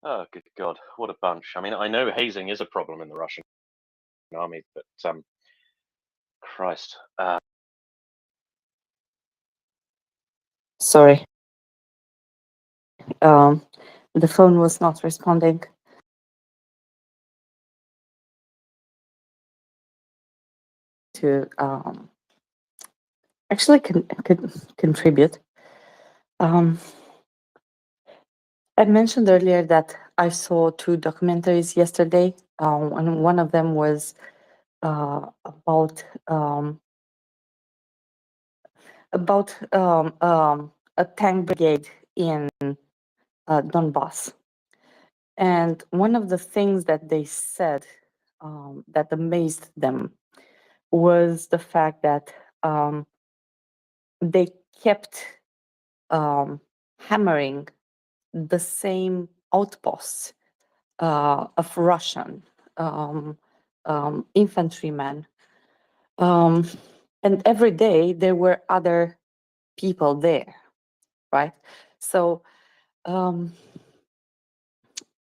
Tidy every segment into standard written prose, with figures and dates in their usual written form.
Oh, good God, what a bunch. I mean, I know hazing is a problem in the Russian army, but Christ. Sorry, um, the phone was not responding. To actually contribute. Um, I mentioned earlier that I saw two documentaries yesterday, and one of them was about a tank brigade in Donbass. And one of the things that they said that amazed them was the fact that they kept hammering the same outposts of Russian infantrymen. And every day there were other people there, right? So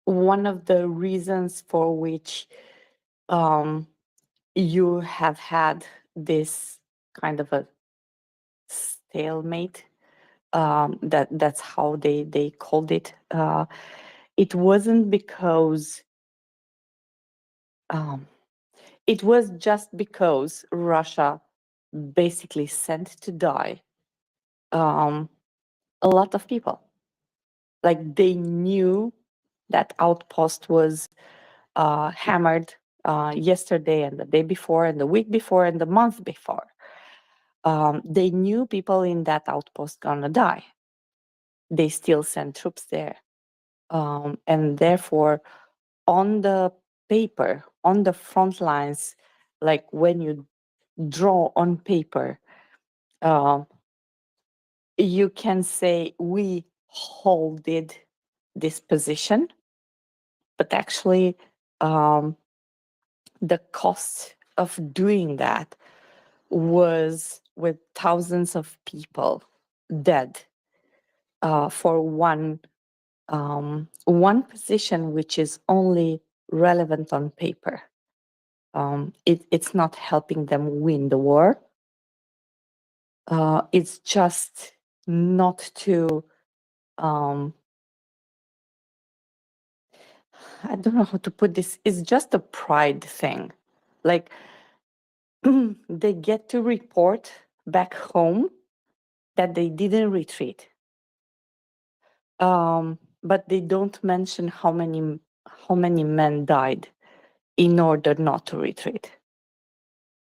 one of the reasons for which you have had this kind of a stalemate, that's how they called it. It wasn't because it was just because Russia basically sent to die a lot of people. Like they knew that outpost was hammered yesterday and the day before and the week before and the month before. They knew people in that outpost gonna die. They still sent troops there. And therefore, on the paper, on the front lines, like when you draw on paper, you can say we holded this position, but actually the cost of doing that was with thousands of people dead for one position which is only relevant on paper. It's not helping them win the war. It's just not to I don't know how to put this. It's just a pride thing. Like they get to report back home that they didn't retreat. But they don't mention how many men died in order not to retreat.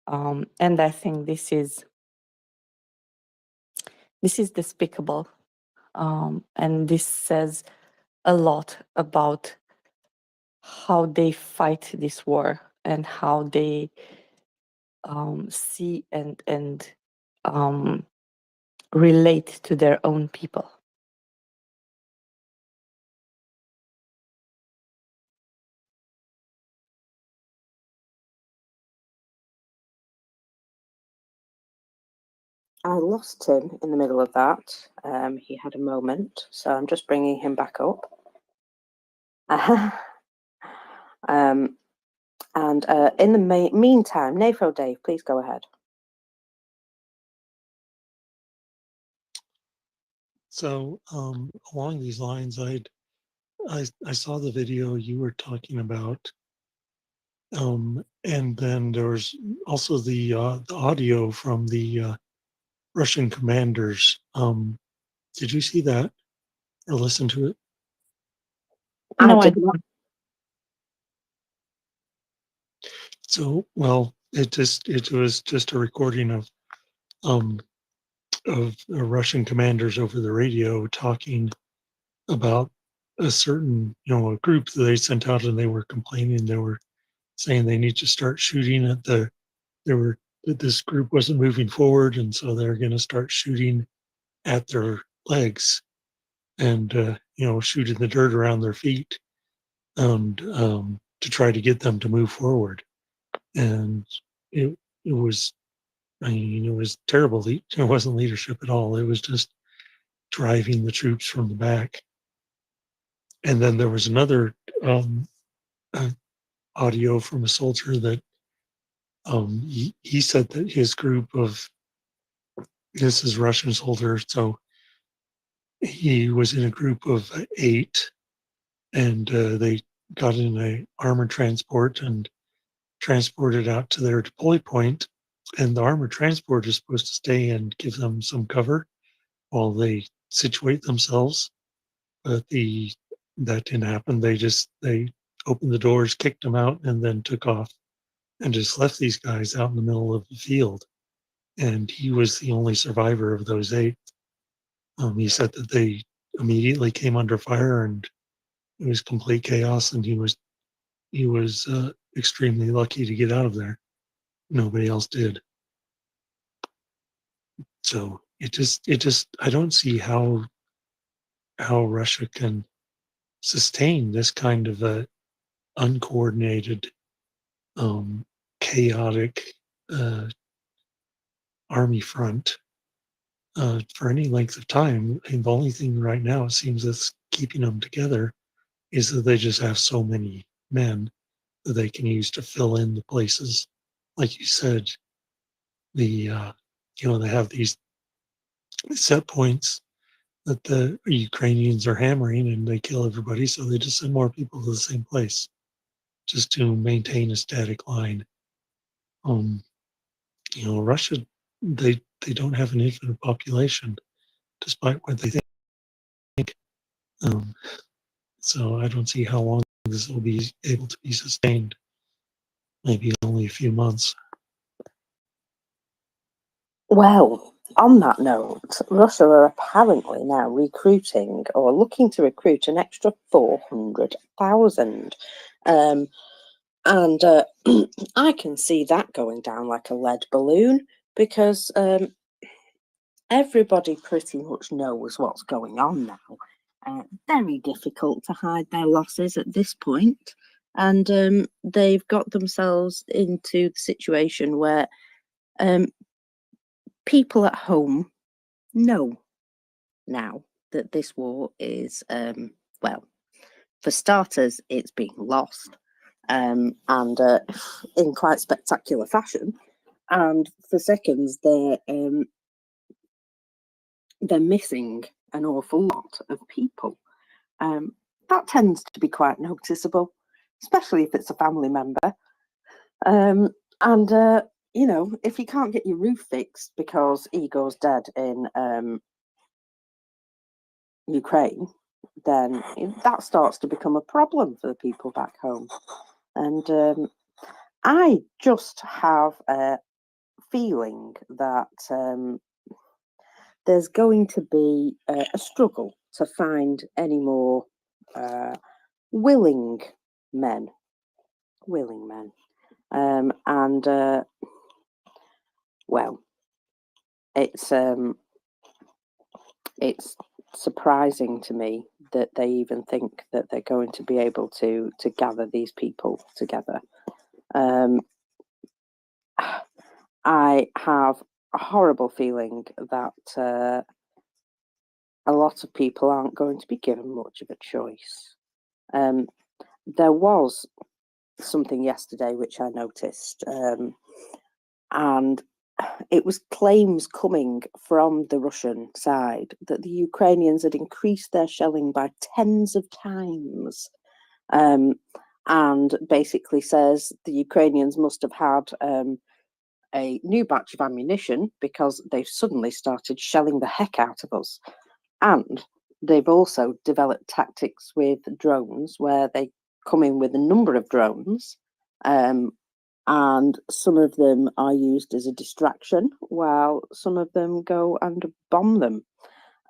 And I think this is despicable. And this says a lot about how they fight this war and how they see and relate to their own people. I lost him in the middle of that. He had a moment, so I'm just bringing him back up. And in the meantime, Nafo Dave, please go ahead. So along these lines, I saw the video you were talking about, and then there was also the audio from the Russian commanders. Did you see that or listen to it? No, I did not. So, well, it was just a recording of Russian commanders over the radio talking about a certain, a group that they sent out, and they were complaining. They were saying they need to start shooting at this group wasn't moving forward, and so they're going to start shooting at their legs and shooting the dirt around their feet, and to try to get them to move forward. And it was, I mean, it was terrible. It wasn't leadership at all. It was just driving the troops from the back. And then there was another uh, audio from a soldier that he said that his group of, this is Russian soldier, so he was in a group of 8, and they got in a armored transport and transported out to their deploy point, and the armored transport is supposed to stay and give them some cover while they situate themselves. But that didn't happen. They opened the doors, kicked them out, and then took off and just left these guys out in the middle of the field. And he was the only survivor of those 8. He said that they immediately came under fire and it was complete chaos, and he was extremely lucky to get out of there. Nobody else did. So it just I don't see how Russia can sustain this kind of a uncoordinated, chaotic army front for any length of time. And the only thing right now it seems that's keeping them together is that they just have so many men that they can use to fill in the places. Like you said, they have these set points that the Ukrainians are hammering and they kill everybody, so they just send more people to the same place just to maintain a static line. Russia, they don't have an infinite population, despite what they think. So I don't see how long this will be able to be sustained. Maybe only a few months. Well, on that note, Russia are apparently now recruiting or looking to recruit an extra 400,000. And I can see that going down like a lead balloon because everybody pretty much knows what's going on now. Very difficult to hide their losses at this point. And they've got themselves into the situation where people at home know now that this war is, well, for starters, it's being lost, and in quite spectacular fashion. And for seconds, they're missing an awful lot of people. That tends to be quite noticeable, especially if it's a family member. And if you can't get your roof fixed because Igor's dead in Ukraine, then that starts to become a problem for the people back home. And I just have a feeling that there's going to be a struggle to find any more willing men. Well, it's surprising to me that they even think that they're going to be able to gather these people together. I have a horrible feeling that a lot of people aren't going to be given much of a choice. There was something yesterday which I noticed, and it was claims coming from the Russian side that the Ukrainians had increased their shelling by tens of times, and basically says the Ukrainians must have had a new batch of ammunition because they've suddenly started shelling the heck out of us. And they've also developed tactics with drones where they come in with a number of drones, and some of them are used as a distraction while some of them go and bomb them.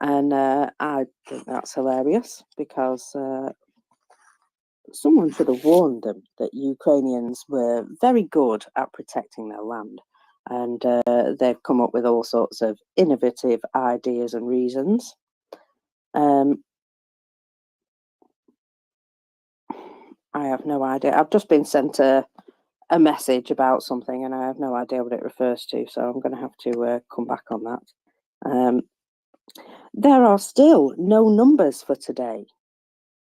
And I think that's hilarious because someone should have warned them that Ukrainians were very good at protecting their land. And they've come up with all sorts of innovative ideas and reasons. I have no idea. I've just been sent a message about something and I have no idea what it refers to, so I'm going to have to come back on that. There are still no numbers for today.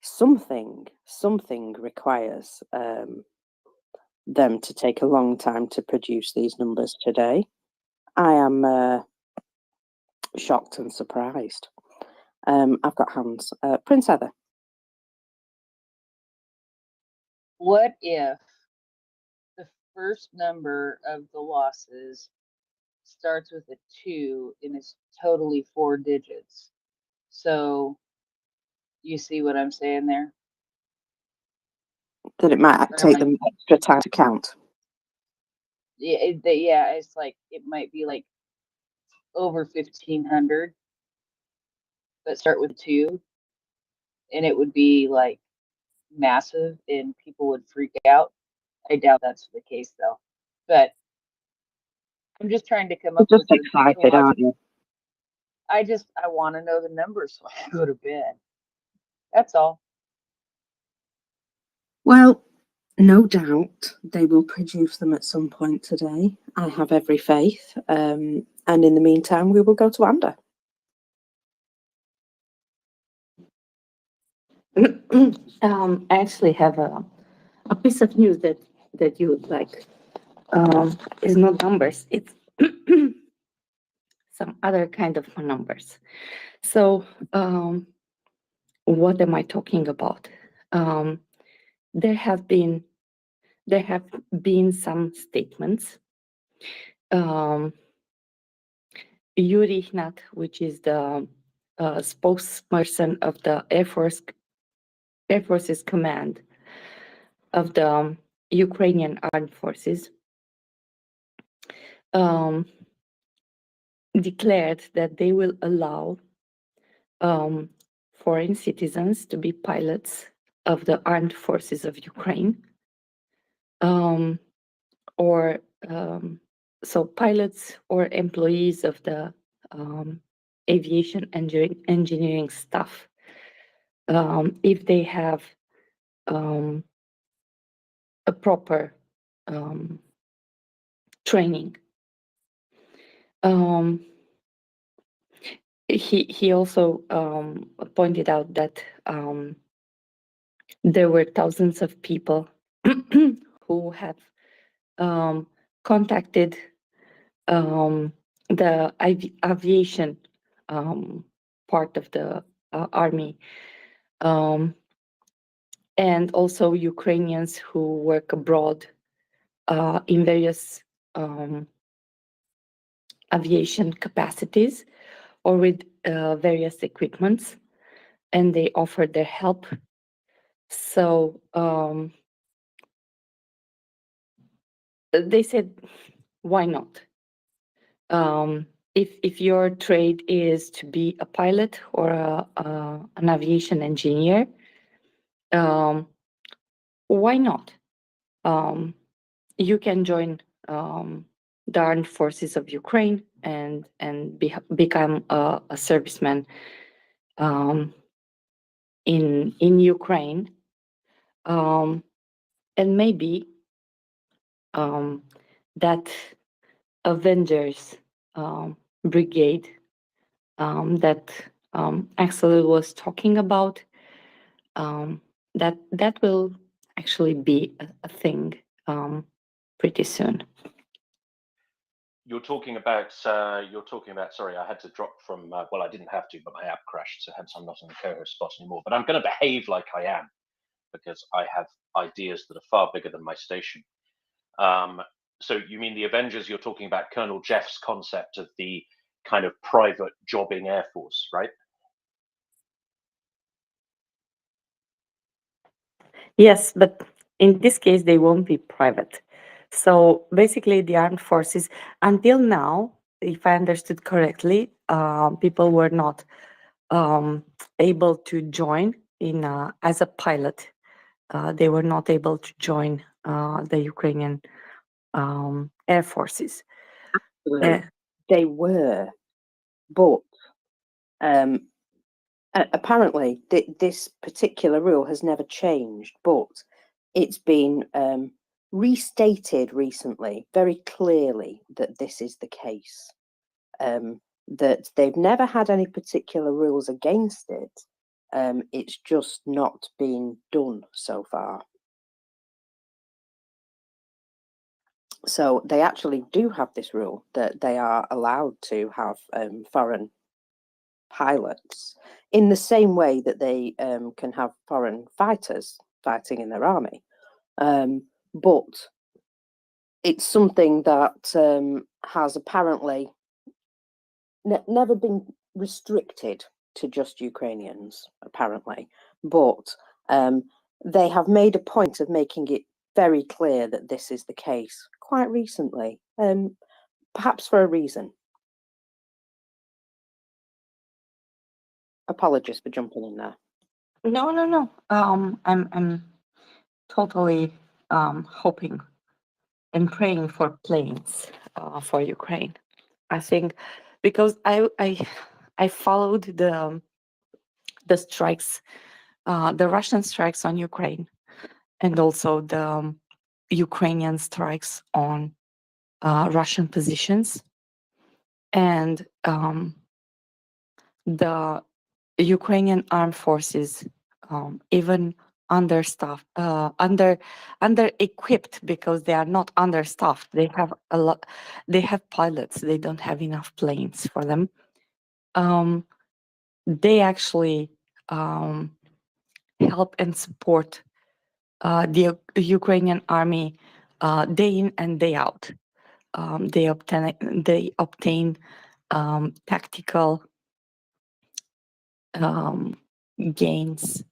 something requires them to take a long time to produce these numbers today. I am shocked and surprised. I've got hands. Prince Heather. What if the first number of the losses starts with a 2 and it's totally 4 digits? So you see what I'm saying there? That it might Or am take I? them extra time to count. Yeah, it's like it might be like over 1,500, but start with 2, and it would be like massive, and people would freak out. I doubt that's the case though, but I'm just trying to come You're up just with a excited, logic. aren't you? I want to know the numbers so I can go to bed. That's all. Well, no doubt they will produce them at some point today. I have every faith. And in the meantime, we will go to Amber. I actually have a piece of news that you would like. It's not numbers, it's some other kind of numbers. So, what am I talking about? There have been some statements. Yuri Ihnat, which is the spokesperson of the Air Force's command of the Ukrainian armed forces, declared that they will allow foreign citizens to be pilots of the armed forces of Ukraine, so pilots or employees of the aviation engineering staff, if they have a proper training. He also pointed out that there were thousands of people who have contacted the aviation part of the army, and also Ukrainians who work abroad in various aviation capacities or with various equipments, and they offered their help. So they said, why not? If your trade is to be a pilot or an aviation engineer, why not? You can join the armed forces of Ukraine and become a serviceman in Ukraine, and maybe that Avengers brigade that Axel was talking about, that will actually be a thing pretty soon. You're talking about. Sorry, I had to drop from. Well, I didn't have to, but my app crashed, so hence I'm not in the co-host spot anymore. But I'm going to behave like I am, because I have ideas that are far bigger than my station. So you mean the Avengers? You're talking about Colonel Jeff's concept of the kind of private jobbing Air Force, right? Yes, but in this case, they won't be private. So basically, the armed forces, until now, if I understood correctly, people were not able to join in as a pilot. They were not able to join the Ukrainian air forces. They were, but apparently this particular rule has never changed, but it's been restated recently very clearly that this is the case. That they've never had any particular rules against it, It's just not been done so far. So they actually do have this rule that they are allowed to have foreign pilots in the same way that they can have foreign fighters fighting in their army. But it's something that has apparently never been restricted to just Ukrainians, apparently. But they have made a point of making it very clear that this is the case quite recently, perhaps for a reason. Apologies for jumping in there. No. I'm totally hoping and praying for planes for Ukraine. I think because I followed the strikes, the Russian strikes on Ukraine, and also the Ukrainian strikes on Russian positions, and the Ukrainian armed forces even understaffed, under equipped because they are not understaffed. They have a lot. They have pilots. They don't have enough planes for them. They actually help and support the Ukrainian army day in and day out. They obtain tactical gains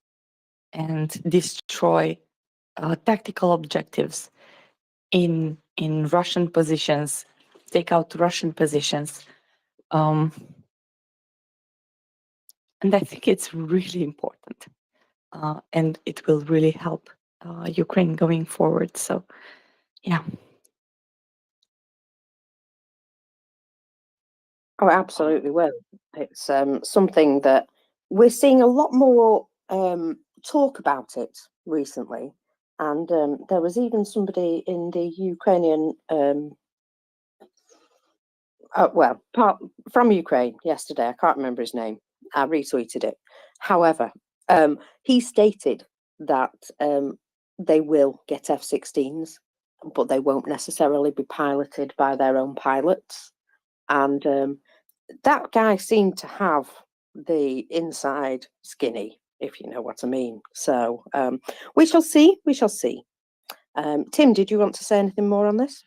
and destroy tactical objectives in Russian positions, take out Russian positions. And I think it's really important. And it will really help Ukraine going forward. So, yeah. Oh, absolutely will. It's something that we're seeing a lot more talk about it recently. And there was even somebody in the Ukrainian, from Ukraine yesterday. I can't remember his name. I retweeted it. However, he stated that they will get F-16s, but they won't necessarily be piloted by their own pilots. And that guy seemed to have the inside skinny, if you know what I mean. So we shall see. We shall see. Tim, did you want to say anything more on this?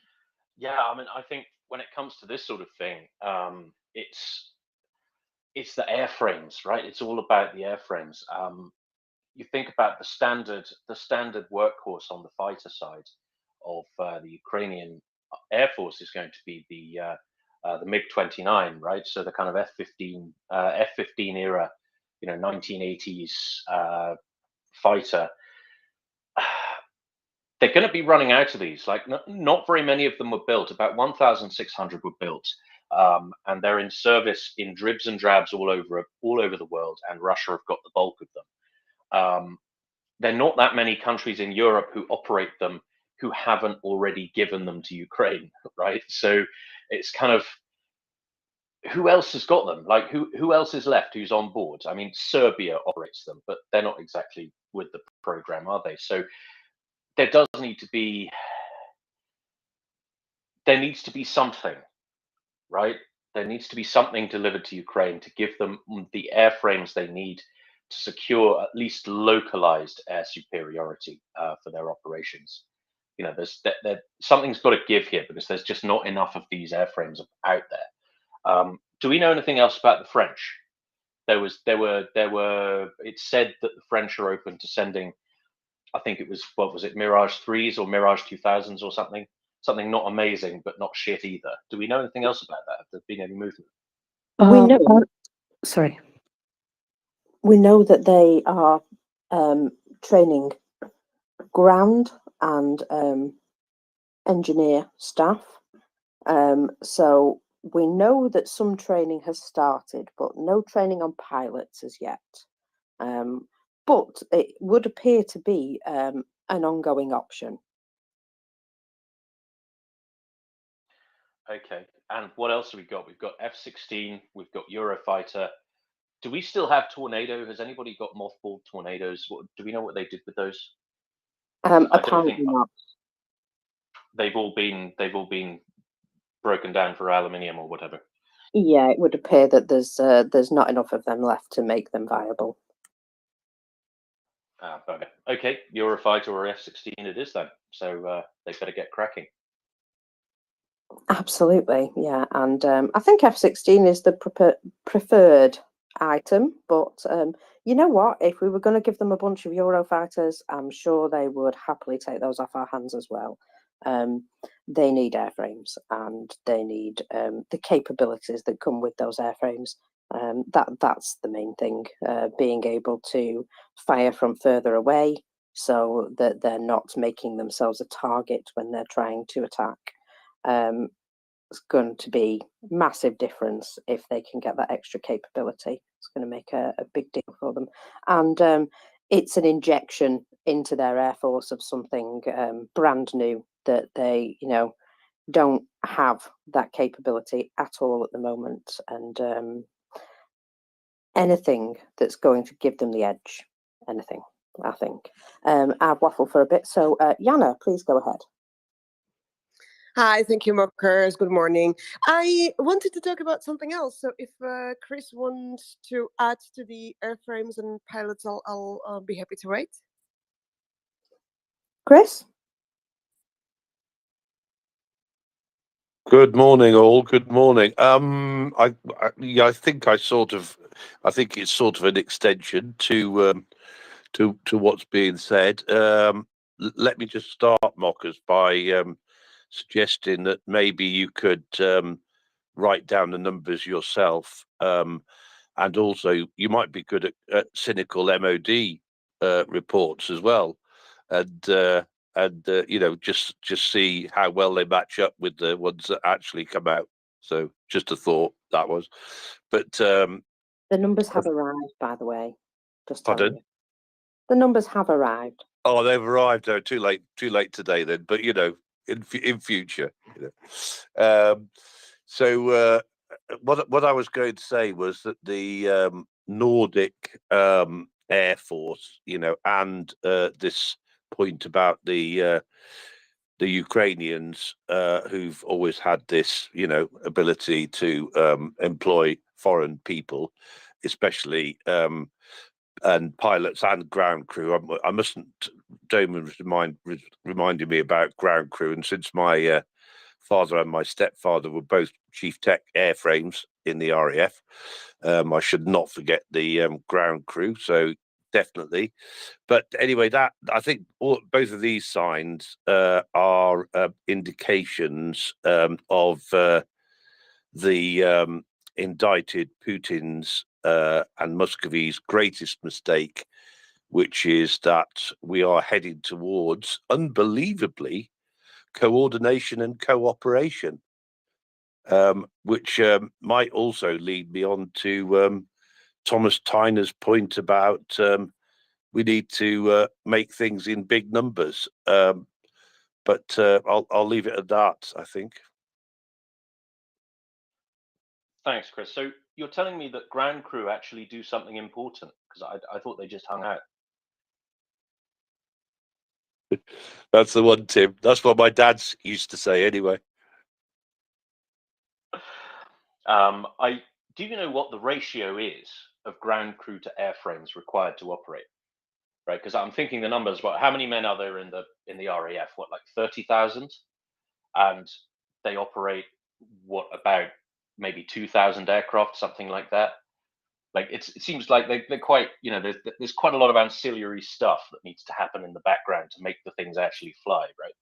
Yeah, I mean, I think when it comes to this sort of thing, it's the airframes, right? It's all about the airframes. You think about the standard workhorse on the fighter side of the Ukrainian Air Force is going to be the MiG-29, right? So the kind of F-15 era, 1980s fighter. They're going to be running out of these. Like, not very many of them were built. About 1,600 were built, and they're in service in dribs and drabs all over the world. And Russia have got the bulk of them. There are not that many countries in Europe who operate them who haven't already given them to Ukraine, right? So it's kind of, who else has got them? Like, who else is left who's on board? I mean, Serbia operates them, but they're not exactly with the program, are they? So there needs to be something, right? There needs to be something delivered to Ukraine to give them the airframes they need to secure at least localized air superiority for their operations. Something's got to give here because there's just not enough of these airframes out there. Do we know anything else about the French? It's said that the French are open to sending, I think it was, what was it, Mirage 3s or Mirage 2000s or something not amazing, but not shit either. Do we know anything else about that? Have there been any movement? We know. Sorry. We know that they are training ground and engineer staff. So we know that some training has started, but no training on pilots as yet. But it would appear to be an ongoing option. Okay, and what else have we got? We've got F-16, we've got Eurofighter. Do we still have Tornado? Has anybody got mothballed Tornadoes? Do we know what they did with those? I don't Apparently think not. they've all been broken down for aluminium or whatever. Yeah, it would appear that there's not enough of them left to make them viable. Ah, bugger. Okay, Eurofighter or F-16 it is then. So they better get cracking. Absolutely, yeah. And I think F-16 is the preferred item, but you know what? If we were going to give them a bunch of Eurofighters, I'm sure they would happily take those off our hands as well. They need airframes, and they need the capabilities that come with those airframes. That's the main thing, being able to fire from further away so that they're not making themselves a target when they're trying to attack. It's going to be massive difference if they can get that extra capability. It's going to make a big deal for them. And it's an injection into their air force of something brand new that they, don't have that capability at all at the moment. And anything that's going to give them the edge, anything, I think. I've waffled for a bit. So Jana, please go ahead. Hi, thank you, Mockers. Good morning. I wanted to talk about something else. So if Chris wants to add to the airframes and pilots, I'll be happy to wait. Chris? Good morning, all. Good morning. I think it's sort of an extension to what's being said. Let me just start, Mockers, by suggesting that maybe you could write down the numbers yourself, and also you might be good at cynical MOD reports as well, and just see how well they match up with the ones that actually come out. So just a thought that was, but the numbers have arrived, by the way. Just telling you. The numbers have arrived. Oh, they've arrived. Oh, too late today then. But in future. So what I was going to say was that the Nordic Air Force, and this point about the Ukrainians who've always had this, ability to employ foreign people, especially and pilots and ground crew. I mustn't. Damon was reminding me about ground crew, and since my father and my stepfather were both chief tech airframes in the RAF, I should not forget the ground crew. So definitely. But anyway, that I think both of these signs are indications of the indicted Putin's and Muscovy's greatest mistake, which is that we are heading towards, unbelievably, coordination and cooperation, which might also lead me on to Thomas Tyner's point about we need to make things in big numbers. But I'll leave it at that, I think. Thanks, Chris. So you're telling me that ground crew actually do something important? Because I thought they just hung out. That's the one, Tim. That's what my dad's used to say anyway. Do you know what the ratio is of ground crew to airframes required to operate? Right, because I'm thinking the numbers. What? How many men are there in the RAF? What, like 30,000? And they operate what, about maybe 2,000 aircraft, something like that. Like it seems like they're quite, there's quite a lot of ancillary stuff that needs to happen in the background to make the things actually fly, right?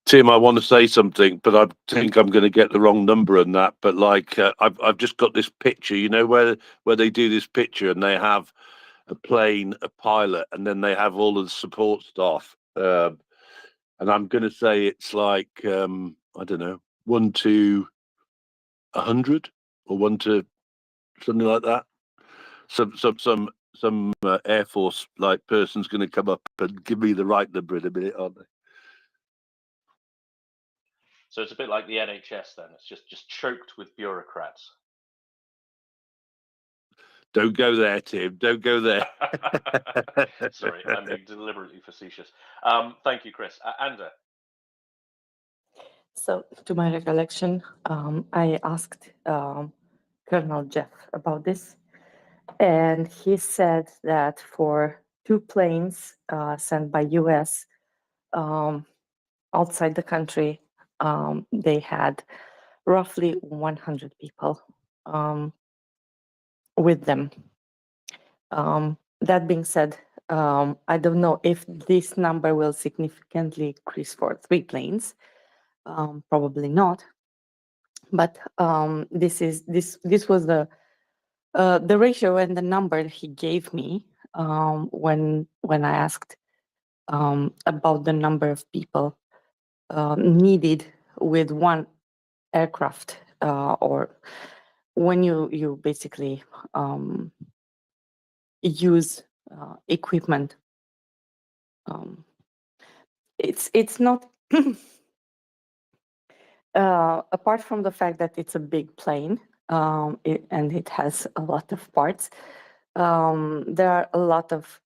Tim, I want to say something, but I think I'm going to get the wrong number on that. But I've just got this picture, where they do this picture and they have a plane, a pilot, and then they have all of the support staff. And I'm going to say it's like I don't know, 1 to 100 or 1 to something like that. Some Air Force person's going to come up and give me the right number in a minute, aren't they? So it's a bit like the NHS then. It's just choked with bureaucrats. Don't go there, Tim. Don't go there. Sorry, I'm being deliberately facetious. Thank you, Chris. Anda. So, to my recollection, I asked Colonel Jeff about this, and he said that for 2 planes sent by US outside the country, they had roughly 100 people with them. That being said, I don't know if this number will significantly increase for 3 planes. Probably not. But this was the ratio and the number he gave me when I asked about the number of people needed with one aircraft, or when you basically use equipment. It's not apart from the fact that it's a big plane and it has a lot of parts. There are a lot of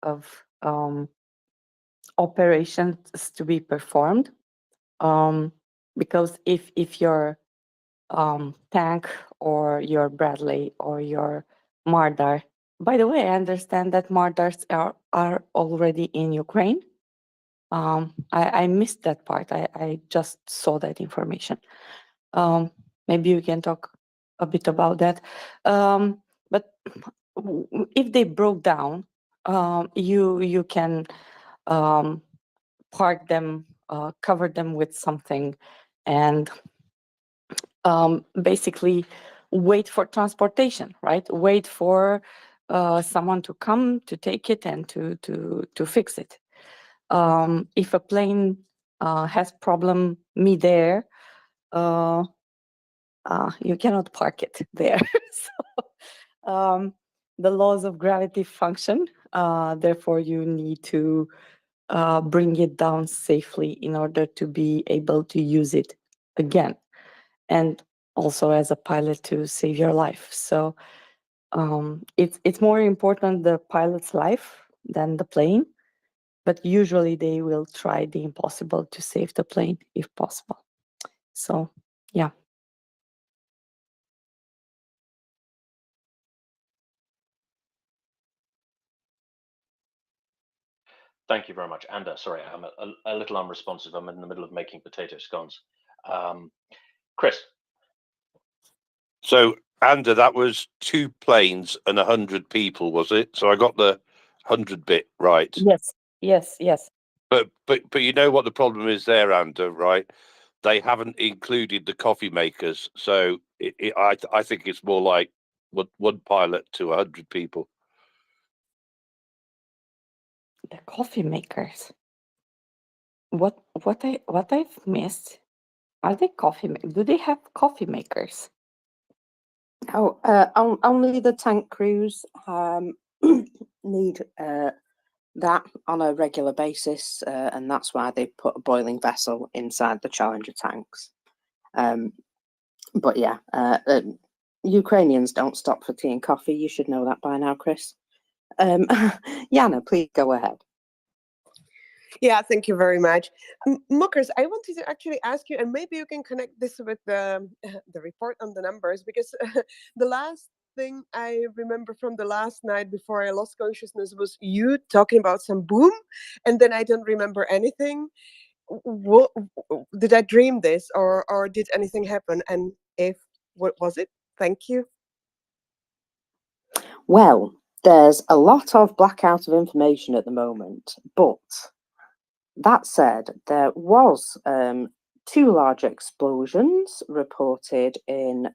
operations to be performed, because if your tank or your Bradley or your Mardar, by the way, I understand that Mardars are already in Ukraine. I missed that part. I just saw that information. Maybe you can talk a bit about that. But if they broke down, you can park them, cover them with something, and basically wait for transportation, right? Wait for someone to come to take it and to fix it. If a plane has problem midair, you cannot park it there. So the laws of gravity function. Therefore, you need to bring it down safely in order to be able to use it again, and also as a pilot to save your life. So it's more important the pilot's life than the plane, but usually they will try the impossible to save the plane if possible. So yeah. Thank you very much. Anda, sorry, I'm a little unresponsive. I'm in the middle of making potato scones. Chris. So, Anda, that was 2 planes and 100 people, was it? So I got the 100 bit right. Yes. But you know what the problem is there, Anda, right? They haven't included the coffee makers. So I think it's more like one pilot to 100 people. The coffee makers. What I've missed? Are they do they have coffee makers? Oh, only the tank crews need that on a regular basis, and that's why they put a boiling vessel inside the Challenger tanks. But yeah, Ukrainians don't stop for tea and coffee. You should know that by now, Chris. Yana, please go ahead. Yeah, thank you very much. Mockers, I wanted to actually ask you, and maybe you can connect this with the report on the numbers, because the last thing I remember from the last night before I lost consciousness was you talking about some boom, and then I don't remember anything. What, did I dream this, or did anything happen? And if, what was it? Thank you. Well, there's a lot of blackout of information at the moment, but that said, there was 2 large explosions reported in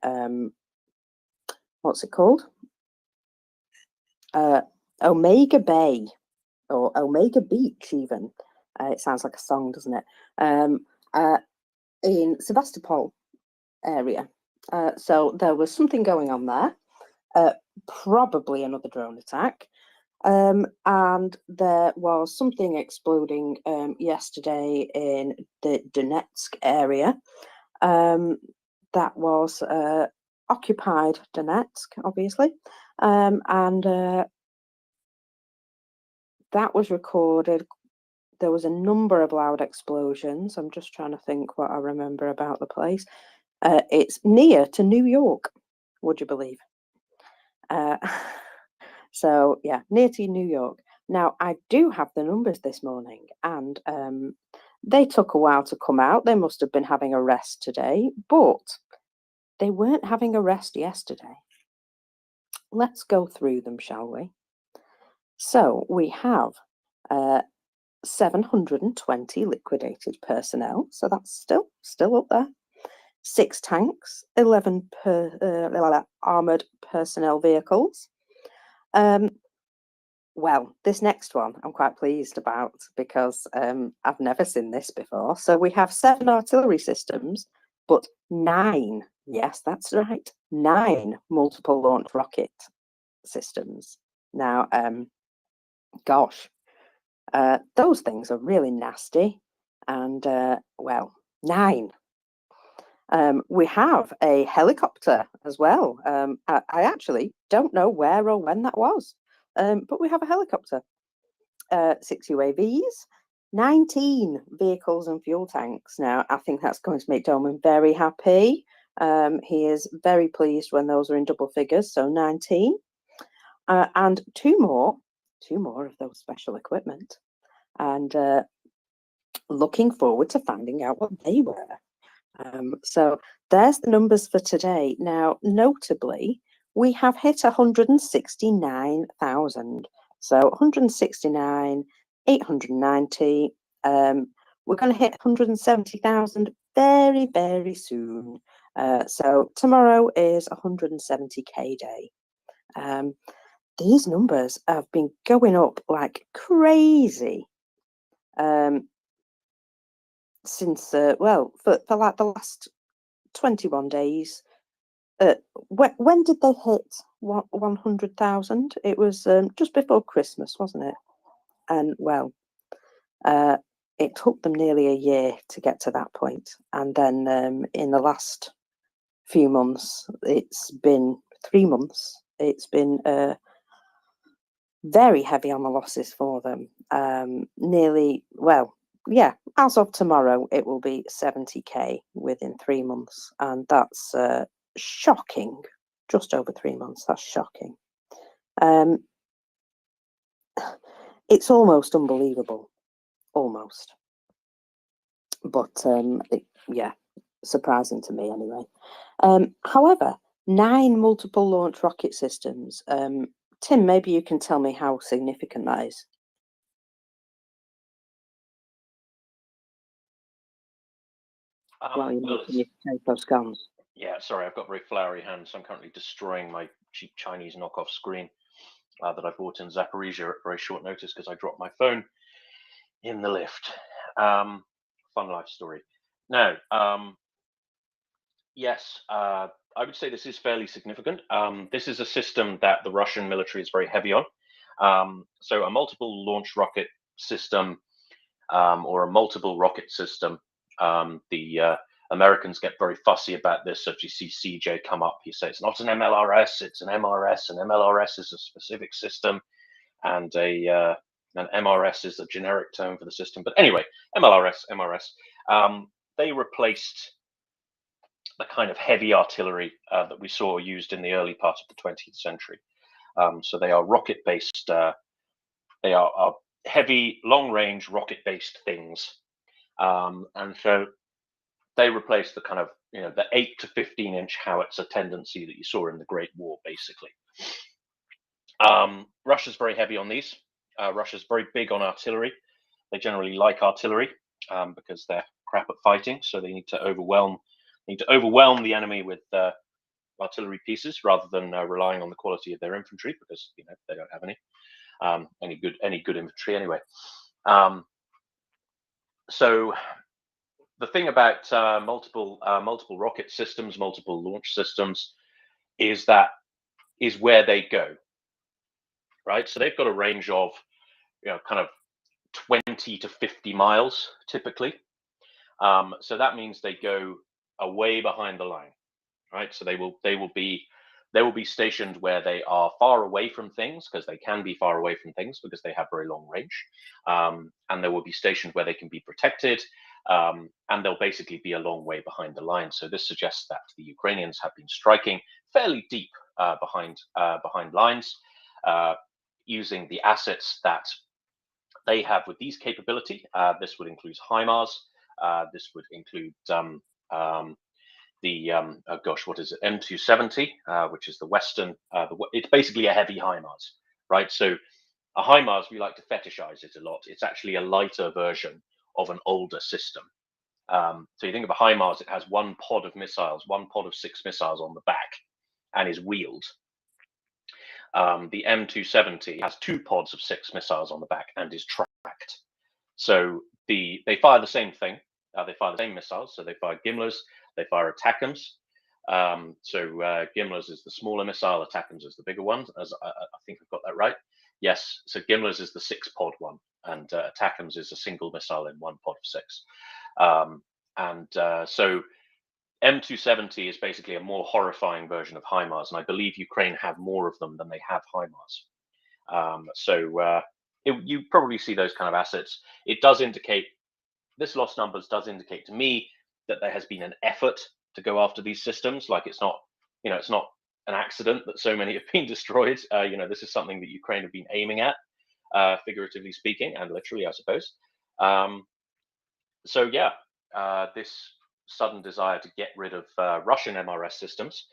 what's it called? Omega Bay, or Omega Beach even. It sounds like a song, doesn't it? In Sevastopol area. So there was something going on there, probably another drone attack. And there was something exploding yesterday in the Donetsk area. That was occupied Donetsk, obviously, and that was recorded. There was a number of loud explosions. I'm just trying to think what I remember about the place. It's near to New York, would you believe? So yeah, near to New York. Now I do have the numbers this morning, and they took a while to come out. They must have been having a rest today, but they weren't having a rest yesterday. Let's go through them, shall we? So we have 720 liquidated personnel, so that's still up there. 6 tanks, 11 armoured personnel vehicles. Well, this next one I'm quite pleased about because I've never seen this before. So we have 7 artillery systems, but 9, yes, that's right, 9 multiple launch rocket systems. Now, gosh, those things are really nasty. And, well, 9. We have a helicopter as well. I actually don't know where or when that was, but we have a helicopter, 6 UAVs, 19 vehicles and fuel tanks. Now, I think that's going to make Doman very happy. He is very pleased when those are in double figures, so 19. And two more of those special equipment. And looking forward to finding out what they were. So there's the numbers for today. Now, notably, we have hit 169,000. So 169, 890. We're going to hit 170,000 very, very soon. So tomorrow is 170k day. These numbers have been going up like crazy. Since well, for like the last 21 days. When did they hit 100,000? It was just before Christmas, wasn't it? And well, it took them nearly a year to get to that point. And then in the last few months, it's been 3 months. It's been very heavy on the losses for them. Nearly, well, yeah, as of tomorrow, it will be 70k within 3 months. And that's shocking. Just over 3 months. That's shocking. It's almost unbelievable. Almost. But yeah, surprising to me anyway. However, 9 multiple launch rocket systems. Tim, maybe you can tell me how significant that is. Well, you know, can you take those scans? Yeah, sorry, I've got very flowery hands, so I'm currently destroying my cheap Chinese knockoff screen that I bought in Zaporizhia at very short notice because I dropped my phone in the lift. Fun life story. Now, yes, I would say this is fairly significant. This is a system that the Russian military is very heavy on. So a multiple launch rocket system or a multiple rocket system, the Americans get very fussy about this. So if you see CJ come up, he says it's not an MLRS, it's an MRS. An MLRS is a specific system, and an MRS is a generic term for the system. But anyway, MRS. They replaced the kind of heavy artillery that we saw used in the early part of the 20th century. So they are rocket-based. They are heavy, long-range rocket-based things, and so they replaced the kind of the 8 to 15-inch howitzer tendency that you saw in the Great War, basically. Russia's very heavy on these. Russia's very big on artillery. They generally like artillery because they're crap at fighting, so they need to overwhelm the enemy with artillery pieces rather than relying on the quality of their infantry, because they don't have any good infantry anyway. So the thing about multiple rocket systems, multiple launch systems, is where they go, right? So they've got a range of kind of 20 to 50 miles typically. So that means they go away behind the line. right? So they will be stationed where they are far away from things, because they can be far away from things because they have very long range, and they will be stationed where they can be protected, and they'll basically be a long way behind the line. So this suggests that the Ukrainians have been striking fairly deep behind lines, using the assets that they have with these capability. This would include HIMARS. This would include gosh, what is it? M270, which is the Western. It's basically a heavy HIMARS, right? So a HIMARS, we like to fetishize it a lot. It's actually a lighter version of an older system. So you think of a HIMARS, it has one pod of missiles, one pod of 6 missiles on the back, and is wheeled. The M270 has 2 pods of 6 missiles on the back and is tracked. So they fire the same thing. They fire the same missiles. So they fire Gimlers, they fire ATACMS. Gimlers is the smaller missile, ATACMS is the bigger one. As I think I've got that right. Yes. So Gimlers is the 6-pod one, and ATACMS is a single missile in 1 pod of 6. So M270 is basically a more horrifying version of HIMARS, and I believe Ukraine have more of them than they have HIMARS. You probably see those kind of assets. It does indicate, this lost numbers does indicate to me that there has been an effort to go after these systems. Like it's not an accident that so many have been destroyed. This is something that Ukraine have been aiming at, figuratively speaking, and literally, I suppose. This sudden desire to get rid of Russian MRS systems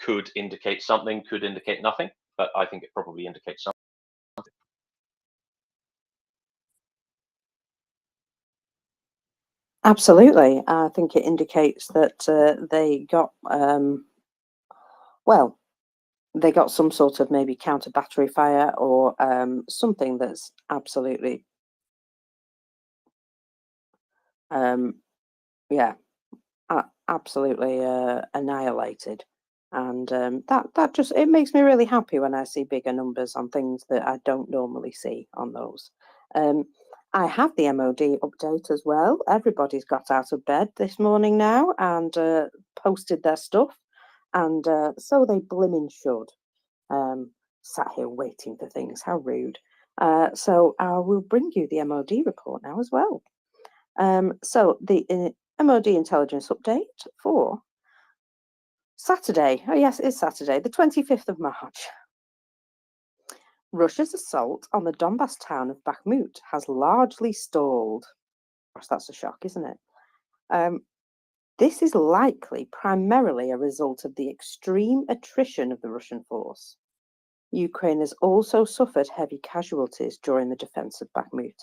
could indicate something, could indicate nothing, but I think it probably indicates something. Absolutely. I think it indicates that they got, they got some sort of maybe counter battery fire or something that's absolutely, absolutely annihilated. And that just, it makes me really happy when I see bigger numbers on things that I don't normally see on those. I have the MOD update as well. Everybody's got out of bed this morning now and posted their stuff, and so they blimmin' should. Sat here waiting for things, how rude. So I will bring you the MOD report now as well. So the MOD intelligence update for Saturday. Oh yes, it is Saturday, the 25th of March. Russia's assault on the Donbas town of Bakhmut has largely stalled. Gosh, that's a shock, isn't it? This is likely primarily a result of the extreme attrition of the Russian force. Ukraine has also suffered heavy casualties during the defense of Bakhmut.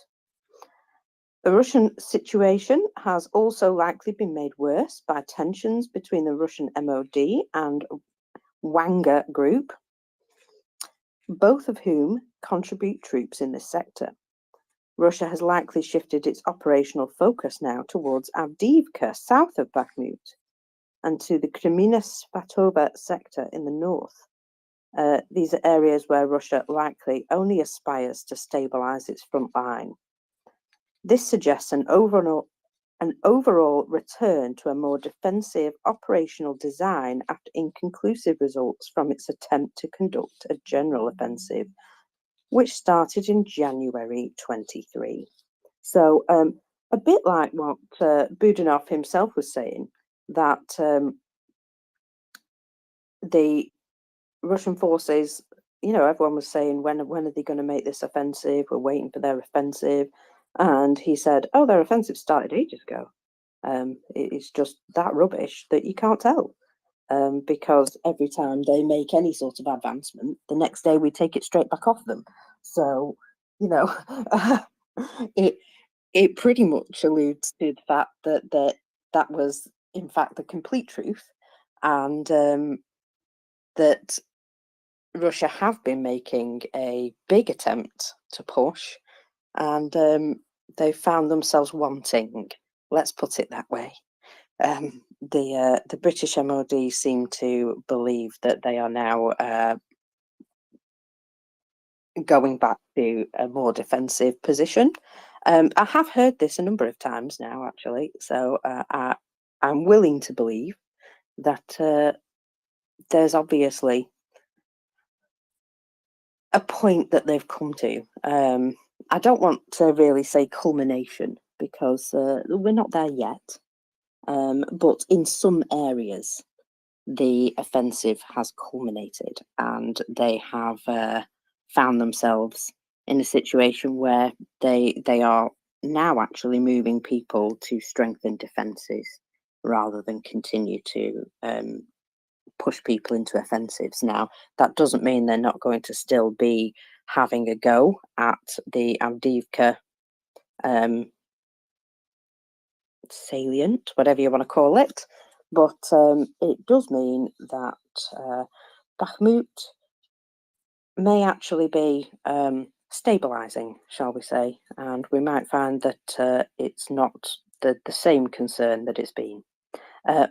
The Russian situation has also likely been made worse by tensions between the Russian MOD and Wagner Group, both of whom contribute troops in this sector. Russia has likely shifted its operational focus now towards Avdiivka, south of Bakhmut, and to the Kremina-Svatova sector in the north. These are areas where Russia likely only aspires to stabilize its front line. This suggests an overall return to a more defensive operational design after inconclusive results from its attempt to conduct a general offensive, which started in January 23. So a bit like what Budanov himself was saying, that the Russian forces, everyone was saying, when are they going to make this offensive? We're waiting for their offensive. And he said, oh, their offensive started ages ago. It's just that rubbish that you can't tell. Because every time they make any sort of advancement, the next day we take it straight back off them. So, it pretty much alludes to the fact that was, in fact, the complete truth. And that Russia have been making a big attempt to push, and they found themselves wanting. Let's put it that way. The British MOD seem to believe that they are now going back to a more defensive position. I have heard this a number of times now, actually, so I'm willing to believe that there's obviously a point that they've come to. I don't want to really say culmination because we're not there yet. But in some areas, the offensive has culminated and they have found themselves in a situation where they are now actually moving people to strengthen defences rather than continue to push people into offensives. Now, that doesn't mean they're not going to still be having a go at the Avdiivka salient, whatever you want to call it, but it does mean that Bakhmut may actually be stabilising, shall we say, and we might find that it's not the same concern that it's been.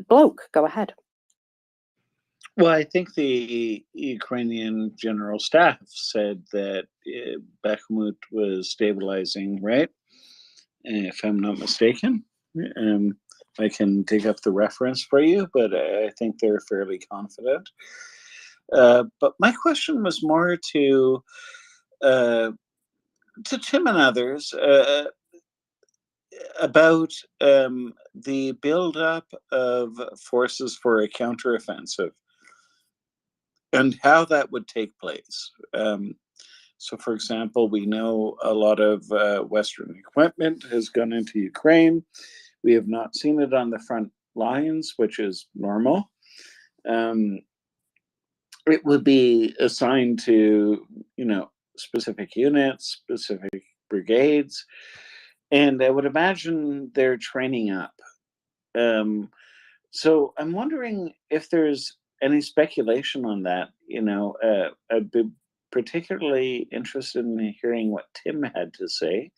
Bloke, go ahead. Well, I think the Ukrainian General Staff said that Bakhmut was stabilizing, right? If I'm not mistaken. I can dig up the reference for you, but I think they're fairly confident. But my question was more to Tim and others about the buildup of forces for a counteroffensive and how that would take place. So, for example, we know a lot of Western equipment has gone into Ukraine. We have not seen it on the front lines, which is normal. It would be assigned to, specific units, specific brigades, and I would imagine they're training up. So I'm wondering if there's any speculation on that. I'd be particularly interested in hearing what Tim had to say.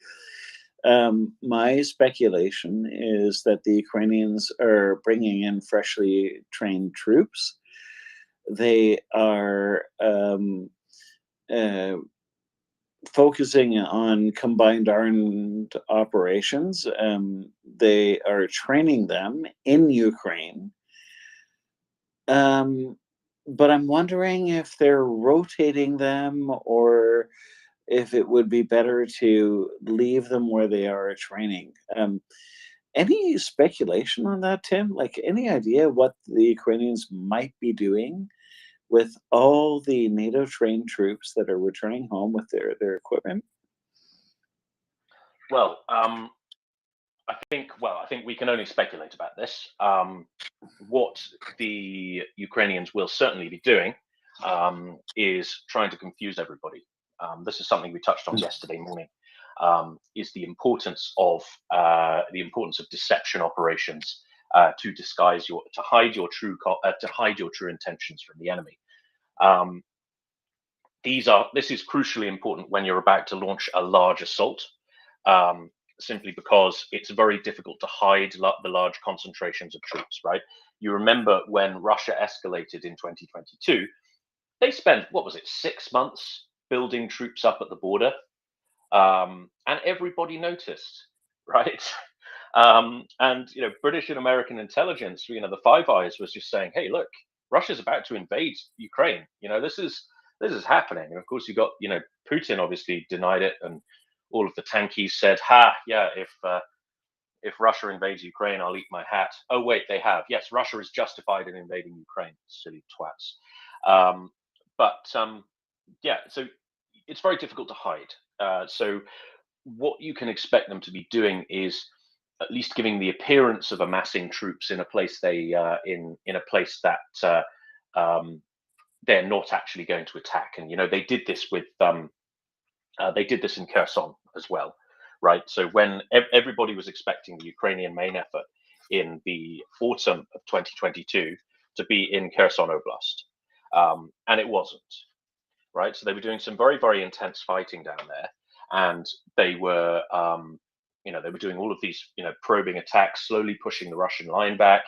My speculation is that the Ukrainians are bringing in freshly trained troops. They are focusing on combined armed operations. They are training them in Ukraine. But I'm wondering if they're rotating them or if it would be better to leave them where they are training. Any speculation on that, Tim? Like, any idea what the Ukrainians might be doing with all the NATO trained troops that are returning home with their equipment? Well, I think we can only speculate about this. What the Ukrainians will certainly be doing is trying to confuse everybody. This is something we touched on yesterday morning. Is the importance of deception operations to hide your true intentions from the enemy. This is crucially important when you're about to launch a large assault. Simply because it's very difficult to hide the large concentrations of troops, right? You remember when Russia escalated in 2022, they spent, 6 months building troops up at the border, and everybody noticed, right? And British and American intelligence, the Five Eyes was just saying, hey, look, Russia's about to invade Ukraine. This is happening. And of course, you got, Putin obviously denied it, and all of the tankies said, if Russia invades Ukraine, I'll eat my hat. Oh, wait, they have. Yes, Russia is justified in invading Ukraine, silly twats. So it's very difficult to hide. So what you can expect them to be doing is at least giving the appearance of amassing troops in a place in a place that they're not actually going to attack. And they did this with they did this in Kherson as well, right? So when everybody was expecting the Ukrainian main effort in the autumn of 2022 to be in Kherson Oblast, and it wasn't, right? So they were doing some very, very intense fighting down there, and they were, they were doing all of these, probing attacks, slowly pushing the Russian line back.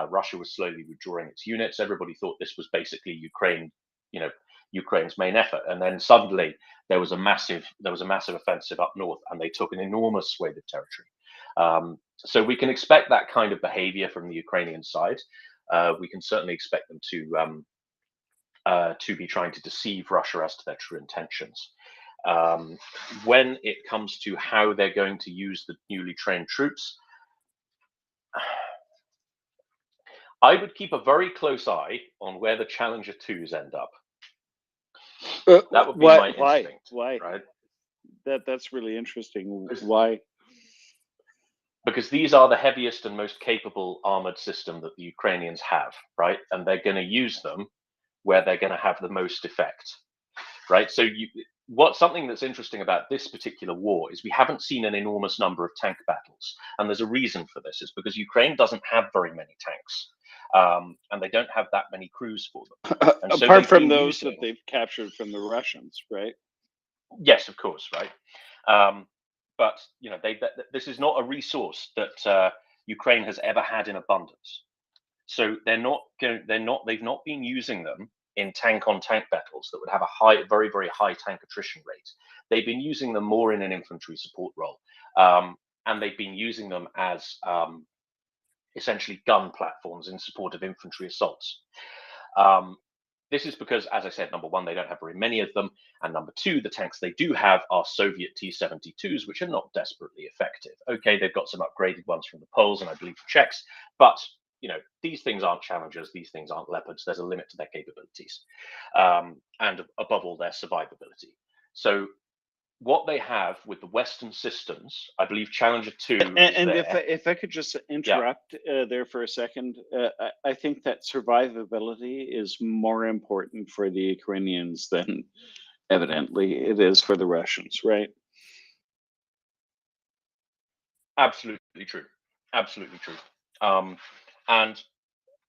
Russia was slowly withdrawing its units. Everybody thought this was basically Ukraine's main effort, and then suddenly there was a massive offensive up north, and they took an enormous swathe of territory. So we can expect that kind of behavior from the Ukrainian side. we can certainly expect them to be trying to deceive Russia as to their true intentions. When it comes to how they're going to use the newly trained troops, I would keep a very close eye on where the Challenger 2s end up. That would be my instinct. Why? Right? That's really interesting. Why? Because these are the heaviest and most capable armored system that the Ukrainians have, right? And they're going to use them where they're going to have the most effect, right? So something that's interesting about this particular war is we haven't seen an enormous number of tank battles. And there's a reason for this. It's because Ukraine doesn't have very many tanks. And they don't have that many crews for them. And so apart from those that they've captured from the Russians, right? Yes, of course, right. But this is not a resource that Ukraine has ever had in abundance. So they've not been using them in tank-on-tank battles that would have a very, very high tank attrition rate. They've been using them more in an infantry support role, and they've been using them as essentially gun platforms in support of infantry assaults. This is because, as I said, number one, they don't have very many of them, and number two, the tanks they do have are Soviet T-72s, which are not desperately effective. Okay, they've got some upgraded ones from the Poles and I believe the Czechs, but these things aren't Challengers, these things aren't Leopards. There's a limit to their capabilities, and above all, their survivability. So what they have with the Western systems, I believe Challenger 2 and if I could just interrupt there for a second, I think that survivability is more important for the Ukrainians than evidently it is for the Russians, right? Absolutely true. Absolutely true. And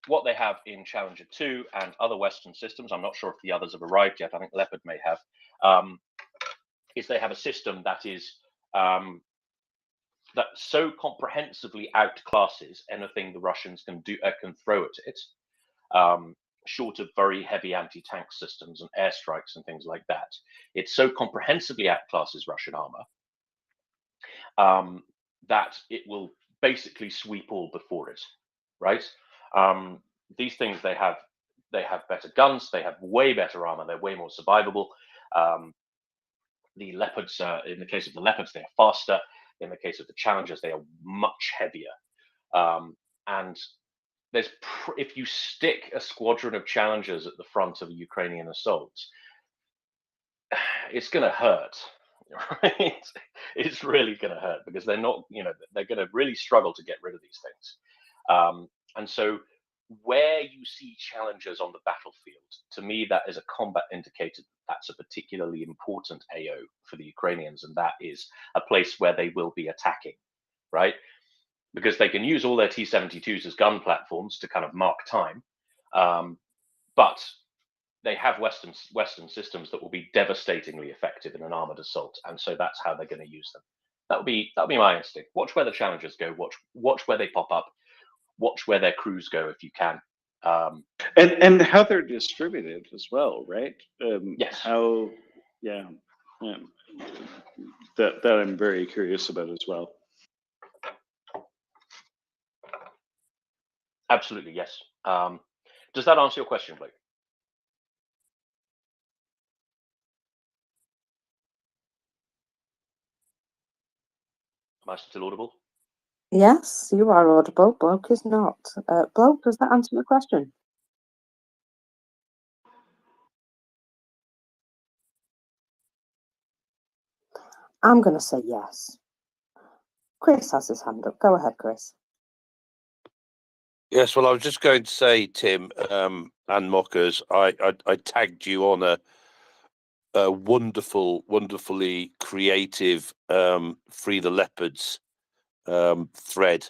what they have in Challenger 2 and other Western systems, I'm not sure if the others have arrived yet, I think Leopard may have, is they have a system that is that so comprehensively outclasses anything the Russians can throw at it, short of very heavy anti-tank systems and airstrikes and things like that. It so comprehensively outclasses Russian armor that it will basically sweep all before it, right? These things, they have better guns, they have way better armor, they're way more survivable. The Leopards, in the case of the Leopards, they are faster. In the case of the Challengers, they are much heavier. And if you stick a squadron of Challengers at the front of a Ukrainian assault, it's going to hurt. Right? It's really going to hurt because they're not, they're going to really struggle to get rid of these things. And so where you see Challengers on the battlefield, to me, that is a combat indicator that's a particularly important AO for the Ukrainians, and that is a place where they will be attacking, right? Because they can use all their T-72s as gun platforms to kind of mark time, but they have Western systems that will be devastatingly effective in an armored assault, and so that's how they're going to use them. That'll be my instinct. Watch where the Challengers go. Watch where they pop up. Watch where their crews go if you can. And how they're distributed as well, right? Yes. That I'm very curious about as well. Absolutely, yes. Does that answer your question, Blake? Am I still audible? Yes, you are audible. Bloke is not. Bloke, does that answer your question? I'm going to say yes. Chris has his hand up. Go ahead, Chris. Yes, well, I was just going to say, Tim and Mockers, I tagged you on a wonderfully creative Free the Leopards thread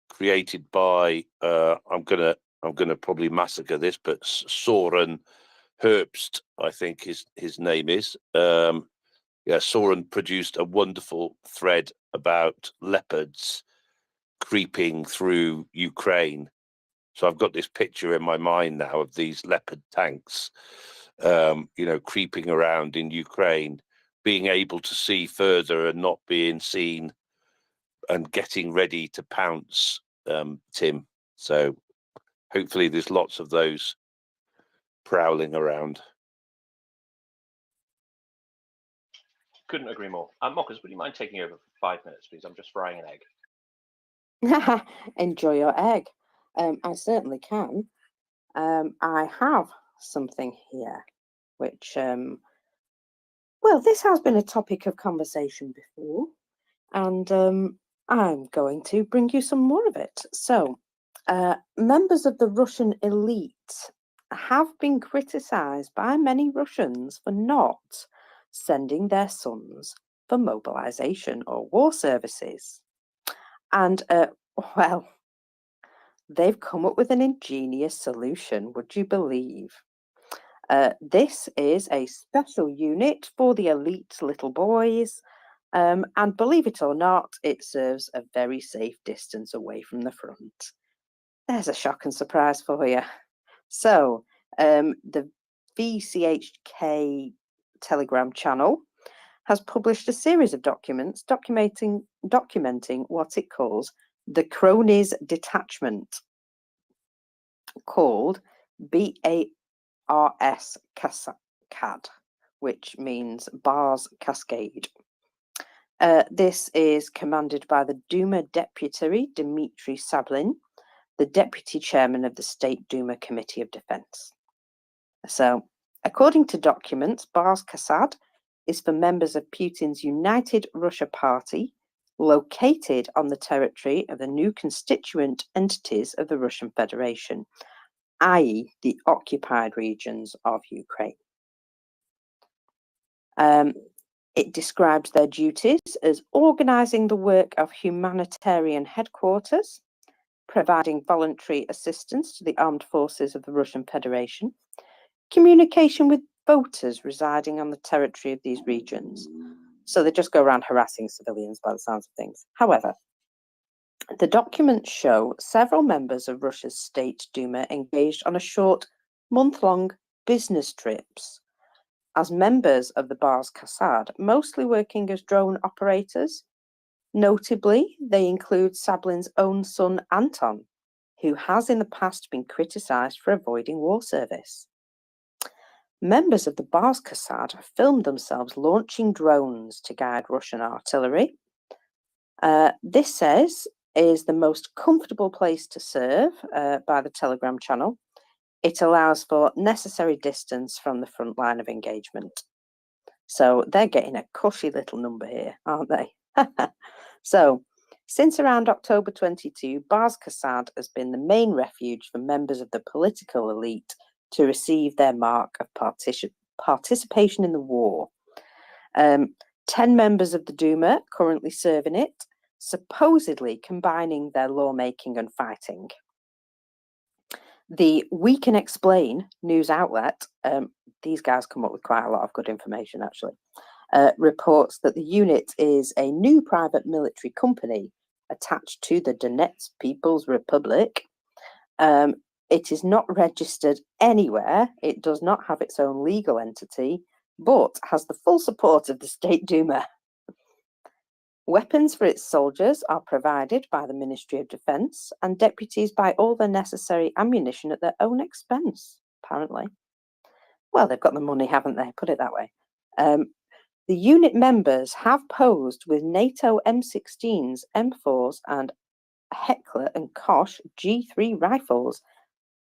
created by I'm gonna probably massacre this, but Soren Herbst, I think his name is. Soren produced a wonderful thread about leopards creeping through Ukraine. So I've got this picture in my mind now of these leopard tanks, creeping around in Ukraine, being able to see further and not being seen, and getting ready to pounce, Tim. So hopefully there's lots of those prowling around. Couldn't agree more. Mockers, would you mind taking over for 5 minutes, please? I'm just frying an egg. Enjoy your egg. I certainly can. I have something here, which, well, this has been a topic of conversation before, and I'm going to bring you some more of it. So, members of the Russian elite have been criticized by many Russians for not sending their sons for mobilization or war services. And, well, they've come up with an ingenious solution, would you believe? This is a special unit for the elite little boys, and believe it or not, it serves a very safe distance away from the front. There's a shock and surprise for you. So, the VCHK Telegram channel has published a series of documents documenting what it calls the cronies detachment, called BARS Cascade, which means Bars Cascade. This is commanded by the Duma Deputy Dmitry Sablin, the Deputy Chairman of the State Duma Committee of Defense. So, according to documents, Bars Cascade is for members of Putin's United Russia Party, located on the territory of the new constituent entities of the Russian Federation, i.e. the occupied regions of Ukraine. It describes their duties as organising the work of humanitarian headquarters, providing voluntary assistance to the armed forces of the Russian Federation, communication with voters residing on the territory of these regions. So they just go around harassing civilians by the sounds of things. However, the documents show several members of Russia's State Duma engaged on a short, month-long business trips as members of the Bars Cascade, mostly working as drone operators. Notably, they include Sablin's own son, Anton, who has in the past been criticised for avoiding war service. Members of the Bars Cascade filmed themselves launching drones to guide Russian artillery. This says is the most comfortable place to serve by the Telegram channel. It allows for necessary distance from the front line of engagement. So they're getting a cushy little number here, aren't they? So, since around October 22, Bars Cascade has been the main refuge for members of the political elite to receive their mark of participation in the war. 10 members of the Duma currently serve in it, supposedly combining their lawmaking and fighting. The We Can Explain news outlet, these guys come up with quite a lot of good information actually, reports that the unit is a new private military company attached to the Donetsk People's Republic. It is not registered anywhere, it does not have its own legal entity, but has the full support of the State Duma. Weapons for its soldiers are provided by the Ministry of Defense, and deputies buy all the necessary ammunition at their own expense, apparently. Well, they've got the money, haven't they? Put it that way. The unit members have posed with NATO M16s, M4s, and Heckler and Koch G3 rifles,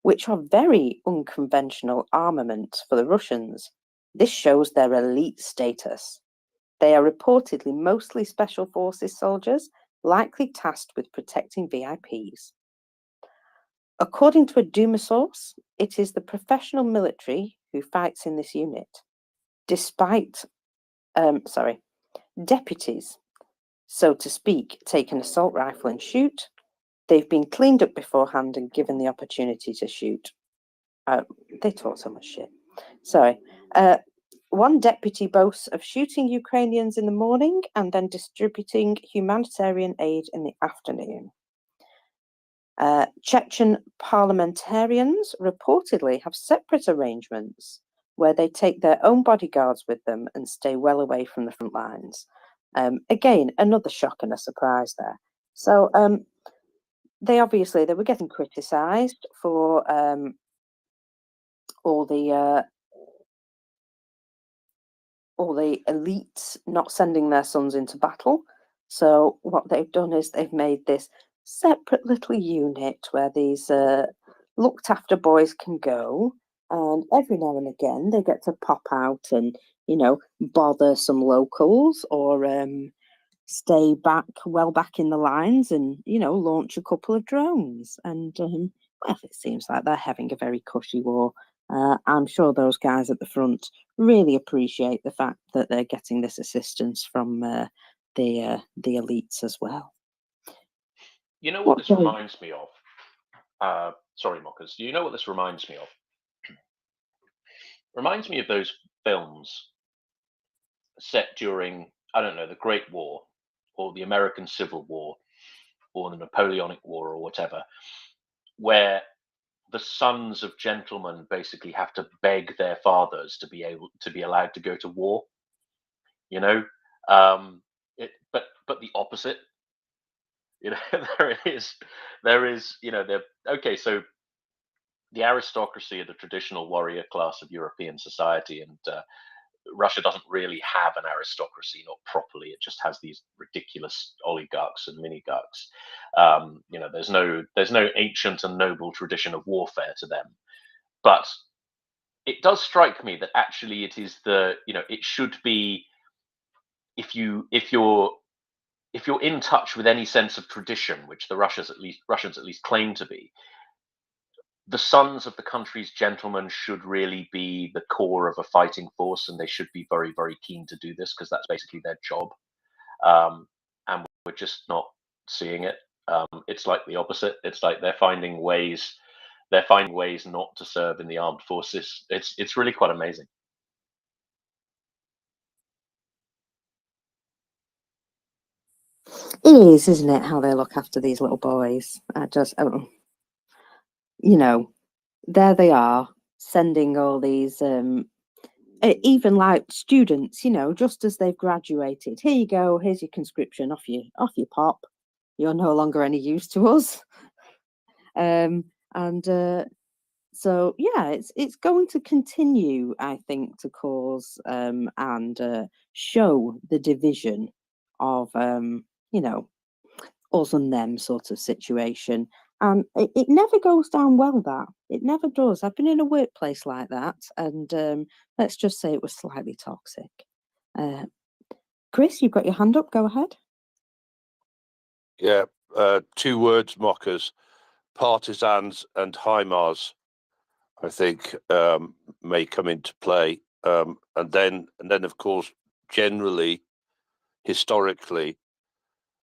which are very unconventional armament for the Russians. This shows their elite status. They are reportedly mostly special forces soldiers, likely tasked with protecting VIPs. According to a Duma source, it is the professional military who fights in this unit. Deputies, so to speak, take an assault rifle and shoot. They've been cleaned up beforehand and given the opportunity to shoot. They talk so much shit. Sorry. One deputy boasts of shooting Ukrainians in the morning and then distributing humanitarian aid in the afternoon. Chechen parliamentarians reportedly have separate arrangements where they take their own bodyguards with them and stay well away from the front lines. Again, another shock and a surprise there. So they were getting criticised for all the elites not sending their sons into battle. So what they've done is they've made this separate little unit where these looked after boys can go, and every now and again they get to pop out and bother some locals, or stay back in the lines, and launch a couple of drones. And well, it seems like they're having a very cushy war. I'm sure those guys at the front really appreciate the fact that they're getting this assistance from the elites as well. You know what this reminds me of? Sorry, Mockers. Do you know what this reminds me of? Reminds me of those films set during, I don't know, the Great War, or the American Civil War, or the Napoleonic War, or whatever, where the sons of gentlemen basically have to beg their fathers to be allowed to go to war. But the opposite. there is, okay. So the aristocracy are the traditional warrior class of European society, and Russia doesn't really have an aristocracy, not properly. It just has these ridiculous oligarchs and minigarchs. There's no ancient and noble tradition of warfare to them. But it does strike me that actually it is it should be, if you're in touch with any sense of tradition, which the Russians at least claim to be, the sons of the country's gentlemen should really be the core of a fighting force, and they should be very, very keen to do this because that's basically their job. And we're just not seeing it. It's like the opposite. It's like they're finding ways not to serve in the armed forces. It's really quite amazing. It is, isn't it, how they look after these little boys? There they are, sending all these, even like students, just as they've graduated. Here you go. Here's your conscription. Off you pop. You're no longer any use to us. So yeah, it's going to continue, I think, to cause and show the division of us and them sort of situation. And it never goes down well, that. It never does. I've been in a workplace like that, and let's just say it was slightly toxic. Chris, you've got your hand up. Go ahead. Yeah, 2 words, Mockers: partisans and HIMARS, I think, may come into play. And then, of course, generally, historically,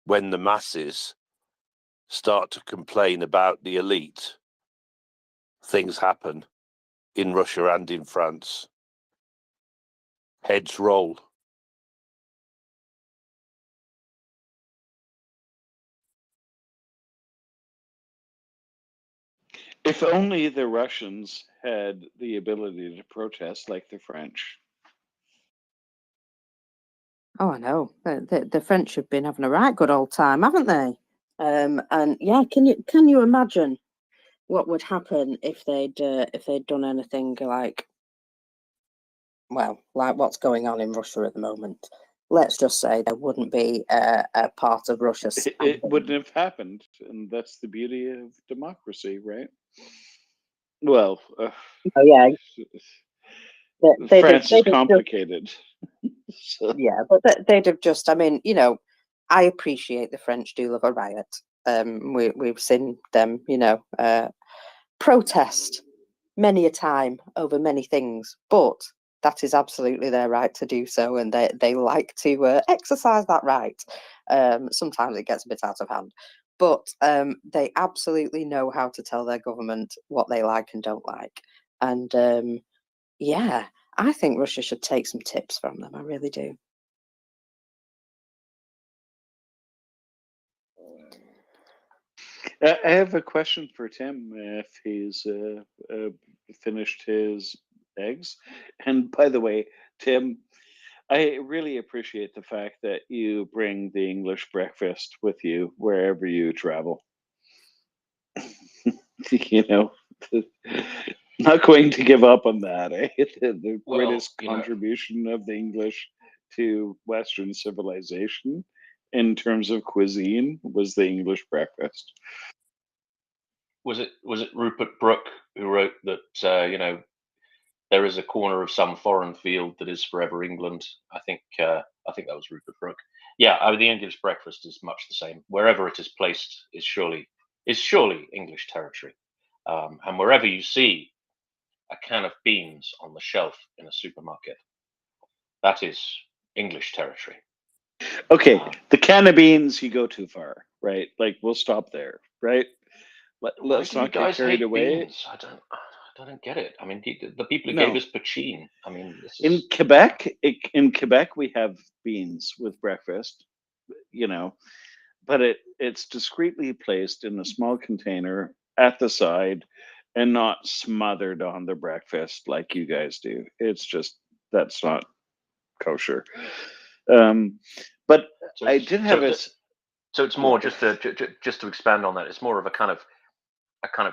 when the masses start to complain about the elite, things happen in Russia and in France. Heads roll. If only the Russians had the ability to protest like the French. Oh, I know. The French have been having a right good old time, haven't they? And yeah, can you imagine what would happen if they'd done anything like what's going on in Russia at the moment? Let's just say there wouldn't be a part of Russia. It wouldn't have happened, and that's the beauty of democracy, right? Well, oh yeah, France is complicated. So. Yeah, but they'd have just. I mean, I appreciate the French do love a riot. We've seen them, protest many a time over many things, but that is absolutely their right to do so, and they like to exercise that right. Sometimes it gets a bit out of hand, but they absolutely know how to tell their government what they like and don't like. And yeah, I think Russia should take some tips from them. I really do. I have a question for Tim if he's finished his eggs. And by the way, Tim, I really appreciate the fact that you bring the English breakfast with you wherever you travel. you know, not going to give up on that. Eh? The Well, greatest you know, contribution of the English to Western civilization in terms of cuisine was the English breakfast. was it Rupert Brooke who wrote that you know, there is a corner of some foreign field that is forever England? I think that was Rupert Brooke. Yeah, the English breakfast is much the same. Wherever it is placed is surely English territory, and wherever you see a can of beans on the shelf in a supermarket, that is English territory. Okay, Um, the can of beans, you go too far, right? Like we'll stop there, right? why Let's do you not get guys carried hate away. beans? I don't get it. I mean, the people who No. gave us poutine. I mean, this In is Quebec, we have beans with breakfast, you know, but it's discreetly placed in a small container at the side and not smothered on the breakfast like you guys do. It's just that's not kosher. But so. I did have So it's more just to expand on that. It's more of a kind of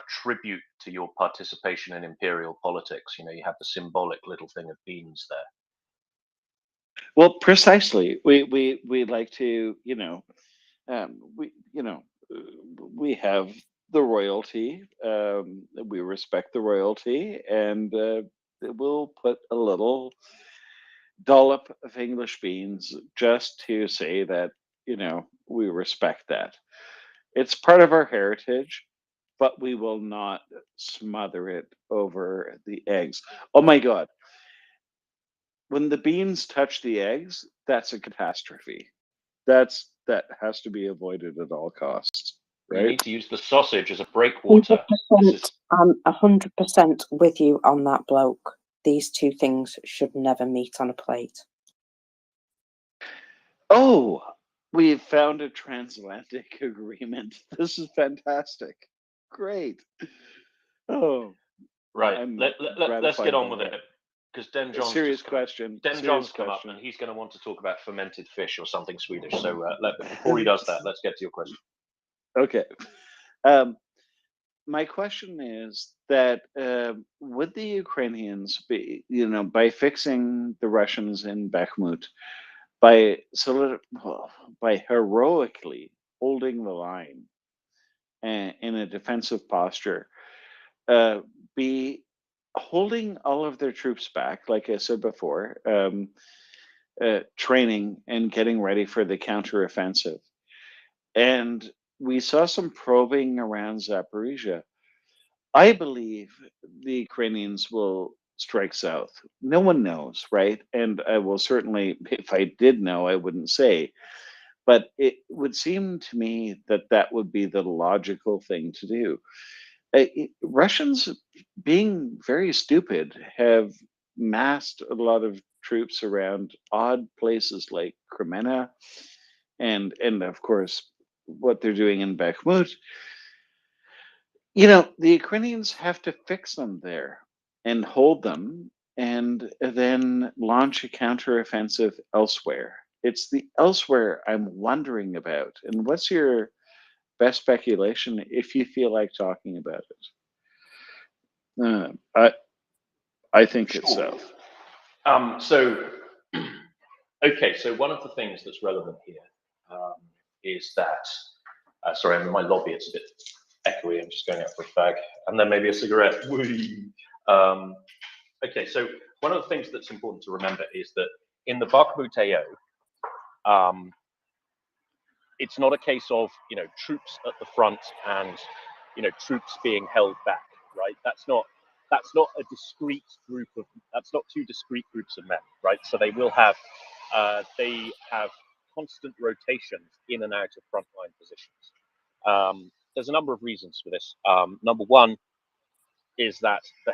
tribute to your participation in imperial politics. You know, you have the symbolic little thing of beans there. well, precisely. We like to, we have the royalty. We respect the royalty, and we'll put a little dollop of English beans just to say that we respect that. It's part of our heritage, but we will not smother it over the eggs. Oh my God. When the beans touch the eggs, that's a catastrophe. That has to be avoided at all costs, You right? need to use the sausage as a breakwater. This is 100%, I'm 100% with you on that, bloke. These two things should never meet on a plate. Oh, we've found a transatlantic agreement. This is fantastic. Great. Oh, right. I'm Let's gratified get on by with that. it, because Den A John's serious just come up. question. Den serious John's come question. up, and he's going to want to talk about fermented fish or something Swedish. So before he does that, let's get to your question. Okay. My question is that would the Ukrainians be, by fixing the Russians in Bakhmut, by heroically holding the line in a defensive posture, be holding all of their troops back, like I said before, training and getting ready for the counteroffensive. And we saw some probing around Zaporizhia. I believe the Ukrainians will strike south. No one knows, right? And I will certainly, if I did know, I wouldn't say. But it would seem to me that that would be the logical thing to do. Russians, being very stupid, have massed a lot of troops around odd places like Crimea, and of course what they're doing in Bakhmut. The Ukrainians have to fix them there and hold them, and then launch a counteroffensive elsewhere. It's the elsewhere I'm wondering about. And what's your best speculation if you feel like talking about it? I think it's south. So, okay. So one of the things that's relevant here is that. Sorry, I'm in my lobby. It's a bit echoey. I'm just going out for a fag and then maybe a cigarette. Okay, so one of the things that's important to remember is that in the Bakhmut AO, it's not a case of troops at the front and troops being held back, right? That's not a discrete group of that's not two discrete groups of men, right? So they have constant rotations in and out of frontline positions. There's a number of reasons for this. Number one is that the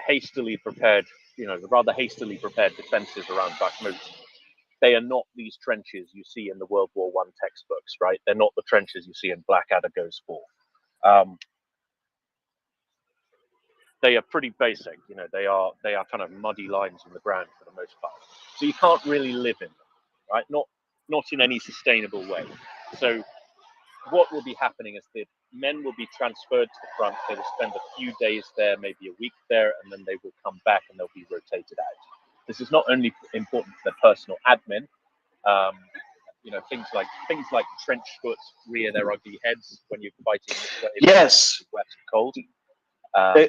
rather hastily prepared defenses around Bakhmut, they are not these trenches you see in the World War I textbooks, right? They're not the trenches you see in Blackadder Goes Forth. They are pretty basic, they are kind of muddy lines in the ground for the most part. So you can't really live in them, right? Not in any sustainable way. So what will be happening is that men will be transferred to the front. They will spend a few days there, maybe a week there, and then they will come back and they'll be rotated out. This is not only important for their personal admin. You know, things like trench foot rear their ugly heads when you're fighting. Yes. Wet and cold.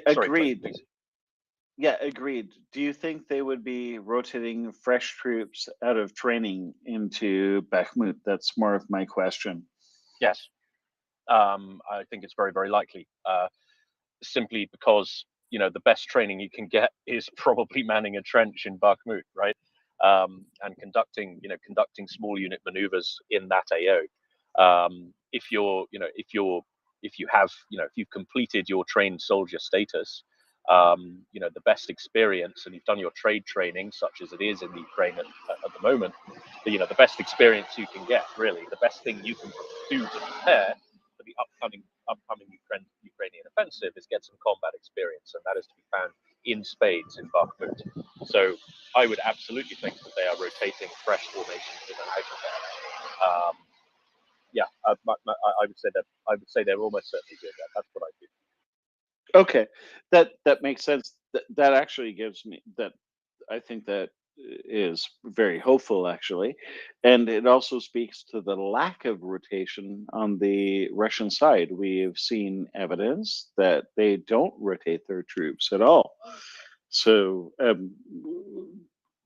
Agreed. Sorry, yeah, agreed. Do you think they would be rotating fresh troops out of training into Bakhmut? That's more of my question. Yes. I think it's very, very likely. Simply because, you know, the best training you can get is probably manning a trench in Bakhmut, right? And conducting small unit maneuvers in that AO. If you've completed your trained soldier status, you know, the best experience, and you've done your trade training, such as it is in the Ukraine at the moment, you know, the best experience you can get, really, the best thing you can do to prepare for the upcoming Ukrainian offensive is get some combat experience, and that is to be found in spades in Bakhmut. So I would absolutely think that they are rotating fresh formations in and out of there. Yeah, I would say they're almost certainly doing that. That's what I do. Okay, that makes sense. That actually gives me that. I think that is very hopeful, actually, and it also speaks to the lack of rotation on the Russian side. We've seen evidence that they don't rotate their troops at all. So,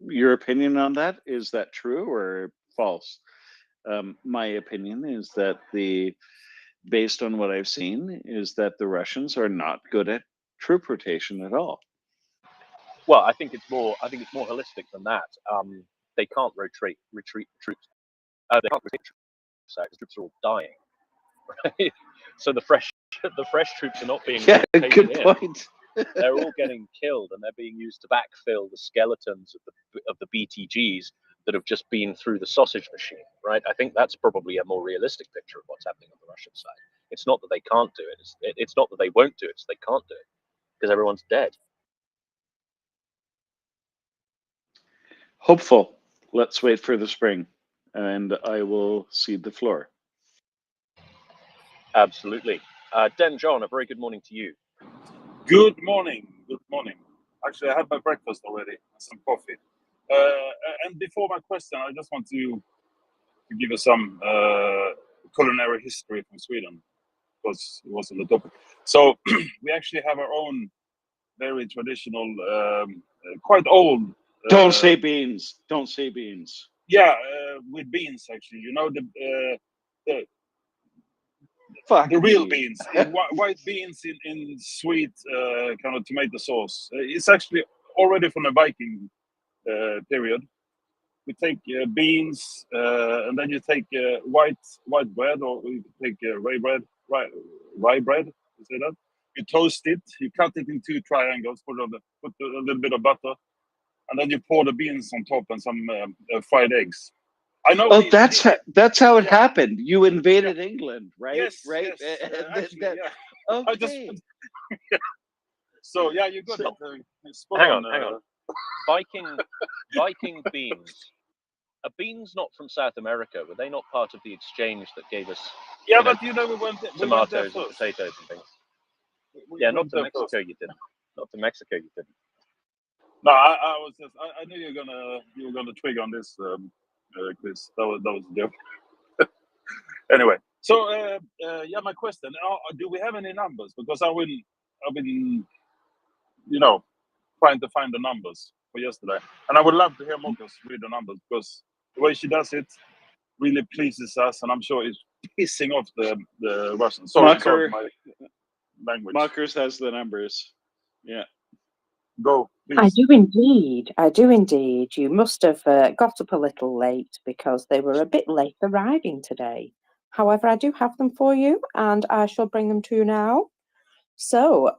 your opinion on that, is that true or false? My opinion is that based on what I've seen, is that the Russians are not good at troop rotation at all. Well, I think it's more holistic than that. They can't retreat troops. They can't retreat troops out. The troops are all dying. Right? So the fresh troops are not being rotated good in. point. They're all getting killed, and they're being used to backfill the skeletons of the BTGs that have just been through the sausage machine. Right? I think that's probably a more realistic picture of what's happening on the Russian side. It's not that they can't do it. It's not that they won't do it. It's they can't do it because everyone's dead. Hopeful. Let's wait for the spring, and I will cede the floor. Absolutely. Den John, a very good morning to you. Good morning. Good morning. Actually, I had my breakfast already and some coffee. And before my question, I just want to give you some culinary history from Sweden, because it was on the topic. So we actually have our own very traditional, quite old. Don't say beans. Don't say beans. Yeah, with beans actually. You know the real beans, white beans in sweet kind of tomato sauce. It's actually already from the Viking period. We take beans, and then you take white bread, or you take rye bread. You say that. You toast it. You cut it in 2 triangles. Put a little bit of butter, and then you pour the beans on top and some fried eggs. I know. Oh, that's how it happened. You invaded England, right? Yes, right. Yes, actually, yeah. Okay. So yeah, you're good. Hang on. Viking beans. Are beans not from South America? Were they not part of the exchange that gave us? Yeah, but we went tomatoes and potatoes and things. Not to Mexico. First. You didn't. Not to Mexico. You didn't. No, I was just. I knew you were gonna twig on this, Chris. That was a joke. Anyway, so my question: do we have any numbers? Because I've been, trying to find the numbers for yesterday, and I would love to hear Marcus read the numbers, because the way she does it really pleases us, and I'm sure it's pissing off the Russians. Sorry, my language. Marcus has the numbers. Yeah. Go, please. I do indeed. You must have got up a little late because they were a bit late arriving today. However, I do have them for you, and I shall bring them to you now. So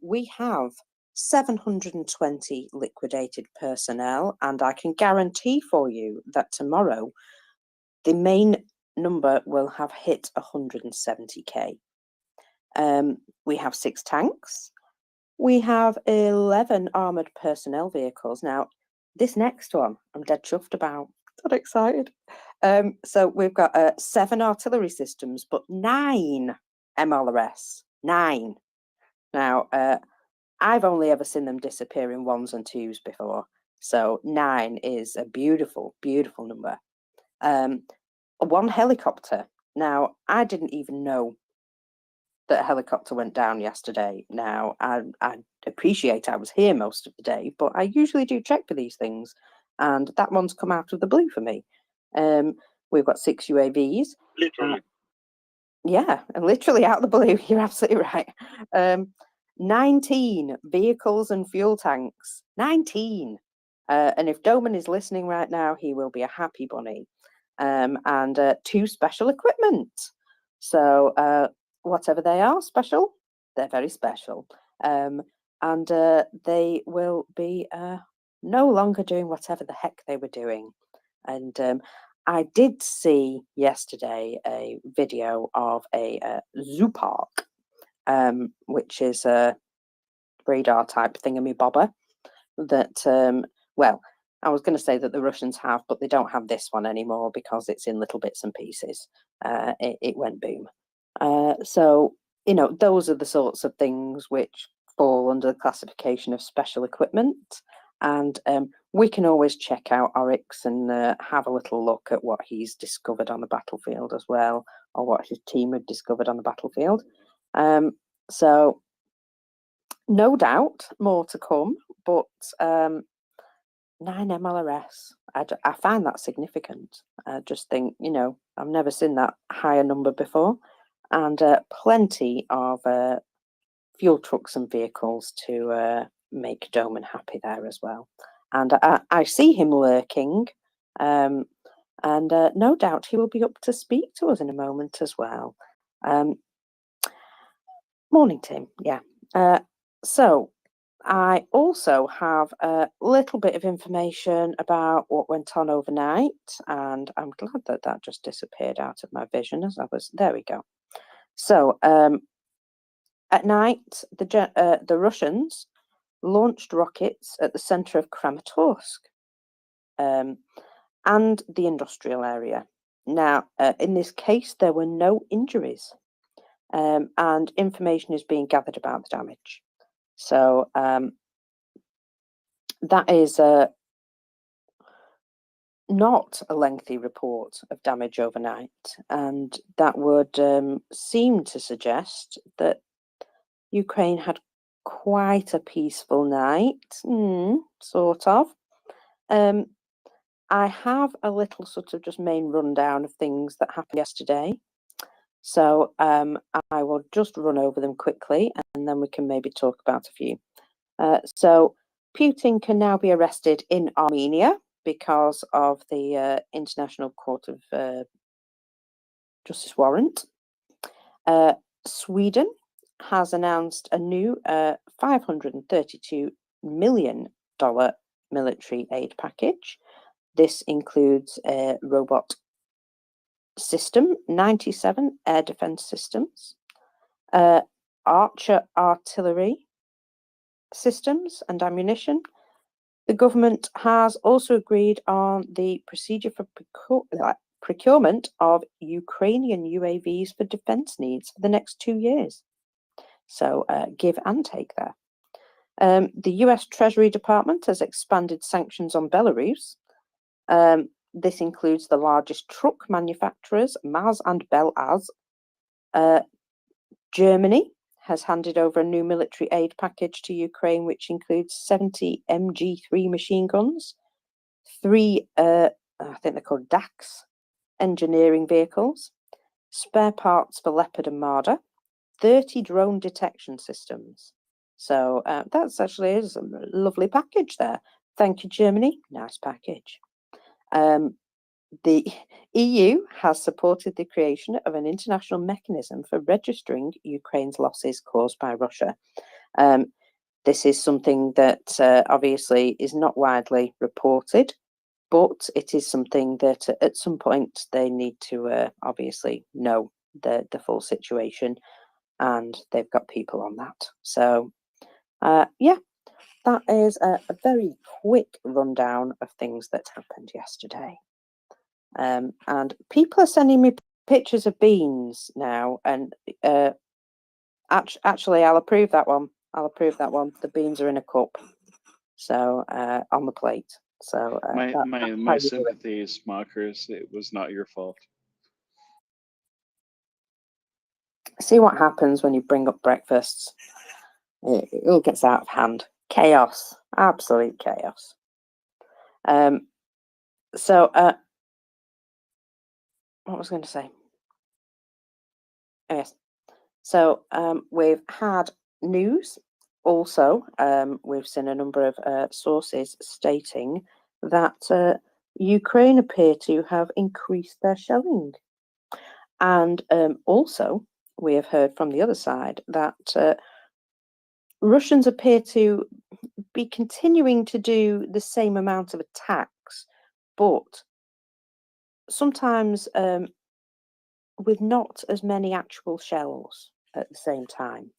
we have 720 liquidated personnel, and I can guarantee for you that tomorrow the main number will have hit 170k. We have 6 tanks. We have 11 armoured personnel vehicles. Now, this next one, I'm dead chuffed about. Dead excited. So we've got 7 artillery systems, but 9 MLRS. 9. Now, I've only ever seen them disappear in 1s and 2s before. So 9 is a beautiful, beautiful number. 1 helicopter. Now, I didn't even know that a helicopter went down yesterday. Now, I appreciate I was here most of the day, but I usually do check for these things. And that one's come out of the blue for me. We've got 6 UAVs. Literally. Yeah, and literally out of the blue. You're absolutely right. 19 vehicles and fuel tanks. 19. And if Doman is listening right now, he will be a happy bunny. And 2 special equipment. So whatever they are, special, they're very special. And they will be no longer doing whatever the heck they were doing. And I did see yesterday a video of a zoo park, which is a radar type thingamybobber that, well, I was going to say that the Russians have, but they don't have this one anymore because it's in little bits and pieces. It went boom. So, you know, those are the sorts of things which fall under the classification of special equipment. And we can always check out Oryx and have a little look at what he's discovered on the battlefield as well, or what his team have discovered on the battlefield. So, no doubt more to come, but 9 MLRS, I find that significant. I just think, you know, I've never seen that higher number before, and plenty of fuel trucks and vehicles to make Doman happy there as well. And I see him lurking, and no doubt he will be up to speak to us in a moment as well. Morning, Tim. Yeah. So I also have a little bit of information about what went on overnight, and I'm glad that that just disappeared out of my vision as I was. There we go. So at night, the Russians launched rockets at the center of Kramatorsk and the industrial area. Now, in this case, there were no injuries, and information is being gathered about the damage. So that is not a lengthy report of damage overnight, and that would seem to suggest that Ukraine had quite a peaceful night, sort of. I have a little sort of just main rundown of things that happened yesterday. So I will just run over them quickly, and then we can maybe talk about a few. So Putin can now be arrested in Armenia because of the International Court of Justice warrant. Sweden has announced a new $532 million military aid package. This includes a robot system, 97 air defense systems, Archer artillery systems and ammunition. The government has also agreed on the procedure for procurement of Ukrainian UAVs for defense needs for the next 2 years. So give and take there. The US Treasury Department has expanded sanctions on Belarus. This includes the largest truck manufacturers, Maz and Belaz. Germany has handed over a new military aid package to Ukraine, which includes 70 MG3 machine guns, 3, I think they're called DAX, engineering vehicles, spare parts for Leopard and Marder, 30 drone detection systems. So that's actually is a lovely package there. Thank you, Germany. Nice package. The EU has supported the creation of an international mechanism for registering Ukraine's losses caused by Russia. This is something that obviously is not widely reported, but it is something that at some point they need to obviously know the full situation, and they've got people on that. So, yeah, that is a very quick rundown of things that happened yesterday. And people are sending me pictures of beans now, and actually, I'll approve that one. I'll approve that one. The beans are in a cup, so on the plate. So My that's my how my you do it. sympathies, Mockers. It was not your fault. See what happens when you bring up breakfasts. It all gets out of hand. Chaos, absolute chaos. So what was I going to say? Oh, yes. So we've had news. Also, we've seen a number of sources stating that Ukraine appear to have increased their shelling. And also, we have heard from the other side that Russians appear to be continuing to do the same amount of attacks, but sometimes with not as many actual shells at the same time.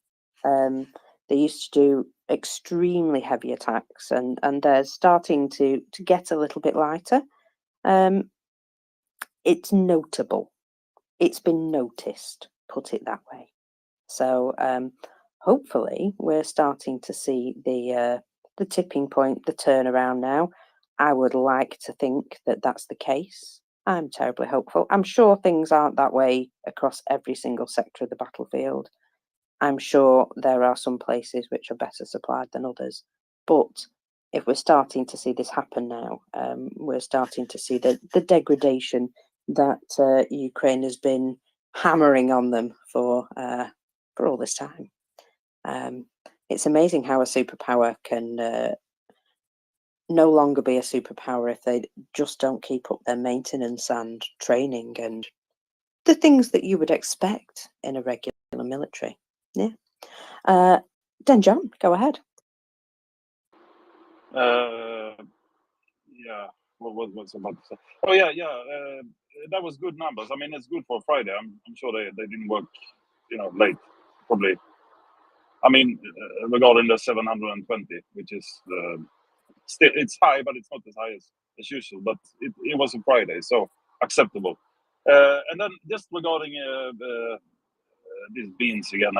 They used to do extremely heavy attacks, and they're starting to get a little bit lighter. It's notable. It's been noticed, put it that way. So hopefully we're starting to see the tipping point, the turnaround now. I would like to think that that's the case. I'm terribly hopeful. I'm sure things aren't that way across every single sector of the battlefield. I'm sure there are some places which are better supplied than others. But if we're starting to see this happen now, we're starting to see the degradation that Ukraine has been hammering on them for all this time. It's amazing how a superpower can no longer be a superpower if they just don't keep up their maintenance and training and the things that you would expect in a regular military. Yeah. Then John, go ahead. Yeah, what was I about to say? Oh yeah, that was good numbers. I mean, it's good for Friday. I'm sure they didn't work, late, probably. I mean, regarding the 720, which is still it's high, but it's not as high as usual. But it was a Friday, so acceptable. And then just regarding these beans again,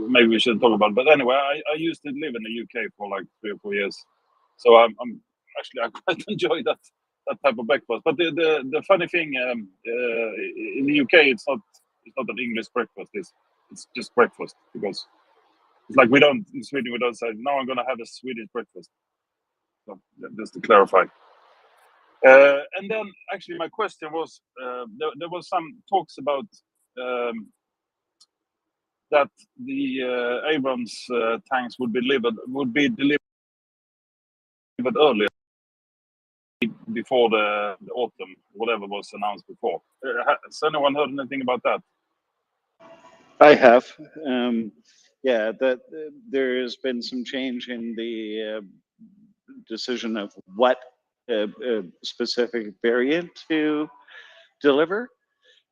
maybe we should talk about it. But anyway, I used to live in the UK for like 3 or 4 years, so I'm actually I quite enjoy that type of breakfast. But the funny thing in the UK, it's not an English breakfast. It's just breakfast, because it's like in Sweden we don't say no, I'm gonna have a Swedish breakfast. So just to clarify. And then actually my question was there was some talks about that the Abrams tanks would be delivered earlier, before the autumn, whatever was announced before. Has anyone heard anything about that? I have. Yeah, that there has been some change in the decision of what specific variant to deliver,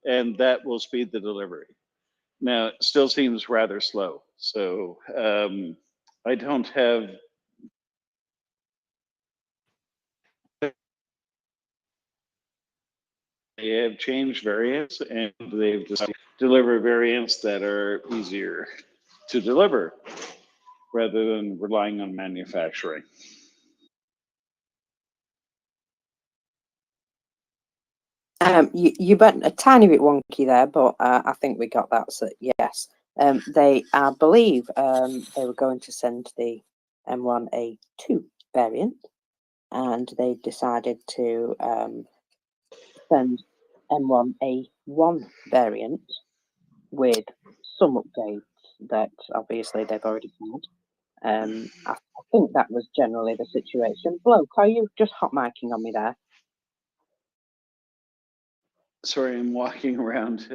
and that will speed the delivery. Now, it still seems rather slow, so I don't have. They have changed variants, and they've decided to deliver variants that are easier to deliver rather than relying on manufacturing. You went a tiny bit wonky there, but I think we got that. So yes, I believe they were going to send the M1A2 variant, and they decided to send M1A1 variant with some updates that obviously they've already had. I think that was generally the situation. Bloke, are you just hot micing on me there? Sorry, I'm walking around.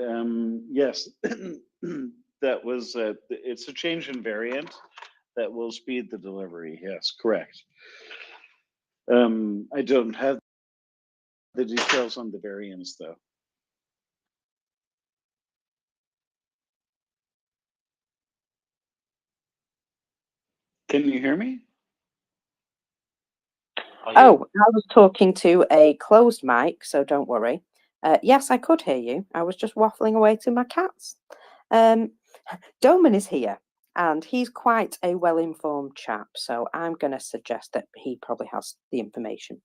Yes, that was. It's a change in variant that will speed the delivery. Yes, correct. I don't have the details on the variants though. Can you hear me? Are you? Oh, I was talking to a closed mic, so don't worry. Yes, I could hear you. I was just waffling away to my cats. Doman is here, and he's quite a well-informed chap, so I'm going to suggest that he probably has the information.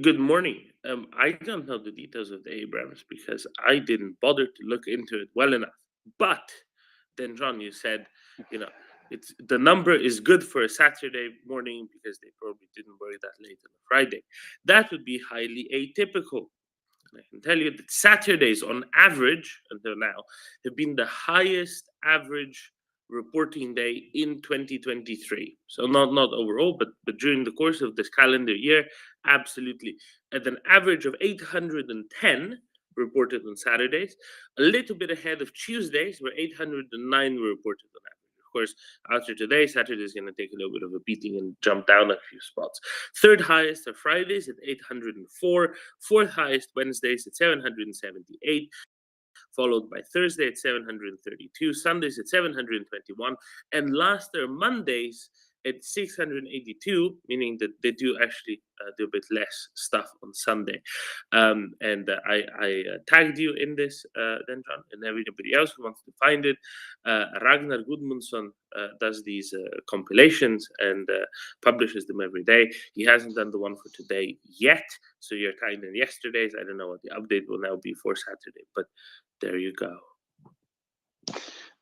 Good morning. I don't know the details of the Abrams because I didn't bother to look into it well enough. But then, John, you said, it's the number is good for a Saturday morning because they probably didn't worry that late on a Friday. That would be highly atypical. And I can tell you that Saturdays, on average, until now, have been the highest average reporting day in 2023. So not overall, but during the course of this calendar year, absolutely. At an average of 810 reported on Saturdays, a little bit ahead of Tuesdays, where 809 were reported on average. Of course, after today, Saturday is going to take a little bit of a beating and jump down a few spots. Third highest are Fridays at 804, fourth highest Wednesdays at 778, followed by Thursday at 732, Sundays at 721, and last are Mondays at 682, meaning that they do actually do a bit less stuff on Sunday. And I tagged you in this, then, John, and everybody else who wants to find it. Ragnar Gudmundsson does these compilations and publishes them every day. He hasn't done the one for today yet, so you're kind of yesterday's. I don't know what the update will now be for Saturday, but there you go.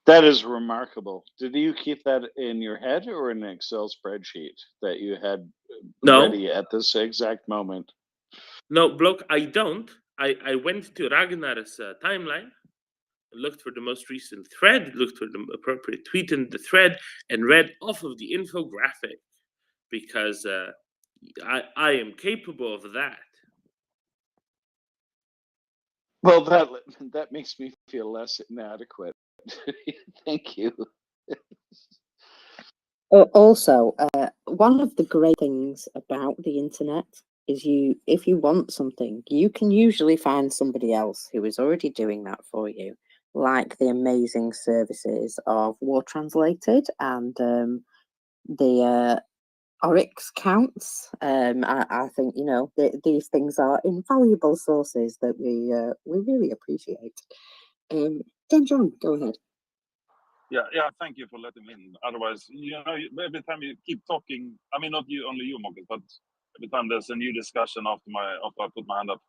That is remarkable. Did you keep that in your head or in an Excel spreadsheet that you had ready at this exact moment? No, bloke, I don't. I went to Ragnar's timeline, looked for the most recent thread, looked for the appropriate tweet in the thread, and read off of the infographic because I am capable of that. Well, that makes me feel less inadequate. Thank you. Also, one of the great things about the internet is if you want something, you can usually find somebody else who is already doing that for you, like the amazing services of War Translated and the Oryx counts. I think these things are invaluable sources that we really appreciate. Then John, go ahead. Yeah. Thank you for letting me in. Otherwise, every time you keep talking, I mean, not you only you, Marcus, but every time there's a new discussion after I put my hand up,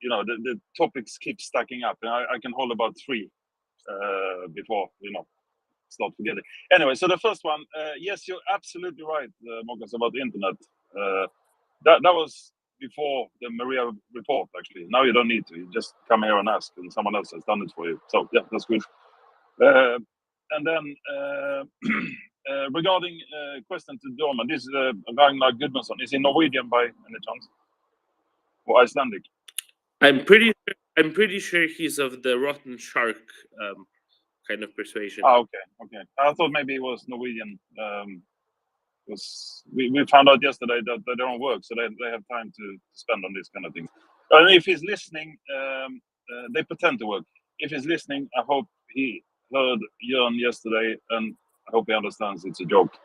the topics keep stacking up, and I can hold about 3 before start forgetting. Anyway, so the first one, yes, you're absolutely right, Marcus, about the internet. That was before the MriyaReport, actually. Now you don't need to. You just come here and ask, and someone else has done it for you. So yeah, that's good. And then regarding question to Dorman, this is Ragnar Gudmundsson. Is he Norwegian by any chance, or Icelandic? I'm pretty sure he's of the rotten shark kind of persuasion. Ah, okay. I thought maybe it was Norwegian. Because we found out yesterday that they don't work, so they have time to spend on this kind of thing. And if he's listening, they pretend to work. If he's listening, I hope he heard Jörn yesterday, and I hope he understands it's a joke.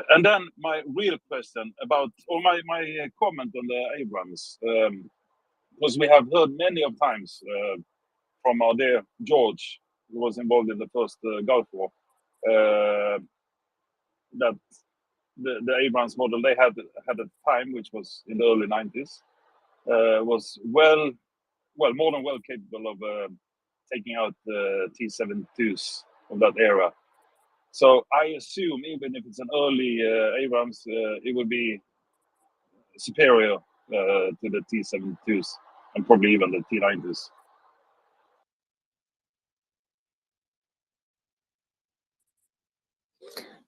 And then my real question about, or my comment on the Abrams, because we have heard many of times from our dear George, who was involved in the first Gulf War, that the Abrams model they had at the time, which was in the early 90s, was more than well capable of taking out the T-72s of that era. So I assume even if it's an early Abrams, it would be superior to the T-72s and probably even the T-90s.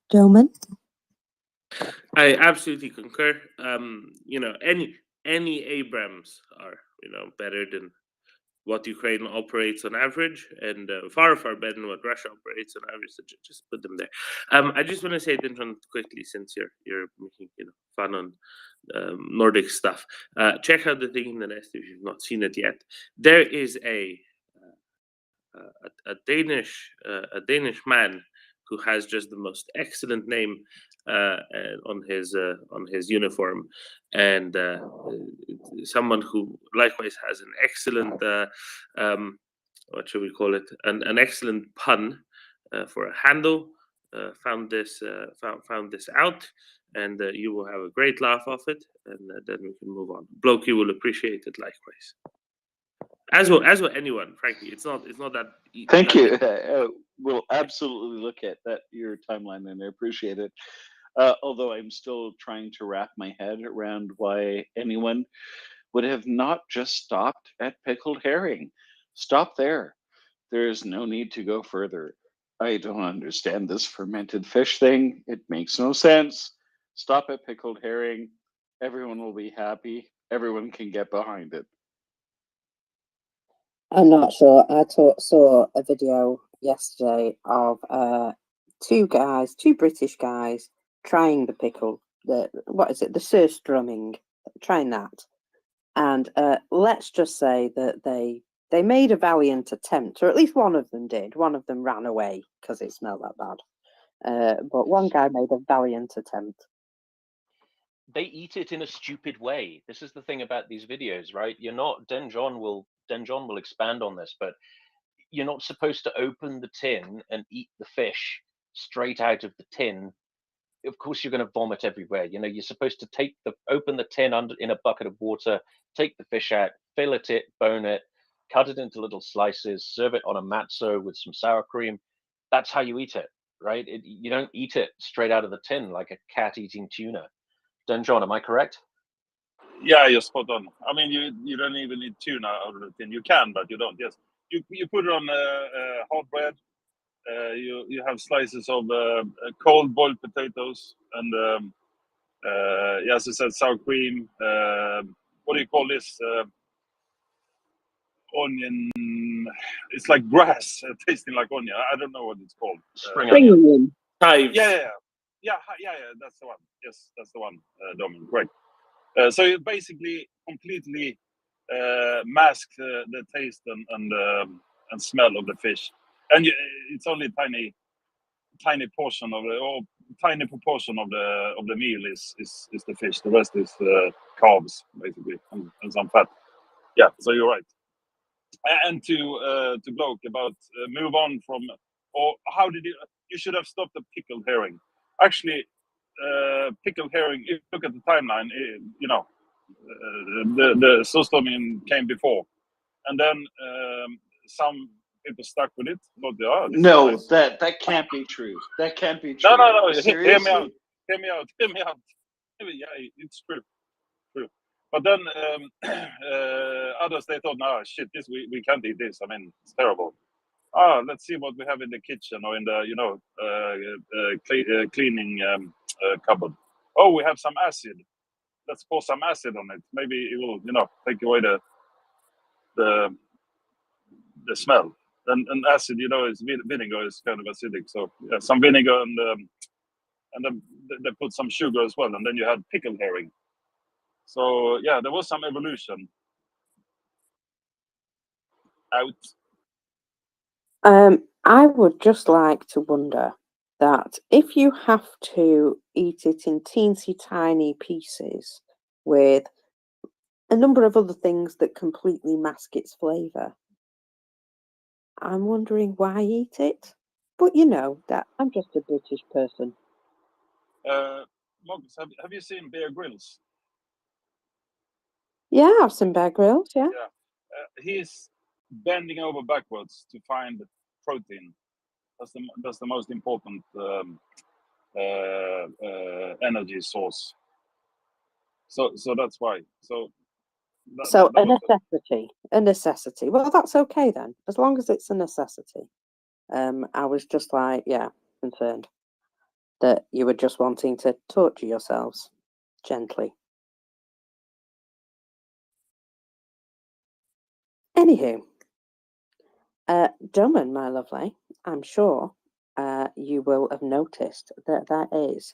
Doman? I absolutely concur. Any Abrams are better than what Ukraine operates on average, and far better than what Russia operates on average. So just put them there. I just want to say then quickly, since you're making fun on Nordic stuff. Check out the Thing in the Nest if you've not seen it yet. There is a Danish man who has just the most excellent name on his uniform, and someone who likewise has an excellent what should we call it? An excellent pun for a handle. Found this out, and you will have a great laugh off it, and then we can move on. Blokey will appreciate it likewise. As will anyone, frankly. It's not that. Thank you. We'll absolutely look at that your timeline and I appreciate it. Although I'm still trying to wrap my head around why anyone would have not just stopped at pickled herring. Stop there. There is no need to go further. I don't understand this fermented fish thing. It makes no sense. Stop at pickled herring. Everyone will be happy. Everyone can get behind it. I'm not sure. I saw a video yesterday of two British guys trying the pickle. The surstrumming, trying that, and let's just say that they made a valiant attempt, or at least one of them did. One of them ran away because it smelled that bad. But one guy made a valiant attempt. They eat it in a stupid way. This is the thing about these videos, right? You're not. Denjon will expand on this, but you're not supposed to open the tin and eat the fish straight out of the tin. Of course, you're going to vomit everywhere. You know, you're supposed to open the tin in a bucket of water, take the fish out, fillet it, bone it, cut it into little slices, serve it on a matzo with some sour cream. That's how you eat it, right? You don't eat it straight out of the tin like a cat eating tuna. Denjon, am I correct? Yeah, you're spot on. I mean, you don't even need tuna out of the tin. You can, but you don't. Yes, you put it on hard bread. You have slices of cold boiled potatoes and as I said, sour cream. What do you call this? Onion. It's like grass tasting like onion. I don't know what it's called. Spring onion. Chives. Yeah. That's the one. Yes, that's the one. Domin, correct. So you basically completely mask the taste and smell of the fish, and it's only a tiny portion of tiny proportion of the meal is the fish. The rest is carbs basically and some fat. Yeah, so you're right. And to bloke about move on from, or how did you should have stopped the pickled herring. Actually, pickled herring. If you look at the timeline, the surströmming came before, and then some people stuck with it. But No, that can't be true. That can't be true. No. Seriously? Hear me out. Yeah, it's true. But then others, they thought, no, shit, this we can't eat this. I mean, it's terrible. Let's see what we have in the kitchen or in the cleaning cupboard. Oh, we have some acid. Let's pour some acid on it. Maybe it will take away the smell. And acid, is vinegar is kind of acidic. So yeah, some vinegar and then they put some sugar as well, and then you had pickled herring. So yeah, there was some evolution. Out. I would just like to wonder that if you have to eat it in teensy tiny pieces with a number of other things that completely mask its flavour, I'm wondering why eat it. But that I'm just a British person. Marcus, have you seen Bear Grylls? Yeah, I've seen Bear Grylls. Yeah. He's bending over backwards to find protein. That's the most important energy source. So that's why. So a necessity. A necessity. Well, that's okay then, as long as it's a necessity. I was just concerned that you were just wanting to torture yourselves gently. Anywho, Domin, my lovely, I'm sure you will have noticed that there is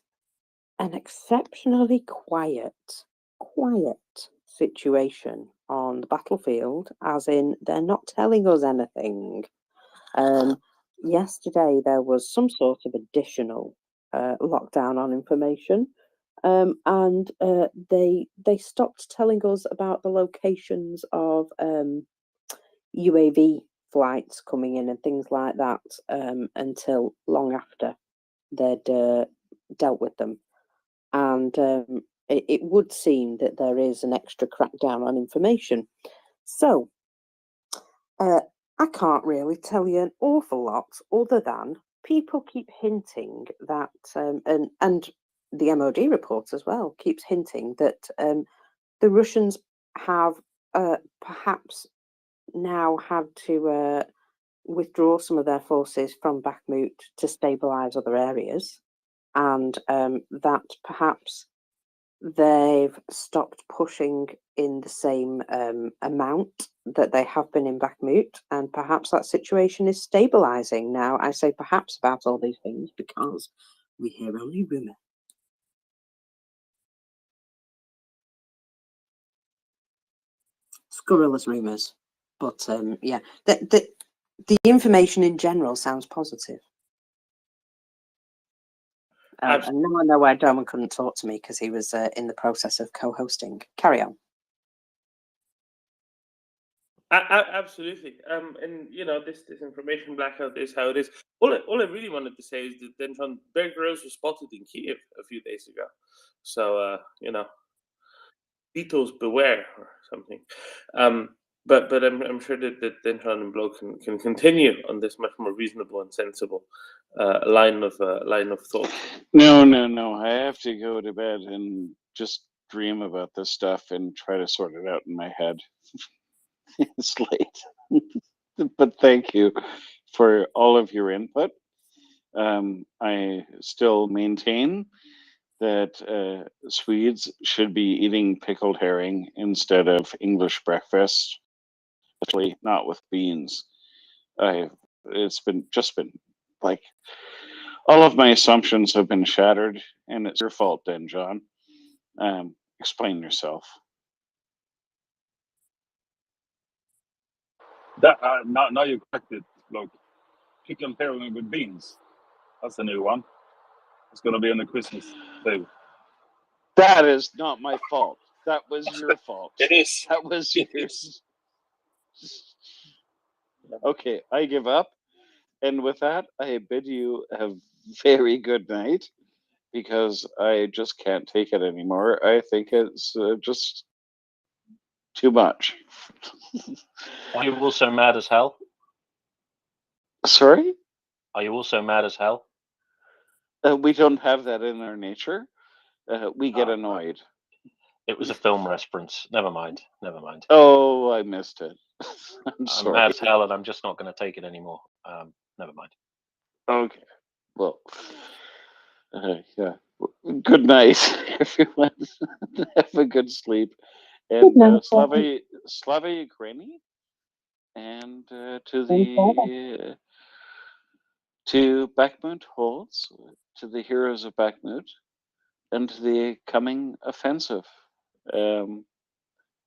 an exceptionally quiet situation on the battlefield, as in they're not telling us anything. Yesterday there was some sort of additional lockdown on information, and they stopped telling us about the locations of UAV flights coming in and things like that until long after they'd dealt with them. And it would seem that there is an extra crackdown on information. So I can't really tell you an awful lot other than people keep hinting that, and the MOD report as well keeps hinting that the Russians have perhaps now had to withdraw some of their forces from Bakhmut to stabilize other areas, and that perhaps they've stopped pushing in the same amount that they have been in Bakhmut, and perhaps that situation is stabilizing now. I say perhaps about all these things because we hear only rumour. Scurrilous rumours, but yeah, the information in general sounds positive. And now I know why Doman couldn't talk to me, because he was in the process of co-hosting. Carry on. Absolutely. And you know, this information blackout is how it is. All I really wanted to say is that then Bear Grylls was spotted in Kiev a few days ago. So you know, beetles beware or something. But I'm sure that Dentron and Blow can continue on this much more reasonable and sensible line of thought. No. I have to go to bed and just dream about this stuff and try to sort it out in my head. It's late. But thank you for all of your input. I still maintain that Swedes should be eating pickled herring instead of English breakfast, especially not with beans. It's been like all of my assumptions have been shattered, and it's your fault, then, John. Explain yourself. That now you correct it, bloke. Pickled herring with beans. That's a new one. It's gonna be on the Christmas table. That is not my fault. That was your fault. It is. That was It yours. Okay, I give up. And with that, I bid you a very good night, because I just can't take it anymore. I think it's just too much. Are you also mad as hell? Sorry? Are you also mad as hell? We don't have that in our nature. We get annoyed. It was a film reference. Never mind. Oh, I missed it. I'm sorry. mad as hell, and I'm just not going to take it anymore. Never mind. Okay. Well, yeah. Good night, everyone. Have a good sleep. And Slava Ukraini. And to Bakhmut holds, to the heroes of Bakhmut, and to the coming offensive.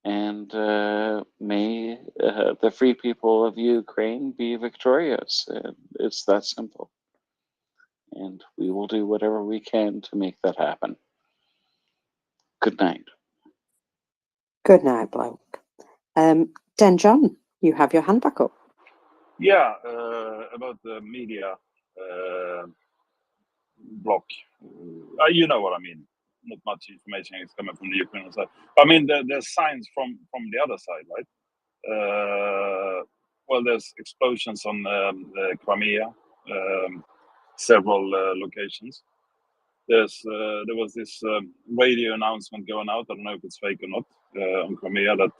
And may the free people of Ukraine be victorious. And it's that simple. And we will do whatever we can to make that happen. Good night. Good night, bloke. Den John, you have your hand back up. Yeah, about the media block. You know what I mean. Not much information is coming from the Ukrainian side. I mean, there's signs from the other side, right? Well, there's explosions on the Crimea, several locations. There was this radio announcement going out. I don't know if it's fake or not, on Crimea, that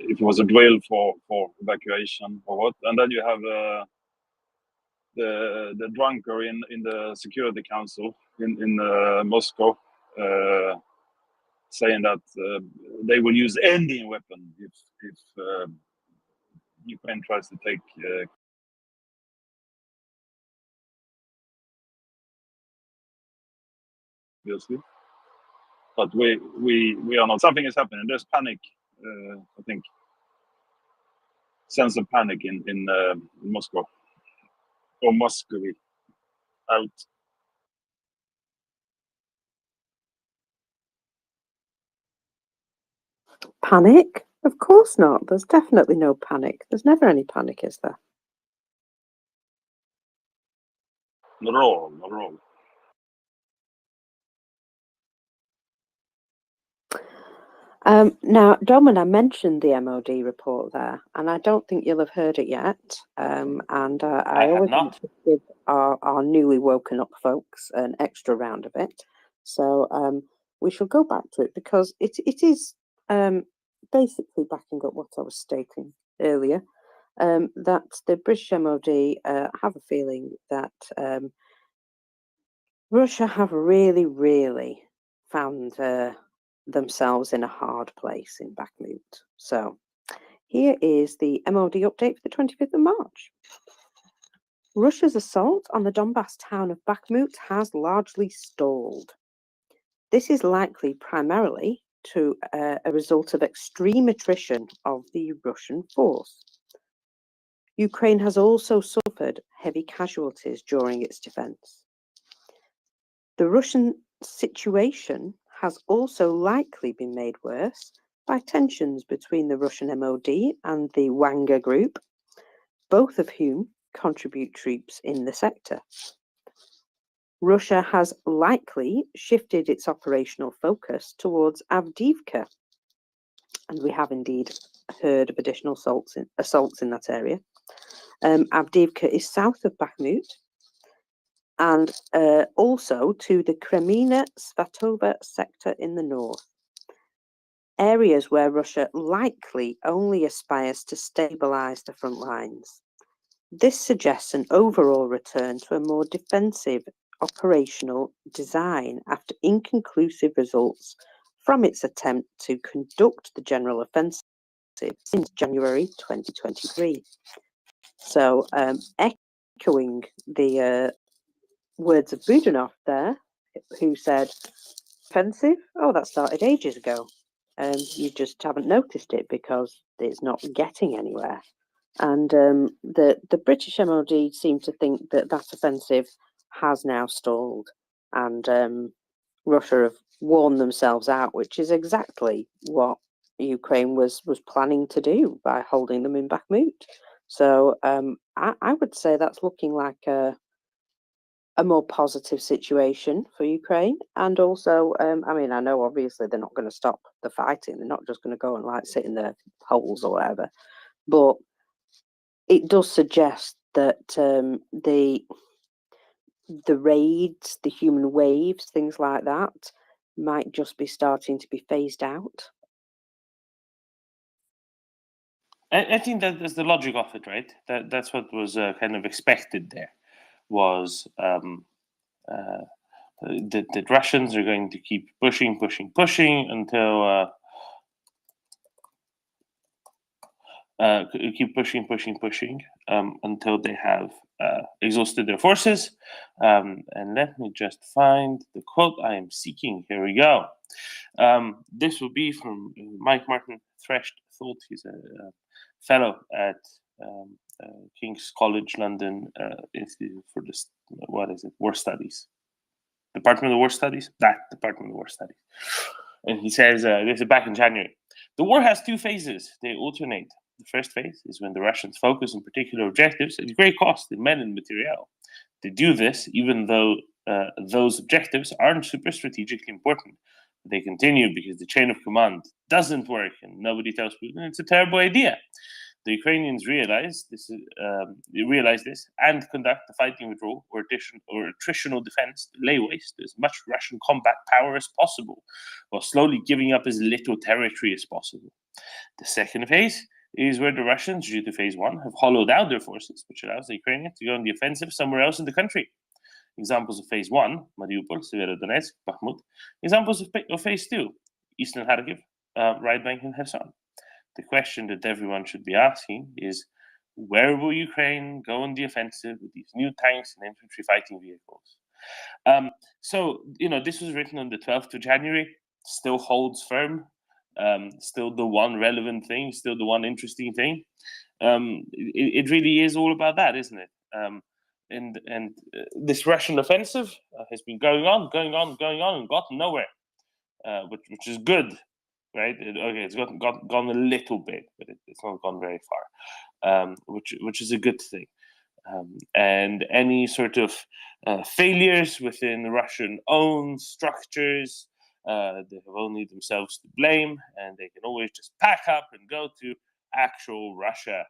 it was a drill for evacuation or what. And then you have the drunker in the Security Council in Moscow saying that they will use any weapon if Ukraine tries to take obviously. But we are not. Something is happening. There's panic. I think sense of panic in Moscow or Muscovy. Out. Panic? Of course not. There's definitely no panic. There's never any panic, is there? Not at all. Not at all. Now, Domin, I mentioned the MOD report there, and I don't think you'll have heard it yet. And I have always not. want to give our newly woken up folks an extra round of it. So we shall go back to it because it is basically backing up what I was stating earlier, that the British MOD have a feeling that Russia have really found themselves in a hard place in Bakhmut. So here is the MOD update for the 25th of March. Russia's assault on the Donbass town of Bakhmut has largely stalled. This is likely primarily to a result of extreme attrition of the Russian force. Ukraine has also suffered heavy casualties during its defense. The Russian situation has also likely been made worse by tensions between the Russian MOD and the Wagner Group, both of whom contribute troops in the sector. Russia has likely shifted its operational focus towards Avdiivka, and we have indeed heard of additional assaults in that area. Avdiivka is south of Bakhmut, and also to the Kremina-Svatova sector in the north, areas where Russia likely only aspires to stabilize the front lines. This suggests an overall return to a more defensive operational design after inconclusive results from its attempt to conduct the general offensive since January 2023. So, echoing the words of Budanov there, who said, offensive? Oh, that started ages ago. You just haven't noticed it because it's not getting anywhere. And the British MOD seem to think that that offensive has now stalled, and Russia have worn themselves out, which is exactly what Ukraine was planning to do by holding them in Bakhmut. So I would say that's looking like a more positive situation for Ukraine. And also, I mean, I know obviously they're not going to stop the fighting. They're not just going to go and like sit in their holes or whatever. But it does suggest that the raids, the human waves, things like that, might just be starting to be phased out. I think that is the logic of it, right? That's what was kind of expected there, was the Russians are going to keep pushing until keep pushing until they have exhausted their forces. And let me just find the quote I am seeking. Here we go. This will be from Mike Martin Threshed Thought. He's a fellow at King's College London Institute for this, what is it, War Studies. Department of War Studies? That Department of War Studies. And he says, this is back in January. The war has two phases. They alternate. The first phase is when the Russians focus on particular objectives at great cost in men and materiel. They do this even though those objectives aren't super strategically important. They continue because the chain of command doesn't work and nobody tells Putin it's a terrible idea. The Ukrainians realize this and conduct the fighting withdrawal or attritional defense to lay waste to as much Russian combat power as possible, while slowly giving up as little territory as possible. The second phase is where the Russians, due to phase one, have hollowed out their forces, which allows the Ukrainians to go on the offensive somewhere else in the country. Examples of phase one, Mariupol, Severodonetsk, Bakhmut. Examples of phase two, Eastern Kharkiv, right bank and Kherson. The question that everyone should be asking is, where will Ukraine go on the offensive with these new tanks and infantry fighting vehicles? So, this was written on the 12th of January, still holds firm, still the one relevant thing, still the one interesting thing. It really is all about that, isn't it? this Russian offensive has been going on, and gotten nowhere, which is good, right? It's gone a little bit, but it's not gone very far, which is a good thing. And any sort of failures within Russian-owned structures, they have only themselves to blame, and they can always just pack up and go to actual Russia.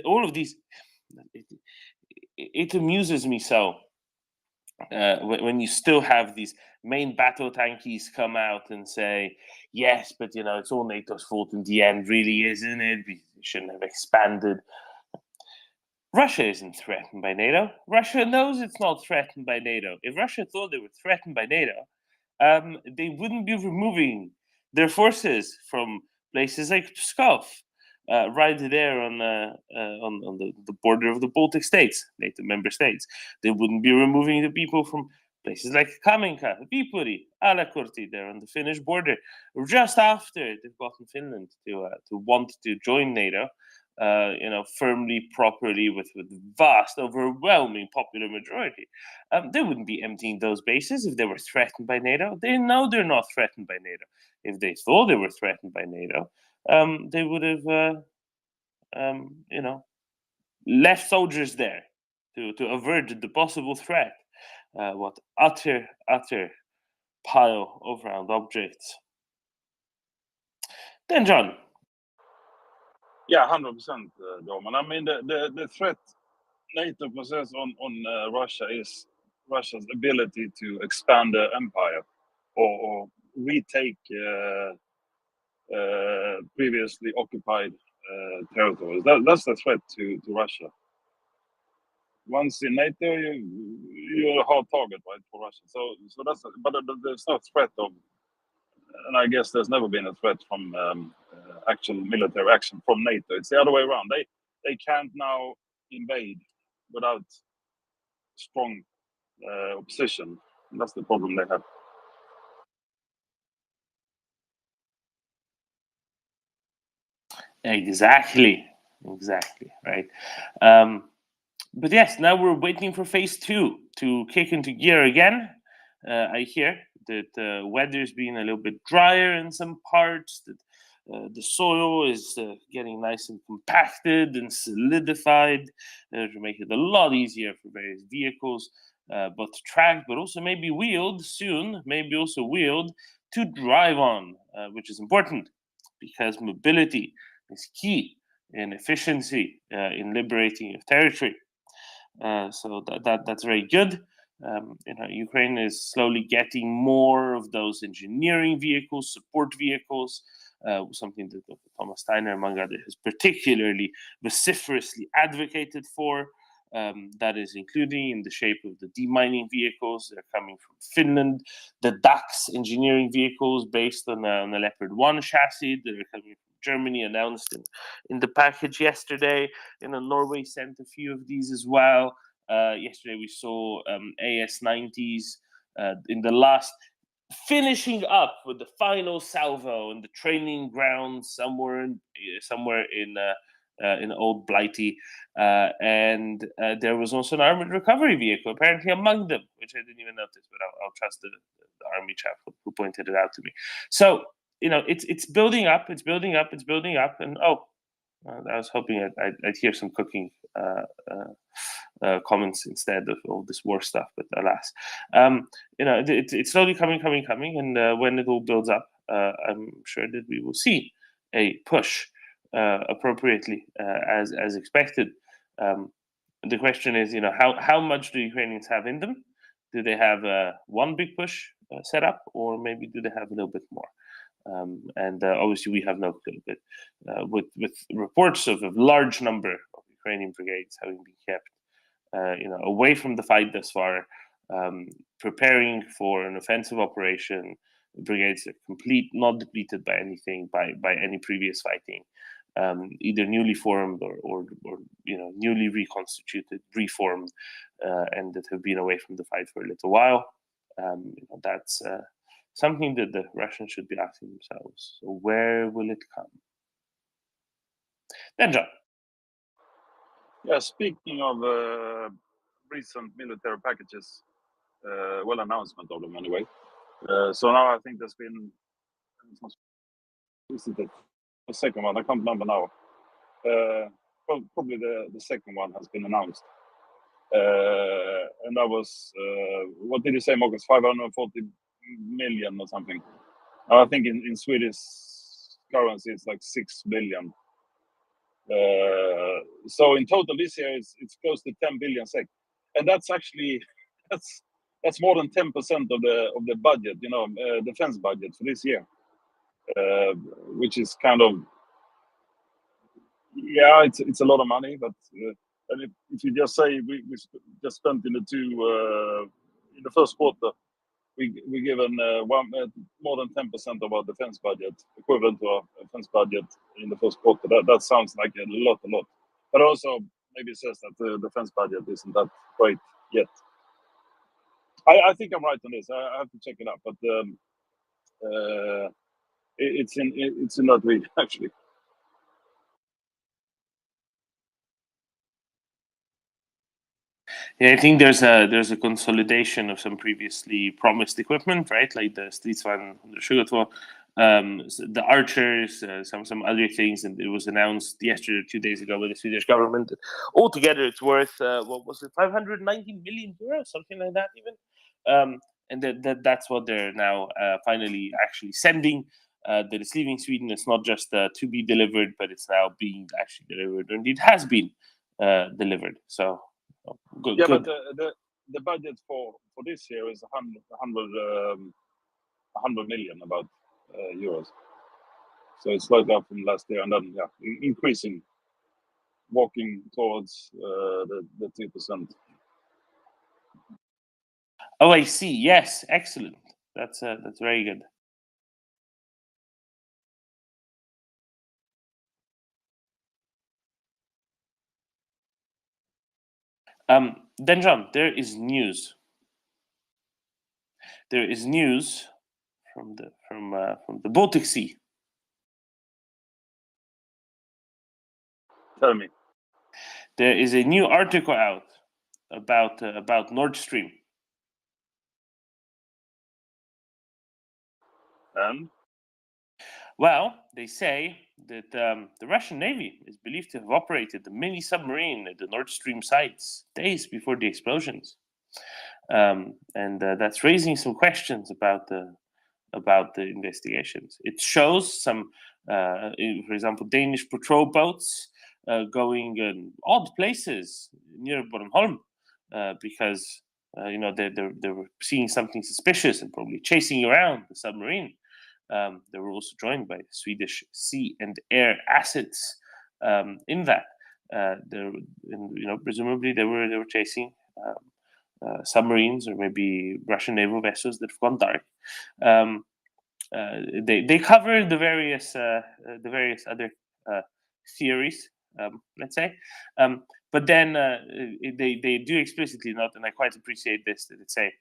All of these, it amuses me so when you still have these main battle tankies come out and say, yes, but it's all NATO's fault in the end, really, isn't it? We shouldn't have expanded. Russia isn't threatened by NATO. Russia knows it's not threatened by NATO. If Russia thought they were threatened by NATO, they wouldn't be removing their forces from places like Pskov, right there on the border of the Baltic states, NATO member states. They wouldn't be removing the people from places like Kamenka, Viipuri, Alakurti, there on the Finnish border, just after they've gotten Finland to want to join NATO. Firmly, properly, with vast, overwhelming popular majority. They wouldn't be emptying those bases if they were threatened by NATO. They know they're not threatened by NATO. If they thought they were threatened by NATO, they would have, left soldiers there to avert the possible threat. What utter pile of round objects. Then, John. Yeah, 100%, Roman. I mean, the threat NATO possesses on Russia is Russia's ability to expand the empire or retake previously occupied territories. That's the threat to Russia. Once in NATO, you're a hard target, right, for Russia. So that's but there's no threat of, and I guess there's never been a threat from actual military action from NATO. It's the other way around. They can't now invade without strong opposition. And that's the problem they have. Exactly, right. But yes, now we're waiting for phase 2 to kick into gear again. I hear that weather's been a little bit drier in some parts, that the soil is getting nice and compacted and solidified to make it a lot easier for various vehicles, both tracked, but also maybe wheeled soon, to drive on, which is important because mobility is key in efficiency in liberating of territory. So that's very good. Ukraine is slowly getting more of those engineering vehicles, support vehicles, something that Thomas Steiner, among others, has particularly vociferously advocated for. That is including in the shape of the demining vehicles. They're coming from Finland, the DAX engineering vehicles based on the Leopard 1 chassis that are coming from Germany, announced in the package yesterday. Norway sent a few of these as well. Yesterday we saw AS-90s in the last, finishing up with the final salvo in the training ground somewhere in Old Blighty, and there was also an armored recovery vehicle apparently among them, which I didn't even notice, but I'll trust the army chap who pointed it out to me. So it's building up, and I was hoping I'd hear some cooking comments instead of all this war stuff, but alas, it's slowly coming, and when it all builds up, I'm sure that we will see a push appropriately as expected. The question is, how much do Ukrainians have in them? Do they have one big push set up, or maybe do they have a little bit more? And obviously we have no clue, but with reports of a large number of Ukrainian brigades having been kept away from the fight thus far, preparing for an offensive operation, brigades are complete, not depleted by anything, by any previous fighting, either newly formed or newly reconstituted, reformed, and that have been away from the fight for a little while. That's something that the Russians should be asking themselves. So where will it come? Then, John. Yeah, speaking of recent military packages, well, announcement of them anyway. So now I think there's been, isn't it, the second one? I can't remember now. Probably the second one has been announced. And that was, what did you say, Marcus? 540 million or something. I think in Swedish currency it's like 6 billion. So in total this year it's close to 10 billion SEK, and that's actually that's more than 10% of the budget, defense budget for this year, which is kind of, yeah, it's a lot of money, but and if you just say we just spent in the first quarter, we given more than 10% of our defense budget, equivalent to our defense budget in the first quarter. That sounds like a lot, but also maybe says that the defense budget isn't that great yet. I think I'm right on this. I have to check it out, but it's in that region actually. Yeah, I think there's a consolidation of some previously promised equipment, right? Like the stridsvagn, the Sugarthor, the archers, some other things, and it was announced yesterday, 2 days ago, by the Swedish government. Altogether, it's worth what was it, 590 million euros, something like that, even. And that's what they're now finally actually sending. That it's leaving Sweden. It's not just to be delivered, but it's now being actually delivered, and it has been delivered. So. Good, yeah, good. But the budget for this year is 100 million about euros. So it's slightly up from last year, and then increasing, walking towards the 2%. Oh, I see. Yes, excellent. That's very good. Then, John, there is news. There is news from the Baltic Sea. Tell me. There is a new article out about Nord Stream. And? Well, they say that the Russian Navy is believed to have operated the mini submarine at the Nord Stream sites days before the explosions, and that's raising some questions about the investigations. It shows some, for example, Danish patrol boats going in odd places near Bornholm because they were seeing something suspicious and probably chasing around the submarine. They were also joined by Swedish sea and air assets in that. Presumably they were chasing submarines or maybe Russian naval vessels that have gone dark. They cover the various other theories, let's say, but then they do explicitly note, and I quite appreciate this, that it say,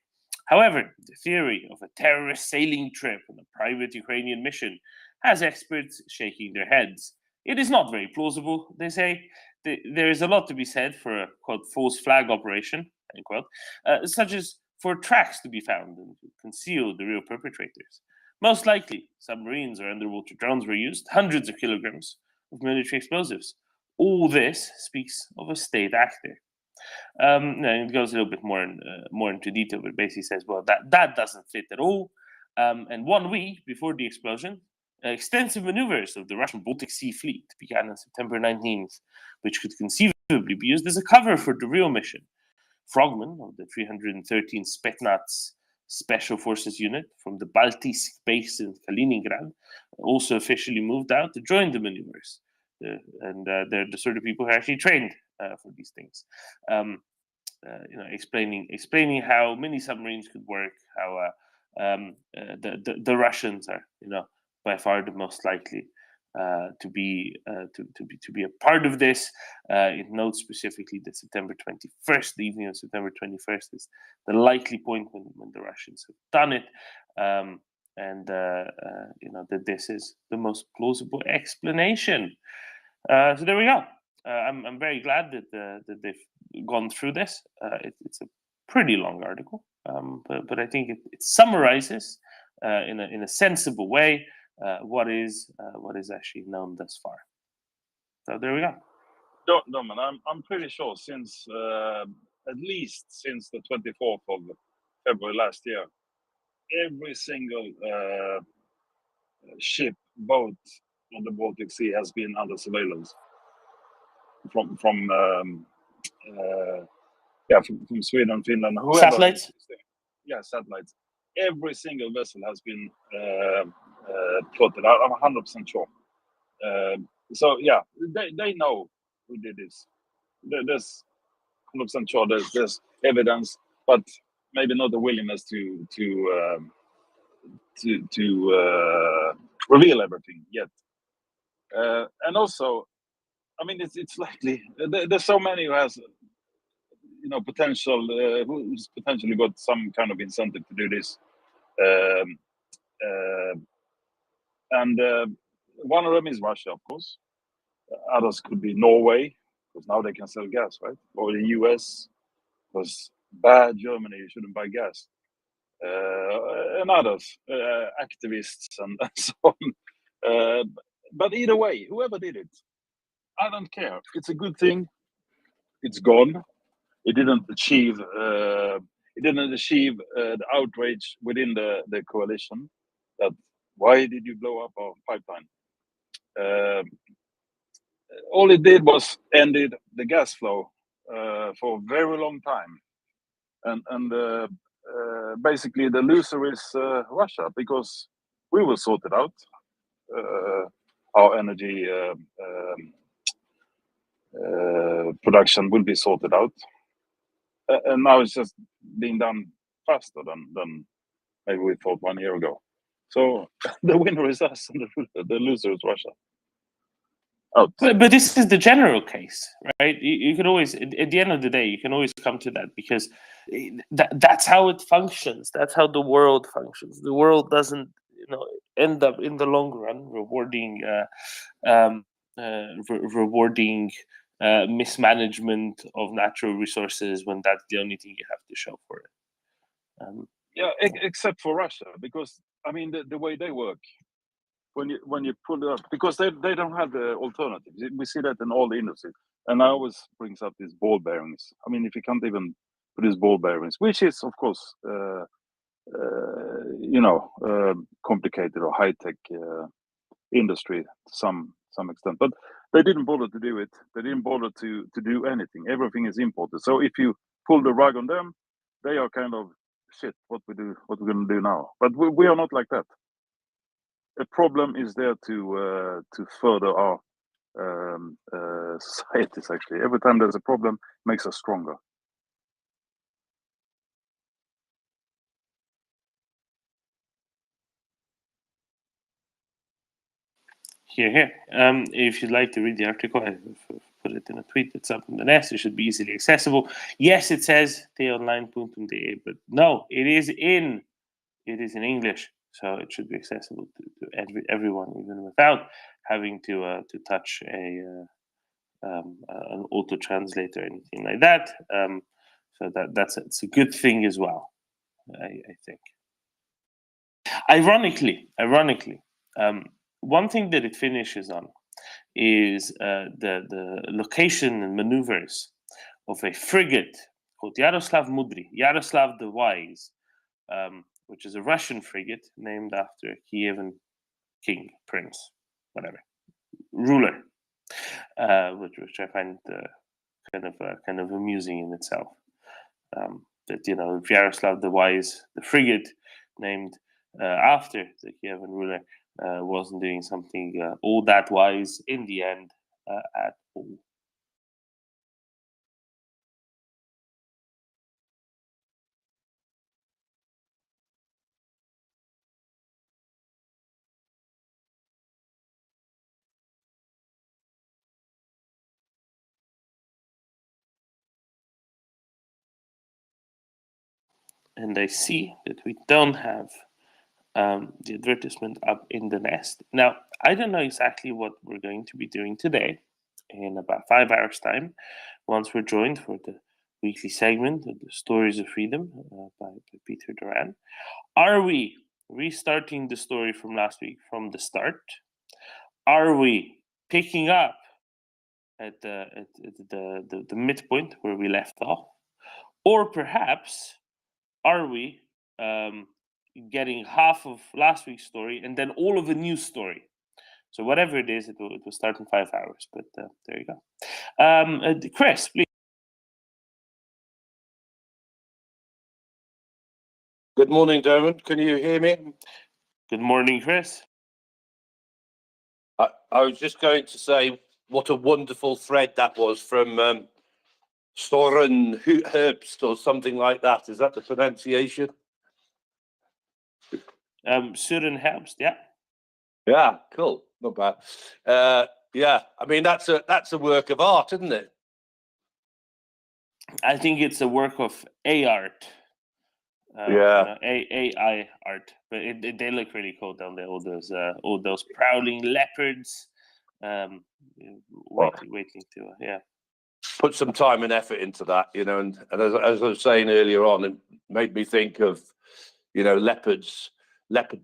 however, the theory of a terrorist sailing trip on a private Ukrainian mission has experts shaking their heads. It is not very plausible, they say. There is a lot to be said for a quote false flag operation, end quote, such as for tracks to be found and to conceal the real perpetrators. Most likely, submarines or underwater drones were used, hundreds of kilograms of military explosives. All this speaks of a state actor. It goes a little bit more into detail, but basically says, well, that doesn't fit at all. And 1 week before the explosion, extensive maneuvers of the Russian Baltic Sea Fleet began on September 19th, which could conceivably be used as a cover for the real mission. Frogman of the 313 Spetsnaz Special Forces Unit from the Baltisk base in Kaliningrad also officially moved out to join the maneuvers. And they're the sort of people who are actually trained for these things. Explaining how many submarines could work, how the Russians are, by far the most likely to be a part of this. It notes specifically that September 21st, the evening of September 21st, is the likely point when the Russians have done it, and that this is the most plausible explanation. So there we go. I'm very glad that they've gone through this. It's a pretty long article, but I think it summarizes in a sensible way what is actually known thus far. So there we go. Domin, I'm pretty sure since at least since the 24th of February last year, every single ship, boat on the Baltic Sea has been under surveillance from Sweden, Finland, whoever. Satellites. Yeah, satellites. Every single vessel has been plotted. I'm 100% sure. So yeah, they know who did this. There's 100% sure there's evidence, but maybe not the willingness to reveal everything yet. And also, I mean, it's likely there's so many who has potential who's potentially got some kind of incentive to do this, and one of them is Russia, of course. Others could be Norway, because now they can sell gas, right? Or the US, because bad Germany, you shouldn't buy gas. And others, activists and so on. But either way, whoever did it, I don't care. It's a good thing. It's gone. It didn't achieve. It didn't achieve the outrage within the coalition. That why did you blow up our pipeline? All it did was ended the gas flow for a very long time, and basically the loser is Russia, because we will sort it out. Our energy production will be sorted out, and now it's just being done faster than maybe we thought 1 year ago. So the winner is us, and the loser is Russia. Out. But this is the general case, right? You can always, at the end of the day, you can always come to that, because that's how it functions. That's how the world functions. The world doesn't, end up in the long run rewarding mismanagement of natural resources when that's the only thing you have to show for it. Yeah, except for Russia, because I mean the way they work. When you pull it up, because they don't have the alternatives. We see that in all the industries, and I always brings up these ball bearings. I mean, if you can't even produce ball bearings, which is of course complicated or high tech industry to some extent, but they didn't bother to do it. They didn't bother to do anything. Everything is imported. So if you pull the rug on them, they are kind of shit. What we're going to do now? But we are not like that. A problem is there to further our societies. Actually, every time there's a problem, it makes us stronger. Here. If you'd like to read the article, I've put it in a tweet. It's up in the nest. It should be easily accessible. Yes, it says t-online.de, but no, it is in English, so it should be accessible to everyone, even without having to touch an auto translate or anything like that. So it's a good thing as well, I think. Ironically, one thing that it finishes on is the location and maneuvers of a frigate called Yaroslav Mudry, Yaroslav the Wise, which is a Russian frigate named after a Kievan king, prince, whatever, ruler, which I find kind of amusing in itself. That Yaroslav the Wise, the frigate named after the Kievan ruler, wasn't doing something all that wise in the end at all. And I see that we don't have the advertisement up in the nest. Now, I don't know exactly what we're going to be doing today, in about 5 hours' time, once we're joined for the weekly segment of the Stories of Freedom by Peter Duran. Are we restarting the story from last week from the start? Are we picking up at the midpoint where we left off? Or perhaps are we getting half of last week's story and then all of a new story? So whatever it is, it will start in 5 hours. But there you go. Chris, please. Good morning, Dermot. Can you hear me? Good morning, Chris. I was just going to say what a wonderful thread that was from Soren Herbst or something like that. Is that the pronunciation? Søren Herbst, yeah. Yeah, cool. Not bad. Yeah, I mean that's a work of art, isn't it? I think it's a work of art. Yeah. AI art, but they look really cool down there. All those prowling leopards, waiting to yeah. Put some time and effort into that, you know, and as I was saying earlier on, it made me think of, you know, leopard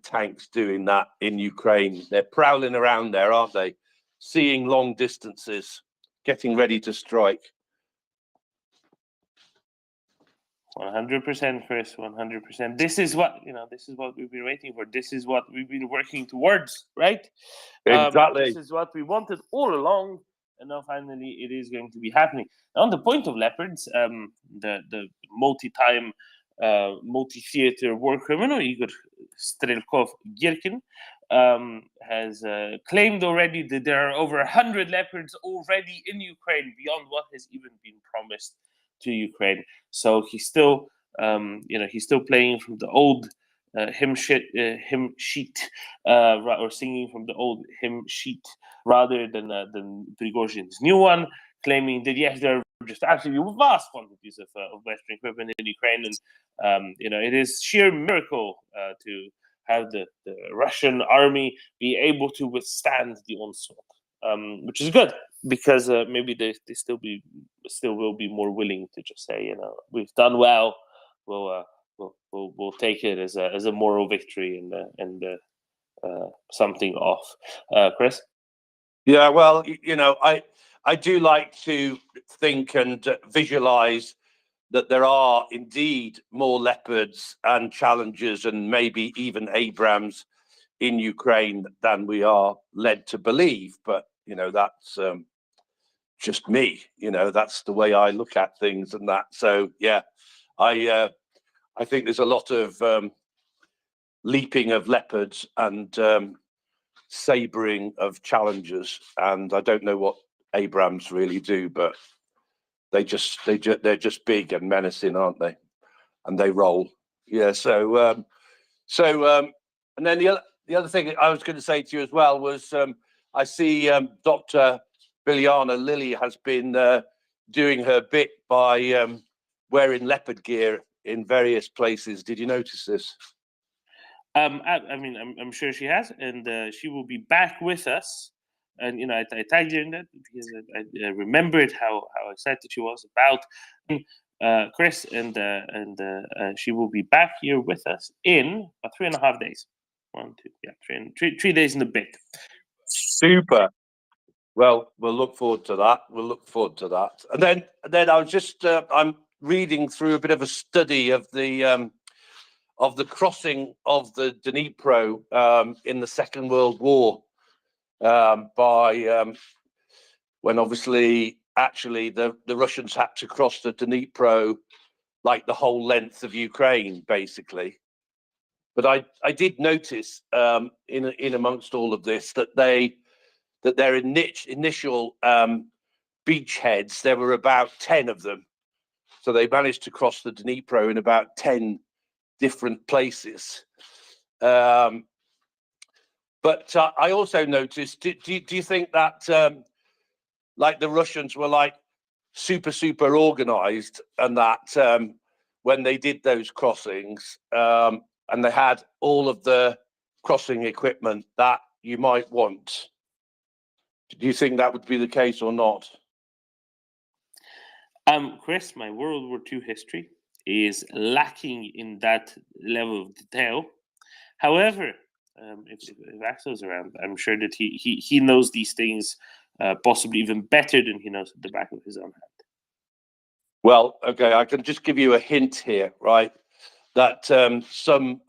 tanks doing that in Ukraine. They're prowling around there, aren't they? Seeing long distances, getting ready to strike. 100%, Chris. 100%. This is what we've been waiting for. This is what we've been working towards, right? Exactly. This is what we wanted all along, and now finally it is going to be happening. On the point of leopards, the multi-time, multi-theater war criminal Igor Strelkov-Girkin has claimed already that there are over 100 leopards already in Ukraine, beyond what has even been promised to Ukraine. So he's still, he's still playing from the old hymn sheet, or singing from the old hymn sheet rather than Prigozhin's new one, claiming that yes, there are just absolutely vast quantities of Western equipment in Ukraine, and it is sheer miracle to have the Russian army be able to withstand the onslaught, which is good, because maybe they still will be more willing to just say, we've done well, we'll take it as a moral victory and something off. Chris? Yeah, well, I do like to think and visualize that there are indeed more leopards and challengers and maybe even Abrams in Ukraine than we are led to believe. But that's just me. That's the way I look at things and that. So yeah, I think there's a lot of leaping of leopards and sabering of challengers, and I don't know what Abrams really do, but they're just big and menacing, aren't they? And they roll. Yeah. So and then the other thing I was going to say to you as well was I see Dr. Biljana Lilly has been doing her bit by wearing leopard gear in various places. Did you notice this? I mean, I'm sure she has, and she will be back with us. And I tagged her in that because I remembered how excited she was about Chris, and she will be back here with us in about 3.5 days. 3 days and a bit. Super. Well, we'll look forward to that. And then I was just I'm reading through a bit of a study of the crossing of the Dnipro in the Second World War by when obviously actually the Russians had to cross the Dnipro like the whole length of Ukraine basically. But I did notice in amongst all of this that their initial beachheads, there were about 10 of them. So they managed to cross the Dnipro in about 10 different places. But I also noticed, do you think that like the Russians were like super organized, and that when they did those crossings and they had all of the crossing equipment that you might want? Do you think that would be the case or not? Chris, my World War II history is lacking in that level of detail. However, if Axel's around, I'm sure that he knows these things possibly even better than he knows at the back of his own hand. Well, okay, I can just give you a hint here, right? That some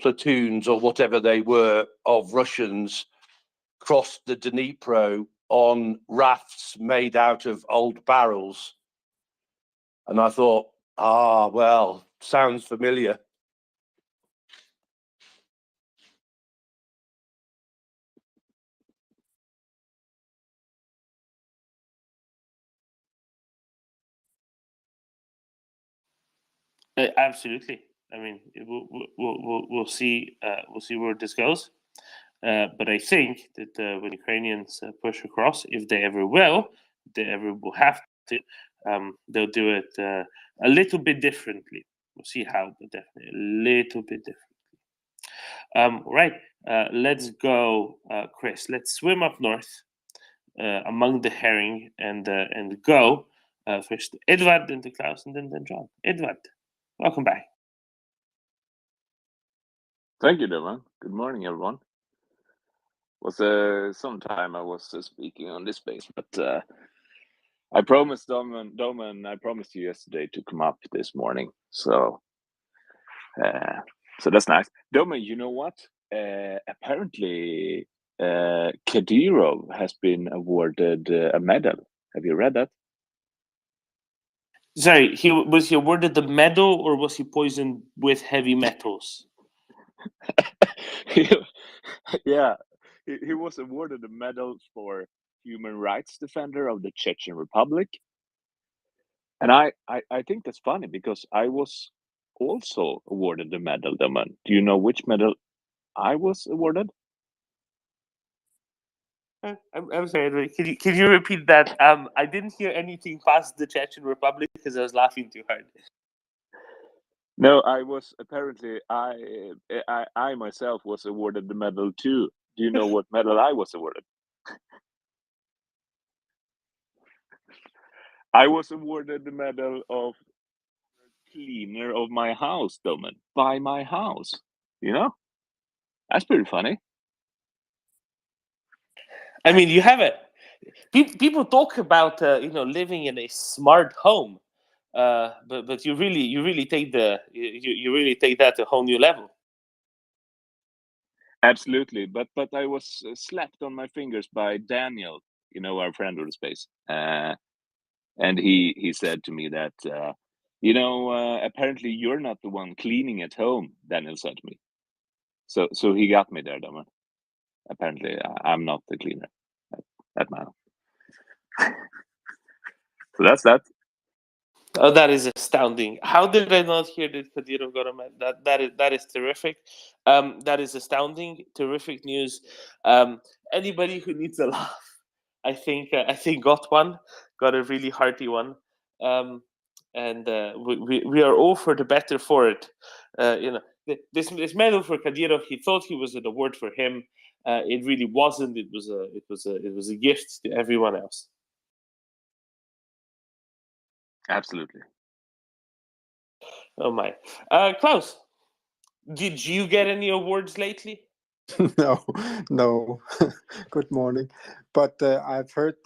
platoons or whatever they were of Russians crossed the Dnipro on rafts made out of old barrels. And I thought, well, sounds familiar. Absolutely. I mean, we'll see. We'll see where this goes. But I think that when Ukrainians push across, if they ever will have to, they'll do it a little bit differently. We'll see how, but definitely a little bit differently. Right. Let's go, Chris. Let's swim up north among the herring and go first to Edward, then to Klaus, and then John. Edward, welcome back. Thank you, Doman. Good morning, everyone. Was some time I was speaking on this space, but I promised Doman, I promised you yesterday to come up this morning, so that's nice. Doman, you know what? Apparently, Kadyrov has been awarded a medal. Have you read that? Sorry, was he awarded the medal, or was he poisoned with heavy metals? Yeah, he was awarded a medal for human rights defender of the Chechen Republic. And I think that's funny because I was also awarded the medal, Daman. Do you know which medal I was awarded? I'm sorry. Can you repeat that? I didn't hear anything past the Chechen Republic because I was laughing too hard. No, I was apparently I myself was awarded the medal too. Do you know what medal I was awarded? I was awarded the medal of cleaner of my house, Doman, by my house. You know, that's pretty funny. I mean, you have it. People talk about living in a smart home, but you really take you really take that to a whole new level. Absolutely, but I was slapped on my fingers by Daniel, you know, our friend of the space, and he said to me that apparently you're not the one cleaning at home. Daniel said to me, so he got me there, Dama. Apparently, I'm not the cleaner at my home. So that's that. Oh, that is astounding! How did I not hear that Kadyrov got a medal? That is terrific. That is astounding, terrific news. Anybody who needs a laugh, I think got one, got a really hearty one, and we are all for the better for it. This medal for Kadyrov, he thought he was an award for him. It really wasn't. It was a gift to everyone else. Absolutely. Oh my, Klaus, did you get any awards lately? No. Good morning. But I've heard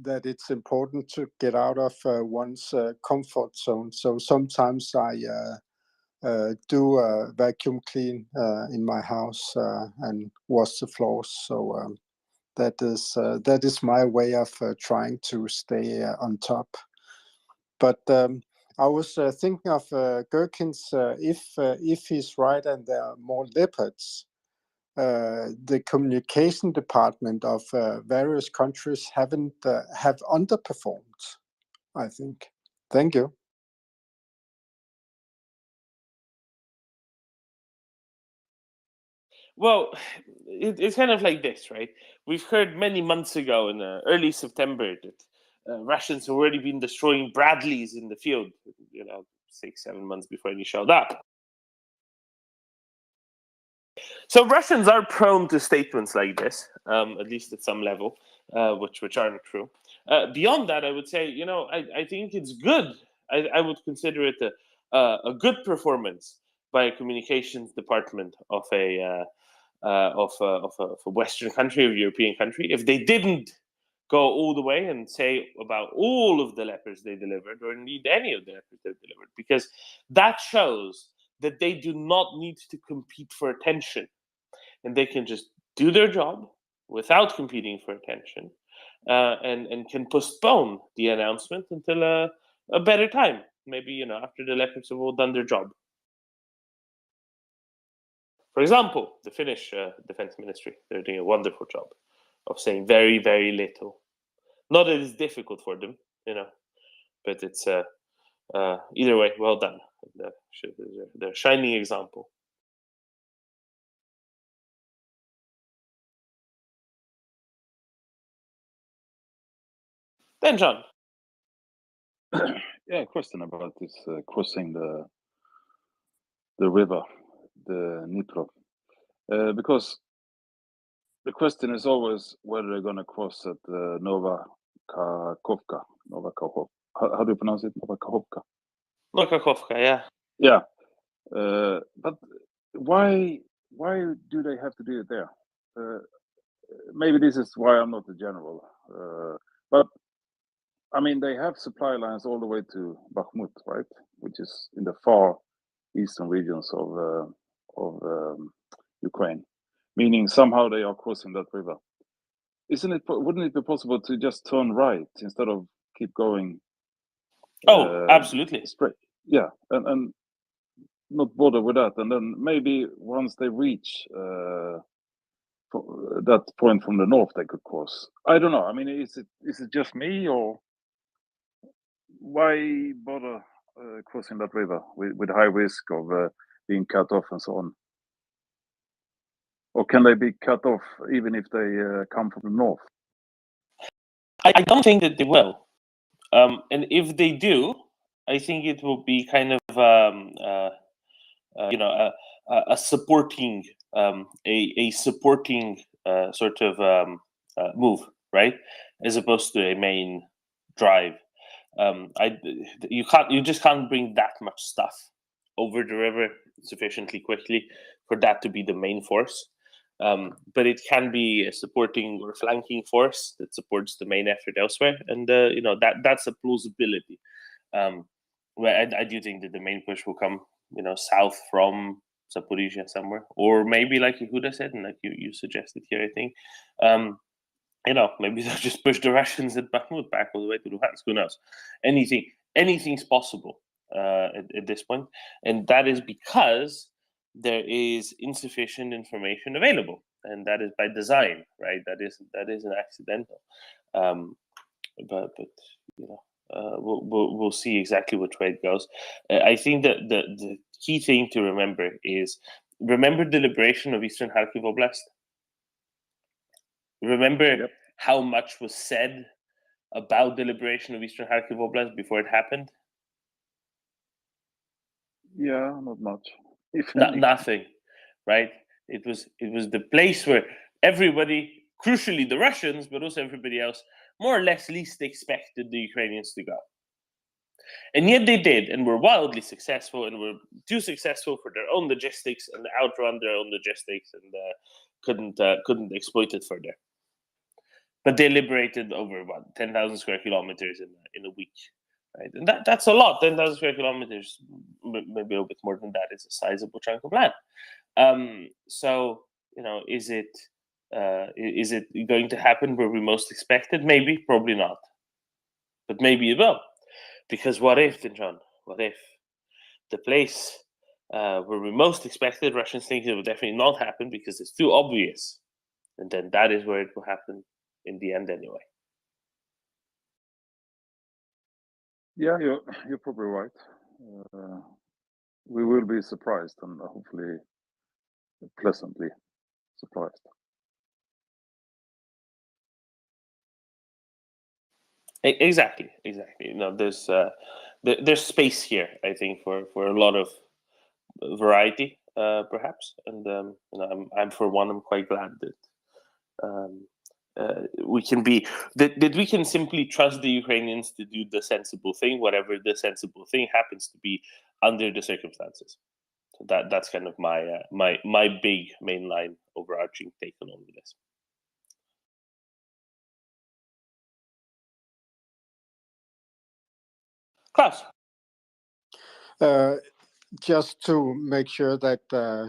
that it's important to get out of one's comfort zone. So sometimes I do a vacuum clean in my house and wash the floors. So that is my way of trying to stay on top. But I was thinking of Gherkins, if he's right and there are more leopards, the communication department of various countries have underperformed, I think. Thank you. Well, it's kind of like this, right? We've heard many months ago in early September that Russians have already been destroying Bradleys in the field, 6-7 months before he showed up. So Russians are prone to statements like this, at least at some level, which aren't true. Beyond that, I would say, I think it's good. I would consider it a good performance by a communications department of a Western country, or European country, if they didn't go all the way and say about all of the leopards they delivered, or indeed any of the leopards they delivered, because that shows that they do not need to compete for attention, and they can just do their job without competing for attention, and can postpone the announcement until a better time, maybe after the leopards have all done their job. For example, the Finnish defense ministry, they're doing a wonderful job of saying very, very little. Not that it's difficult for them, but it's either way, well done. They're a shining example. Then, John. Yeah, question about this crossing the river, the Dnipro, because the question is always whether they're going to cross at Nova Kakhovka. How do you pronounce it? Nova Kakhovka. Nova Kakhovka, yeah. Yeah, but why do they have to do it there? Maybe this is why I'm not a general, but I mean they have supply lines all the way to Bakhmut, right? Which is in the far eastern regions of Ukraine, meaning somehow they are crossing that river. Wouldn't it be possible to just turn right instead of keep going? Oh, absolutely. Straight, yeah, and not bother with that, and then maybe once they reach that point from the north, they could cross. I don't know. I mean, is it just me, or why bother crossing that river with high risk of being cut off and so on? Or can they be cut off even if they come from the north? I don't think that they will. And if they do, I think it will be kind of a supporting a supporting sort of move, right, as opposed to a main drive. You just can't bring that much stuff over the river sufficiently quickly for that to be the main force. But it can be a supporting or flanking force that supports the main effort elsewhere, and that's a plausibility. Where I do think that the main push will come, south from Zaporizhia somewhere, or maybe like Yehuda said, and like you suggested here, I think, maybe they'll just push the Russians at Bakhmut back all the way to Luhansk. Who knows? Anything's possible at this point, and that is because there is insufficient information available, and that is by design, right? That isn't accidental, but we'll see exactly which way it goes. I think that the key thing to remember is the liberation of Eastern Kharkiv Oblast. Remember how much was said about the liberation of Eastern Kharkiv Oblast before it happened? Yeah, not much. Nothing, right? It was the place where everybody, crucially the Russians, but also everybody else, more or less least expected the Ukrainians to go. And yet they did, and were wildly successful, and were too successful for their own logistics, and outrun their own logistics, and couldn't exploit it further. But they liberated over 10,000 square kilometers in a week, right? And that's a lot. 10,000 square kilometers, maybe a little bit more than that, is a sizable chunk of land. So is it going to happen where we most expected? Maybe, probably not. But maybe it will, because what if, then, John? What if the place where we most expected, Russians think it will definitely not happen because it's too obvious, and then that is where it will happen in the end anyway. Yeah, you're probably right. We will be surprised, and hopefully pleasantly surprised. Exactly. There's space here, I think, for a lot of variety, perhaps. And I'm for one, I'm quite glad that we can be that we can simply trust the Ukrainians to do the sensible thing, whatever the sensible thing happens to be under the circumstances. So that's kind of my big mainline overarching take on all of this. Klaus. Just to make sure that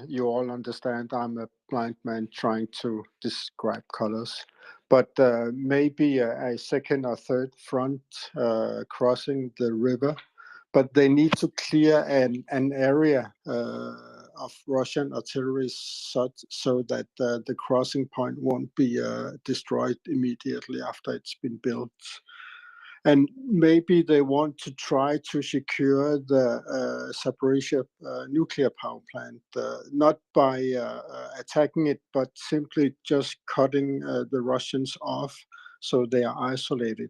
you all understand, I'm a blind man trying to describe colors, but maybe a second or third front crossing the river, but they need to clear an area of Russian artillery so that the crossing point won't be destroyed immediately after it's been built. And maybe they want to try to secure the Zaporizhzhia nuclear power plant, not by attacking it, but simply just cutting the Russians off so they are isolated.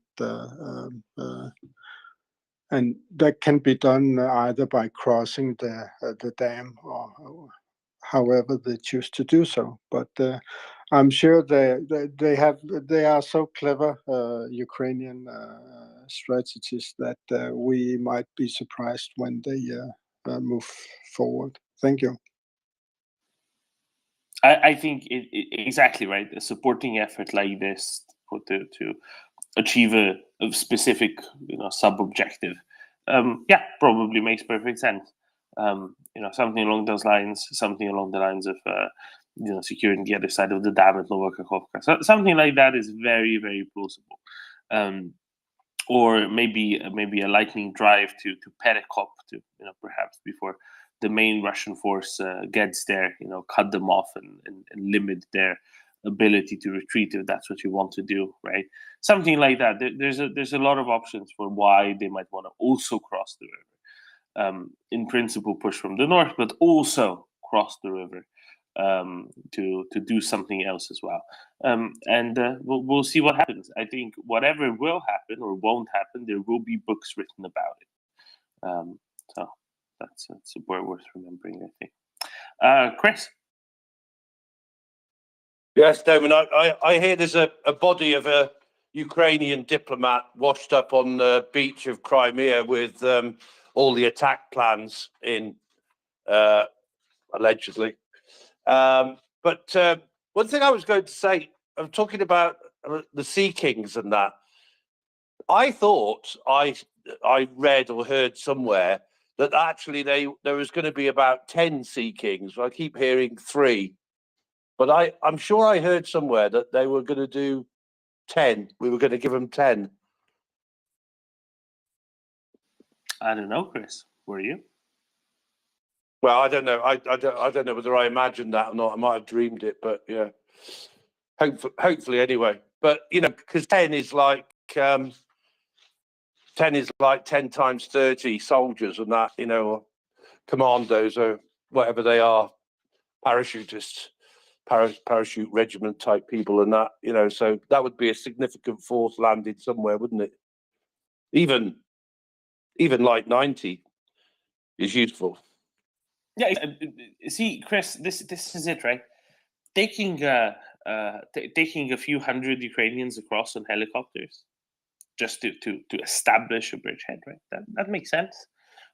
And that can be done either by crossing the dam or however they choose to do so. But I'm sure they are so clever, Ukrainian strategists, that we might be surprised when they move forward. Thank you. I think exactly right. A supporting effort like this to achieve a specific sub-objective, probably makes perfect sense. Something along those lines, something along the lines of securing the other side of the dam at Nova Kakhovka. So something like that is very, very plausible. Or maybe a lightning drive to Perekop, to perhaps before the main Russian force gets there, cut them off and limit their ability to retreat if that's what you want to do, right? Something like that. There's a lot of options for why they might want to also cross the river. In principle, push from the north, but also cross the river to do something else as well. And we'll see what happens. I think whatever will happen or won't happen, there will be books written about it. So that's worth remembering, I think. Chris? Yes, Damon, I hear there's a body of a Ukrainian diplomat washed up on the beach of Crimea with all the attack plans in, allegedly. But one thing I was going to say, I'm talking about the Sea Kings and that. I thought I read or heard somewhere that actually there was going to be about 10 Sea Kings. I keep hearing 3. But I'm sure I heard somewhere that they were going to do 10. We were going to give them 10. I don't know, Chris. Were you? Well, I don't know. I don't know whether I imagined that or not. I might have dreamed it, but yeah. Hopefully, anyway. But because 10 is like 10 times 30 soldiers and that, or commandos or whatever they are, parachutists. Parachute regiment type people and that, so that would be a significant force landed somewhere, wouldn't it? Even like 90 is useful. Yeah. See, Chris, this is it, right? Taking a few hundred Ukrainians across on helicopters just to establish a bridgehead, right? That makes sense.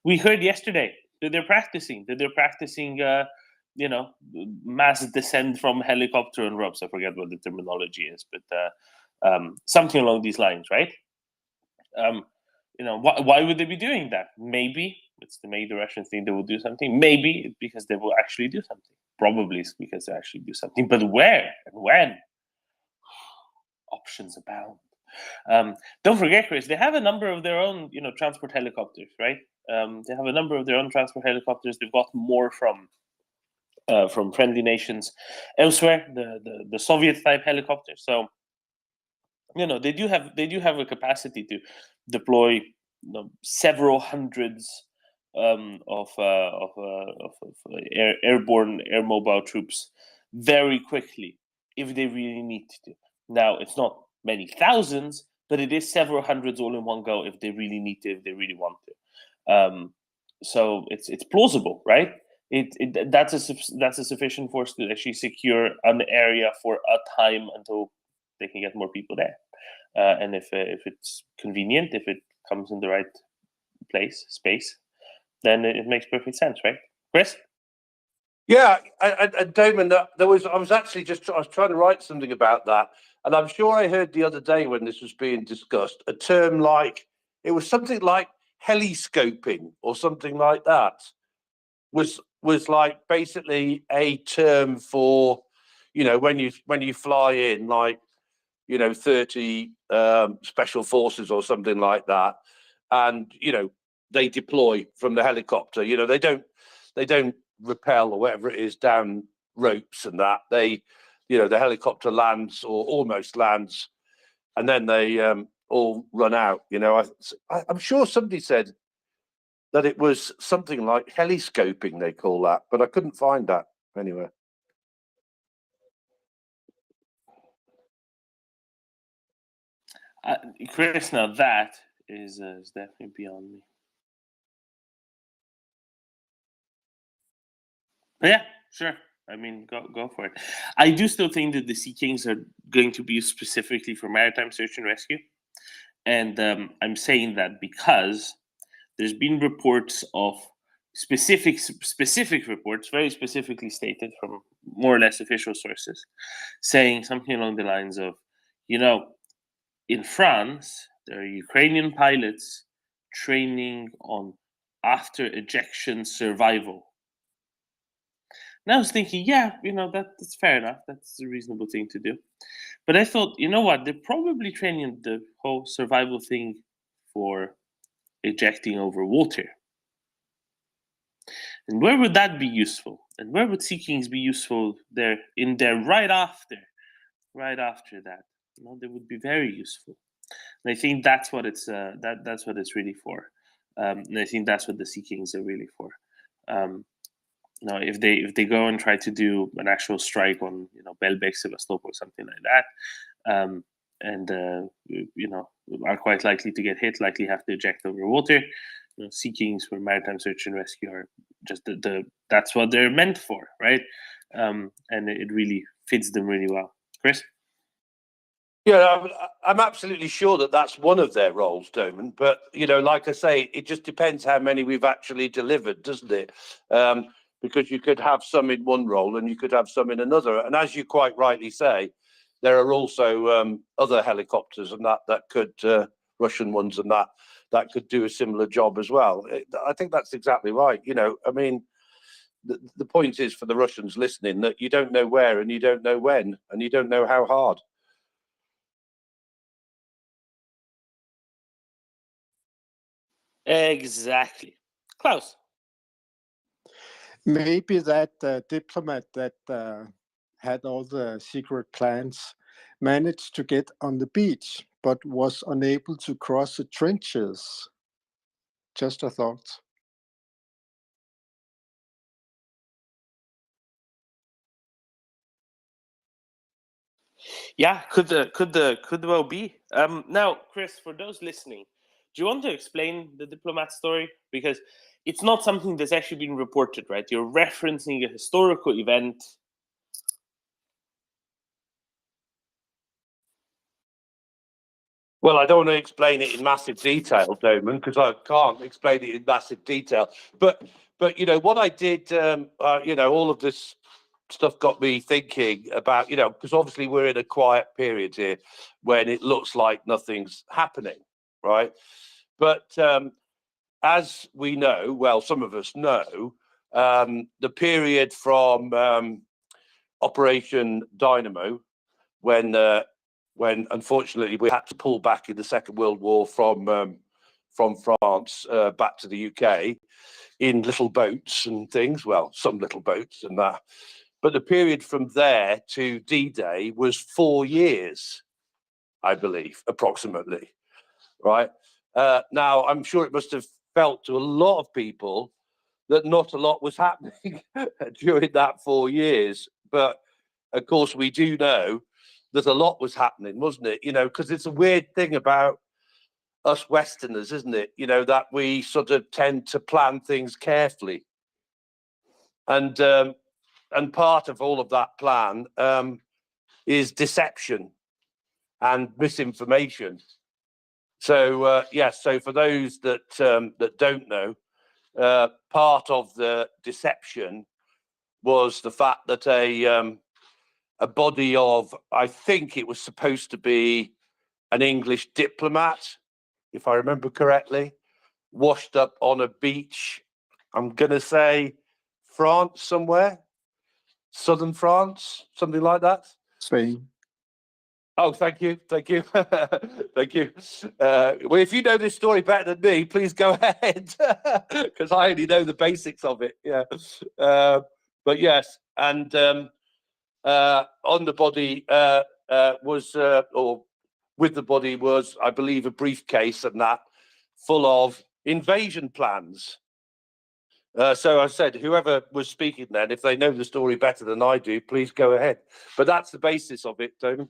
We heard yesterday that they're practicing. Mass descent from helicopter on ropes. I forget what the terminology is, but something along these lines, right? Why would they be doing that? Maybe it's to make the Russians think they will do something. Maybe it's because they will actually do something. Probably it's because they actually do something. But where and when? Options abound. Don't forget, Chris, they have a number of their own, transport helicopters, right? They have a number of their own transport helicopters. They've got more from friendly nations elsewhere, the Soviet type helicopters. So they do have a capacity to deploy several hundreds of airborne air mobile troops very quickly if they really need to. Now it's not many thousands, but it is several hundreds all in one go if they really need to, if they really want to. So it's plausible, right? that's a sufficient force to actually secure an area for a time until they can get more people there. And if it's convenient, if it comes in the right space, then it makes perfect sense, right, Chris? Yeah, and Damon, I was trying to write something about that, and I'm sure I heard the other day when this was being discussed a term like, it was something like heliscoping or something like that. Was like basically a term for, when you fly in, like, 30 special forces or something like that, and they deploy from the helicopter. They don't rappel or whatever it is down ropes and that. The helicopter lands or almost lands, and then they all run out. I'm sure somebody said that it was something like heliscoping, they call that, but I couldn't find that anywhere. Chris, now that is definitely beyond me. But yeah, sure. I mean, go for it. I do still think that the Sea Kings are going to be used specifically for maritime search and rescue, and I'm saying that because there's been reports of specific reports, very specifically stated from more or less official sources, saying something along the lines of, in France, there are Ukrainian pilots training on after ejection survival. And I was thinking, yeah, that's fair enough. That's a reasonable thing to do. But I thought, you know what? They're probably training the whole survival thing for ejecting over water. And where would that be useful? And where would Sea Kings be useful there right after that? They would be very useful. And I think that's what it's that's what it's really for. And I think that's what the Sea Kings are really for. If they go and try to do an actual strike on Belbek, Sevastopol, something like that, and are quite likely to get hit, likely have to eject over water. Sea Kings for maritime search and rescue are just that's what they're meant for, right? And it really fits them really well. Chris? Yeah, I'm absolutely sure that that's one of their roles, Doman. But like I say, it just depends how many we've actually delivered, doesn't it? Because you could have some in one role and you could have some in another. And as you quite rightly say, there are also other helicopters and that could Russian ones and that could do a similar job as well. I think that's exactly right. I mean, the point is for the Russians listening that you don't know where and you don't know when and you don't know how hard. Exactly. Klaus? Maybe that diplomat that had all the secret plans managed to get on the beach, but was unable to cross the trenches. Just a thought. Yeah, could well be. Now, Chris, for those listening, do you want to explain the diplomat story? Because it's not something that's actually been reported, right? You're referencing a historical event. Well, I don't want to explain it in massive detail, Doman, because I can't explain it in massive detail. But what I did, all of this stuff got me thinking about, because obviously we're in a quiet period here when it looks like nothing's happening, right? But as we know, well, some of us know, the period from Operation Dynamo, when unfortunately we had to pull back in the Second World War from France back to the UK in little boats and things. Well, some little boats and that. But the period from there to D-Day was 4 years, I believe, approximately. Right? Now, I'm sure it must have felt to a lot of people that not a lot was happening during that 4 years. But of course, we do know that a lot was happening, wasn't it? Because it's a weird thing about us Westerners, isn't it? That we sort of tend to plan things carefully. and part of all of that plan is deception and misinformation. So yes, so for those that don't know, part of the deception was the fact that a body of, I think it was supposed to be an English diplomat, if I remember correctly, washed up on a beach. I'm gonna say France somewhere, southern France, something like that. Spain. Oh, thank you, thank you, thank you. Well, if you know this story better than me, please go ahead, because I only know the basics of it. Yeah, but yes, and on the body was, or with the body was, I believe, a briefcase and that full of invasion plans. So I said, whoever was speaking then, if they know the story better than I do, please go ahead. But that's the basis of it, Tony.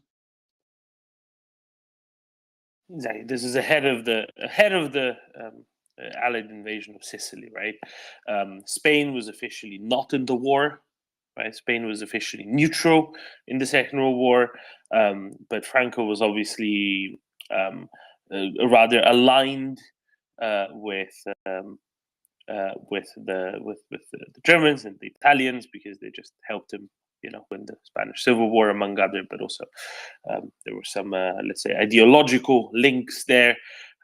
Exactly. This is ahead of the Allied invasion of Sicily, right? Spain was officially not in the war, right? Spain was officially neutral in the Second World War, but Franco was obviously rather aligned with the Germans and the Italians, because they just helped him, win the Spanish Civil War, among other. But also there were some, let's say, ideological links there,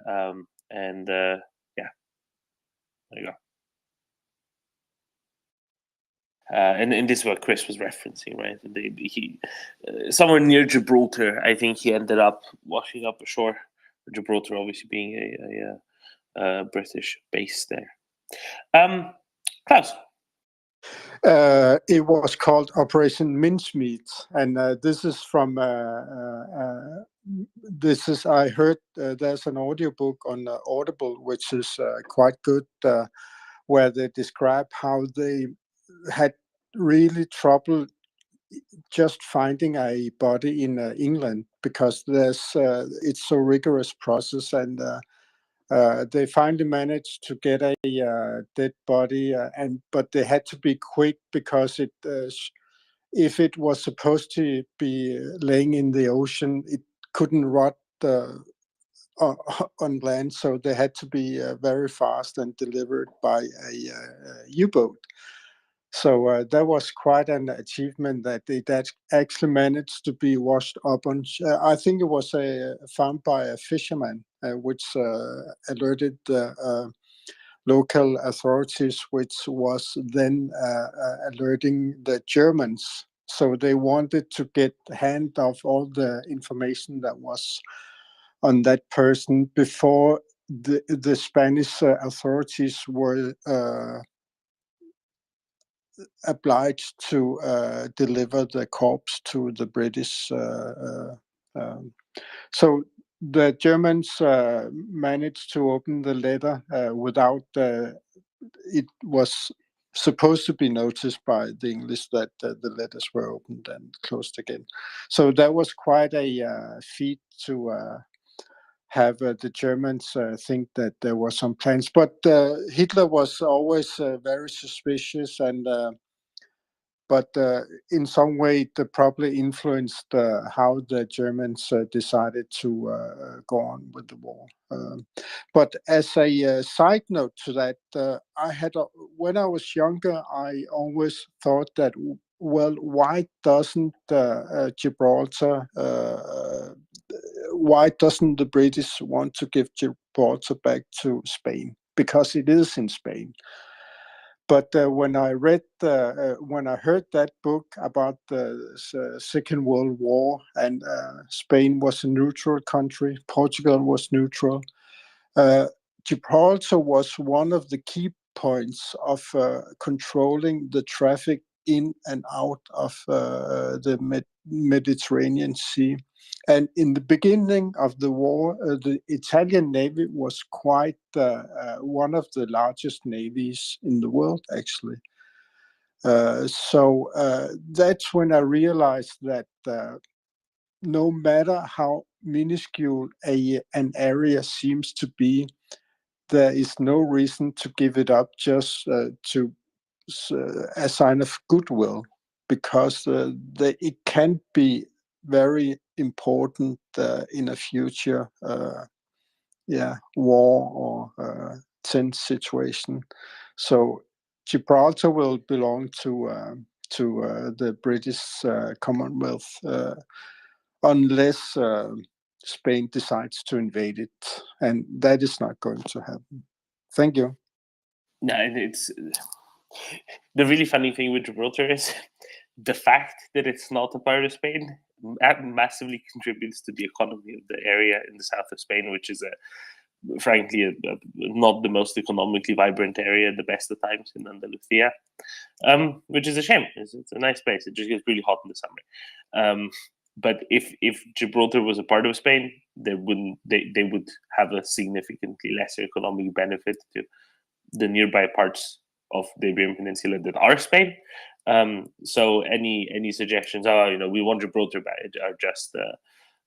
and yeah, there you go. And this is what Chris was referencing, right? He somewhere near Gibraltar, I think he ended up washing up ashore. Gibraltar, obviously being a British base there. Klaus. It was called Operation Mincemeat, and this is from I heard there's an audiobook on Audible which is quite good, where they describe how they had really trouble just finding a body in England, because it's so rigorous process, and they finally managed to get a dead body, but they had to be quick, because if it was supposed to be laying in the ocean, it couldn't rot on land, so they had to be very fast and delivered by a U-boat. So that was quite an achievement, that it actually managed to be washed up on. I think it was found by a fisherman, which alerted the local authorities, which was then alerting the Germans. So they wanted to get hand of all the information that was on that person before the Spanish authorities were obliged to deliver the corpse to the British. So the Germans managed to open the letter without it was supposed to be noticed by the English that the letters were opened and closed again. So that was quite a feat to have the Germans think that there were some plans. But Hitler was always very suspicious, and but in some way it probably influenced how the Germans decided to go on with the war. But as a side note to that, when I was younger, I always thought that, well, why doesn't Gibraltar? Why doesn't the British want to give Gibraltar back to Spain? Because it is in Spain. But when I heard that book about the Second World War, and Spain was a neutral country, Portugal was neutral, Gibraltar was one of the key points of controlling the traffic in and out of the Mediterranean Sea. And in the beginning of the war, the Italian Navy was quite one of the largest navies in the world, actually. So that's when I realized that no matter how minuscule an area seems to be, there is no reason to give it up just to a sign of goodwill, because it can be very important in a future war or tense situation. So Gibraltar will belong to the British Commonwealth unless Spain decides to invade it, and that is not going to happen. Thank you. No, it's the really funny thing with Gibraltar is the fact that it's not a part of Spain massively contributes to the economy of the area in the south of Spain, which is frankly not the most economically vibrant area at the best of times in Andalusia, which is a shame. It's a nice place. It just gets really hot in the summer. But if Gibraltar was a part of Spain, they would have a significantly lesser economic benefit to the nearby parts of the Iberian Peninsula that are Spain. So any suggestions, we want Gibraltar back, are just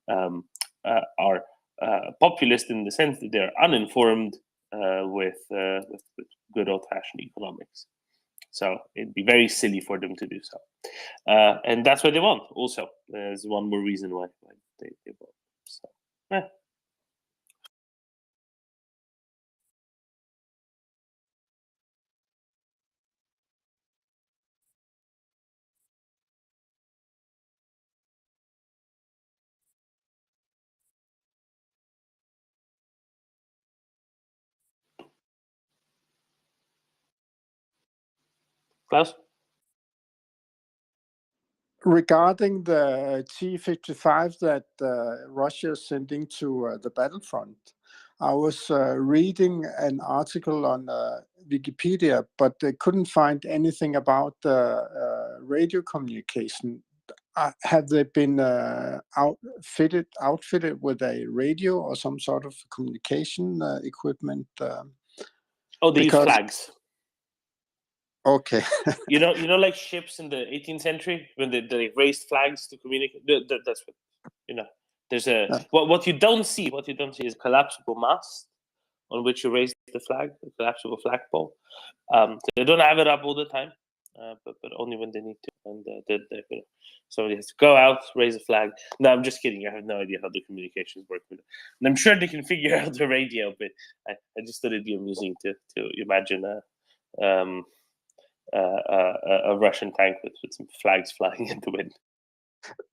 are populist in the sense that they're uninformed with good old-fashioned economics. So it'd be very silly for them to do so, and that's what they want. Also, there's one more reason why they want. So, yeah. Klaus? Regarding the T-55 that Russia is sending to the battlefront, I was reading an article on Wikipedia, but they couldn't find anything about radio communication. Have they been outfitted with a radio or some sort of communication equipment? They use flags. Okay. you know, like ships in the 18th century when they raised flags to communicate. That's what There's what you don't see. What you don't see is a collapsible mast on which you raise the flag, a collapsible flagpole. So they don't have it up all the time, but only when they need to. And somebody has to go out, raise a flag. No, I'm just kidding. I have no idea how the communications work with it. And I'm sure they can figure out the radio, but I just thought it'd be amusing to imagine a Russian tank with some flags flying in the wind.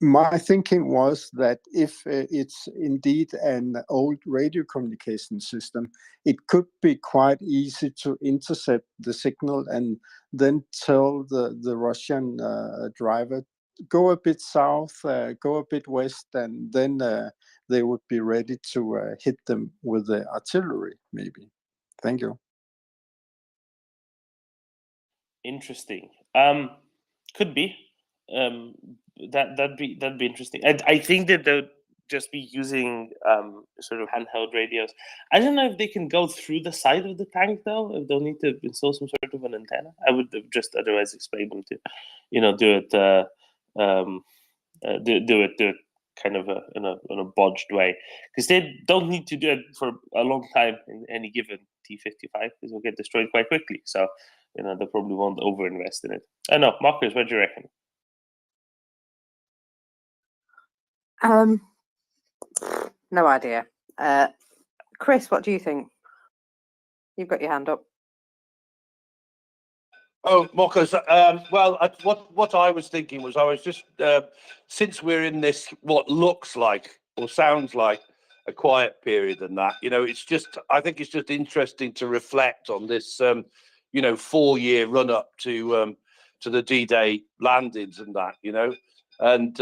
My thinking was that if it's indeed an old radio communication system, it could be quite easy to intercept the signal and then tell the Russian driver, go a bit south, go a bit west, and then they would be ready to hit them with the artillery, maybe. Thank you. Interesting. Could be. That'd be interesting. I think that they'll just be using sort of handheld radios. I don't know if they can go through the side of the tank though. If they'll need to install some sort of an antenna, I would have just otherwise explained them to, do it kind of in a bodged way, because they don't need to do it for a long time in any given T-55 because it'll get destroyed quite quickly. So they probably won't overinvest in it. I know, Marcus, what do you reckon? No idea. Chris, what do you think? You've got your hand up. Oh, Marcus, what I was thinking was I was just, since we're in this, what looks like or sounds like a quiet period and that, I think it's just interesting to reflect on this, 4-year run up to the D-Day landings and that, and,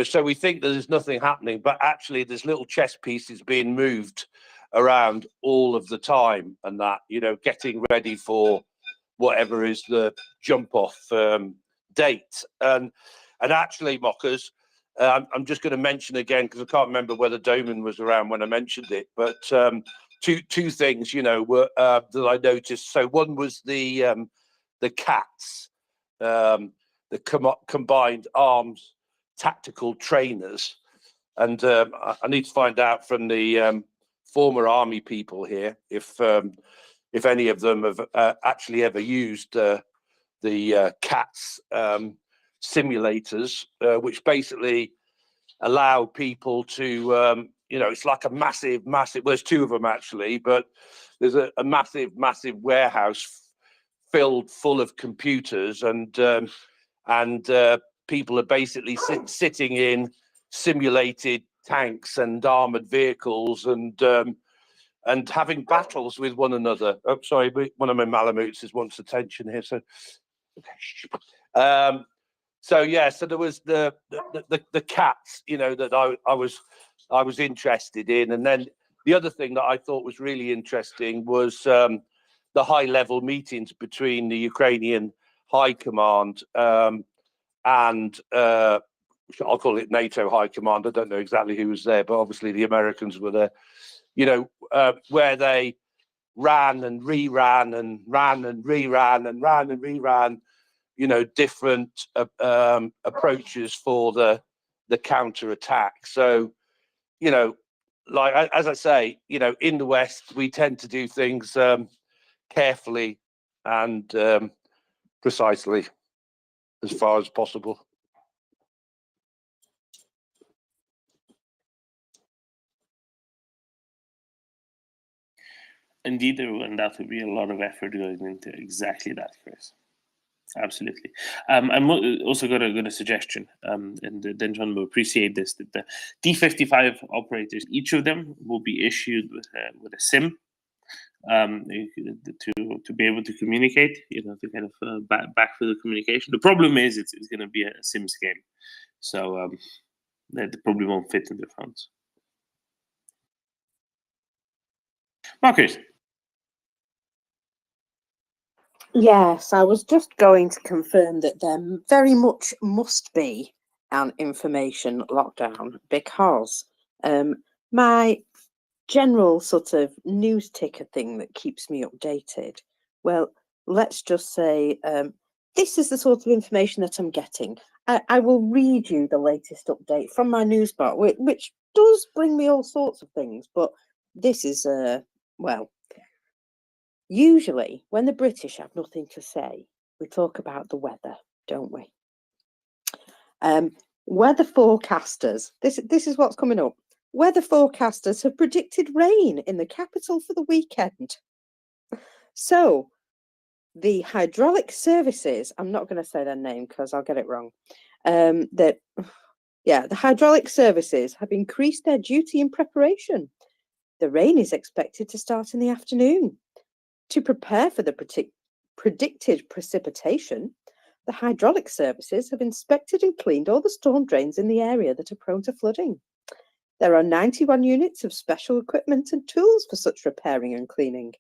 so we think that there's nothing happening, but actually there's little chess pieces being moved around all of the time and that, getting ready for whatever is the jump off date. And actually, Mockers, I'm just going to mention again, because I can't remember whether Doman was around when I mentioned it, but two things, were that I noticed. So one was the CATs, the Combined Arms Tactical Trainers. And I need to find out from the former army people here if if any of them have actually ever used the CATS simulators, which basically allow people to, it's like a massive, well, there's two of them actually, but there's a massive warehouse filled full of computers, and people are basically sitting in simulated tanks and armored vehicles and having battles with one another. Oh, sorry, one of my Malamutes wants attention here. So, so there was the cats, that I was interested in, and then the other thing that I thought was really interesting was the high-level meetings between the Ukrainian High Command and I'll call it NATO High Command. I don't know exactly who was there, but obviously the Americans were there. Where they ran and reran and ran and reran and ran and reran, different approaches for the counter attack. So, like as I say, in the West, we tend to do things carefully and precisely as far as possible. Indeed, there will undoubtedly be a lot of effort going into exactly that, Chris. Absolutely. I'm also got a suggestion, and then John will appreciate this, that the D55 operators, each of them will be issued with a SIM to be able to communicate, to kind of back for the communication. The problem is it's going to be a Sims game, so that probably won't fit in their phones. Marcus. Yes, I was just going to confirm that there very much must be an information lockdown, because my general sort of news ticker thing that keeps me updated, well, let's just say this is the sort of information that I'm getting. I will read you the latest update from my news bar, which does bring me all sorts of things, but this is, well, usually when the British have nothing to say, we talk about the weather, don't we? Weather forecasters, this is what's coming up. Weather forecasters have predicted rain in the capital for the weekend. So the hydraulic services, I'm not going to say their name because I'll get it wrong. The hydraulic services have increased their duty in preparation. The rain is expected to start in the afternoon. To prepare for the predicted precipitation, the hydraulic services have inspected and cleaned all the storm drains in the area that are prone to flooding. There are 91 units of special equipment and tools for such repairing and cleaning,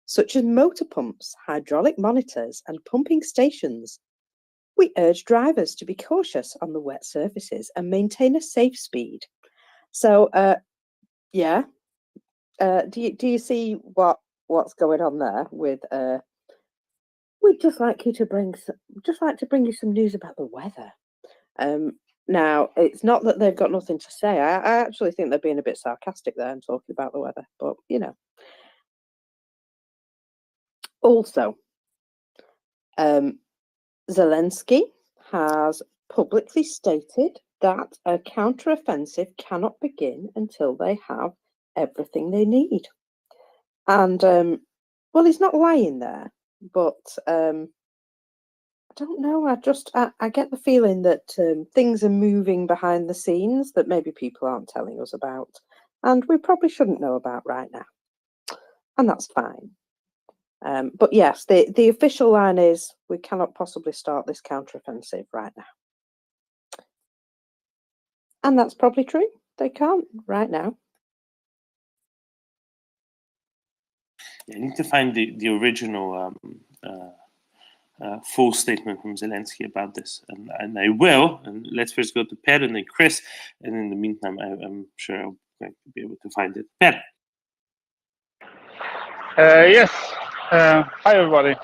such as motor pumps, hydraulic monitors, and pumping stations. We urge drivers to be cautious on the wet surfaces and maintain a safe speed. So, do you see what's going on there? With we'd just like to bring you some news about the weather. Now, it's not that they've got nothing to say. I actually think they're being a bit sarcastic there and talking about the weather, but Also, Zelensky has publicly stated that a counteroffensive cannot begin until they have everything they need. And, well, he's not lying there, but I don't know. I get the feeling that things are moving behind the scenes that maybe people aren't telling us about, and we probably shouldn't know about right now. And that's fine. But yes, the official line is we cannot possibly start this counteroffensive right now. And that's probably true. They can't right now. I need to find the original full statement from Zelensky about this, and I will. And let's first go to Per and then Chris, and in the meantime, I'm sure I'll be able to find it. Per. Yes. Hi, everybody.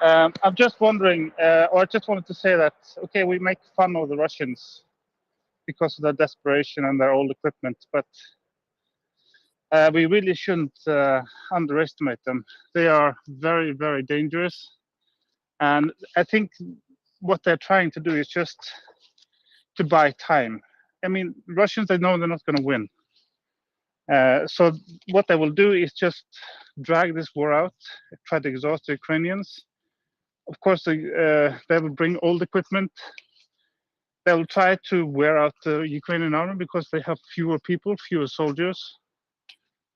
I'm just wondering, or I just wanted to say that, okay, we make fun of the Russians because of their desperation and their old equipment, but we really shouldn't underestimate them. They are very, very dangerous. And I think what they're trying to do is just to buy time. I mean, Russians, they know they're not going to win. So what they will do is just drag this war out, try to exhaust the Ukrainians. Of course, they will bring old equipment. They will try to wear out the Ukrainian army because they have fewer people, fewer soldiers,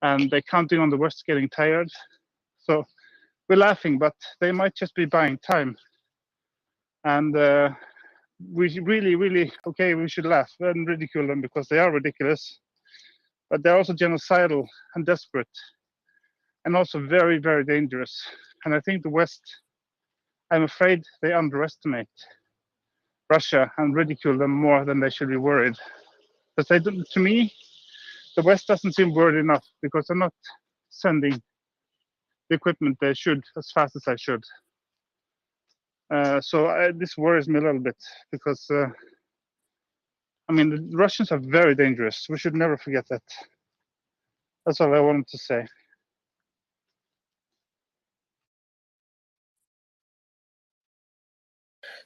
and they're counting on the West getting tired. So we're laughing, but they might just be buying time. And we really, okay, we should laugh and ridicule them because they are ridiculous, but they're also genocidal and desperate, and also very, very dangerous. And I think the West, I'm afraid they underestimate Russia and ridicule them more than they should be worried. Because they don't, to me, the West doesn't seem worried enough because they're not sending the equipment they should as fast as I should. So this worries me a little bit because, I mean, the Russians are very dangerous. We should never forget that. That's all I wanted to say.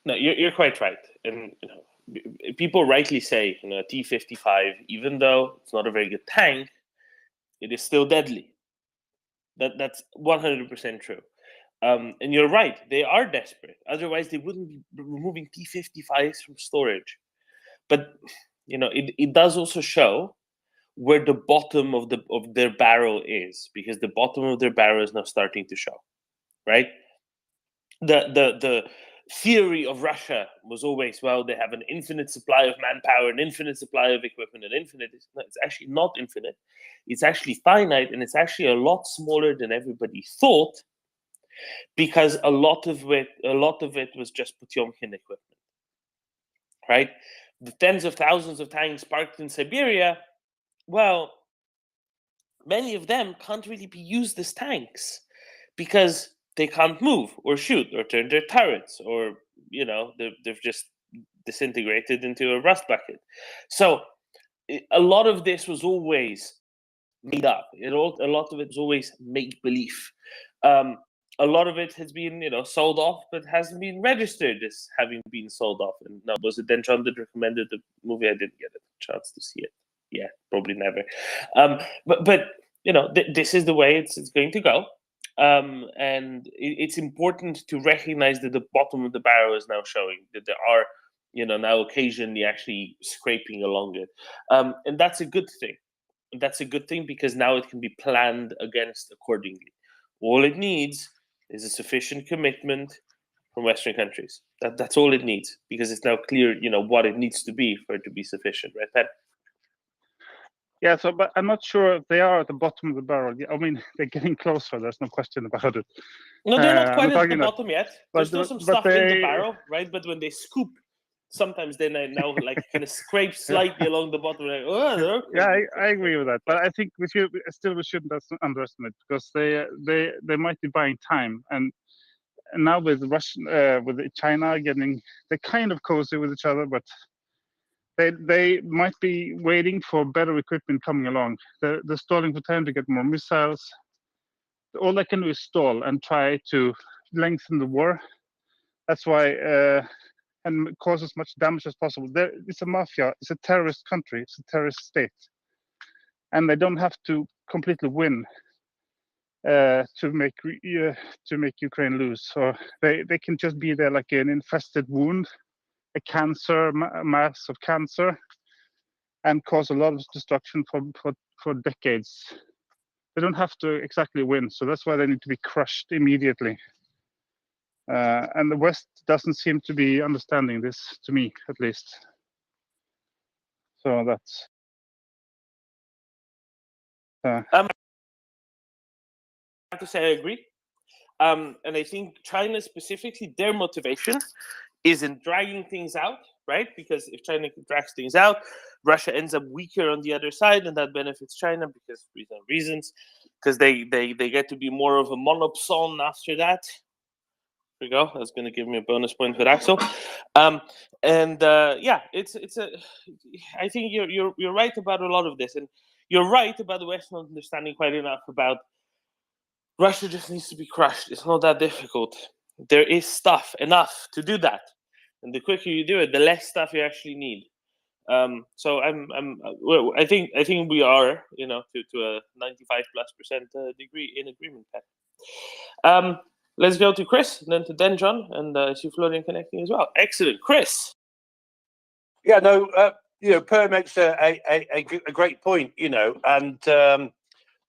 No, you're quite right, and people rightly say T-55, even though it's not a very good tank, it is still deadly. That's 100% true. And you're right, they are desperate. Otherwise, they wouldn't be removing T-55s from storage. But it does also show where the bottom of their barrel is, because the bottom of their barrel is now starting to show, right? The theory of Russia was always, well, they have an infinite supply of manpower, an infinite supply of equipment, and infinite. It's actually not infinite. It's actually finite, and it's actually a lot smaller than everybody thought, because a lot of it was just Potemkin equipment, right? The tens of thousands of tanks parked in Siberia, well, many of them can't really be used as tanks because they can't move or shoot or turn their turrets, or they've just disintegrated into a rust bucket. So a lot of this was always made up. A lot of it was always make believe. A lot of it has been sold off, but hasn't been registered as having been sold off. And now, was it then John that recommended the movie? I didn't get a chance to see it. Yeah, probably never. But this is the way it's going to go. And it's important to recognize that the bottom of the barrel is now showing that there are, now occasionally actually scraping along it. And that's a good thing. That's a good thing because now it can be planned against accordingly. All it needs is a sufficient commitment from Western countries. That's all it needs, because it's now clear, what it needs to be for it to be sufficient, right, Pat? Yeah, but I'm not sure if they are at the bottom of the barrel. I mean, they're getting closer. There's no question about it. No, they're not quite at the bottom yet. There's still some stuff in the barrel, right? But when they scoop, sometimes they now like kind of scrape slightly along the bottom. Like, oh, yeah, I agree with that. But I think we shouldn't underestimate, because they might be buying time, and now with with China they're kind of cozy with each other, but they might be waiting for better equipment coming along. They're stalling for time to get more missiles. All they can do is stall and try to lengthen the war. That's why, and cause as much damage as possible. It's a mafia. It's a terrorist country. It's a terrorist state, and they don't have to completely win to make Ukraine lose. So they can just be there like an infested wound, a cancer mass of cancer, and cause a lot of destruction for decades. They don't have to exactly win, so that's why they need to be crushed immediately. And the West doesn't seem to be understanding this, to me at least. So that's. I have to say I agree. And I think China specifically, their motivation is in dragging things out, right? Because if China drags things out, Russia ends up weaker on the other side, and that benefits China because reasons. Because they get to be more of a monopson after that. There we go. That's going to give me a bonus point for Axel. Yeah, it's a. I think you're right about a lot of this, and you're right about the West not understanding quite enough about Russia just needs to be crushed. It's not that difficult. There is stuff enough to do that, and the quicker you do it, the less stuff you actually need. So I think we are, to a 95+% degree in agreement, Pat. Let's go to Chris, and then to Denjon, and I see Florian connecting as well. Excellent, Chris. Yeah, no, Per makes a great point, and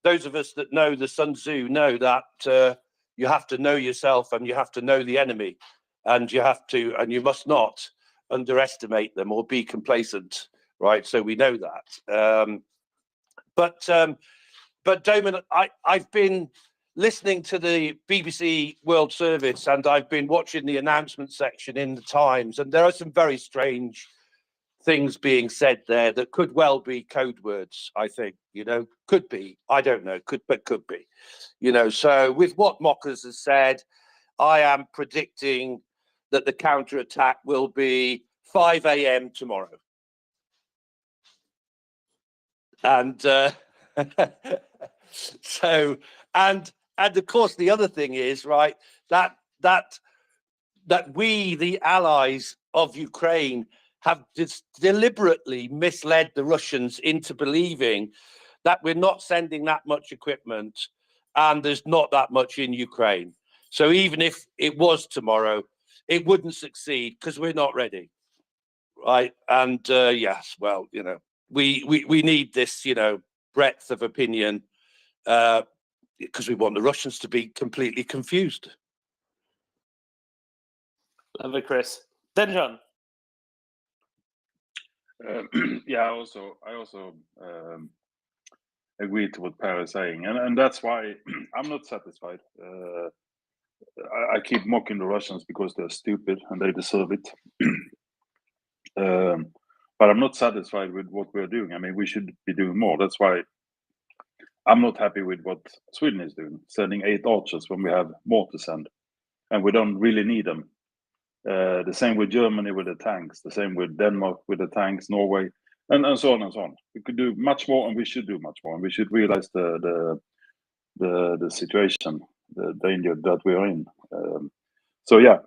those of us that know the Sun Tzu know that you have to know yourself and you have to know the enemy, and you must not underestimate them or be complacent, right? So we know that. But Doman, I've been listening to the BBC World Service, and I've been watching the announcement section in the Times, and there are some very strange things being said there that could well be code words. I think, could be. I don't know. Could be. So with what Mockers has said, I am predicting that the counterattack will be 5 a.m. tomorrow. And so, and of course, the other thing is, right, that we, the allies of Ukraine, have deliberately misled the Russians into believing that we're not sending that much equipment and there's not that much in Ukraine. So even if it was tomorrow, it wouldn't succeed because we're not ready, right? And yes, well, we need this, breadth of opinion because we want the Russians to be completely confused. Love it, Chris. Denjon. Yeah, I also agree to what Per is saying, and that's why I'm not satisfied. I keep mocking the Russians because they're stupid and they deserve it. But I'm not satisfied with what we're doing. I mean, we should be doing more. That's why I'm not happy with what Sweden is doing, sending 8 archers when we have more to send, and we don't really need them. The same with Germany with the tanks, the same with Denmark with the tanks, Norway, and so on and so on. We could do much more, and we should do much more, and we should realize the situation, the danger that we are in. So yeah,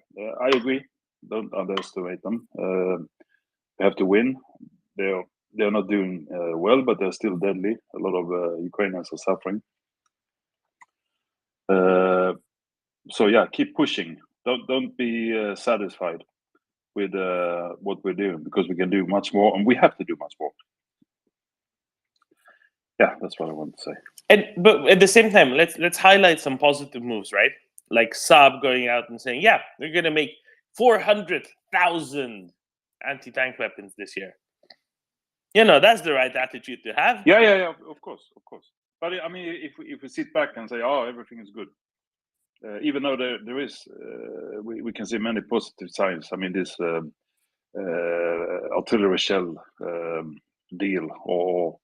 I agree. Don't underestimate them. They have to win. They're not doing well, but they're still deadly. A lot of Ukrainians are suffering. So yeah, keep pushing. Don't be satisfied with what we're doing, because we can do much more, and we have to do much more. Yeah, that's what I want to say. But at the same time, let's highlight some positive moves, right? Like Saab going out and saying, "Yeah, we're going to make 400,000 anti-tank weapons this year." That's the right attitude to have. Yeah. Of course. But I mean, if we sit back and say, "Oh, everything is good," even though there is, we can see many positive signs. I mean, this artillery shell deal or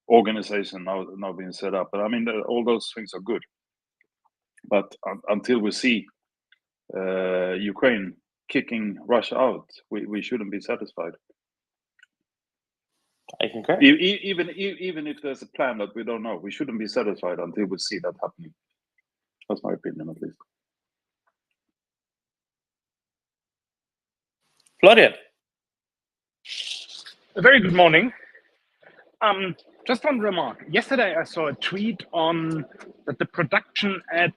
organization now being set up. But I mean, all those things are good. But until we see Ukraine kicking Russia out, we shouldn't be satisfied. I concur. Even if there's a plan that we don't know, we shouldn't be satisfied until we see that happening. That's my opinion, at least. Florian. A very good morning. Just one remark. Yesterday, I saw a tweet on that the production at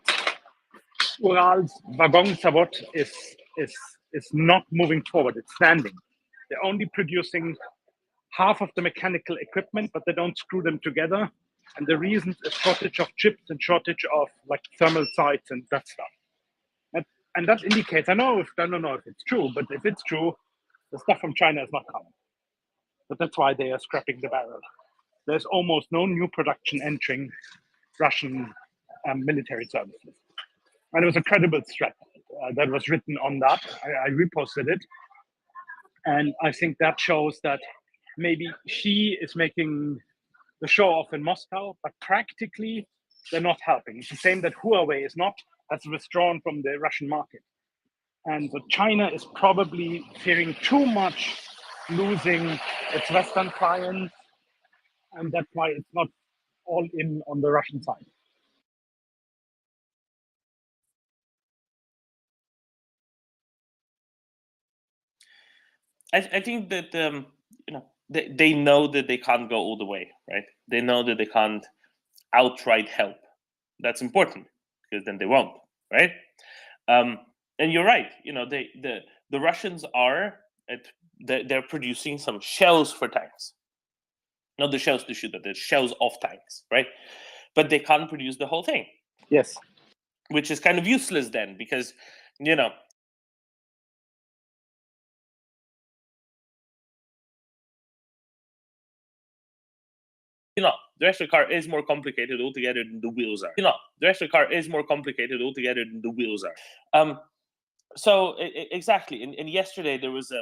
Ural's Waggonzavod is not moving forward. It's standing. They're only producing half of the mechanical equipment, but they don't screw them together. And the reason is shortage of chips and shortage of thermal sights and that stuff. And that indicates, I don't know if it's true, but if it's true, the stuff from China is not coming. But that's why they are scrapping the barrel. There's almost no new production entering Russian military services. And it was a credible threat that was written on that. I reposted it. And I think that shows that maybe Xi is making the show off in Moscow, but practically they're not helping. It's the same that Huawei has withdrawn from the Russian market. And so China is probably fearing too much losing its Western clients, and that's why it's not all in on the Russian side? I think that they know that they can't go all the way, right? They know that they can't outright help. That's important because then they won't, right? And you're right. The Russians they're producing some shells for tanks, not the shells to shoot, but the shells of tanks, right? But they can't produce the whole thing. Yes. Which is kind of useless then, because the rest of the car is more complicated altogether than the wheels are. The rest of the car is more complicated altogether than the wheels are. So exactly, and yesterday there was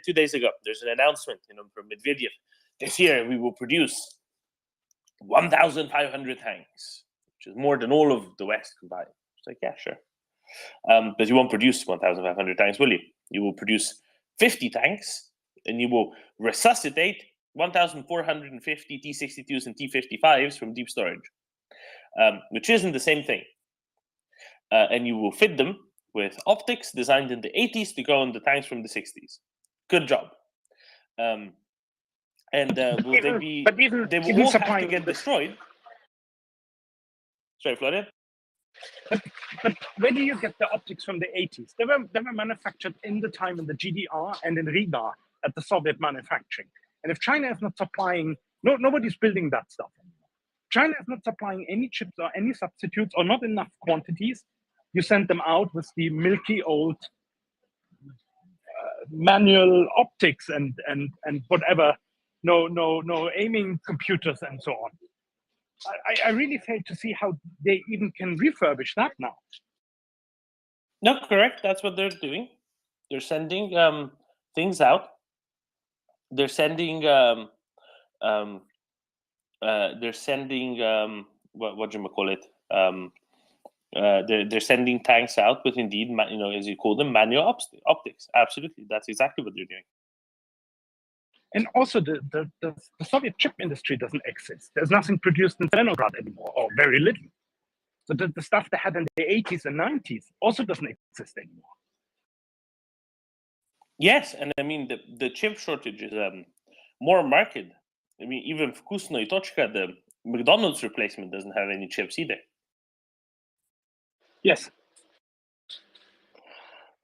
2 days ago, there's an announcement, from Medvedev. This year we will produce 1,500 tanks, which is more than all of the West combined. It's like, yeah, sure. But you won't produce 1,500 tanks, will you? You will produce 50 tanks, and you will resuscitate 1,450 T-62s and T-55s from deep storage, which isn't the same thing. And you will fit them with optics designed in the 80s to go on the tanks from the 60s. Good job. And will they be? They will all have to get destroyed. Sorry, Florian. But where do you get the optics from the 80s? They were manufactured in the time in the GDR and in Riga at the Soviet manufacturing. And if China is not supplying, nobody's building that stuff anymore. China is not supplying any chips or any substitutes or not enough quantities. You send them out with the milky old manual optics and whatever, no aiming computers and so on. I really fail to see how they even can refurbish that now. No, correct. That's what they're doing. They're sending things out. They're sending what do you call it? They're sending tanks out with, indeed, as you call them, manual optics. Absolutely, that's exactly what they're doing. And also, the Soviet chip industry doesn't exist. There's nothing produced in Leningrad anymore, or very little. So the stuff they had in the 80s and 90s also doesn't exist anymore. Yes, and I mean the chip shortage is more marked. I mean, even Vkusno i Tochka, the McDonald's replacement, doesn't have any chips either. Yes.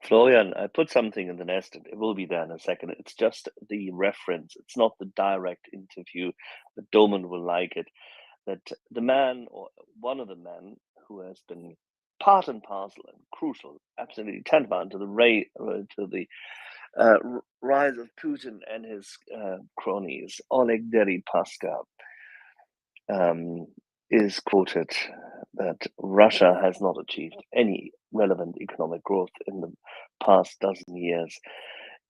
Florian, I put something in the nest, and it will be there in a second. It's just the reference. It's not the direct interview, but Doman will like it. That the man, or one of the men, who has been part and parcel and crucial, absolutely tantamount to the rise of Putin and his cronies, Oleg Deripaska, is quoted that Russia has not achieved any relevant economic growth in the past dozen years,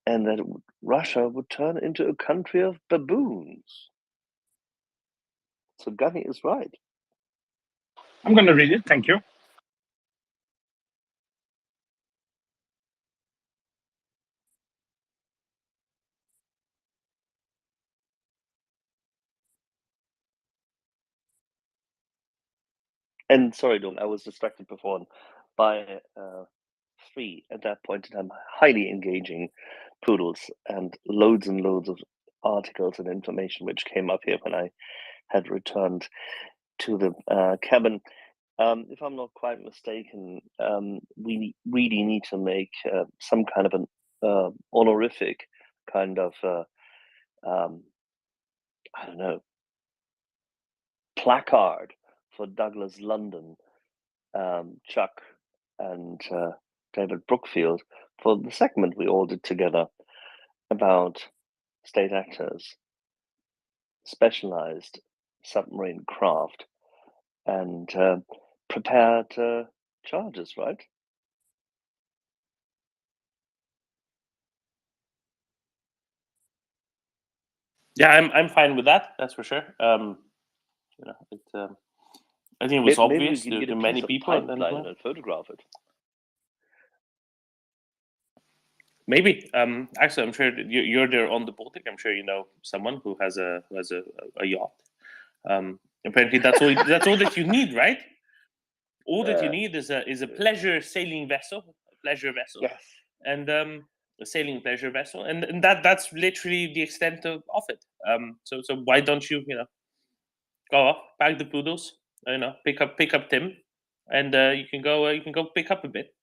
and that Russia would turn into a country of baboons. So Gunny is right. I'm going to read it. Thank you. And sorry, Don, I was distracted before by 3, at that point in time, highly engaging poodles and loads of articles and information which came up here when I had returned to the cabin. If I'm not quite mistaken, we really need to make some kind of an honorific kind of, I don't know, placard for Douglas London, Chuck, and David Brookfield for the segment we all did together about state actors, specialized submarine craft, and prepared charges, right? Yeah, I'm fine with that. That's for sure. I think it was obvious to many people. And photograph it. Maybe. Actually, I'm sure you're there on the Baltic. I'm sure you know someone who has a yacht. Apparently, that's all. That's all that you need, right? All that you Uh, need is a pleasure sailing vessel, a pleasure vessel, yes. and a sailing pleasure vessel, and that's literally the extent of it. So why don't you go off, pack the poodles, pick up Tim, and you can go pick up a bit.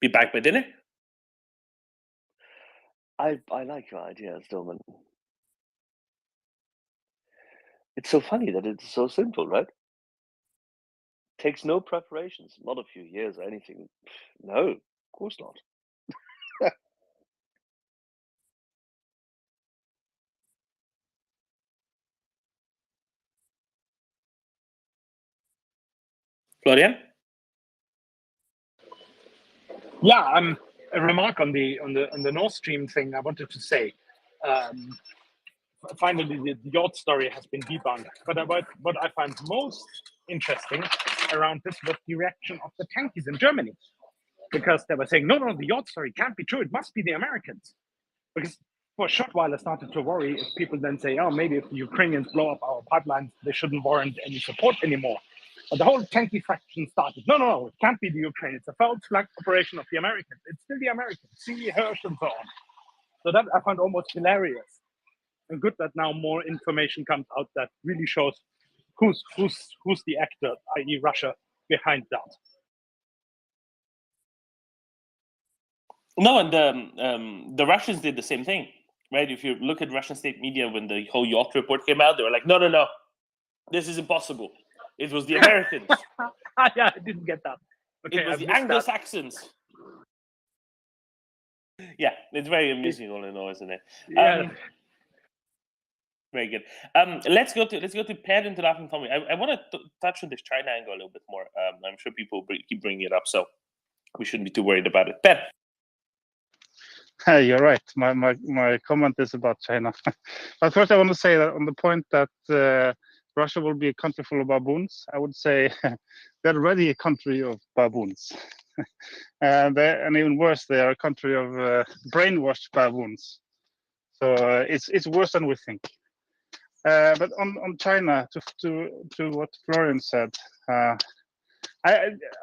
Be back by dinner. I like your idea, Stillman. It's so funny that it's so simple, right? Takes no preparations, not a few years or anything. No, of course not. Florian? Yeah, a remark on the Nord Stream thing. I wanted to say, finally the yacht story has been debunked. But what I find most interesting around this was the reaction of the tankies in Germany, because they were saying, no, the yacht story can't be true. It must be the Americans. Because for a short while, I started to worry if people then say, oh, maybe if the Ukrainians blow up our pipelines, they shouldn't warrant any support anymore. But the whole tanky faction started, no, it can't be the Ukraine. It's a false flag operation of the Americans. It's still the Americans. See Hirsch and so on. So that I found almost hilarious. And good that now more information comes out that really shows who's the actor, i.e. Russia, behind that. No, and the Russians did the same thing, right? If you look at Russian state media when the whole yacht report came out, they were like, no, this is impossible. It was the Americans. Yeah, I didn't get that. Okay, It was the Anglo-Saxons. Yeah, it's very amusing all in all, isn't it? Yeah. Very good. Let's go to Per and to Laughing Tommy. I want to touch on this China angle a little bit more. I'm sure people keep bringing it up, so we shouldn't be too worried about it. Per. You're right. My comment is about China. But first, I want to say that on the point that Russia will be a country full of baboons, I would say they're already a country of baboons. And even worse, they are a country of brainwashed baboons. So it's worse than we think. But on China, to what Florian said,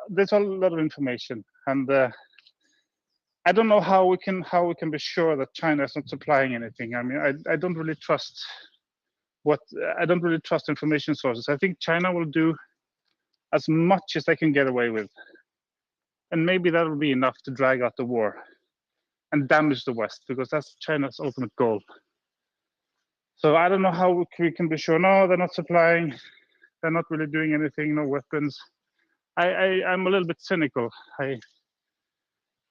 there's a lot of information, and I don't know how we can be sure that China is not supplying anything. I mean, I don't really trust information sources. I think China will do as much as they can get away with, and maybe that will be enough to drag out the war and damage the West, because that's China's ultimate goal. So I don't know how we can be sure. No, they're not supplying. They're not really doing anything. No weapons. I'm a little bit cynical. I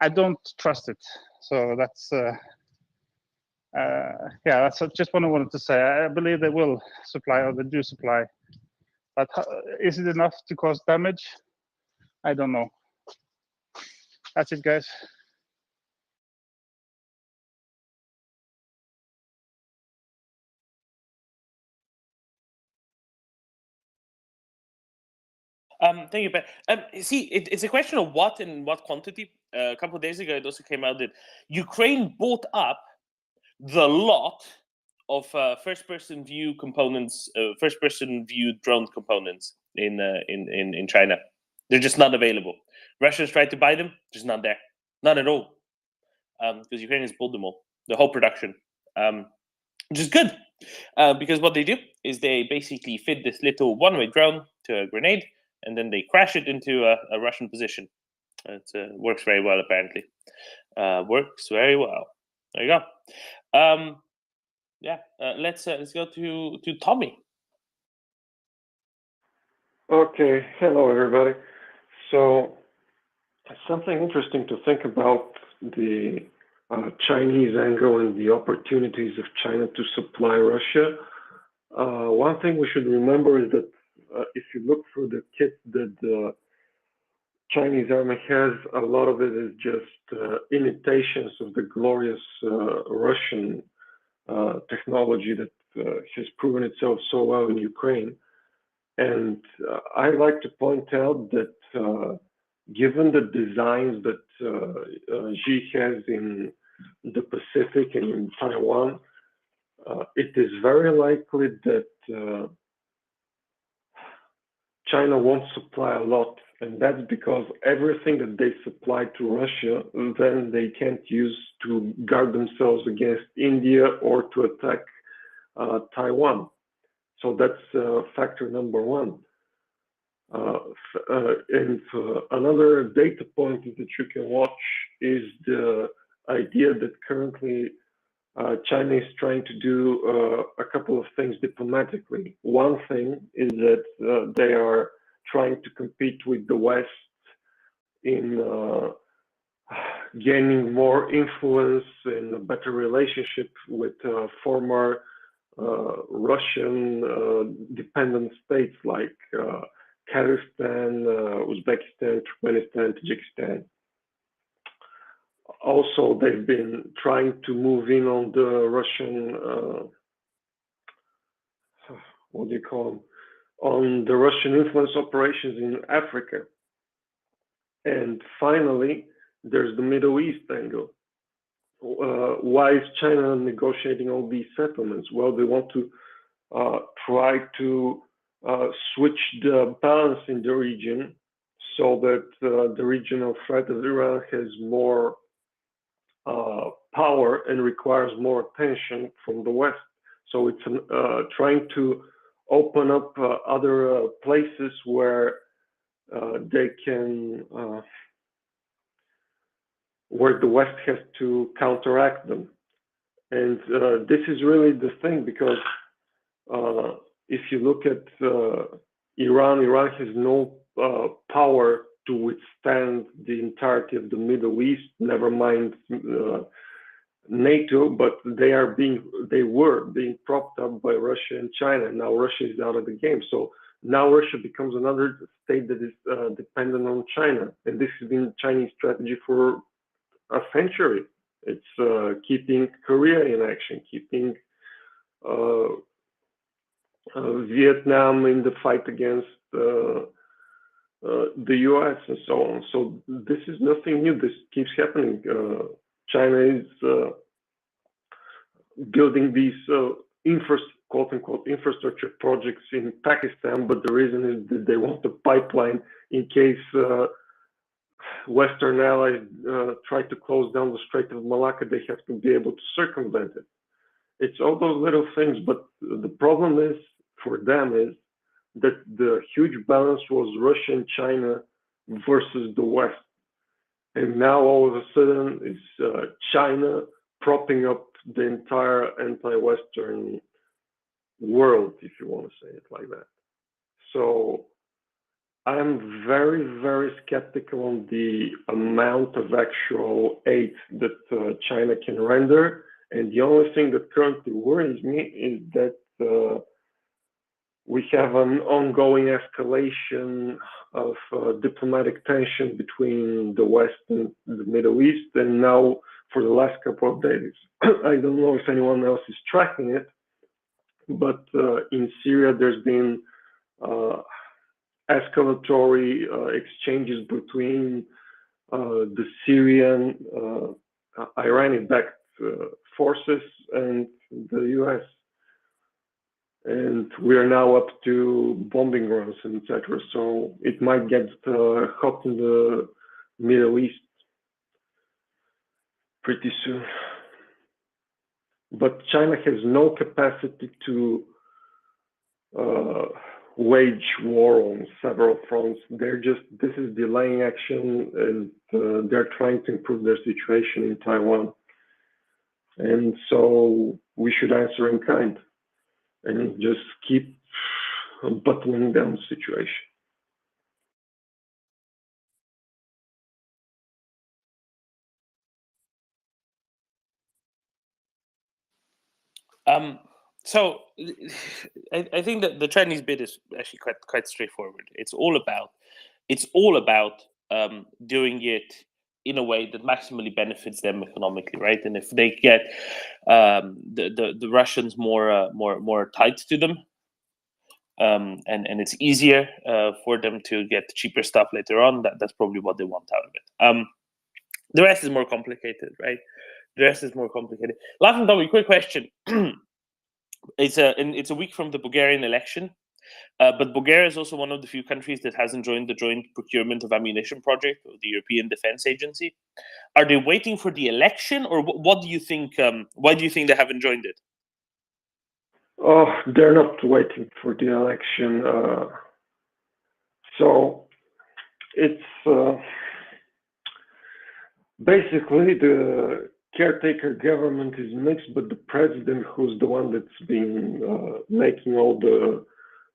don't trust it. So that's that's just what I wanted to say. I believe they will supply, or they do supply. But is it enough to cause damage? I don't know. That's it, guys. Thank you, Ben. See, it's a question of what and what quantity. A couple of days ago, it also came out that Ukraine bought up the lot of first-person view components, first-person view drone components in China. They're just not available. Russians tried to buy them, just not there, not at all, because Ukrainians bought them all, the whole production, which is good, because what they do is they basically fit this little one-way drone to a grenade, and then they crash it into a Russian position. It works very well, apparently. Works very well. There you go. Let's go to Tommy. Okay, hello everybody. So something interesting to think about the Chinese angle and the opportunities of China to supply Russia. One thing we should remember is that if you look through the kit that the Chinese army has, a lot of it is just imitations of the glorious Russian technology that has proven itself so well in Ukraine. And I like to point out that given the designs that Xi has in the Pacific and in Taiwan, it is very likely that China won't supply a lot, and that's because everything that they supply to Russia, then they can't use to guard themselves against India or to attack Taiwan. So that's factor number one. Another data point that you can watch is the idea that currently China is trying to do a couple of things diplomatically. One thing is that they are trying to compete with the West in gaining more influence and a better relationship with former Russian dependent states like Kazakhstan, Uzbekistan, Turkmenistan, Tajikistan. Also, they've been trying to move in on the Russian, what do you call them, on the Russian influence operations in Africa. And finally, there's the Middle East angle. Why is China negotiating all these settlements? Well, they want to try to switch the balance in the region so that the regional threat of Iran has more power and requires more attention from the West. So it's trying to open up other places where they can, where the West has to counteract them. And this is really the thing, because if you look at Iran has no power to withstand the entirety of the Middle East, never mind NATO, but they were being propped up by Russia and China. Now Russia is out of the game. So now Russia becomes another state that is dependent on China. And this has been Chinese strategy for a century. It's keeping Korea in action, keeping Vietnam in the fight against the US and so on. So this is nothing new. This keeps happening. China is building these quote-unquote infrastructure projects in Pakistan, but the reason is that they want a pipeline in case Western allies try to close down the Strait of Malacca. They have to be able to circumvent it. It's all those little things, but the problem is for them is that the huge balance was Russia and China versus the West. And now all of a sudden it's China propping up the entire anti-Western world, if you want to say it like that. So I'm very, very skeptical on the amount of actual aid that China can render. And the only thing that currently worries me is that we have an ongoing escalation of diplomatic tension between the West and the Middle East. And now for the last couple of days, I don't know if anyone else is tracking it, but in Syria, there's been escalatory exchanges between the Syrian Iranian-backed forces and the US. And we are now up to bombing runs, etc. So it might get hot in the Middle East pretty soon. But China has no capacity to wage war on several fronts. This is delaying action, and they're trying to improve their situation in Taiwan. And so we should answer in kind and just keep bottling down the situation. So I think that the Chinese bid is actually quite straightforward. It's all about doing it in a way that maximally benefits them economically, right? And if they get the Russians more tied to them, and it's easier for them to get cheaper stuff later on, that's probably what they want out of it. The rest is more complicated, right? The rest is more complicated. Last and Tommy, quick question. It's a week from the Bulgarian election. But Bulgaria is also one of the few countries that hasn't joined the Joint Procurement of Ammunition Project of the European Defence Agency. Are they waiting for the election, or what do you think? Why do you think they haven't joined it? Oh, they're not waiting for the election. So it's basically the caretaker government is mixed, but the president, who's the one that's been making all the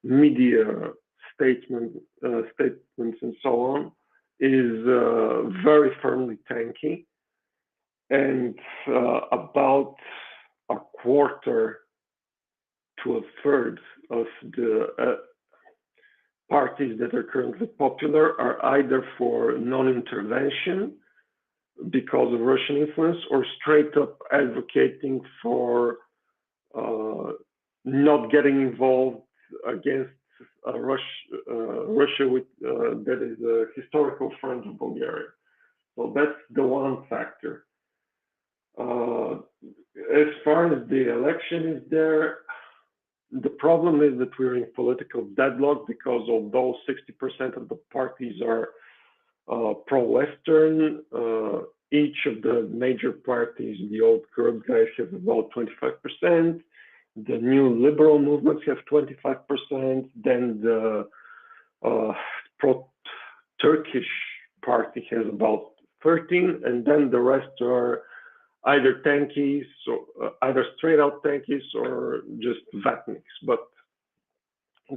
media statements and so on, is very firmly tanky, and about a quarter to a third of the parties that are currently popular are either for non-intervention because of Russian influence, or straight up advocating for not getting involved against Russia, with that is a historical friend of Bulgaria. So that's the one factor. As far as the election is there, the problem is that we're in political deadlock, because although 60% of the parties are pro-Western, each of the major parties, the old corrupt guys, have about 25%. The new liberal movements have 25%. Then the pro-Turkish party has about 13%, and then the rest are either tankies, or either straight out tankies, or just vatniks. But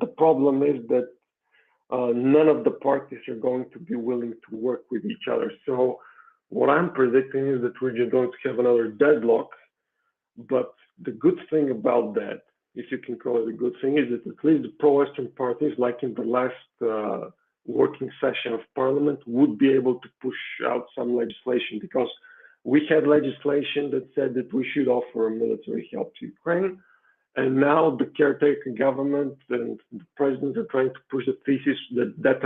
the problem is that none of the parties are going to be willing to work with each other. So what I'm predicting is that we're just going to have another deadlock. But the good thing about that, if you can call it a good thing, is that at least the pro-Western parties, like in the last working session of parliament, would be able to push out some legislation, because we had legislation that said that we should offer military help to Ukraine. And now the caretaker government and the president are trying to push the thesis that that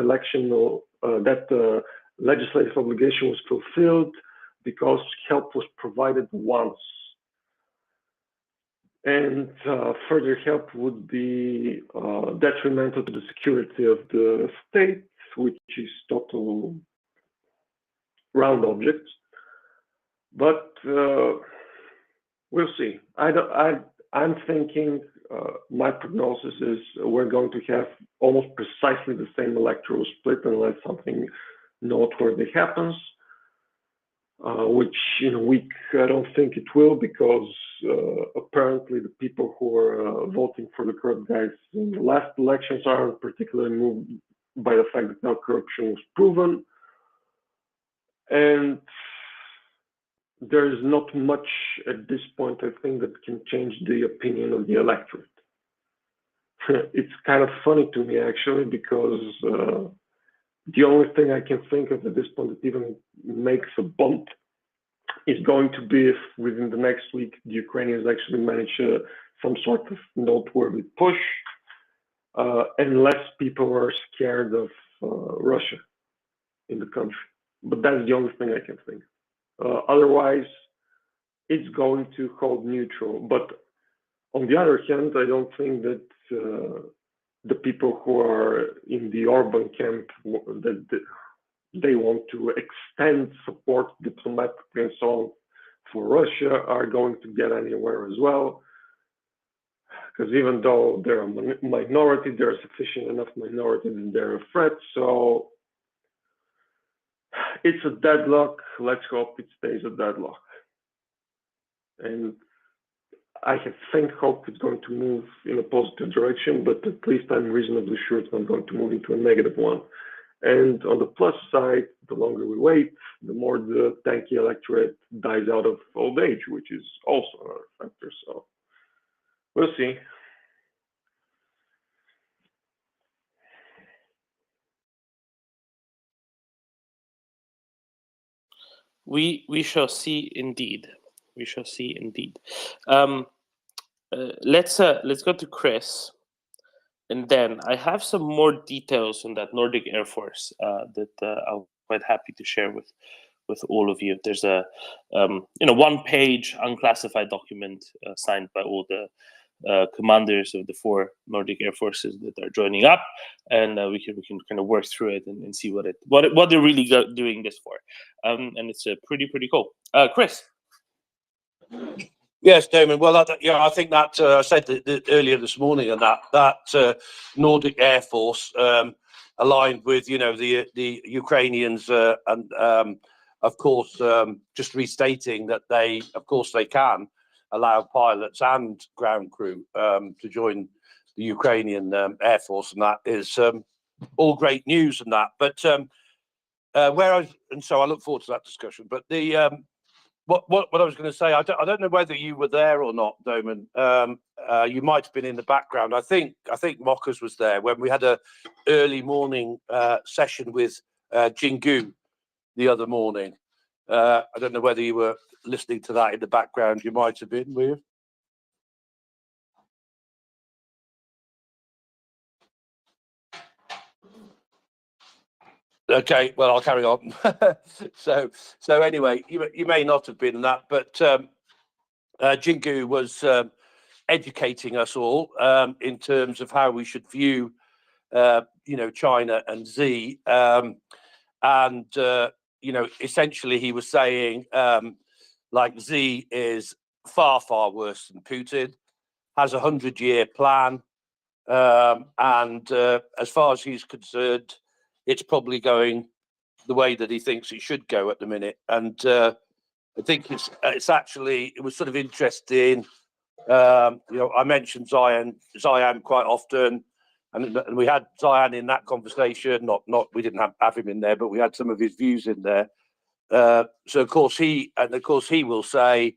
legislative obligation was fulfilled because help was provided once. And further help would be detrimental to the security of the state, which is total round objects. But we'll see. I'm thinking, my prognosis is we're going to have almost precisely the same electoral split unless something noteworthy happens, which in a week I don't think it will, because apparently the people who are voting for the corrupt guys in the last elections aren't particularly moved by the fact that no corruption was proven. And there's not much at this point, I think, that can change the opinion of the electorate. It's kind of funny to me, actually, because the only thing I can think of at this point that even makes a bump is going to be if within the next week the Ukrainians actually manage some sort of noteworthy push, and less people are scared of Russia in the country. But that's the only thing I can think. Otherwise, it's going to hold neutral. But on the other hand, I don't think that the people who are in the Orban camp, that they want to extend support diplomatically and so on for Russia, are going to get anywhere as well. Because even though they're a minority, they're a sufficient enough minority that they're a threat. So it's a deadlock. Let's hope it stays a deadlock. And I hope it's going to move in a positive direction, but at least I'm reasonably sure it's not going to move into a negative one. And on the plus side, the longer we wait, the more the tanky electorate dies out of old age, which is also another factor. So we'll see. We shall see indeed. We shall see indeed. Let's go to Chris, and then I have some more details on that Nordic Air Force that I'm quite happy to share with all of you. There's a 1-page unclassified document signed by all the commanders of the 4 Nordic air forces that are joining up, and we can kind of work through it and see what they're really doing this for, and it's pretty cool. Chris. Yes, Damon. Well, I think that I said that earlier this morning, and that Nordic Air Force aligned with the Ukrainians, and of course just restating that they can allow pilots and ground crew to join the Ukrainian Air Force, and that is all great news and that. But so I look forward to that discussion. But the what I was going to say, I don't know whether you were there or not, Doman. You might have been in the background. I think Mockers was there when we had a early morning session with Jingu the other morning. I don't know whether you were listening to that in the background. You might have been, were you? Okay, well, I'll carry on. So anyway, you may not have been in that, but Jingu was educating us all in terms of how we should view, China and Xi, and essentially he was saying like Xi is far worse than Putin, has a 100-year plan, and as far as he's concerned, it's probably going the way that he thinks it should go at the minute. And I think it was sort of interesting. I mentioned Zion quite often, and we had Zion in that conversation. We didn't have him in there, but we had some of his views in there. So of course he will say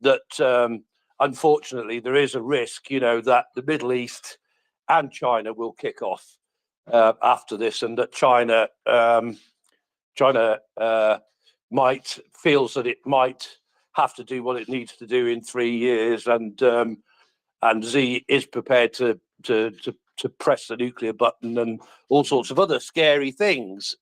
that unfortunately there is a risk, that the Middle East and China will kick off after this, and that China feels that it might have to do what it needs to do in 3 years, and Xi is prepared to press the nuclear button and all sorts of other scary things,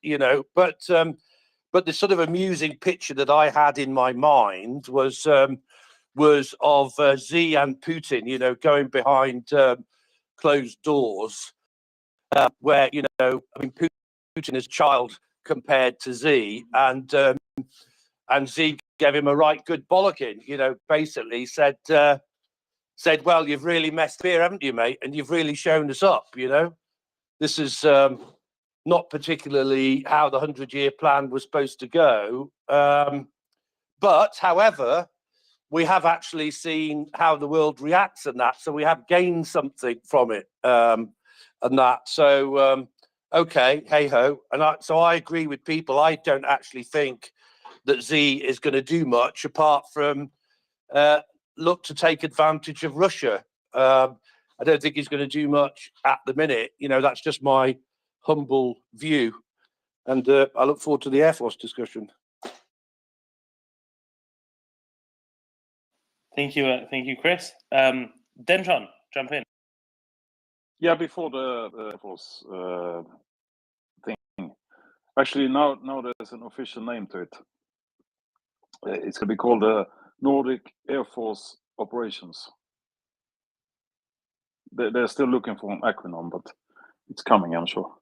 But the sort of amusing picture that I had in my mind was of Xi and Putin, going behind closed doors, where Putin is a child compared to Xi, and Xi gave him a right good bollocking. Basically said, well, you've really messed here, haven't you, mate? And you've really shown us up. This is not particularly how the 100-year plan was supposed to go. But, however, we have actually seen how the world reacts and that, so we have gained something from it, and that. So, okay, hey ho. And so I agree with people. I don't actually think that Xi is going to do much apart from look to take advantage of Russia. I don't think he's going to do much at the minute. That's just my humble view. And I look forward to the Air Force discussion. Thank you, Chris. Denjon, jump in. Yeah, before the Air Force thing. Actually, now there's an official name to it. It's going to be called the Nordic Air Force Operations. They're still looking for an acronym, but it's coming, I'm sure.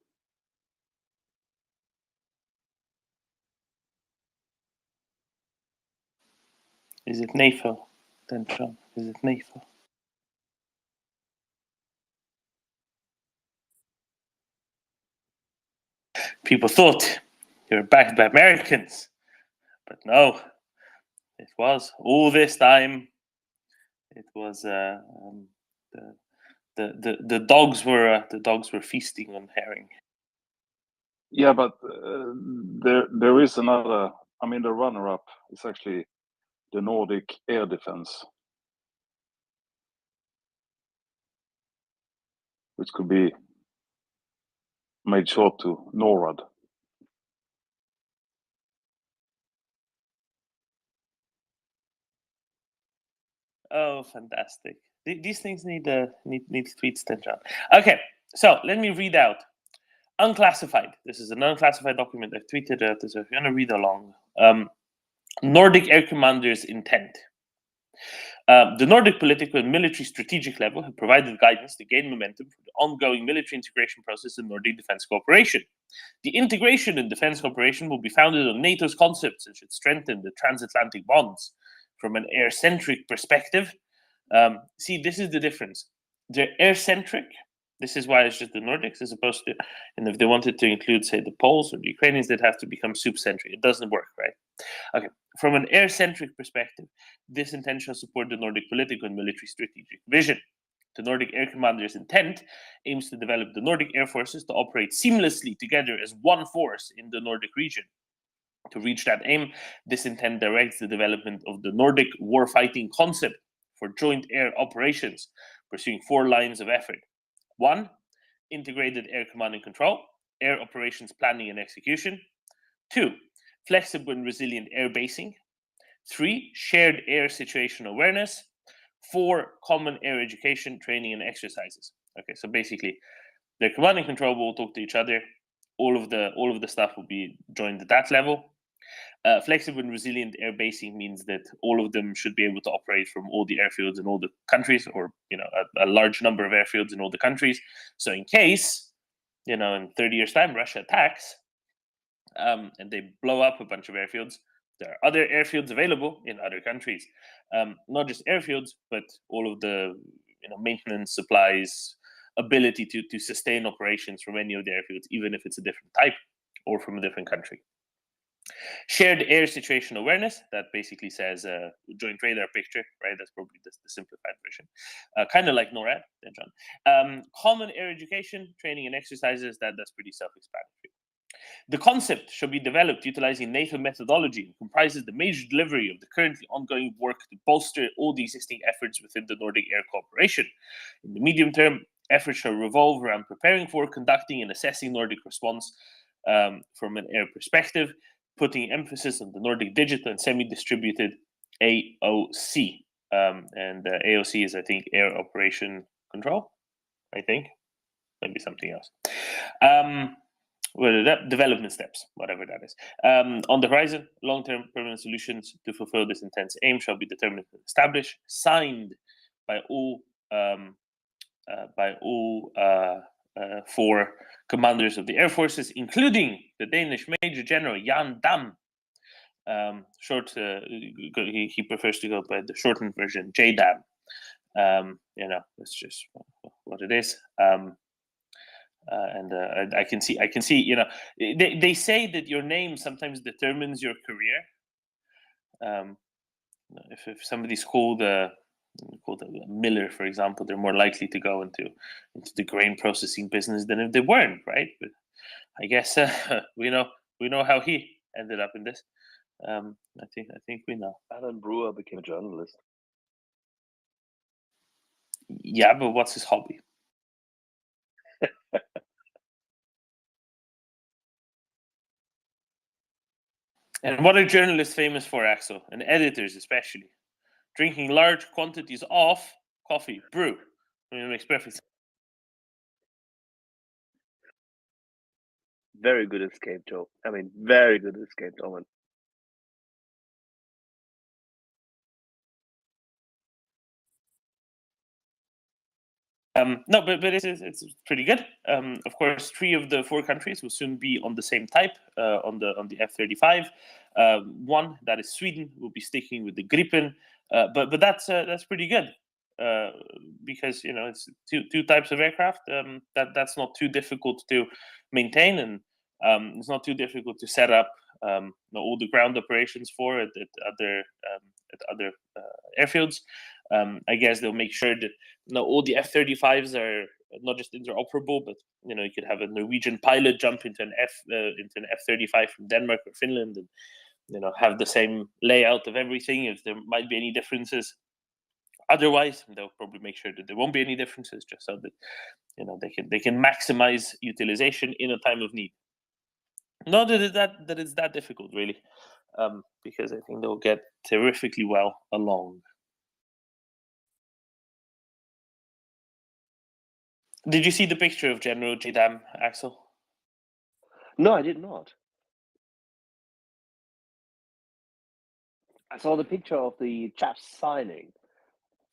Is it NATO, Denjon? Is it NATO? People thought they were backed by Americans, but no, it was all this time. It was the dogs were feasting on herring. Yeah, but there is another. I mean, the runner-up is actually the Nordic Air Defense, which could be made short to NORAD. Oh, fantastic! These things need tweets, Denjon. Okay, so let me read out. Unclassified. This is an unclassified document. I've tweeted it, so if you want to read along. Nordic Air Commander's intent. The Nordic political and military strategic level have provided guidance to gain momentum for the ongoing military integration process in Nordic defense cooperation. The integration in defense cooperation will be founded on NATO's concepts and should strengthen the transatlantic bonds. From an air-centric perspective, see, this is the difference. They're air-centric. This is why it's just the Nordics, as opposed to, and if they wanted to include, say, the Poles or the Ukrainians, they'd have to become soup-centric. It doesn't work, right? Okay, from an air-centric perspective, this intention support the Nordic political and military strategic vision. The Nordic Air Commander's intent aims to develop the Nordic air forces to operate seamlessly together as one force in the Nordic region. To reach that aim, this intent directs the development of the Nordic warfighting concept for joint air operations, pursuing 4 lines of effort. 1, integrated air command and control, air operations planning and execution. 2, flexible and resilient air basing. 3, shared air situation awareness. 4, common air education, training, and exercises. Okay, so basically, their command and control will talk to each other. All of the stuff will be joined at that level. Flexible and resilient air basing means that all of them should be able to operate from all the airfields in all the countries, or a large number of airfields in all the countries. So in case, in 30 years' time, Russia attacks and they blow up a bunch of airfields, there are other airfields available in other countries. Not just airfields, but all of the maintenance, supplies, ability to sustain operations from any of the airfields, even if it's a different type or from a different country. Shared air situation awareness, that basically says joint radar picture, right? That's probably the simplified version. Kind of like NORAD, John. Common air education, training, and exercises, that's pretty self-explanatory. The concept should be developed utilizing NATO methodology and comprises the major delivery of the currently ongoing work to bolster all the existing efforts within the Nordic air cooperation. In the medium term, efforts shall revolve around preparing for, conducting, and assessing Nordic response from an air perspective, putting emphasis on the Nordic digital and semi-distributed AOC. And AOC is, I think, Air Operation Control, I think. Maybe something else. Development steps, whatever that is. On the horizon, long-term permanent solutions to fulfill this intense aim shall be determined and established, signed by all 4 commanders of the air forces, including the Danish Major General Jan Dam. He prefers to go by the shortened version, JDAM. That's just what it is. I can see. They say that your name sometimes determines your career. If somebody's called Miller, for example, they're more likely to go into the grain processing business than if they weren't, right? But I guess we know how he ended up in this. I think we know. Alan Brewer became a journalist. Yeah, but what's his hobby? And what are journalists famous for, Axel? And editors especially? Drinking large quantities of coffee, brew. It makes perfect sense. Very good escape, Joe. Very good escape, Owen. No, but it's pretty good. Of course, 3 of the 4 countries will soon be on the same type on the F-35. 1, that is Sweden, will be sticking with the Gripen, but that's pretty good because it's two types of aircraft. That's not too difficult to maintain, and it's not too difficult to set up all the ground operations for at other airfields. I guess they'll make sure that all the F-35s are not just interoperable, but you could have a Norwegian pilot jump into an F-35 from Denmark or Finland, and have the same layout of everything. If there might be any differences, otherwise they'll probably make sure that there won't be any differences, just so that they can maximize utilization in a time of need. Not that it's that difficult, really, because I think they'll get terrifically well along. Did you see the picture of General JDAM, Axel? No, I did not. I saw the picture of the chaps signing.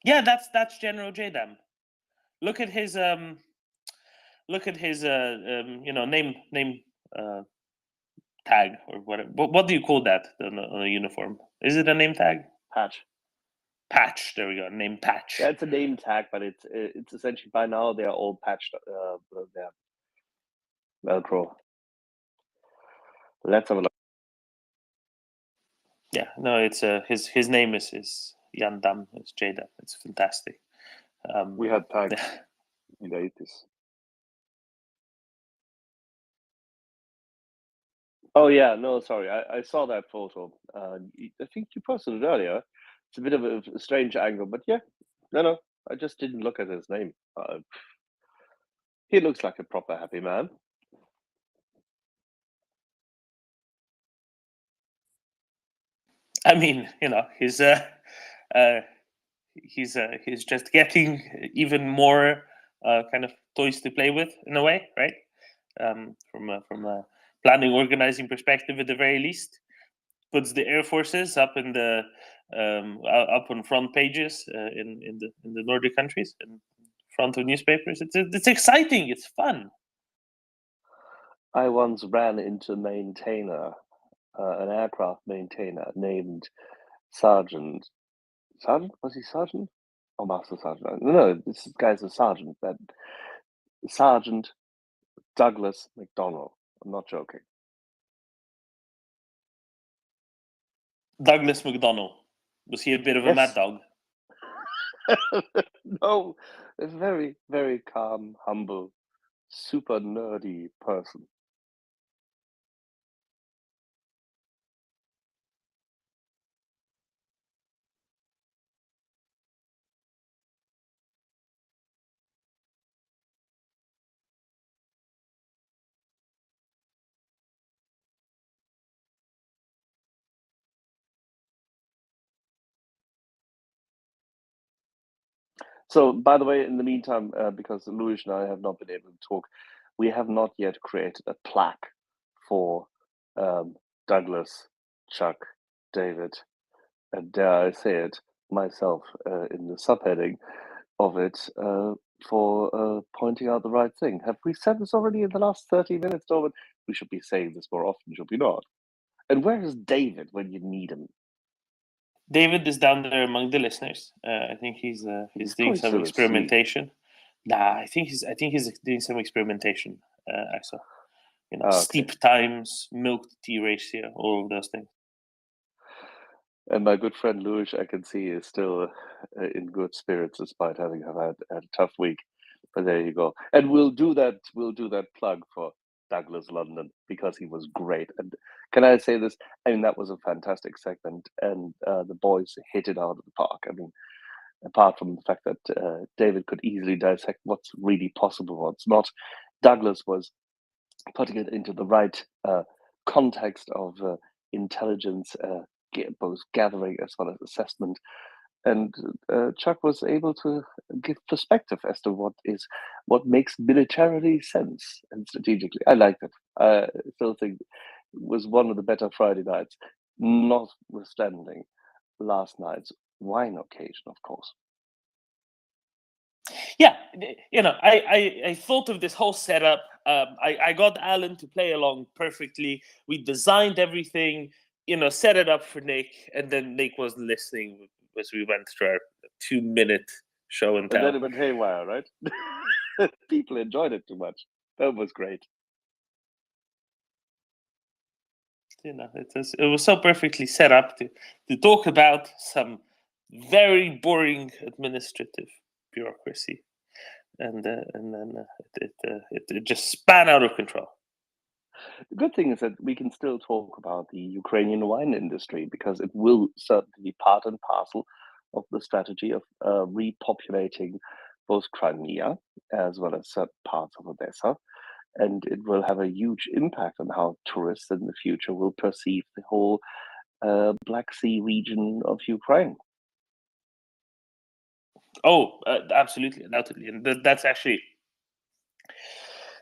Yeah, that's General JDAM. Look at his name tag or whatever. What do you call that on a uniform? Is it a name tag? Patch. Patch. There we go. Name patch. Yeah, it's a name tag, but it's essentially by now they are all patched. They're Velcro. Let's have a look. Yeah, no, it's his name is Jan Dam. It's JDAM. It's fantastic. We had tags in the 80s. Oh yeah, no, sorry, I saw that photo. I think you posted it earlier. It's a bit of a strange angle, but yeah, no, I just didn't look at his name. He looks like a proper happy man. I mean, he's just getting even more kind of toys to play with in a way, right? From a planning organizing perspective, at the very least, puts the air forces up in the up on front pages in the Nordic countries, in front of newspapers. It's exciting. It's fun. I once ran into a maintainer, an aircraft maintainer named Sergeant. Sergeant? Was he Sergeant? Or Master Sergeant? No, this guy's a sergeant. That Sergeant Douglas McDonnell. I'm not joking. Douglas McDonnell. Was he a bit of a mad Yes. dog? No, a very, very calm, humble, super nerdy person. So, by the way, in the meantime, because Louis and I have not been able to talk, we have not yet created a plaque for Douglas, Chuck, David, and dare I say it myself in the subheading of it for pointing out the right thing. Have we said this already in the last 30 minutes, Norman? We should be saying this more often, should we not? And where is David when you need him? David is down there among the listeners. I think he's doing some experimentation. Nah, I think he's doing some experimentation. Axel, steep times, milk to tea ratio, all of those things. And my good friend Louis, I can see, is still in good spirits despite having had a tough week. But there you go. And we'll do that plug for Douglas London because he was great. And can I say this? I mean, that was a fantastic segment, and the boys hit it out of the park. I mean, apart from the fact that David could easily dissect what's really possible, what's not, Douglas was putting it into the right context of intelligence, both gathering as well as assessment. And Chuck was able to give perspective as to what makes militarily sense and strategically. I liked it. I still think it was one of the better Friday nights, notwithstanding last night's wine occasion, of course. Yeah, I thought of this whole setup. I got Alan to play along perfectly. We designed everything, set it up for Nick, and then Nick wasn't listening as we went through our 2-minute show and tell. And then it went haywire, right? People enjoyed it too much. That was great. It was so perfectly set up to talk about some very boring administrative bureaucracy, and then it just span out of control. The good thing is that we can still talk about the Ukrainian wine industry because it will certainly be part and parcel of the strategy of repopulating both Crimea as well as certain parts of Odessa. And it will have a huge impact on how tourists in the future will perceive the whole Black Sea region of Ukraine. Oh, absolutely, undoubtedly. And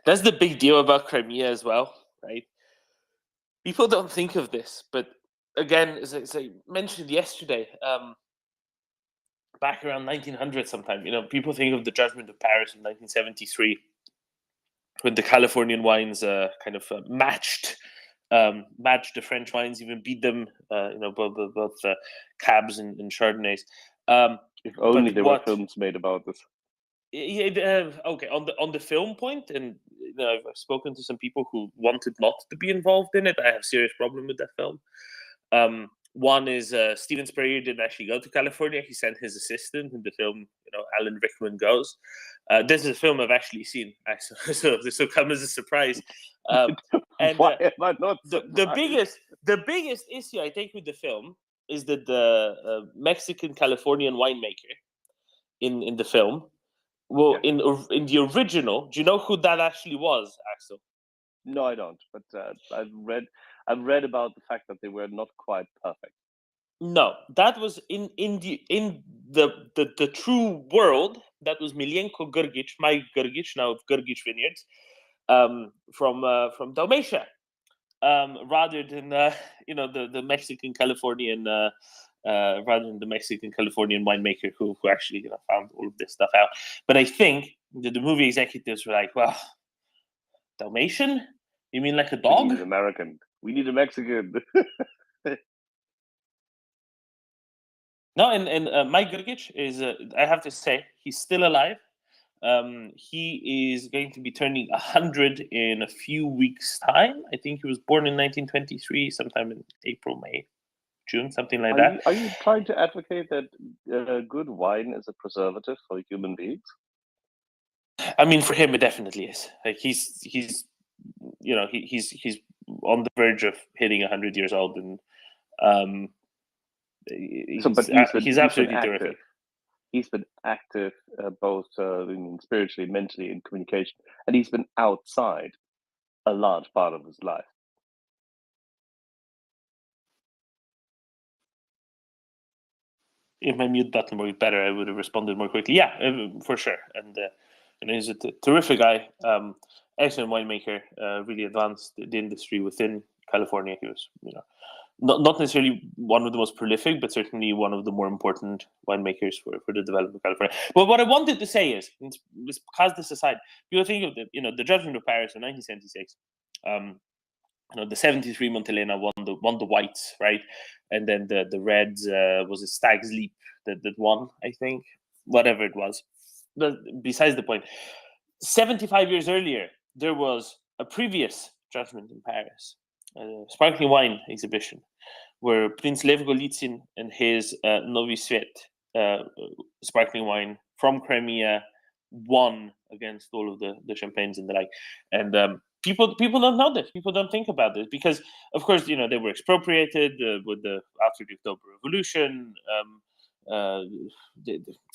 that's the big deal about Crimea as well, right? People don't think of this, but again, as I mentioned yesterday, back around 1900 sometime. You know, people think of the Judgment of Paris in 1973, when the Californian wines kind of matched the French wines, even beat them. You know, both Cabs and Chardonnays. If only But there were what? films made about this. Yeah, okay. On the film point, and you know, I've spoken to some people who wanted not to be involved in it. I have serious problem with that film. One is Steven Spurrier didn't actually go to California. He sent his assistant in the film. You know, Alan Rickman goes. This is a film I've actually seen, so this will come as a surprise. And Why am I not the biggest issue I take with the film is that the Mexican Californian winemaker in the film, well, in the original, do you know who that actually was, Axel? No, I don't. But I've read about the fact that they were not quite perfect. No, that was in the true world. That was Miljenko Grgic, Mike Grgic, now of Grgic Vineyards, from Dalmatia, rather than you know, the Mexican Californian. Rather than the Mexican Californian winemaker who actually, you know, found all of this stuff out. But I think that the movie executives were like, well, Dalmatian? You mean like a We dog? need an American. We need a Mexican. No, and Mike Grgic is, I have to say, he's still alive. He is going to be turning 100 in a few weeks' time. I think he was born in 1923, sometime in April, May, June, something like that. Are you trying to advocate that good wine is a preservative for human beings? I mean, for him, it definitely is. Like he's you know, he's on the verge of hitting 100 years old, and he's absolutely terrific. He's been active both spiritually, mentally, in communication, and he's been outside a large part of his life. If my mute button were better, I would have responded more quickly. Yeah, for sure. And he's a terrific guy, excellent winemaker, really advanced the industry within California. He was, you know, not necessarily one of the most prolific, but certainly one of the more important winemakers for the development of California. But what I wanted to say is, let's cast this aside. People think of the Judgment of Paris in 1976. You know, the 73 Montelena won the whites, right? And then the reds was a Stag's Leap that won, I think, whatever it was. But besides the point, 75 years earlier, there was a previous Judgment in Paris, a sparkling wine exhibition, where Prince Lev Golitsyn and his Novi Svet sparkling wine from Crimea won against all of the champagnes and the like. And people don't know this. People don't think about this because, of course, you know, they were expropriated after the October Revolution.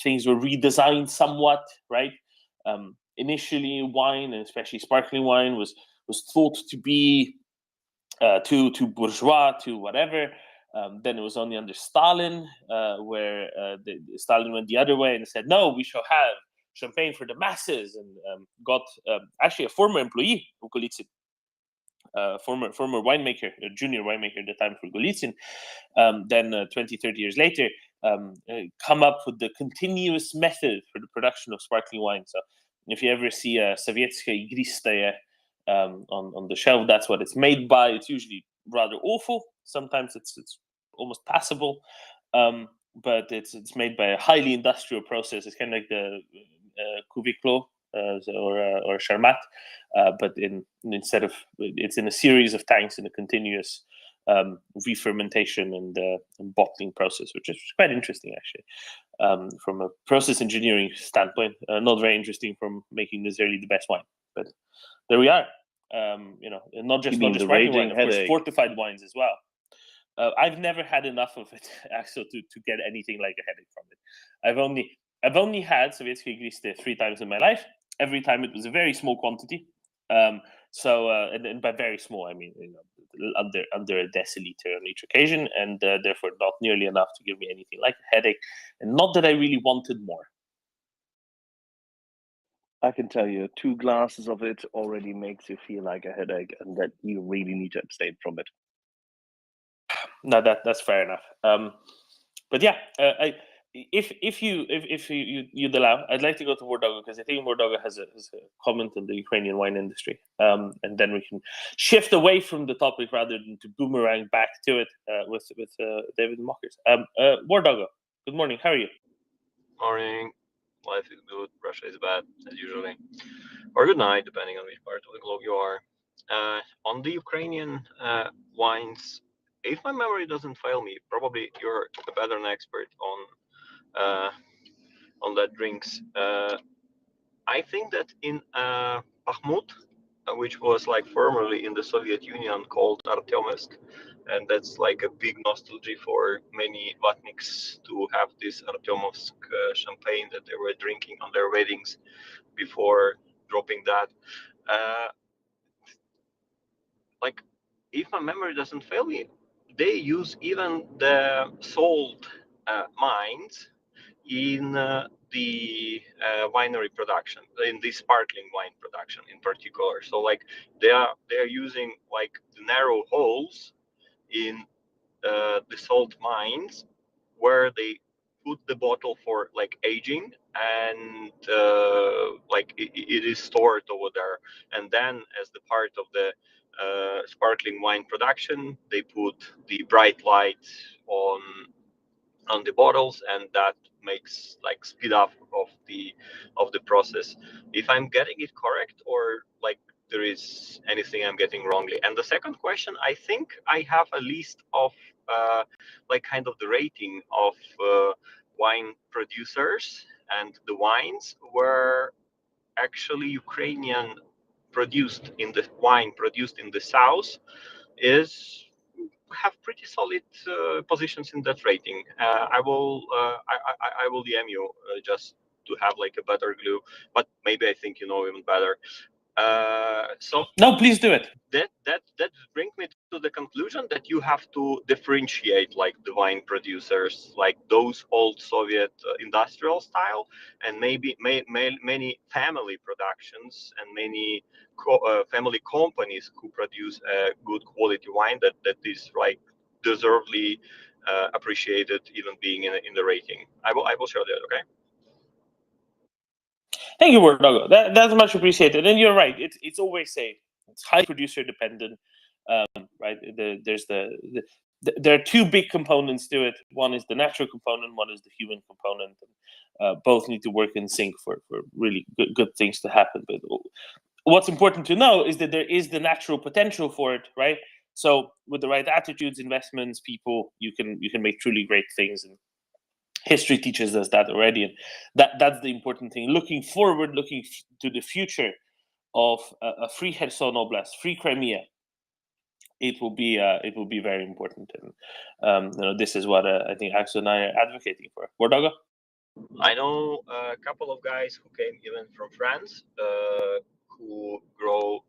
Things were redesigned somewhat, right? Initially, wine, and especially sparkling wine, was thought to be too bourgeois, to whatever. Then it was only under Stalin, where Stalin went the other way and said, no, we shall have champagne for the masses, and got actually a former employee of Golitsyn, former winemaker, a junior winemaker at the time for Golitsyn, then 20, 30 years later, come up with the continuous method for the production of sparkling wine. So if you ever see a Sovietskaya Igristaya on the shelf, that's what it's made by. It's usually rather awful. Sometimes it's almost passable, but it's made by a highly industrial process. It's kind of like the Cuvée Clos or Charmat, but instead of, it's in a series of tanks in a continuous re-fermentation and bottling process, which is quite interesting actually, from a process engineering standpoint. Not very interesting from making necessarily the best wine, but there we are. You know, not just sparkling wine, of course, fortified wines as well. I've never had enough of it, actually, to get anything like a headache from it. I've only had Sovietskaya Igristaya 3 times in my life. Every time it was a very small quantity. And by very small, I mean, you know, under a deciliter on each occasion, and therefore not nearly enough to give me anything like a headache. And not that I really wanted more. I can tell you, 2 glasses of it already makes you feel like a headache, and that you really need to abstain from it. No, that's fair enough. But yeah, if you'd allow, I'd like to go to Wardoga because I think Wardoga has a comment on the Ukrainian wine industry, and then we can shift away from the topic rather than to boomerang back to it with David and Mockers. Wardoga, good morning. How are you? Morning. Life is good. Russia is bad, as usually. Or good night, depending on which part of the globe you are. On the Ukrainian wines, if my memory doesn't fail me, probably you're a better expert on that drinks. I think that in Bakhmut, which was like formerly in the Soviet Union called Artyomsk, and that's like a big nostalgia for many Vatniks to have this Artyomsk champagne that they were drinking on their weddings before dropping that. Like, if my memory doesn't fail me, they use even the salt mines in the winery production, in the sparkling wine production in particular. So like they are using like the narrow holes in the salt mines where they put the bottle for like aging, and like it is stored over there, and then as the part of the sparkling wine production they put the bright light on the bottles, and that makes like speed up of the process. If I'm getting it correct, or like there is anything I'm getting wrongly. And the second question, I think I have a list of like kind of the rating of wine producers, and the wines were actually Ukrainian produced in the wine produced in the south is have pretty solid positions in that rating. I will DM you just to have like a better clue, but maybe I think you know even better. So no, please do it. That brings me to the conclusion that you have to differentiate like the wine producers, like those old Soviet industrial style, and maybe many family productions and many family companies who produce good quality wine that is like deservedly appreciated, even being in the rating. I will share that. Okay. Thank you, Wardogo. That's much appreciated. And you're right. It's always it's highly producer dependent, right? There are two big components to it. One is the natural component. One is the human component. Both need to work in sync for really good things to happen. But what's important to know is that there is the natural potential for it, right? So with the right attitudes, investments, people, you can make truly great things. And history teaches us that already, and that's the important thing. Looking forward, looking to the future of a free Kherson Oblast, free Crimea, it will be very important. And this is what I think Axel and I are advocating for. Wardoga? I know a couple of guys who came even from France, who grow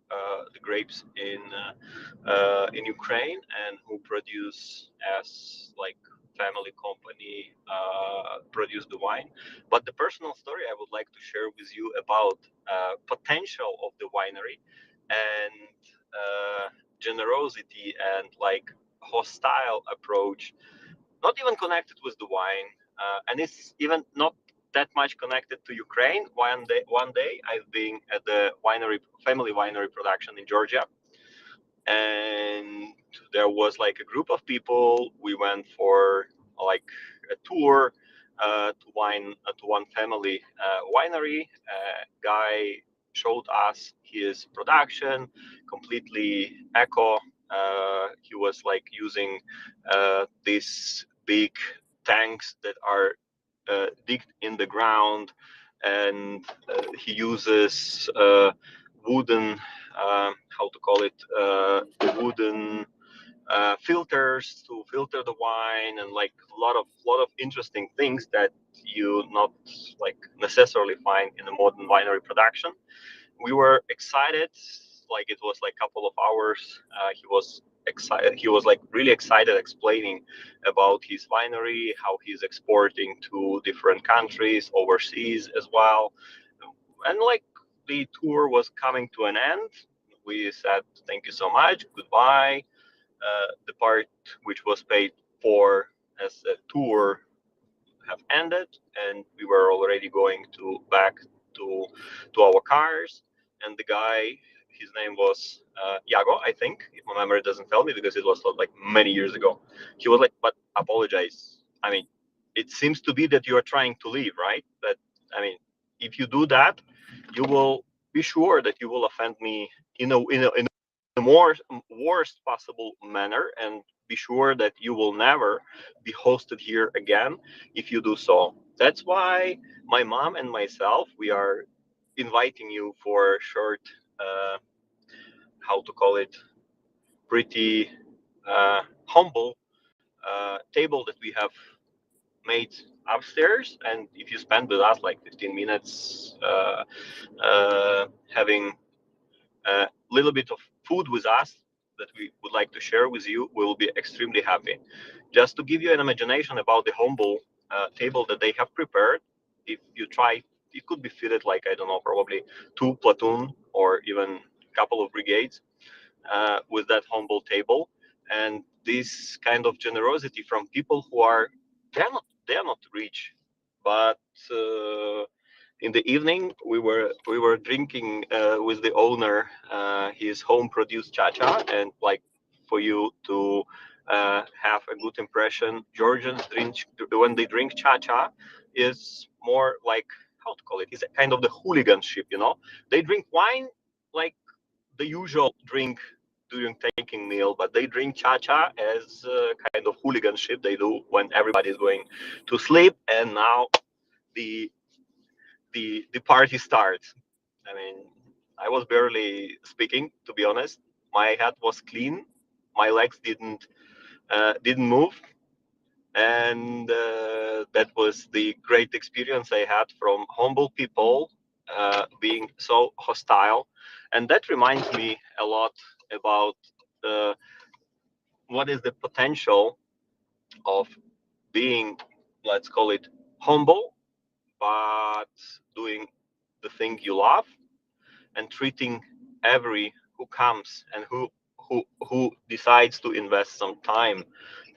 the grapes in Ukraine, and who produce as like family company produce the wine. But the personal story I would like to share with you about potential of the winery and generosity and like hostile approach, not even connected with the wine, and it's even not that much connected to Ukraine. One day I've been at the family winery production in Georgia, and there was like a group of people. We went for like a tour to one family winery. Guy showed us his production, completely eco. He was like using these big tanks that are digged in the ground, and he uses wooden, how to call it, wooden filters to filter the wine, and like a lot of interesting things that you not like necessarily find in a modern winery production. We were excited, like it was like a couple of hours. He was excited. He was like really excited, explaining about his winery, how he's exporting to different countries, overseas as well. And like the tour was coming to an end, we said thank you so much, goodbye. The part which was paid for as a tour have ended, and we were already going back to our cars. And the guy, his name was Yago, I think, if my memory doesn't fail me, because it was like many years ago. He was like, "But apologize. I mean, it seems to be that you are trying to leave, right? But I mean, if you do that, you will be sure that you will offend me in the worst possible manner, and be sure that you will never be hosted here again if you do so. That's why my mom and myself, we are inviting you for a short, how to call it, pretty humble table that we have made upstairs. And if you spend with us like 15 minutes having a little bit of food with us that we would like to share with you, we will be extremely happy. Just to give you an imagination about the humble table that they have prepared, if you try, it could be fitted like, I don't know, probably 2 platoon or even a couple of brigades with that humble table. And this kind of generosity from people who are, they're not rich, but in the evening we were drinking with the owner his home produced cha-cha. And like, for you to have a good impression, Georgians drink, when they drink cha-cha, is more like, how to call it, is a kind of the hooliganship, you know. They drink wine like the usual drink during taking meal, but they drink cha-cha as a kind of hooliganship they do when everybody is going to sleep. And now the party starts. I mean, I was barely speaking, to be honest. My head was clean, my legs didn't move, and that was the great experience I had from humble people being so hostile. And that reminds me a lot about what is the potential of being, let's call it, humble, but doing the thing you love, and treating every who comes and who decides to invest some time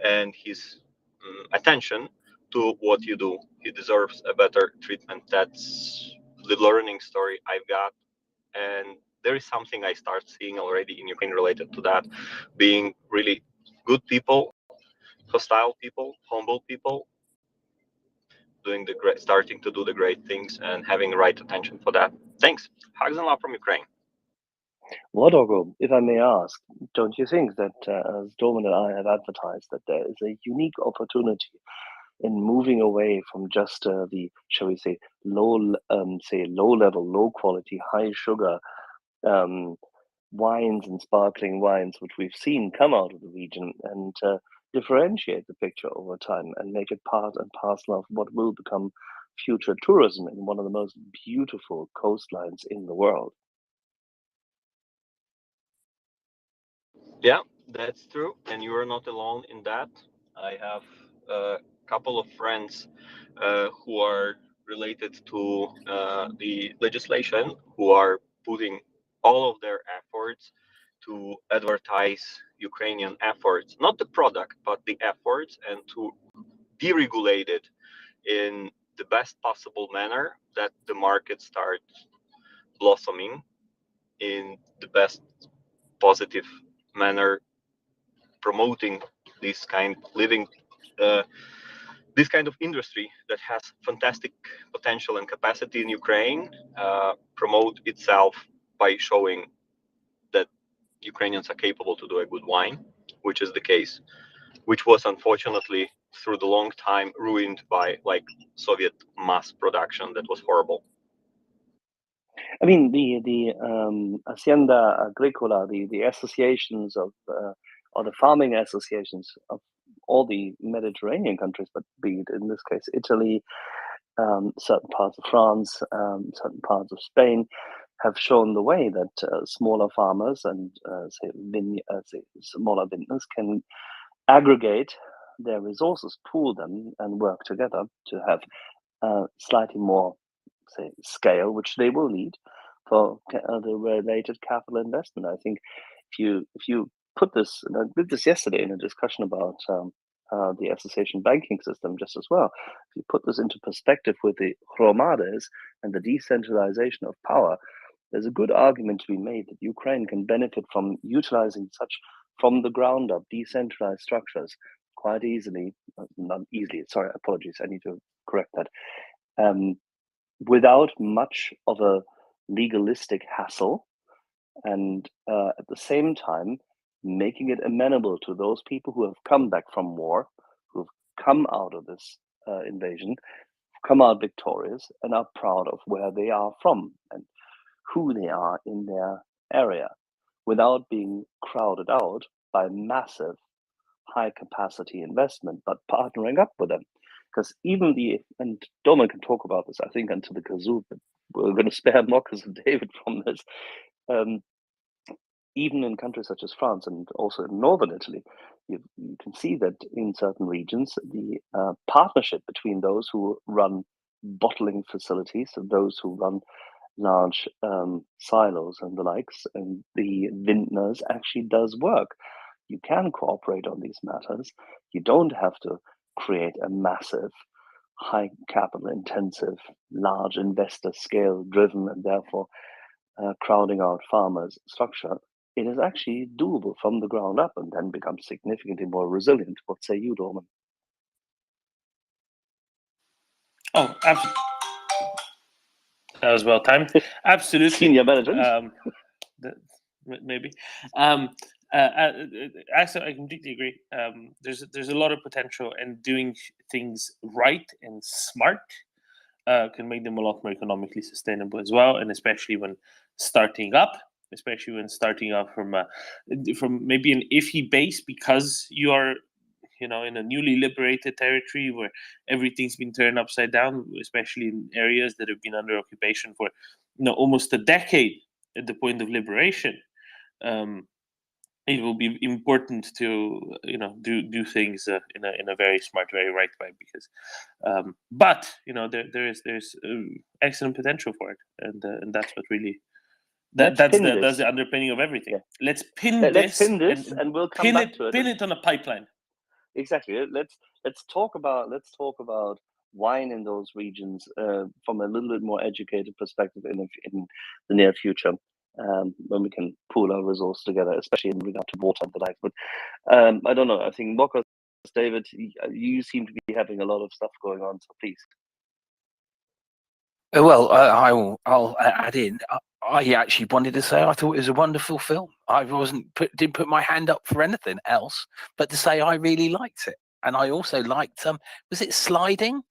and his attention to what you do. He deserves a better treatment. That's the learning story I've got. And there is something I start seeing already in Ukraine related to that, being really good people, hostile people, humble people, doing the great, starting to do the great things and having the right attention for that. Thanks. Hugs and love from Ukraine. Wodogo, if I may ask, don't you think that, as Dorman and I have advertised, that there is a unique opportunity in moving away from just the, shall we say, low level, low quality, high sugar wines and sparkling wines, which we've seen come out of the region, and differentiate the picture over time and make it part and parcel of what will become future tourism in one of the most beautiful coastlines in the world? Yeah, that's true, and you are not alone in that. I have a couple of friends who are related to the legislation, who are putting all of their efforts to advertise Ukrainian efforts, not the product, but the efforts, and to deregulate it in the best possible manner, that the market starts blossoming in the best positive manner, promoting this kind this kind of industry that has fantastic potential and capacity in Ukraine, promote itself by showing that Ukrainians are capable to do a good wine, which is the case, which was unfortunately through the long time ruined by like Soviet mass production that was horrible. I mean, the Hacienda Agricola, the associations of, or the farming associations of all the Mediterranean countries, but be it in this case Italy, certain parts of France, certain parts of Spain, have shown the way that smaller farmers and say smaller vintners can aggregate their resources, pool them, and work together to have slightly more, say, scale, which they will need for the related capital investment. I think if you put this, and I did this yesterday in a discussion about the association banking system just as well. If you put this into perspective with the hromades and the decentralization of power, there's a good argument to be made that Ukraine can benefit from utilizing such from the ground up decentralized structures quite easily. Not easily, sorry, apologies, I need to correct that. Without much of a legalistic hassle, and at the same time making it amenable to those people who have come back from war, who have come out of this invasion, come out victorious, and are proud of where they are from and who they are in their area, without being crowded out by massive high capacity investment, but partnering up with them. Because even and Doma can talk about this, I think, until the kazoo, but we're going to spare Marcus and David from this. Even in countries such as France and also in northern Italy, you can see that in certain regions, the partnership between those who run bottling facilities and those who run large silos and the likes, and the vintners actually does work. You can cooperate on these matters. You don't have to create a massive, high capital intensive, large investor scale driven and therefore crowding out farmers structure. It is actually doable from the ground up and then becomes significantly more resilient. What say you, Dorman? Oh, absolutely. That was well timed. Absolutely. Senior management. Maybe. Actually, I completely agree. There's a lot of potential, and doing things right and smart can make them a lot more economically sustainable as well, and especially when starting up from maybe an iffy base, because you are in a newly liberated territory where everything's been turned upside down, especially in areas that have been under occupation for almost a decade at the point of liberation. It will be important to do things in a very smart, very right way, because but there's excellent potential for it, and that's what really that's the underpinning of everything. Yeah. Let's pin this, and we'll come back to it. Pin it on a pipeline. Exactly. Let's talk about wine in those regions from a little bit more educated perspective in the near future, when we can pool our resources together, especially in regard to water and the like. But I don't know. I think Marcus, David, you seem to be having a lot of stuff going on, so please. Well, I'll add in. I actually wanted to say I thought it was a wonderful film. I didn't put my hand up for anything else, but to say I really liked it, and I also liked was it Sliding?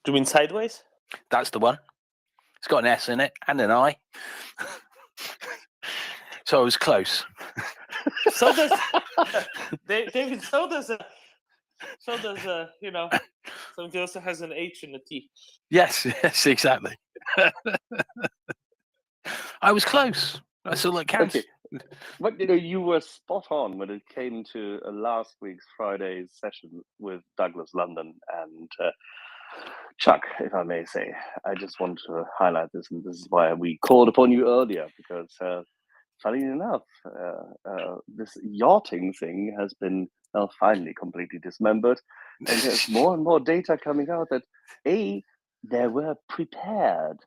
Do you mean Sideways? That's the one. It's got an S in it and an I, so I was close. So does David. So does something also has an H and a T. Yes, exactly. I was close. That's all that counts. Okay. But you were spot on when it came to last week's Friday's session with Douglas London and Chuck, if I may say. I just want to highlight this, and this is why we called upon you earlier, because funny enough, this yachting thing has been finally completely dismembered, and there's more and more data coming out that there were prepared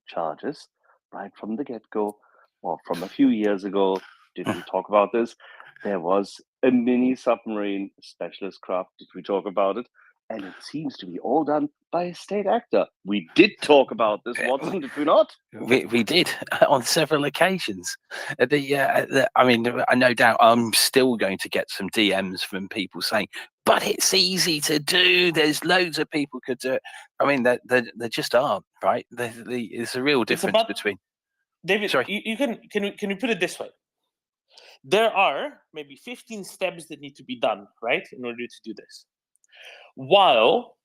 charges right from the get-go, or from a few years ago. Did we talk about this? There was a mini submarine specialist craft. Did we talk about it? And it seems to be all done by a state actor. We did talk about this, Watson, did we not? We did on several occasions. I mean, no doubt I'm still going to get some DMs from people saying, but it's easy to do. There's loads of people could do it. I mean, there just aren't, right? There's a real difference between. David, sorry. Can you put it this way? There are maybe 15 steps that need to be done, right, in order to do this. While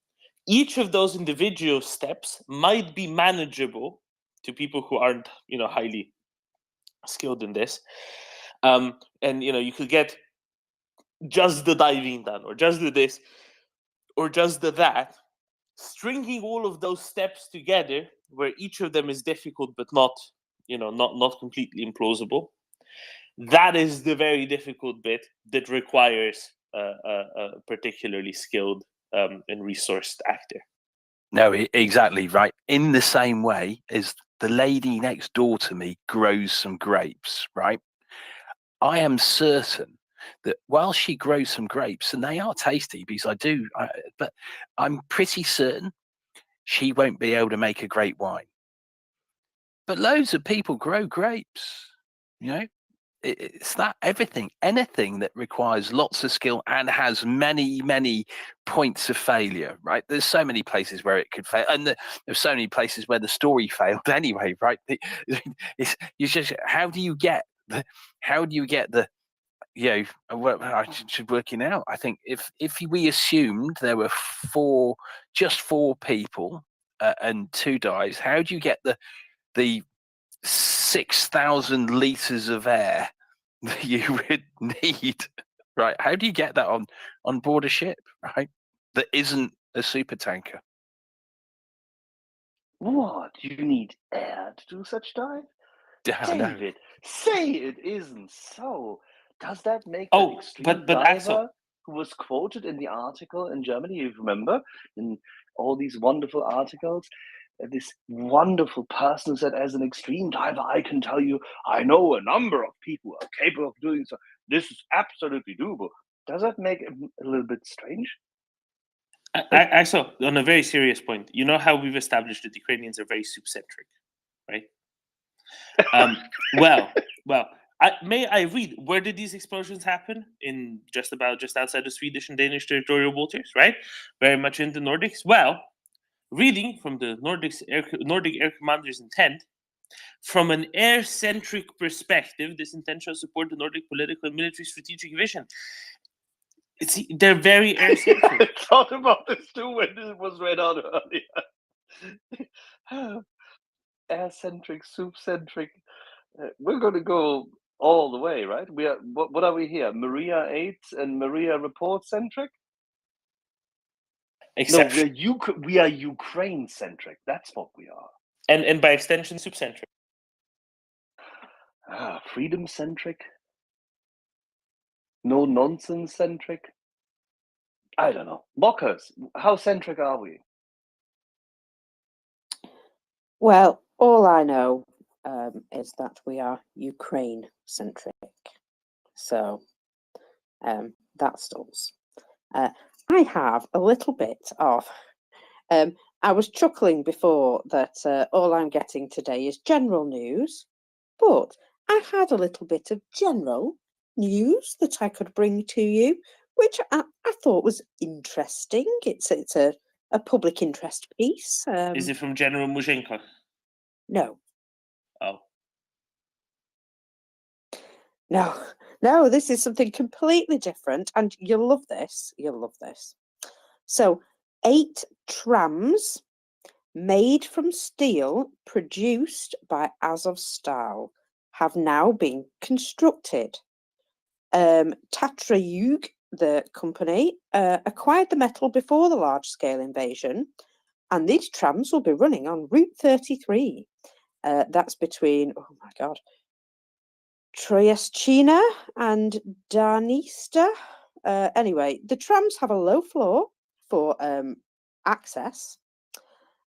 each of those individual steps might be manageable to people who aren't, highly skilled in this, and you could get just the diving done, or just do this, or just the that. Stringing all of those steps together, where each of them is difficult but not completely implausible, That is the very difficult bit that requires a particularly skilled and resourced actor. No, exactly right. In the same way as the lady next door to me grows some grapes, right? I am certain that while she grows some grapes, and they are tasty because but I'm pretty certain she won't be able to make a great wine. But loads of people grow grapes, you know? It's that anything that requires lots of skill and has many points of failure, right? There's so many places where it could fail, and there's so many places where the story failed anyway, right? It's just how do you get the I should work it out. I think if we assumed there were just four people and 2 dies, how do you get the 6,000 liters of air that you would need, right? How do you get that on board a ship, right? That isn't a super tanker. What? You need air to do such dive? Yeah, no. David, say it isn't so. Does that make Oh, that extreme but Axel, diver who was quoted in the article in Germany, you remember, in all these wonderful articles, this wonderful person said, as an extreme diver, I can tell you, I know a number of people who are capable of doing so. This is absolutely doable. Does that make it a little bit strange? Axel, on a very serious point, you know how we've established that Ukrainians are very soup-centric, right? Well, may I read, where did these explosions happen? In just outside the Swedish and Danish territorial waters, right? Very much in the Nordics. Well, reading from the Nordic Air Commander's intent, from an air-centric perspective, this intent shall support the Nordic political and military strategic vision. They're very air-centric. I thought about this too when it was read out earlier. Air-centric, soup-centric. We're going to go all the way, right? We are. What are we here? Maria 8 and MriyaReport centric? Exception. No, we are Ukraine centric. That's what we are. And by extension, soup-centric. Freedom centric. No nonsense centric. I don't know. Mockers, how centric are we? Well, all I know is that we are Ukraine centric. So that's us. I have a little bit of. I was chuckling before that all I'm getting today is general news, but I had a little bit of general news that I could bring to you, which I thought was interesting. It's a public interest piece. Is it from General Mushenko? No. Oh. No, this is something completely different, and you'll love this. You'll love this. So, 8 trams made from steel produced by Azovstal have now been constructed. Tatrayug, the company, acquired the metal before the large-scale invasion, and these trams will be running on Route 33. That's between, oh my God, Troyeshchina and Darnista. Anyway, the trams have a low floor for access,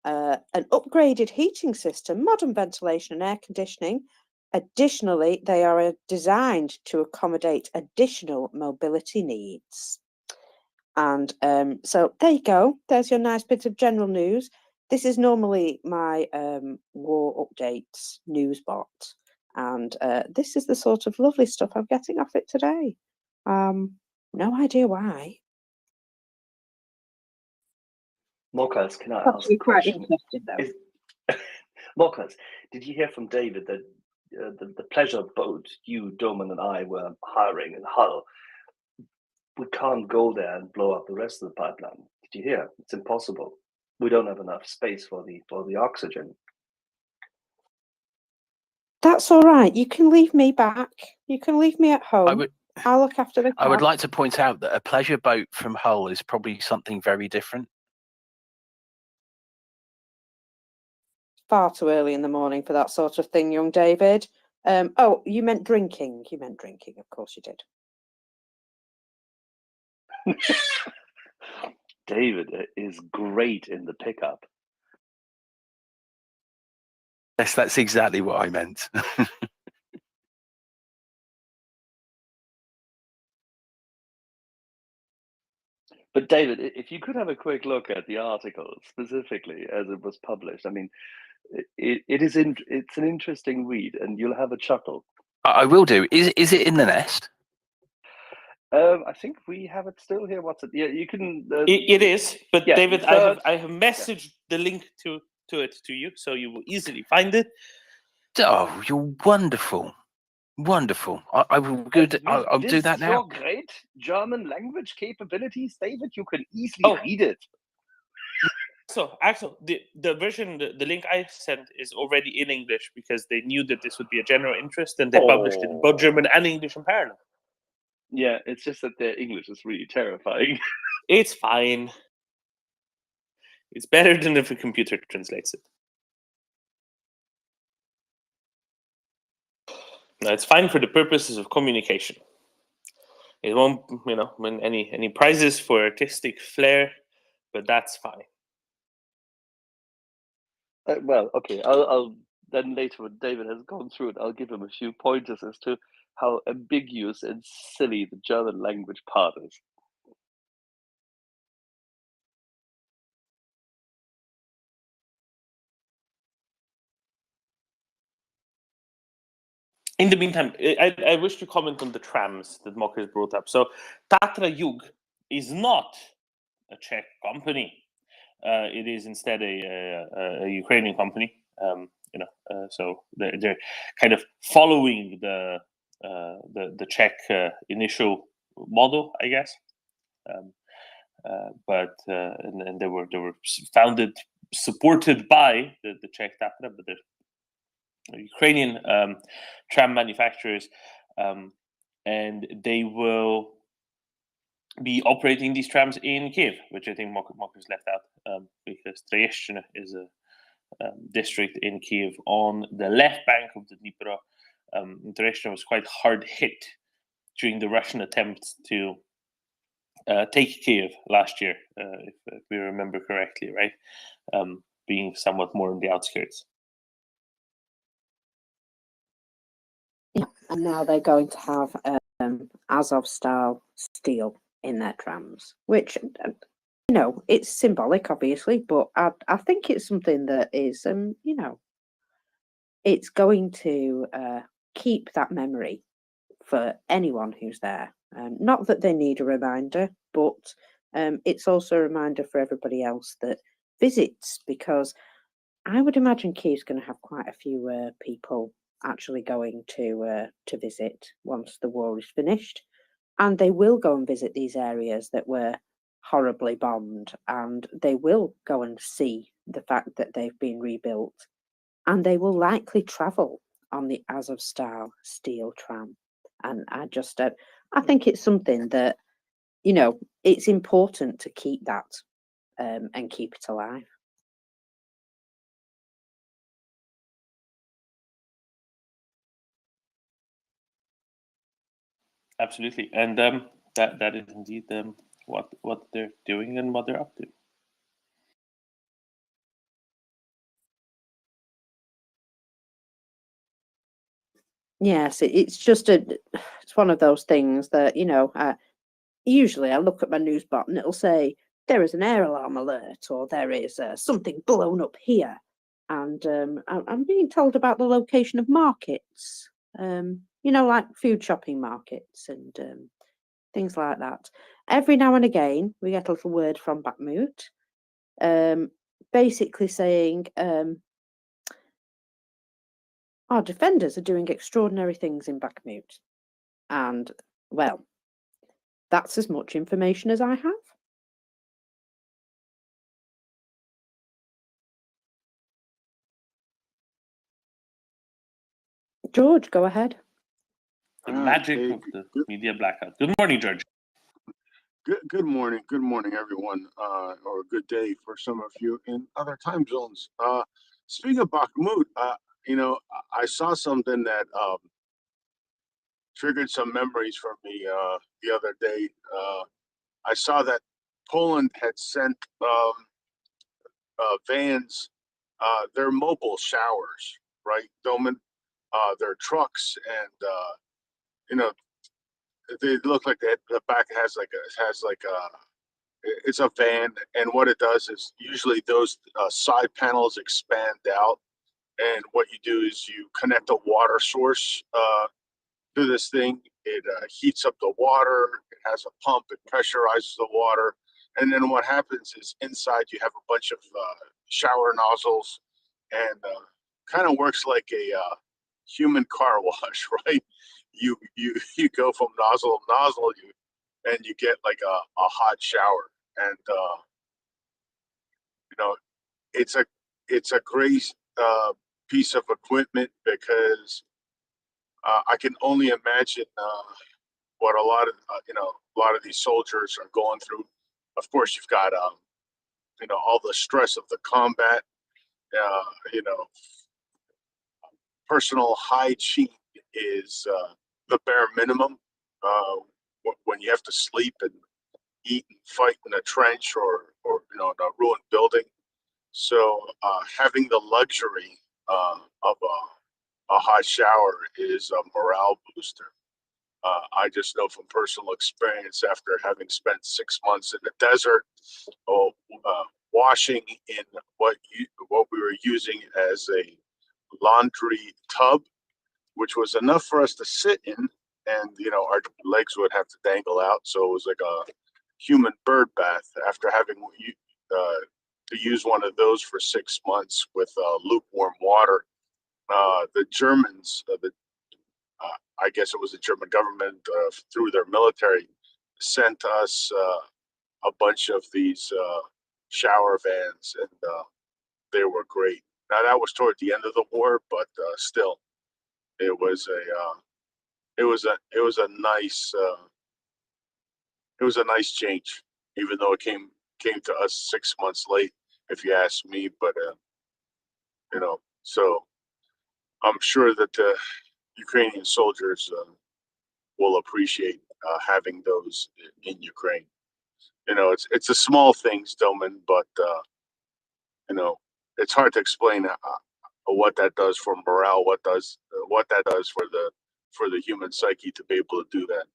an upgraded heating system, modern ventilation and air conditioning. Additionally, they are designed to accommodate additional mobility needs. And so there you go. There's your nice bit of general news. This is normally my war updates news bot. And this is the sort of lovely stuff I'm getting off it today. No idea why. Mockers, can I ask Probably a quite question? interesting though. Mockers, did you hear from David that the pleasure boat you, Doman, and I were hiring in Hull, we can't go there and blow up the rest of the pipeline? Did you hear? It's impossible. We don't have enough space for the oxygen. That's all right. You can leave me back. You can leave me at home. I'll look after the cat. I would like to point out that a pleasure boat from Hull is probably something very different. Far too early in the morning for that sort of thing, young David. Oh, you meant drinking. You meant drinking. Of course you did. David is great in the pickup. Yes, that's exactly what I meant. But David, if you could have a quick look at the article specifically as it was published, I mean, it's an interesting read, and you'll have a chuckle. I will do. Is it in the nest? I think we have it still here. What's it? Yeah, you can. It is, but yeah, David, third- I have messaged the link to it to you, so you will easily find it. Oh, you're wonderful, wonderful. I will good. I'll do that now. Your great German language capabilities, David, you can easily read it. So, Axel, the version, the link I sent is already in English because they knew that this would be a general interest, and they published it in both German and English in parallel. Yeah, it's just that their English is really terrifying. It's fine. It's better than if a computer translates it. Now, it's fine for the purposes of communication. It won't, win any prizes for artistic flair, but that's fine. Well, okay. I'll then later when David has gone through it, I'll give him a few pointers as to how ambiguous and silly the German language part is. In the meantime, I wish to comment on the trams that Mocker has brought up. So Tatra Yug is not a Czech company. It is instead a Ukrainian company. So they're kind of following the Czech initial model, I guess. But they were founded, supported by the Czech Tatra, but the Ukrainian tram manufacturers, and they will be operating these trams in Kiev, which I think Mockers left out because Tryeshchina is a district in Kiev on the left bank of the Dnipro. Tryeshchina was quite hard hit during the Russian attempt to take Kiev last year, if we remember correctly, right? Being somewhat more on the outskirts. Yeah, and now they're going to have Azov-style steel in their trams, which, it's symbolic, obviously, but I think it's something that is, it's going to keep that memory for anyone who's there. Not that they need a reminder, but it's also a reminder for everybody else that visits, because I would imagine Kiev's going to have quite a few people actually going to visit once the war is finished, and they will go and visit these areas that were horribly bombed, and they will go and see the fact that they've been rebuilt, and they will likely travel on the Azov-style steel tram. And I think it's something that, it's important to keep that and keep it alive. Absolutely, and that is indeed what they're doing and what they're up to. Yes, it's one of those things that, usually I look at my news bot and it'll say there is an air alarm alert, or there is something blown up here, and I'm being told about the location of markets, like food shopping markets and things like that. Every now and again, we get a little word from Bakhmut, basically saying our defenders are doing extraordinary things in Bakhmut. And, well, that's as much information as I have. George, go ahead. The magic of the media blackout. Good morning, George. Good morning. Good morning, everyone, or good day for some of you in other time zones. Speaking of Bakhmut, I saw something that triggered some memories for me the other day. I saw that Poland had sent vans, their mobile showers, right, Doman? Their trucks, and they look like the back has like a it's a van, and what it does is usually those side panels expand out, and what you do is you connect a water source to this thing. It heats up the water. It has a pump. It pressurizes the water, and then what happens is inside you have a bunch of shower nozzles, and kind of works like a human car wash, right? You go from nozzle to nozzle, and you get like a hot shower, and it's a great piece of equipment because I can only imagine what a lot of a lot of these soldiers are going through. Of course, you've got all the stress of the combat. Uh, you know, Personal hygiene is the bare minimum when you have to sleep and eat and fight in a trench or in a ruined building. So having the luxury of a hot shower is a morale booster. I just know from personal experience after having spent 6 months in the desert, washing in what we were using as a laundry tub, which was enough for us to sit in, and our legs would have to dangle out. So it was like a human bird bath after having to use one of those for 6 months with lukewarm water. The Germans, I guess it was the German government through their military, sent us a bunch of these shower vans, and they were great. Now that was toward the end of the war, but still, it was a nice change, even though it came to us 6 months late, if you ask me. But so I'm sure that the Ukrainian soldiers will appreciate having those in Ukraine. It's the small things, Doman, but it's hard to explain what that does for morale, what that does for the human psyche to be able to do that.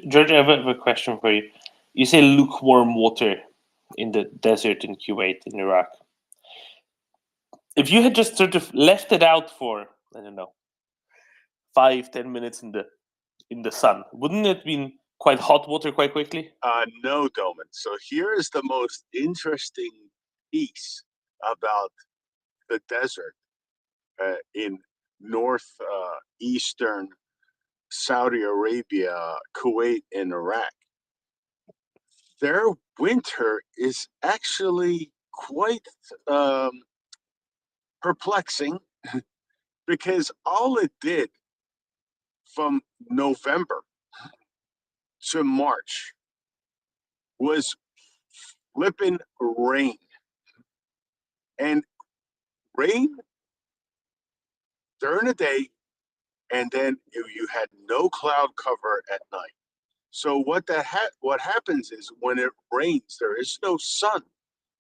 George, I have a question for you. You say lukewarm water in the desert in Kuwait, in Iraq. If you had just sort of left it out for, I don't know, 5-10 minutes in the sun, wouldn't it been quite hot water quite quickly? No, Doman. So here is the most interesting piece about the desert in northeastern Saudi Arabia, Kuwait, and Iraq. Their winter is actually quite perplexing because all it did from November to March was flipping rain. And rain during the day, and then you had no cloud cover at night. So what happens is when it rains, there is no sun.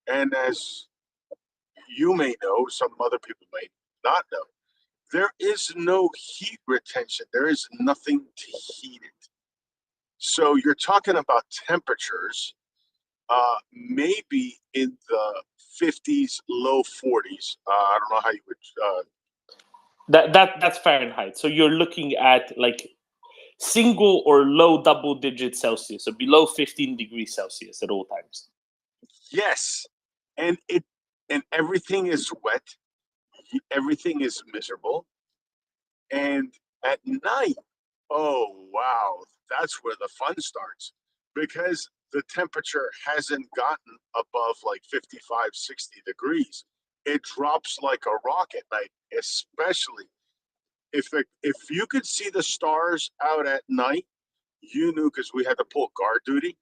And as you may know, some other people may not know, there is no heat retention. There is nothing to heat it. So you're talking about temperatures maybe in the 50s, low 40s. I don't know how you would. That's Fahrenheit. So you're looking at like single or low double digit Celsius, so below 15 degrees Celsius at all times. Yes, and everything is wet. Everything is miserable. And at night, oh wow, that's where the fun starts, because the temperature hasn't gotten above like 55, 60 degrees. It drops like a rock at night, especially if you could see the stars out at night, you knew, because we had to pull guard duty.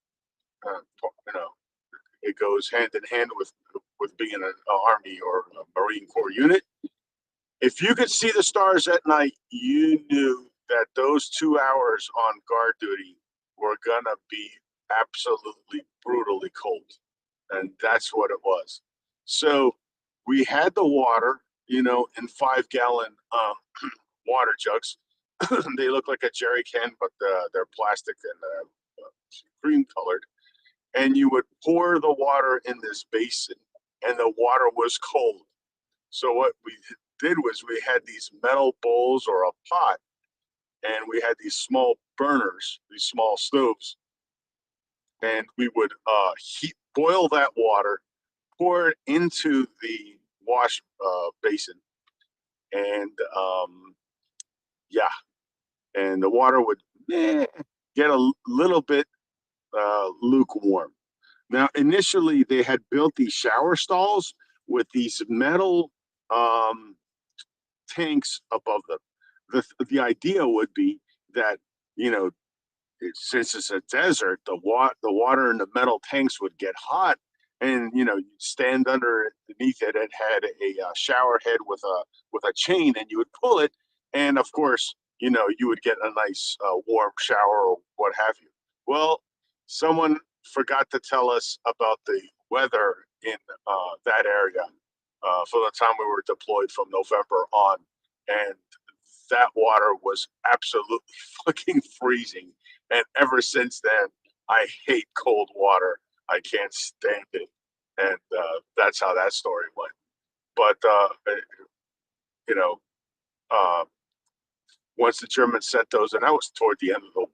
It goes hand in hand with with being an Army or a Marine Corps unit. If you could see the stars at night, you knew that those 2 hours on guard duty were gonna be absolutely brutally cold, and that's what it was. So we had the water, in 5-gallon water jugs. They look like a jerry can, but they're plastic and cream colored. And you would pour the water in this basin, and the water was cold. So what we did was we had these metal bowls or a pot, and we had these small burners, these small stoves, and we would boil that water, pour it into the wash basin, and and the water would get a little bit lukewarm. Now, initially, they had built these shower stalls with these metal tanks above them. The idea would be that, since it's a desert, the water in the metal tanks would get hot, and you'd stand underneath it. It had a shower head with a chain, and you would pull it, and of course, you would get a nice warm shower or what have you. Well, someone forgot to tell us about the weather in that area for the time we were deployed from November on, and that water was absolutely fucking freezing. And ever since then, I hate cold water. I can't stand it, and that's how that story went. But once the Germans sent those, and that was toward the end of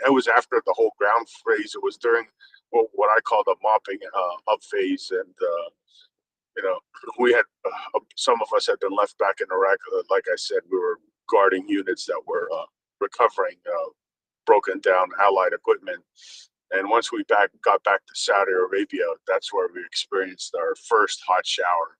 it was after the whole ground phase. It was during what I call the mopping up phase, and we had some of us had been left back in Iraq. Like I said, we were guarding units that were recovering broken down Allied equipment. And once we got back to Saudi Arabia, that's where we experienced our first hot shower.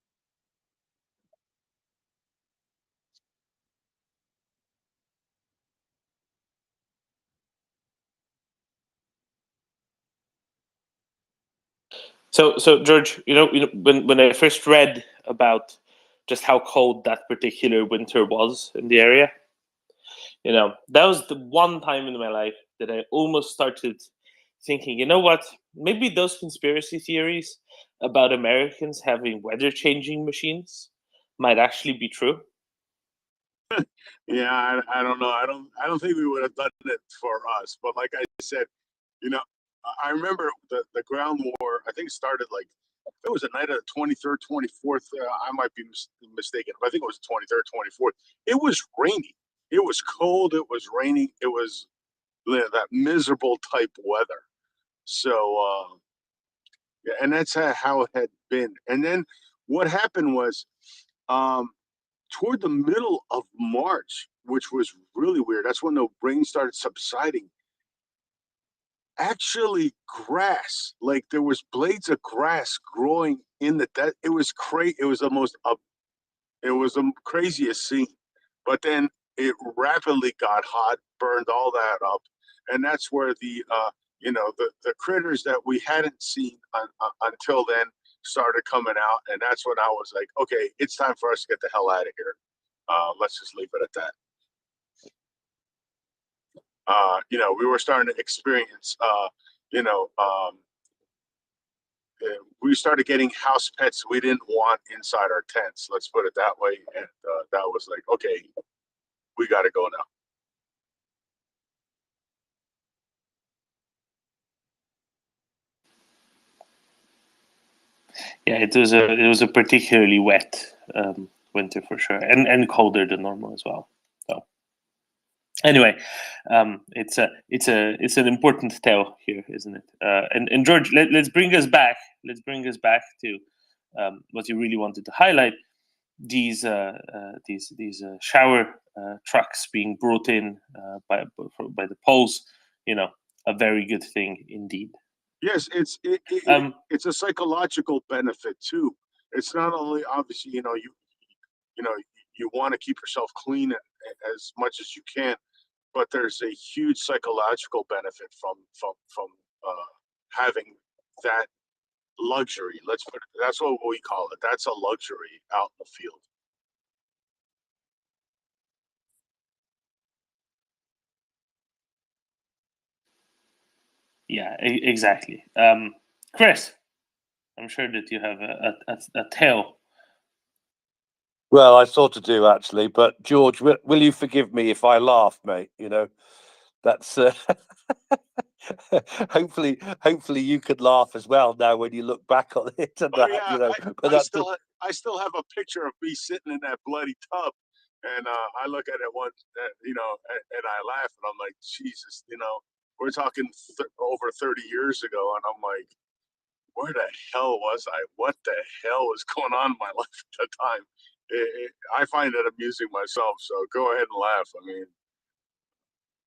So George, when I first read about just how cold that particular winter was in the area, that was the one time in my life that I almost started thinking, you know what, maybe those conspiracy theories about Americans having weather changing machines might actually be true. Yeah, I don't know. I don't think we would have done it for us. But like I said, I remember the ground war. I think it started like it was a night of the 23rd, 24th. I might be mistaken, but I think it was the 23rd, 24th. It was rainy. It was cold. It was raining. It was that miserable type weather. So yeah, and that's how it had been. And then what happened was toward the middle of March, which was really weird. That's when the rain started subsiding. Actually, grass, like there was blades of grass growing in that. It was crazy. It was the craziest scene. But then it rapidly got hot, burned all that up, and that's where the critters that we hadn't seen until then started coming out, and that's when I was like, okay, it's time for us to get the hell out of here. Let's just leave it at that. We were starting to experience, we started getting house pets we didn't want inside our tents. Let's put it that way. And that was like, okay, we got to go now. Yeah, it was a particularly wet winter for sure, and colder than normal as well. So anyway, it's an important tale here, isn't it? And George, let's bring us back. Let's bring us back to what you really wanted to highlight: these shower trucks being brought in by the Poles. A very good thing indeed. Yes, it's a psychological benefit too. It's not only obviously you want to keep yourself clean as much as you can, but there's a huge psychological benefit from having that luxury. That's what we call it. That's a luxury out in the field. Yeah, exactly. Chris, I'm sure that you have a tale. Well, I sort of do actually, but George, will you forgive me if I laugh, mate? You know, that's hopefully you could laugh as well now when you look back on it and Oh that, yeah, you know. But I that's still have a picture of me sitting in that bloody tub, and I look at it once, you know, and I laugh, and I'm like, Jesus, you know, we're talking over 30 years ago, and I'm like, where the hell was I? What the hell was going on in my life at the time? I find it amusing myself, so go ahead and laugh. I mean,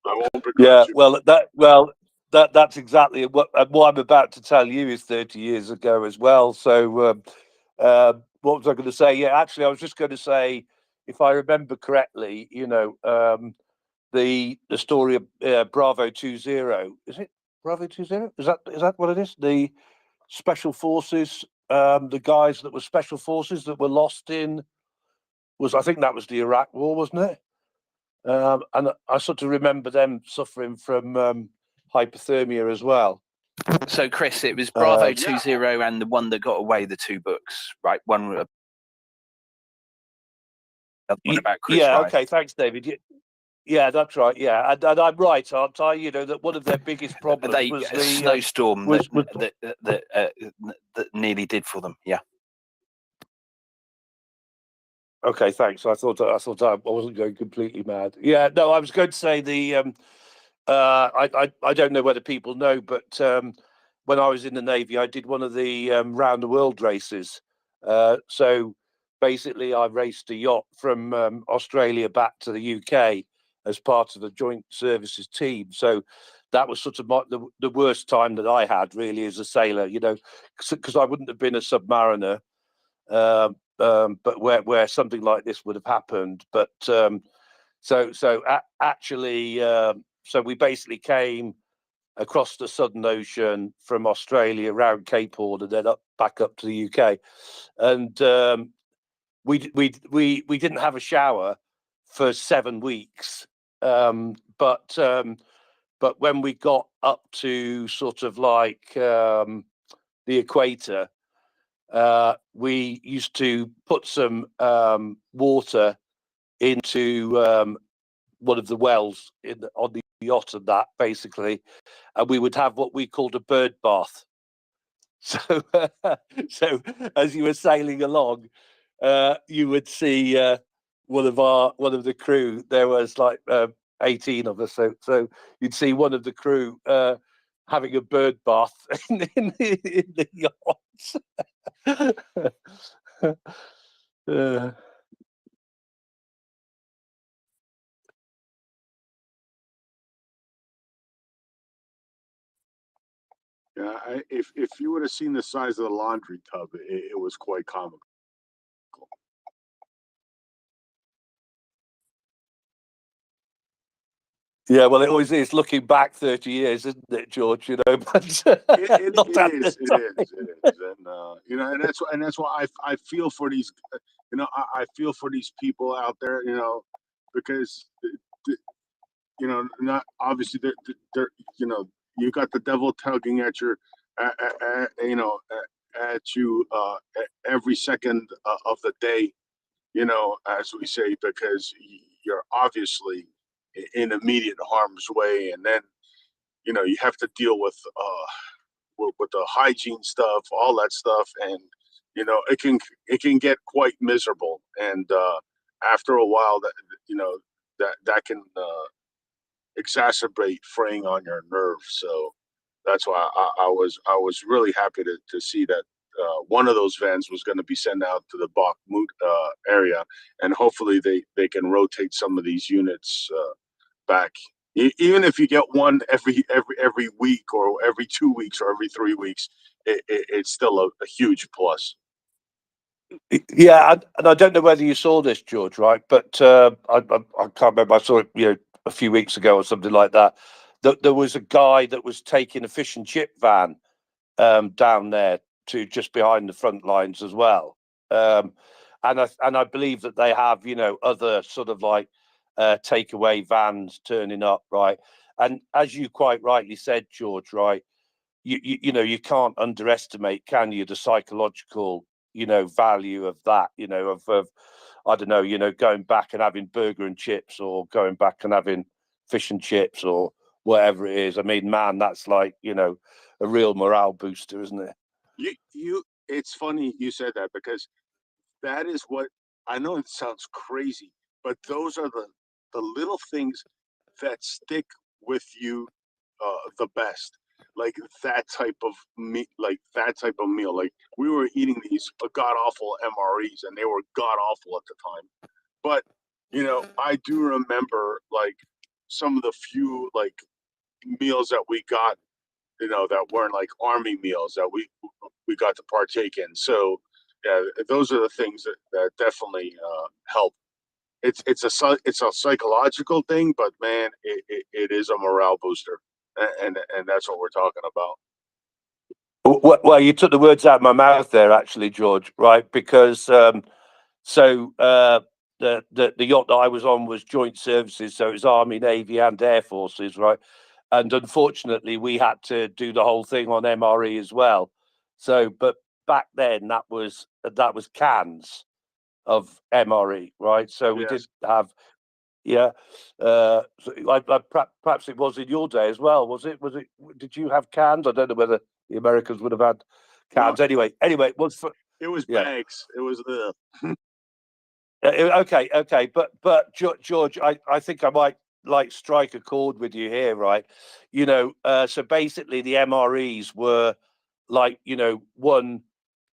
I won't begrudge you. That's exactly what I'm about to tell you is 30 years ago as well. So what was I going to say? Yeah, actually, I was just going to say, if I remember correctly, you know, the story of Bravo 20, is it Bravo 20? Is that what it is? The special forces, the guys that were special forces that were lost in, I think that was the Iraq War, wasn't it? And I sort of remember them suffering from hypothermia as well. So, Chris, it was Bravo 20 and the one that got away, the two books, right? One about Chris Ryan. Okay, thanks, David. Yeah, that's right. Yeah, and I'm right, aren't I? You know that one of their biggest problems was the snowstorm that nearly did for them. Yeah. Okay, thanks. I thought I wasn't going completely mad. Yeah, no, I was going to say I don't know whether people know, but when I was in the Navy, I did one of the round the world races. So basically, I raced a yacht from Australia back to the UK as part of the Joint Services team. So that was sort of the worst time that I had really as a sailor, you know, because I wouldn't have been a submariner. But where something like this would have happened. But actually, so we basically came across the Southern Ocean from Australia around Cape Horn and then back up to the UK, and we didn't have a shower for 7 weeks. But when we got up to sort of like the equator, we used to put some water into one of the wells on the yacht and that basically, and we would have what we called a bird bath. So, so as you were sailing along, you would see one of the crew. There was like 18 of us, so you'd see one of the crew having a bird bath in the yacht. Yeah, if you would have seen the size of the laundry tub, it was quite comical. Yeah, well, it always is. Looking back 30 years, isn't it, George? You know, but it is, and you know, and that's why I feel for these, you know, I feel for these people out there, you know, because you know, not obviously they're you know, you got the devil tugging at your, you know, at you every second of the day, you know, as we say, because you're obviously in immediate harm's way, and then you know you have to deal with the hygiene stuff, all that stuff, and you know it can get quite miserable, and after a while that you know that can exacerbate fraying on your nerves. So that's why I was really happy to see that one of those vans was going to be sent out to the Bakhmut area, and hopefully they can rotate some of these units back. Even if you get one every week or every 2 weeks or every 3 weeks, it's still a huge plus. Yeah, and I don't know whether you saw this, George, right? But I can't remember. I saw it, you know, a few weeks ago or something like that. There was a guy that was taking a fish and chip van down there to just behind the front lines as well. And I believe that they have, you know, other sort of like takeaway vans turning up, right? And as you quite rightly said, George, right? You know, you can't underestimate, can you, the psychological, you know, value of that, you know, of I don't know, you know, going back and having burger and chips, or going back and having fish and chips, or whatever it is. I mean, man, that's like, you know, a real morale booster, isn't it? It's funny you said that, because that is what, I know it sounds crazy, but those are the little things that stick with you the best. Like that type of meat, like that type of meal. Like we were eating these god awful MREs, and they were god awful at the time. But you know, I do remember like some of the few like meals that we got, you know, that weren't like army meals that we got to partake in. So yeah, those are the things that definitely help. It's a psychological thing, but man, it is a morale booster, and that's what we're talking about. Well, you took the words out of my mouth there, actually, George. Right? Because the yacht that I was on was joint services, so it was Army, Navy, and Air Forces, right? And unfortunately, we had to do the whole thing on MRE as well. So, but back then, that was cans of MRE, right? So we did have, yeah. So perhaps it was in your day as well, was it? Did you have cans? I don't know whether the Americans would have had cans. No, Anyway, it was bags. It was okay, but George, I think I might like strike a chord with you here, right? You know, so basically the MREs were like, you know, one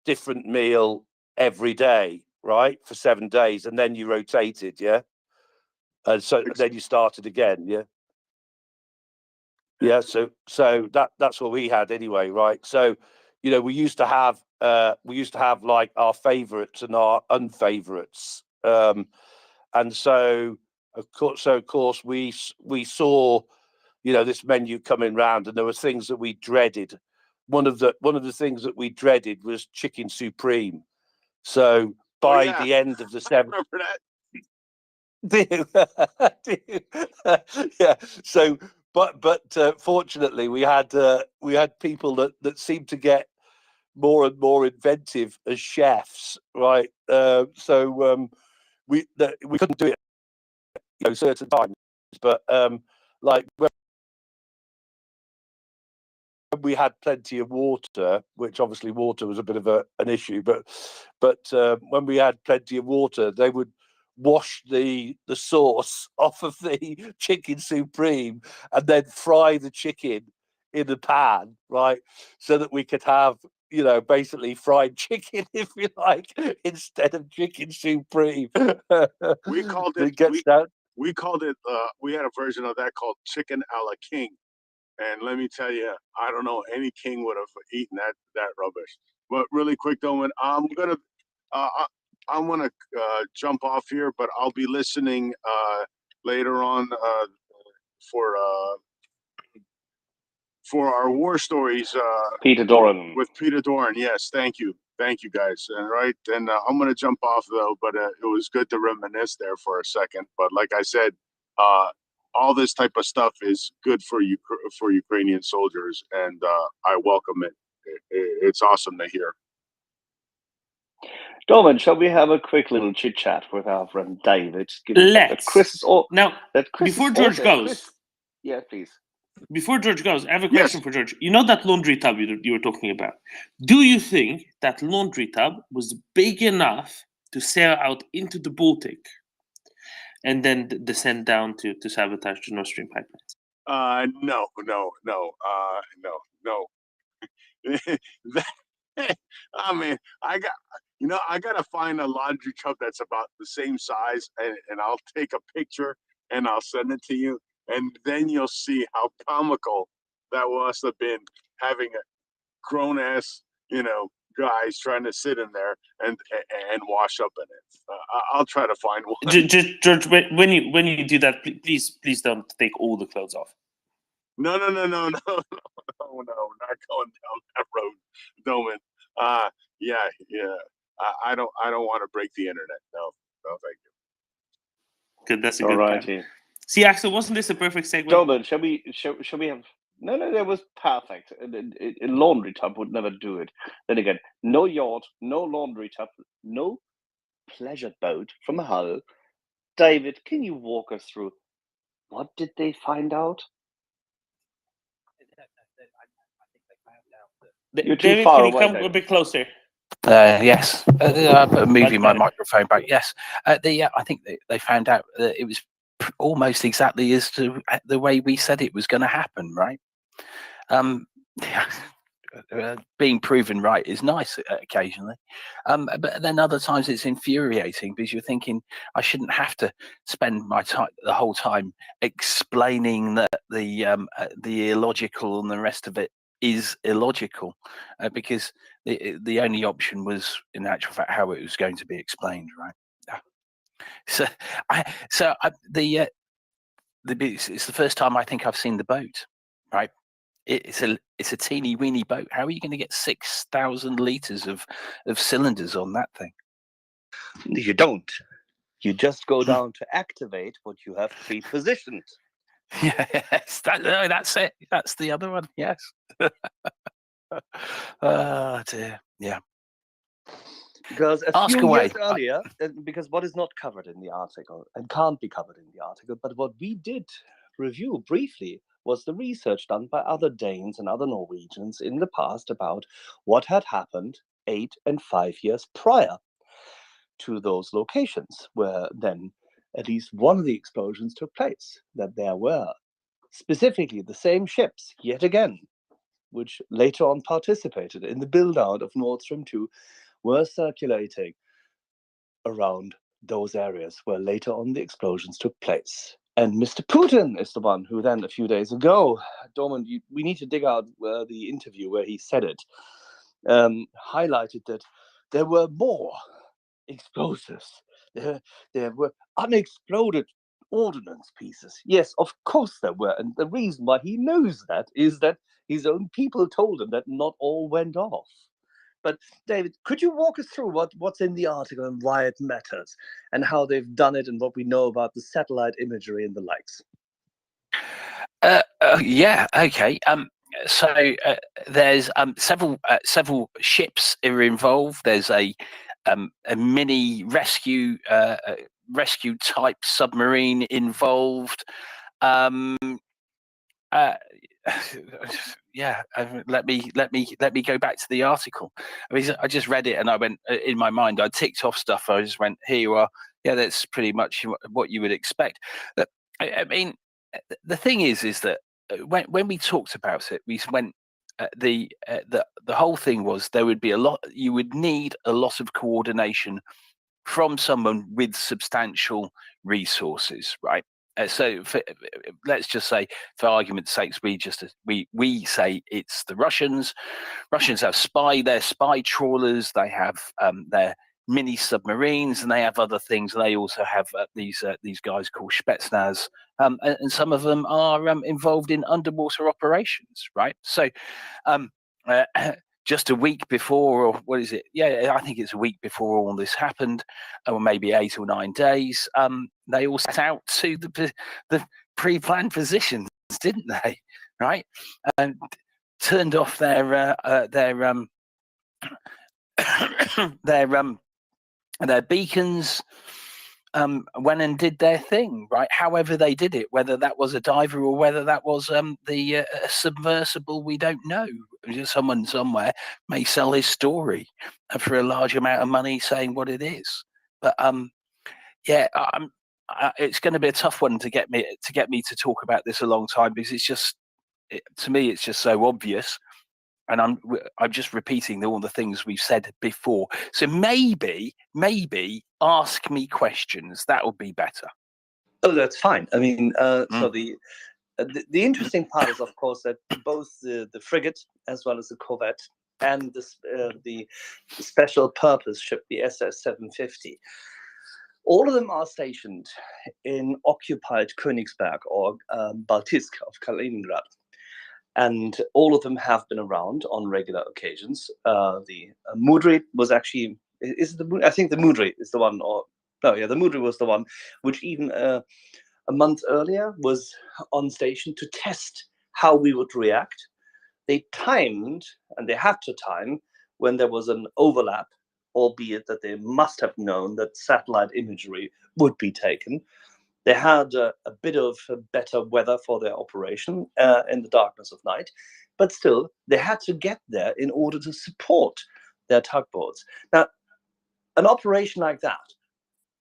different meal every day, right, for 7 days, and then you rotated, yeah, and so then you started again, yeah. Yeah, so that's what we had anyway, right? So, you know, we used to have like our favorites and our unfavorites. And so of course we saw, you know, this menu coming round, and there were things that we dreaded. One of the things that we dreaded was chicken supreme. So by the end of the seventh, yeah. So, but fortunately, we had people that seemed to get more and more inventive as chefs, right? We couldn't do it, you know, certain times, but like when we had plenty of water, which obviously water was a bit of an issue, but when we had plenty of water, they would wash the sauce off of the chicken supreme and then fry the chicken in the pan, right? So that we could have, you know, basically fried chicken, if you like, instead of chicken supreme. We called It it. gets down. We called it. We had a version of that called chicken a la king. And let me tell you, I don't know any king would have eaten that rubbish. But really quick, though, I'm gonna jump off here, but I'll be listening later on for our war stories. Peter Doran. With Peter Doran, yes, thank you, guys. And right, and I'm gonna jump off though, but it was good to reminisce there for a second. But like I said, all this type of stuff is good for you, for Ukrainian soldiers, and I welcome it. It's awesome to hear. Dolan, shall we have a quick little chit chat with our friend David? Let's. Chris is all Now, before George goes. Yeah, please. Before George goes, I have a question for George. You know that laundry tub you were talking about? Do you think that laundry tub was big enough to sail out into the Baltic and then descend down to sabotage the Nord Stream pipeline? No. I mean, I gotta find a laundry tub that's about the same size, and I'll take a picture and I'll send it to you, and then you'll see how comical that must have been, having a grown ass, you know, guys trying to sit in there and wash up in it. I'll try to find one. George, when you do that, please don't take all the clothes off. No, not going down that road, Doman. Yeah. I don't want to break the internet. No, thank you. Good, that's a good plan. Alrighty. See, Axel, wasn't this a perfect segue? Gentlemen, shall we have? No, that was perfect. A laundry tub would never do it. Then again, no yacht, no laundry tub, no pleasure boat from Hull. David, can you walk us through? What did they find out? You're too David, far can you away, come a David. bit closer? Yes, I'm moving my Okay. microphone back. Yes, I think they found out that it was almost exactly as to the way we said it was going to happen, right? Being proven right is nice occasionally, but then other times it's infuriating because you're thinking I shouldn't have to spend my time the whole time explaining that the illogical and the rest of it is illogical, because the only option was in actual fact how it was going to be explained, right? It's the first time I think I've seen the boat, right? It's a teeny weeny boat. How are you going to get 6,000 liters of cylinders on that thing? You don't. You just go down to activate what you have pre-positioned. Yes, that's it. That's the other one. Yes. Oh dear. Yeah. Because a Ask few away. years earlier, because what is not covered in the article and can't be covered in the article, but what we did review briefly was the research done by other Danes and other Norwegians in the past about what had happened 8 and 5 years prior to those locations where then at least one of the explosions took place, that there were specifically the same ships yet again, which later on participated in the build-out of Nord Stream 2, were circulating around those areas where later on the explosions took place. And Mr. Putin is the one who then a few days ago, Dorman, we need to dig out the interview where he said it, highlighted that there were more explosives. There were unexploded ordnance pieces. Yes, of course there were. And the reason why he knows that is that his own people told him that not all went off. But David, could you walk us through what's in the article and why it matters and how they've done it and what we know about the satellite imagery and the likes? Yeah. Okay. So there's several ships are involved. There's a mini rescue type submarine involved. Yeah, let me go back to the article. I mean, I just read it and I went in my mind. I ticked off stuff. I just went, here you are. Yeah, that's pretty much what you would expect. I mean, the thing is that when we talked about it, we went. The whole thing was there would be you would need a lot of coordination from someone with substantial resources, right? So let's just say, for argument's sake, we say it's the Russians. Russians have their spy trawlers. They have their mini submarines, and they have other things. They also have these guys called Spetsnaz, and some of them are involved in underwater operations, right? So. Just a week before, or what is it? Yeah, I think it's a week before all this happened, or maybe 8 or 9 days. They all set out to the pre-planned positions, didn't they? Right, and turned off their beacons. Went and did their thing, right? However they did it, whether that was a diver or whether that was the submersible, we don't know. Someone somewhere may sell his story for a large amount of money, saying what it is. But yeah, it's going to be a tough one to get me to talk about this a long time, because it's just to me it's just so obvious. And I'm just repeating all the things we've said before. So maybe ask me questions. That would be better. Oh, that's fine. I mean, so the interesting part is, of course, that both the frigate as well as the corvette and the special purpose ship, the SS-750, all of them are stationed in occupied Königsberg or Baltisk of Kaliningrad. and all of them have been around on regular occasions. The Moodry was actually, I think the Moodry is the one, or no, yeah, the Moodry was the one, which even a month earlier was on station to test how we would react. They timed, and they had to time, when there was an overlap, albeit that they must have known that satellite imagery would be taken. They had a bit of better weather for their operation in the darkness of night, but still, they had to get there in order to support their tugboats. Now, an operation like that,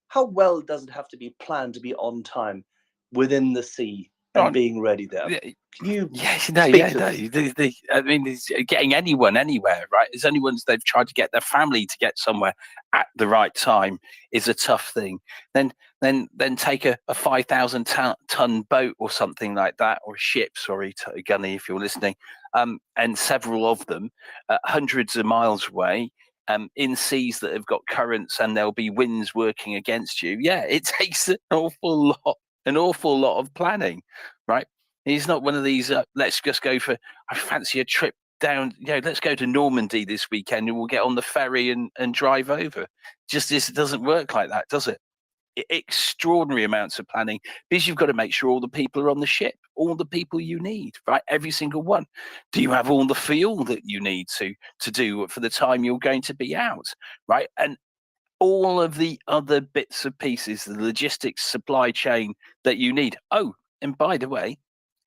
how well does it have to be planned to be on time within the sea and being ready there? Can you I mean, it's getting anyone anywhere, right? As anyone's they've tried to get their family to get somewhere at the right time is a tough thing. Then take a 5,000 ton boat or something like that, or a ship. Sorry, Gunny, if you're listening, and several of them, hundreds of miles away. In seas that have got currents and there'll be winds working against you. Yeah, it takes an awful lot of planning, right? He's not one of these, let's just go for, I fancy a trip down, let's go to Normandy this weekend and we'll get on the ferry and drive over. Just this doesn't work like that, does it? Extraordinary amounts of planning, because you've got to make sure all the people are on the ship, all the people you need, right? Every single one. Do you have all the fuel that you need to do for the time you're going to be out, right? And all of the other bits and pieces, the logistics, supply chain that you need. Oh, and by the way,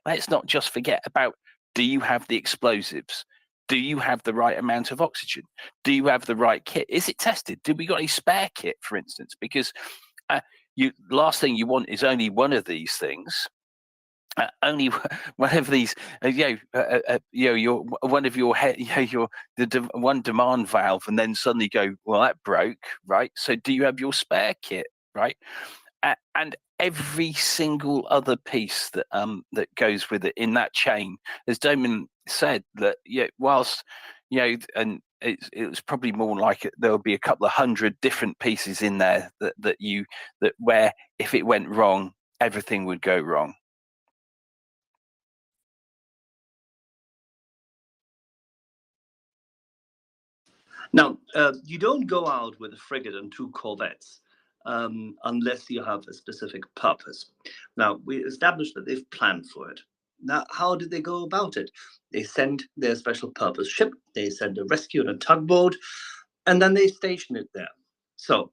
let's not just forget about, do you have the explosives? Do you have the right amount of oxygen? Do you have the right kit? Is it tested? Do we got any spare kit, for instance? Because last thing you want is only one of these things. Only one of these, your one of your head, one demand valve, and then suddenly go, well, that broke, right? So do you have your spare kit, right? And every single other piece that that goes with it in that chain, as Damon said, that whilst and it was probably more like there'll be a couple of hundred different pieces in there that where if it went wrong, everything would go wrong. Now, you don't go out with a frigate and 2 corvettes unless you have a specific purpose. Now, we established that they've planned for it. Now, how did they go about it? They send their special purpose ship, they send a rescue and a tugboat, and then they station it there. So,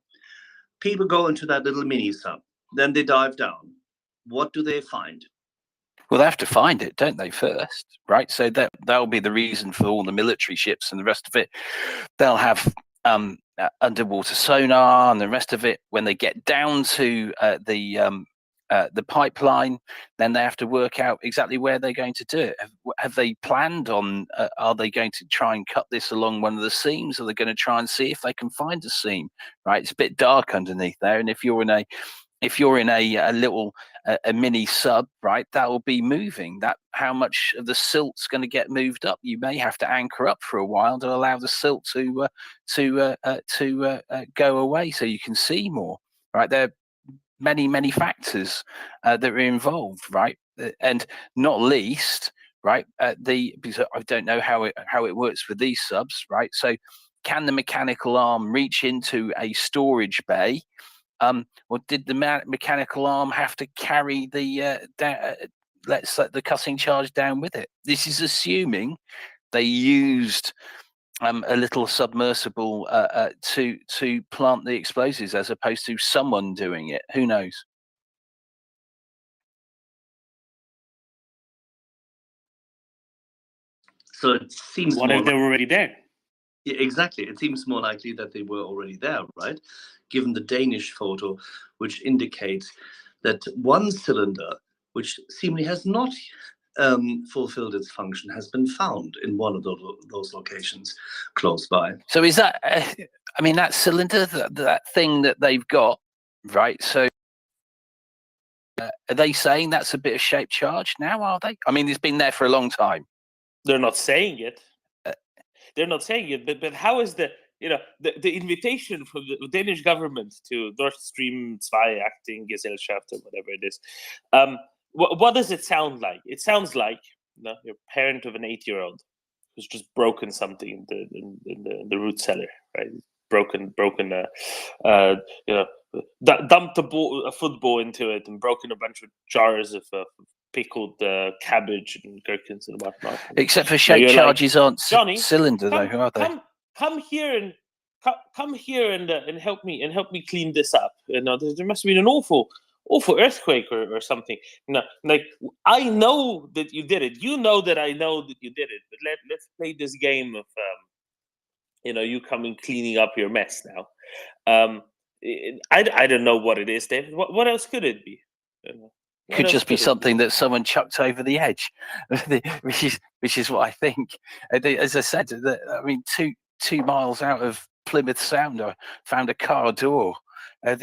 people go into that little mini sub, then they dive down. What do they find? Well, they have to find it, don't they, first, right? So that'll be the reason for all the military ships and the rest of it. They'll have underwater sonar and the rest of it. When they get down to the pipeline, then they have to work out exactly where they're going to do it. Have they planned on, are they going to try and cut this along one of the seams? Are they going to try and see if they can find a seam, right? It's a bit dark underneath there. And if you're in a little a mini sub, right, that will be moving. That how much of the silt's going to get moved up. You may have to anchor up for a while to allow the silt to go away, so you can see more. Right, there are many factors that are involved, right, and not least, right, because I don't know how it works with these subs, right. So, can the mechanical arm reach into a storage bay? Or did the mechanical arm have to carry the the cutting charge down with it? This is assuming they used a little submersible to plant the explosives, as opposed to someone doing it. Who knows? So it seems what more if they were already there? Yeah, exactly. It seems more likely that they were already there, right? Given the Danish photo, which indicates that one cylinder, which seemingly has not fulfilled its function, has been found in one of those locations close by. So is that, I mean, that cylinder, that thing that they've got, right? So are they saying that's a bit of shaped charge now, are they? I mean, it's been there for a long time. They're not saying it. They're not saying it, but how is the invitation from the Danish government to Nord Stream 2 acting Gesellschaft or whatever it is? What does it sound like? It sounds like No, you're a parent of an 8-year-old who's just broken something in the root cellar, right? Broken, you know, dumped a football into it and broken a bunch of jars of pickled cabbage and gherkins and whatnot. Except for shape charges aren't Johnny, cylinder though, are they? Come here and help me clean this up. You know, there must have been an awful earthquake or something. No, like I know that you did it. You know that I know that you did it. But let's play this game of you know, you coming cleaning up your mess now. I don't know what it is, David. What else could it be? Could just be something that someone chucked over the edge, which is what I think. As I said, I mean, 2 miles out of Plymouth Sound, I found a car door. In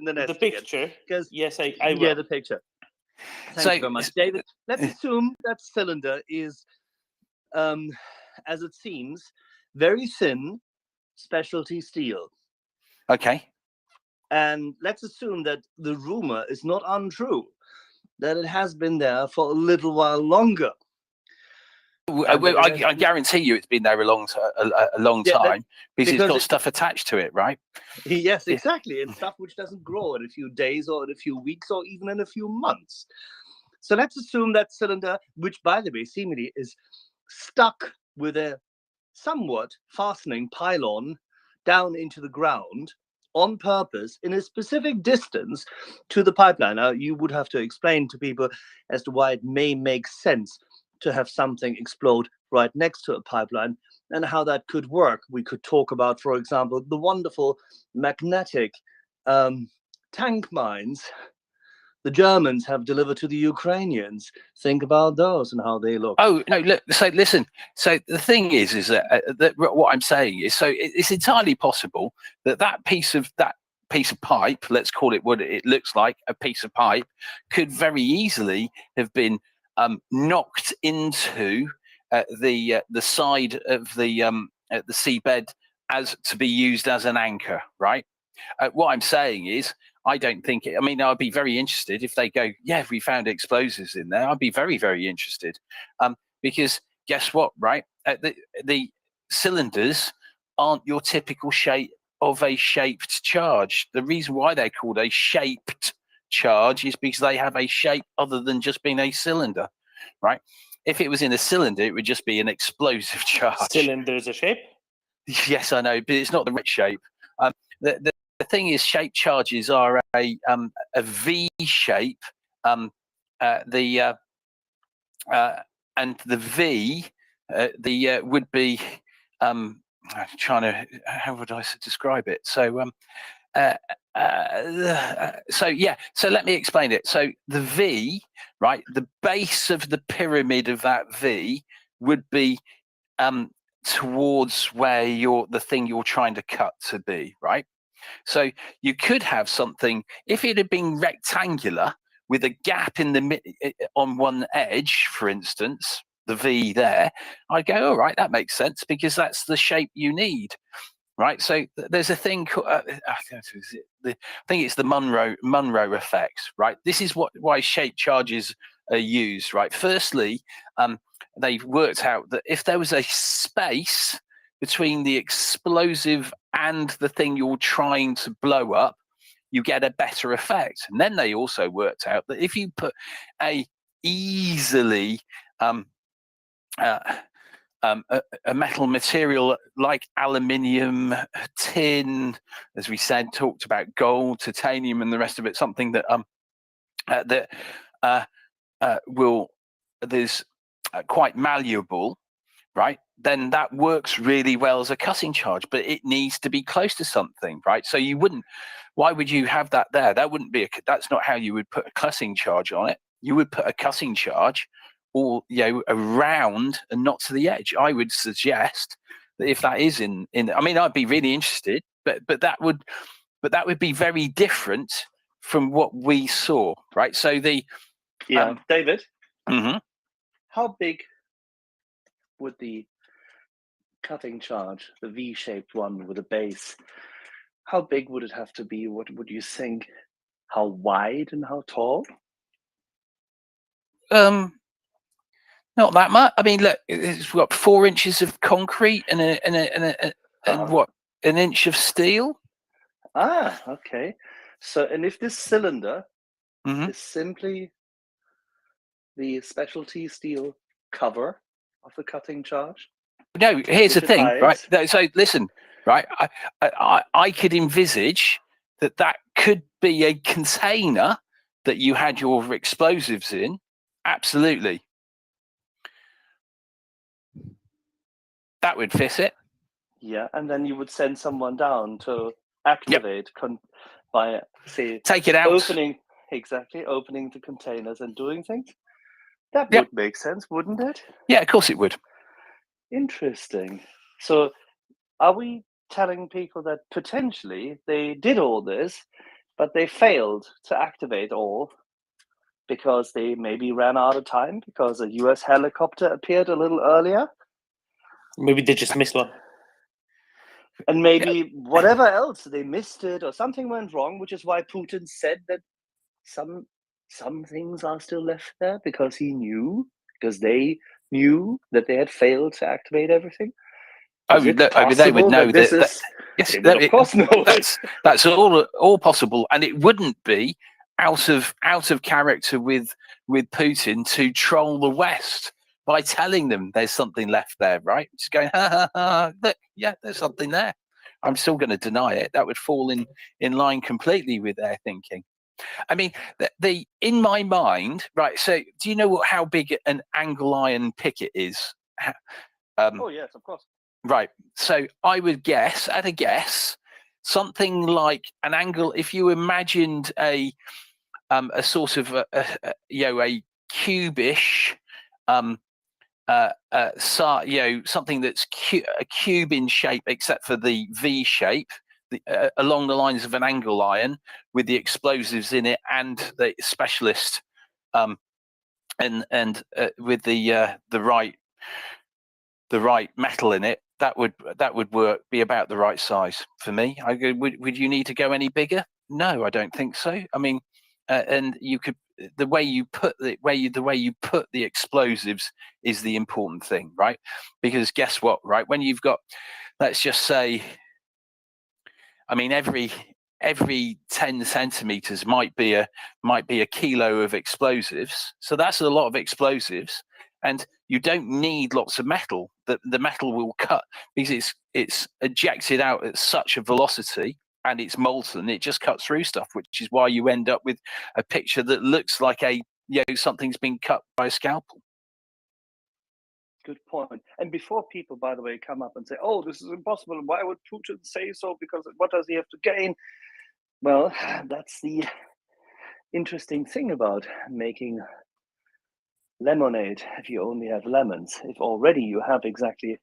the, the picture, because yes, I will. Yeah, the picture. Thank you very much, David. Let's assume that cylinder is, as it seems, very thin specialty steel. Okay. And let's assume that the rumor is not untrue, that it has been there for a little while longer. I guarantee you it's been there a long time because it's got stuff attached to it, right? Yes, exactly. It's stuff which doesn't grow in a few days or in a few weeks or even in a few months. So let's assume that cylinder, which by the way seemingly is stuck with a somewhat fastening pylon down into the ground on purpose in a specific distance to the pipeline. Now, you would have to explain to people as to why it may make sense to have something explode right next to a pipeline and how that could work. We could talk about, for example, the wonderful magnetic tank mines the Germans have delivered to the Ukrainians. Think about those and how they look. Oh no! Look, so listen. So the thing is that what I'm saying is, so it's entirely possible that piece of pipe, let's call it what it looks like, a piece of pipe, could very easily have been knocked into the side of the seabed as to be used as an anchor, right? What I'm saying is, I don't think it. I mean, I'd be very interested if they go, yeah, we found explosives in there. I'd be very, very interested, because guess what, right? The cylinders aren't your typical shape of a shaped charge. The reason why they're called a shaped charge is because they have a shape other than just being a cylinder, right? If it was in a cylinder, it would just be an explosive charge. Cylinder's a shape? Yes, I know, but it's not the right shape. The thing is, shaped charges are a V shape. And the V, would be I'm trying to, how would I describe it? So so let me explain it. So the V, right, the base of the pyramid of that V would be towards where the thing you're trying to cut to be, right? So you could have something, if it had been rectangular with a gap in the on one edge, for instance, the V there, I'd go, all right, that makes sense because that's the shape you need, right? So there's a thing called, I think it's the Monroe effect, right? This is why shape charges are used, right? Firstly, they've worked out that if there was a space between the explosive and the thing you're trying to blow up, you get a better effect. And then they also worked out that if you put a easily a metal material like aluminium, tin, as we said, talked about gold, titanium, and the rest of it, something that there's quite malleable, right? Then that works really well as a cutting charge, but it needs to be close to something, right? So you wouldn't. Why would you have that there? That wouldn't be that's not how you would put a cutting charge on it. You would put a cutting charge all around and not to the edge. I would suggest that if that is in I mean, I'd be really interested, but that would be very different from what we saw, right? So David, how big would the cutting charge, the V-shaped one with a base, How big would it have to be? What would you think? How wide and how tall? Not that much. I mean, look, it's got 4 inches of concrete and what, an inch of steel. Ah, okay. So, and if this cylinder Mhm. is simply the specialty steel cover of the cutting charge? No, here's the which it thing, right? hides? So listen, right? I could envisage that could be a container that you had your explosives in. Absolutely, that would fit it. Yeah, and then you would send someone down to activate by, say, Take it out. opening the containers and doing things. That would make sense, wouldn't it? Yeah, of course it would. Interesting. So, are we telling people that potentially they did all this, but they failed to activate all because they maybe ran out of time because a US helicopter appeared a little earlier? Maybe they just missed one. And maybe whatever else, they missed it or something went wrong, which is why Putin said that some things are still left there because they knew that they had failed to activate everything. Oh, Is it look, I mean, they would possible know that this that. is? Yes, They would of course know it. that's all possible, and it wouldn't be out of character with Putin to troll the West by telling them there's something left there, right? Just going, ha ha ha, look, yeah, there's something there. I'm still going to deny it. That would fall in line completely with their thinking. I mean, the in my mind, right? So, do you know how big an angle iron picket is? Oh yes, of course. Right. So I would guess, at a guess, something like an angle. If you imagined a sort of a cubish, something that's a cube in shape, except for the V shape, along the lines of an angle iron, with the explosives in it and the specialist, and with the right metal in it, that would work, be about the right size for me. Would you need to go any bigger? No, I don't think so. I mean, and you could, the way you put the explosives is the important thing, right? Because guess what, right? When you've got, let's just say, I mean, every 10 centimeters might be a kilo of explosives. So that's a lot of explosives. And you don't need lots of metal. The metal will cut because it's ejected out at such a velocity and it's molten. It just cuts through stuff, which is why you end up with a picture that looks like something's been cut by a scalpel. Good point. And before people, by the way, come up and say, "Oh, this is impossible. Why would Putin say so? Because what does he have to gain?" Well, that's the interesting thing about making lemonade if you only have lemons. If already you have exactly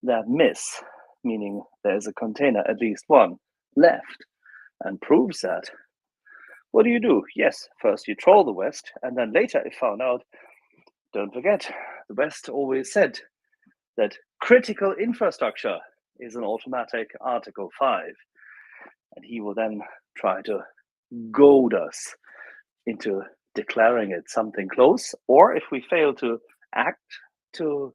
that miss, meaning there's a container, at least one, left, and proves that, what do? Yes, first you troll the West, and then later it found out, don't forget, the West always said that critical infrastructure is an automatic Article 5. And he will then try to goad us into declaring it something close, or if we fail to act, to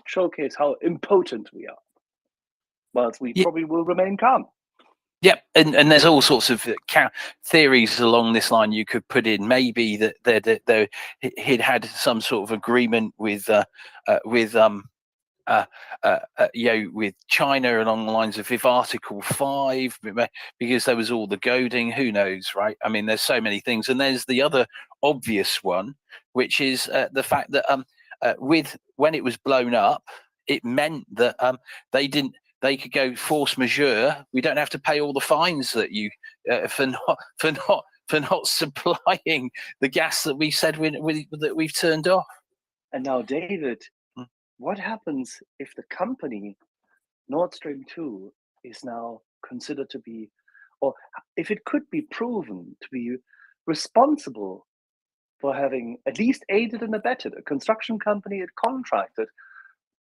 showcase how impotent we are, whilst we probably will remain calm. Yep, and there's all sorts of theories along this line you could put in. Maybe that he'd had some sort of agreement with China along the lines of if Article 5, because there was all the goading. Who knows, right? I mean, there's so many things, and there's the other obvious one, which is the fact that when it was blown up, it meant that they could go force majeure. We don't have to pay all the fines that you for not supplying the gas that we said that we've turned off. And now, David, what happens if the company Nord Stream 2 is now considered to be, or if it could be proven to be responsible for having at least aided and abetted a construction company it contracted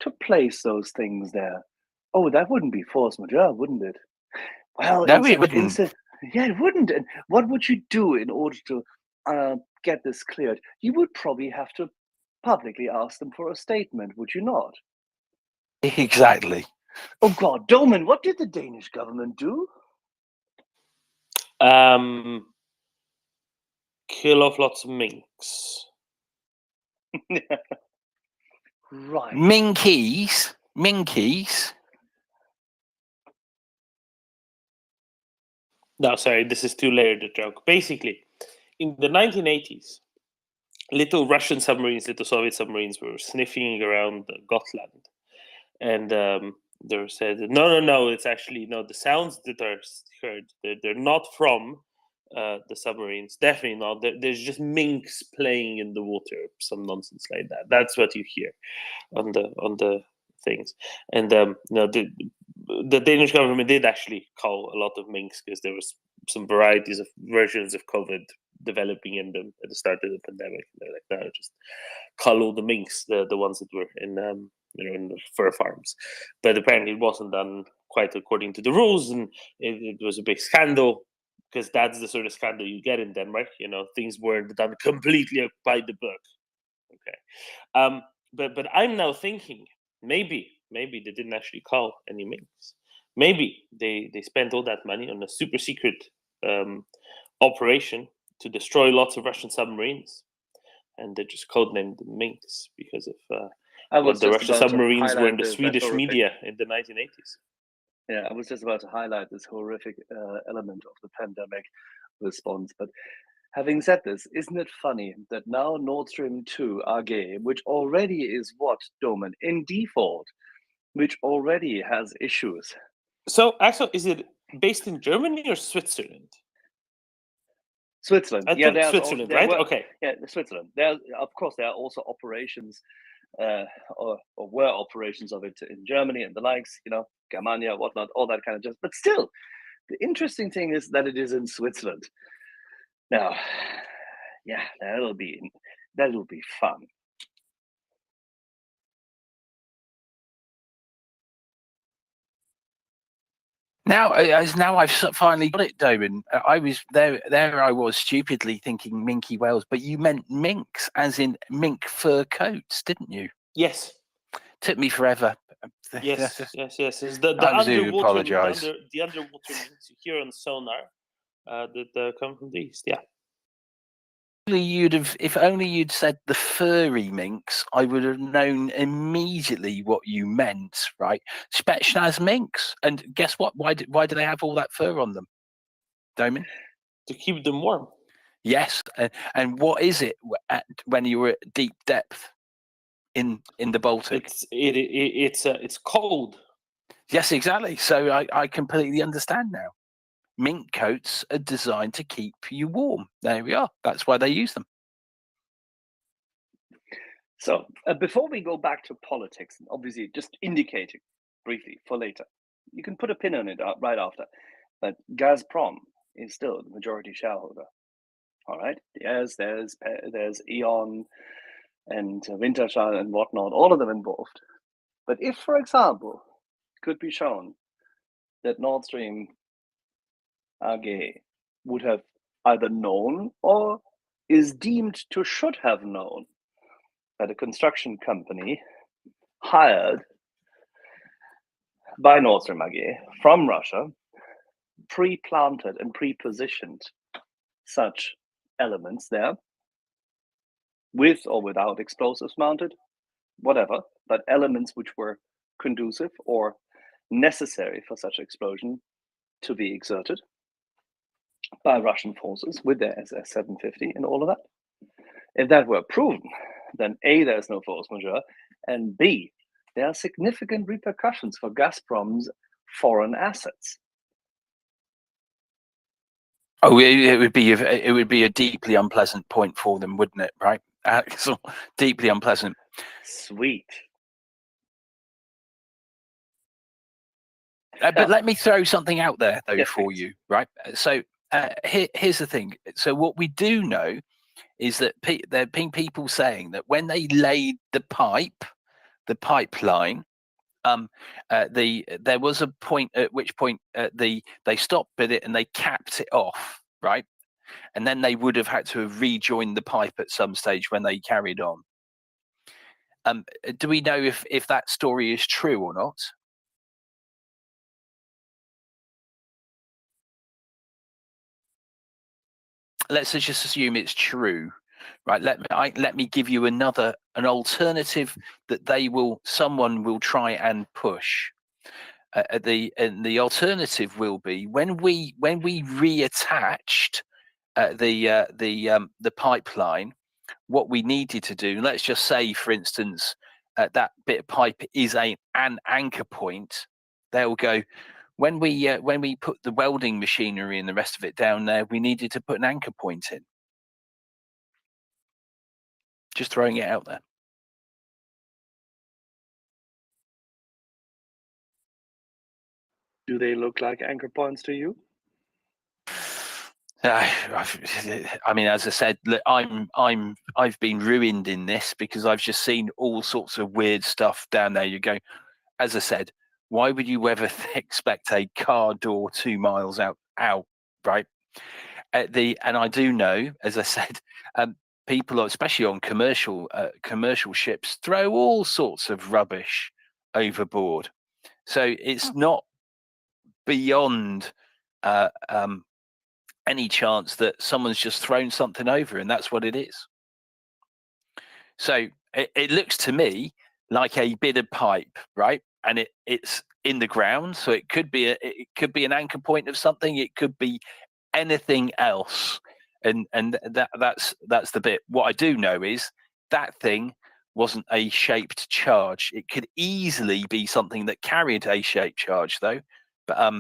to place those things there? Oh, that wouldn't be force majeure, wouldn't it? Well, No, in it such wouldn't. instance, yeah, it wouldn't. And what would you do in order to get this cleared? You would probably have to publicly ask them for a statement, would you not? Exactly. Oh God, Doman, what did the Danish government do? Kill off lots of minks. Right. Minkies. No, sorry, this is too layered a joke. Basically, in the 1980s, little Russian submarines, little Soviet submarines were sniffing around Gotland, and they said, no, it's actually no. The sounds that are heard, they're not from the submarines. Definitely not. There's just minks playing in the water, some nonsense like that. That's what you hear on the things. And the Danish government did actually cull a lot of minks because there was some varieties of versions of COVID developing in them at the start of the pandemic. They're like, no, just cull all the minks, the ones that were in in the fur farms. But apparently it wasn't done quite according to the rules, and it was a big scandal because that's the sort of scandal you get in Denmark. Things weren't done completely by the book. Okay. But I'm now thinking maybe they didn't actually cull any minks. Maybe they spent all that money on a super secret operation to destroy lots of Russian submarines, and they just codenamed them minks because of what the Russian submarines were in the Swedish media in the 1980s. Yeah, I was just about to highlight this horrific element of the pandemic response. But having said this, isn't it funny that now Nord Stream 2 AG, which already is what, Doman, in default, which already has issues. So, Axel, is it based in Germany or Switzerland? Switzerland. I thought Switzerland, right? Okay. Yeah, Switzerland. Of course, there are also operations, or were operations of it in Germany and the likes, Germania, whatnot, all that kind of stuff. But still, the interesting thing is that it is in Switzerland. Now, yeah, that'll be fun. Now I've finally got it, Doman. I was there. I was stupidly thinking minky whales, but you meant minks, as in mink fur coats, didn't you? Yes. Took me forever. Yes. It's the I do underwater, apologise. the underwater minks you hear on sonar that come from the east. Yeah. If only you'd said the furry minks, I would have known immediately what you meant, right? Spetsnaz minks, and guess what? Why do they have all that fur on them, Doman? To keep them warm. Yes, and what is it when you were at deep depth in the Baltic? It's cold. Yes, exactly. So I completely understand now. Mink coats are designed to keep you warm. There we are. That's why they use them. So before we go back to politics, and obviously just indicating briefly for later, you can put a pin on it right after, but Gazprom is still the majority shareholder. All right. Yes, there's E.ON and Wintershall and whatnot, all of them involved. But if, for example, it could be shown that Nord Stream AG would have either known or is deemed to should have known that a construction company hired by Nord Stream AG from Russia pre-planted and pre-positioned such elements there, with or without explosives mounted, whatever, but elements which were conducive or necessary for such explosion to be exerted by Russian forces with their SS-750 and all of that. If that were proven, then A, there's no force majeure, and B, there are significant repercussions for Gazprom's foreign assets. Oh, it would be a deeply unpleasant point for them, wouldn't it? Right? So deeply unpleasant. Sweet. But let me throw something out there, though, yes, for please. you, right? So here's the thing. So what we do know is that there have been people saying that when they laid the pipeline there was a point at which point they stopped at it and they capped it off, right? And then they would have had to have rejoined the pipe at some stage when they carried on. Do we know if that story is true or not? Let's just assume it's true, right? Let me give you an alternative that someone will try and push. The alternative will be when we reattached the pipeline. What we needed to do, let's just say, for instance, that bit of pipe is an anchor point. They'll go, when we put the welding machinery and the rest of it down there, we needed to put an anchor point in. Just throwing it out there. Do they look like anchor points to you? I mean, as I said, look, I've been ruined in this because I've just seen all sorts of weird stuff down there. You go, as I said, why would you ever expect a car door 2 miles out, right? And I do know, as I said, people, especially on commercial ships, throw all sorts of rubbish overboard. So it's not beyond any chance that someone's just thrown something over, and that's what it is. So it looks to me like a bit of pipe, right? And it's in the ground, so it could be an anchor point of something. It could be anything else, and that's the bit. What I do know is that thing wasn't a shaped charge. It could easily be something that carried a shaped charge, though. But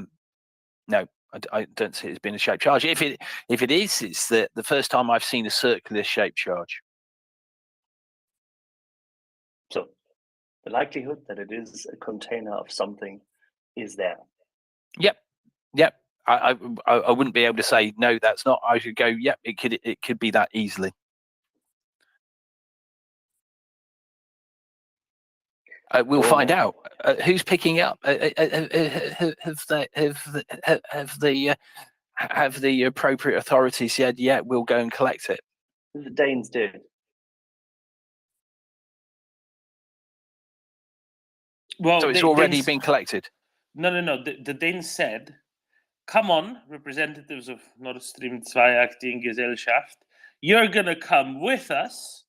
no, I don't see it as being a shaped charge. If it is, it's the first time I've seen a circular shaped charge. So the likelihood that it is a container of something is there. Yep. I wouldn't be able to say no, that's not. I should go, yep, it could be that easily. We'll find out. Who's picking up? Have the appropriate authorities said, yeah, we'll go and collect it? The Danes did. Well, so it's already been collected? No. The Danes said, come on, representatives of Nord Stream 2 Acting Gesellschaft, you're going to come with us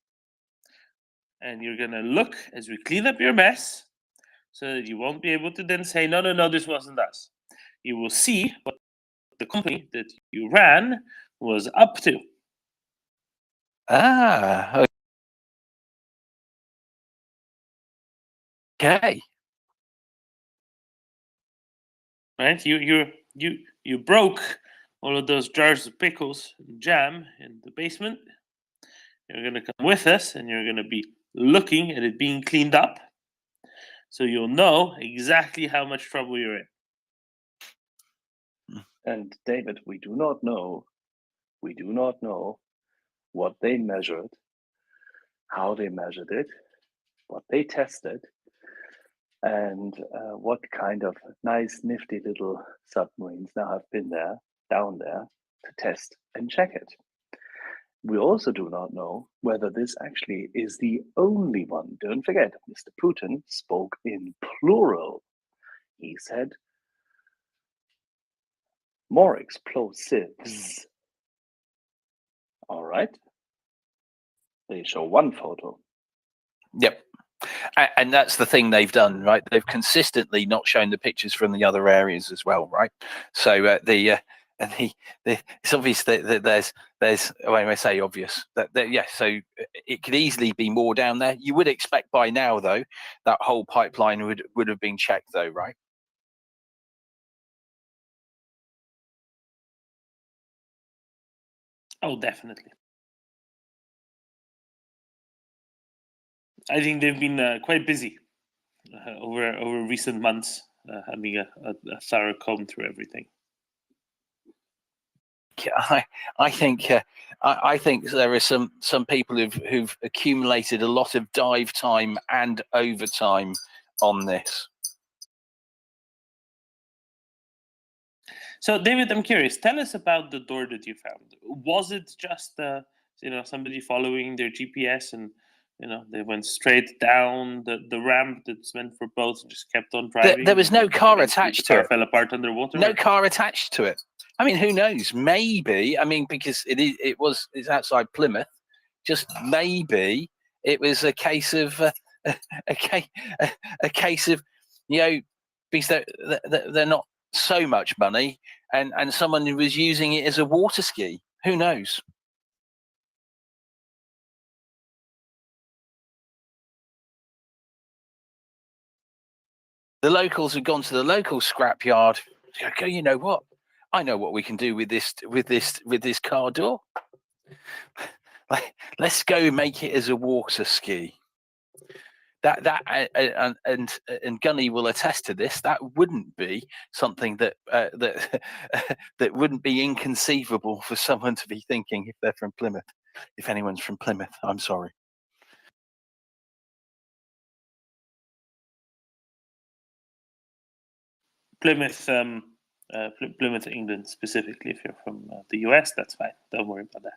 and you're going to look as we clean up your mess so that you won't be able to then say, no, this wasn't us. You will see what the company that you ran was up to. Okay. Right? You broke all of those jars of pickles and jam in the basement. You're going to come with us and you're going to be looking at it being cleaned up. So you'll know exactly how much trouble you're in. And David, we do not know what they measured, how they measured it, what they tested, and what kind of nice, nifty little submarines now have been down there to test and check it. We also do not know whether this actually is the only one. Don't forget, Mr. Putin spoke in plural. He said, more explosives. All right. They show one photo. Yep. And that's the thing they've done, right? They've consistently not shown the pictures from the other areas as well, right? So it's obvious that there's when I say obvious that so it could easily be more down there. You would expect by now, though, that whole pipeline would have been checked, though, right? Oh, definitely. I think they've been quite busy over recent months, having a thorough comb through everything. I think there are some people who've accumulated a lot of dive time and overtime on this. So, David, I'm curious. Tell us about the door that you found. Was it just somebody following their GPS and they went straight down the ramp that's meant for boats and just kept on driving? There was no car attached to it. The car fell apart underwater. No car attached to it. I mean, who knows? Maybe. I mean, because it's outside Plymouth. Just maybe it was a case of a case of because they're not so much money, and someone who was using it as a water ski. Who knows? The locals have gone to the local scrapyard. Okay, you know what? I know what we can do with this car door. Let's go make it as a water ski. And Gunny will attest to this. That wouldn't be something that that wouldn't be inconceivable for someone to be thinking if they're from Plymouth. If anyone's from Plymouth, I'm sorry. Plymouth, Plymouth, England specifically. If you're from the US, that's fine. Don't worry about that.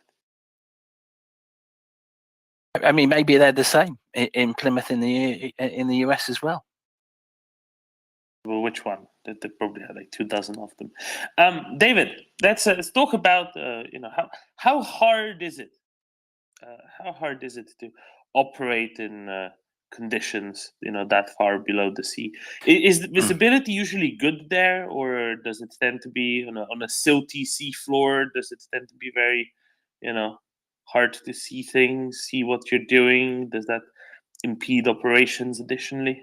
I mean, maybe they're the same in Plymouth in the US as well. Well, which one? They probably had like 24 of them. David, let's talk about how hard is it? How hard is it to operate in conditions that far below the sea? Is the visibility usually good there, or does it tend to be on a silty sea floor? Does it tend to be very hard to see things, see what you're doing? Does that impede operations additionally?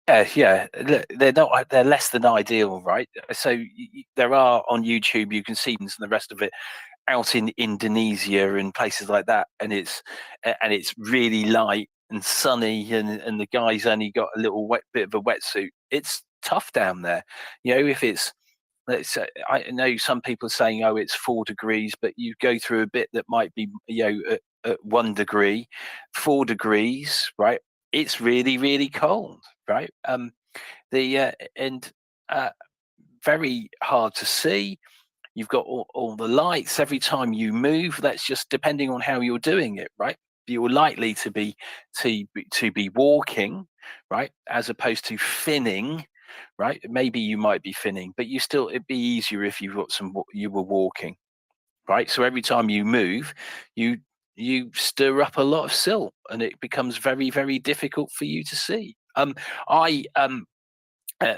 Yeah. They're less than ideal, right? So there are on YouTube, you can see and the rest of it out in Indonesia and places like that, and it's really light and sunny, and the guy's only got a little bit of a wetsuit. It's tough down there, if it's. I know some people are saying, oh, it's 4 degrees, but you go through a bit that might be, at 1 degree, 4 degrees, right? It's really, really cold, right? Very hard to see. You've got all the lights every time you move. That's just depending on how you're doing it, right? You're likely to be walking, right, as opposed to finning. Right, maybe you might be finning, but it'd be easier if you were walking, right? So every time you move, you stir up a lot of silt, and it becomes very, very difficult for you to see. I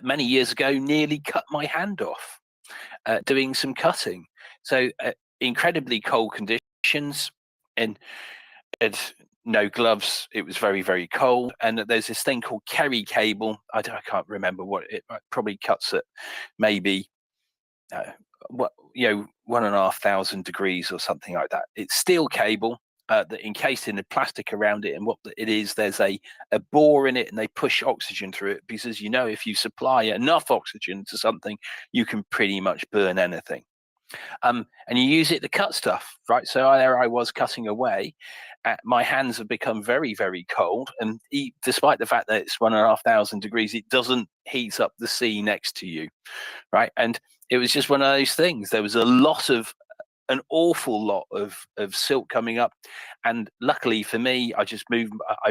many years ago nearly cut my hand off doing some cutting. So incredibly cold conditions, and no gloves. It was very, very cold, and there's this thing called Kerry cable. I can't remember what it probably cuts at maybe 1,500 degrees or something like that. It's steel cable that encased in the plastic around it, and what it is, there's a bore in it, and they push oxygen through it, because if you supply enough oxygen to something, you can pretty much burn anything. And you use it to cut stuff, right? So there I was cutting away. My hands have become very, very cold, and despite the fact that it's 1,500 degrees, it doesn't heat up the sea next to you, right? And it was just one of those things. There was an awful lot of silt coming up, and luckily for me, I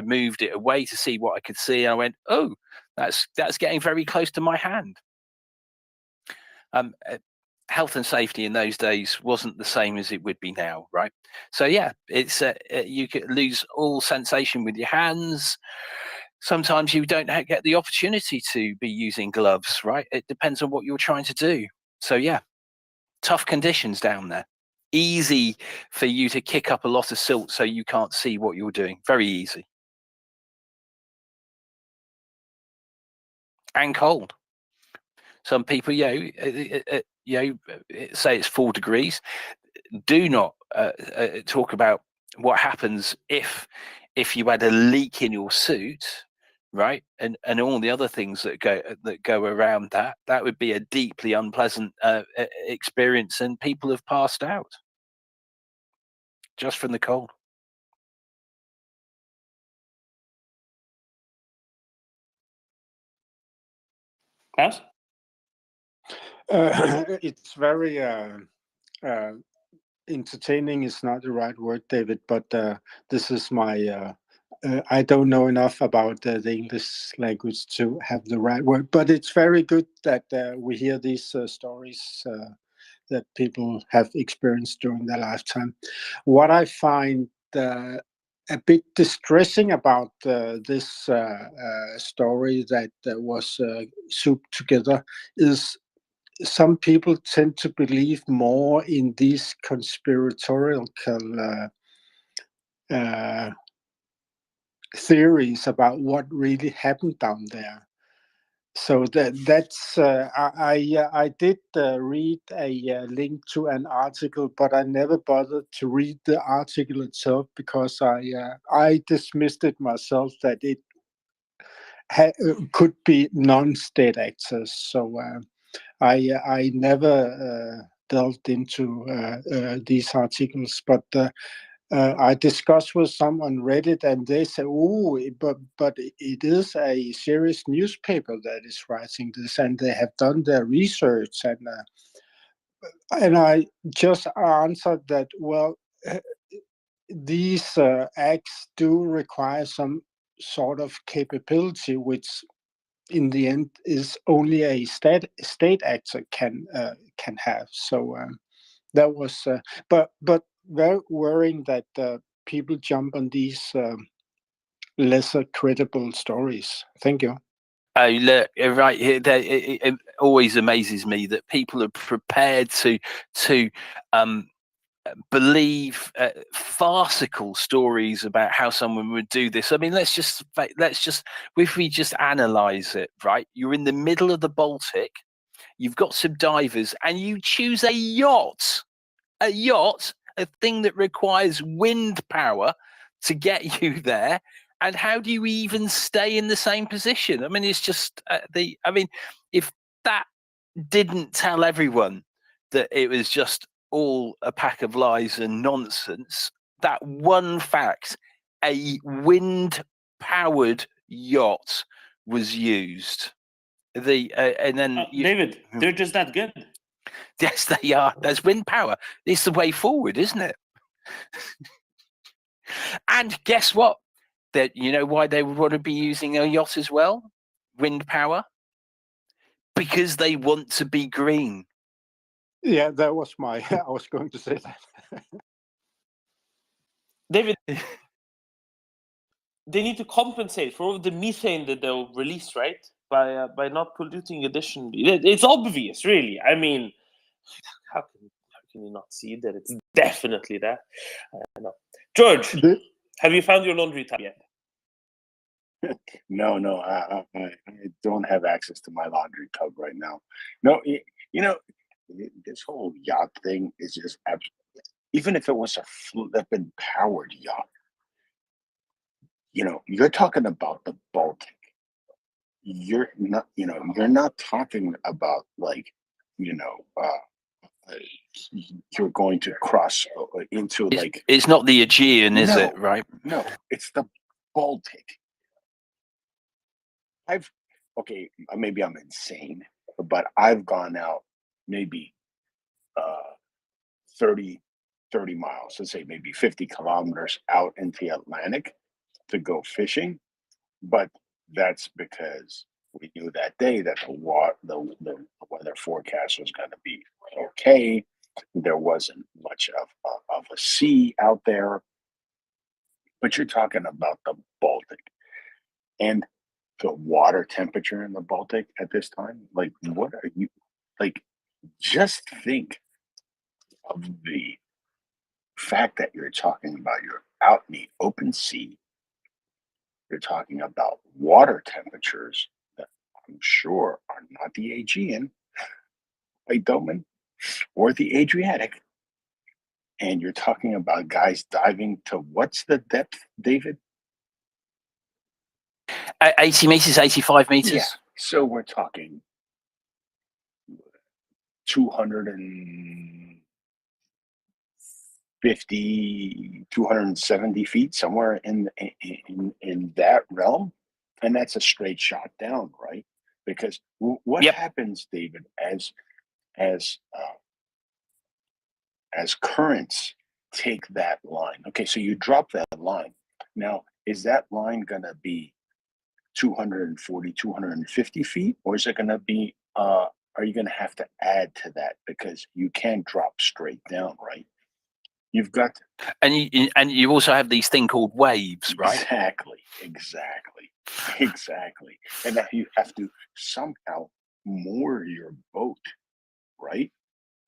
moved it away to see what I could see, and I went, oh, that's getting very close to my hand. Health and safety in those days wasn't the same as it would be now, right? So yeah, it's you could lose all sensation with your hands. Sometimes you don't get the opportunity to be using gloves, right? It depends on what you're trying to do. So yeah, tough conditions down there. Easy for you to kick up a lot of silt so you can't see what you're doing. Very easy. And cold. Some people, say it's 4 degrees. Do not talk about what happens if you had a leak in your suit, right? And all the other things that go around that. That would be a deeply unpleasant experience, and people have passed out just from the cold. Klaus? It's very entertaining is not the right word, David, but this is my. I don't know enough about the English language to have the right word, but it's very good that we hear these stories that people have experienced during their lifetime. What I find a bit distressing about this story that was souped together is some people tend to believe more in these conspiratorial theories about what really happened down there. So that's I did read a link to an article, but I never bothered to read the article itself because I dismissed it myself that it could be non-state actors. So I never delved into these articles, but I discussed with someone read it, and they say, "Oh, but it is a serious newspaper that is writing this, and they have done their research." And I just answered that, well, these acts do require some sort of capability, which in the end is only a state actor can have. So that was, but very worrying that people jump on these lesser credible stories. Thank you. Oh, look, right here. It always amazes me that people are prepared to believe farcical stories about how someone would do this. I mean, let's just if we just analyze it, right? You're in the middle of the Baltic, you've got some divers, and you choose a yacht, a thing that requires wind power to get you there. And how do you even stay in the same position? I mean, it's just I mean, if that didn't tell everyone that it was just all a pack of lies and nonsense, that one fact, a wind-powered yacht was used. And then David, they're just that good. Yes, they are. There's wind power. It's the way forward, isn't it? And guess what? That you know why they would want to be using a yacht as well? Wind power. Because they want to be green. Yeah, that was my. I was going to say that. David, they need to compensate for all the methane that they'll release, right? By not polluting additionally. It's obvious, really. I mean, how can you not see that it's definitely that? No. George, have you found your laundry tub yet? No, I don't have access to my laundry tub right now. No, you know, this whole yacht thing is just absolutely. Even if it was a flippin' powered yacht, you're talking about the Baltic. You're not, you're not talking about like, you're going to cross into like. It's not the Aegean, is it? Right? No, it's the Baltic. Okay, maybe I'm insane, but I've gone out maybe 30 miles, let's say maybe 50 kilometers out into the Atlantic to go fishing. But that's because we knew that day that the weather forecast was going to be okay. There wasn't much of a sea out there. But you're talking about the Baltic. And the water temperature in the Baltic at this time, like, what are you, like, just think of the fact that you're talking about you're out in the open sea. You're talking about water temperatures that I'm sure are not the Aegean, like Doman, or the Adriatic. And you're talking about guys diving to what's the depth, David? 80 meters, 85 meters. Yeah. So we're talking 250, 270 feet, somewhere in that realm. And that's a straight shot down, right? Because what happens, David, as as currents take that line. Okay, so you drop that line. Now, is that line gonna be 240, 250 feet, or is it gonna be? Are you gonna have to add to that because you can't drop straight down, right? You've got And you also have these thing called waves, right? exactly, and that you have to somehow moor your boat right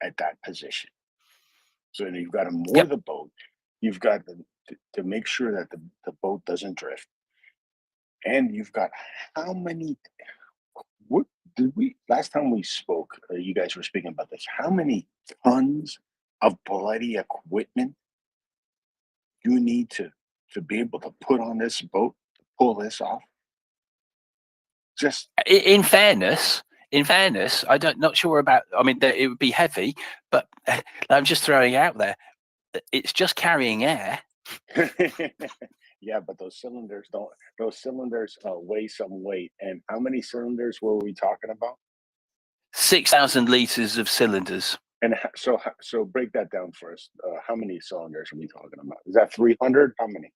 at that position. So you've got to moor the boat. You've got to make sure that the boat doesn't drift. And you've got how many? What did we last time we spoke? You guys were speaking about this. How many tons of bloody equipment you need to be able to put on this boat to pull this off? Just in fairness, not sure about. I mean, it would be heavy, but I'm just throwing it out there. It's just carrying air. Yeah, but those cylinders don't. Those cylinders weigh some weight. And how many cylinders were we talking about? 6,000 liters of cylinders. And so break that down for us. How many cylinders are we talking about? Is that 300? How many?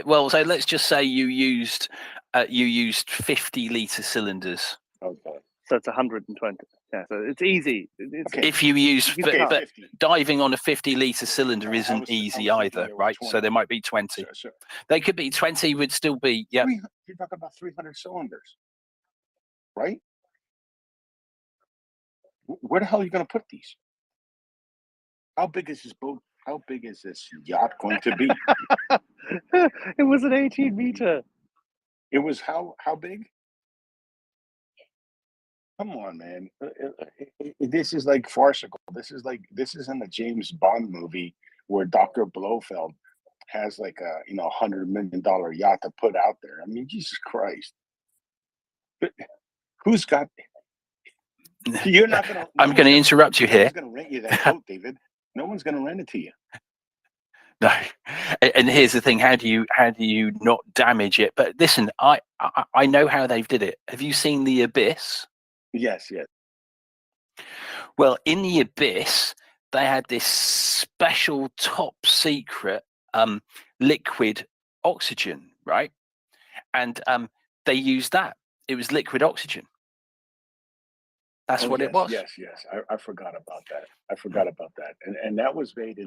Well, so let's just say you used 50-liter cylinders. Okay. So it's 120. Yeah, so it's easy. If you use, but 50. diving on a 50-liter cylinder isn't easy either, right? So there might be 20. Sure. They could be 20. Would still be You're talking about 300 cylinders, right? Where the hell are you going to put these? How big is this boat? How big is this yacht going to be? It was an 18-meter. It was how big? Come on, man. This is like farcical. This is in a James Bond movie where Dr. Blofeld has like a $100 million yacht to put out there. I mean, Jesus Christ. But who's got? You're not gonna. I'm going to interrupt you here. No one's gonna rent you that boat, David. No one's gonna rent it to you. No, and here's the thing: how do you not damage it? But listen, I know how they've did it. Have you seen The Abyss? Yes. Well, in The Abyss, they had this special top secret liquid oxygen, right? And they used that. It was liquid oxygen. That's what it was. Yes. I forgot about that. And that was made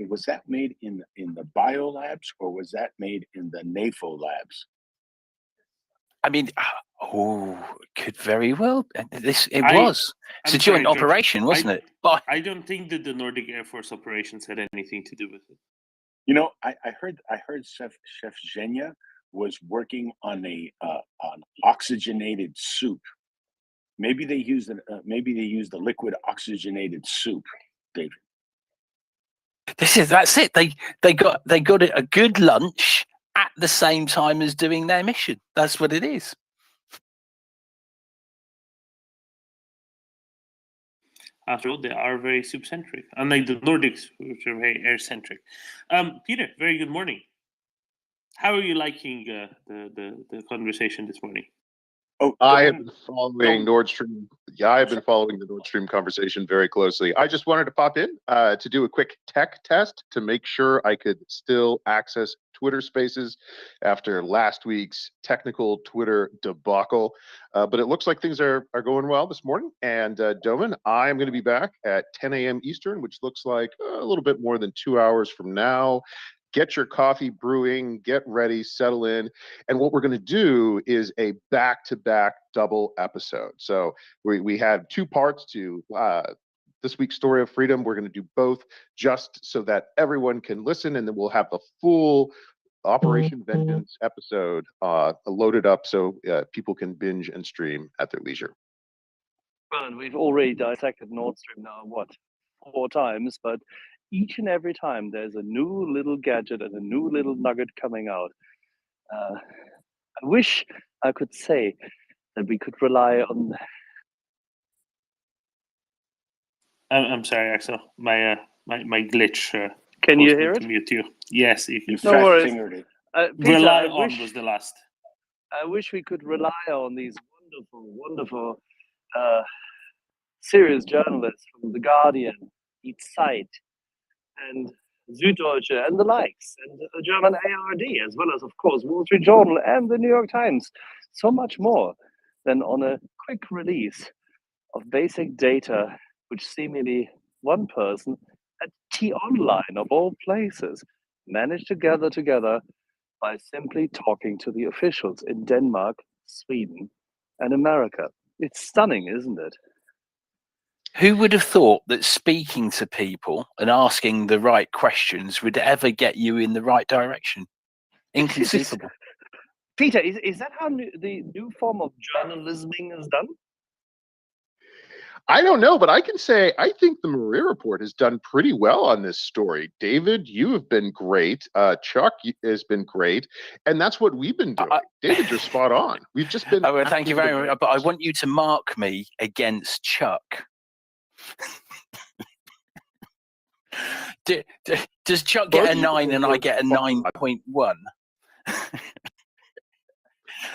was that made in the bio labs or was that made in the NAFO labs? I mean, could very well. It I'm was. It's a joint sorry, George. operation, wasn't it? But I don't think that the Nordic Air Force operations had anything to do with it. I heard Chef Zhenya was working on an oxygenated soup. Maybe they used the liquid oxygenated soup, David. that's it. They got a good lunch at the same time as doing their mission. That's what it is. After all, they are very soup-centric, unlike the Nordics, which are very air-centric. Peter, very good morning. How are you liking the conversation this morning? I have been following Nord Stream. Yeah, I've been following the Nord Stream conversation very closely. I just wanted to pop in to do a quick tech test to make sure I could still access Twitter Spaces after last week's technical Twitter debacle. But it looks like things are going well this morning. And Doman, I'm going to be back at 10 a.m. Eastern, which looks like a little bit more than 2 hours from now. Get your coffee brewing, get ready, settle in. And what we're going to do is a back-to-back double episode. So we have two parts to this week's Story of Freedom. We're going to do both just so that everyone can listen, and then we'll have the full Operation Vengeance episode loaded up so people can binge and stream at their leisure. Well, and we've already dissected Nord Stream now, 4 times, but each and every time there's a new little gadget and a new little nugget coming out. I wish I could say that we could rely on. I'm sorry, Axel. My glitch. Can you hear it? Mute you. Yes, you can. No worries. Peter, Rely on was the last. I wish we could rely on these wonderful serious journalists from The Guardian, Die Zeit, and Süddeutsche, and the likes, and the German ARD, as well as, of course, Wall Street Journal and the New York Times. So much more than on a quick release of basic data, which seemingly one person at T-Online, of all places, managed to gather together by simply talking to the officials in Denmark, Sweden, and America. It's stunning, isn't it? Who would have thought that speaking to people and asking the right questions would ever get you in the right direction? Inconceivable. Peter, is that how the new form of journalism is done? I don't know, but I can say I think the MriyaReport has done pretty well on this story. David, you have been great. Chuck has been great, and that's what we've been doing. David, you're spot on. We've just been. Oh, well, thank you very much. But I want you to mark me against Chuck. Does Chuck get a 9 and I get a 9.1?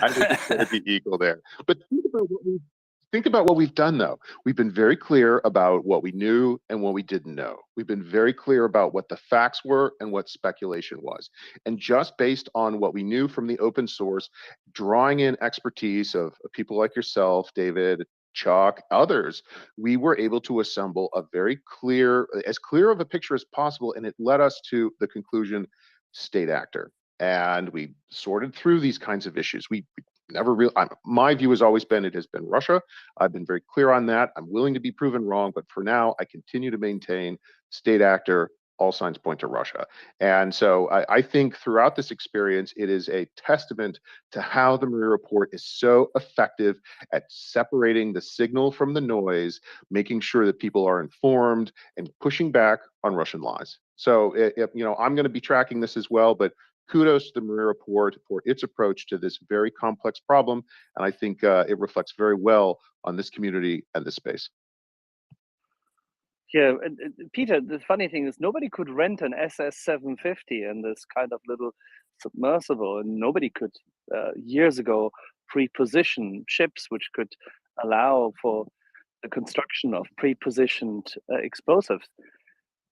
I think it's going to be equal there. But think about what we've done, though. We've been very clear about what we knew and what we didn't know. We've been very clear about what the facts were and what speculation was. And just based on what we knew from the open source, drawing in expertise of people like yourself, David, Chuck, others, we were able to assemble a very clear, as clear of a picture as possible. And it led us to the conclusion, state actor. And we sorted through these kinds of issues. We never really, my view has always been, it has been Russia. I've been very clear on that. I'm willing to be proven wrong, but for now, I continue to maintain state actor, all signs point to Russia. And so I think throughout this experience, it is a testament to how the MriyaReport is so effective at separating the signal from the noise, making sure that people are informed and pushing back on Russian lies. So, I'm going to be tracking this as well, but kudos to the MriyaReport for its approach to this very complex problem. And I think it reflects very well on this community and this space. Yeah, and Peter, the funny thing is nobody could rent an SS-750 and this kind of little submersible, and nobody could years ago pre-position ships which could allow for the construction of pre-positioned explosives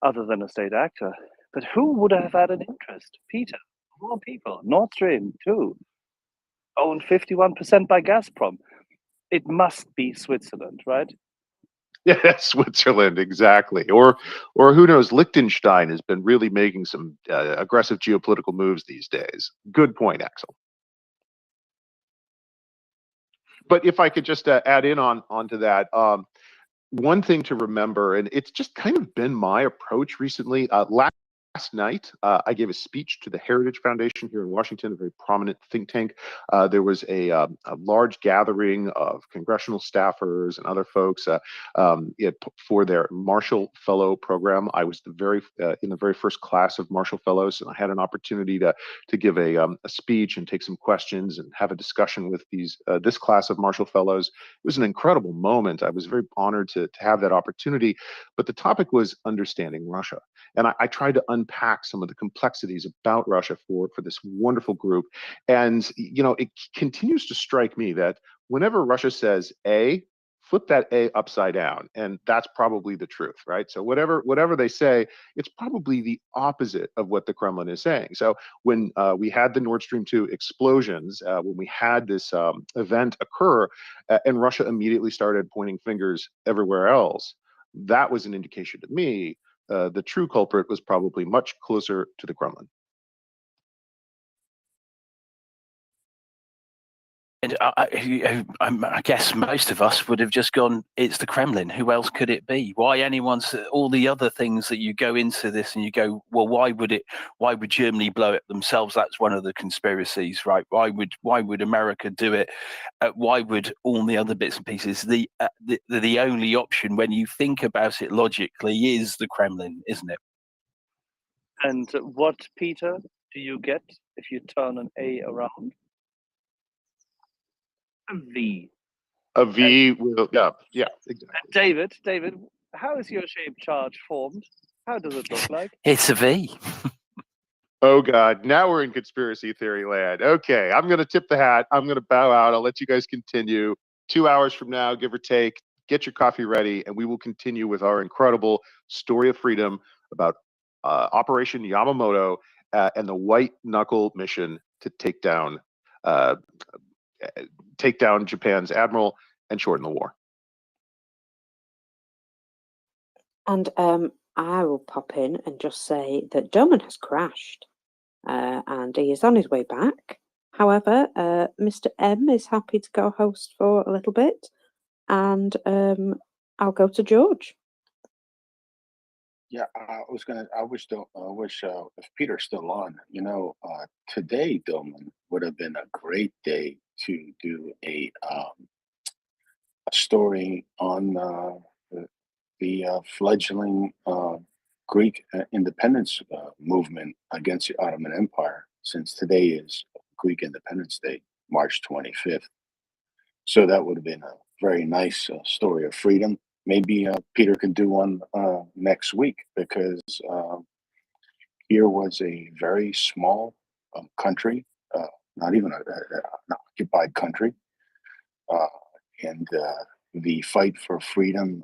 other than a state actor. But who would have had an interest? Peter, of all people, Nord Stream 2, owned 51% by Gazprom. It must be Switzerland, right? Yeah, Switzerland, exactly. Or who knows, Liechtenstein has been really making some aggressive geopolitical moves these days. Good point, Axel. But if I could just add in onto that, one thing to remember, and it's just kind of been my approach recently. Last night, I gave a speech to the Heritage Foundation here in Washington, a very prominent think tank. There was a large gathering of congressional staffers and other folks for their Marshall Fellow program. I was in the very first class of Marshall Fellows, and I had an opportunity to give a speech and take some questions and have a discussion with this class of Marshall Fellows. It was an incredible moment. I was very honored to have that opportunity. But the topic was understanding Russia. And I tried to unpack some of the complexities about Russia for this wonderful group. And, it continues to strike me that whenever Russia says A, flip that A upside down. And that's probably the truth, right? So whatever they say, it's probably the opposite of what the Kremlin is saying. So when we had the Nord Stream 2 explosions, when we had this event occur, and Russia immediately started pointing fingers everywhere else, that was an indication to me the true culprit was probably much closer to the Kremlin. And I guess most of us would have just gone, it's the Kremlin. Who else could it be? Why all the other things that you go into this and you go, well, why would Germany blow it themselves? That's one of the conspiracies, right? Why would America do it? Why would all the other bits and pieces? The only option when you think about it logically is the Kremlin, isn't it? And what, Peter, do you get if you turn an A around? A V. A V will, yeah, exactly. David, how is your shape charge formed? How does it look like? It's a V. Oh God, now we're in conspiracy theory land. Okay, I'm going to tip the hat. I'm going to bow out. I'll let you guys continue. 2 hours from now, give or take. Get your coffee ready, and we will continue with our incredible story of freedom about Operation Yamamoto and the white knuckle mission to take down Japan's admiral and shorten the war. And I will pop in and just say that Doman has crashed and he is on his way back. However, Mr. M is happy to go host for a little bit, and I'll go to George. Yeah, I wish if Peter's still on, today, Dillman, would have been a great day to do a story on the fledgling Greek independence movement against the Ottoman Empire, since today is Greek Independence Day, March 25th. So that would have been a very nice story of freedom. Maybe Peter can do one next week, because here was a very small country, not even an occupied country, and the fight for freedom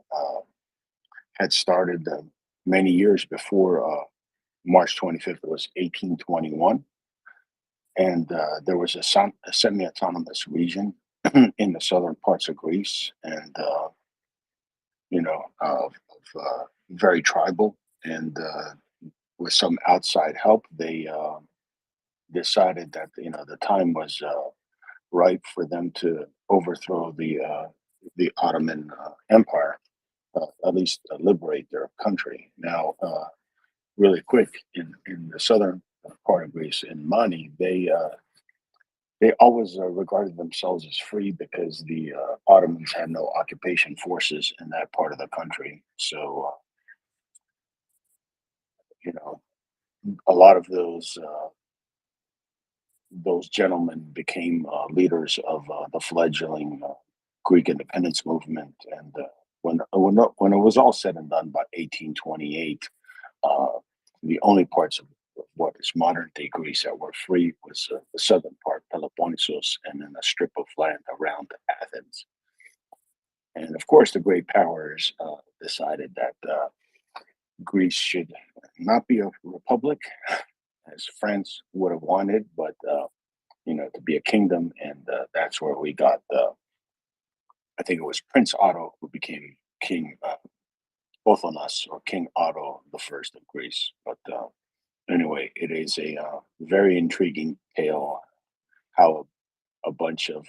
had started many years before March 25th. It was 1821, and there was a semi-autonomous region in the southern parts of Greece, and very tribal, and with some outside help, they decided that the time was ripe for them to overthrow the Ottoman Empire, at least liberate their country. Now, really quick, in the southern part of Greece, in Mani, they always regarded themselves as free, because the Ottomans had no occupation forces in that part of the country. So, a lot of those gentlemen became leaders of the fledgling Greek independence movement. And when it was all said and done by 1828, the only parts of what is modern day Greece that were free was the southern part, Peloponnesus, and then a strip of land around Athens. And of course, the great powers decided that Greece should not be a republic, as France would have wanted, but to be a kingdom. And that's where we got I think it was Prince Otto who became king, Othonas, or King Otto the First of Greece. But anyway, it is a very intriguing tale how a bunch of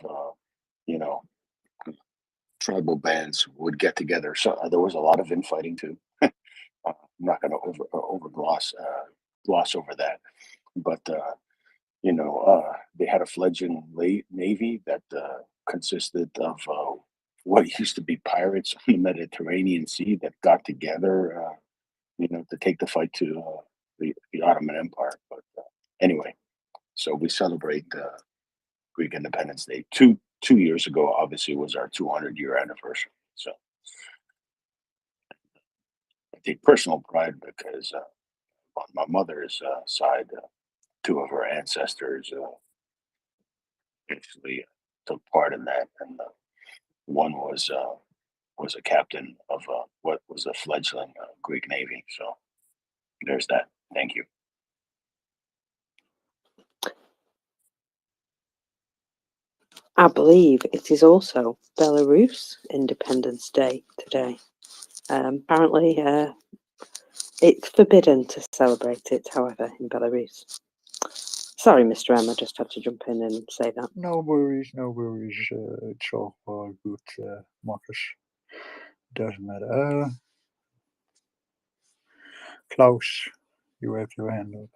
tribal bands would get together. So there was a lot of infighting too. I'm not going to gloss over that, but they had a fledgling navy that consisted of what used to be pirates on the Mediterranean Sea that got together, to take the fight to the Ottoman Empire. But anyway, so we celebrate Greek Independence Day. Two years ago, obviously, was our 200-year anniversary. So I take personal pride, because on my mother's side, two of her ancestors actually took part in that, and one was a captain of what was a fledgling Greek navy. So there's that. Thank you. I believe it is also Belarus Independence Day today. Apparently, it's forbidden to celebrate it, however, in Belarus. Sorry, Mr. M, I just had to jump in and say that. No worries, no worries. It's all good, Marcus. Doesn't matter. Klaus, you have your hand up.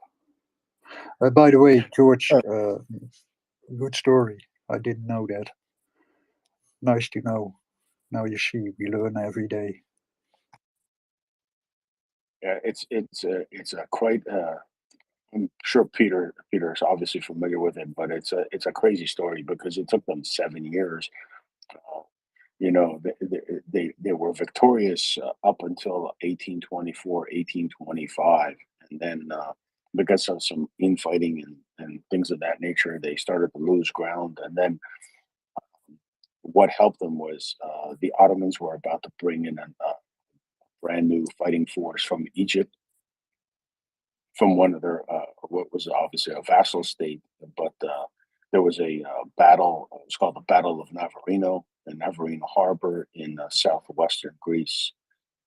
By the way, George, good story. I didn't know that. Nice to know. Now you see, we learn every day. Yeah, it's a quite. I'm sure Peter is obviously familiar with it, but it's a crazy story, because it took them 7 years. They were victorious up until 1824, 1825, and then because of some infighting and things of that nature, they started to lose ground. And then what helped them was the Ottomans were about to bring in a brand new fighting force from Egypt, from one of their what was obviously a vassal state, but there was a battle. It was called the Battle of Navarino, in Navarino Harbor in southwestern Greece,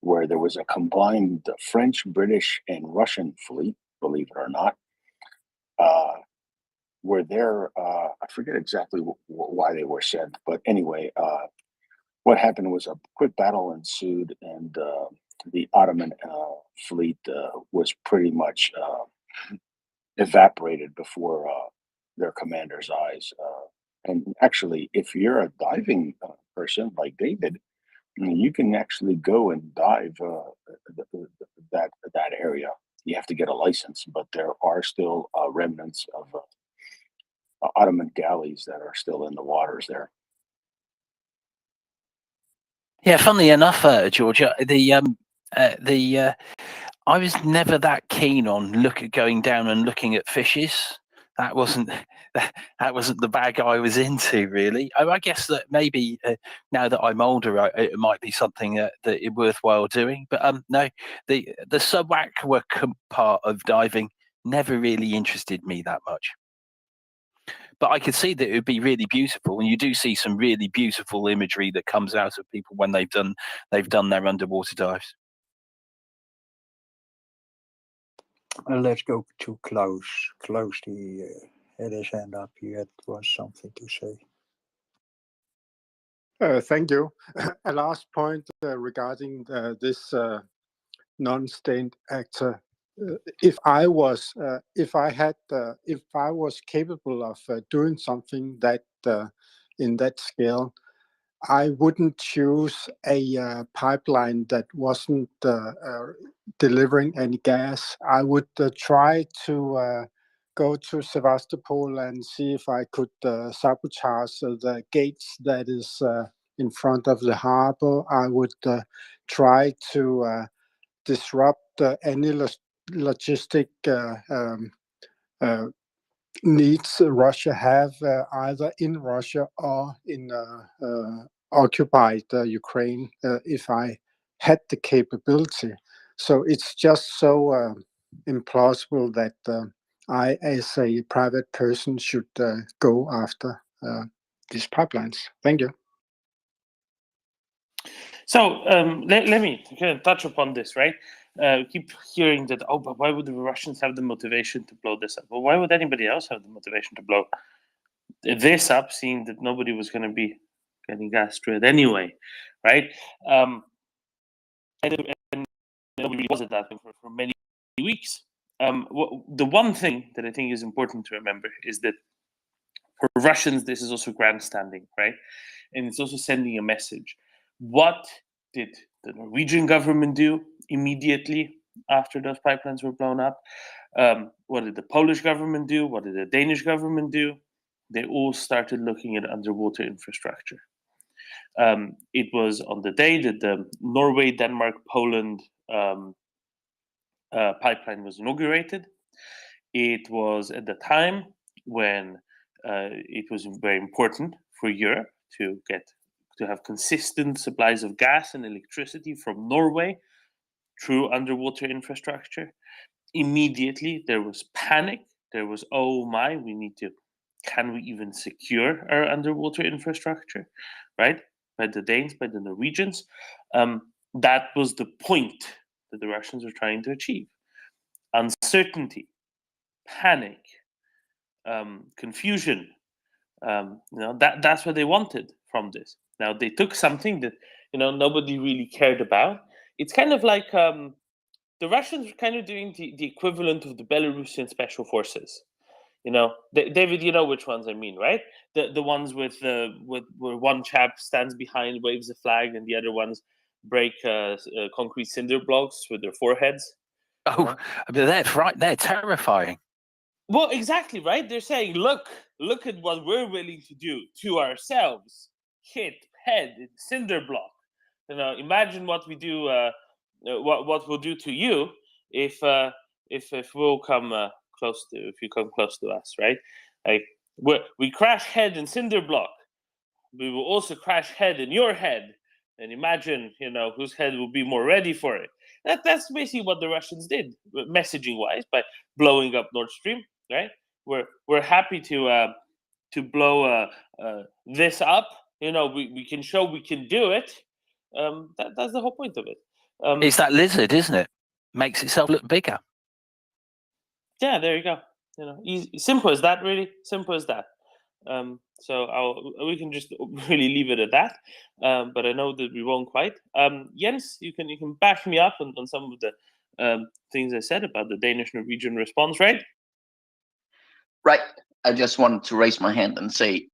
where there was a combined French, British, and Russian fleet. Believe it or not, were there. I forget exactly why they were sent, but anyway, what happened was a quick battle ensued, and the Ottoman fleet was pretty much evaporated before their commander's eyes. And actually, if you're a diving person like David, you can actually go and dive that area. You have to get a license, but there are still remnants of Ottoman galleys that are still in the waters there. Yeah, funnily enough, Georgia, I was never that keen on going down and looking at fishes. That wasn't the bag I was into, really. I guess that maybe now that I'm older, it might be something that is worthwhile doing. But no, the subaqueous part of diving never really interested me that much. But I could see that it would be really beautiful, and you do see some really beautiful imagery that comes out of people when they've done their underwater dives. Let's go to Klaus. Klaus, he had his hand up. He had something to say. Thank you. A last point regarding this non-state actor. If I was capable of doing something that in that scale, I wouldn't choose a pipeline that wasn't delivering any gas. I would try to go to Sevastopol and see if I could sabotage the gates that is in front of the harbor. I would try to disrupt any logistic needs Russia have either in Russia or in occupied Ukraine if I had the capability. So it's just so implausible that I, as a private person, should go after these pipelines. Thank you. So let me kind of touch upon this, right? Keep hearing that, oh, but why would the Russians have the motivation to blow this up? Well, why would anybody else have the motivation to blow this up, seeing that nobody was going to be getting gas to it anyway, right? And nobody was at that for many weeks. The one thing that I think is important to remember is that for Russians, this is also grandstanding, right? And it's also sending a message. What did the Norwegian government do immediately after those pipelines were blown up? What did the Polish government do? What did the Danish government do? They all started looking at underwater infrastructure. It was on the day that the Norway, Denmark, Poland pipeline was inaugurated. It was at the time when it was very important for Europe to have consistent supplies of gas and electricity from Norway through underwater infrastructure. Immediately there was panic. There was, oh my, can we even secure our underwater infrastructure, right? By the Danes, by the Norwegians. That was the point that the Russians were trying to achieve. Uncertainty, panic, confusion. That's what they wanted from this. Now they took something that nobody really cared about. It's kind of like the Russians were kind of doing the equivalent of the Belarusian special forces. David, you know which ones I mean, right? The ones with where one chap stands behind, waves a flag, and the other ones break concrete cinder blocks with their foreheads. Oh, they're terrifying. Well, exactly, right? They're saying, look at what we're willing to do to ourselves. Hit, head, cinder block. Imagine what we do, what we'll do to you if we'll come if you come close to us, right? Like we crash head and cinder block. we will also crash head in your head, and imagine, whose head will be more ready for it. That's basically what the Russians did, messaging-wise, by blowing up Nord Stream. Right? We're happy to blow this up. We can show we can do it. That's the whole point of it. It's that lizard, isn't it? Makes itself look bigger. Yeah, there you go. Easy, simple as that. Really simple as that. So we can just really leave it at that. But I know that we won't quite. Jens, you can back me up on some of the things I said about the Danish-Norwegian response, right? Right. I just wanted to raise my hand and say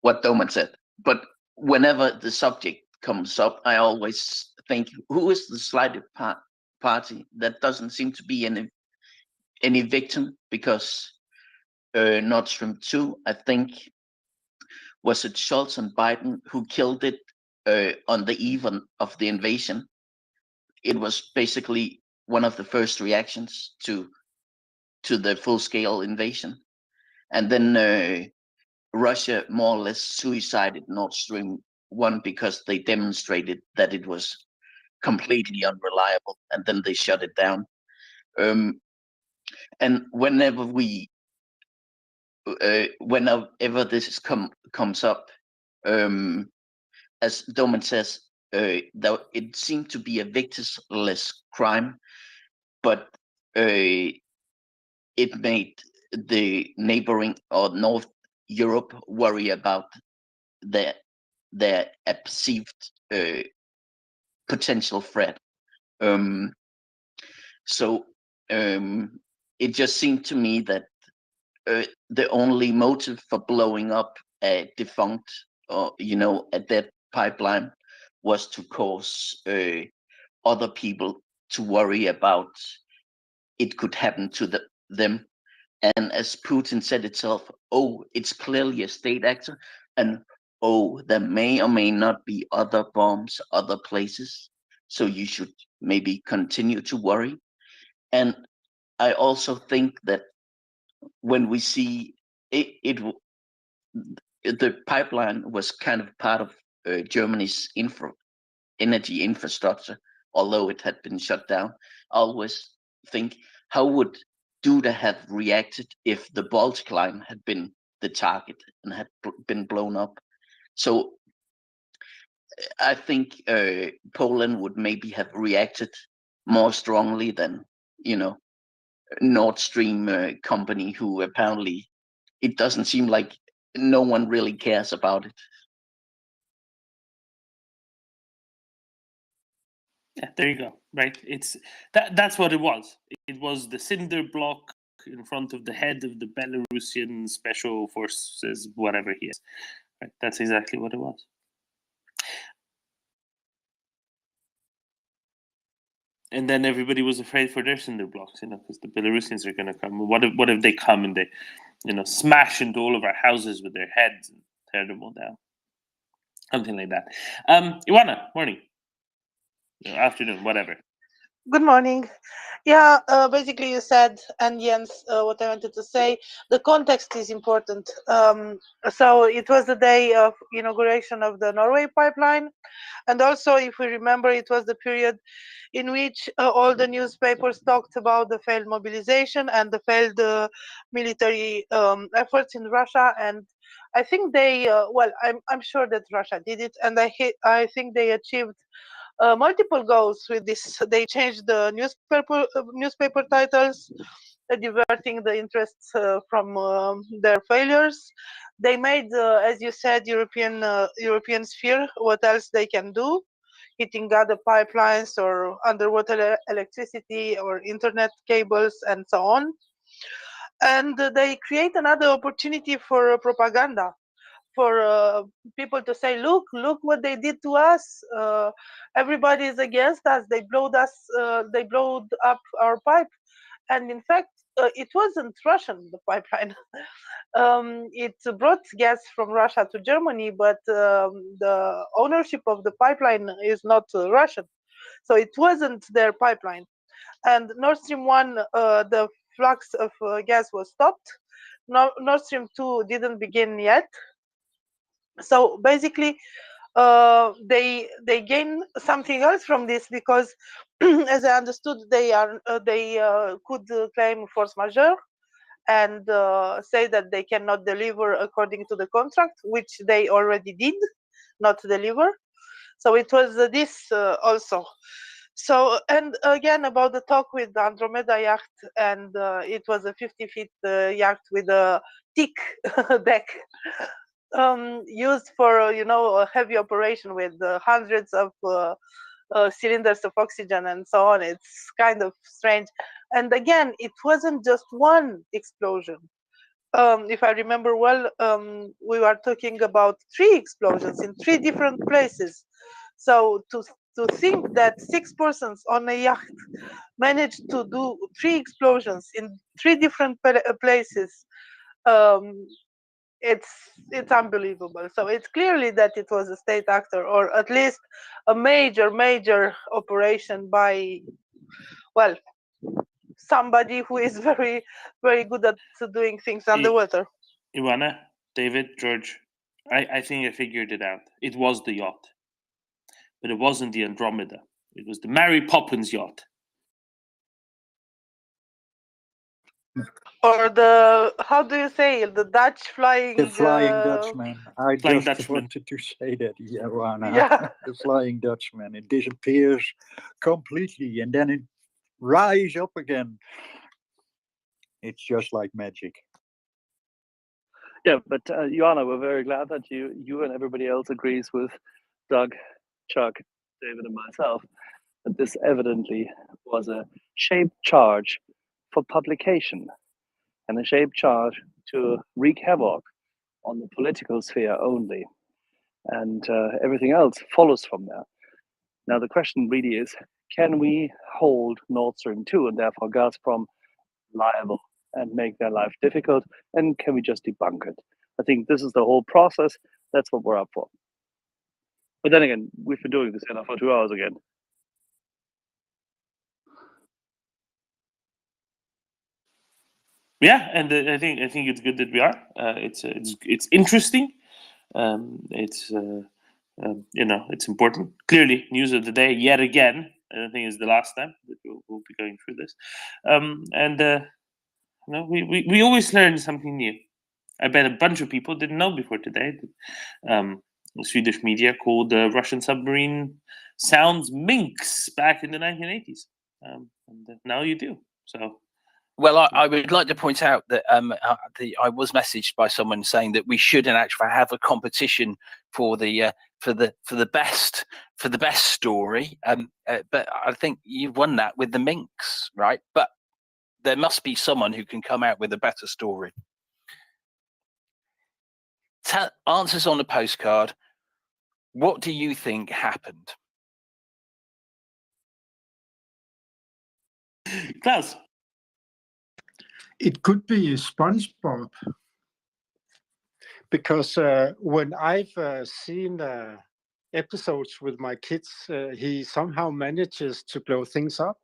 what Doman said. But whenever the subject comes up, I always think, who is the slighted party? That doesn't seem to be any victim, because Nord Stream 2, I think, was it Scholz and Biden who killed it on the eve of the invasion. It was basically one of the first reactions to the full-scale invasion. And then Russia more or less suicided Nord Stream 1 because they demonstrated that it was completely unreliable, and then they shut it down. And whenever this comes up, as Doman says, that it seemed to be a victimless crime, but it made the neighboring or North Europe worry about their perceived potential threat. So it just seemed to me that the only motive for blowing up a defunct or a dead pipeline was to cause other people to worry about it could happen to them. And as Putin said itself, it's clearly a state actor, and there may or may not be other bombs other places, so you should maybe continue to worry. And I also think that when we see the pipeline was kind of part of Germany's energy infrastructure, although it had been shut down. I always think, how would Duda have reacted if the Baltic line had been the target and had been blown up? So I think Poland would maybe have reacted more strongly than Nord Stream company, who apparently, it doesn't seem like no one really cares about it. Yeah, there you go. Right, that's what it was. It was the cinder block in front of the head of the Belarusian special forces, whatever he is. Right, that's exactly what it was. And then everybody was afraid for their cinder blocks, because the Belarusians are going to come. What if they come and they, smash into all of our houses with their heads and tear them all down? Something like that. Ioana, morning. Afternoon, whatever. Good morning. Yeah, basically you said, and Jens, what I wanted to say, the context is important. So it was the day of inauguration of the Norway pipeline. And also, if we remember, it was the period in which all the newspapers talked about the failed mobilization and the failed military efforts in Russia. And I think they, I'm sure that Russia did it, and I think they achieved multiple goals with this. They changed the newspaper titles, diverting the interests from their failures. They made, as you said, Europeans fear what else they can do, hitting other pipelines or underwater electricity or internet cables and so on. And they create another opportunity for propaganda, for people to say, look what they did to us. Everybody is against us. They blowed up our pipe. And in fact, it wasn't Russian, the pipeline. It brought gas from Russia to Germany, but the ownership of the pipeline is not Russian. So it wasn't their pipeline. And Nord Stream 1, the flux of gas was stopped. Nord Stream 2 didn't begin yet. So basically, they gain something else from this, because as I understood, they could claim force majeure and say that they cannot deliver according to the contract, which they already did not deliver. So it was this also. So, and again about the talk with the Andromeda yacht, and it was a 50-feet yacht with a thick deck, used for a heavy operation with hundreds of cylinders of oxygen and so on. It's kind of strange. And again, it wasn't just one explosion. If I remember well, we were talking about 3 explosions in 3 different places. So to think that 6 persons on a yacht managed to do 3 explosions in 3 different places, it's unbelievable. So it's clearly that it was a state actor, or at least a major operation by, well, somebody who is very good at doing things underwater. Ivana, David, George, I think I figured it out. It was the yacht, but it wasn't the Andromeda. It was the Mary Poppins yacht. Or the, how do you say, the Dutch flying? The Flying Dutchman. I Flying just Dutchman. wanted to say that, Joanna. Yeah. The Flying Dutchman. It disappears completely and then it rises up again. It's just like magic. Yeah, but Joanna, we're very glad that you and everybody else agrees with Doug, Chuck, David, and myself that this evidently was a shaped charge for publication and a shaped charge to wreak havoc on the political sphere only. And everything else follows from there. Now, the question really is, can we hold Nord Stream 2 and therefore Gazprom liable and make their life difficult? And can we just debunk it? I think this is the whole process. That's what we're up for. But then again, we've been doing this now for 2 hours again. Yeah, and I think it's good that we are. It's interesting. It's it's important. Clearly, news of the day yet again. I don't think it's the last time that we'll be going through this. We always learn something new. I bet a bunch of people didn't know before today that Swedish media called the Russian submarine sounds minks back in the 1980s. And now you do. So. Well, I would like to point out that I was messaged by someone saying that we should, in actual fact, have a competition for the best story. But I think you've won that with the minks, right? But there must be someone who can come out with a better story. Answers on a postcard. What do you think happened? Klaus. It could be SpongeBob, because when I've seen episodes with my kids, he somehow manages to blow things up,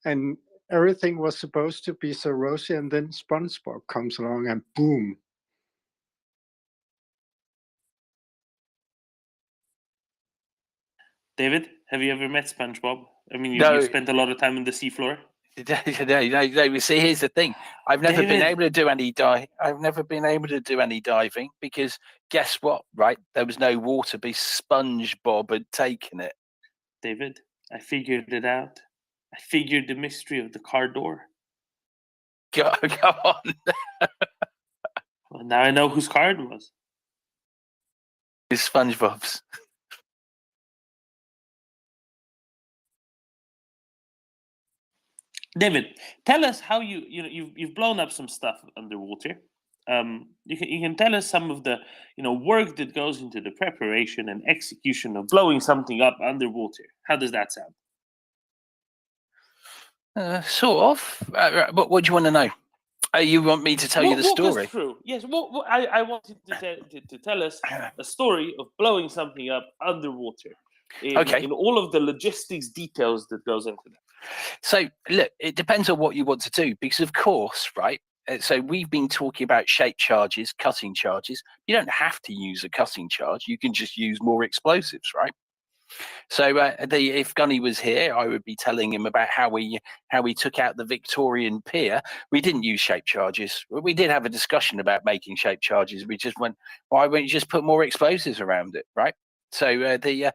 and everything was supposed to be so rosy, and then SpongeBob comes along and boom. David, have you ever met SpongeBob? I mean, you spent a lot of time on the seafloor. No. See, here's the thing. I've never been able to do any I've never been able to do any diving because guess what? Right, there was no water. SpongeBob had taken it. David, I figured it out. I figured the mystery of the car door. Go on. Well, now I know whose car it was. It's SpongeBob's. David, tell us how you've blown up some stuff underwater. You can tell us some of the work that goes into the preparation and execution of blowing something up underwater. How does that sound? Sort of. What do you want to know? You want me to tell you the story? Walk us through. Yes. I wanted to tell us a story of blowing something up underwater. In all of the logistics details that goes into that. So look, it depends on what you want to do, because of course, right, So we've been talking about shape charges, cutting charges. You don't have to use a cutting charge. You can just use more explosives, right? So if Gunny was here, I would be telling him about how we took out the Victorian pier. We didn't use shape charges. We did have a discussion about making shape charges. We just went, why won't you just put more explosives around it, right? So the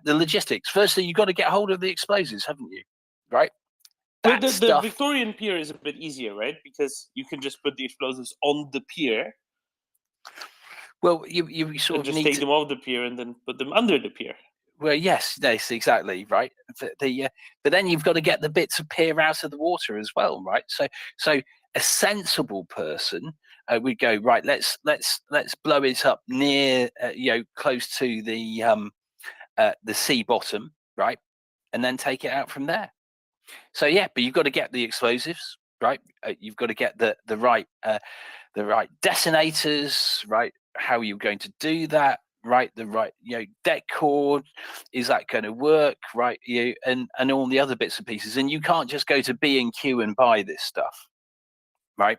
logistics. Firstly, you've got to get hold of the explosives, haven't you? Right. But the Victorian pier is a bit easier, right? Because you can just put the explosives on the pier. Well, you sort of just need take to them off the pier and then put them under the pier. Well, yes, exactly, right. But then you've got to get the bits of pier out of the water as well, right? So a sensible person would go, right. Let's blow it up near, close to the sea bottom, right, and then take it out from there. So yeah, but you've got to get the explosives, right? You've got to get the right detonators, right? How are you going to do that? Right, the right, deck cord, is that going to work, right? And all the other bits and pieces, and you can't just go to B&Q and buy this stuff, right?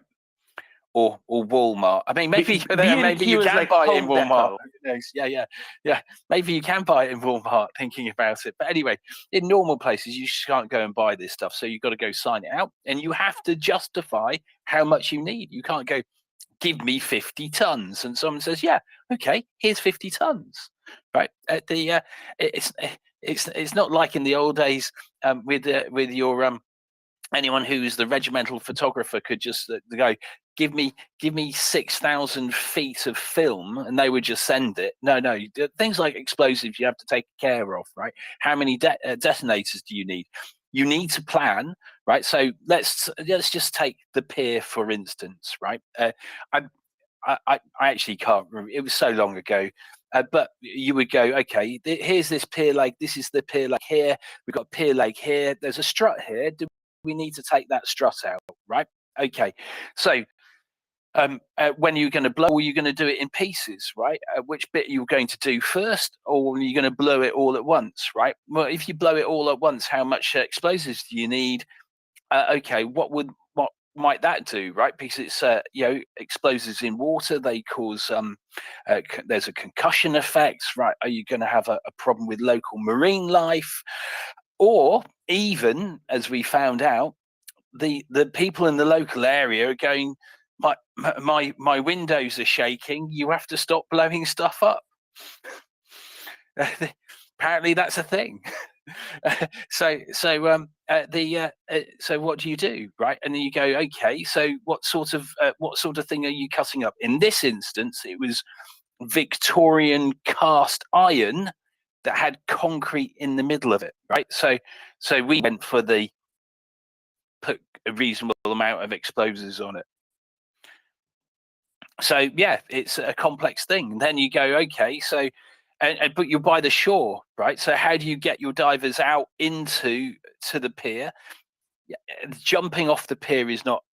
Or Walmart. I mean, maybe you can like buy it in Home Walmart. Depot. Yeah. Maybe you can buy it in Walmart. Thinking about it, but anyway, in normal places, you just can't go and buy this stuff. So you've got to go sign it out, and you have to justify how much you need. You can't go, give me 50 tons, and someone says, yeah, okay, here's 50 tons, right? It's not like in the old days with your anyone who's the regimental photographer could just go, give me 6,000 feet of film, and they would just send it. No, things like explosives you have to take care of, right? How many detonators do you need? You need to plan, right? So let's just take the pier for instance, right? I actually can't remember. It was so long ago. But you would go, okay, here's this pier lake. This is the pier lake here. We've got pier lake here. There's a strut here. Do we need to take that strut out, right? Okay. So when are you going to blow? Are you going to do it in pieces, right? Which bit are you going to do first, or are you going to blow it all at once, right? Well, if you blow it all at once, how much explosives do you need? Okay, what might that do, right? Because it's explosives in water, they cause there's a concussion effect, right? Are you going to have a problem with local marine life? Or even, as we found out, the people in the local area are going, my windows are shaking, you have to stop blowing stuff up. Apparently that's a thing. So what do you do, right? And then you go, okay, so what sort of thing are you cutting up? In this instance, it was Victorian cast iron that had concrete in the middle of it, right? So we went for put a reasonable amount of explosives on it. So yeah, it's a complex thing. And then you go, okay, so but you're by the shore, right? So how do you get your divers out to the pier? Jumping off the pier is not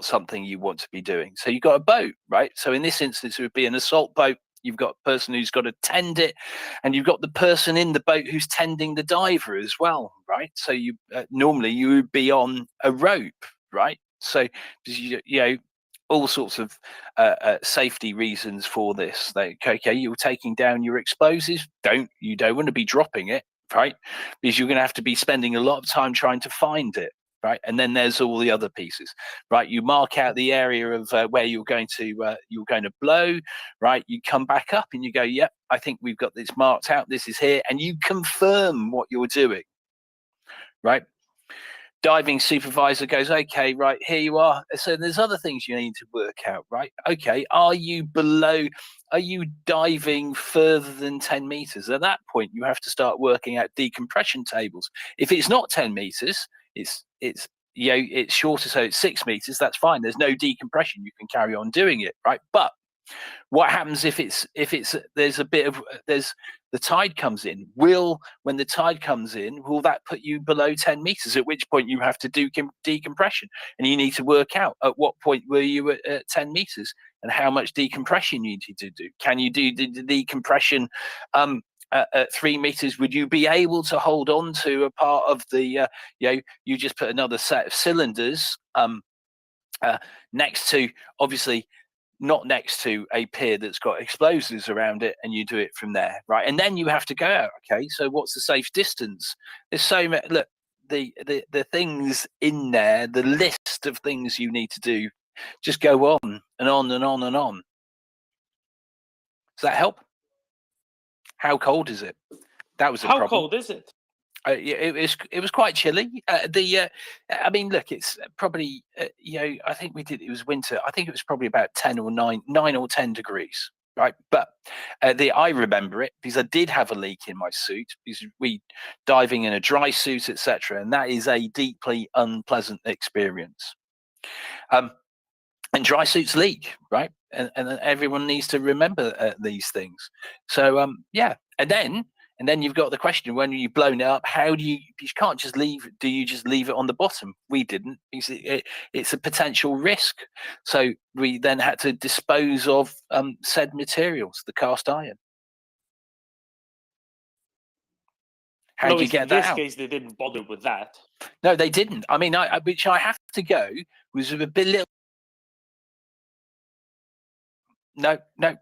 something you want to be doing. So you've got a boat, right? So in this instance, it would be an assault boat. You've got a person who's got to tend it, and you've got the person in the boat who's tending the diver as well, right? So you normally you would be on a rope, right? So all sorts of safety reasons for this. Okay, you're taking down your explosives. You don't want to be dropping it, right? Because you're going to have to be spending a lot of time trying to find it, right? And then there's all the other pieces, right? You mark out the area of where you're going to blow, right? You come back up and you go, yep, I think we've got this marked out. This is here, and you confirm what you're doing, right? Diving supervisor goes, okay, right, here you are. So there's other things you need to work out, right? Okay, are you diving further than 10 meters? At that point, you have to start working out decompression tables. If it's not 10 meters, it's shorter, so it's 6 meters, that's fine. There's no decompression, you can carry on doing it, right? But what happens if the tide comes in? When the tide comes in, will that put you below 10 meters? At which point you have to do decompression, and you need to work out at what point were you at 10 meters and how much decompression you need to do. Can you do the decompression at 3 meters? Would you be able to hold on to a part of the? You just put another set of cylinders next to, obviously, not next to a pier that's got explosives around it, and you do it from there, right? And then you have to go out. Okay, so what's the safe distance? There's so many. Look, the things in there, the list of things you need to do, just go on and on and on and on. Does that help? How cold is it? That was a problem. How cold is it? It was quite chilly. I mean, look, it's probably I think we did. It was winter. I think it was probably about 9 or 10 degrees, right? But I remember it because I did have a leak in my suit because we diving in a dry suit, etc., and that is a deeply unpleasant experience. And dry suits leak, right? And everyone needs to remember these things. So yeah, and then you've got the question: when you've blown it up, how do you can't just leave? Do you just leave it on the bottom? We didn't, because it's a potential risk. So we then had to dispose of said materials, the cast iron. How do you get that out? In this case, they didn't bother with that. No, they didn't. I mean, which I have to go was a bit little. No,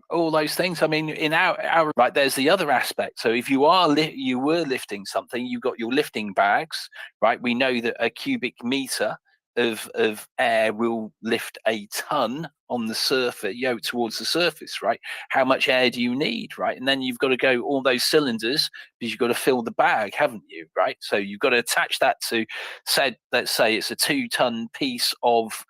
all those things. I mean, in our right, there's the other aspect. So if you were lifting something, you've got your lifting bags, right? We know that a cubic meter of air will lift a ton on the surface, towards the surface, right? How much air do you need, right? And then you've got to go all those cylinders because you've got to fill the bag, haven't you, right? So you've got to attach that to, let's say it's a 2-ton piece of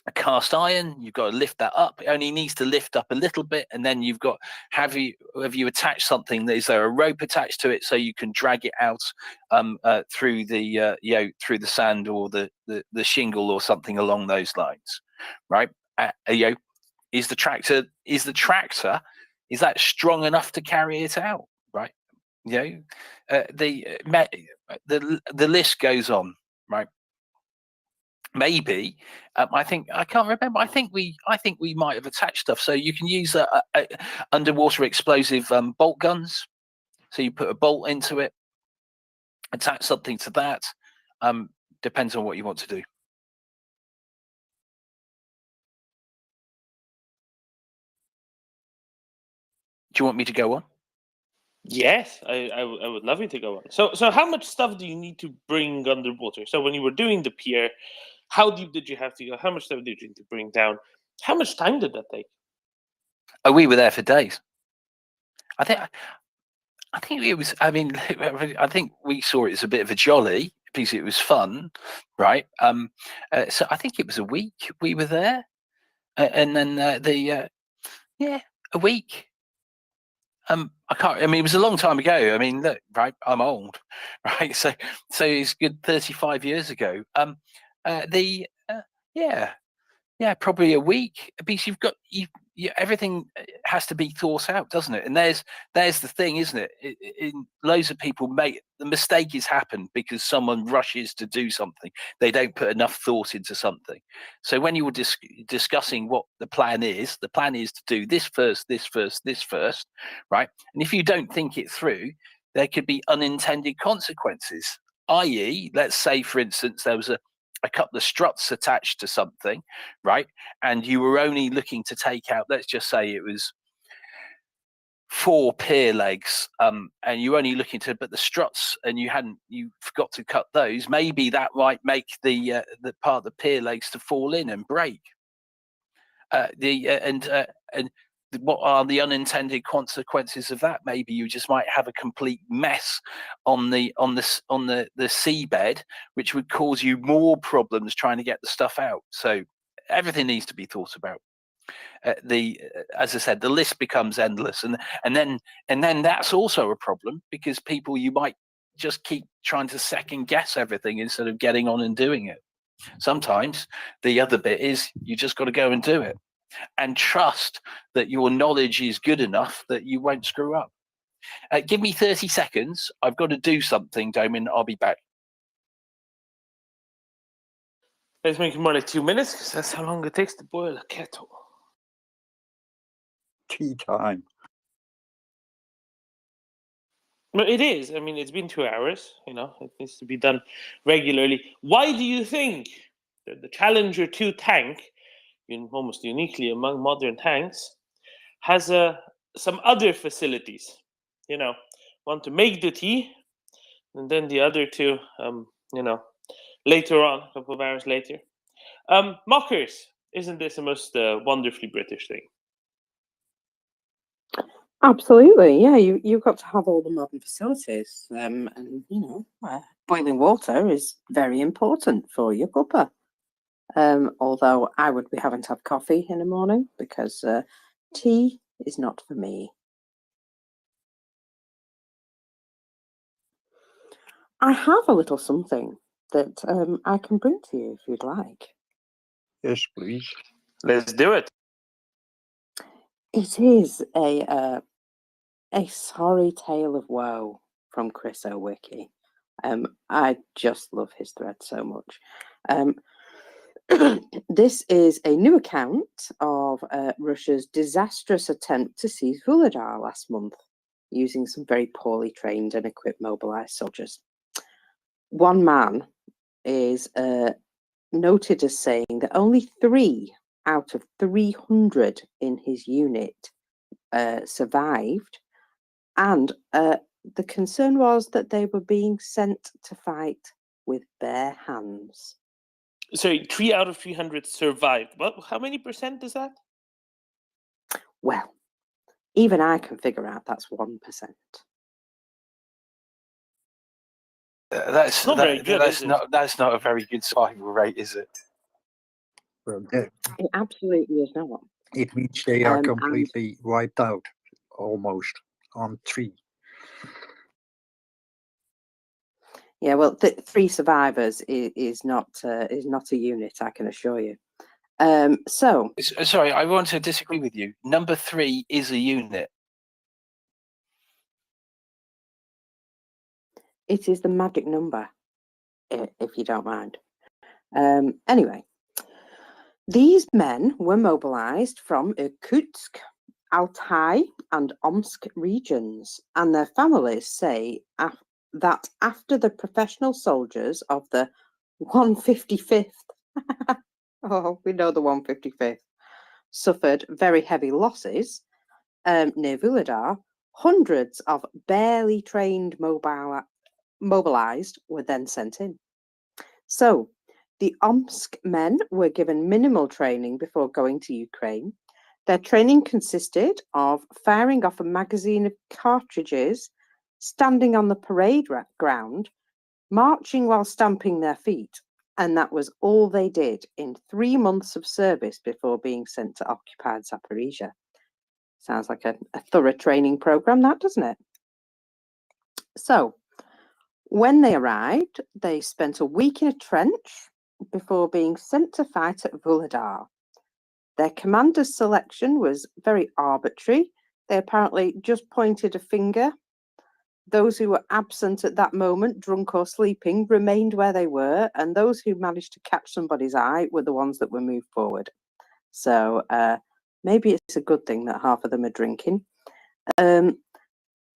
a cast iron. You've got to lift that up. It only needs to lift up a little bit, and then you've got have you attached something? Is there a rope attached to it so you can drag it out through the through the sand or the shingle or something along those lines, right? Is the tractor is that strong enough to carry it out, right? The list goes on, right? Maybe I can't remember. I think we might have attached stuff, so you can use underwater explosive bolt guns. So you put a bolt into it, attach something to that. Depends on what you want to do. Do you want me to go on? Yes, I would love you to go on. So how much stuff do you need to bring underwater? So when you were doing the pier, how deep did you have to go? How much stuff did you need to bring down? How much time did that take? Oh, we were there for days. I think it was. I mean, I think we saw it as a bit of a jolly because it was fun, right? So I think it was a week we were there, and then a week. I can't. I mean, it was a long time ago. I mean, look, right? I'm old, right? So it's good 35 years ago. Probably a week, because you've got everything has to be thought out, doesn't it? And there's the thing, isn't it? Loads of people make the mistake is happen because someone rushes to do something. They don't put enough thought into something. So when you were discussing what the plan is to do this first, right? And if you don't think it through, there could be unintended consequences. I.e., let's say, for instance, there was a couple of struts attached to something, right? And you were only looking to take out, let's just say it was 4 pier legs, and you're only looking to, but the struts, and you forgot to cut those. Maybe that might make the part of the pier legs to fall in and break. And what are the unintended consequences of that? Maybe you just might have a complete mess on the seabed, which would cause you more problems trying to get the stuff out. So everything needs to be thought about. As I said, the list becomes endless, and then that's also a problem, because people, you might just keep trying to second guess everything instead of getting on and doing it. Sometimes the other bit is you just got to go and do it, and trust that your knowledge is good enough that you won't screw up. Give me 30 seconds. I've got to do something, Domin. I'll be back. Let's make it more like 2 minutes, because that's how long it takes to boil a kettle. Tea time. But it is. I mean, it's been 2 hours. It needs to be done regularly. Why do you think the Challenger 2 tank, almost uniquely among modern tanks, has some other facilities. One to make the tea, and then the other two, later on, a couple of hours later. Mockers, isn't this a most wonderfully British thing? Absolutely, yeah. You've got to have all the modern facilities, and boiling water is very important for your cuppa. Although I would be having to have coffee in the morning because tea is not for me. I have a little something that I can bring to you if you'd like. Yes, please. Let's do it. It is a sorry tale of woe from Chris O'Wiki. I just love his thread so much. This is a new account of Russia's disastrous attempt to seize Vuhledar last month, using some very poorly trained and equipped mobilized soldiers. One man is noted as saying that only 3 out of 300 in his unit survived, and the concern was that they were being sent to fight with bare hands. Sorry, 3 out of 300 survived. Well, how many percent is that? Well, even I can figure out that's 1%. That's not very good. That's not a very good survival rate, is it? Well, It absolutely is not. it means they are And completely wiped out, almost on 3. yeah, well, 3 survivors is not a unit, I can assure you. So Sorry, I want to disagree with you. Number 3 is a unit. it is the magic number, if you don't mind. Anyway, these men were mobilized from Irkutsk, Altai, and Omsk regions, and their families say that after the professional soldiers of the 155th, oh, we know the 155th, suffered very heavy losses near Vuhledar, hundreds of barely trained mobilized were then sent in. So the Omsk men were given minimal training before going to Ukraine. Their training consisted of firing off a magazine of cartridges, standing on the parade ground, marching while stamping their feet, and that was all they did in 3 months of service before being sent to occupied Zaporizhia. Sounds like a thorough training program, that, doesn't it? So, when they arrived, they spent a week in a trench before being sent to fight at Vuhledar. Their commander's selection was very arbitrary. They apparently just pointed a finger. Those who were absent at that moment, drunk or sleeping, remained where they were, and those who managed to catch somebody's eye were the ones that were moved forward. So maybe it's a good thing that half of them are drinking. The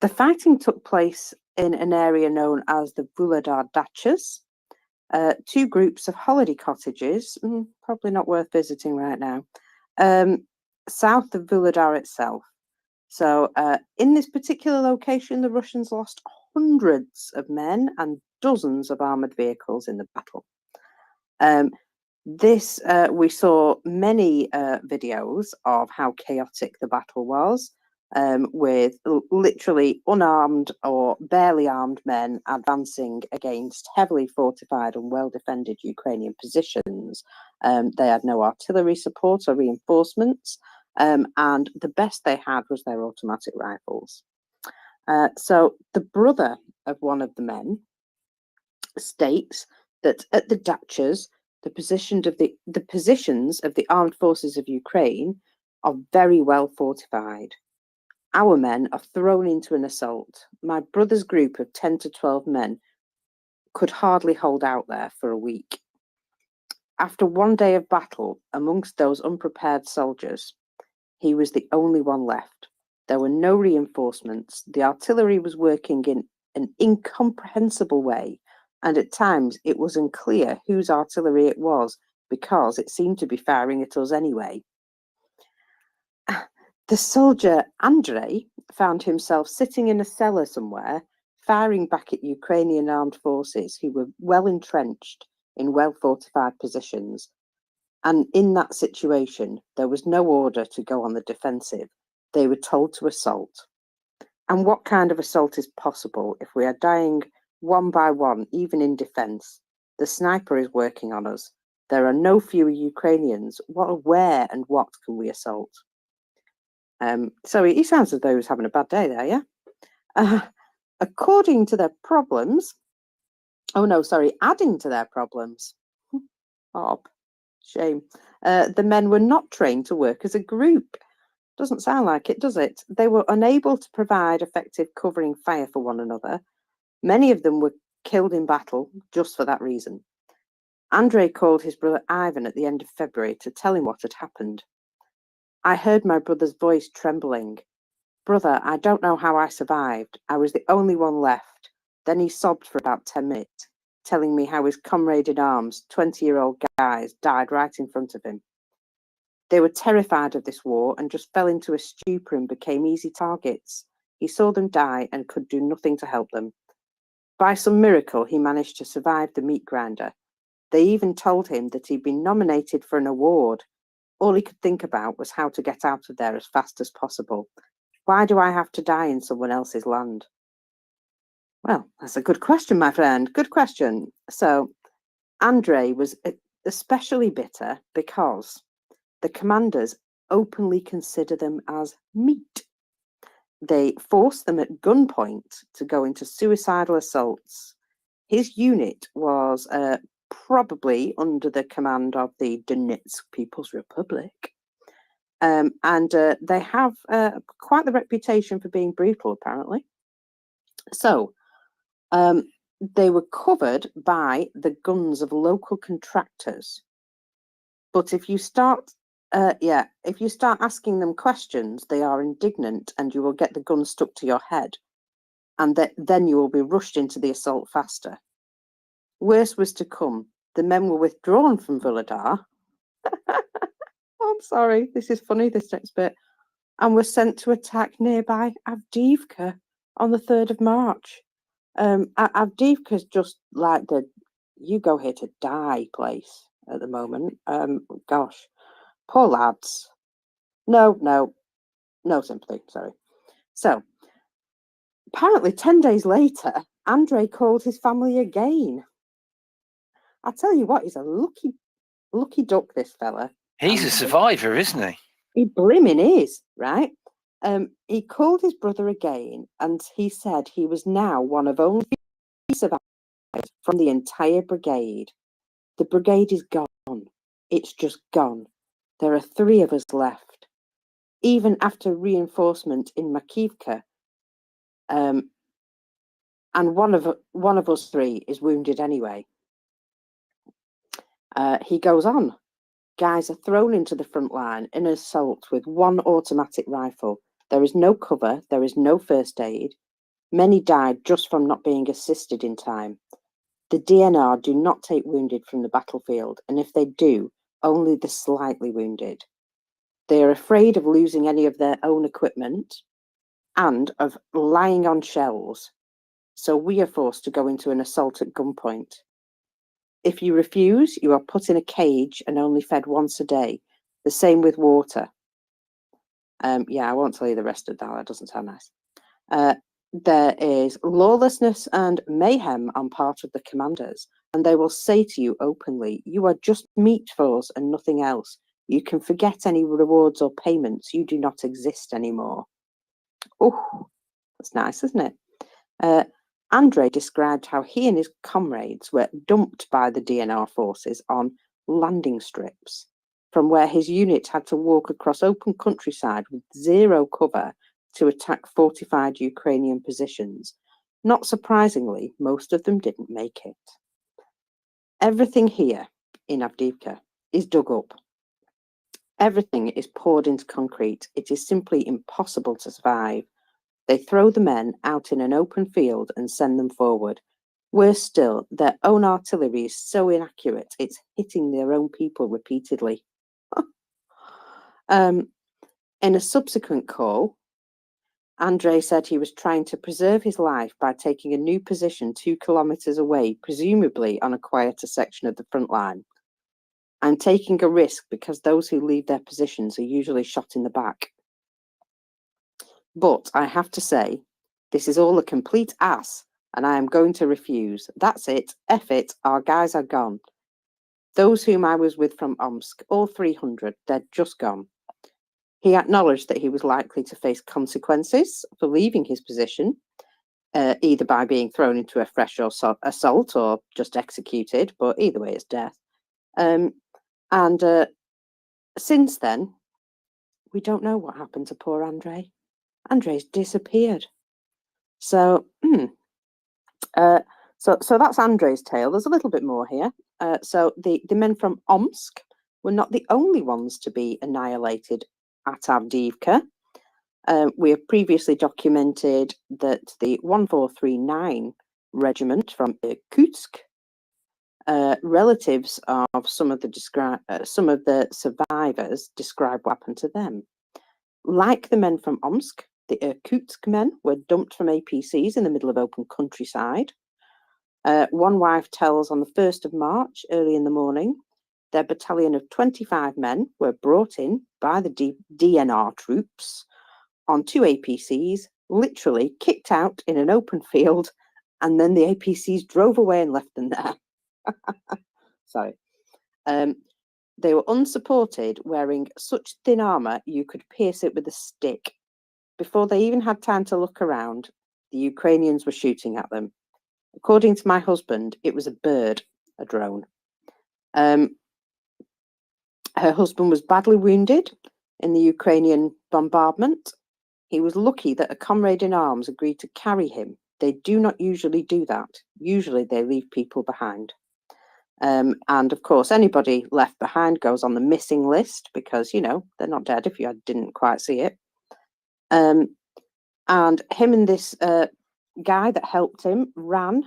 fighting took place in an area known as the Vuhledar Dachas, 2 groups of holiday cottages, probably not worth visiting right now, south of Vuhledar itself. So in this particular location, the Russians lost hundreds of men and dozens of armoured vehicles in the battle. We saw many videos of how chaotic the battle was, with literally unarmed or barely armed men advancing against heavily fortified and well-defended Ukrainian positions. They had no artillery support or reinforcements, and the best they had was their automatic rifles. So the brother of one of the men states that at the Dachas, the positions of the armed forces of Ukraine are very well fortified. Our men are thrown into an assault. My brother's group of 10 to 12 men could hardly hold out there for a week. After 1 day of battle, amongst those unprepared soldiers, he was the only one left. There were no reinforcements. The artillery was working in an incomprehensible way, and at times it was unclear whose artillery it was because it seemed to be firing at us anyway. The soldier Andrei found himself sitting in a cellar somewhere, firing back at Ukrainian armed forces who were well entrenched in well-fortified positions. And in that situation, there was no order to go on the defensive. They were told to assault. And what kind of assault is possible if we are dying one by one, even in defense? The sniper is working on us. There are no fewer Ukrainians. Where and what can we assault? So he sounds as though he was having a bad day there, yeah? According to their problems, adding to their problems. Shame. The men were not trained to work as a group. Doesn't sound like it, does it? They were unable to provide effective covering fire for one another. Many of them were killed in battle just for that reason. Andrei called his brother Ivan at the end of February to tell him what had happened. I heard my brother's voice trembling. Brother, I don't know how I survived. I was the only one left. Then he sobbed for about 10 minutes, telling me how his comrade in arms, 20-year-old guys, died right in front of him. They were terrified of this war and just fell into a stupor and became easy targets. He saw them die and could do nothing to help them. By some miracle, he managed to survive the meat grinder. They even told him that he'd been nominated for an award. All he could think about was how to get out of there as fast as possible. Why do I have to die in someone else's land? Well, that's a good question, my friend. Good question. So, Andrei was especially bitter because the commanders openly consider them as meat. They forced them at gunpoint to go into suicidal assaults. His unit was probably under the command of the Donetsk People's Republic. And they have quite the reputation for being brutal, apparently. So they were covered by the guns of local contractors. But if you start asking them questions, they are indignant and you will get the gun stuck to your head. And then you will be rushed into the assault faster. Worse was to come. The men were withdrawn from Vuhledar. I'm sorry, this is funny, this next bit. And were sent to attack nearby Avdiivka on the 3rd of March. Avdiivka is just like the you go here to die place at the moment. Gosh, poor lads. No sympathy, sorry. So, apparently 10 days later, Andrei called his family again. I tell you what, he's a lucky duck, this fella. He's a survivor, isn't he? He blimmin' is, right? He called his brother again, and he said he was now one of only survivors from the entire brigade. The brigade is gone. It's just gone. There are 3 of us left. Even after reinforcement in Makivka, and one of us 3 is wounded anyway. He goes on. Guys are thrown into the front line in an assault with 1 automatic rifle. There is no cover. There is no first aid. Many died just from not being assisted in time. The DNR do not take wounded from the battlefield, and if they do, only the slightly wounded. They are afraid of losing any of their own equipment and of lying on shells, so we are forced to go into an assault at gunpoint. If you refuse, you are put in a cage and only fed once a day. The same with water. Yeah, I won't tell you the rest of that. That doesn't sound nice. There is lawlessness and mayhem on part of the commanders, and they will say to you openly, you are just meat for us and nothing else. You can forget any rewards or payments. You do not exist anymore. Oh, that's nice, isn't it? Andrei described how he and his comrades were dumped by the DNR forces on landing strips, from where his unit had to walk across open countryside with 0 cover to attack fortified Ukrainian positions. Not surprisingly, most of them didn't make it. Everything here in Avdiivka is dug up. Everything is poured into concrete. It is simply impossible to survive. They throw the men out in an open field and send them forward. Worse still, their own artillery is so inaccurate, it's hitting their own people repeatedly. In a subsequent call, Andrei said he was trying to preserve his life by taking a new position 2 kilometers away, presumably on a quieter section of the front line. I'm taking a risk because those who leave their positions are usually shot in the back. But I have to say, this is all a complete ass, and I am going to refuse. That's it. F it. Our guys are gone. Those whom I was with from Omsk, all 300, they're just gone. He acknowledged that he was likely to face consequences for leaving his position, either by being thrown into a fresh assault or just executed, but either way it's death. And since then, we don't know what happened to poor Andrei. Andrei's disappeared. So, so that's Andrei's tale. There's a little bit more here. So the men from Omsk were not the only ones to be annihilated at Avdiivka. We have previously documented that the 1439 regiment from Irkutsk, relatives of some of the survivors describe what happened to them. Like the men from Omsk, the Irkutsk men were dumped from APCs in the middle of open countryside. One wife tells on the 1st of March, early in the morning, their battalion of 25 men were brought in by the DNR troops on 2 APCs, literally kicked out in an open field, and then the APCs drove away and left them there. Sorry. They were unsupported, wearing such thin armour you could pierce it with a stick. Before they even had time to look around, the Ukrainians were shooting at them. According to my husband, it was a bird, a drone. Her husband was badly wounded in the Ukrainian bombardment. He was lucky that a comrade in arms agreed to carry him. They do not usually do that. Usually they leave people behind. And of course, anybody left behind goes on the missing list because, you know, they're not dead if you didn't quite see it. And him and this guy that helped him ran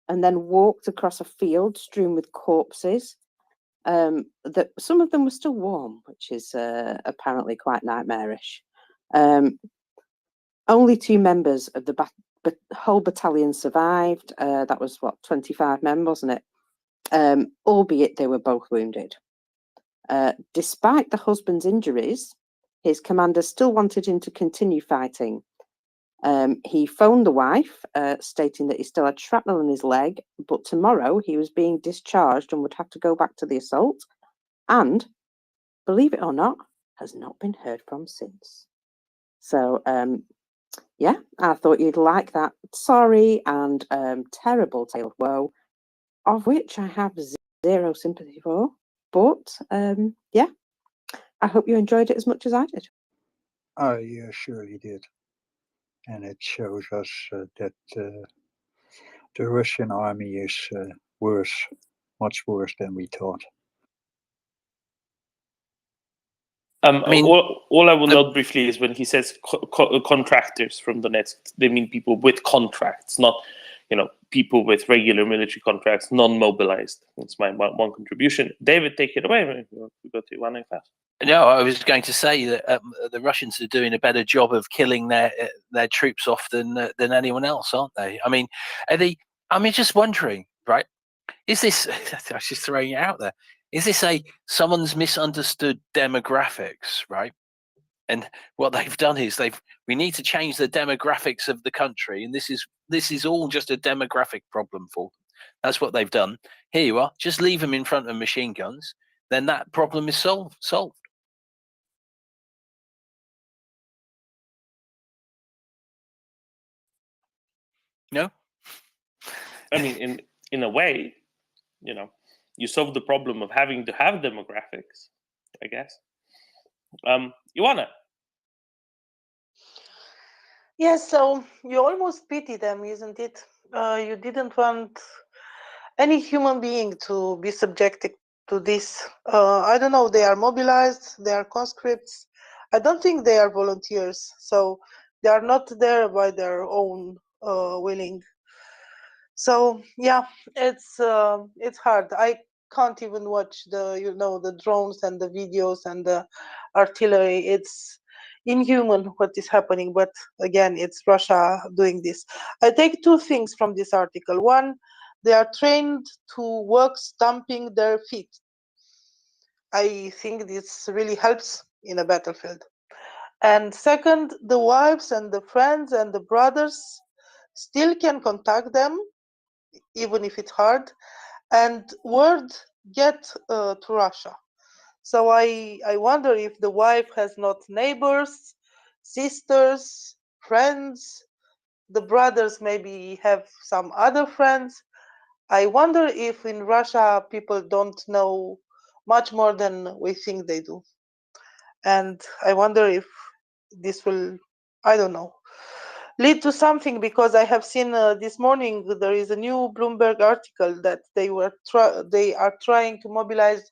and then walked across a field strewn with corpses. That some of them were still warm, which is apparently quite nightmarish. Only 2 members of the whole battalion survived. That was, 25 men, wasn't it? Albeit they were both wounded. Despite the husband's injuries, his commander still wanted him to continue fighting. He phoned the wife, stating that he still had shrapnel in his leg, but tomorrow he was being discharged and would have to go back to the assault, and, believe it or not, has not been heard from since. So, yeah, I thought you'd like that sorry and terrible tale of woe, of which I have zero sympathy for. But, yeah, I hope you enjoyed it as much as I did. I surely did. And it shows us that the Russian army is worse, much worse than we thought. I mean, all I will note briefly is when he says contractors from Donetsk, they mean people with contracts, not, you know, people with regular military contracts, non-mobilized. That's my one contribution. David, take it away. We go to one fast. No, I was going to say that the Russians are doing a better job of killing their troops off than anyone else, aren't they? I mean, I'm just wondering, right? Is this? I was just throwing it out there. Is this someone's misunderstood demographics, right? And what they've done is we need to change the demographics of the country, and this is all just a demographic problem for them. That's what they've done. Here you are. Just leave them in front of machine guns, then that problem is solved. No? I mean, in a way, you know, you solve the problem of having to have demographics, I guess. Ioana. Yes, so you almost pity them, isn't it? You didn't want any human being to be subjected to this. I don't know, they are mobilized, they are conscripts. I don't think they are volunteers, so they are not there by their own willing. So yeah, it's hard. I can't even watch the drones and the videos and the artillery. It's inhuman what is happening. But again, it's Russia doing this. I take two things from this article. One, they are trained to work stamping their feet. I think this really helps in a battlefield. And second, the wives and the friends and the brothers still can contact them, even if it's hard, and word get to Russia. So I wonder if the wife has not neighbors, sisters, friends, the brothers maybe have some other friends. I wonder if in Russia people don't know much more than we think they do. And I wonder if this will, I don't know, lead to something, because I have seen this morning there is a new Bloomberg article that they are trying to mobilize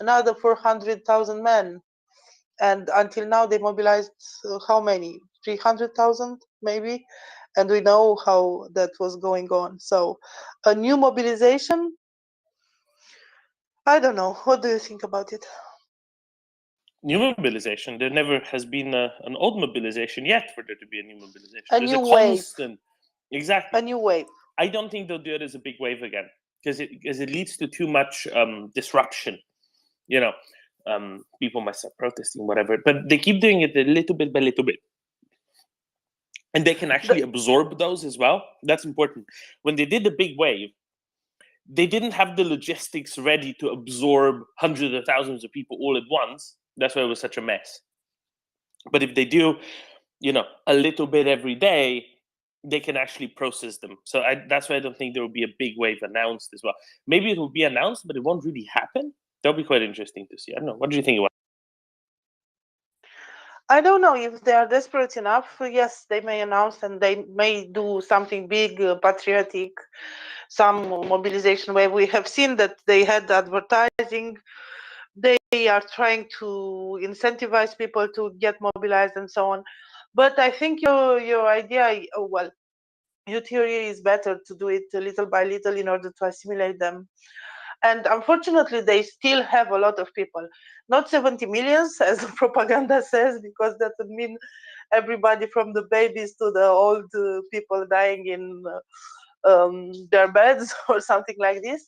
another 400,000 men, and until now they mobilized how many? 300,000 maybe, and we know how that was going on. So a new mobilization, I don't know. What do you think about it? New mobilization. There never has been an old mobilization yet for there to be a new mobilization. A There's new a wave. constant, exactly. A new wave. I don't think they'll do it as a big wave again because it leads to too much disruption. You know, people might start protesting, whatever. But they keep doing it a little bit by little bit, and they can actually absorb those as well. That's important. When they did the big wave, they didn't have the logistics ready to absorb hundreds of thousands of people all at once. That's why it was such a mess. But if they do, a little bit every day, they can actually process them. So that's why I don't think there will be a big wave announced as well. Maybe it will be announced, but it won't really happen. That'll be quite interesting to see. I don't know. What do you think about it? I don't know if they are desperate enough. Yes, they may announce and they may do something big, patriotic, some mobilization where we have seen that they had advertising. They are trying to incentivize people to get mobilized and so on. But I think your idea, well, your theory is better to do it little by little in order to assimilate them. And unfortunately, they still have a lot of people. Not 70 millions, as propaganda says, because that would mean everybody from the babies to the old people dying in their beds or something like this.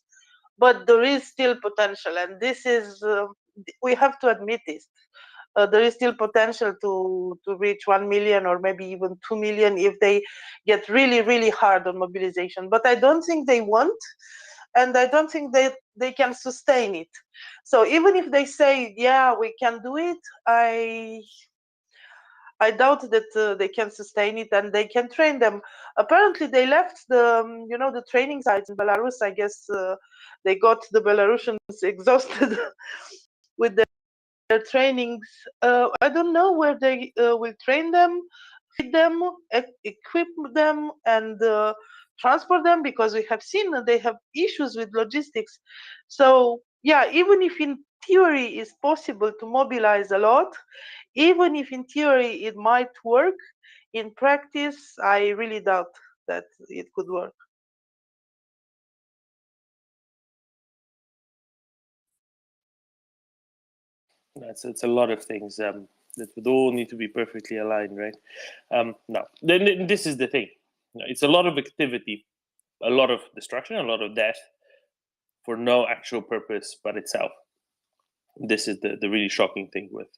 But there is still potential, and this is, we have to admit this. There is still potential to reach 1 million or maybe even 2 million if they get really, really hard on mobilization. But I don't think they want, and I don't think they can sustain it. So even if they say, yeah, we can do it, I doubt that they can sustain it and they can train them. Apparently, they left the the training sites in Belarus. I guess they got the Belarusians exhausted with their trainings. I don't know where they will train them, feed them, equip them, and transport them, because we have seen that they have issues with logistics. So yeah, even if in theory it's possible to mobilize a lot, even if in theory it might work, in practice I really doubt that it could work. It's a lot of things that would all need to be perfectly aligned, right? No, then this is the thing. It's a lot of activity, a lot of destruction, a lot of death for no actual purpose but itself. This is the really shocking thing with.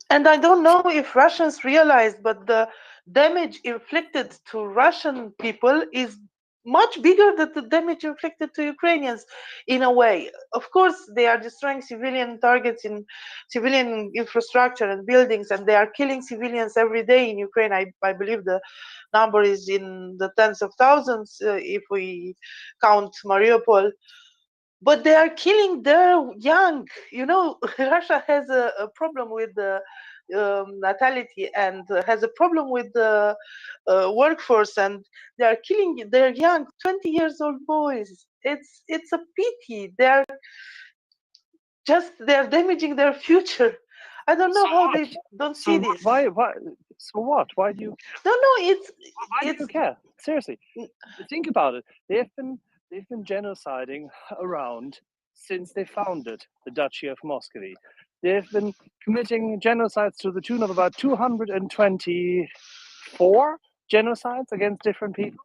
And I don't know if Russians realize, but the damage inflicted to Russian people is much bigger than the damage inflicted to Ukrainians, in a way. Of course, they are destroying civilian targets in civilian infrastructure and buildings, and they are killing civilians every day in Ukraine. I believe the number is in the tens of thousands if we count MriyaReport. But they are killing their young. Russia has a problem with the natality and has a problem with the workforce, and they are killing their young 20 years old boys. It's a pity. They're damaging their future. I don't know how they don't see this. Why So what? Why do you? No, it's Why do you care? Seriously, think about it. They've been genociding around since they founded the Duchy of Muscovy. They've been committing genocides to the tune of about 224 genocides against different people.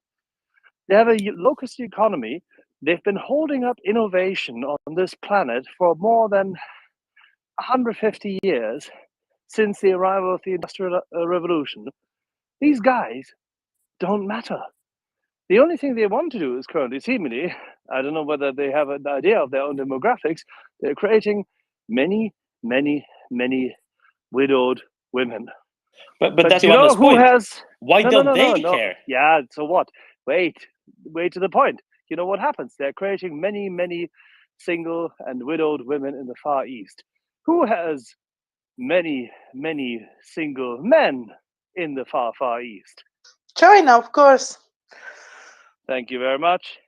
They have a locust economy. They've been holding up innovation on this planet for more than 150 years since the arrival of the Industrial Revolution. These guys don't matter. The only thing they want to do is currently, seemingly, I don't know whether they have an idea of their own demographics, they're creating many, many, many widowed women. But that's you know Joanna's who point. has? Why No, don't no, no, they no. care? Yeah. So what? Wait to the point. You know what happens? They're creating many, many single and widowed women in the Far East. Who has many, many single men in the Far East? China, of course. Thank you very much.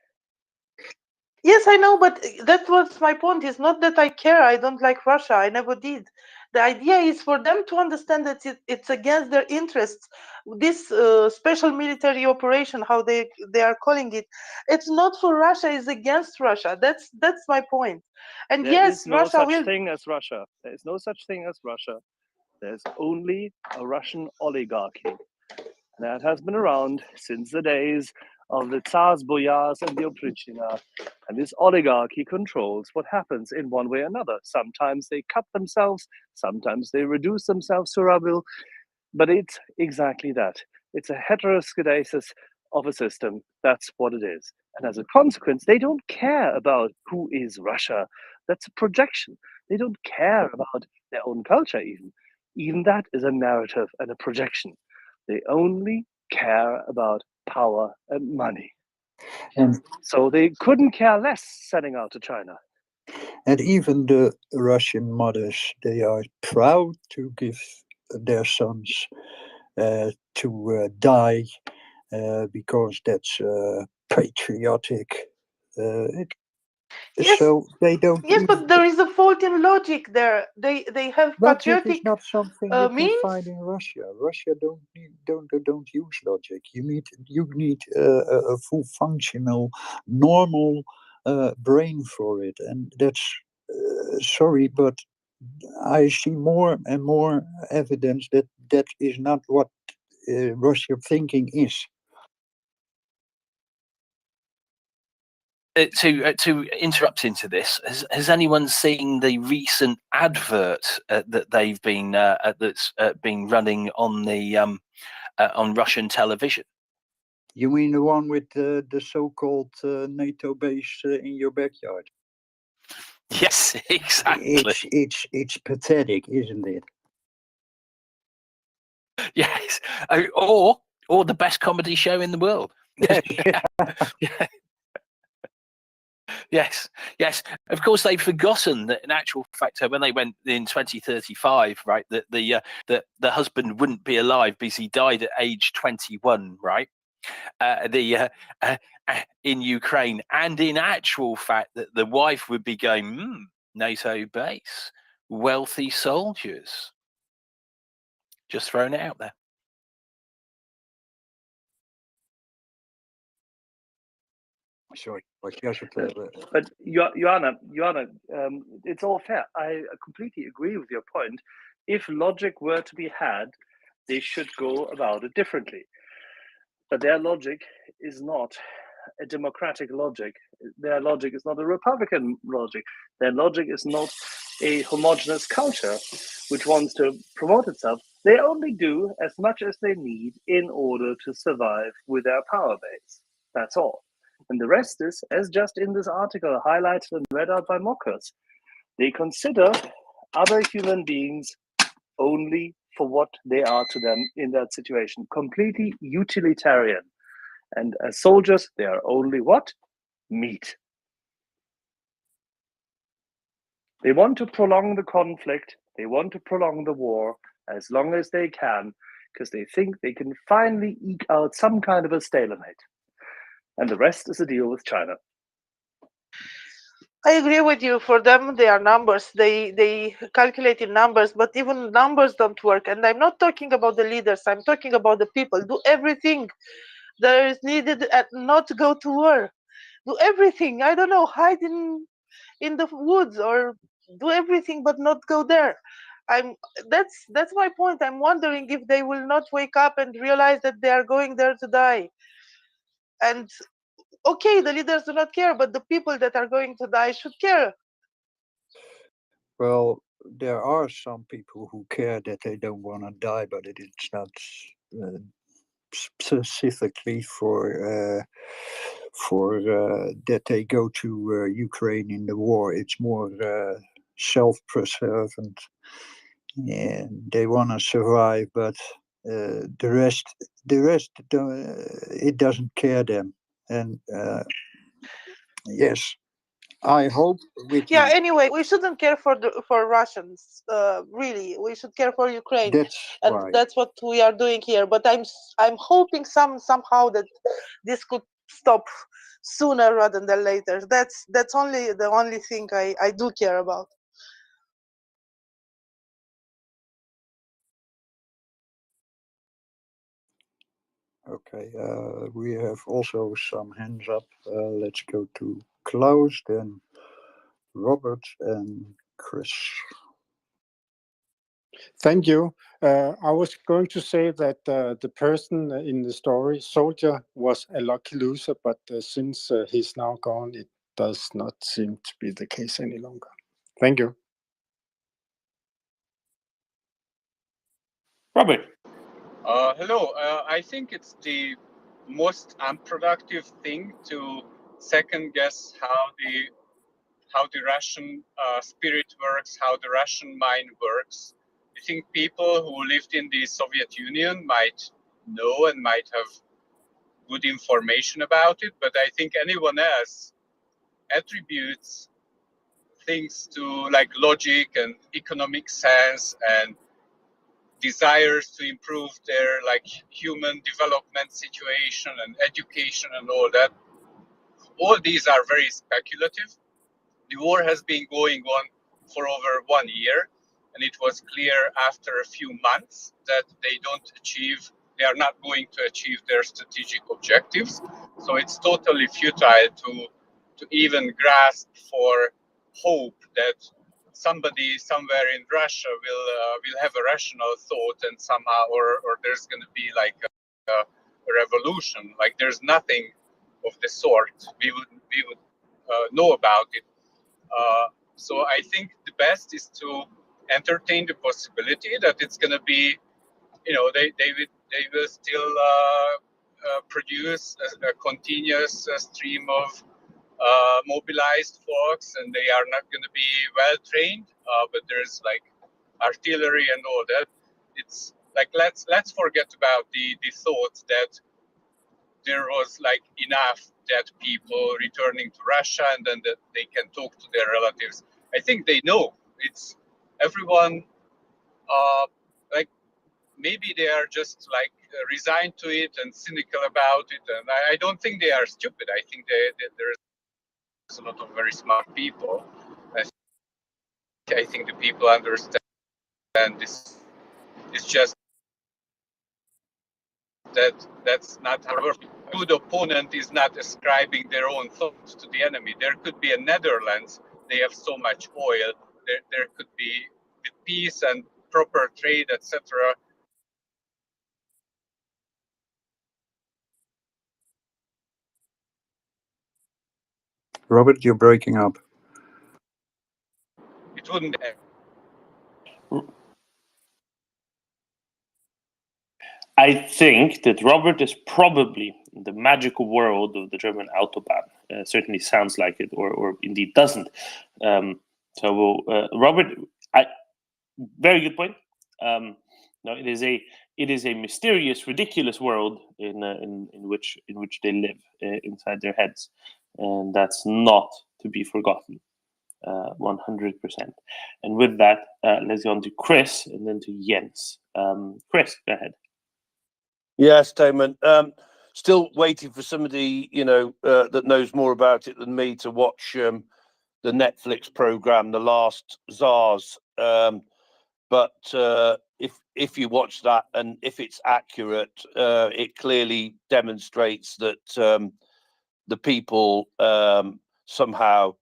Yes, I know, but that was my point. It's not that I care. I don't like Russia. I never did. The idea is for them to understand that it's against their interests. This special military operation, how they are calling it, it's not for Russia. It's against Russia. That's my point. And There yes, is no Russia such will. thing as Russia. There is no such thing as Russia. There's only a Russian oligarchy. That has been around since the days of the Tsars, Boyars, and the Oprichina. And this oligarchy controls what happens in one way or another. Sometimes they cut themselves, sometimes they reduce themselves to rubble, but it's exactly that. It's a heterosclerosis of a system. That's what it is. And as a consequence, they don't care about who is Russia. That's a projection. They don't care about their own culture, even. Even that is a narrative and a projection. They only care about power and money. And So they couldn't care less setting out to China. and even the Russian mothers, they are proud to give their sons to die because that's patriotic. Yes, So they don't yes, even. but there is a fault in logic there. They have Logic is patriotic not something you can means. find in Russia. Russia don't use logic. You need a full functional, normal brain for it, and that's sorry, but I see more and more evidence that that is not what Russian thinking is. To interrupt into this, has anyone seen the recent advert that they've been that's been running on the on Russian television? You mean the one with the so-called NATO base in your backyard? Yes, exactly. It's pathetic, isn't it? Yes, or the best comedy show in the world. Yeah. Yes, yes. Of course, they've forgotten that in actual fact, when they went in 2035, right, that the husband wouldn't be alive because he died at age 21, right? In Ukraine, and in actual fact, that the wife would be going, NATO base, wealthy soldiers. Just throwing it out there. Sorry, but Joanna, it's all fair. I completely agree with your point. If logic were to be had, they should go about it differently. But their logic is not a democratic logic. Their logic is not a Republican logic. Their logic is not a homogenous culture which wants to promote itself. They only do as much as they need in order to survive with their power base. That's all. And the rest is, as just in this article highlighted and read out by mockers, they consider other human beings only for what they are to them in that situation. Completely utilitarian. And as soldiers, they are only what? Meat. They want to prolong the conflict. They want to prolong the war as long as they can, because they think they can finally eke out some kind of a stalemate. And the rest is a deal with China. I agree with you. For them, they are numbers. They calculate in numbers, but even numbers don't work. And I'm not talking about the leaders. I'm talking about the people. Do everything that is needed and not go to war. Do everything. I don't know, hide in the woods or do everything, but not go there. I'm that's my point. I'm wondering if they will not wake up and realize that they are going there to die. And okay, the leaders do not care, but the people that are going to die should care. Well, there are some people who care that they don't want to die, but it's not specifically for that they go to Ukraine in the war. It's more self-preservant, and they want to survive. But the rest, it doesn't care them. And yes, I hope with Yeah, you. anyway, we shouldn't care for Russians. Really, we should care for Ukraine, That's and why. that's what we are doing here. But I'm hoping somehow that this could stop sooner rather than later. That's only the only thing I do care about. Okay, we have also some hands up. Let's go to Klaus, then Robert and Chris. Thank you. I was going to say that the person in the story, Soldier, was a lucky loser, but since he's now gone, it does not seem to be the case any longer. Thank you. Robert. Hello. I think it's the most unproductive thing to second guess how the Russian spirit works, how the Russian mind works. I think people who lived in the Soviet Union might know and might have good information about it, but I think anyone else attributes things to like logic and economic sense and desires to improve their like human development situation and education and all that. All these are very speculative. The war has been going on for over 1 year, and it was clear after a few months that they are not going to achieve their strategic objectives. So it's totally futile to even grasp for hope that somebody somewhere in Russia will have a rational thought and somehow or there's going to be like a revolution. Like there's nothing of the sort. We would know about it. So I think the best is to entertain the possibility that it's going to be, they will still produce a continuous stream of mobilized folks, and they are not going to be well trained, but there's like artillery and all that. It's like let's forget about the thought that there was like enough dead people returning to Russia and then that they can talk to their relatives. I think they know it's everyone. Like maybe they are just like resigned to it and cynical about it, and I don't think they are stupid. I think there's a lot of very smart people. I think the people understand this. It's just that's not how it works. A good opponent is not ascribing their own thoughts to the enemy. There could be a Netherlands. They have so much oil. There could be with peace and proper trade, etc. Robert, you're breaking up. It wouldn't. I think that Robert is probably in the magical world of the German Autobahn. Certainly sounds like it, or indeed doesn't. Robert, very good point. No, it is a mysterious, ridiculous world in which they live inside their heads, and that's not to be forgotten. 100%. And with that, let's go on to Chris and then to Jens. Chris, go ahead. Yes, Damon. Still waiting for somebody, that knows more about it than me to watch Netflix program, The Last Tsars. But if you watch that and if it's accurate, it clearly demonstrates that the people somehow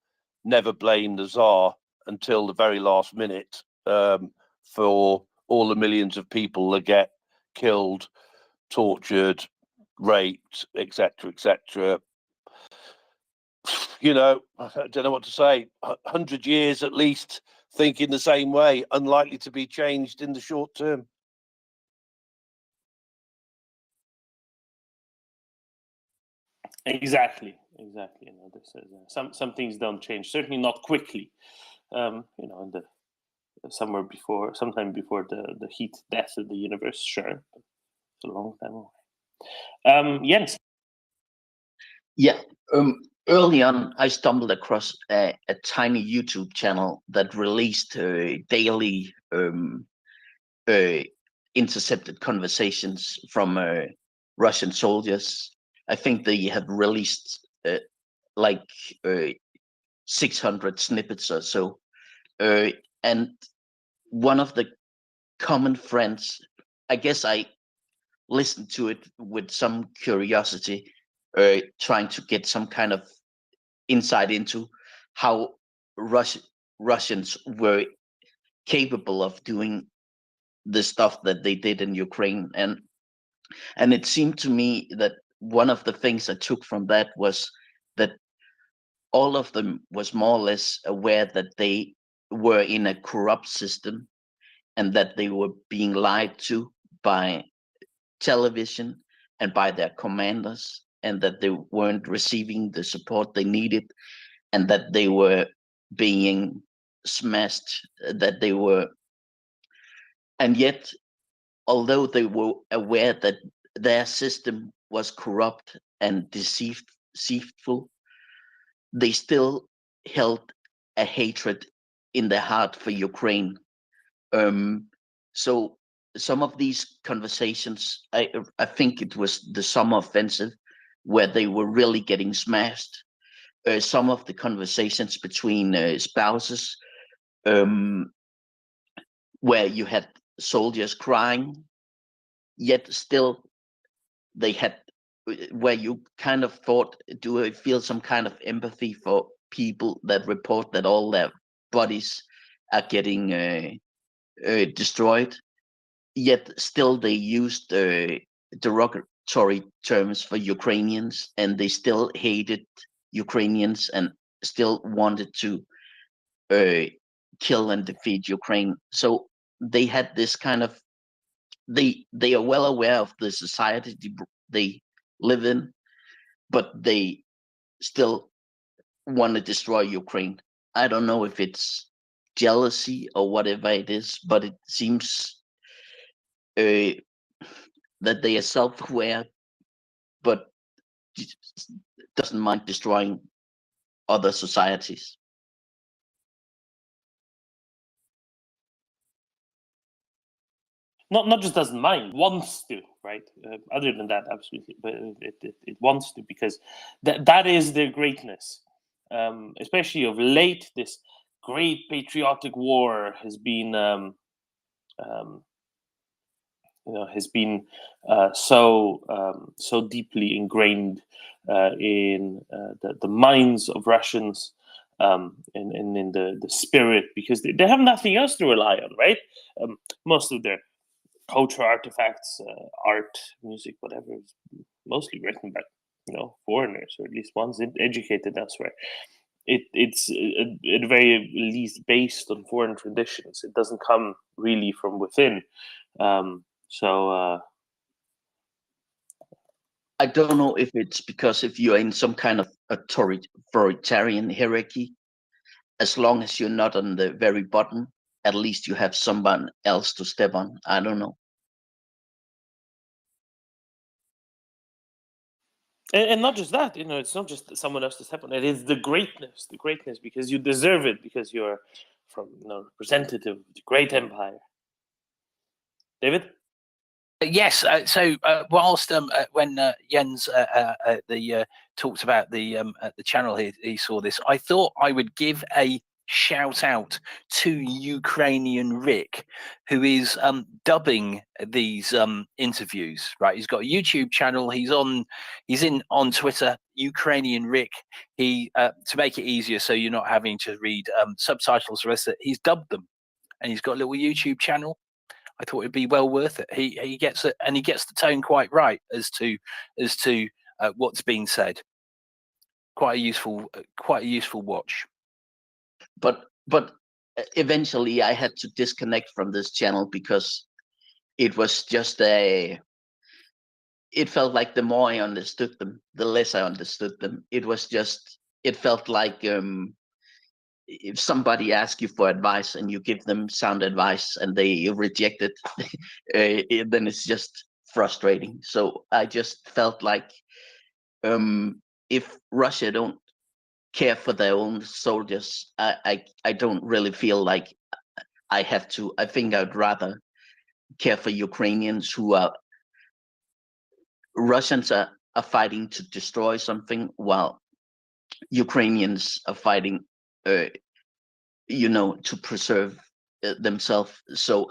never blame the Tsar until the very last minute for all the millions of people that get killed, tortured, raped, etc., etc. You know, I don't know what to say. 100 years at least thinking the same way, unlikely to be changed in the short term. Exactly. You know, this is, some things don't change. Certainly not quickly. You know, in the sometime before the heat death of the universe. Sure, it's a long time away. Jens. Yeah. Early on, I stumbled across a tiny YouTube channel that released daily intercepted conversations from Russian soldiers. I think they have released like 600 snippets or so. And one of the common friends, I guess I listened to it with some curiosity, trying to get some kind of insight into how Russians were capable of doing the stuff that they did in Ukraine. And it seemed to me that one of the things I took from that was that all of them was more or less aware that they were in a corrupt system and that they were being lied to by television and by their commanders, and that they weren't receiving the support they needed, and that they were being smashed, and yet, although they were aware that their system was corrupt and deceitful, they still held a hatred in their heart for Ukraine. So some of these conversations, I think it was the summer offensive where they were really getting smashed. Some of the conversations between spouses, where you had soldiers crying, yet still they had, where you kind of thought, do I feel some kind of empathy for people that report that all their bodies are getting destroyed? Yet still they used derogatory terms for Ukrainians, and they still hated Ukrainians and still wanted to kill and defeat Ukraine. So they had this kind of, they are well aware of the society they live in, but they still want to destroy Ukraine. I don't know if it's jealousy or whatever it is, but it seems that they are self-aware, but doesn't mind destroying other societies. Not just doesn't mind, wants to, right? Other than that, absolutely, but it wants to, because that is their greatness. Especially of late, this great patriotic war has been so deeply ingrained in the minds of Russians, and in the spirit, because they have nothing else to rely on, right? Most of their cultural artifacts, art, music, whatever, is mostly written by foreigners, or at least ones educated elsewhere. It's at very least based on foreign traditions. It doesn't come really from within. I don't know if it's because if you're in some kind of authoritarian hierarchy, as long as you're not on the very bottom, at least you have someone else to step on. I don't know. And not just that, it's not just someone else to step on. It is the greatness, because you deserve it, because you're from representative of the great empire. David? Yes. So whilst when Jens talked about the channel he saw this, I thought I would give a shout out to Ukrainian Rick, who is dubbing these interviews. Right, he's got a YouTube channel. He's on Twitter. Ukrainian Rick. He to make it easier, so you're not having to read subtitles. The rest of it, he's dubbed them, and he's got a little YouTube channel. I thought it'd be well worth it. He gets it, and he gets the tone quite right as to what's being said. Quite a useful watch. But eventually I had to disconnect from this channel because it was just it felt like the more I understood them, the less I understood them. It felt like if somebody asks you for advice and you give them sound advice and they reject it, then it's just frustrating. So I just felt like if Russia don't care for their own soldiers, I don't really feel like I have to. I think I'd rather care for Ukrainians who are Russians are fighting to destroy something while Ukrainians are fighting to preserve themselves. So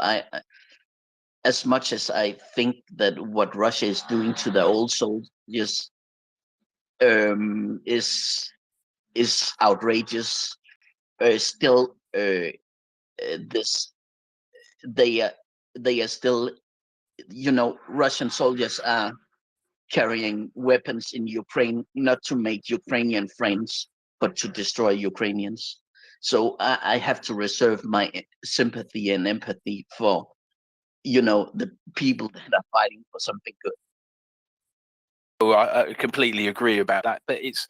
as much as I think that what Russia is doing to the old soldiers is outrageous, still they are still, Russian soldiers are carrying weapons in Ukraine, not to make Ukrainian friends, but to destroy Ukrainians. So I have to reserve my sympathy and empathy for, the people that are fighting for something good. Oh, I completely agree about that. But it's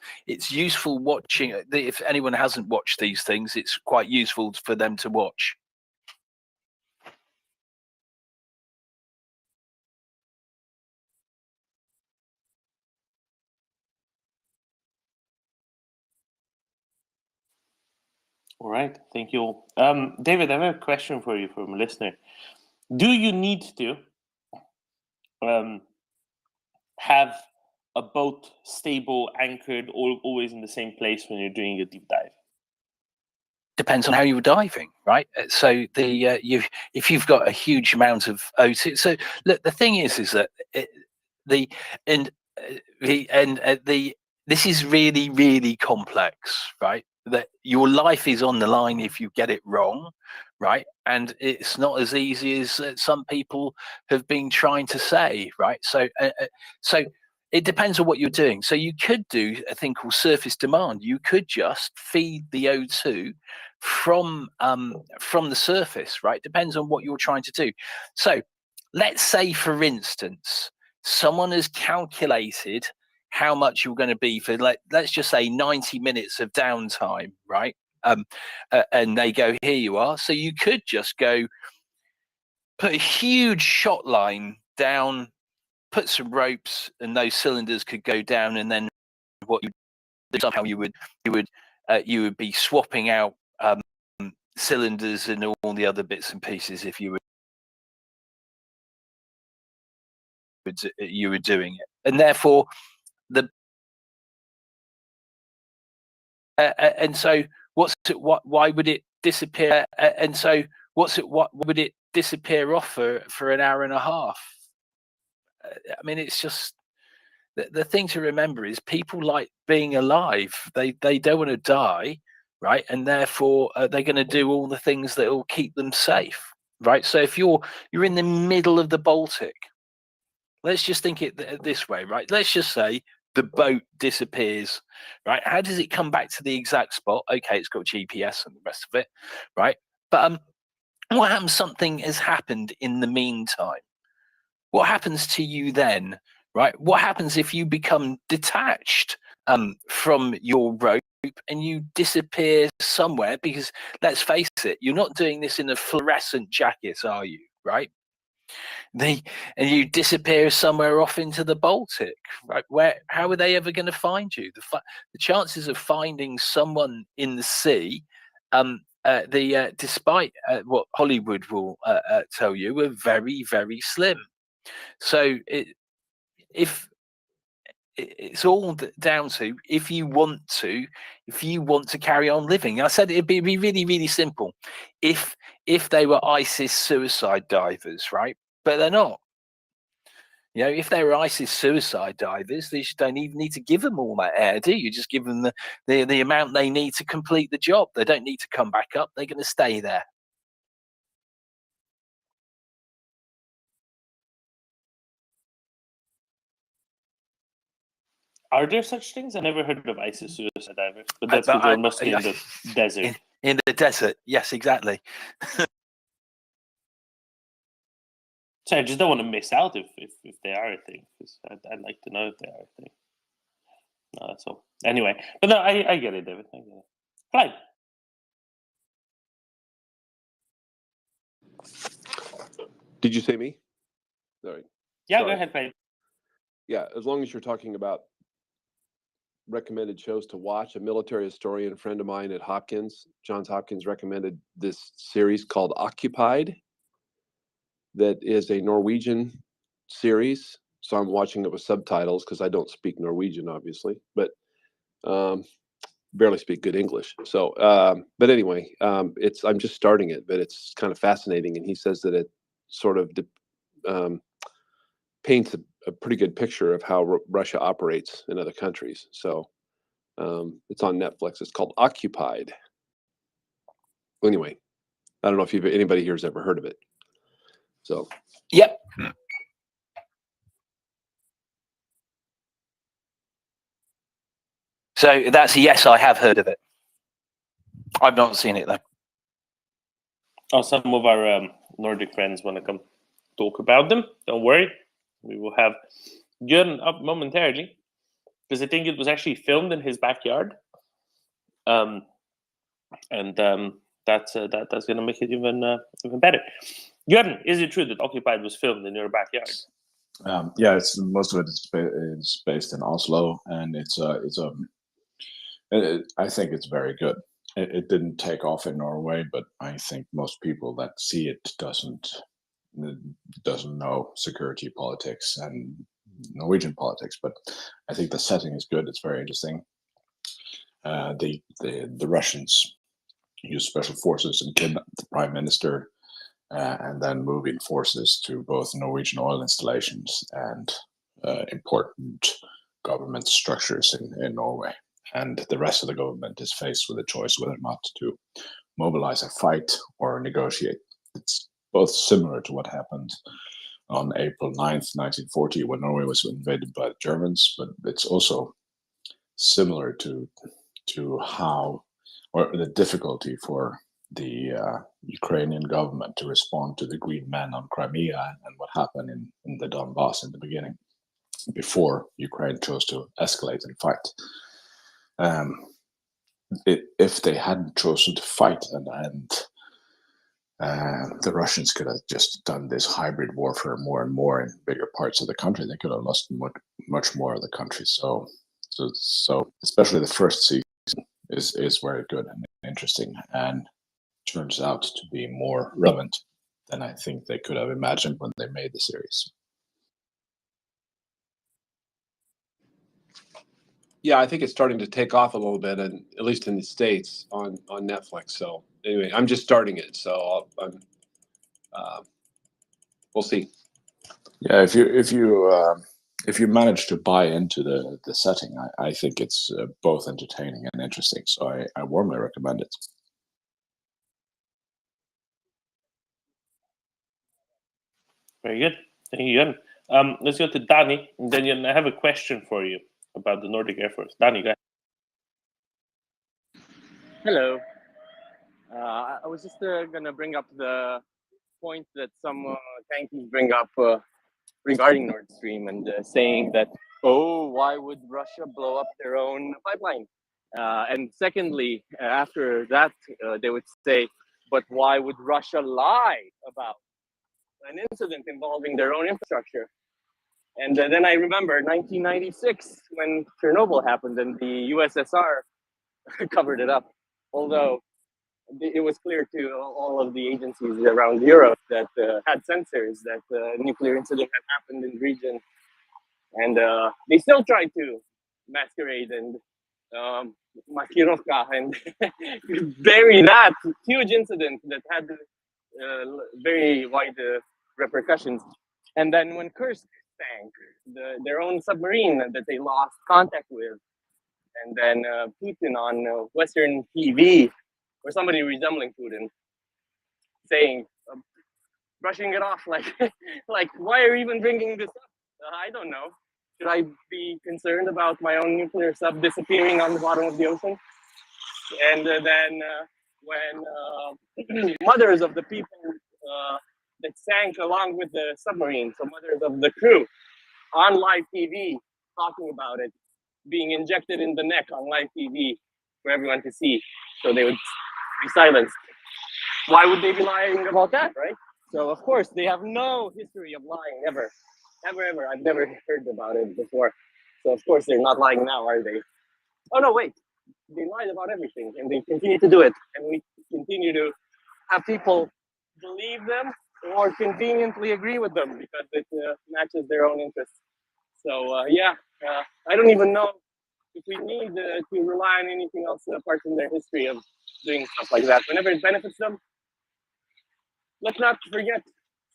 useful watching. If anyone hasn't watched these things, it's quite useful for them to watch. All right, thank you all. David, I have a question for you from a listener. Do you need to have a boat stable, anchored, always in the same place when you're doing a deep dive? Depends on how you were diving, right? So if you've got a huge amount of O2, so look, the thing is that this is really, really complex, right? That your life is on the line if you get it wrong, right? And it's not as easy as some people have been trying to say, right? So it depends on what you're doing. So you could do a thing called surface demand. You could just feed the O2 from the surface, right? Depends on what you're trying to do. So let's say, for instance, someone has calculated how much you're going to be for, let's just say 90 minutes of downtime, right? And they go, here you are. So you could just go put a huge shot line down, put some ropes, and those cylinders could go down. And then what somehow you would be swapping out cylinders and all the other bits and pieces if you were doing it, and therefore and so why would it disappear? And so what would it disappear off for an hour and a half? I mean, it's just the thing to remember is people like being alive. They don't want to die, right? And therefore they're going to do all the things that will keep them safe, right? So if you're in the middle of the Baltic, let's just think it this way, right? Let's just say the boat disappears, right? How does it come back to the exact spot? Okay, it's got GPS and the rest of it, right? But what happens? Something has happened in the meantime. What happens to you then, right? What happens if you become detached from your rope and you disappear somewhere? Because let's face it, you're not doing this in a fluorescent jacket, are you? Right? And you disappear somewhere off into the Baltic, right? How are they ever going to find you? The chances of finding someone in the sea, despite what Hollywood will tell you, are very, very slim, So it's all down to if you want to carry on living. I said it'd be really, really simple if they were ISIS suicide divers, right? But they're not. You know, if they were ISIS suicide divers, you don't even need to give them all that air, do you? Just give them the amount they need to complete the job. They don't need to come back up. They're going to stay there. Are there such things? I never heard of ISIS suicide divers, but that's what they're mostly in the desert. In the desert, yes, exactly. So I just don't want to miss out if they are a thing, because I'd like to know if they are a thing. No, that's all. Anyway, but no, I get it, David. I get it. Fine. Did you say me? Sorry. Yeah, go ahead, Craig. Yeah, as long as you're talking about recommended shows to watch, a military historian friend of mine at Johns Hopkins, recommended this series called Occupied. That is a Norwegian series. So I'm watching it with subtitles because I don't speak Norwegian, obviously, but barely speak good English. So, but anyway, I'm just starting it, but it's kind of fascinating. And he says that it sort of paints a pretty good picture of how Russia operates in other countries. So it's on Netflix. It's called Occupied. Anyway, I don't know if anybody here has ever heard of it. So. Yep. So that's a yes, I have heard of it. I've not seen it though. Oh, some of our Nordic friends want to come talk about them. Don't worry. We will have Jörn up momentarily, because I think it was actually filmed in his backyard. And that's going to make it even better. Jörn, is it true that Occupied was filmed in your backyard? Yeah, most of it is based in Oslo, and I think it's very good. It didn't take off in Norway, but I think most people that see it doesn't know security politics and Norwegian politics. But I think the setting is good. It's very interesting. The Russians use special forces and kidnap the prime minister, and then moving forces to both Norwegian oil installations and important government structures in Norway. And the rest of the government is faced with a choice whether or not to mobilize a fight or negotiate. It's both similar to what happened on April 9th, 1940, when Norway was invaded by the Germans, but it's also similar to how, or the difficulty for the Ukrainian government to respond to the Green Men on Crimea and what happened in the Donbass in the beginning, before Ukraine chose to escalate and fight. If they hadn't chosen to fight and the Russians could have just done this hybrid warfare more and more in bigger parts of the country, they could have lost much more of the country. So especially the first season is very good and interesting, and turns out to be more relevant than I think they could have imagined when they made the series. Yeah, I think it's starting to take off a little bit, and at least in the States on Netflix. So anyway, I'm just starting it, so we'll see. Yeah, if you manage to buy into the setting, I think it's both entertaining and interesting. So I warmly recommend it. Very good. Thank you, Jörn. Let's go to Danny, and then Jörn, I have a question for you about the Nordic Air Force. Danny, go ahead. Hello. I was just going to bring up the point that some tankies bring up regarding Nord Stream and saying that, oh, why would Russia blow up their own pipeline? And secondly, after that, they would say, but why would Russia lie about an incident involving their own infrastructure? And then I remember 1996 when Chernobyl happened and the USSR covered it up. Although it was clear to all of the agencies around Europe that had sensors that nuclear incident had happened in the region, and they still tried to masquerade and makirovka and bury that huge incident that had very wide repercussions. And then when Kursk sank, their own submarine that they lost contact with, and then Putin on Western TV, or somebody resembling Putin, saying, brushing it off like, like, why are you even bringing this up? I don't know. Should I be concerned about my own nuclear sub disappearing on the bottom of the ocean? And then when mothers of the people that sank along with the submarine, so mothers of the crew, on live TV talking about it, being injected in the neck on live TV for everyone to see, so they would be silenced. Why would they be lying about that, right? So of course they have no history of lying ever. I've never heard about it before. So of course they're not lying now, are they? Oh no, wait. They lied about everything, and they continue to do it, and we continue to have people believe them or conveniently agree with them because it matches their own interests. So I don't even know if we need to rely on anything else apart from their history of doing stuff like that. Whenever it benefits them, let's not forget,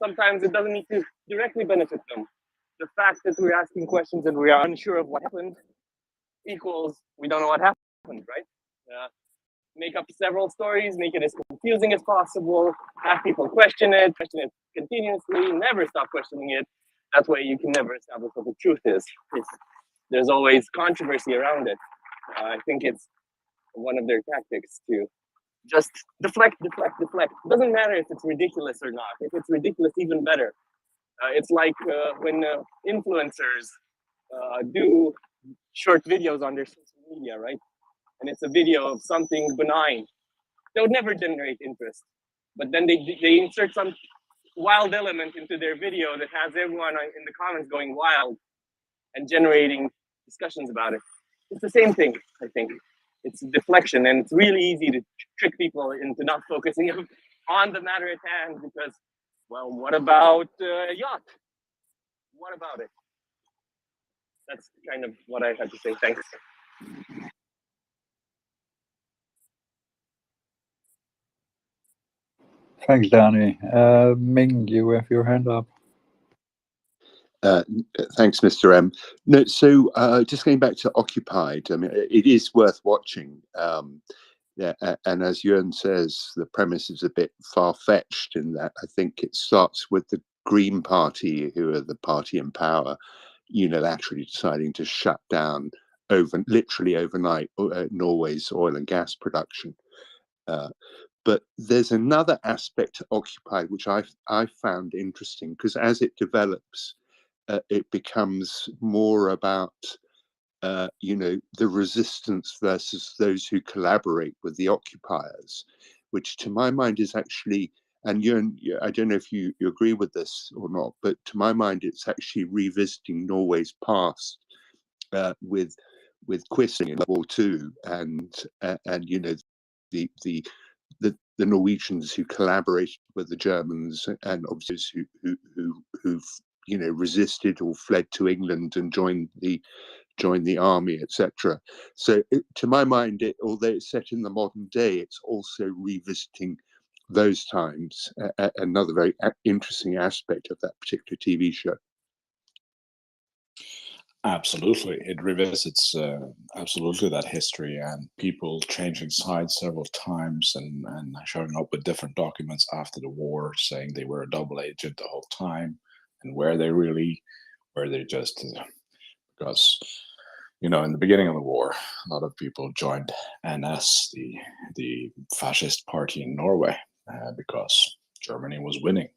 sometimes it doesn't need to directly benefit them. The fact that we're asking questions and we are unsure of what happened equals we don't know what happened, right? Make up several stories, make it as confusing as possible, have people question it continuously, never stop questioning it. That way you can never establish what the truth is. There's always controversy around it. I think it's one of their tactics to just deflect. It doesn't matter if it's ridiculous or not. If it's ridiculous, even better. It's like when influencers do short videos on their social media, right? And it's a video of something benign. They would never generate interest. But then they insert some wild element into their video that has everyone in the comments going wild and generating discussions about it. It's the same thing, I think. It's deflection, and it's really easy to trick people into not focusing on the matter at hand because, well, what about yacht? What about it? That's kind of what I had to say. Thanks. Thanks, Danny. Ming, you have your hand up. Thanks, Mr. M. No, so just going back to Occupied, I mean, it is worth watching. And as Jörn says, the premise is a bit far-fetched in that I think it starts with the Green Party, who are the party in power, unilaterally deciding to shut down literally overnight Norway's oil and gas production. But there's another aspect to Occupied which I found interesting, because as it develops, it becomes more about the resistance versus those who collaborate with the occupiers, which to my mind is actually, and I don't know if you agree with this or not, but to my mind it's actually revisiting Norway's past with Quisling in World War II and the Norwegians who collaborated with the Germans, and obviously who've resisted or fled to England and joined the army, etc. So to my mind, although it's set in the modern day, it's also revisiting those times. Another very interesting aspect of that particular TV show. Absolutely, it revisits absolutely that history and people changing sides several times and showing up with different documents after the war, saying they were a double agent the whole time, and were they just because in the beginning of the war, a lot of people joined NS, the fascist party in Norway, because Germany was winning,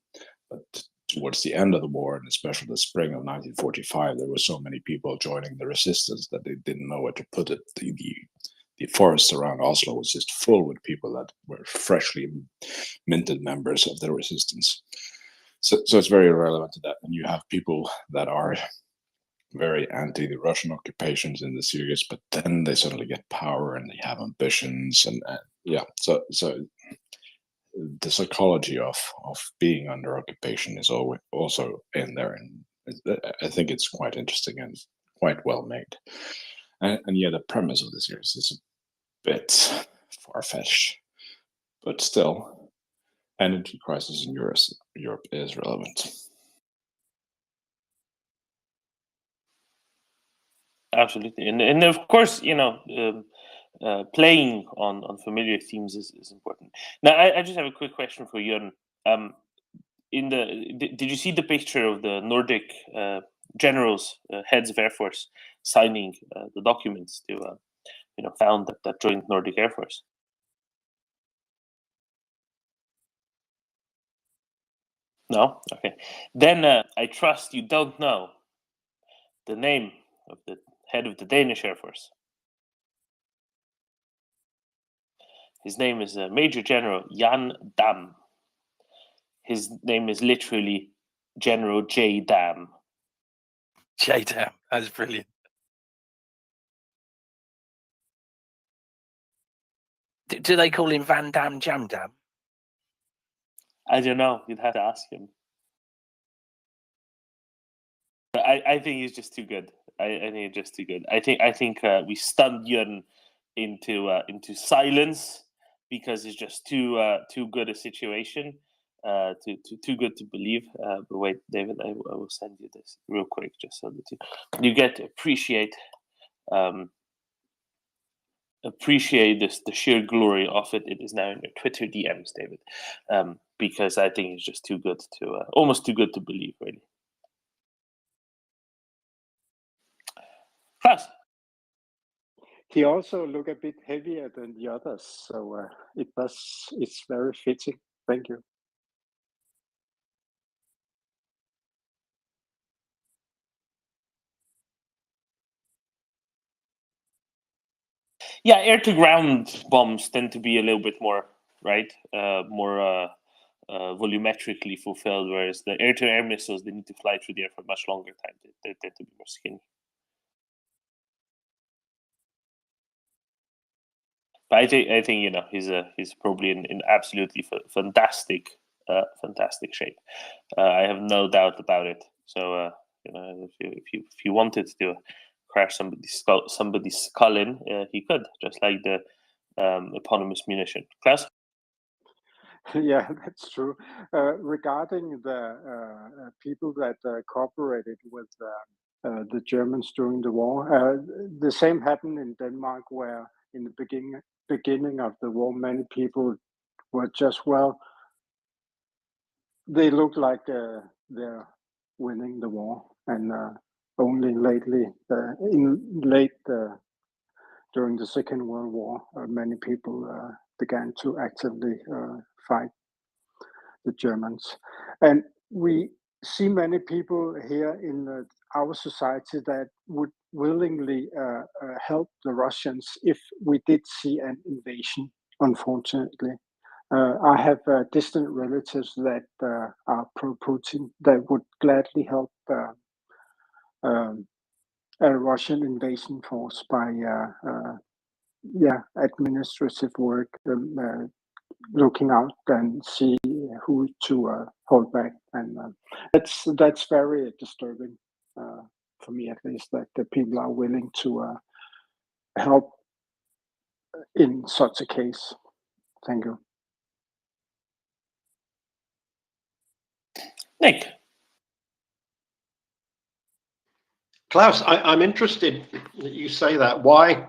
but towards the end of the war, and especially the spring of 1945, there were so many people joining the resistance that they didn't know where to put it. The forest around Oslo was just full with people that were freshly minted members of the resistance. So it's very relevant to that. And you have people that are very anti the Russian occupations in the series, but then they suddenly get power and they have ambitions, and so the psychology of being under occupation is always also in there, and I think it's quite interesting and quite well made. And yeah, the premise of the series is a bit far-fetched, but still, energy crisis in Europe is relevant. Absolutely, and of course, playing on familiar themes is important. Now, I just have a quick question for Jörn. Did you see the picture of the Nordic generals, heads of Air Force, signing the documents to found that joint Nordic Air Force? No? Okay. Then I trust you don't know the name of the head of the Danish Air Force. His name is Major General Jan Dam. His name is literally General J. Dam. J. Dam, that's brilliant. Do they call him Van Dam Jam Dam? I don't know. You'd have to ask him. But I think he's just too good. I think he's just too good. I think we stunned Jörn into silence because it's just too good a situation, too good to believe. But wait, David, I will send you this real quick just so that you get to appreciate the sheer glory of it. It is now in your Twitter DMs, David, because I think it's just too good to almost too good to believe, really. Klaus. He also looked a bit heavier than the others, so it's very fitting. Thank you. Yeah, air-to-ground bombs tend to be a little bit more, right? More volumetrically fulfilled, whereas the air-to-air missiles, they need to fly through the air for a much longer time. They tend to be more skinny. But I think he's probably in absolutely fantastic shape. I have no doubt about it. So if you wanted to crash somebody's skull in, he could, just like the eponymous munition. Klaus? Yeah, that's true. Regarding the people that cooperated with the Germans during the war, the same happened in Denmark, where in the beginning of the war, many people were just, well, they look like they're winning the war, and only lately, during the Second World War, many people began to actively fight the Germans. And we see many people here in our society that would willingly help the Russians if we did see an invasion, unfortunately. I have distant relatives that are pro-Putin that would gladly help a Russian invasion force by administrative work, looking out and see who to hold back, and that's very disturbing for me, at least, that the people are willing to help in such a case. Thank you. Nick. Klaus, I'm interested that you say that. Why?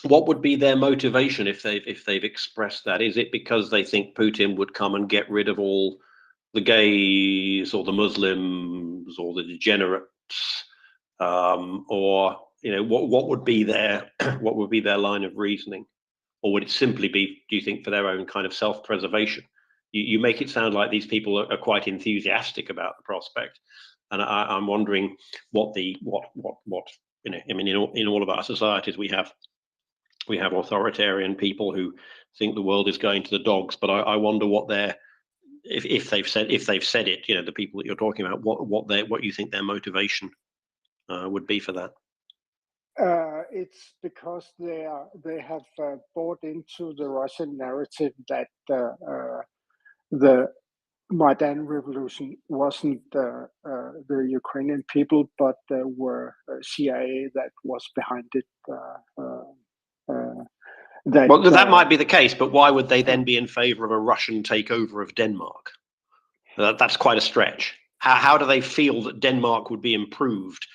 What would be their motivation if they've expressed that? Is it because they think Putin would come and get rid of all the gays or the Muslims or the degenerates, or what would be their line of reasoning, or would it simply be, do you think, for their own kind of self-preservation? You make it sound like these people are quite enthusiastic about the prospect, and I'm wondering what in all of our societies we have authoritarian people who think the world is going to the dogs, but I wonder what if they've said it, the people that you're talking about, what you think their motivation would be for that. It's because they have bought into the Russian narrative that the Maidan revolution wasn't the Ukrainian people, but there were CIA that was behind it. Well, that might be the case, but why would they then be in favor of a Russian takeover of Denmark? That's quite a stretch. How do they feel that Denmark would be improved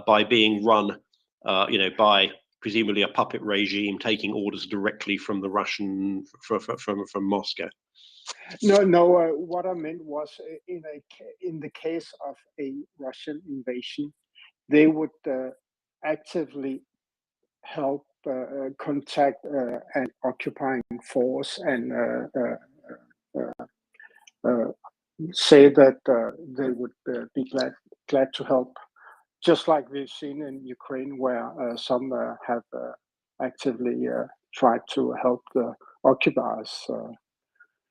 by being run, by presumably a puppet regime taking orders directly from the Russian from Moscow? No. What I meant was in the case of a Russian invasion, they would actively help contact an occupying force and say that they would be glad to help, just like we've seen in Ukraine, where some have actively tried to help the occupiers.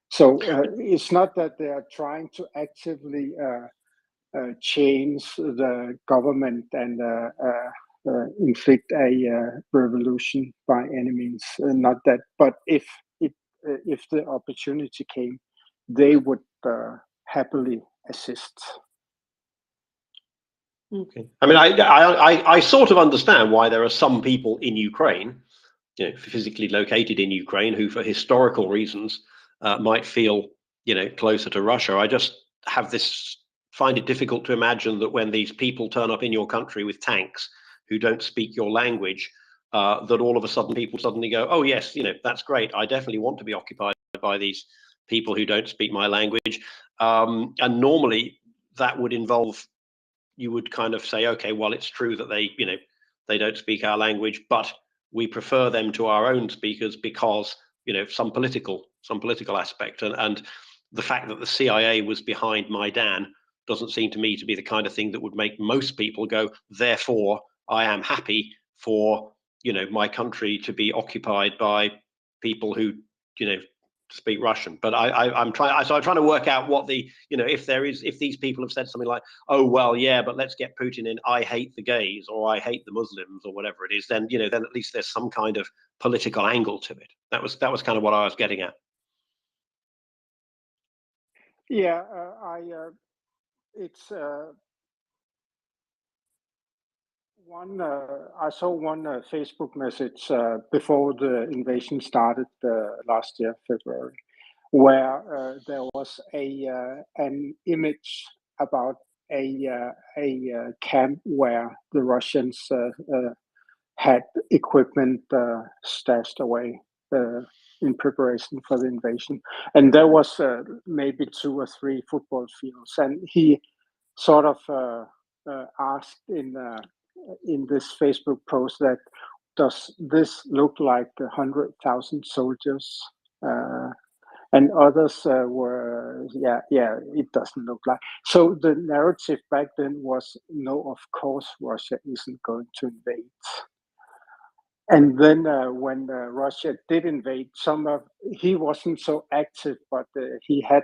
So it's not that they are trying to actively change the government and inflict a revolution by any means. Not that, but if the opportunity came, they would happily assist. Okay. I mean, I sort of understand why there are some people in Ukraine, physically located in Ukraine, who, for historical reasons, might feel, closer to Russia. I just find it difficult to imagine that when these people turn up in your country with tanks who don't speak your language, that all of a sudden people suddenly go, oh yes, that's great. I definitely want to be occupied by these people who don't speak my language. And normally that would involve, you would kind of say, okay, well, it's true that they don't speak our language, but we prefer them to our own speakers because, some political aspect. And the fact that the CIA was behind Maidan doesn't seem to me to be the kind of thing that would make most people go, therefore, I am happy for, my country to be occupied by people who, speak Russian. But I'm trying to work out what the, if these people have said something like, oh well, yeah, but let's get Putin in, I hate the gays or I hate the Muslims or whatever it is, then then at least there's some kind of political angle to it. That was kind of what I was getting at. Yeah, it's one. I saw one Facebook message before the invasion started last year, February, where there was an image about a camp where the Russians had equipment stashed away in preparation for the invasion, and there was maybe 2 or 3 football fields, and he sort of asked in this Facebook post that, does this look like 100,000 soldiers? And others were, yeah, it doesn't look like. So the narrative back then was, no, of course Russia isn't going to invade. And then when Russia did invade, he wasn't so active, but he had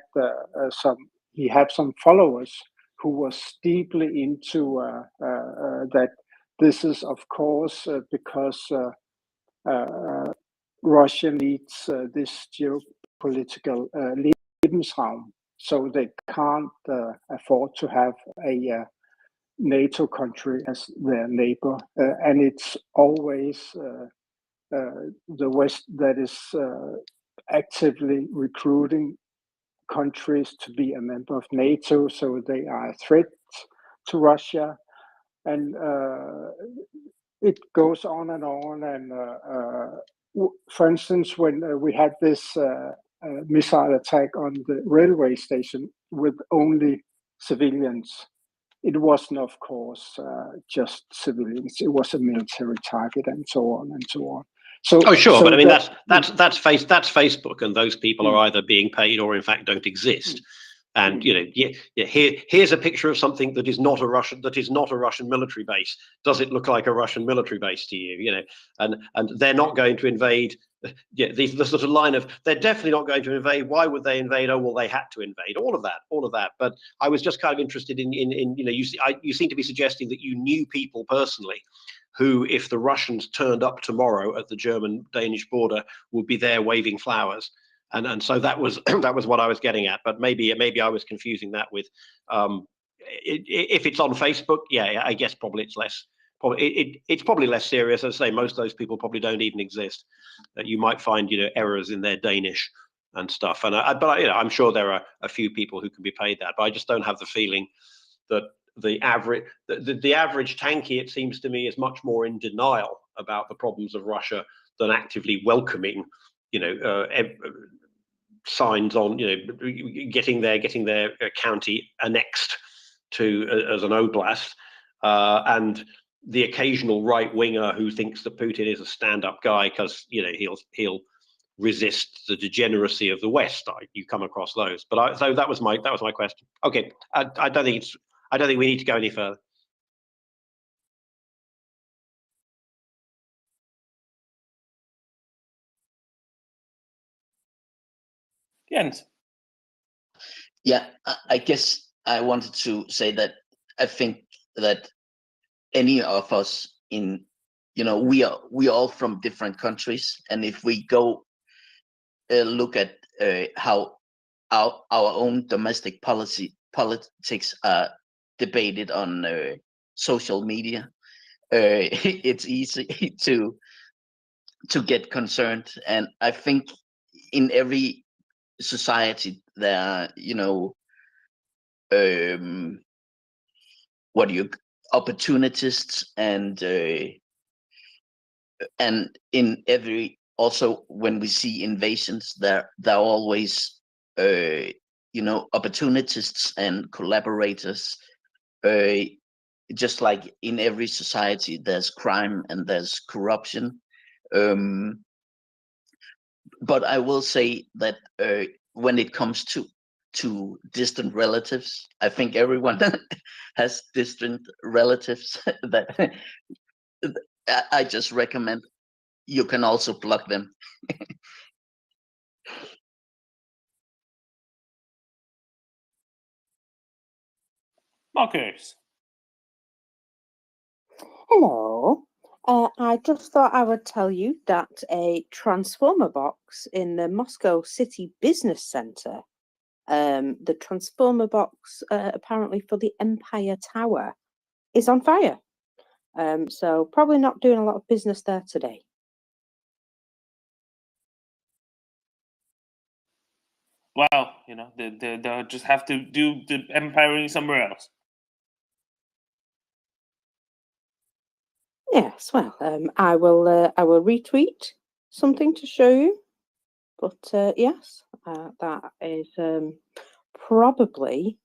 some followers who was deeply into that. This is, of course, because Russia needs this geopolitical Lebensraum, so they can't afford to have a NATO country as their neighbor, and it's always the West that is actively recruiting countries to be a member of NATO, so they are a threat to Russia, and it goes on and on. And for instance, when we had this missile attack on the railway station with only civilians, it wasn't, of course, just civilians. It was a military target, and so on and so on. So, oh sure, but I mean that's Facebook, and those people are either being paid or in fact don't exist. And here's a picture of something that is not a Russian military base. Does it look like a Russian military base to you? And they're not going to invade. The sort of line of, they're definitely not going to invade. Why would they invade? Oh well, they had to invade. All of that. But I was just kind of interested in you seem to be suggesting that you knew people personally who, if the Russians turned up tomorrow at the German-Danish border, would be there waving flowers. And so that was that was what I was getting at. But maybe I was confusing that with if it's on Facebook, yeah, I guess probably it's less. It's probably less serious. As I say, most of those people probably don't even exist. You might find errors in their Danish and stuff. And I'm sure there are a few people who can be paid that. But I just don't have the feeling that the average tankie, it seems to me, is much more in denial about the problems of Russia than actively welcoming, signs on, getting their county annexed to as an oblast, and the occasional right winger who thinks that Putin is a stand-up guy because he'll resist the degeneracy of the West. You come across those, but so that was my question. Okay, I don't think we need to go any further. Jens. Yeah, I guess I wanted to say that I think that any of us we are all from different countries, and if we go look at how our own domestic politics are debated on social media, it's easy to get concerned. And I think in every society there are opportunists, and in every, also when we see invasions, there are always opportunists and collaborators. Just like in every society there's crime and there's corruption, but I will say that when it comes to distant relatives, I think everyone has distant relatives that I just recommend you can also block them. Marcus. Hello. I just thought I would tell you that a transformer box in the Moscow City Business Center, the transformer box apparently for the Empire Tower, is on fire. So probably not doing a lot of business there today. Wow, they'll just have to do the empiring somewhere else. Yes, well, I will retweet something to show you. But yes, that is probably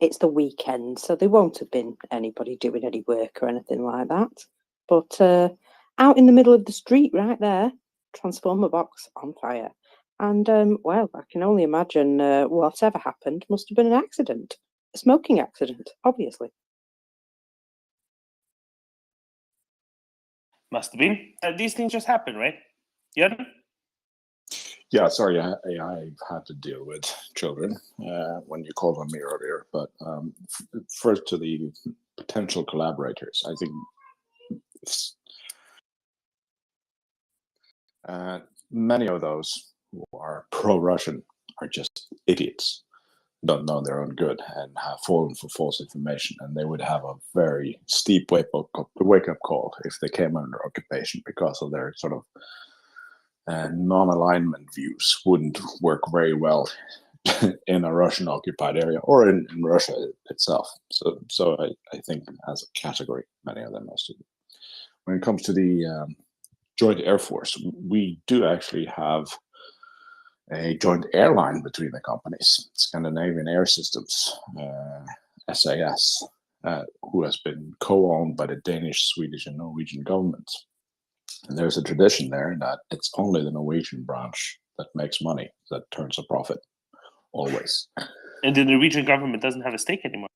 it's the weekend, so there won't have been anybody doing any work or anything like that. But out in the middle of the street, right there, transformer box on fire. And well, I can only imagine whatever happened must have been an accident, a smoking accident, obviously. Must have been. These things just happen, right? Yeah. Yeah, sorry, I've had to deal with children when you called on me earlier. But first, to the potential collaborators, I think many of those who are pro-Russian are just idiots, don't know their own good, and have fallen for false information. And they would have a very steep wake-up call if they came under occupation, because of their sort of non-alignment views wouldn't work very well in a Russian occupied area or in Russia itself. So I think as a category, many of them must. When it comes to the joint air force, we do actually have a joint airline between the companies, Scandinavian Air Systems, SAS, who has been co-owned by the Danish, Swedish, and Norwegian governments. And there's a tradition there that it's only the Norwegian branch that makes money, that turns a profit, always. And the Norwegian government doesn't have a stake anymore.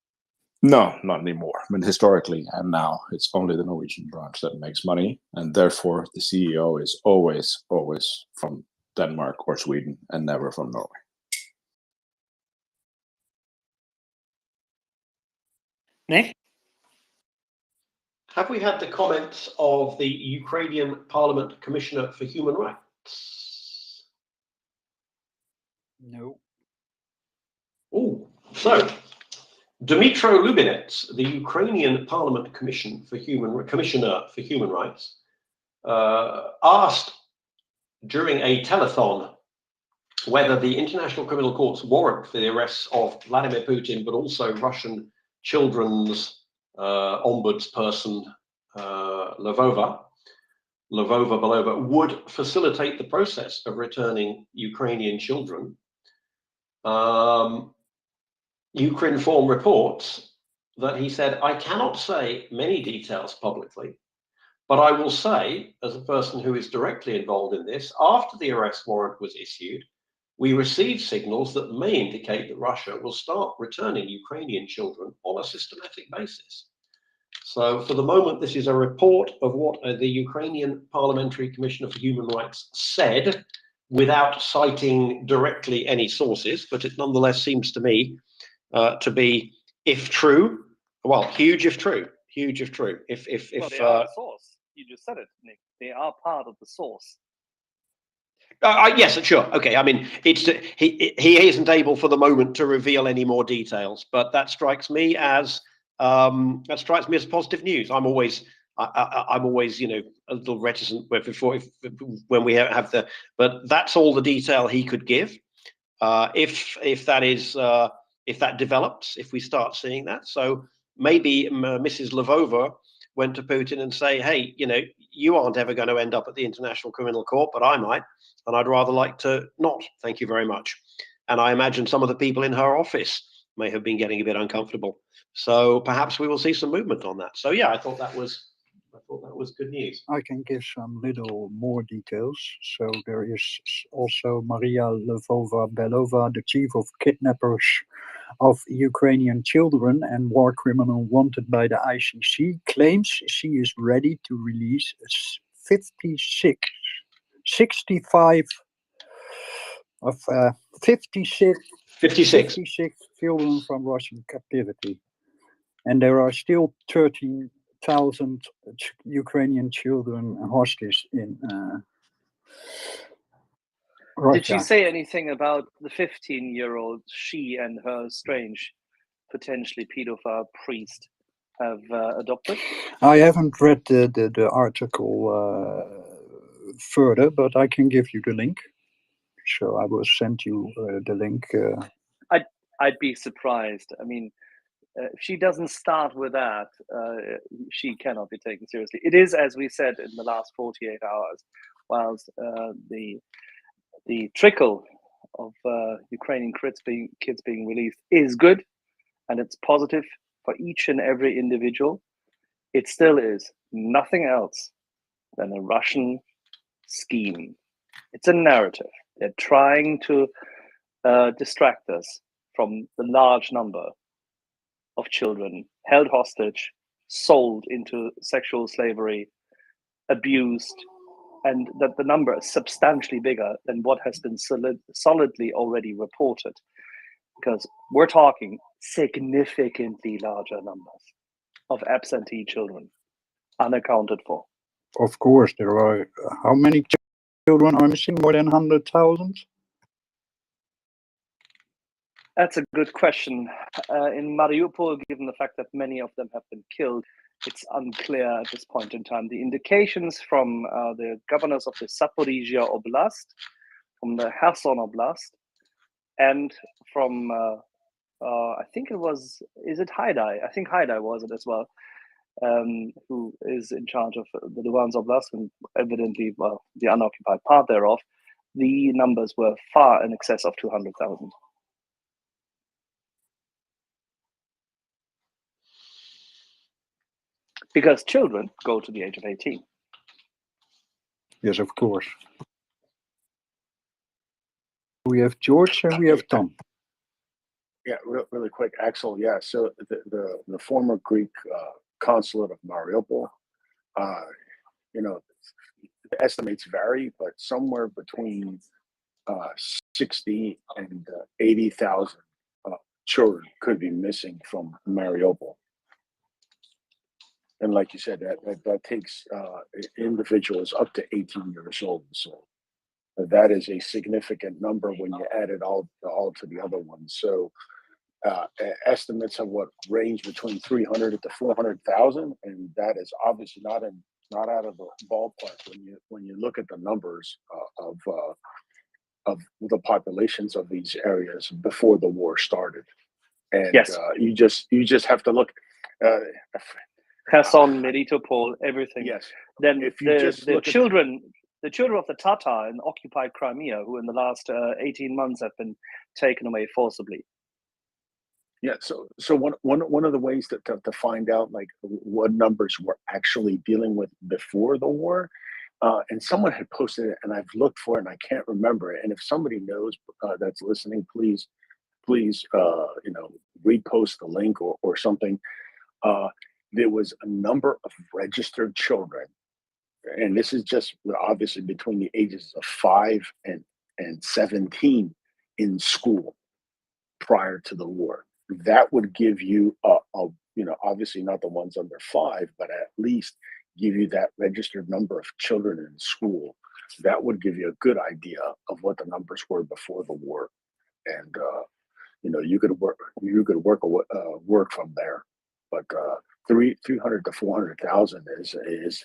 No, not anymore. I mean, historically and now, it's only the Norwegian branch that makes money, and therefore the CEO is always from Denmark or Sweden, and never from Norway. Nick? Have we had the comments of the Ukrainian Parliament Commissioner for Human Rights? No. Oh, so Dmytro Lubinets, the Ukrainian Parliament Commissioner for Human Rights, asked during a telethon whether the International Criminal Court's warrant for the arrests of Vladimir Putin, but also Russian children's ombudsperson Lvova Belova, would facilitate the process of returning Ukrainian children. Ukrinform reports that he said, "I cannot say many details publicly, but I will say, as a person who is directly involved in this, after the arrest warrant was issued, we received signals that may indicate that Russia will start returning Ukrainian children on a systematic basis." So for the moment, this is a report of what the Ukrainian Parliamentary Commissioner for Human Rights said, without citing directly any sources, but it nonetheless seems to me to be, if true, well, huge if true, huge if true. Well, they are the source. You just said it, Nick. They are part of the source. Yes, sure. Okay. I mean, he isn't able for the moment to reveal any more details, but that strikes me as positive news. I'm always, you know, a little reticent when we have the, but that's all the detail he could give. If that develops, if we start seeing that, so maybe Mrs. Lvova went to Putin and say, "Hey, you know, you aren't ever going to end up at the International Criminal Court, but I might, and I'd rather like to not. Thank you very much." And I imagine some of the people in her office may have been getting a bit uncomfortable. So perhaps we will see some movement on that. So yeah, I thought that was good news. I can give some little more details. So there is also Maria Lvova-Belova, the chief of kidnappers of Ukrainian children and war criminal wanted by the ICC, claims she is ready to release 56 children from Russian captivity. And there are still 13,000 Ukrainian children hostage in Russia. Did she say anything about the 15-year-old she and her strange, potentially pedophile priest have adopted? I haven't read the article further, but I can give you the link. So I will send you the link. I'd be surprised. I mean, if she doesn't start with that, she cannot be taken seriously. It is, as we said, in the last 48 hours, whilst the trickle of Ukrainian kids being released is good, and it's positive for each and every individual, it still is nothing else than a Russian scheme. It's a narrative. They're trying to distract us from the large number of children held hostage, sold into sexual slavery, abused, and that the number is substantially bigger than what has been solidly already reported, because we're talking significantly larger numbers of absentee children unaccounted for. Of course, there are. How many children are missing? More than 100,000? That's a good question. In Mariupol, given the fact that many of them have been killed, it's unclear at this point in time. The indications from the governors of the Zaporizhia Oblast, from the Kherson Oblast, and from, I think it was, is it Haidai? I think Haidai was it as well, who is in charge of the Luhansk Oblast, and evidently, well, the unoccupied part thereof. The numbers were far in excess of 200,000. Because children go to the age of 18. Yes, of course. We have George and we have Tom. Yeah, really quick, Axel. Yeah, so the former Greek consulate of Mariupol, you know, the estimates vary, but somewhere between 60 and 80,000 children could be missing from Mariupol. And like you said, that takes individuals up to 18 years old. So that is a significant number when you add it all to the other ones. So estimates of what range between 300 to 400,000, and that is obviously not out of the ballpark when you look at the numbers of the populations of these areas before the war started. And Yes. you just have to look. Kherson, Melitopol, everything. Yes. Then If you just the look at children of the Tatar in occupied Crimea, who in the last 18 months have been taken away forcibly. Yeah, so one of the ways to find out like what numbers we're actually dealing with before the war, and someone had posted it, and I've looked for it and I can't remember it. And if somebody knows that's listening, please repost the link or something. There was a number of registered children, and this is just obviously between the ages of 5 and 17 in school prior to the war. That would give you obviously not the ones under 5, but at least give you that registered number of children in school. That would give you a good idea of what the numbers were before the war, and you could work from there. But 300 to 400,000 is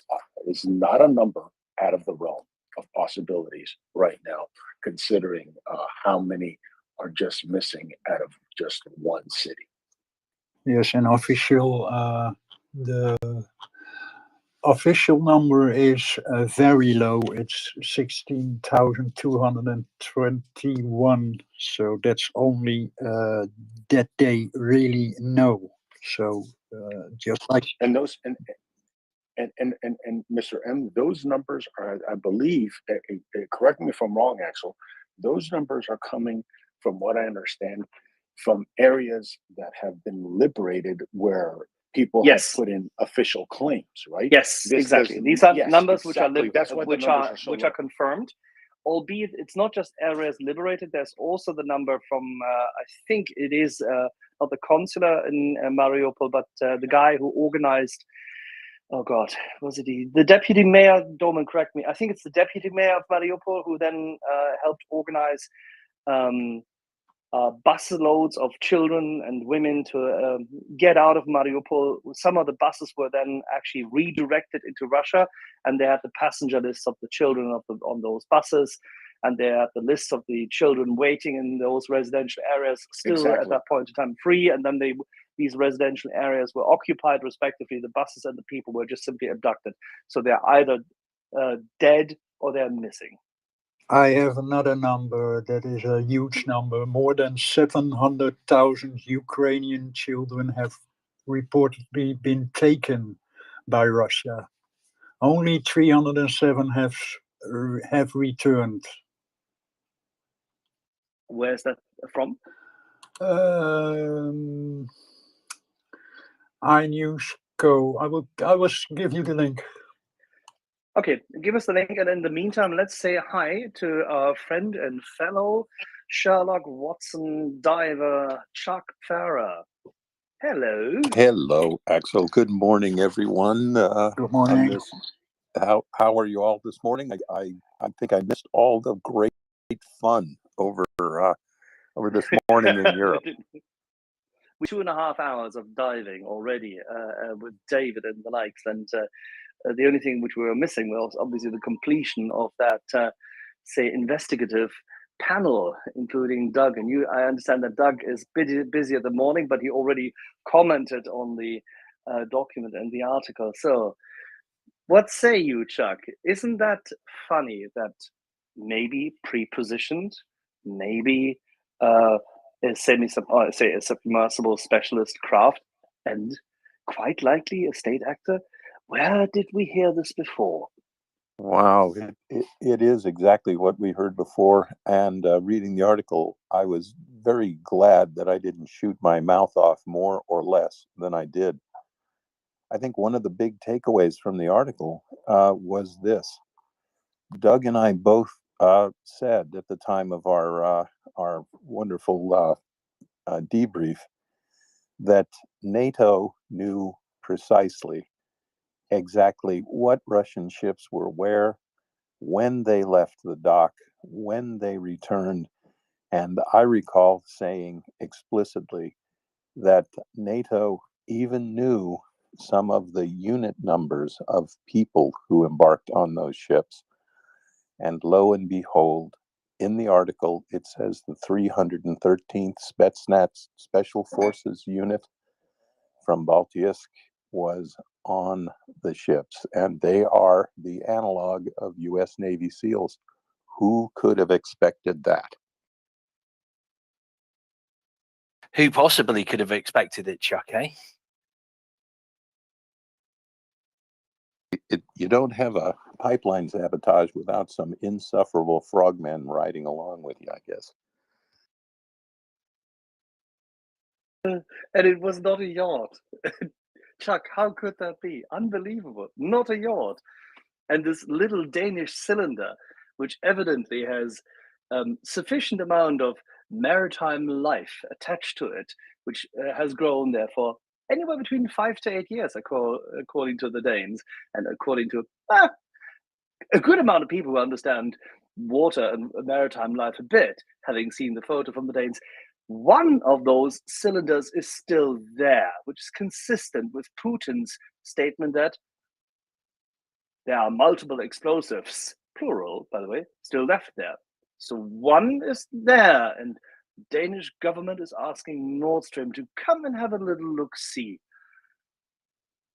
not a number out of the realm of possibilities right now, considering how many are just missing out of just one city. Yes, and the official number is very low. It's 16,221. So that's only that they really know. So just like And those and Mr. M, those numbers are, I believe, correct me if I'm wrong, Axel, those numbers are coming, from what I understand, from areas that have been liberated where people have Yes. put in official claims, right? Yes, This exactly. does- These are yes, numbers exactly. That's why the which numbers are so which low. are confirmed. Albeit it's not just areas liberated. There's also the number from I think it is not the consular in Mariupol, but the guy who organized. Oh God, was it the deputy mayor? Doman, correct me. I think it's the deputy mayor of Mariupol who then helped organize bus loads of children and women to get out of Mariupol. Some of the buses were then actually redirected into Russia, and they had the passenger lists of the children on those buses, and they had the lists of the children waiting in those residential areas, still at Exactly. that point in time free, and then these residential areas were occupied respectively. The buses and the people were just simply abducted. So they're either dead or they're missing. I have another number that is a huge number. More than 700,000 Ukrainian children have reportedly been taken by Russia. Only 307 have returned. Where's that from? iNewsCo. I will give you the link. Okay, give us the link, and in the meantime, let's say hi to our friend and fellow Sherlock Watson diver, Chuck Farrer. Hello. Hello, Axel. Good morning, everyone. Good morning. How are you all this morning? I think I missed all the great fun over this morning in Europe. 2.5 hours of diving already with David and the likes, and the only thing which we were missing was obviously the completion of that, say, investigative panel, including Doug. And I understand that Doug is busy at the morning, but he already commented on the document and the article. So what say you, Chuck? Isn't that funny that maybe pre-positioned, maybe a submersible specialist craft, and quite likely a state actor? Where did we hear this before? Wow, it is exactly what we heard before. And reading the article, I was very glad that I didn't shoot my mouth off more or less than I did. I think one of the big takeaways from the article was this. Doug and I both said at the time of our wonderful debrief that NATO knew precisely exactly what Russian ships were where, when they left the dock, when they returned. And I recall saying explicitly that NATO even knew some of the unit numbers of people who embarked on those ships. And lo and behold, in the article, it says the 313th Spetsnaz Special Forces Unit from Baltiysk was on the ships, and they are the analog of U.S. Navy SEALs. Who could have expected that? Who possibly could have expected it, Chuck, eh? You don't have a pipeline sabotage without some insufferable frogmen riding along with you, I guess. And it was not a yacht. Chuck, how could that be? Unbelievable. Not a yacht. And this little Danish cylinder, which evidently has sufficient amount of maritime life attached to it, which has grown there for anywhere between 5 to 8 years, according to the Danes, and according to a good amount of people who understand water and maritime life a bit, having seen the photo from the Danes. One of those cylinders is still there, which is consistent with Putin's statement that there are multiple explosives, plural, by the way, still left there. So one is there, and the Danish government is asking Nord Stream to come and have a little look-see.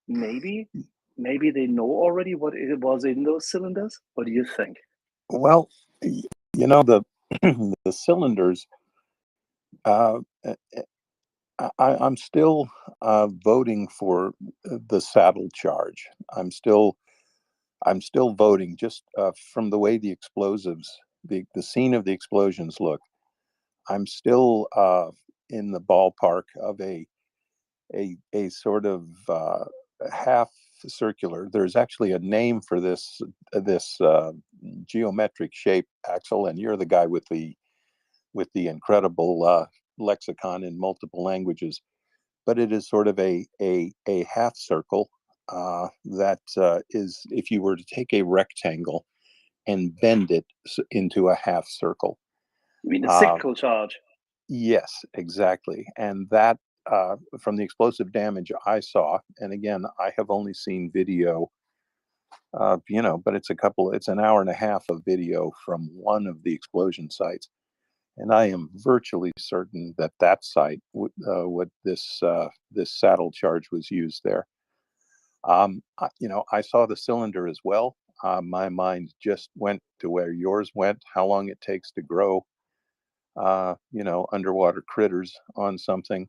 Maybe they know already what it was in those cylinders. What do you think? Well, you know, the the cylinders. I'm still voting for the saddle charge. I'm still voting just from the way the explosives, the scene of the explosions look. I'm still in the ballpark of a sort of half circular. There's actually a name for this geometric shape, Axel, and you're the guy with the incredible lexicon in multiple languages. But it is sort of a half circle that is, if you were to take a rectangle and bend it into a half circle. You mean a sickle charge? Yes, exactly. And that, from the explosive damage I saw, and again, I have only seen video, but it's an hour and a half of video from one of the explosion sites. And I am virtually certain that that site, what this saddle charge was used there. I saw the cylinder as well. My mind just went to where yours went, how long it takes to grow, underwater critters on something.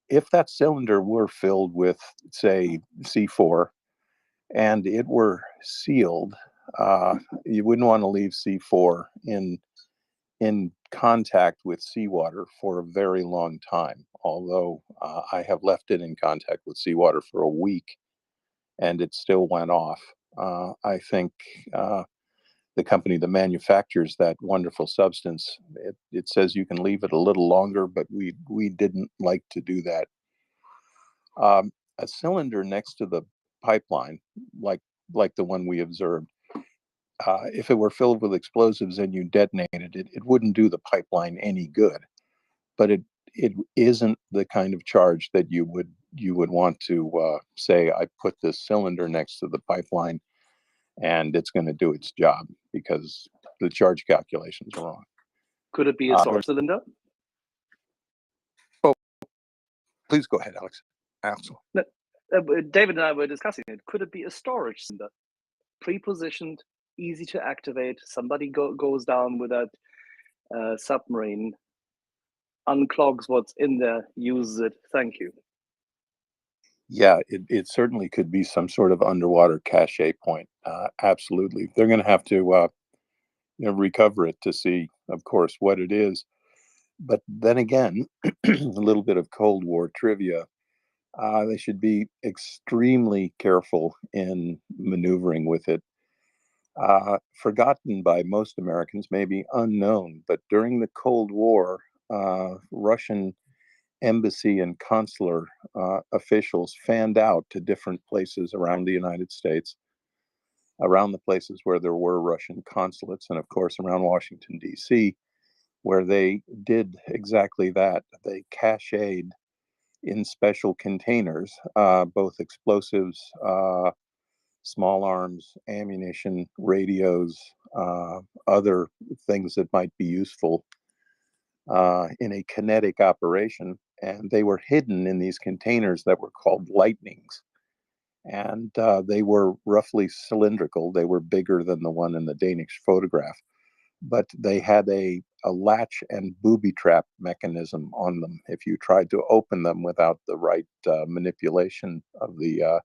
If that cylinder were filled with, say, C4, and it were sealed, you wouldn't want to leave C4 in contact with seawater for a very long time. Although I have left it in contact with seawater for a week, and it still went off. I think the company that manufactures that wonderful substance, it says you can leave it a little longer, but we didn't like to do that. A cylinder next to the pipeline, like the one we observed, if it were filled with explosives and you detonated it, it wouldn't do the pipeline any good. But it isn't the kind of charge that you would want to say, I put this cylinder next to the pipeline and it's going to do its job, because the charge calculations are wrong. Could it be a storage cylinder? Oh, please go ahead, Axel. No, David and I were discussing it. Could it be a storage cylinder? Pre-positioned, easy to activate. Somebody goes down with that submarine, unclogs what's in there, uses it. Thank you. Yeah, it certainly could be some sort of underwater cache point. Absolutely. They're going to have to recover it to see, of course, what it is. But then again, a little bit of Cold War trivia. They should be extremely careful in maneuvering with it. Forgotten by most Americans, maybe unknown, but during the Cold War, Russian embassy and consular officials fanned out to different places around the United States around the places where there were Russian consulates, and of course around Washington, D.C., where they did exactly that. They cached in special containers both explosives, small arms, ammunition, radios, other things that might be useful in a kinetic operation. And they were hidden in these containers that were called lightnings. And they were roughly cylindrical. They were bigger than the one in the Danish photograph, but they had a latch and booby trap mechanism on them. If you tried to open them without the right manipulation of the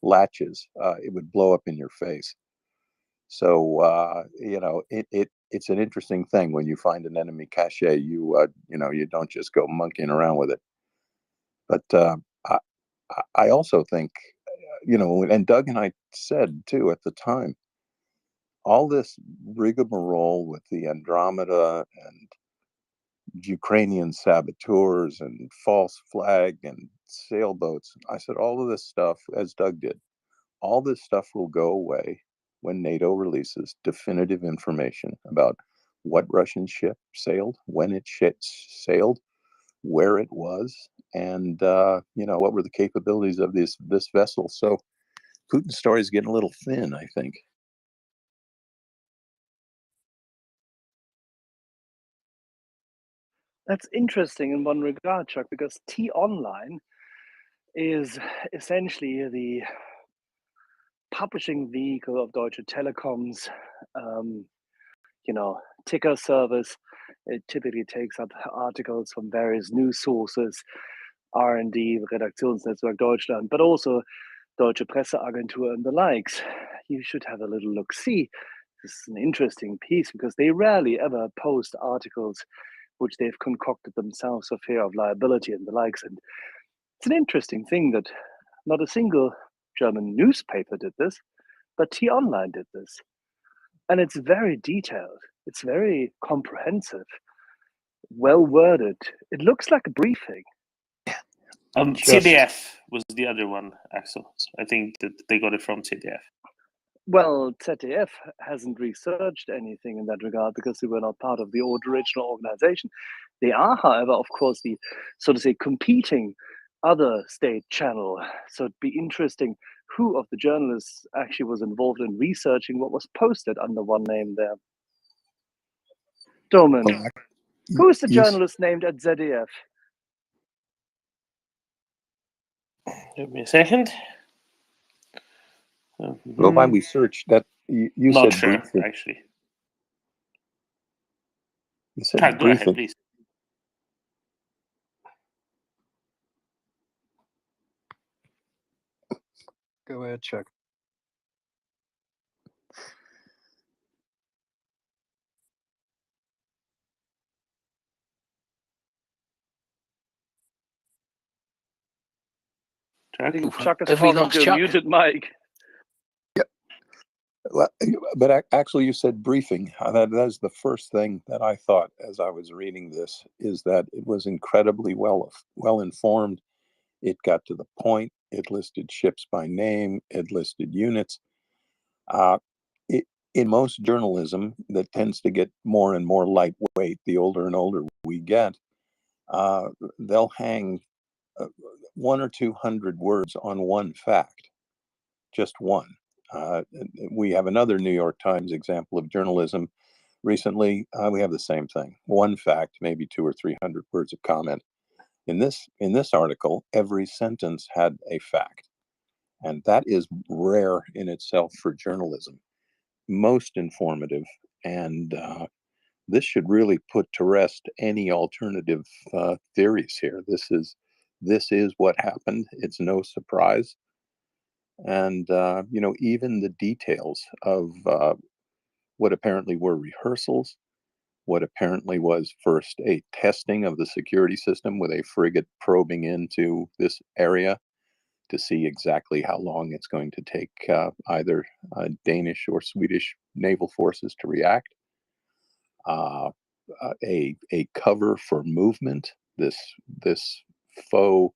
latches, it would blow up in your face. So it's an interesting thing when you find an enemy cache. You don't just go monkeying around with it. But I also think, and Doug and I said too at the time, all this rigmarole with the Andromeda and Ukrainian saboteurs and false flag and sailboats. I said, all of this stuff, as Doug did, all this stuff will go away when NATO releases definitive information about what Russian ship sailed, when it sailed, where it was, and what were the capabilities of this vessel. So Putin's story is getting a little thin, I think. That's interesting in one regard, Chuck, because T-Online is essentially the publishing vehicle of Deutsche Telekom's, ticker service. It typically takes up articles from various news sources, R&D, Redaktionsnetzwerk Deutschland, but also Deutsche Presseagentur and the likes. You should have a little look-see. This is an interesting piece because they rarely ever post articles which they've concocted themselves for fear of liability and the likes. And it's an interesting thing that not a single German newspaper did this, but T-Online did this. And it's very detailed. It's very comprehensive, well worded. It looks like a briefing. CDF was the other one, Axel. I think that they got it from CDF. Well, ZDF hasn't researched anything in that regard because they were not part of the original organization. They are, however, of course, the, so to say, competing other state channel. So it'd be interesting who of the journalists actually was involved in researching what was posted under one name there. Doman, who is the journalist named at ZDF? Give me a second. Well, while we search that, you Not said sure, briefing. actually. You said Go ahead, briefing. please. Go ahead, Chuck. I think Chuck is Have we talking lost to a Chuck? muted mic. Well, but actually, you said briefing. That is the first thing that I thought as I was reading this, is that it was incredibly well informed. It got to the point. It listed ships by name. It listed units. In most journalism, that tends to get more and more lightweight the older and older we get. They'll hang 100 or 200 words on one fact, just one. We have another New York Times example of journalism recently. We have the same thing. One fact, maybe 200 or 300 words of comment. In this article, every sentence had a fact. And that is rare in itself for journalism. Most informative. And this should really put to rest any alternative theories here. This is what happened. It's no surprise. And even the details of what apparently were rehearsals, what apparently was first a testing of the security system with a frigate probing into this area to see exactly how long it's going to take either Danish or Swedish naval forces to react. A cover for movement, this faux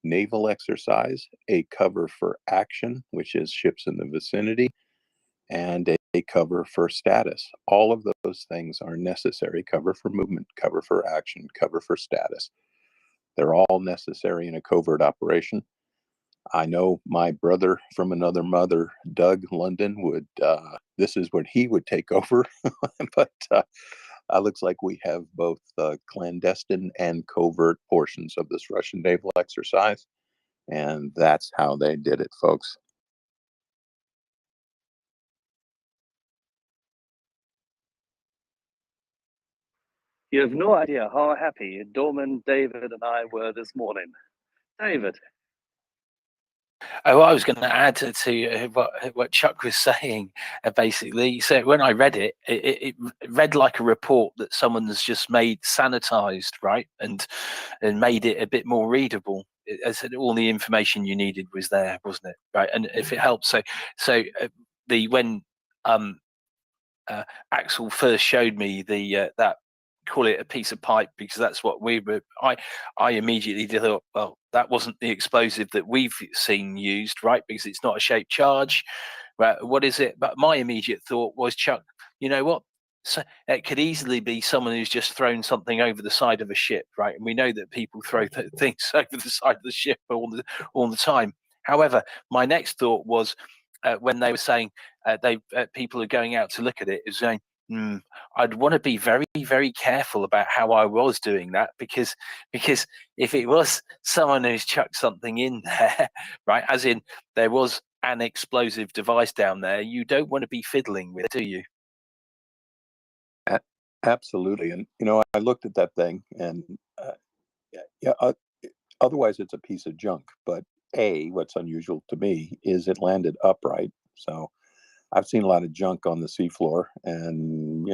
naval exercise, a cover for action, which is ships in the vicinity, and a cover for status. All of those things are necessary: cover for movement, cover for action, cover for status. They're all necessary in a covert operation. I know my brother from another mother, Doug London, would, this is what he would take over. But looks like we have both clandestine and covert portions of this Russian naval exercise. And that's how they did it, folks. You have no idea how happy Dorman, David, and I were this morning. David. Oh, I was going to add to what Chuck was saying, basically. So when I read it, it read like a report that someone's just made sanitized, right? And made it a bit more readable. I said all the information you needed was there, wasn't it? Right. And if it helps, when Axel first showed me that, call it a piece of pipe, because that's what we were, I immediately thought, well, that wasn't the explosive that we've seen used, right? Because it's not a shaped charge, right? What is it? But my immediate thought was, Chuck, you know what? So it could easily be someone who's just thrown something over the side of a ship, right? And we know that people throw things over the side of the ship all the time. However, my next thought was, when they were saying people are going out to look at it, is saying, I'd want to be very, very careful about how I was doing that, because if it was someone who's chucked something in there, right, as in there was an explosive device down there, you don't want to be fiddling with it, do you? Absolutely. And, I looked at that thing and, otherwise it's a piece of junk. But what's unusual to me is it landed upright. So I've seen a lot of junk on the seafloor, and,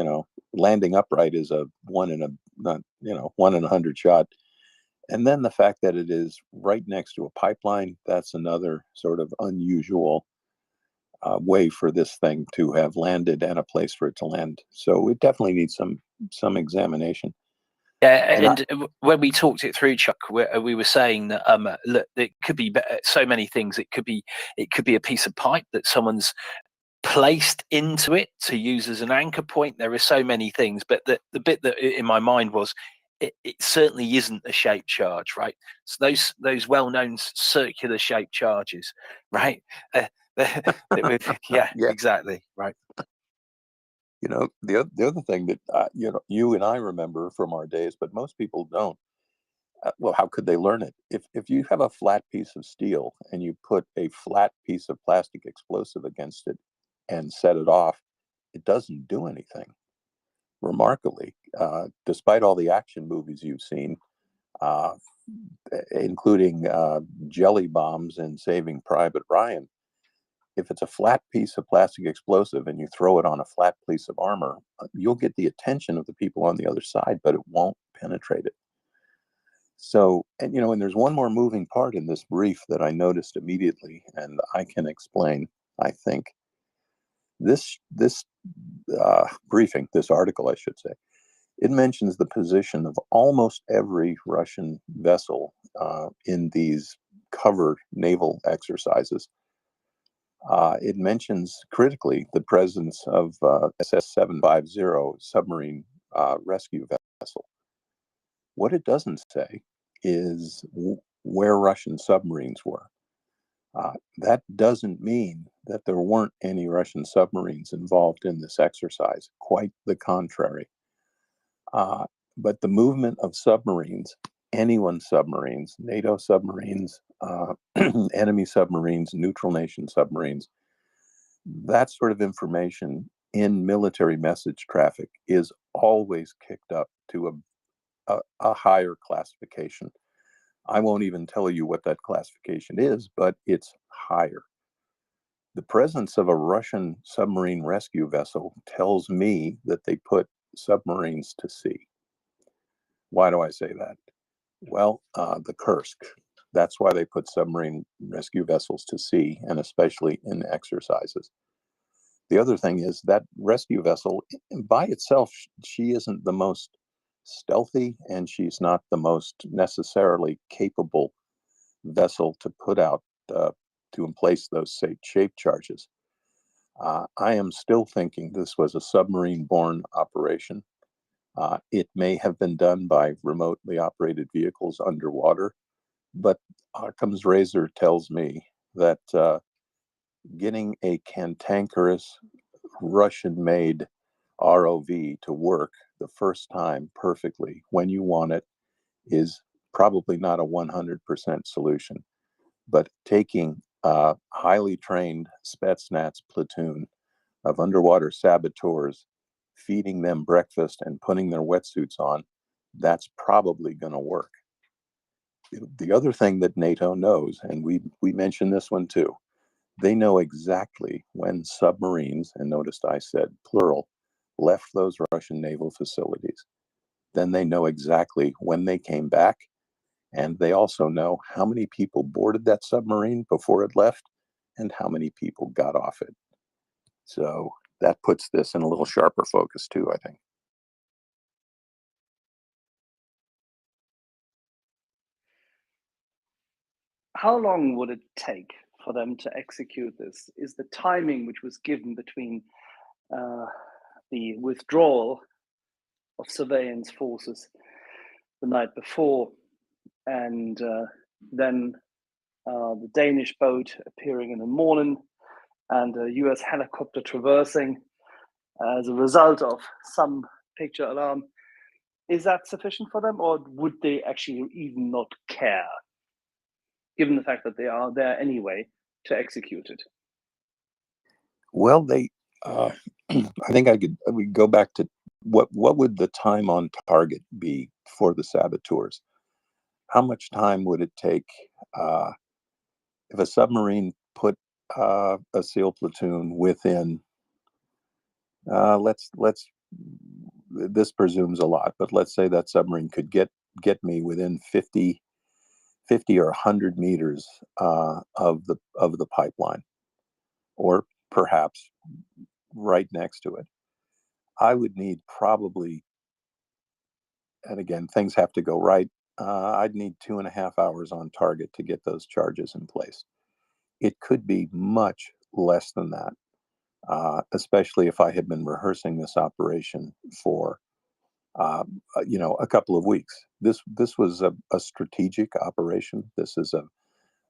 landing upright is a 1 in 100 shot. And then the fact that it is right next to a pipeline, that's another sort of unusual way for this thing to have landed and a place for it to land. So it definitely needs some examination. Yeah, and when we talked it through, Chuck, we were saying that look, it could be so many things. It could be a piece of pipe that someone's placed into it to use as an anchor point. There are so many things, but the bit that in my mind was, it certainly isn't a shaped charge, right? So those well-known circular shaped charges, right? Yeah, exactly, right. The other thing that you and I remember from our days, but most people don't. Well, how could they learn it? If you have a flat piece of steel and you put a flat piece of plastic explosive against it and set it off, it doesn't do anything. Remarkably, despite all the action movies you've seen, including jelly bombs and Saving Private Ryan, if it's a flat piece of plastic explosive and you throw it on a flat piece of armor, you'll get the attention of the people on the other side, but it won't penetrate it. So, and there's one more moving part in this brief that I noticed immediately, and I can explain, I think. This briefing, this article, I should say, it mentions the position of almost every Russian vessel in these covered naval exercises. It mentions critically the presence of SS-750 submarine rescue vessel. What it doesn't say is where Russian submarines were. That doesn't mean that there weren't any Russian submarines involved in this exercise. Quite the contrary. But the movement of submarines, anyone's submarines, NATO submarines, enemy submarines, neutral nation submarines, that sort of information in military message traffic is always kicked up to a higher classification. I won't even tell you what that classification is, but it's higher. The presence of a Russian submarine rescue vessel tells me that they put submarines to sea. Why do I say that? Well, the Kursk. That's why they put submarine rescue vessels to sea, and especially in exercises. The other thing is that rescue vessel, by itself, she isn't the most stealthy, and she's not the most necessarily capable vessel to put out to emplace those shape charges. I am still thinking this was a submarine-borne operation. It may have been done by remotely operated vehicles underwater, but Occam's razor tells me that getting a cantankerous Russian-made ROV to work the first time perfectly when you want it is probably not a 100% solution. But taking a highly trained Spetsnaz platoon of underwater saboteurs, feeding them breakfast and putting their wetsuits on, that's probably going to work. The other thing that NATO knows, and we mentioned this one too, they know exactly when submarines, and noticed I said plural, left those Russian naval facilities. Then they know exactly when they came back, and they also know how many people boarded that submarine before it left and how many people got off it. So that puts this in a little sharper focus too, I think. How long would it take for them to execute this? Is the timing which was given between the withdrawal of surveillance forces the night before and then the Danish boat appearing in the morning and a US helicopter traversing as a result of some picture alarm, is that sufficient for them, or would they actually even not care, given the fact that they are there anyway to execute it? Well, they, I think we go back to what would the time on target be for the saboteurs? How much time would it take if a submarine put a SEAL platoon within, this presumes a lot, but let's say that submarine could get me within 50 or 100 meters of the pipeline, or perhaps right next to it. I would need probably, and again, things have to go right, I'd need 2.5 hours on target to get those charges in place. It could be much less than that, especially if I had been rehearsing this operation for a couple of weeks. This was a strategic operation. This is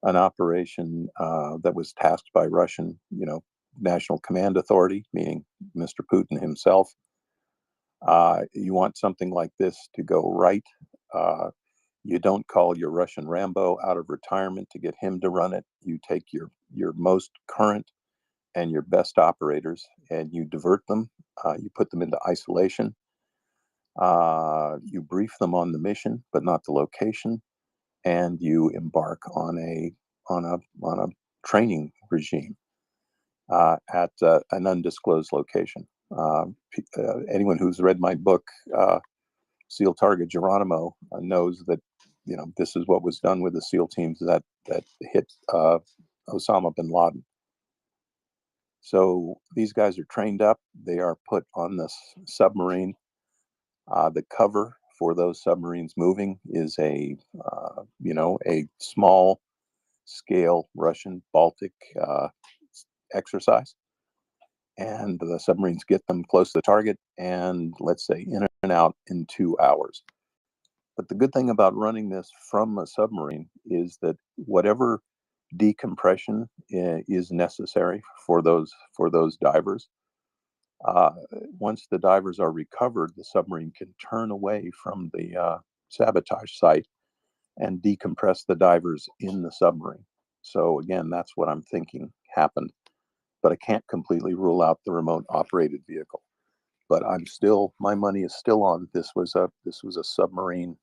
an operation that was tasked by Russian, National Command Authority, meaning Mr. Putin himself. You want something like this to go right. You don't call your Russian Rambo out of retirement to get him to run it. You take your most current and your best operators and you divert them. You put them into isolation. You brief them on the mission, but not the location, and you embark on a training regime at an undisclosed location. Anyone who's read my book, SEAL Target Geronimo, knows that this is what was done with the SEAL teams that hit Osama bin Laden. So these guys are trained up. They are put on this submarine. The cover for those submarines moving is a small scale Russian Baltic exercise. And the submarines get them close to the target and, let's say, in and out in 2 hours. But the good thing about running this from a submarine is that whatever decompression is necessary for those divers, once the divers are recovered, the submarine can turn away from the sabotage site and decompress the divers in the submarine. So again, that's what I'm thinking happened. But I can't completely rule out the remote operated vehicle. But my money is still on this was a submarine,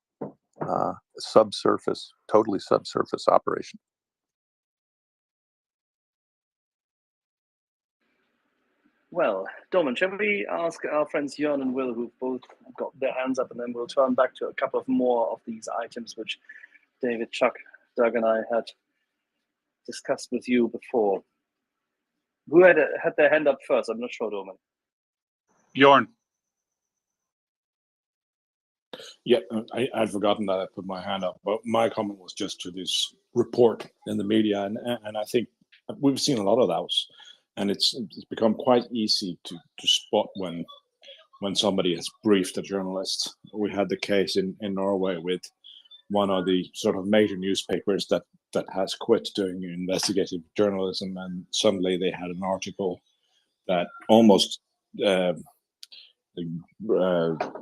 totally subsurface operation. Well, Doman, shall we ask our friends Jörn and Will, who've both got their hands up, and then we'll turn back to a couple of more of these items which David, Chuck, Doug, and I had discussed with you before. Who had their hand up first? I'm not sure, Doman. Jorn. Yeah, I'd forgotten that I put my hand up, but my comment was just to this report in the media, and I think we've seen a lot of those. and it's become quite easy to spot when somebody has briefed a journalist. We had the case in Norway with one of the sort of major newspapers that has quit doing investigative journalism, and suddenly they had an article that almost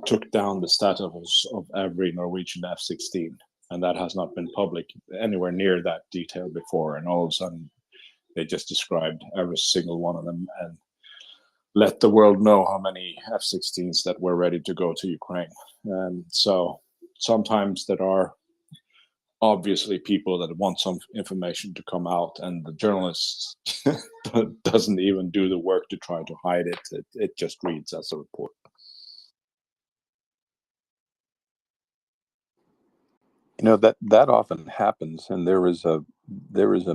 took down the status of every Norwegian F-16, and that has not been public anywhere near that detail before. And all of a sudden, they just described every single one of them and let the world know how many F-16s that were ready to go to Ukraine. And so sometimes there are obviously people that want some information to come out, and the journalist doesn't even do the work to try to hide it. It just reads as a report. You know, that often happens, and there is a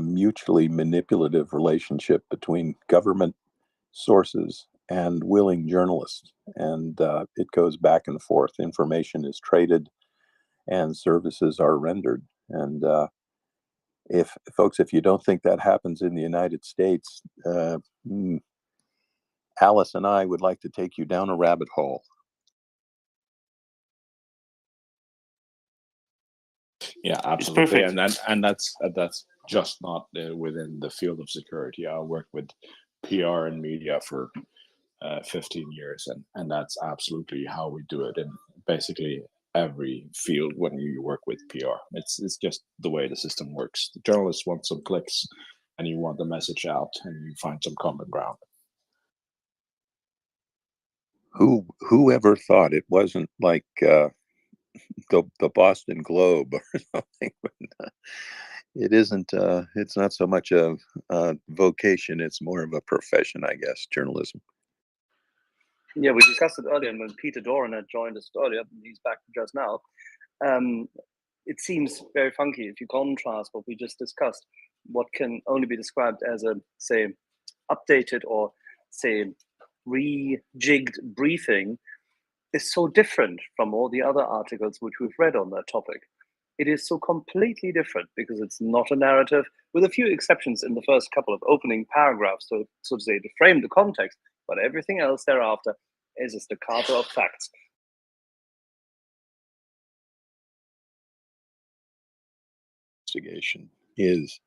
mutually manipulative relationship between government sources and willing journalists, and it goes back and forth. Information is traded, and services are rendered. And if folks, if you don't think that happens in the United States, Alice and I would like to take you down a rabbit hole. Yeah, absolutely, and that's just not within the field of security. I worked with PR and media for 15 years, and that's absolutely how we do it in basically every field when you work with PR. It's just the way the system works. The journalists want some clicks, and you want the message out, and you find some common ground. Whoever thought it wasn't like the Boston Globe or something? It isn't. It's not so much a vocation; it's more of a profession, I guess. Journalism. Yeah, we discussed it earlier, and when Peter Doran had joined us earlier, he's back just now. It seems very funky if you contrast what we just discussed, what can only be described as a, say, updated or, say, rejigged briefing, is so different from all the other articles which we've read on that topic. It is so completely different because it's not a narrative, with a few exceptions in the first couple of opening paragraphs, so to say, to frame the context, but everything else thereafter is a staccato of facts. Investigation is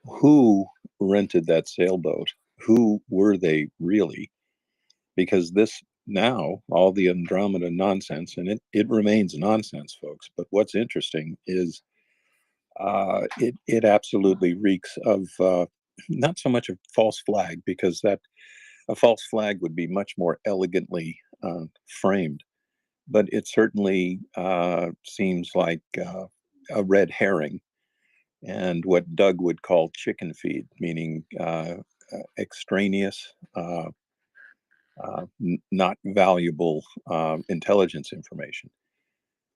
who rented that sailboat? Who were they really? Because this now, all the Andromeda nonsense, and it remains nonsense, folks. But what's interesting is it absolutely reeks of not so much a false flag, because that a false flag would be much more elegantly framed, but it certainly seems like a red herring, and what Doug would call chicken feed, meaning extraneous, not valuable intelligence information,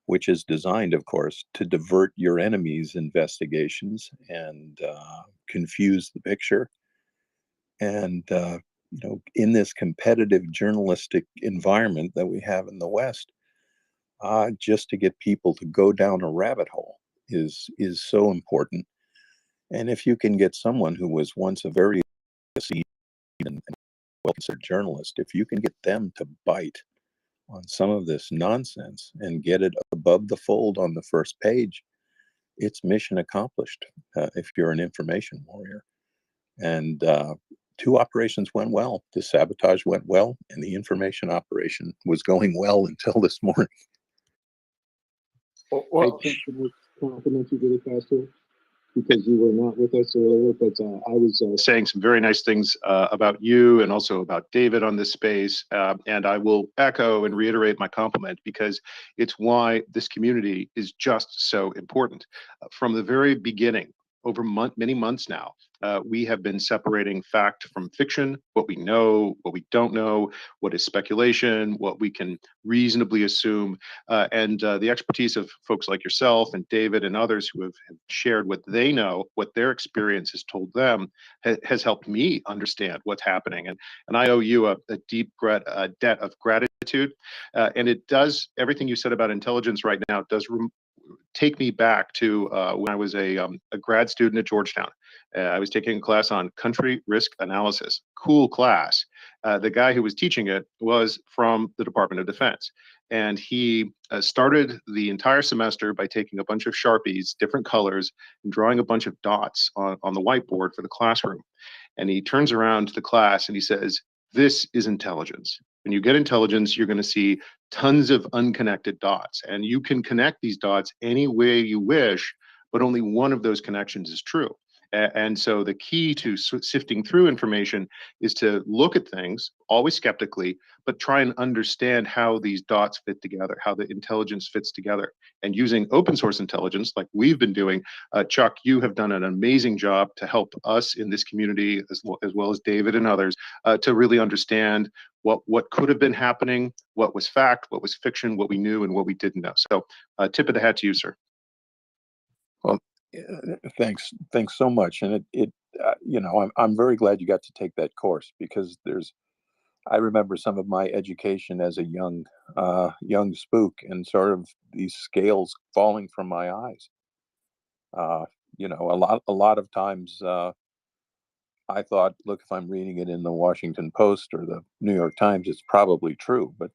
which is designed, of course, to divert your enemy's investigations and confuse the picture. And in this competitive journalistic environment that we have in the West, just to get people to go down a rabbit hole is so important. And if you can get someone who was once a very and well-considered journalist, if you can get them to bite on some of this nonsense and get it above the fold on the first page, it's mission accomplished if you're an information warrior. And two operations went well. The sabotage went well, and the information operation was going well until this morning. Well, can I compliment you really fast here? Because you were not with us earlier, but I was saying some very nice things about you and also about David on this space. And I will echo and reiterate my compliment, because it's why this community is just so important. From the very beginning, over many months now, we have been separating fact from fiction, what we know, what we don't know, what is speculation, what we can reasonably assume. And the expertise of folks like yourself and David and others who have shared what they know, what their experience has told them, has helped me understand what's happening. And I owe you a deep debt of gratitude. And it does, everything you said about intelligence right now does take me back to when I was a grad student at Georgetown. I was taking a class on country risk analysis. Cool class. The guy who was teaching it was from the Department of Defense. And he started the entire semester by taking a bunch of Sharpies, different colors, and drawing a bunch of dots on the whiteboard for the classroom. And he turns around to the class and he says, "This is intelligence. When you get intelligence, you're going to see tons of unconnected dots. And you can connect these dots any way you wish, but only one of those connections is true." And so the key to sifting through information is to look at things, always skeptically, but try and understand how these dots fit together, how the intelligence fits together. And using open source intelligence, like we've been doing, Chuck, you have done an amazing job to help us in this community, as well as David and others, to really understand what could have been happening, what was fact, what was fiction, what we knew, and what we didn't know. So tip of the hat to you, sir. Well, thanks so much. And I'm very glad you got to take that course, because I remember some of my education as a young spook, and sort of these scales falling from my eyes. A lot of times I thought, look, if I'm reading it in the Washington Post or the New York Times, it's probably true. But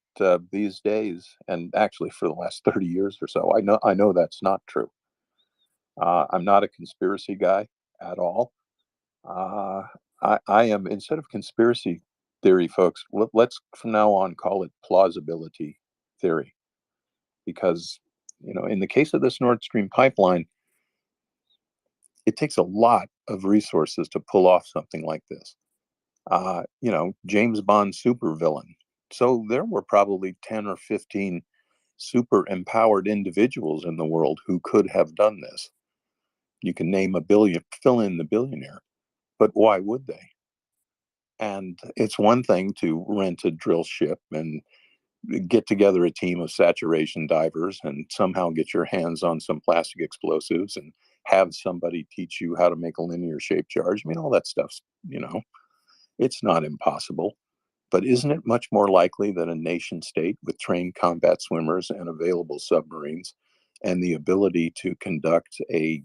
these days, and actually for the last 30 years or so, I know that's not true. I'm not a conspiracy guy at all. I am, instead of conspiracy theory, folks, let's from now on call it plausibility theory. Because, in the case of this Nord Stream pipeline, it takes a lot of resources to pull off something like this. James Bond supervillain. So there were probably 10 or 15 super empowered individuals in the world who could have done this. You can name fill in the billionaire, but why would they? And it's one thing to rent a drill ship and get together a team of saturation divers and somehow get your hands on some plastic explosives and have somebody teach you how to make a linear shape charge. I mean, all that stuff's, it's not impossible. But isn't it much more likely that a nation state with trained combat swimmers and available submarines and the ability to conduct a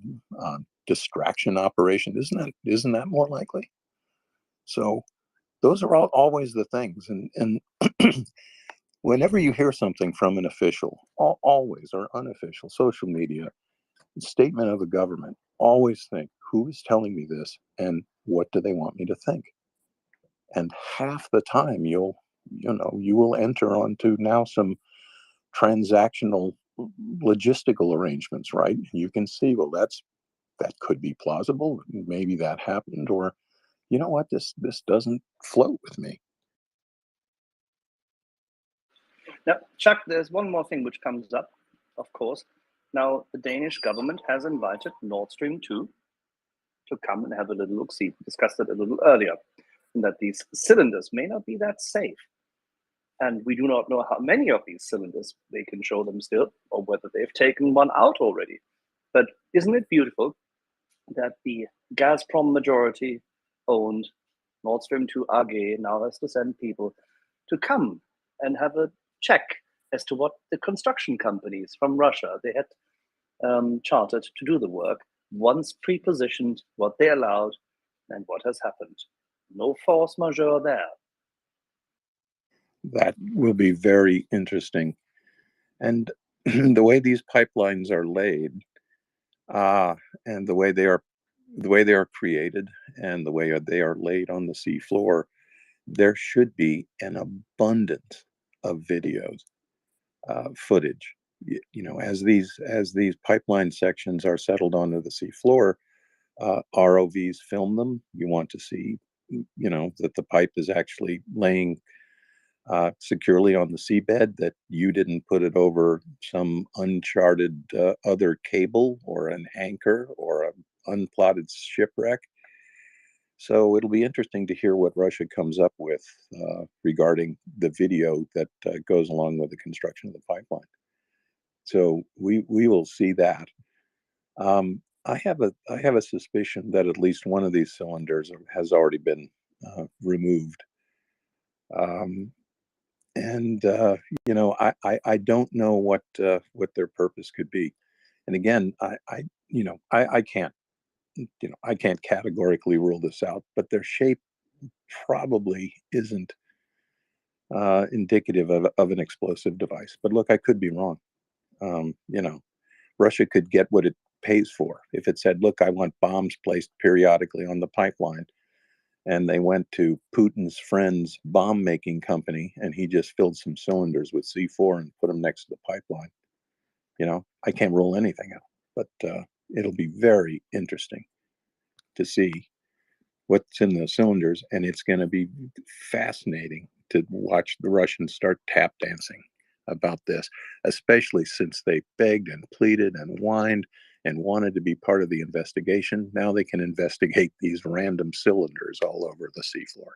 distraction operation, isn't that more likely? So those are always the things. And whenever you hear something from an official, always, or unofficial, social media, statement of a government, always think, who is telling me this and what do they want me to think? And half the time you will enter onto now some transactional logistical arrangements, right? You can see, well, that could be plausible. Maybe that happened, or you know what, this doesn't float with me. Now, Chuck, there's one more thing which comes up, of course. Now, the Danish government has invited Nord Stream 2 to come and have a little look-see. We discussed it a little earlier, and that these cylinders may not be that safe. And we do not know how many of these cylinders they can show them still, or whether they've taken one out already. But isn't it beautiful that the Gazprom majority-owned Nord Stream 2 AG now has to send people to come and have a check as to what the construction companies from Russia they had chartered to do the work, once pre-positioned, what they allowed, and what has happened. No force majeure there. That will be very interesting. And the way these pipelines are laid, and the way they are created, and the way they are laid on the sea floor, there should be an abundance of videos, footage. As these pipeline sections are settled onto the sea floor, ROVs film them. You want to see, that the pipe is actually laying securely on the seabed, that you didn't put it over some uncharted other cable or an anchor or an unplotted shipwreck. So it'll be interesting to hear what Russia comes up with regarding the video that goes along with the construction of the pipeline. So we will see that. I have a suspicion that at least one of these cylinders has already been removed. And I don't know what their purpose could be. And again, I can't, I can't categorically rule this out, but their shape probably isn't indicative of an explosive device. But look, I could be wrong. Russia could get what it pays for. If it said, look, I want bombs placed periodically on the pipeline, and they went to Putin's friend's bomb making company and he just filled some cylinders with C4 and put them next to the pipeline, I can't rule anything out. But it'll be very interesting to see what's in the cylinders, and it's going to be fascinating to watch the Russians start tap dancing about this, especially since they begged and pleaded and whined and wanted to be part of the investigation. Now they can investigate these random cylinders all over the seafloor.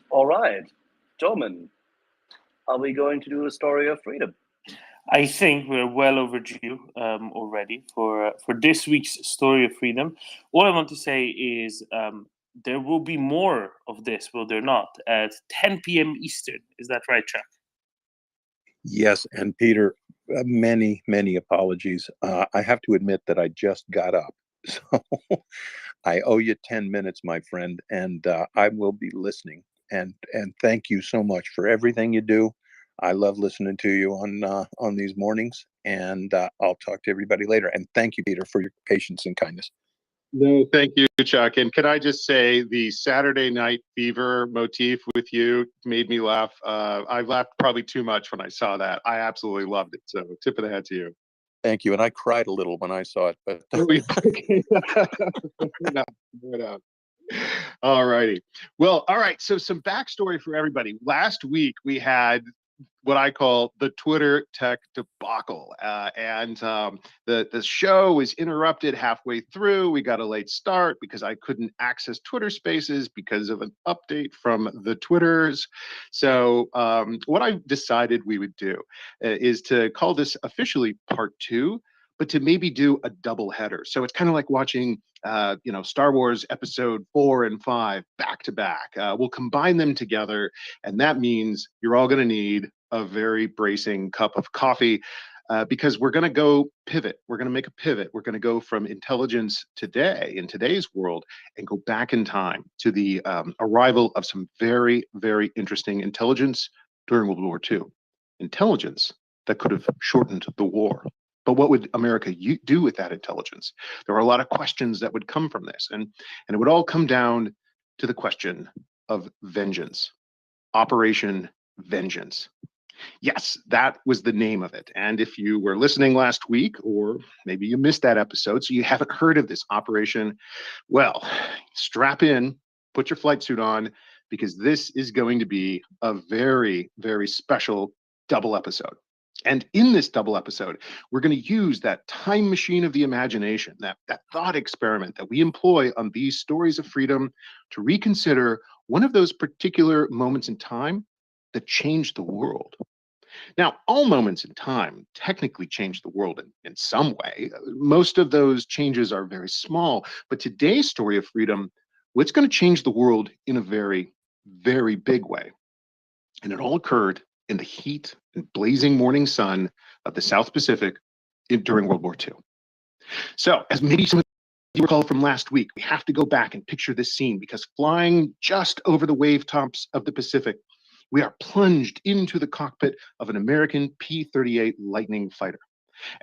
All right, Doman, are we going to do a story of freedom? I think we're well overdue already for this week's Story of Freedom. All I want to say is there will be more of this, will there not, at 10 p.m. Eastern. Is that right, Chuck? Yes, and Peter, many apologies. I have to admit that I just got up, so I owe you 10 minutes, my friend, and I will be listening. And thank you so much for everything you do. I love listening to you on these mornings, and I'll talk to everybody later. And thank you, Peter, for your patience and kindness. No, thank you, Chuck. And can I just say the Saturday Night Fever motif with you made me laugh. I laughed probably too much when I saw that. I absolutely loved it. So tip of the hat to you. Thank you. And I cried a little when I saw it. But no. All righty. Well, all right. So some backstory for everybody. Last week we had what I call the Twitter tech debacle. And the show was interrupted halfway through. We got a late start because I couldn't access Twitter Spaces because of an update from the Twitters. So what I decided we would do is to call this officially part 2, but to maybe do a double header. So it's kind of like watching Star Wars episode 4 and 5 back to back. We'll combine them together, and that means you're all going to need a very bracing cup of coffee because we're going to go pivot. We're going to make a pivot. We're going to go from intelligence today, in today's world, and go back in time to the arrival of some very, very interesting intelligence during World War II. Intelligence that could have shortened the war. But what would America do with that intelligence? There are a lot of questions that would come from this. And it would all come down to the question of vengeance. Operation Vengeance. Yes, that was the name of it. And if you were listening last week, or maybe you missed that episode, so you haven't heard of this operation, well, strap in, put your flight suit on, because this is going to be a very, very special double episode. And in this double episode, we're going to use that time machine of the imagination, that thought experiment that we employ on these stories of freedom to reconsider one of those particular moments in time that changed the world. Now, all moments in time technically change the world in some way. Most of those changes are very small, but today's story of freedom, well, it's going to change the world in a very, very big way. And it all occurred in the heat and blazing morning sun of the South Pacific during World War II. So, as maybe some of you recall from last week, we have to go back and picture this scene because flying just over the wave tops of the Pacific, we are plunged into the cockpit of an American P-38 Lightning fighter.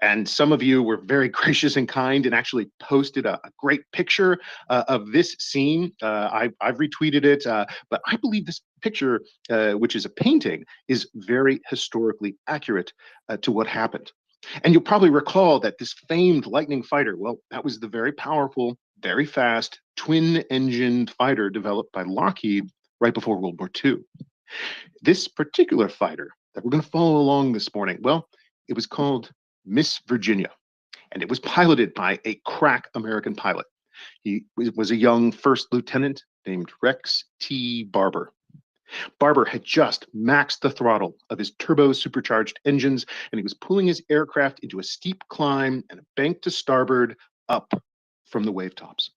And some of you were very gracious and kind and actually posted a great picture of this scene. I've retweeted it, but I believe this picture, which is a painting, is very historically accurate to what happened. And you'll probably recall that this famed Lightning fighter, well, that was the very powerful, very fast, twin-engined fighter developed by Lockheed right before World War II. This particular fighter that we're going to follow along this morning, well, it was called Miss Virginia, and it was piloted by a crack American pilot. He was a young first lieutenant named Rex T. Barber. Barber had just maxed the throttle of his turbo-supercharged engines, and he was pulling his aircraft into a steep climb and a bank to starboard up from the wave tops.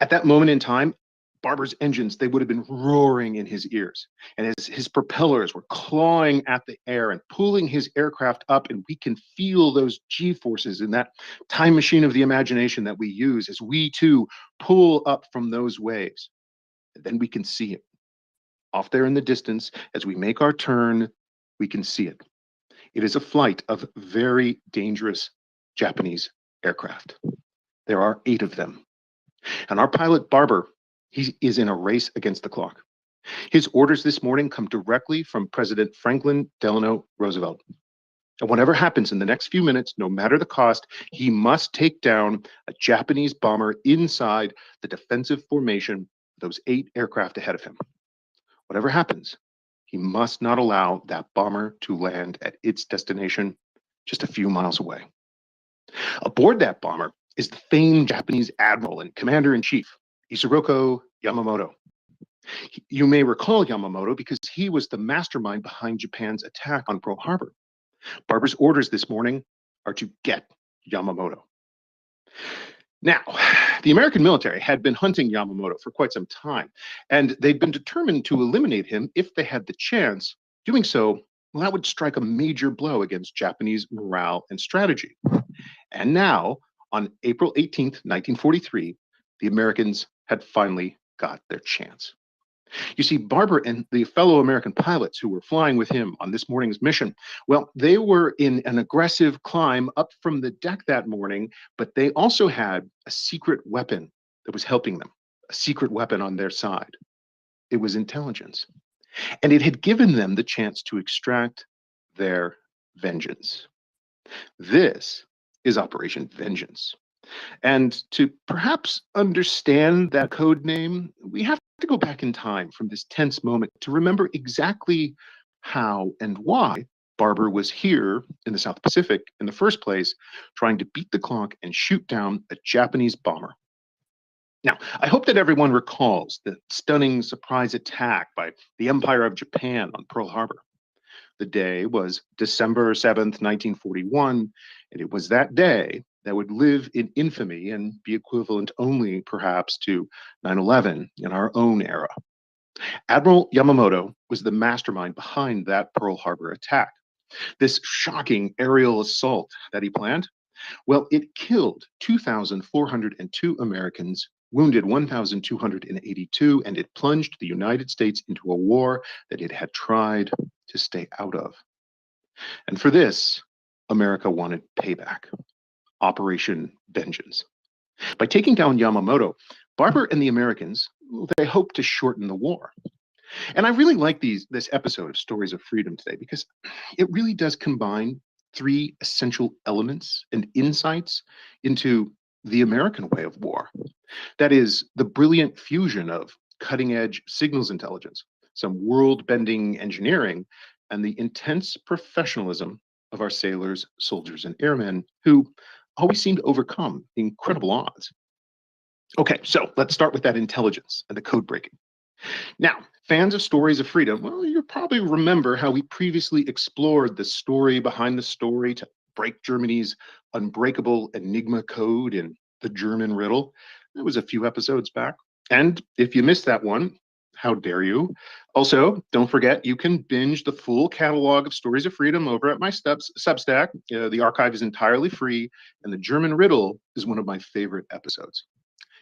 At that moment in time, Barber's engines, they would have been roaring in his ears. And as his propellers were clawing at the air and pulling his aircraft up, and we can feel those G-forces in that time machine of the imagination that we use as we too pull up from those waves. And then we can see it. Off there in the distance, as we make our turn, we can see it. It is a flight of very dangerous Japanese aircraft. There are 8 of them. And our pilot, Barber, he is in a race against the clock. His orders this morning come directly from President Franklin Delano Roosevelt. And whatever happens in the next few minutes, no matter the cost, he must take down a Japanese bomber inside the defensive formation, those 8 aircraft ahead of him. Whatever happens, he must not allow that bomber to land at its destination just a few miles away. Aboard that bomber is the famed Japanese admiral and commander-in-chief, Isoroku Yamamoto. You may recall Yamamoto because he was the mastermind behind Japan's attack on Pearl Harbor. Barber's orders this morning are to get Yamamoto. Now, the American military had been hunting Yamamoto for quite some time, and they'd been determined to eliminate him if they had the chance. Doing so, well, that would strike a major blow against Japanese morale and strategy. And now, on April 18th, 1943, the Americans had finally got their chance. You see, Barber and the fellow American pilots who were flying with him on this morning's mission, well, they were in an aggressive climb up from the deck that morning, but they also had a secret weapon that was helping them, a secret weapon on their side. It was intelligence. And it had given them the chance to extract their vengeance. This is Operation Vengeance. And to perhaps understand that code name, we have to go back in time from this tense moment to remember exactly how and why Barber was here in the South Pacific in the first place, trying to beat the clock and shoot down a Japanese bomber. Now, I hope that everyone recalls the stunning surprise attack by the Empire of Japan on Pearl Harbor. The day was December 7th, 1941, and it was that day that would live in infamy and be equivalent only perhaps to 9/11 in our own era. Admiral Yamamoto was the mastermind behind that Pearl Harbor attack. This shocking aerial assault that he planned, well, it killed 2,402 Americans, wounded 1,282, and it plunged the United States into a war that it had tried to stay out of. And for this, America wanted payback. Operation Vengeance. By taking down Yamamoto, Barber and the Americans, they hoped to shorten the war. And I really like this episode of Stories of Freedom today because it really does combine 3 essential elements and insights into the American way of war. That is the brilliant fusion of cutting-edge signals intelligence, some world-bending engineering, and the intense professionalism of our sailors, soldiers, and airmen who always seem to overcome incredible odds. Okay, so let's start with that intelligence and the code breaking. Now, fans of Stories of Freedom, well, you probably remember how we previously explored the story behind the story to break Germany's unbreakable Enigma code in the German riddle. That was a few episodes back. And if you missed that one, how dare you? Also, don't forget, you can binge the full catalog of Stories of Freedom over at my Substack. The archive is entirely free, and the German riddle is one of my favorite episodes.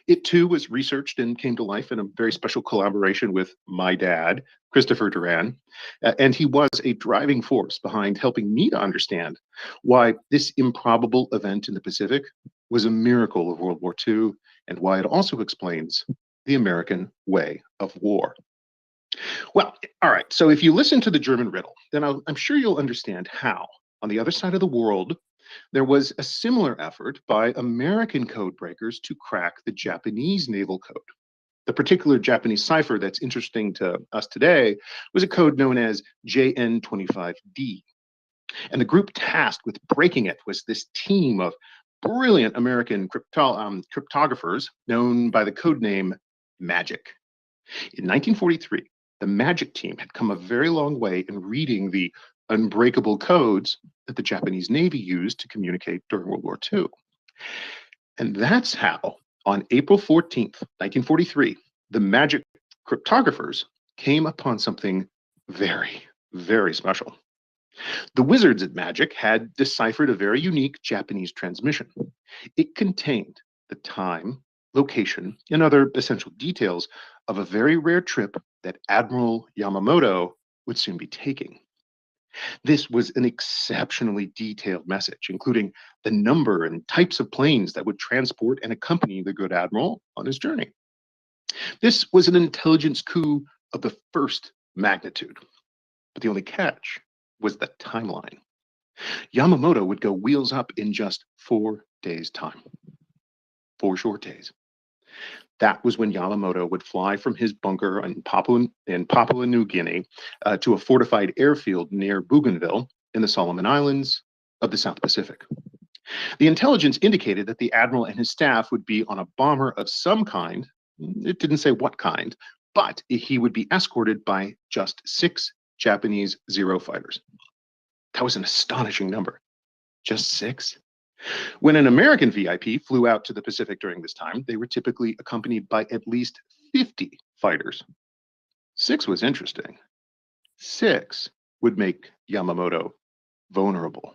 It too was researched and came to life in a very special collaboration with my dad, Christopher Duran, and he was a driving force behind helping me to understand why this improbable event in the Pacific was a miracle of World War II, and why it also explains the American way of war. Well, all right, so if you listen to the German riddle, then I'm sure you'll understand how, on the other side of the world, there was a similar effort by American code breakers to crack the Japanese naval code. The particular Japanese cipher that's interesting to us today was a code known as JN25D. And the group tasked with breaking it was this team of brilliant American cryptographers known by the code name Magic. In 1943, the Magic team had come a very long way in reading the unbreakable codes that the Japanese Navy used to communicate during World War II. And that's how, on April 14th, 1943, the magic cryptographers came upon something very, very special. The wizards at magic had deciphered a very unique Japanese transmission. It contained the time, location, and other essential details of a very rare trip that Admiral Yamamoto would soon be taking. This was an exceptionally detailed message, including the number and types of planes that would transport and accompany the good admiral on his journey. This was an intelligence coup of the first magnitude, but the only catch was the timeline. Yamamoto would go wheels up in just 4 days' time. 4 short days. That was when Yamamoto would fly from his bunker in Papua New Guinea to a fortified airfield near Bougainville in the Solomon Islands of the South Pacific. The intelligence indicated that the admiral and his staff would be on a bomber of some kind. It didn't say what kind, but he would be escorted by just 6 Japanese Zero fighters. That was an astonishing number. Just 6? When an American VIP flew out to the Pacific during this time, they were typically accompanied by at least 50 fighters. 6 was interesting. 6 would make Yamamoto vulnerable.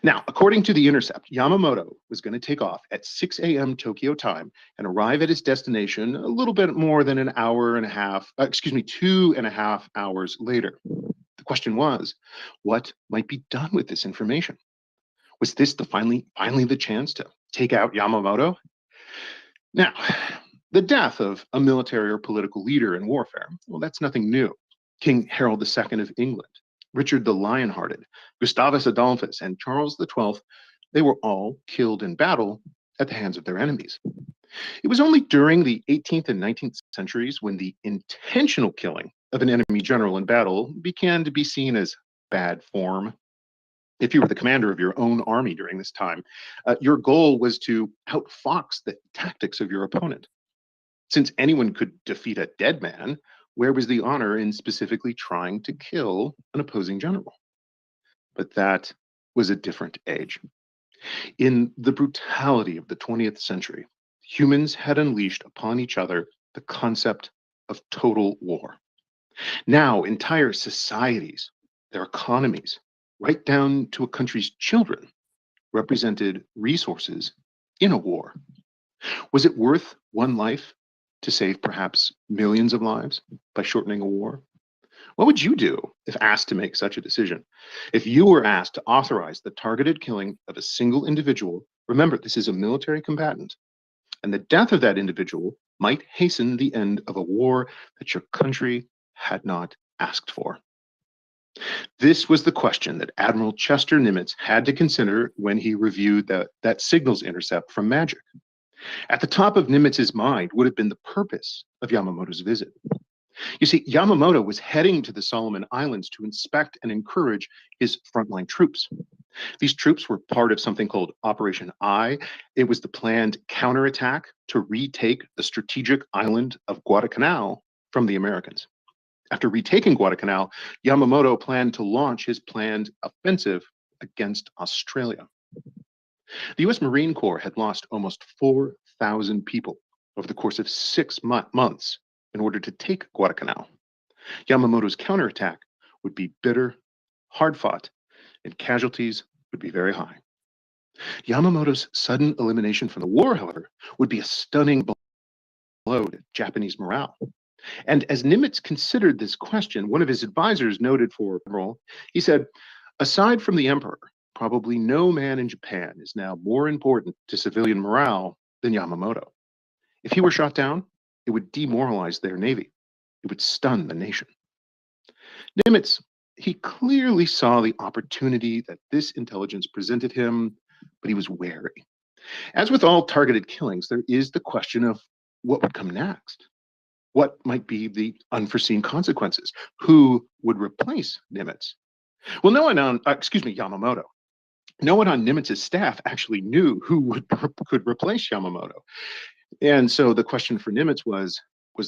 Now, according to The Intercept, Yamamoto was going to take off at 6 a.m. Tokyo time and arrive at his destination a little bit more than 2.5 hours later. The question was, what might be done with this information? Was this finally the chance to take out Yamamoto? Now, the death of a military or political leader in warfare, well, that's nothing new. King Harold II of England, Richard the Lionhearted, Gustavus Adolphus, and Charles XII, they were all killed in battle at the hands of their enemies. It was only during the 18th and 19th centuries when the intentional killing of an enemy general in battle began to be seen as bad form. If you were the commander of your own army during this time, your goal was to outfox the tactics of your opponent. Since anyone could defeat a dead man, where was the honor in specifically trying to kill an opposing general? But that was a different age. In the brutality of the 20th century, humans had unleashed upon each other the concept of total war. Now, entire societies, their economies, right down to a country's children, represented resources in a war. Was it worth one life to save perhaps millions of lives by shortening a war? What would you do if asked to make such a decision? If you were asked to authorize the targeted killing of a single individual, remember, this is a military combatant, and the death of that individual might hasten the end of a war that your country had not asked for. This was the question that Admiral Chester Nimitz had to consider when he reviewed that signals intercept from Magic. At the top of Nimitz's mind would have been the purpose of Yamamoto's visit. You see, Yamamoto was heading to the Solomon Islands to inspect and encourage his frontline troops. These troops were part of something called Operation I. It was the planned counterattack to retake the strategic island of Guadalcanal from the Americans. After retaking Guadalcanal, Yamamoto planned to launch his planned offensive against Australia. The U.S. Marine Corps had lost almost 4,000 people over the course of 6 months in order to take Guadalcanal. Yamamoto's counterattack would be bitter, hard-fought, and casualties would be very high. Yamamoto's sudden elimination from the war, however, would be a stunning blow to Japanese morale. And as Nimitz considered this question, one of his advisors noted for Admiral, he said, aside from the emperor, probably no man in Japan is now more important to civilian morale than Yamamoto. If he were shot down, it would demoralize their navy. It would stun the nation. Nimitz, he clearly saw the opportunity that this intelligence presented him, but he was wary. As with all targeted killings, there is the question of what would come next. What might be the unforeseen consequences? Who would replace Nimitz? Well, Yamamoto. No one on Nimitz's staff actually knew who could replace Yamamoto. And so the question for Nimitz was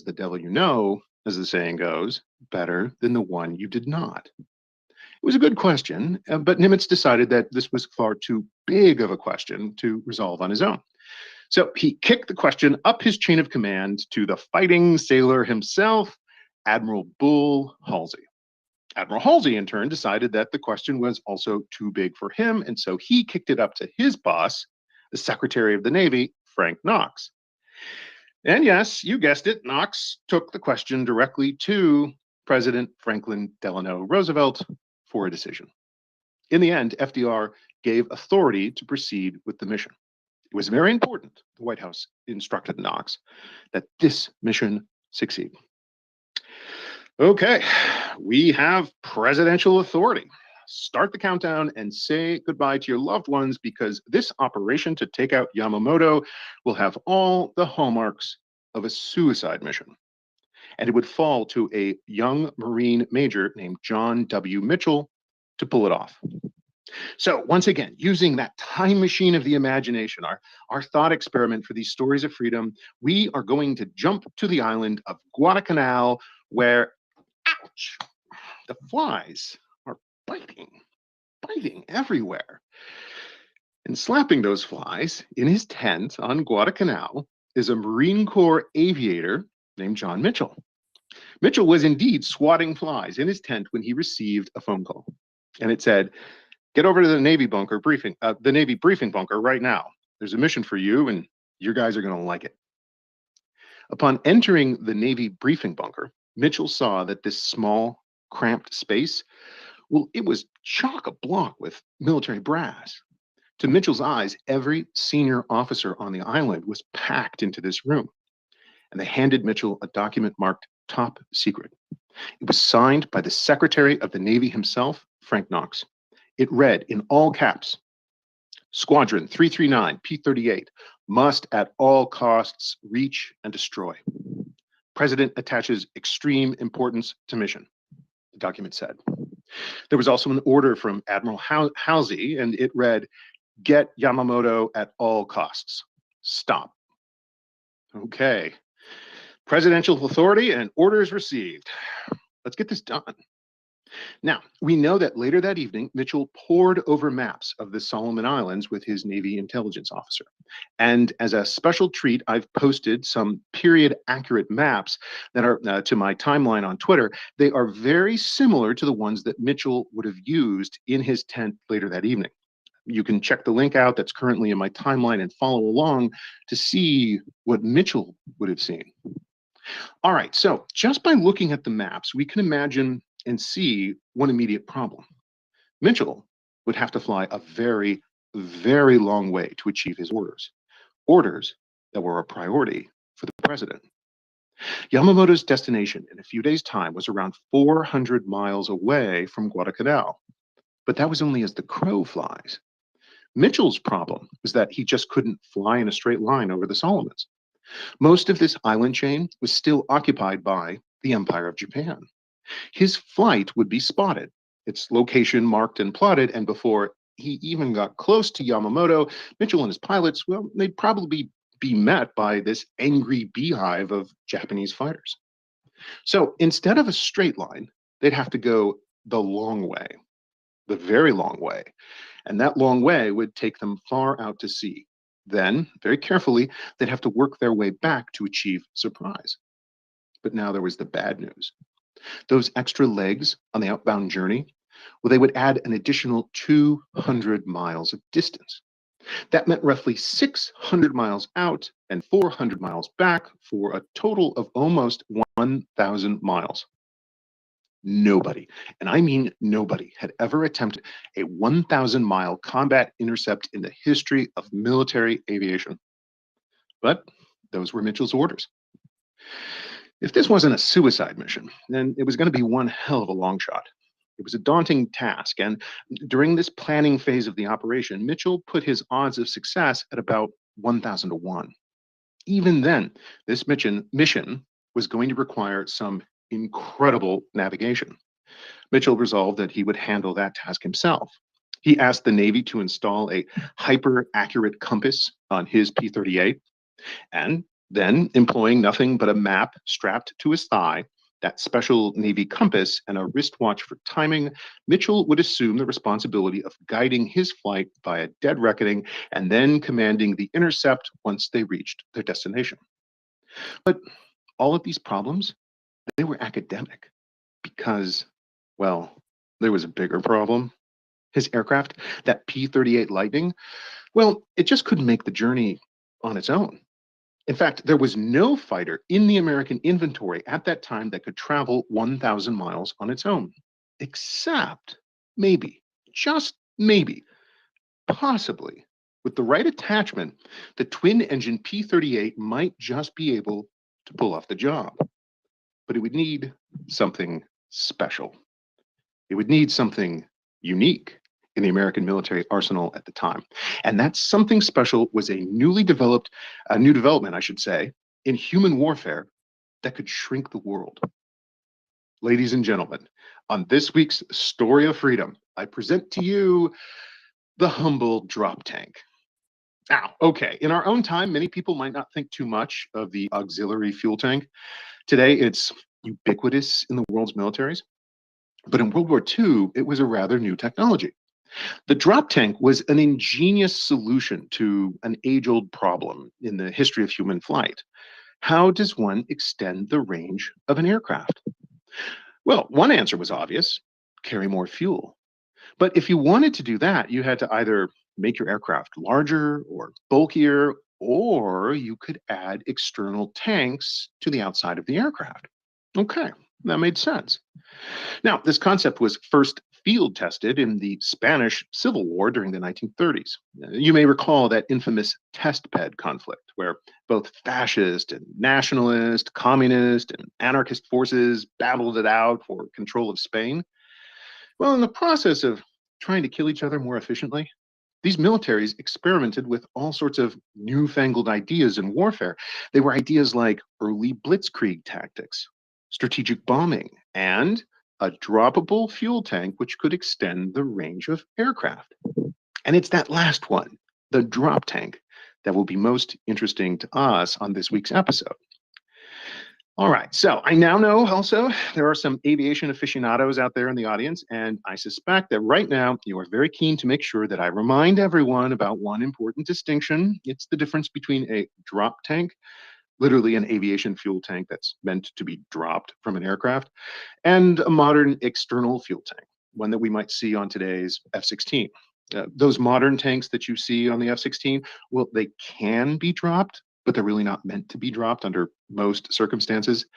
the devil you know, as the saying goes, better than the one you did not? It was a good question, but Nimitz decided that this was far too big of a question to resolve on his own. So he kicked the question up his chain of command to the fighting sailor himself, Admiral Bull Halsey. Admiral Halsey, in turn, decided that the question was also too big for him, and so he kicked it up to his boss, the Secretary of the Navy, Frank Knox. And yes, you guessed it, Knox took the question directly to President Franklin Delano Roosevelt for a decision. In the end, FDR gave authority to proceed with the mission. It was very important, the White House instructed Knox, that this mission succeed. Okay, we have presidential authority. Start the countdown and say goodbye to your loved ones, because this operation to take out Yamamoto will have all the hallmarks of a suicide mission. And it would fall to a young Marine major named John W. Mitchell to pull it off. So once again, using that time machine of the imagination, our thought experiment for these stories of freedom, we are going to jump to the island of Guadalcanal, where, ouch, the flies are biting everywhere. And slapping those flies in his tent on Guadalcanal is a Marine Corps aviator named John Mitchell. Mitchell was indeed swatting flies in his tent when he received a phone call. And it said, "Get over to the Navy briefing bunker right now. There's a mission for you, and your guys are going to like it." Upon entering the Navy briefing bunker, Mitchell saw that this small, cramped space, well, it was chock-a-block with military brass. To Mitchell's eyes, every senior officer on the island was packed into this room. And they handed Mitchell a document marked top secret. It was signed by the Secretary of the Navy himself, Frank Knox. It read in all caps, "Squadron 339 P-38 must at all costs reach and destroy. President attaches extreme importance to mission," the document said. There was also an order from Admiral Halsey, and it read, "Get Yamamoto at all costs. Stop." Okay. Presidential authority and orders received. Let's get this done. Now, we know that later that evening, Mitchell pored over maps of the Solomon Islands with his Navy intelligence officer. And as a special treat, I've posted some period-accurate maps that are to my timeline on Twitter. They are very similar to the ones that Mitchell would have used in his tent later that evening. You can check the link out that's currently in my timeline and follow along to see what Mitchell would have seen. All right, so just by looking at the maps, we can imagine and see one immediate problem. Mitchell would have to fly a very, very long way to achieve his orders that were a priority for the president. Yamamoto's destination in a few days' time was around 400 miles away from Guadalcanal, but that was only as the crow flies. Mitchell's problem was that he just couldn't fly in a straight line over the Solomons. Most of this island chain was still occupied by the Empire of Japan. His flight would be spotted, its location marked and plotted, and before he even got close to Yamamoto, Mitchell and his pilots, well, they'd probably be met by this angry beehive of Japanese fighters. So instead of a straight line, they'd have to go the long way, the very long way. And that long way would take them far out to sea. Then, very carefully, they'd have to work their way back to achieve surprise. But now there was the bad news. Those extra legs on the outbound journey, well, they would add an additional 200 miles of distance. That meant roughly 600 miles out and 400 miles back for a total of almost 1,000 miles. Nobody, and I mean nobody, had ever attempted a 1,000-mile combat intercept in the history of military aviation. But those were Mitchell's orders. If this wasn't a suicide mission, then it was going to be one hell of a long shot. It was a daunting task, and during this planning phase of the operation, Mitchell put his odds of success at about 1,000 to 1. Even then, this mission was going to require some incredible navigation. Mitchell resolved that he would handle that task himself. He asked the Navy to install a hyper-accurate compass on his P-38, and then, employing nothing but a map strapped to his thigh that special Navy compass, and a wristwatch for timing, Mitchell would assume the responsibility of guiding his flight via dead reckoning and then commanding the intercept once they reached their destination. But all of these problems, they were academic because, well, there was a bigger problem. His aircraft, that P-38 Lightning, well, it just couldn't make the journey on its own. In fact, there was no fighter in the American inventory at that time that could travel 1,000 miles on its own, except maybe, just maybe, possibly, with the right attachment, the twin-engine P-38 might just be able to pull off the job. But it would need something special. It would need something unique in the American military arsenal at the time. And that something special was a new development, I should say, in human warfare that could shrink the world. Ladies and gentlemen, on this week's Story of Freedom, I present to you the humble drop tank. Now, okay, in our own time, many people might not think too much of the auxiliary fuel tank. Today, it's ubiquitous in the world's militaries. But in World War II, it was a rather new technology. The drop tank was an ingenious solution to an age-old problem in the history of human flight. How does one extend the range of an aircraft? Well, one answer was obvious: carry more fuel. But if you wanted to do that, you had to either make your aircraft larger or bulkier, or you could add external tanks to the outside of the aircraft. Okay, that made sense. Now, this concept was first field tested in the Spanish Civil War during the 1930s. You may recall that infamous test bed conflict, where both fascist and nationalist, communist and anarchist forces battled it out for control of Spain. Well, in the process of trying to kill each other more efficiently, these militaries experimented with all sorts of newfangled ideas in warfare. They were ideas like early blitzkrieg tactics, strategic bombing, and a droppable fuel tank which could extend the range of aircraft. And it's that last one, the drop tank, that will be most interesting to us on this week's episode. All right, so I now know also there are some aviation aficionados out there in the audience, and I suspect that right now you are very keen to make sure that I remind everyone about one important distinction. It's the difference between a drop tank, literally an aviation fuel tank that's meant to be dropped from an aircraft, and a modern external fuel tank, one that we might see on today's F-16. Those modern tanks that you see on the F-16, well, they can be dropped, but they're really not meant to be dropped under most circumstances.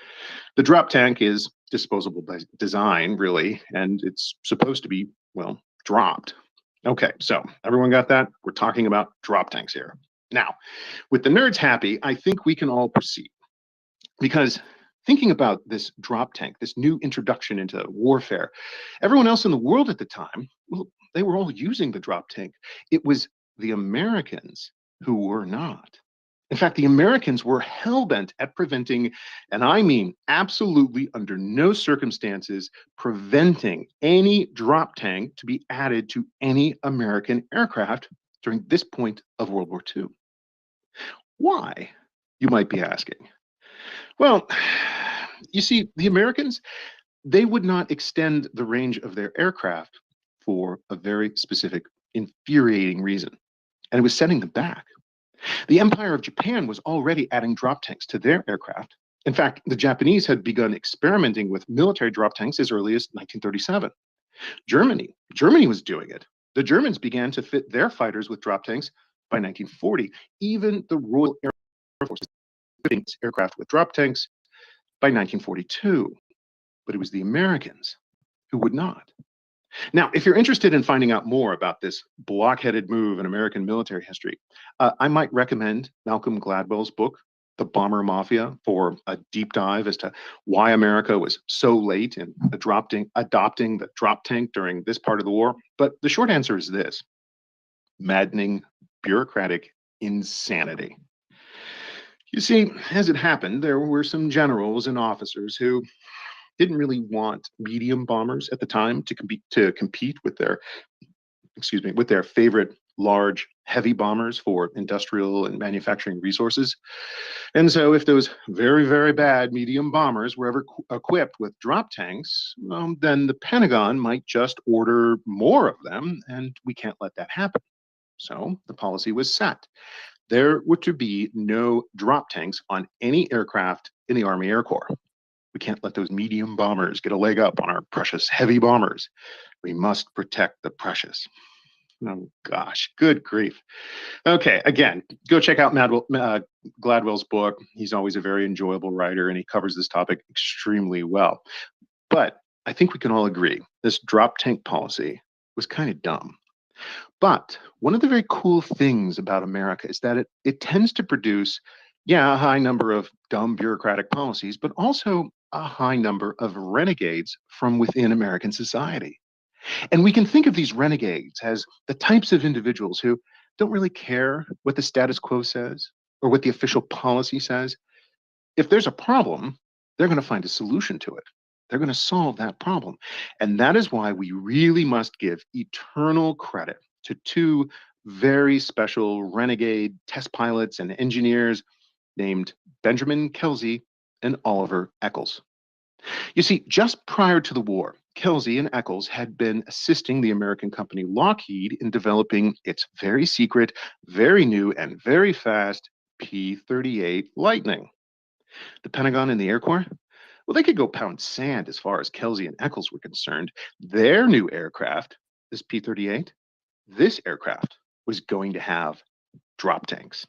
The drop tank is disposable by design, really, and it's supposed to be, well, dropped. Okay, so everyone got that? We're talking about drop tanks here. Now, with the nerds happy, I think we can all proceed. Because thinking about this drop tank, this new introduction into warfare, everyone else in the world at the time, well, they were all using the drop tank. It was the Americans who were not. In fact, the Americans were hell-bent at preventing, and I mean absolutely under no circumstances, preventing any drop tank to be added to any American aircraft during this point of World War II. Why, you might be asking? Well, you see, the Americans, they would not extend the range of their aircraft for a very specific, infuriating reason, and it was setting them back. The Empire of Japan was already adding drop tanks to their aircraft. In fact, the Japanese had begun experimenting with military drop tanks as early as 1937. Germany was doing it. The Germans began to fit their fighters with drop tanks by 1940. Even the Royal Air Force fitting its aircraft with drop tanks by 1942. But it was the Americans who would not. Now, if you're interested in finding out more about this blockheaded move in American military history, I might recommend Malcolm Gladwell's book, The Bomber Mafia, for a deep dive as to why America was so late in adopting the drop tank during this part of the war. But the short answer is this: maddening bureaucratic insanity. You see, as it happened, there were some generals and officers who didn't really want medium bombers at the time to compete with their favorite large, heavy bombers for industrial and manufacturing resources. And so if those very, very bad medium bombers were ever equipped with drop tanks, then the Pentagon might just order more of them, and we can't let that happen. So the policy was set. There were to be no drop tanks on any aircraft in the Army Air Corps. We can't let those medium bombers get a leg up on our precious heavy bombers. We must protect the precious. Oh gosh, good grief. Okay, again, go check out Gladwell's book. He's always a very enjoyable writer, and he covers this topic extremely well. But I think we can all agree this drop tank policy was kind of dumb. But one of the very cool things about America is that it tends to produce, a high number of dumb bureaucratic policies, but also a high number of renegades from within American society. And we can think of these renegades as the types of individuals who don't really care what the status quo says or what the official policy says. If there's a problem, they're going to find a solution to it. They're going to solve that problem. And that is why we really must give eternal credit to two very special renegade test pilots and engineers named Benjamin Kelsey and Oliver Eccles. You see, just prior to the war, Kelsey and Eccles had been assisting the American company Lockheed in developing its very secret, very new, and very fast P-38 Lightning. The Pentagon and the Air Corps, well, they could go pound sand as far as Kelsey and Eccles were concerned. Their new aircraft, this P-38, this aircraft was going to have drop tanks.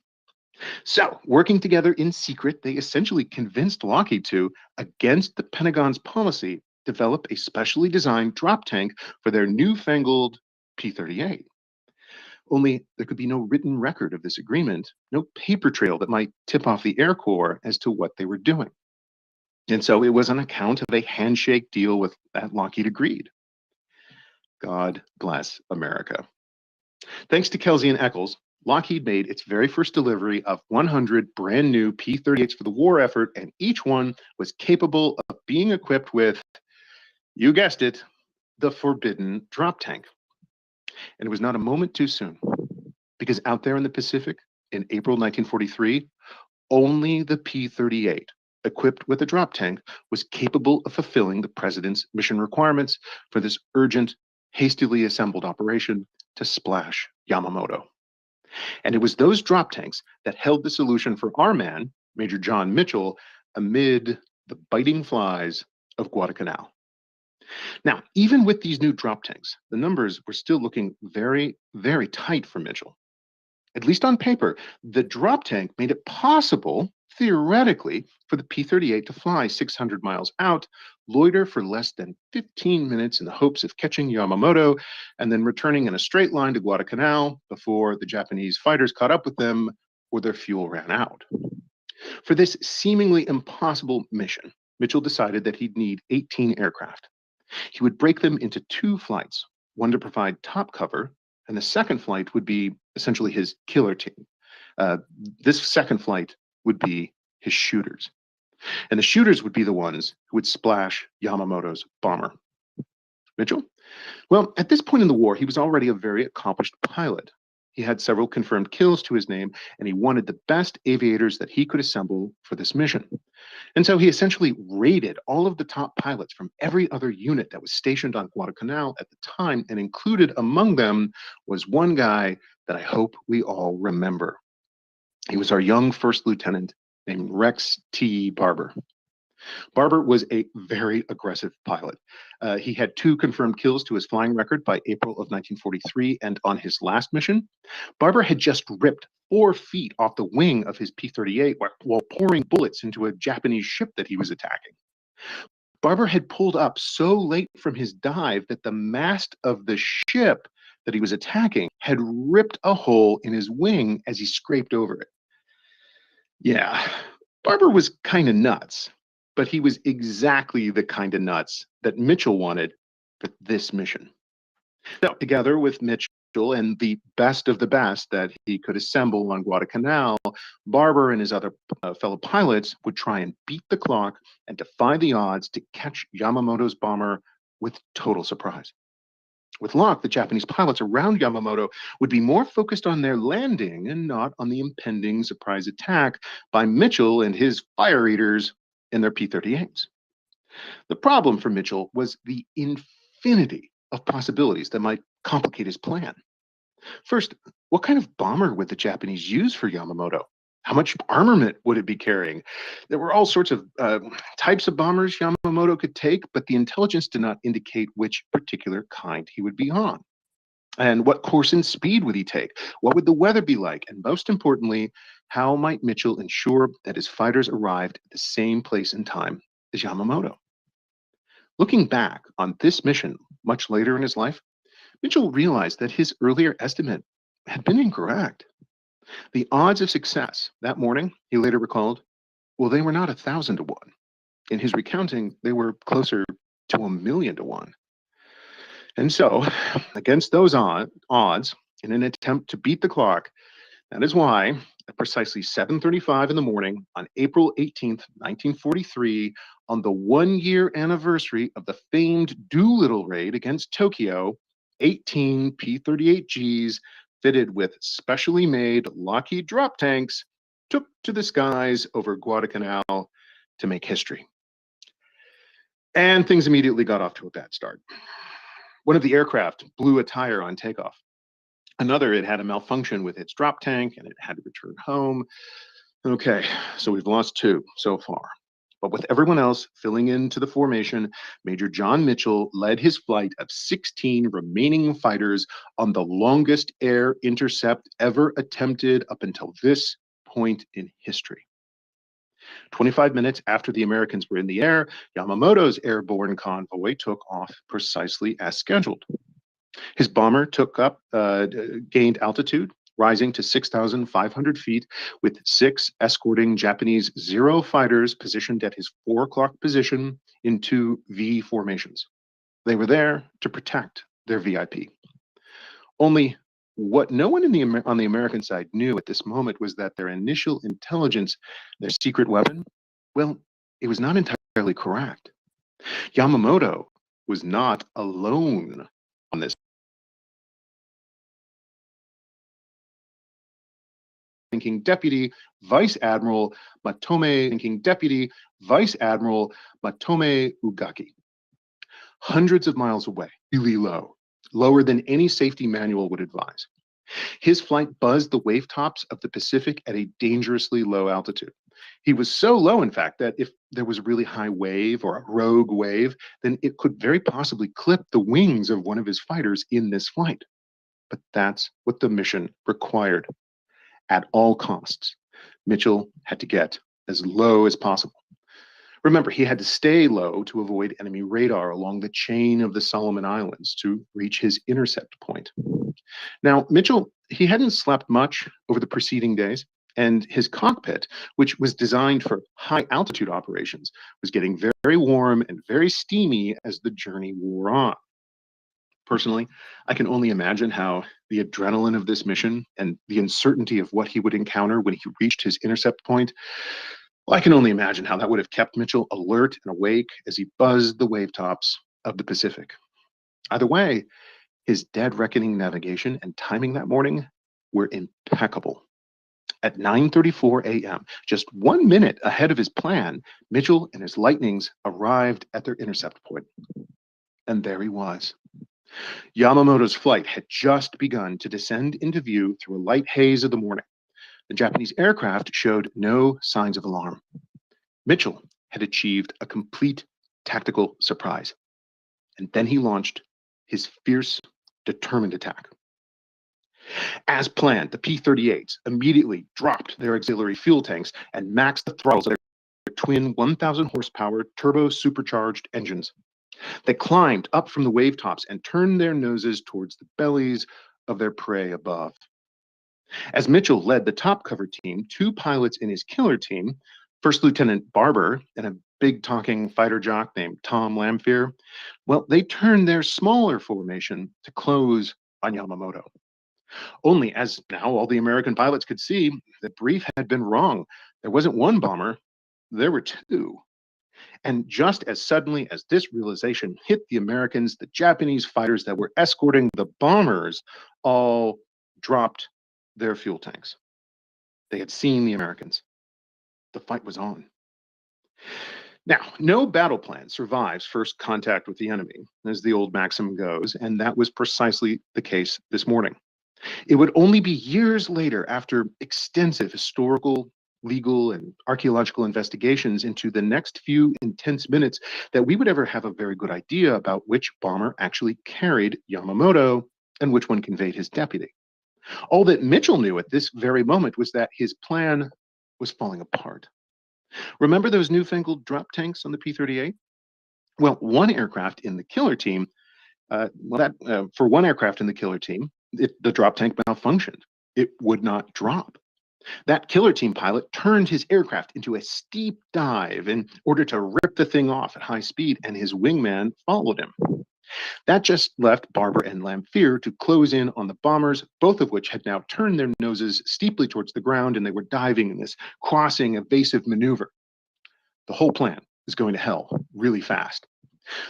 So, working together in secret, they essentially convinced Lockheed to, against the Pentagon's policy, develop a specially designed drop tank for their newfangled P-38. Only there could be no written record of this agreement, no paper trail that might tip off the Air Corps as to what they were doing. And so it was on account of a handshake deal with that Lockheed agreed. God bless America. Thanks to Kelsey and Eccles, Lockheed made its very first delivery of 100 brand new P-38s for the war effort, and each one was capable of being equipped with, you guessed it, the forbidden drop tank. And it was not a moment too soon, because out there in the Pacific, in April 1943, only the P-38, equipped with a drop tank, was capable of fulfilling the president's mission requirements for this urgent, hastily assembled operation to splash Yamamoto. And it was those drop tanks that held the solution for our man, Major John Mitchell, amid the biting flies of Guadalcanal. Now, even with these new drop tanks, the numbers were still looking very, very tight for Mitchell. At least on paper, the drop tank made it possible, theoretically, for the P-38 to fly 600 miles out, loiter for less than 15 minutes in the hopes of catching Yamamoto, and then returning in a straight line to Guadalcanal before the Japanese fighters caught up with them or their fuel ran out. For this seemingly impossible mission, Mitchell decided that he'd need 18 aircraft. He would break them into two flights, one to provide top cover, and the second flight would be essentially his killer team. This second flight would be his shooters. And the shooters would be the ones who would splash Yamamoto's bomber. Mitchell? Well, at this point in the war, he was already a very accomplished pilot. He had several confirmed kills to his name, and he wanted the best aviators that he could assemble for this mission. And so he essentially raided all of the top pilots from every other unit that was stationed on Guadalcanal at the time, and included among them was one guy that I hope we all remember. He was our young first lieutenant named Rex T. Barber. Barber was a very aggressive pilot. He had 2 confirmed kills to his flying record by April of 1943, and on his last mission, Barber had just ripped 4 feet off the wing of his P-38 while pouring bullets into a Japanese ship that he was attacking. Barber had pulled up so late from his dive that the mast of the ship that he was attacking had ripped a hole in his wing as he scraped over it. Yeah, Barber was kind of nuts, but he was exactly the kind of nuts that Mitchell wanted for this mission. So, together with Mitchell and the best of the best that he could assemble on Guadalcanal, Barber and his other fellow pilots would try and beat the clock and defy the odds to catch Yamamoto's bomber with total surprise. With luck, the Japanese pilots around Yamamoto would be more focused on their landing and not on the impending surprise attack by Mitchell and his fire eaters in their P-38s. The problem for Mitchell was the infinity of possibilities that might complicate his plan. First, what kind of bomber would the Japanese use for Yamamoto? How much armament would it be carrying? There were all sorts of types of bombers Yamamoto could take, but the intelligence did not indicate which particular kind he would be on. And what course and speed would he take? What would the weather be like? And most importantly, how might Mitchell ensure that his fighters arrived at the same place and time as Yamamoto? Looking back on this mission much later in his life, Mitchell realized that his earlier estimate had been incorrect. The odds of success that morning, he later recalled, well, they were not 1,000 to 1. In his recounting, they were closer to 1,000,000 to 1. And so, against those odds, in an attempt to beat the clock, that is why, at precisely 7:35 in the morning on April 18th, 1943, on the one-year anniversary of the famed Doolittle raid against Tokyo, 18 P-38Gs fitted with specially made Lockheed drop tanks took to the skies over Guadalcanal to make history. And things immediately got off to a bad start. One of the aircraft blew a tire on takeoff. Another, it had a malfunction with its drop tank and it had to return home. Okay, so we've lost 2 so far. But with everyone else filling into the formation, Major John Mitchell led his flight of 16 remaining fighters on the longest air intercept ever attempted up until this point in history. 25 minutes after the Americans were in the air, Yamamoto's airborne convoy took off precisely as scheduled. His bomber gained altitude, rising to 6,500 feet, with 6 escorting Japanese Zero fighters positioned at his 4 o'clock position in 2 V formations. They were there to protect their VIP. Only what no one on the American side knew at this moment was that their initial intelligence, their secret weapon, well, it was not entirely correct. Yamamoto was not alone on this. Ranking Deputy Vice Admiral Matome Ugaki. Hundreds of miles away, really low, lower than any safety manual would advise. His flight buzzed the wave tops of the Pacific at a dangerously low altitude. He was so low, in fact, that if there was a really high wave or a rogue wave, then it could very possibly clip the wings of one of his fighters in this flight. But that's what the mission required. At all costs, Mitchell had to get as low as possible. Remember, he had to stay low to avoid enemy radar along the chain of the Solomon Islands to reach his intercept point. Now, Mitchell, he hadn't slept much over the preceding days, and his cockpit, which was designed for high altitude operations, was getting very warm and very steamy as the journey wore on. Personally, I can only imagine how the adrenaline of this mission and the uncertainty of what he would encounter when he reached his intercept point, well, I can only imagine how that would have kept Mitchell alert and awake as he buzzed the wave tops of the Pacific. Either way, his dead reckoning navigation and timing that morning were impeccable. At 9:34 a.m., just 1 minute ahead of his plan, Mitchell and his Lightnings arrived at their intercept point. And there he was. Yamamoto's flight had just begun to descend into view through a light haze of the morning. The Japanese aircraft showed no signs of alarm. Mitchell had achieved a complete tactical surprise. And then he launched his fierce, determined attack. As planned, the P-38s immediately dropped their auxiliary fuel tanks and maxed the throttles of their twin 1,000 horsepower turbo-supercharged engines. They climbed up from the wave tops and turned their noses towards the bellies of their prey above. As Mitchell led the top cover team, 2 pilots in his killer team, First Lieutenant Barber and a big talking fighter jock named Tom Lamphere, well, they turned their smaller formation to close on Yamamoto. Only, as now all the American pilots could see, the brief had been wrong. There wasn't 1 bomber, there were 2. And just as suddenly as this realization hit the Americans, the Japanese fighters that were escorting the bombers all dropped their fuel tanks. They had seen the Americans. The fight was on. Now, no battle plan survives first contact with the enemy, as the old maxim goes, and that was precisely the case this morning. It would only be years later, after extensive historical, legal, and archaeological investigations into the next few intense minutes, that we would ever have a very good idea about which bomber actually carried Yamamoto and which one conveyed his deputy. All that Mitchell knew at this very moment was that his plan was falling apart. Remember those newfangled drop tanks on the P-38? Well, one aircraft in the killer team, for one aircraft in the killer team, the drop tank malfunctioned. It would not drop. That killer team pilot turned his aircraft into a steep dive in order to rip the thing off at high speed, and his wingman followed him. That just left Barber and Lamphere to close in on the bombers, both of which had now turned their noses steeply towards the ground, and they were diving in this crossing evasive maneuver. The whole plan was going to hell really fast.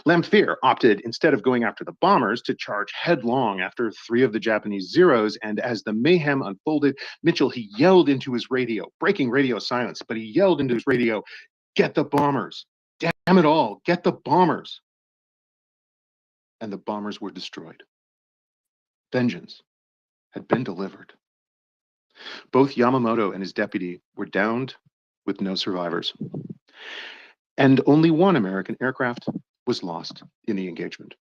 Lamphere opted, instead of going after the bombers, to charge headlong after 3 of the Japanese Zeros, and as the mayhem unfolded, Mitchell, he yelled into his radio, breaking radio silence, but he yelled into his radio, "Get the bombers! Damn it all, get the bombers!" And the bombers were destroyed. Vengeance had been delivered. Both Yamamoto and his deputy were downed with no survivors. And only one American aircraft was lost in the engagement.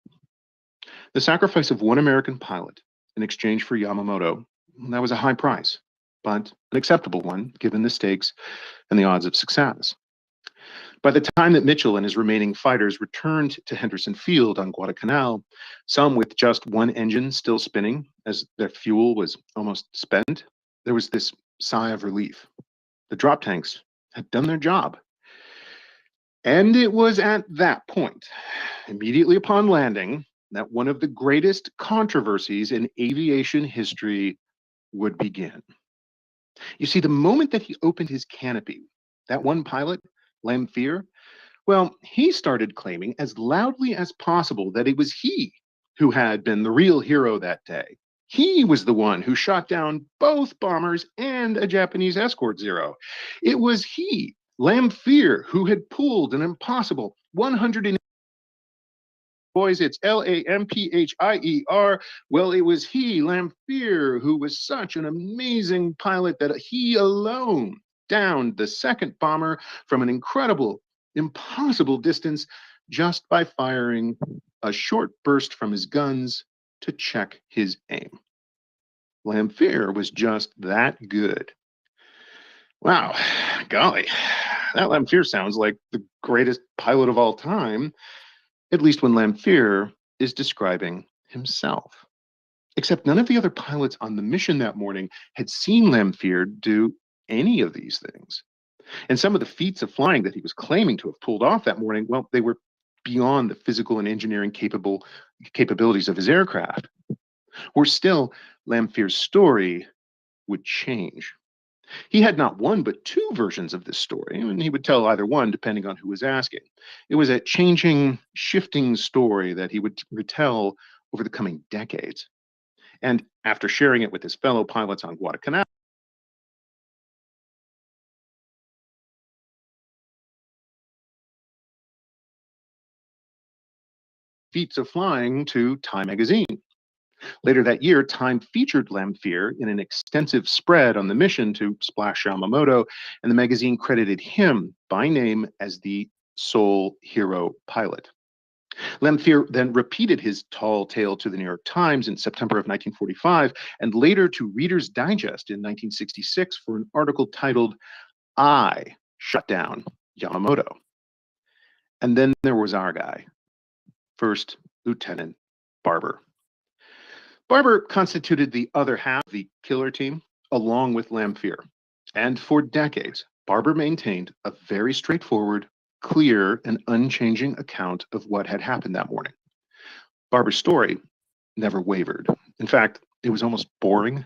The sacrifice of one American pilot in exchange for Yamamoto, that was a high price, but an acceptable one given the stakes and the odds of success. By the time that Mitchell and his remaining fighters returned to Henderson Field on Guadalcanal, some with just one engine still spinning as their fuel was almost spent, there was this sigh of relief. The drop tanks had done their job. And it was at that point, immediately upon landing, that one of the greatest controversies in aviation history would begin. You see, the moment that he opened his canopy, that one pilot, Lamphere, well, he started claiming as loudly as possible that it was he who had been the real hero that day. He was the one who shot down both bombers and a Japanese escort Zero. It was he, Lamphere, who had pulled an impossible 180. Boys, it's Lamphier. Well, it was he, Lamphere, who was such an amazing pilot that he alone downed the second bomber from an incredible, impossible distance just by firing a short burst from his guns to check his aim. Lamphere was just that good. Wow, golly, that Lamphere sounds like the greatest pilot of all time, at least when Lamphere is describing himself. Except none of the other pilots on the mission that morning had seen Lamphere do any of these things. And some of the feats of flying that he was claiming to have pulled off that morning, well, they were beyond the physical and engineering capabilities of his aircraft. Or still, Lamphere's story would change. He had not one but 2 versions of this story, and he would tell either one depending on who was asking. It was a changing, shifting story that he would retell over the coming decades. And after sharing it with his fellow pilots on Guadalcanal, feats of flying to Time magazine. Later that year, Time featured Lamphere in an extensive spread on the mission to splash Yamamoto, and the magazine credited him by name as the sole hero pilot. Lamphere then repeated his tall tale to the New York Times in September of 1945, and later to Reader's Digest in 1966 for an article titled, "I Shut Down Yamamoto." And then there was our guy, First Lieutenant Barber. Barber constituted the other half of the killer team, along with Lamphere. And for decades, Barber maintained a very straightforward, clear, and unchanging account of what had happened that morning. Barber's story never wavered. In fact, it was almost boring.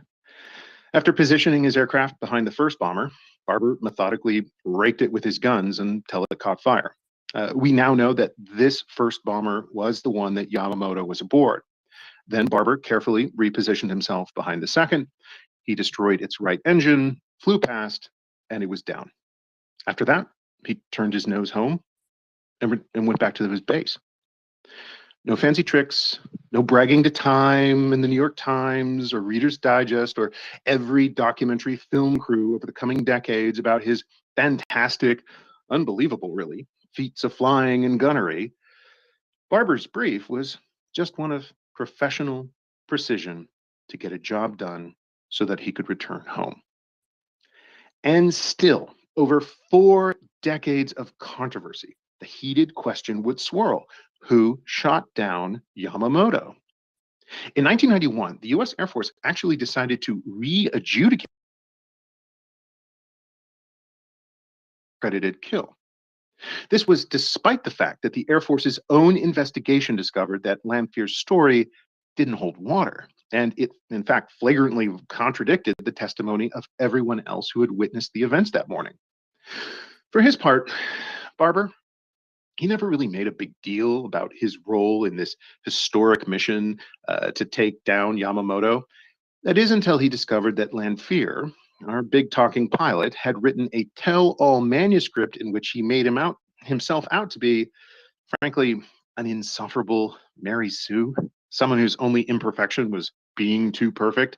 After positioning his aircraft behind the first bomber, Barber methodically raked it with his guns until it caught fire. We now know that this first bomber was the one that Yamamoto was aboard. Then Barber carefully repositioned himself behind the second. He destroyed its right engine, flew past, and it was down. After that, he turned his nose home and went back to his base. No fancy tricks, no bragging to Time and the New York Times or Reader's Digest or every documentary film crew over the coming decades about his fantastic, unbelievable really, feats of flying and gunnery. Barber's brief was just one of professional precision to get a job done so that he could return home. And still, over 4 decades of controversy, the heated question would swirl: who shot down Yamamoto? In 1991, the US Air Force actually decided to re-adjudicate credited kill. This was despite the fact that the Air Force's own investigation discovered that Lanfear's story didn't hold water, and it, in fact, flagrantly contradicted the testimony of everyone else who had witnessed the events that morning. For his part, Barber, he never really made a big deal about his role in this historic mission to take down Yamamoto. That is until he discovered that Lanfear, our big talking pilot, had written a tell-all manuscript in which he made himself out to be, frankly, an insufferable Mary Sue, someone whose only imperfection was being too perfect.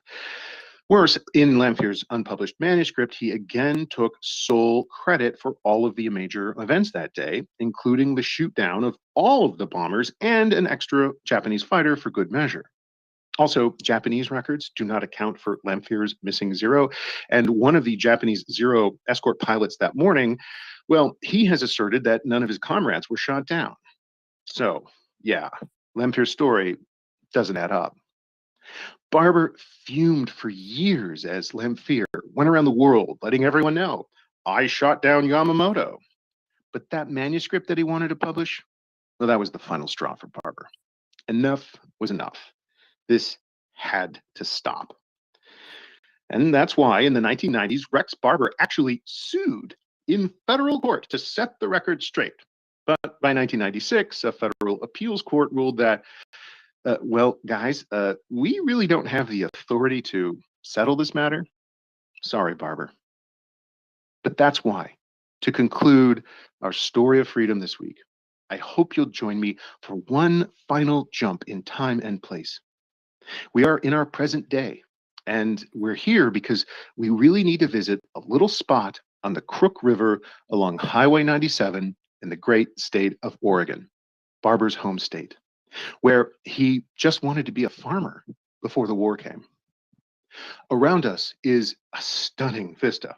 Worse, in Lanfear's unpublished manuscript, he again took sole credit for all of the major events that day, including the shoot down of all of the bombers and an extra Japanese fighter for good measure. Also, Japanese records do not account for Lanfear's missing Zero, and one of the Japanese Zero escort pilots that morning, well, he has asserted that none of his comrades were shot down. So, yeah, Lanfear's story doesn't add up. Barber fumed for years as Lanfear went around the world letting everyone know, I shot down Yamamoto. But that manuscript that he wanted to publish, well, that was the final straw for Barber. Enough was enough. This had to stop. And that's why in the 1990s, Rex Barber actually sued in federal court to set the record straight. But by 1996, a federal appeals court ruled that, well, guys, we really don't have the authority to settle this matter. Sorry, Barber. But that's why, to conclude our story of freedom this week, I hope you'll join me for one final jump in time and place. We are in our present day, and we're here because we really need to visit a little spot on the Crook River along Highway 97 in the great state of Oregon, Barber's home state, where he just wanted to be a farmer before the war came. Around us is a stunning vista.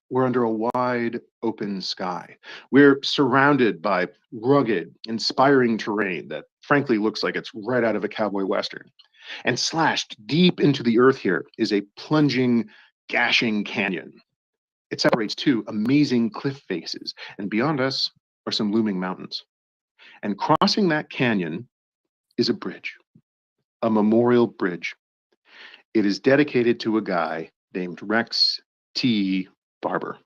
We're under a wide open sky. We're surrounded by rugged, inspiring terrain that frankly looks like it's right out of a cowboy western. And slashed deep into the earth here is a plunging, gashing canyon. It separates 2 amazing cliff faces, and beyond us are some looming mountains. And crossing that canyon is a bridge, a memorial bridge. It is dedicated to a guy named Rex T. Barber.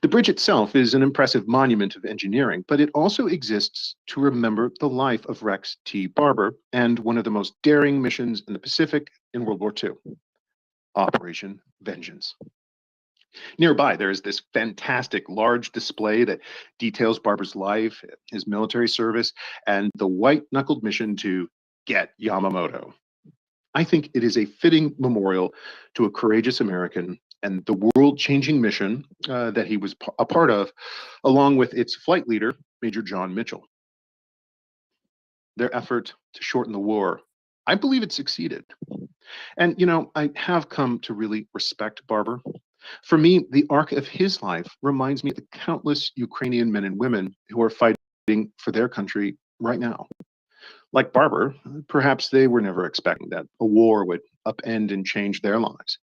The bridge itself is an impressive monument of engineering, but it also exists to remember the life of Rex T. Barber and one of the most daring missions in the Pacific in World War II, Operation Vengeance. Nearby, there is this fantastic large display that details Barber's life, his military service, and the white-knuckled mission to get Yamamoto. I think it is a fitting memorial to a courageous American and the world-changing mission that he was a part of, along with its flight leader, Major John Mitchell. Their effort to shorten the war, I believe it succeeded. And, you know, I have come to really respect Barber. For me, the arc of his life reminds me of the countless Ukrainian men and women who are fighting for their country right now. Like Barber, perhaps they were never expecting that a war would upend and change their lives.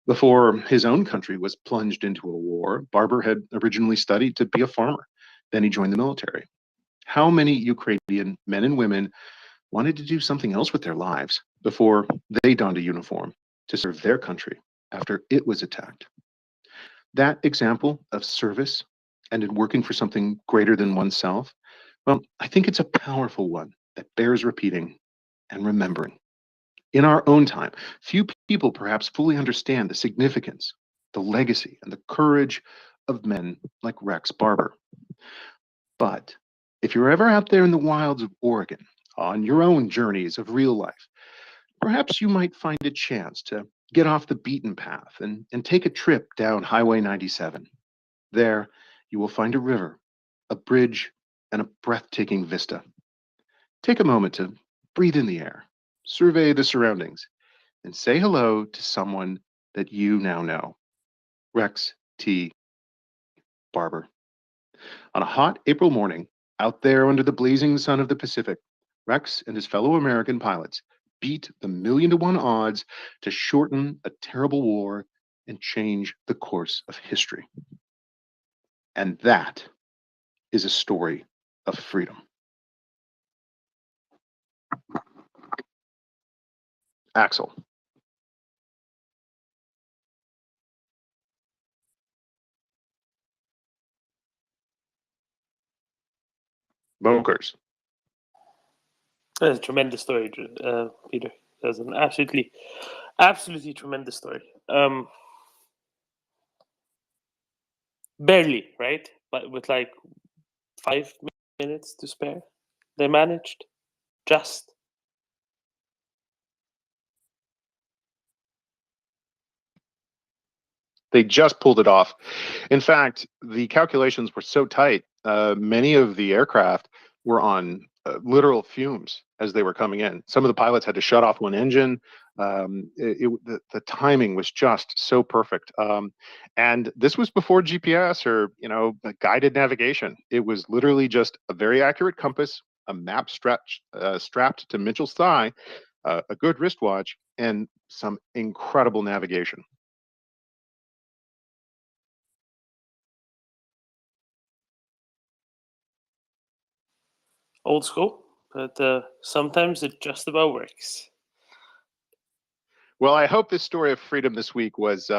Before his own country was plunged into a war, Barber had originally studied to be a farmer. Then he joined the military. How many Ukrainian men and women wanted to do something else with their lives before they donned a uniform to serve their country after it was attacked? That example of service and in working for something greater than oneself, well, I think it's a powerful one that bears repeating and remembering. In our own time, few people perhaps fully understand the significance, the legacy, and the courage of men like Rex Barber. But if you're ever out there in the wilds of Oregon on your own journeys of real life, perhaps you might find a chance to get off the beaten path and take a trip down Highway 97. There, you will find a river, a bridge, and a breathtaking vista. Take a moment to breathe in the air, survey the surroundings, and say hello to someone that you now know, Rex T. Barber. On a hot April morning, out there under the blazing sun of the Pacific, Rex and his fellow American pilots beat the 1,000,000 to 1 odds to shorten a terrible war and change the course of history. And that is a story of freedom. Axel. Bunkers. That's a tremendous story, Peter. That's an absolutely tremendous story. Barely, right? But with like 5 minutes to spare, they managed. Just. They just pulled it off. In fact, the calculations were so tight, many of the aircraft were on literal fumes as they were coming in. Some of the pilots had to shut off one engine. The timing was just so perfect. And this was before GPS or, guided navigation. It was literally just a very accurate compass, a map strapped to Mitchell's thigh, a good wristwatch, and some incredible navigation. Old school, but sometimes it just about works. Well, I hope this story of freedom this week was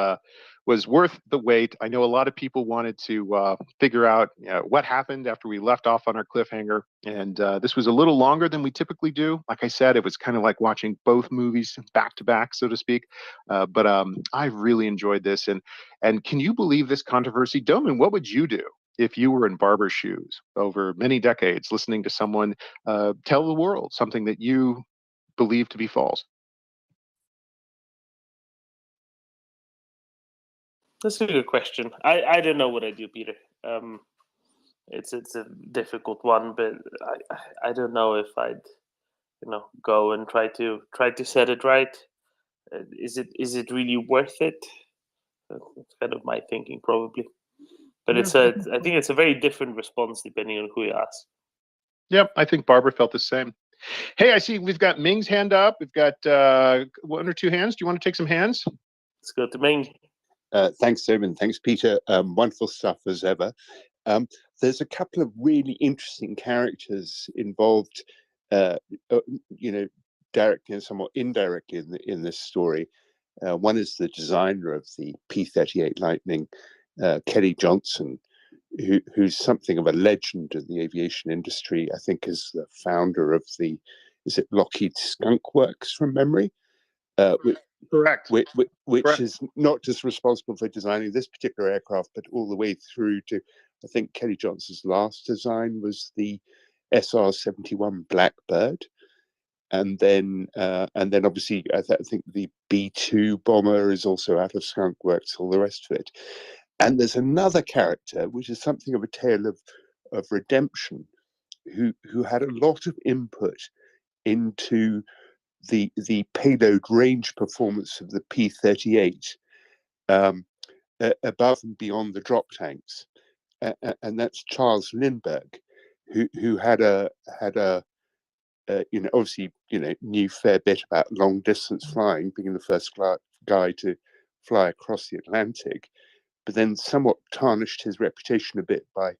worth the wait. I know a lot of people wanted to figure out what happened after we left off on our cliffhanger, and this was a little longer than we typically do. Like I said, it was kind of like watching both movies back to back, so to speak. But I really enjoyed this, and can you believe this controversy, Doman? What would you do if you were in Barber's shoes over many decades, listening to someone tell the world something that you believe to be false? That's a good question. I don't know what I do, Peter. It's a difficult one, but I don't know if I'd go and try to set it right. Is it really worth it? That's kind of my thinking, probably. But I think it's a very different response depending on who you ask. Yep, I think Barber felt the same. Hey, I see we've got Ming's hand up. We've got 1 or 2 hands. Do you want to take some hands? Let's go to Ming. Thanks, Damon. Thanks, Peter. Wonderful stuff as ever. There's a couple of really interesting characters involved, directly and somewhat indirectly in this story. One is the designer of the P-38 Lightning, Kelly Johnson, who's something of a legend in the aviation industry. I think is the founder of is it Lockheed Skunk Works from memory? Correct. Which is not just responsible for designing this particular aircraft, but all the way through to, I think Kelly Johnson's last design was the SR-71 Blackbird. And then obviously, I think the B-2 bomber is also out of Skunk Works, all the rest of it. And there's another character, which is something of a tale of redemption, who had a lot of input into the payload range performance of the P-38 above and beyond the drop tanks, and that's Charles Lindbergh, who had obviously knew a fair bit about long distance flying, being the first guy to fly across the Atlantic, but then somewhat tarnished his reputation a bit by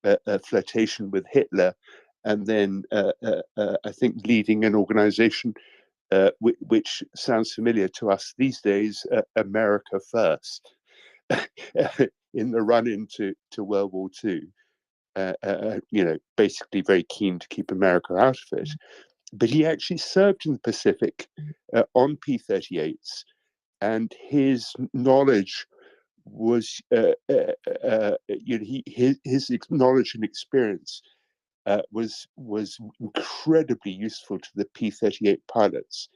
a flirtation with Hitler, and then I think leading an organization which sounds familiar to us these days, America First. in the run into World War II. Basically very keen to keep America out of it. But he actually served in the Pacific on P-38s, and his knowledge was, his knowledge and experience was incredibly useful to the P-38 pilots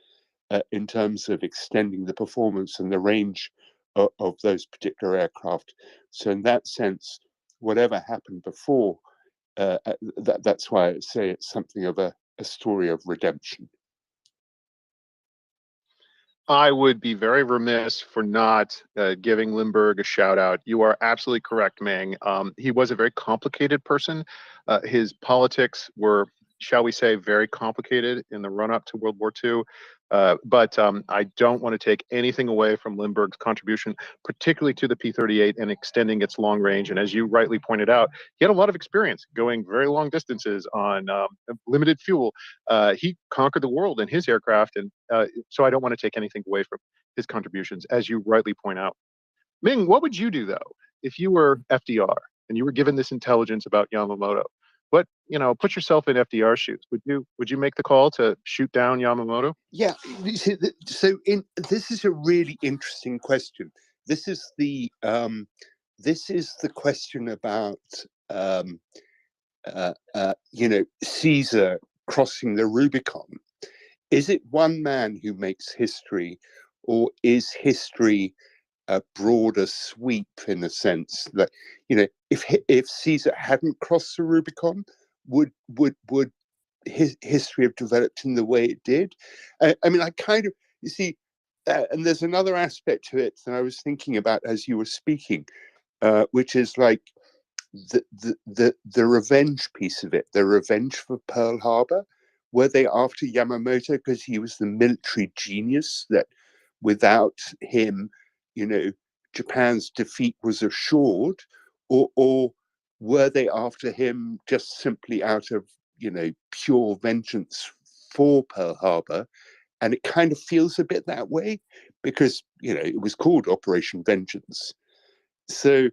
in terms of extending the performance and the range of those particular aircraft. So in that sense, whatever happened before, that's why I say it's something of a story of redemption. I would be very remiss for not giving Lindbergh a shout out. You are absolutely correct, Ming. He was a very complicated person. His politics were, shall we say, very complicated in the run up to World War II. But I don't want to take anything away from Lindbergh's contribution, particularly to the P-38 and extending its long range. And as you rightly pointed out, he had a lot of experience going very long distances on limited fuel. He conquered the world in his aircraft, and so I don't want to take anything away from his contributions, as you rightly point out. Ming, what would you do, though, if you were FDR and you were given this intelligence about Yamamoto? But put yourself in FDR's shoes. Would you make the call to shoot down Yamamoto? Yeah. So this is a really interesting question. This is the question about Caesar crossing the Rubicon. Is it one man who makes history, or is history a broader sweep, in the sense that if Caesar hadn't crossed the Rubicon, would his history have developed in the way it did? I kind of, you see, and there's another aspect to it that I was thinking about as you were speaking, which is like the revenge piece of it, the revenge for Pearl Harbor. Were they after Yamamoto because he was the military genius that without him, Japan's defeat was assured, or were they after him just simply out of pure vengeance for Pearl Harbor? And it kind of feels a bit that way because it was called Operation Vengeance. So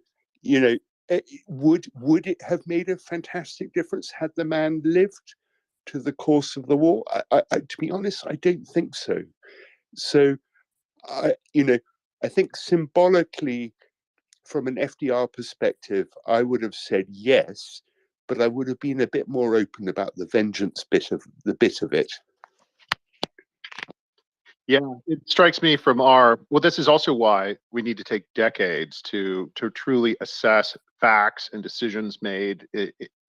would it have made a fantastic difference had the man lived to the course of the war? I to be honest, I don't think so. So I think symbolically, from an FDR perspective, I would have said yes, but I would have been a bit more open about the vengeance bit of it. Yeah, it strikes me from this is also why we need to take decades to truly assess facts and decisions made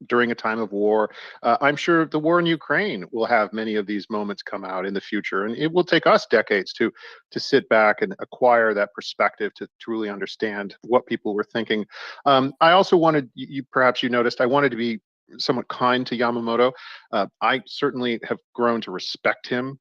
during a time of war. I'm sure the war in Ukraine will have many of these moments come out in the future, and it will take us decades to sit back and acquire that perspective to truly understand what people were thinking. I also wanted, perhaps you noticed, I wanted to be somewhat kind to Yamamoto. I certainly have grown to respect him.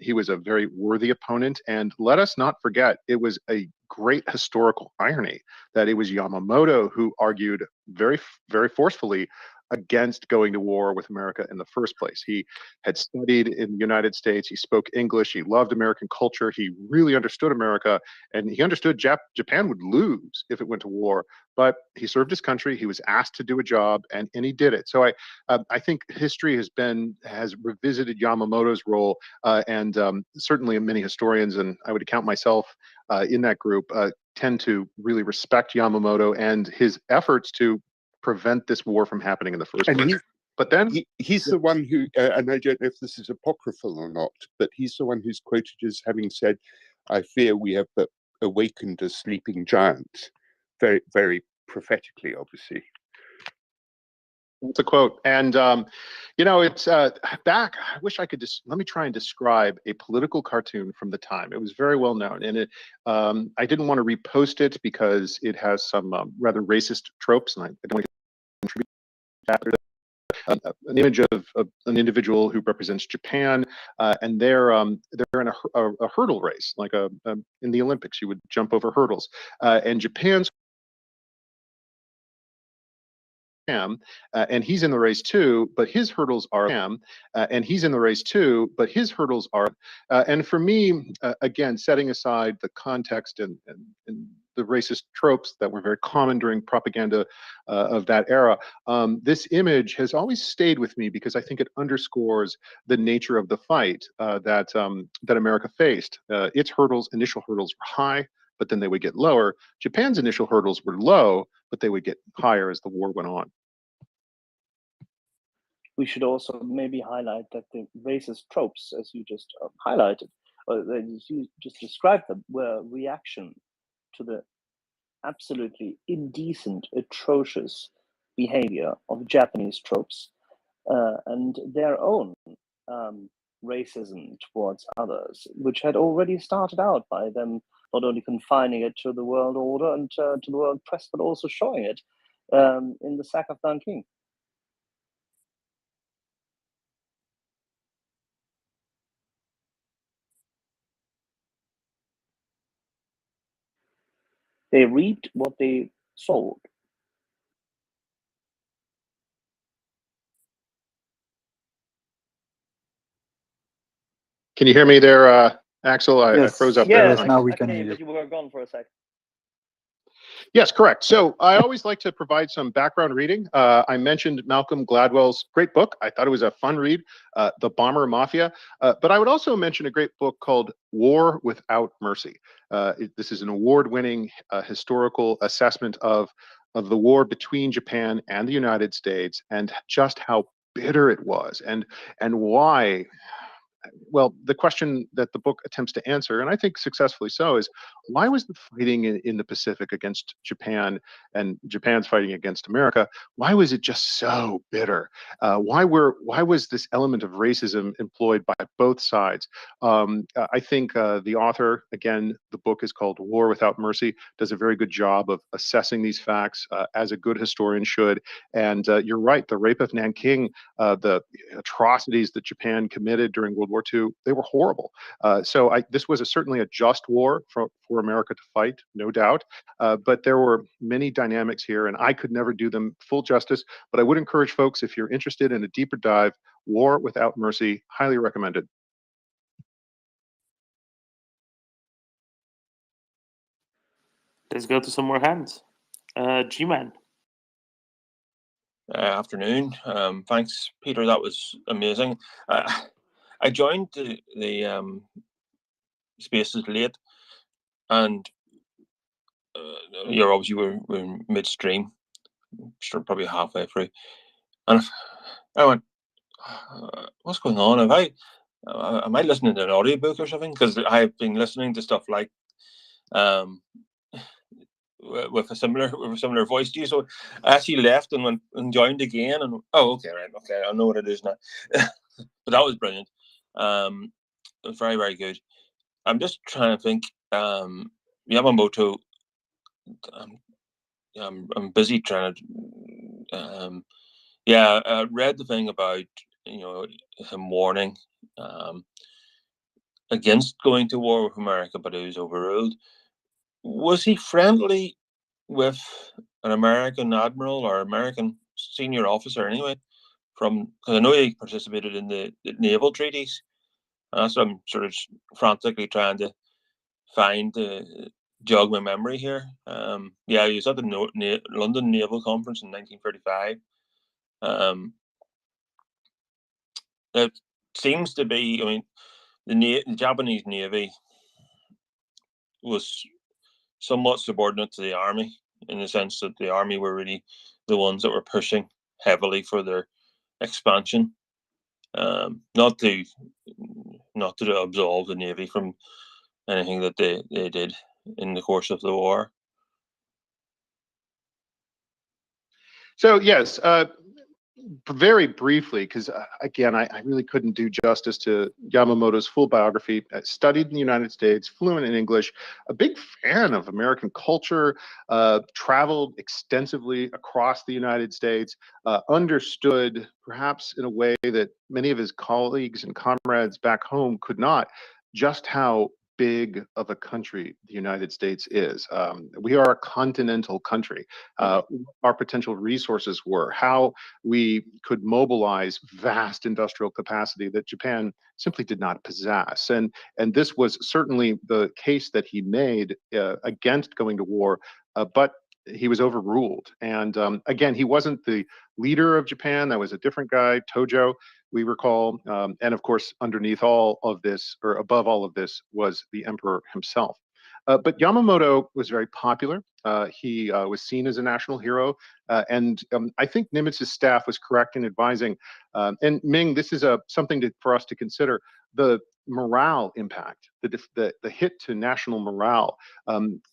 He was a very worthy opponent, and let us not forget, it was a great historical irony that it was Yamamoto who argued very, very forcefully against going to war with America in the first place. He had studied in the United States. He spoke English. He loved American culture. He really understood America, and he understood Japan would lose if it went to war. But he served his country. He was asked to do a job, and he did it. So I think history has revisited Yamamoto's role, and certainly many historians, and I would count myself in that group, tend to really respect Yamamoto and his efforts to prevent this war from happening in the first place. But then he's the one who, and I don't know if this is apocryphal or not, but he's the one who's quoted as having said, "I fear we have awakened a sleeping giant," very, very prophetically, obviously. That's a quote. And, it's back. I wish I could let me try and describe a political cartoon from the time. It was very well known. And I didn't want to repost it because it has some rather racist tropes, and I don't want to contribute to that. An image of an individual who represents Japan, and they're in a hurdle race, like in the Olympics, you would jump over hurdles, and Japan's and he's in the race too, but his hurdles are and he's in the race too, but his hurdles are and for me, again, setting aside the context and the racist tropes that were very common during propaganda of that era. This image has always stayed with me because I think it underscores the nature of the fight that America faced. Its initial hurdles were high, but then they would get lower. Japan's initial hurdles were low, but they would get higher as the war went on. We should also maybe highlight that the racist tropes, as you just highlighted, or as you just described them, were a reaction to the absolutely indecent, atrocious behavior of Japanese tropes and their own racism towards others, which had already started out by them not only confining it to the world order and to the world press, but also showing it in the sack of Nanking. They reaped what they sowed. Can you hear me there, Axel? I froze up there. Yes, now we can I hear but you. you were gone for a sec. Yes, correct. So I always like to provide some background reading. I mentioned Malcolm Gladwell's great book. I thought it was a fun read, The Bomber Mafia. But I would also mention a great book called War Without Mercy. This is an award-winning historical assessment of the war between Japan and the United States and just how bitter it was and why. Well, the question that the book attempts to answer, and I think successfully so, is why was the fighting in the Pacific against Japan and Japan's fighting against America? Why was it just so bitter? Why was this element of racism employed by both sides? I think the author, again, the book is called War Without Mercy, does a very good job of assessing these facts as a good historian should. And you're right, the rape of Nanking, the atrocities that Japan committed during World War II, they were horrible. So this was certainly a just war for America to fight, no doubt. But there were many dynamics here, and I could never do them full justice. But I would encourage folks, if you're interested in a deeper dive, War Without Mercy, highly recommended. Let's go to some more hands. G-Man. Afternoon. Thanks, Peter. That was amazing. I joined the spaces late, and you're obviously we're midstream, sure, probably halfway through, and I went, "What's going on? Am I listening to an audiobook or something?" Because I've been listening to stuff like with a similar voice to you. So I actually left and went and joined again, and okay, right, okay, I know what it is now. But that was brilliant. It was very, very good. I'm just trying to think. Yamamoto. I'm busy trying to. I read the thing about him warning against going to war with America, but it was overruled. Was he friendly with an American admiral or American senior officer anyway? Because I know he participated in the naval treaties. So I'm sort of frantically trying to jog my memory here. He was at the London Naval Conference in 1935. It seems to be, I mean, the Japanese Navy was somewhat subordinate to the army in the sense that the army were really the ones that were pushing heavily for their expansion. Not to absolve the Navy from anything that they did in the course of the war. So yes, very briefly, because again, I really couldn't do justice to Yamamoto's full biography. Studied in the United States, fluent in English, a big fan of American culture, traveled extensively across the United States, understood, perhaps in a way that many of his colleagues and comrades back home could not, just how big of a country the United States is. We are a continental country. Our potential resources were, how we could mobilize vast industrial capacity that Japan simply did not possess. And this was certainly the case that he made against going to war, but he was overruled. And again, he wasn't the leader of Japan. That was a different guy, Tojo, we recall. And of course, underneath all of this, or above all of this, was the emperor himself. But Yamamoto was very popular. He was seen as a national hero. And I think Nimitz's staff was correct in advising, and Ming, this is something for us to consider, the morale impact, the hit to national morale.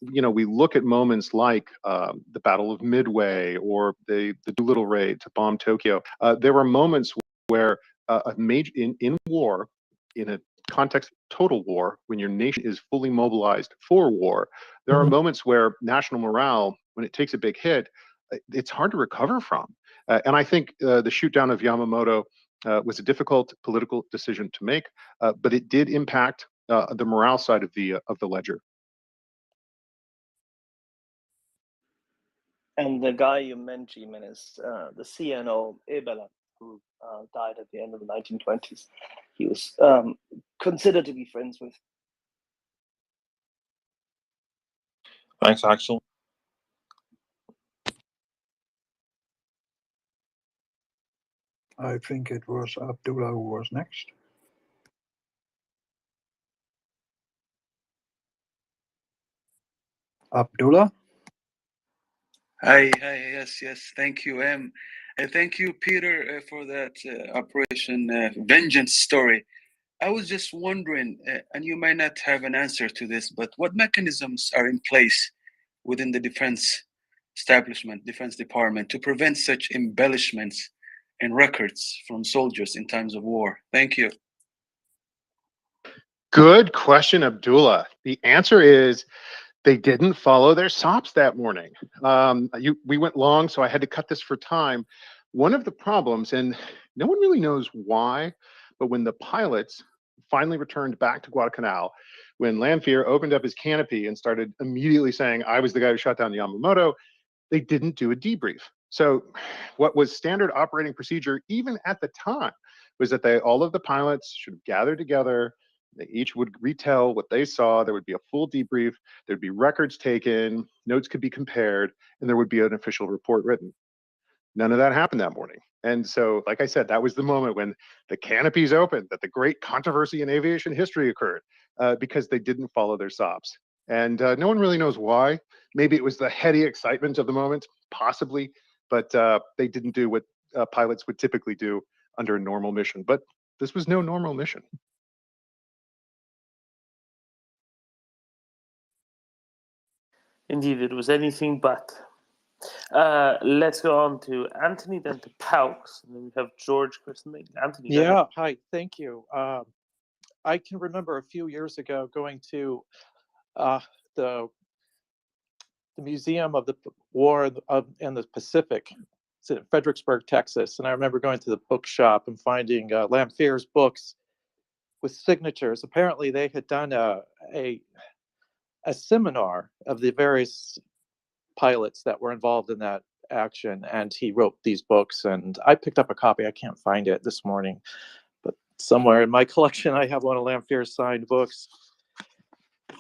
We look at moments like the Battle of Midway or the Doolittle raid to bomb Tokyo. There were moments where in war, in a context of total war, when your nation is fully mobilized for war, there are moments where national morale, when it takes a big hit, it's hard to recover from. And I think the shoot down of Yamamoto was a difficult political decision to make, but it did impact the morale side of the ledger. And the guy you mentioned, Jimenez, the CNO Ebela, who died at the end of the 1920s, he was considered to be friends with. Thanks, Axel. I think it was Abdullah who was next. Abdullah? Hi, yes, thank you. Thank you, Peter, for that Operation Vengeance story. I was just wondering, and you might not have an answer to this, but what mechanisms are in place within the defense establishment, defense department, to prevent such embellishments and records from soldiers in times of war? Thank you. Good question, Abdullah. The answer is they didn't follow their SOPs that morning. We went long, so I had to cut this for time. One of the problems, and no one really knows why, but when the pilots finally returned back to Guadalcanal, when Lanfear opened up his canopy and started immediately saying, I was the guy who shot down Yamamoto, they didn't do a debrief. So what was standard operating procedure, even at the time, was that all of the pilots should have gathered together. They each would retell what they saw. There would be a full debrief. There'd be records taken, notes could be compared, and there would be an official report written. None of that happened that morning. And so, like I said, that was the moment when the canopies opened, that the great controversy in aviation history occurred, because they didn't follow their SOPs. And no one really knows why. Maybe it was the heady excitement of the moment, possibly, but they didn't do what pilots would typically do under a normal mission. But this was no normal mission. Indeed, it was anything but. Let's go on to Anthony, then to Paux, and then we have George, Chris, and Ming. Anthony. Yeah, hi, thank you. I can remember a few years ago going to the Museum of the War in the Pacific. It's in Fredericksburg, Texas, and I remember going to the bookshop and finding Lanfear's books with signatures. Apparently, they had done a seminar of the various pilots that were involved in that action, and he wrote these books, and I picked up a copy. I can't find it this morning, but somewhere in my collection I have one of Lanfear's signed books.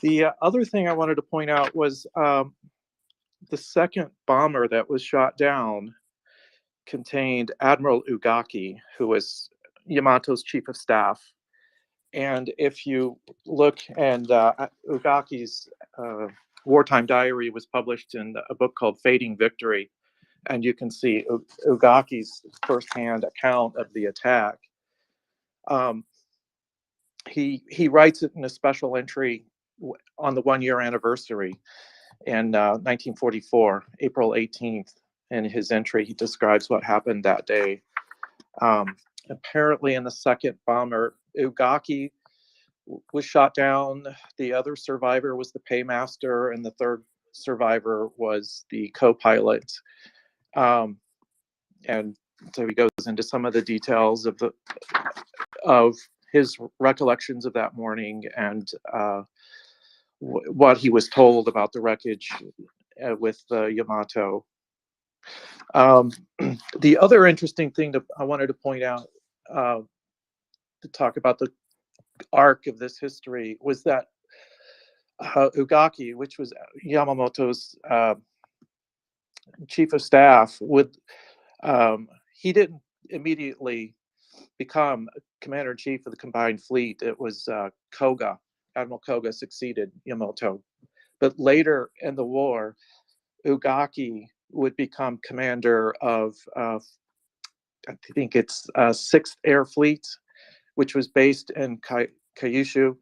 The other thing I wanted to point out was the second bomber that was shot down contained Admiral Ugaki, who was Yamato's chief of staff. And if you look, and Ugaki's wartime diary was published in a book called Fading Victory, and you can see Ugaki's firsthand account of the attack. He writes it in a special entry on the 1-year anniversary in 1944, April 18th. In his entry, he describes what happened that day. Apparently, in the second bomber, Ugaki was shot down. The other survivor was the paymaster, and the third survivor was the co-pilot. And so he goes into some of the details of his recollections of that morning and what he was told about the wreckage with Yamato. The other interesting thing I wanted to point out to talk about the arc of this history was that Ugaki, which was Yamamoto's chief of staff, he didn't immediately become commander-in-chief of the combined fleet. It was Koga. Admiral Koga succeeded Yamamoto. But later in the war, Ugaki would become commander of, I think it's 6th Air Fleet, which was based in Kyushu.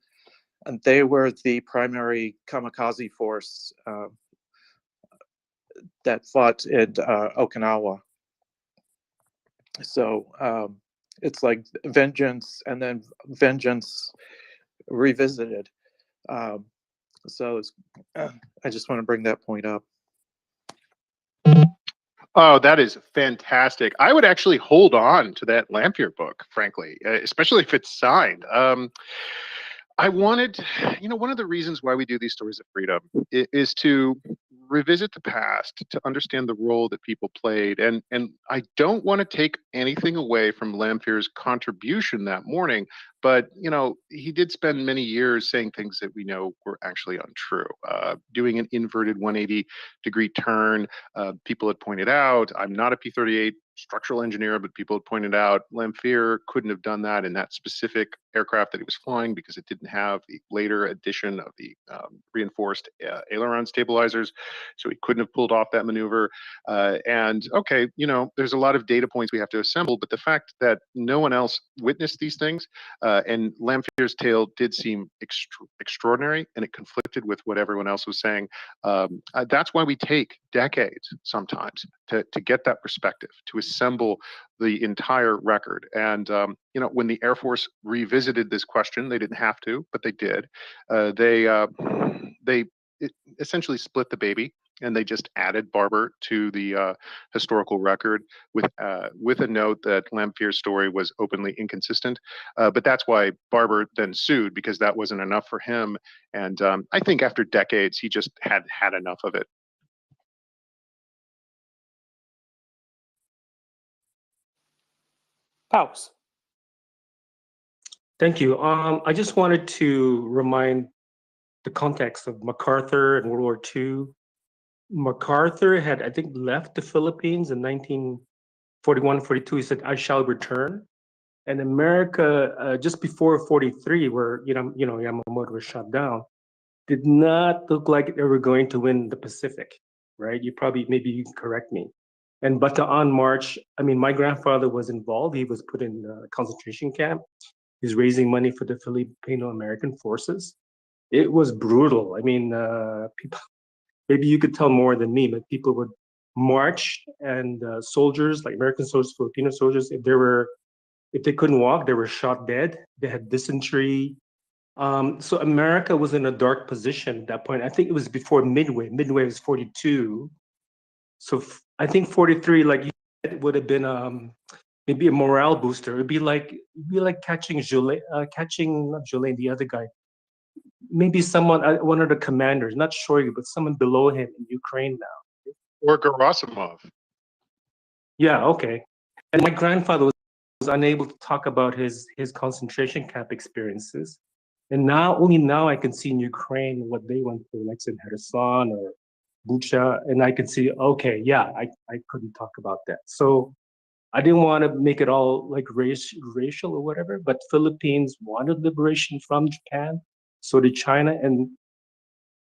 And they were the primary kamikaze force that fought in Okinawa. So it's like vengeance and then vengeance revisited. So I just want to bring that point up. Oh, that is fantastic. I would actually hold on to that Lamphere book, frankly, especially if it's signed. I wanted, one of the reasons why we do these stories of freedom is to revisit the past, to understand the role that people played. And I don't want to take anything away from Lamphere's contribution that morning, but, he did spend many years saying things that we know were actually untrue. Doing an inverted 180-degree turn, people had pointed out, I'm not a P-38 structural engineer, but people had pointed out Lamphere couldn't have done that in that specific aircraft that he was flying because it didn't have the later addition of the reinforced aileron stabilizers. So he couldn't have pulled off that maneuver. And okay, there's a lot of data points we have to assemble, but the fact that no one else witnessed these things and Lamphere's tale did seem extraordinary, and it conflicted with what everyone else was saying. That's why we take decades sometimes to get that perspective, to assemble the entire record. And when the Air Force revisited this question, they didn't have to, but they did. They essentially split the baby, and they just added Barber to the historical record with a note that Lamphere's story was openly inconsistent. But that's why Barber then sued, because that wasn't enough for him. And I think after decades, he just had enough of it. Pause. Thank you. I just wanted to remind the context of MacArthur and World War II. MacArthur had, I think, left the Philippines in 1941, 42. He said, "I shall return." And America, just before 43, where Yamamoto was shot down, did not look like they were going to win the Pacific, right? Maybe you can correct me. And Bataan March, my grandfather was involved. He was put in a concentration camp. He's raising money for the Filipino-American forces. It was brutal. People, maybe you could tell more than me, but people would march, and soldiers, like American soldiers, Filipino soldiers, if they couldn't walk, they were shot dead. They had dysentery. So America was in a dark position at that point. I think it was before Midway. Midway was 42. So I think 43, like you said, would have been maybe a morale booster. It'd be like catching not Jolene, the other guy. Maybe someone, one of the commanders, not Shoigu, but someone below him in Ukraine now. Or Gerasimov. Yeah, okay. And my grandfather was unable to talk about his concentration camp experiences. And only now I can see in Ukraine what they went through, like in Kherson or Bucha, and I can see, okay, yeah, I couldn't talk about that. So I didn't want to make it all like racial or whatever, but Philippines wanted liberation from Japan, so did China. And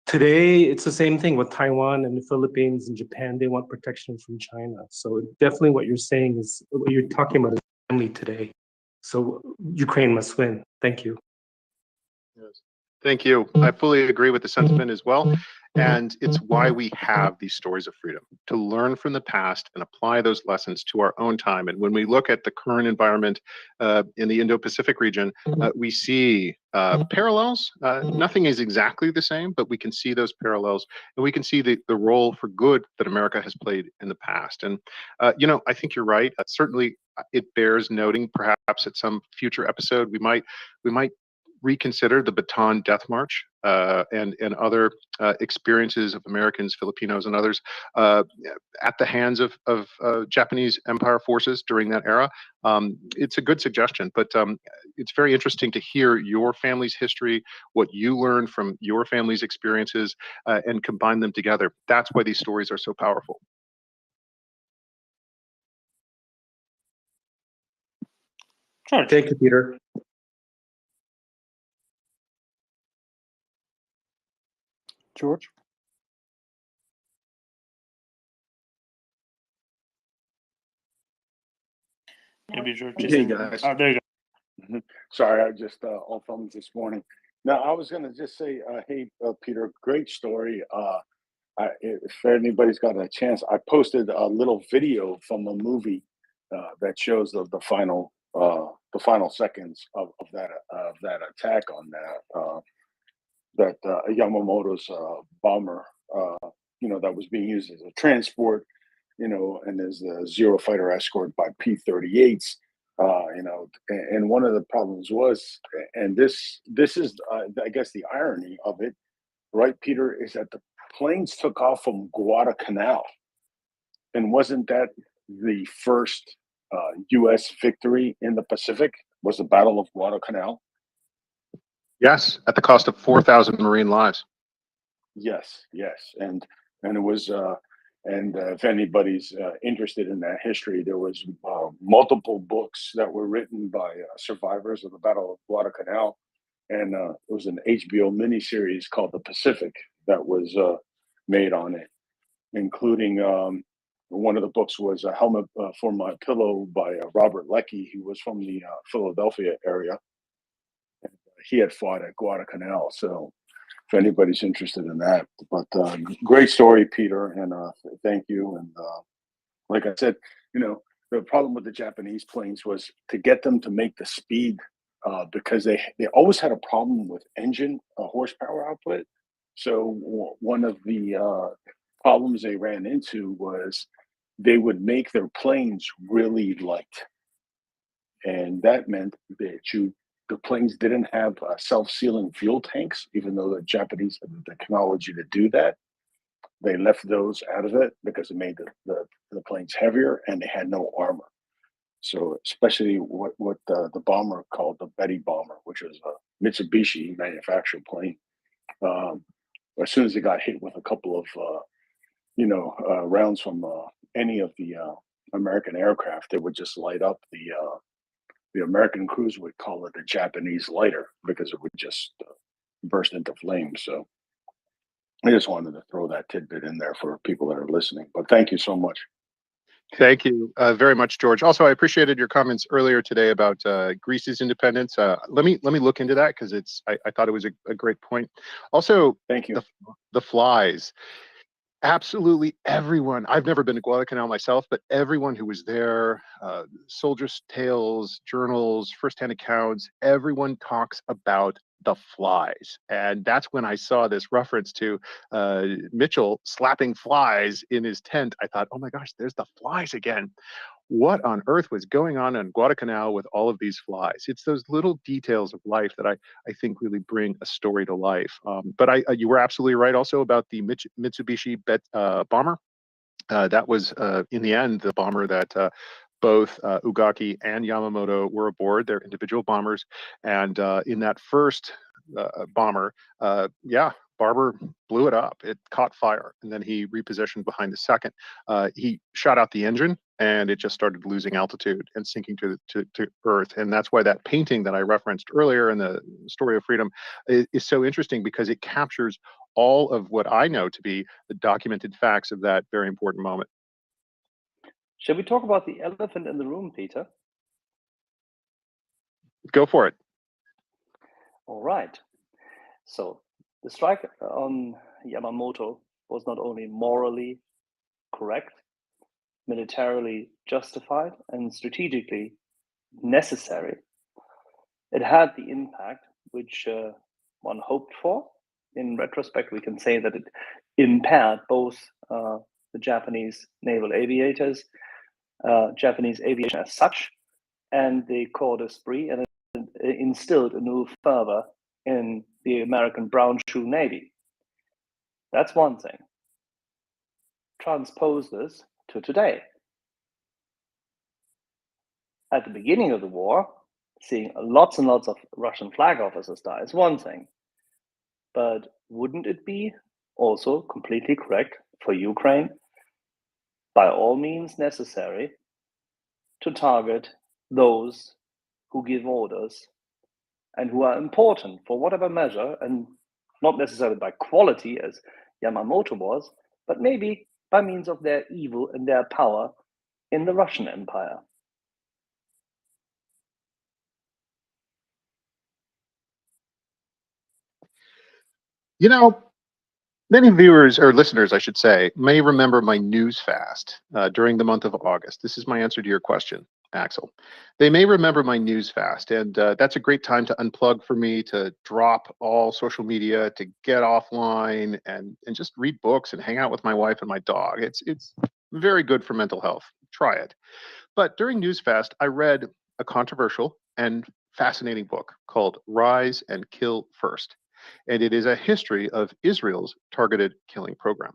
today it's the same thing with Taiwan and the Philippines and Japan. They want protection from China. So definitely what you're saying is, what you're talking about is family today. So Ukraine must win. Thank you. Yes. Thank you. I fully agree with the sentiment as well. And it's why we have these stories of freedom, to learn from the past and apply those lessons to our own time. And when we look at the current environment in the Indo-Pacific region, we see parallels. Nothing is exactly the same, but we can see those parallels, and we can see the role for good that America has played in the past. And, I think you're right. Certainly, it bears noting, perhaps at some future episode, we might reconsider the Bataan Death March and other experiences of Americans, Filipinos, and others at the hands of Japanese Empire forces during that era. It's a good suggestion, but it's very interesting to hear your family's history, what you learned from your family's experiences, and combine them together. That's why these stories are so powerful. Thank you, Peter. George? Maybe George. Hey guys. Oh, there you go. Sorry, I just off thumbs this morning. Now I was gonna just say, hey Peter, great story. If anybody's got a chance, I posted a little video from a movie that shows the final seconds of that attack on that Yamamoto's bomber, that was being used as a transport, and as a Zero fighter escort by P-38s. And one of the problems was, and this is, I guess, the irony of it, right, Peter, is that the planes took off from Guadalcanal, and wasn't that the first U.S. victory in the Pacific? Was the Battle of Guadalcanal? Yes, at the cost of 4,000 Marine lives. Yes, and it was, and if anybody's interested in that history, there was multiple books that were written by survivors of the Battle of Guadalcanal, and it was an HBO miniseries called The Pacific that was made on it, including one of the books was A Helmet for My Pillow by Robert Leckie, who was from the Philadelphia area. He had fought at Guadalcanal, so if anybody's interested in that. But great story, Peter, and thank you. And like I said, the problem with the Japanese planes was to get them to make the speed, because they always had a problem with engine horsepower output. So one of the problems they ran into was they would make their planes really light, and that meant that the planes didn't have self-sealing fuel tanks, even though the Japanese had the technology to do that. They left those out of it because it made the planes heavier, and they had no armor. So especially what the bomber called the Betty bomber, which was a Mitsubishi manufactured plane. As soon as it got hit with a couple of rounds from any of the American aircraft, it would just light up. The American crews would call it the Japanese lighter because it would just burst into flames. So I just wanted to throw that tidbit in there for people that are listening. But thank you so much. Thank you very much, George. Also, I appreciated your comments earlier today about Greece's independence. Let me look into that, because I thought it was a great point. Also, thank you. The flies. Absolutely everyone. I've never been to Guadalcanal myself, but everyone who was there, soldiers' tales, journals, firsthand accounts, everyone talks about the flies. And that's when I saw this reference to Mitchell slapping flies in his tent. I thought, oh my gosh, there's the flies again. What on earth was going on in Guadalcanal with all of these flies? It's those little details of life that I think really bring a story to life. But you were absolutely right also about the Mitsubishi bomber. That was, in the end, the bomber that both Ugaki and Yamamoto were aboard, their individual bombers. And in that first bomber, Barber blew it up. It caught fire, and then he repositioned behind the second. He shot out the engine, and it just started losing altitude and sinking to Earth. And that's why that painting that I referenced earlier in the Story of Freedom is so interesting, because it captures all of what I know to be the documented facts of that very important moment. Shall we talk about the elephant in the room, Peter? Go for it. All right. So the strike on Yamamoto was not only morally correct, militarily justified, and strategically necessary, it had the impact which one hoped for. In retrospect, we can say that it impaired both the Japanese naval aviators, Japanese aviation as such, and the corps d'esprit, and it instilled a new fervor in the American brown shoe navy. That's one thing. Transpose this to today. At the beginning of the war, seeing lots and lots of Russian flag officers die is one thing. But wouldn't it be also completely correct for Ukraine, by all means necessary, to target those who give orders and who are important for whatever measure, and not necessarily by quality as Yamamoto was, but maybe by means of their evil and their power in the Russian Empire? You know, many viewers or listeners, I should say, may remember my news fast during the month of August. This is my answer to your question, Axel. They may remember my news fast, and that's a great time to unplug for me, to drop all social media, to get offline and just read books and hang out with my wife and my dog. It's very good for mental health. Try it. But during news fast, I read a controversial and fascinating book called Rise and Kill First. And it is a history of Israel's targeted killing program.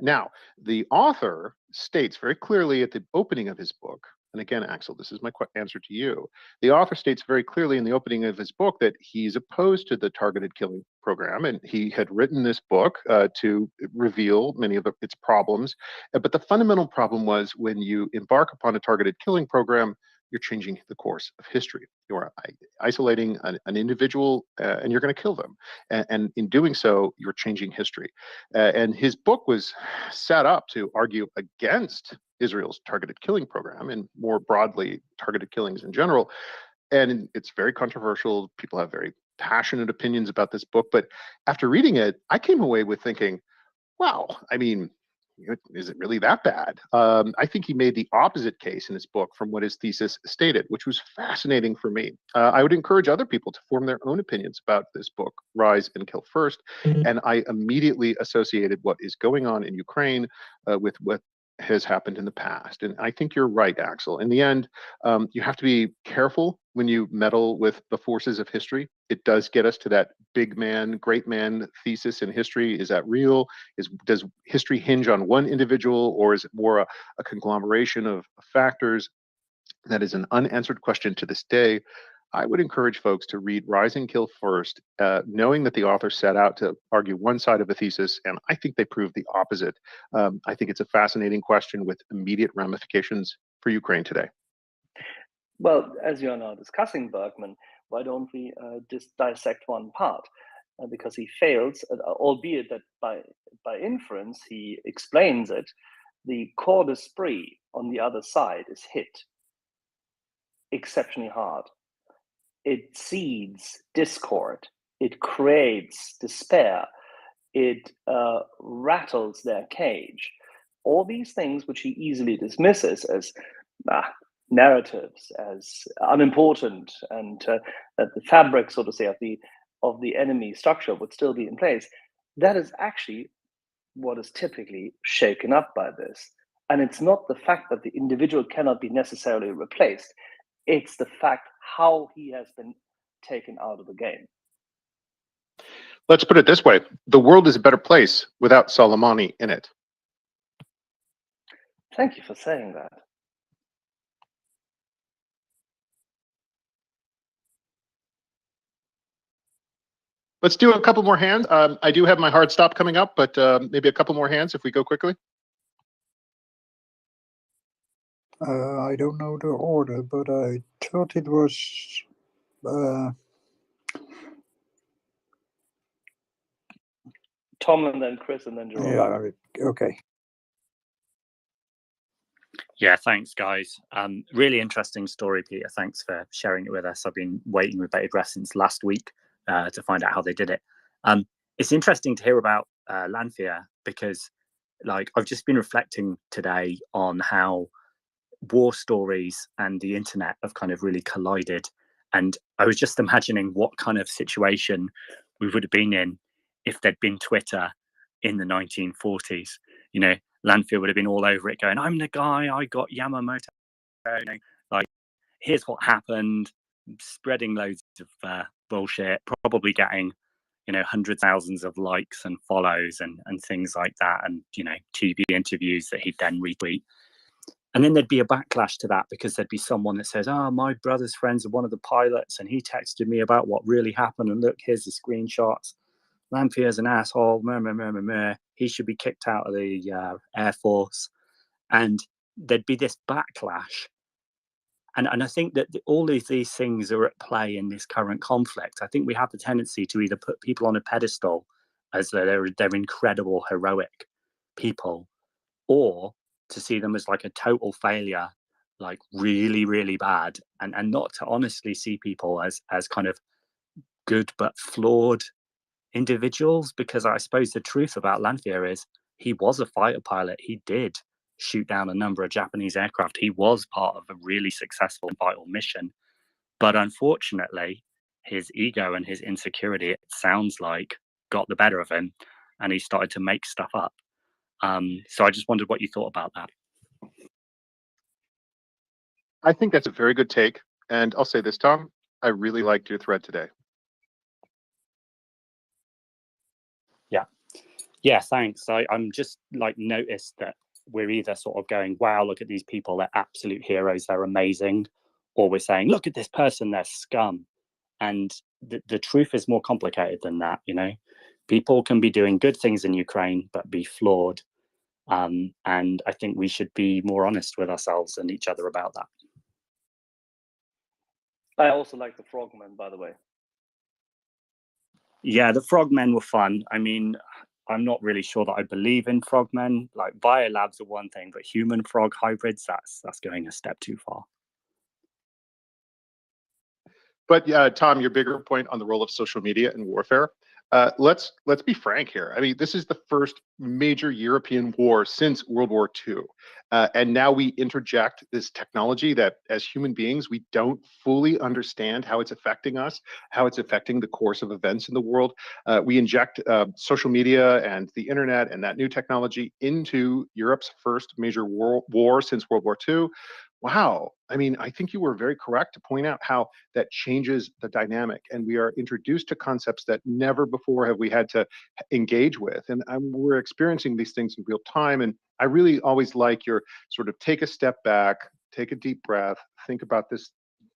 Now, the author states very clearly at the opening of his book, and again, Axel, this is my answer to you. The author states very clearly in the opening of his book that he's opposed to the targeted killing program, and he had written this book to reveal many of its problems. But the fundamental problem was when you embark upon a targeted killing program, you're changing the course of history. You are isolating an individual and you're going to kill them. And in doing so, you're changing history. And his book was set up to argue against Israel's targeted killing program and more broadly, targeted killings in general. And it's very controversial. People have very passionate opinions about this book. But after reading it, I came away with thinking, wow, I mean, is it really that bad? I think he made the opposite case in his book from what his thesis stated, which was fascinating for me. I would encourage other people to form their own opinions about this book, Rise and Kill First. And I immediately associated what is going on in Ukraine with what has happened in the past. And I think you're right, Axel. In the end, you have to be careful when you meddle with the forces of history. It does get us to that big man, great man thesis in history. Is that real? Does history hinge on one individual, or is it more a conglomeration of factors? That is an unanswered question to this day. I would encourage folks to read Rise and Kill First, knowing that the author set out to argue one side of a thesis, and I think they proved the opposite. I think it's a fascinating question with immediate ramifications for Ukraine today. Well, as you are now discussing Bergman, why don't we just dissect one part? Because he fails, albeit that by inference he explains it. The corps d'esprit on the other side is hit exceptionally hard. It seeds discord, it creates despair, it rattles their cage. All these things which he easily dismisses as narratives, as unimportant, and that the fabric, so to say, of the enemy structure would still be in place. That is actually what is typically shaken up by this. And it's not the fact that the individual cannot be necessarily replaced. It's the fact how he has been taken out of the game. Let's put it this way. The world is a better place without Soleimani in it. Thank you for saying that. Let's do a couple more hands. I do have my hard stop coming up, but maybe a couple more hands if we go quickly. I don't know the order, but I thought it was Tom and then Chris and then Jerome. yeah, okay. Yeah, thanks, guys. Really interesting story, Peter. Thanks for sharing it with us. I've been waiting with bated breath since last week to find out how they did it. It's interesting to hear about Lanfear, because like I've just been reflecting today on how war stories and the internet have kind of really collided, and I was just imagining what kind of situation we would have been in if there'd been Twitter in the 1940s. You know, Lanfear would have been all over it going, I'm the guy, I got Yamamoto, you know, like here's what happened, spreading loads of bullshit, probably getting, you know, hundreds of thousands of likes and follows and things like that, and, you know, TV interviews that he'd then retweet. And then there'd be a backlash to that, because there'd be someone that says, oh, my brother's friends are one of the pilots and he texted me about what really happened, and look, here's the screenshots. Lanfear's an asshole, he should be kicked out of the Air Force. And there'd be this backlash. And I think that all of these things are at play in this current conflict. I think we have the tendency to either put people on a pedestal as though they're incredible, heroic people, or to see them as like a total failure, like really, really bad, and not to honestly see people as kind of good but flawed individuals. Because I suppose the truth about Lanfear is he was a fighter pilot. He did shoot down a number of Japanese aircraft. He was part of a really successful and vital mission. But unfortunately, his ego and his insecurity, it sounds like, got the better of him, and he started to make stuff up. So I just wondered what you thought about that. I think that's a very good take. And I'll say this, Tom, I really liked your thread today. Yeah, thanks. I'm just like noticed that we're either sort of going, wow, look at these people, they're absolute heroes, they're amazing, or we're saying, look at this person, they're scum. And the truth is more complicated than that, you know. People can be doing good things in Ukraine, but be flawed. And I think we should be more honest with ourselves and each other about that. I also like the frogmen, by the way. Yeah, the frogmen were fun. I mean, I'm not really sure that I believe in frogmen. Like biolabs are one thing, but human frog hybrids, that's going a step too far. But Tom, your bigger point on the role of social media in warfare. Let's be frank here. I mean, this is the first major European war since World War II, and now we interject this technology that, as human beings, we don't fully understand how it's affecting us, how it's affecting the course of events in the world. We inject social media and the internet and that new technology into Europe's first major war since World War II. Wow. I mean, I think you were very correct to point out how that changes the dynamic, and we are introduced to concepts that never before have we had to engage with. And we're experiencing these things in real time. And I really always like your sort of take a step back, take a deep breath, think about this,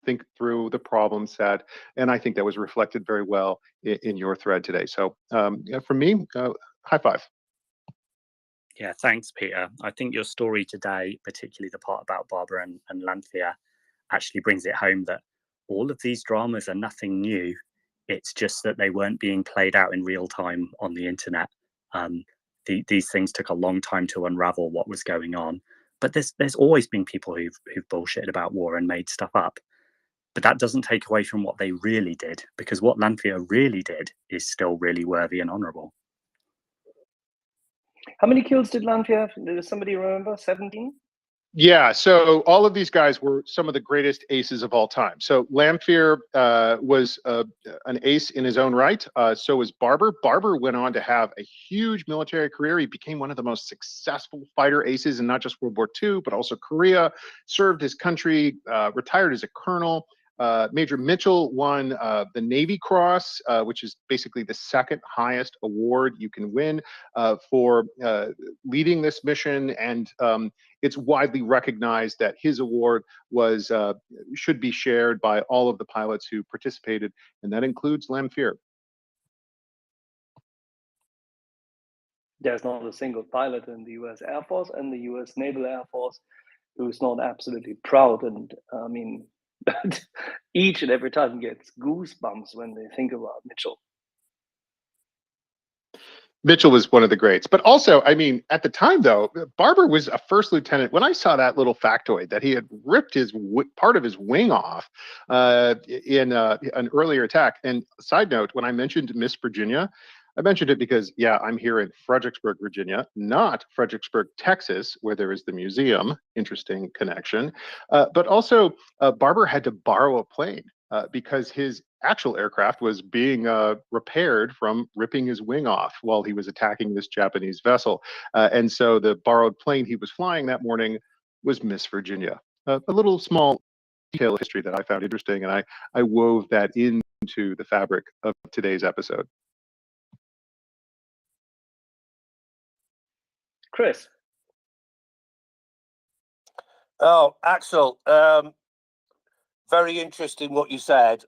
think through the problem set. And I think that was reflected very well in your thread today. So for me, high five. Yeah, thanks, Peter. I think your story today, particularly the part about Barbara and Lanfear, actually brings it home that all of these dramas are nothing new. It's just that they weren't being played out in real time on the internet. These things took a long time to unravel what was going on. But there's always been people who've bullshitted about war and made stuff up. But that doesn't take away from what they really did, because what Lanfear really did is still really worthy and honourable. How many kills did Lanfear have? Does somebody remember? 17? Yeah, so all of these guys were some of the greatest aces of all time. So Lanfear was an ace in his own right. So was Barber. Barber went on to have a huge military career. He became one of the most successful fighter aces in not just World War II, but also Korea, served his country, retired as a colonel. Major Mitchell won the Navy Cross, which is basically the second highest award you can win for leading this mission. And it's widely recognized that his award was should be shared by all of the pilots who participated, and that includes Lanfear. There's not a single pilot in the US Air Force and the US Naval Air Force who's not absolutely proud. And I mean, each and every time gets goosebumps when they think about Mitchell. Mitchell was one of the greats. But also, I mean, at the time, though, Barber was a first lieutenant. When I saw that little factoid that he had ripped his part of his wing off in an earlier attack. And side note, when I mentioned Miss Virginia, I mentioned it because, yeah, I'm here in Fredericksburg, Virginia, not Fredericksburg, Texas, where there is the museum. Interesting connection. But also, Barber had to borrow a plane because his actual aircraft was being repaired from ripping his wing off while he was attacking this Japanese vessel. And so the borrowed plane he was flying that morning was Miss Virginia. A little small detail of history that I found interesting, and I wove that into the fabric of today's episode. Chris. Oh, Axel, very interesting what you said,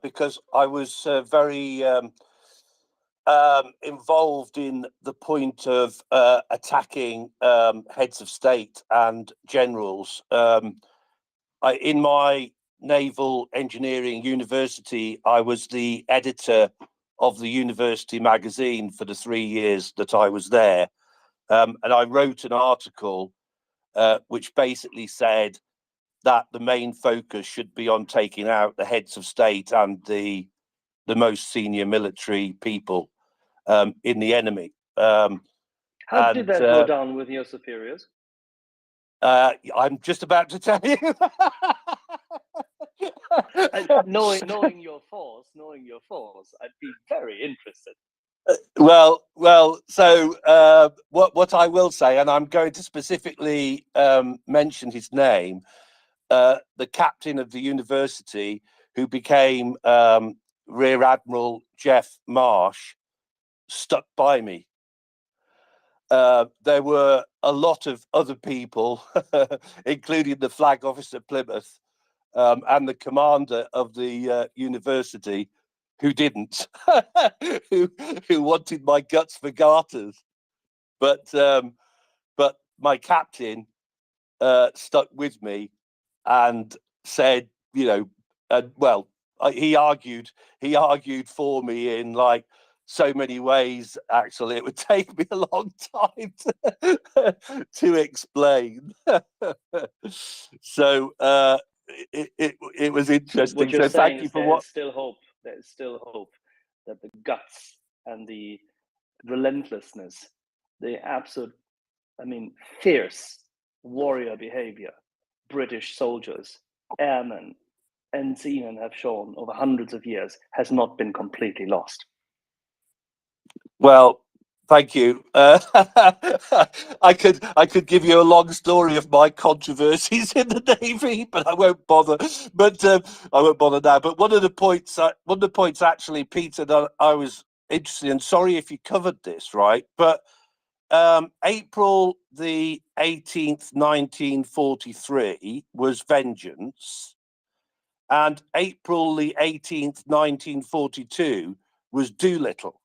because I was very involved in the point of attacking heads of state and generals. In my naval engineering university, I was the editor of the university magazine for the 3 years that I was there. And I wrote an article which basically said that the main focus should be on taking out the heads of state and the most senior military people in the enemy. How did that go down with your superiors? I'm just about to tell you. knowing your force, I'd be very interested. Well. So what I will say, and I'm going to specifically mention his name, the captain of the university, who became Rear Admiral Jeff Marsh, stuck by me. There were a lot of other people, including the flag officer Plymouth and the commander of the university, who didn't, who wanted my guts for garters. But my captain stuck with me and said, he argued for me in like so many ways, Axel, it would take me a long time to explain. So it was interesting. What you're so saying thank you is for there what. is still hope. There is still hope that the guts and the relentlessness, the absolute, fierce warrior behavior British soldiers, airmen, and seamen have shown over hundreds of years has not been completely lost. Well, thank you. I could give you a long story of my controversies in the Navy, but I won't bother. But I won't bother now. But one of the points actually, Peter, that I was interested in. Sorry if you covered this, right? But April the 18th, 1943 was Vengeance, and April the 18th, 1942 was Doolittle.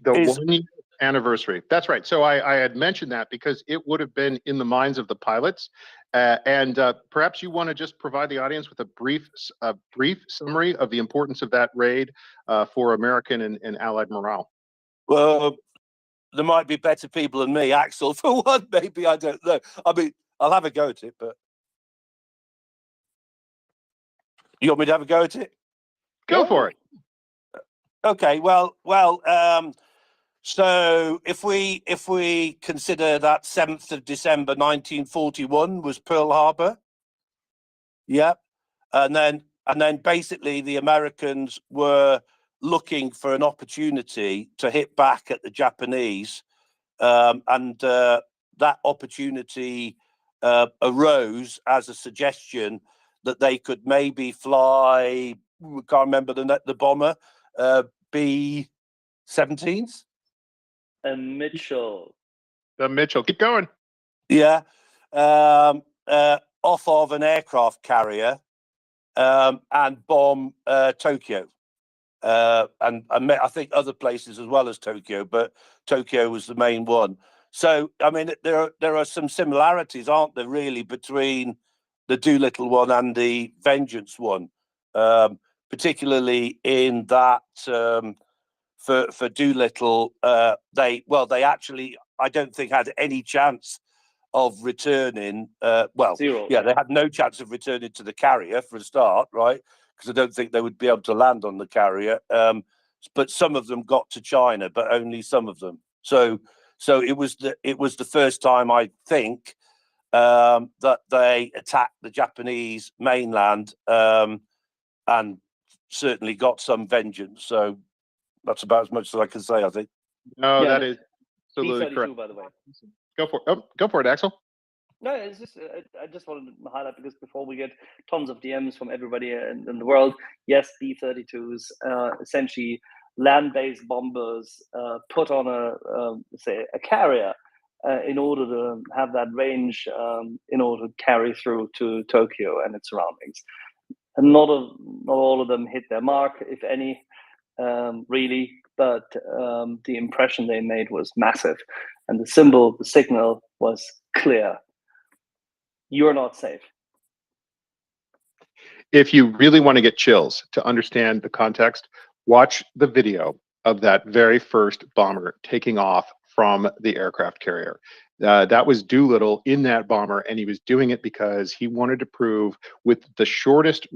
The 1 year anniversary. That's right. So I had mentioned that because it would have been in the minds of the pilots. And perhaps you want to just provide the audience with a brief summary of the importance of that raid for American and Allied morale. Well, there might be better people than me, Axel, for one, maybe, I don't know. I mean, I'll have a go at it, but you want me to have a go at it? Go for it. Okay, well, so if we consider that 7th of December 1941 was Pearl Harbor, yeah, and then basically the Americans were looking for an opportunity to hit back at the Japanese, and that opportunity arose as a suggestion that they could maybe fly. I can't remember the bomber, B-17s. Mitchell. The Mitchell. Keep going. Yeah, off of an aircraft carrier and bomb Tokyo. And I think other places as well as Tokyo, but Tokyo was the main one. So, I mean, there are some similarities, aren't there, really, between the Doolittle one and the Vengeance one, particularly in that for Doolittle, they actually, I don't think, had any chance of returning. Zero. Yeah, they had no chance of returning to the carrier for a start, right? Because I don't think they would be able to land on the carrier. but some of them got to China, but only some of them. So it was the first time, I think, that they attacked the Japanese mainland, and certainly got some vengeance. So that's about as much as I can say, I think. No, Yeah, that the is absolutely B-32, correct. by the way. Go for it, Axel. No, it's just I just wanted to highlight, because before we get tons of DMs from everybody in the world, yes, B-32s, essentially land-based bombers, put on a carrier in order to have that range, in order to carry through to Tokyo and its surroundings. And not all of them hit their mark, if any, really. But the impression they made was massive, and the signal was clear. You're not safe. If you really want to get chills to understand the context, watch the video of that very first bomber taking off from the aircraft carrier. That was Doolittle in that bomber, and he was doing it because he wanted to prove, with the shortest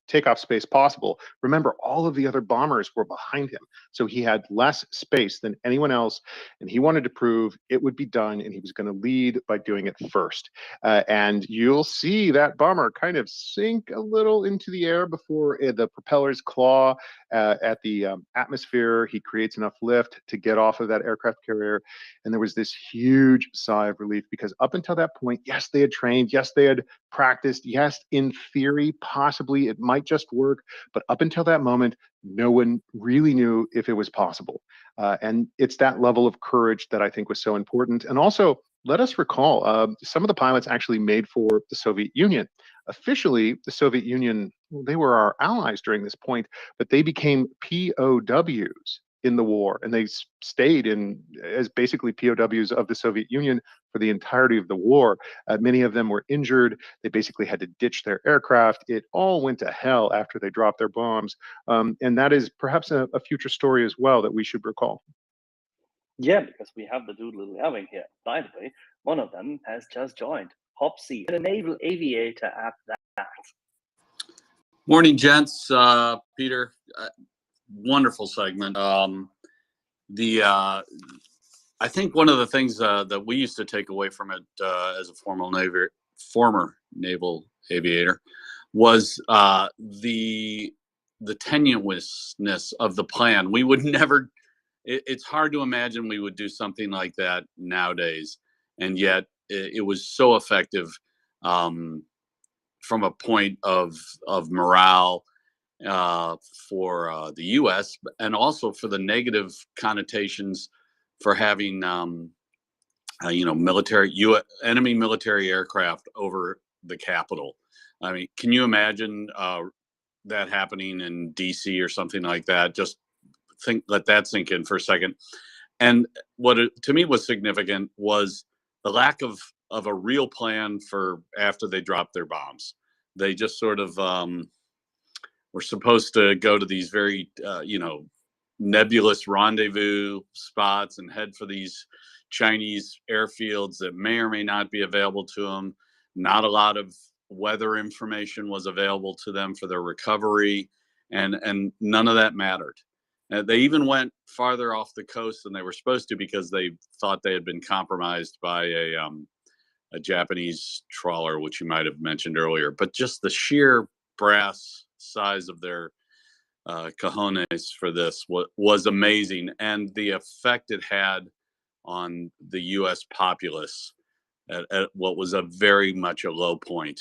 takeoff space possible. Remember, all of the other bombers were behind him, so he had less space than anyone else, and he wanted to prove it would be done, and he was going to lead by doing it first. And you'll see that bomber kind of sink a little into the air before the propellers claw at the atmosphere. He creates enough lift to get off of that aircraft carrier, and there was this huge sigh of relief, because up until that point, yes, they had trained, yes, they had practiced, yes, in theory, possibly it might just work, but up until that moment, no one really knew if it was possible. And it's that level of courage that I think was so important. And also, let us recall, some of the pilots actually made for the Soviet Union. Officially, the Soviet Union, they were our allies during this point, but they became POWs in the war, and they stayed in as basically POWs of the Soviet Union for the entirety of the war. Many of them were injured. They basically had to ditch their aircraft. It all went to hell after they dropped their bombs. And that is perhaps a future story as well that we should recall. Yeah, because we have the Doolittle Airwing here. By the way, one of them has just joined. Hop C, and a naval aviator at that. Morning, gents. Peter, wonderful segment. I think one of the things that we used to take away from it as a former naval aviator was the tenuousness of the plan. We would never. It's hard to imagine we would do something like that nowadays, and yet it was so effective from a point of morale for the U.S. and also for the negative connotations for having enemy military aircraft over the capital. I mean, can you imagine that happening in D.C. or something like that? Just let that sink in for a second. And what to me was significant was the lack of a real plan for after they dropped their bombs. They just sort of were supposed to go to these very nebulous rendezvous spots and head for these Chinese airfields that may or may not be available to them. Not a lot of weather information was available to them for their recovery, and none of that mattered. They even went farther off the coast than they were supposed to because they thought they had been compromised by a Japanese trawler, which you might have mentioned earlier. But just the sheer brass size of their cojones for this was amazing, and the effect it had on the U.S. populace at what was a very much a low point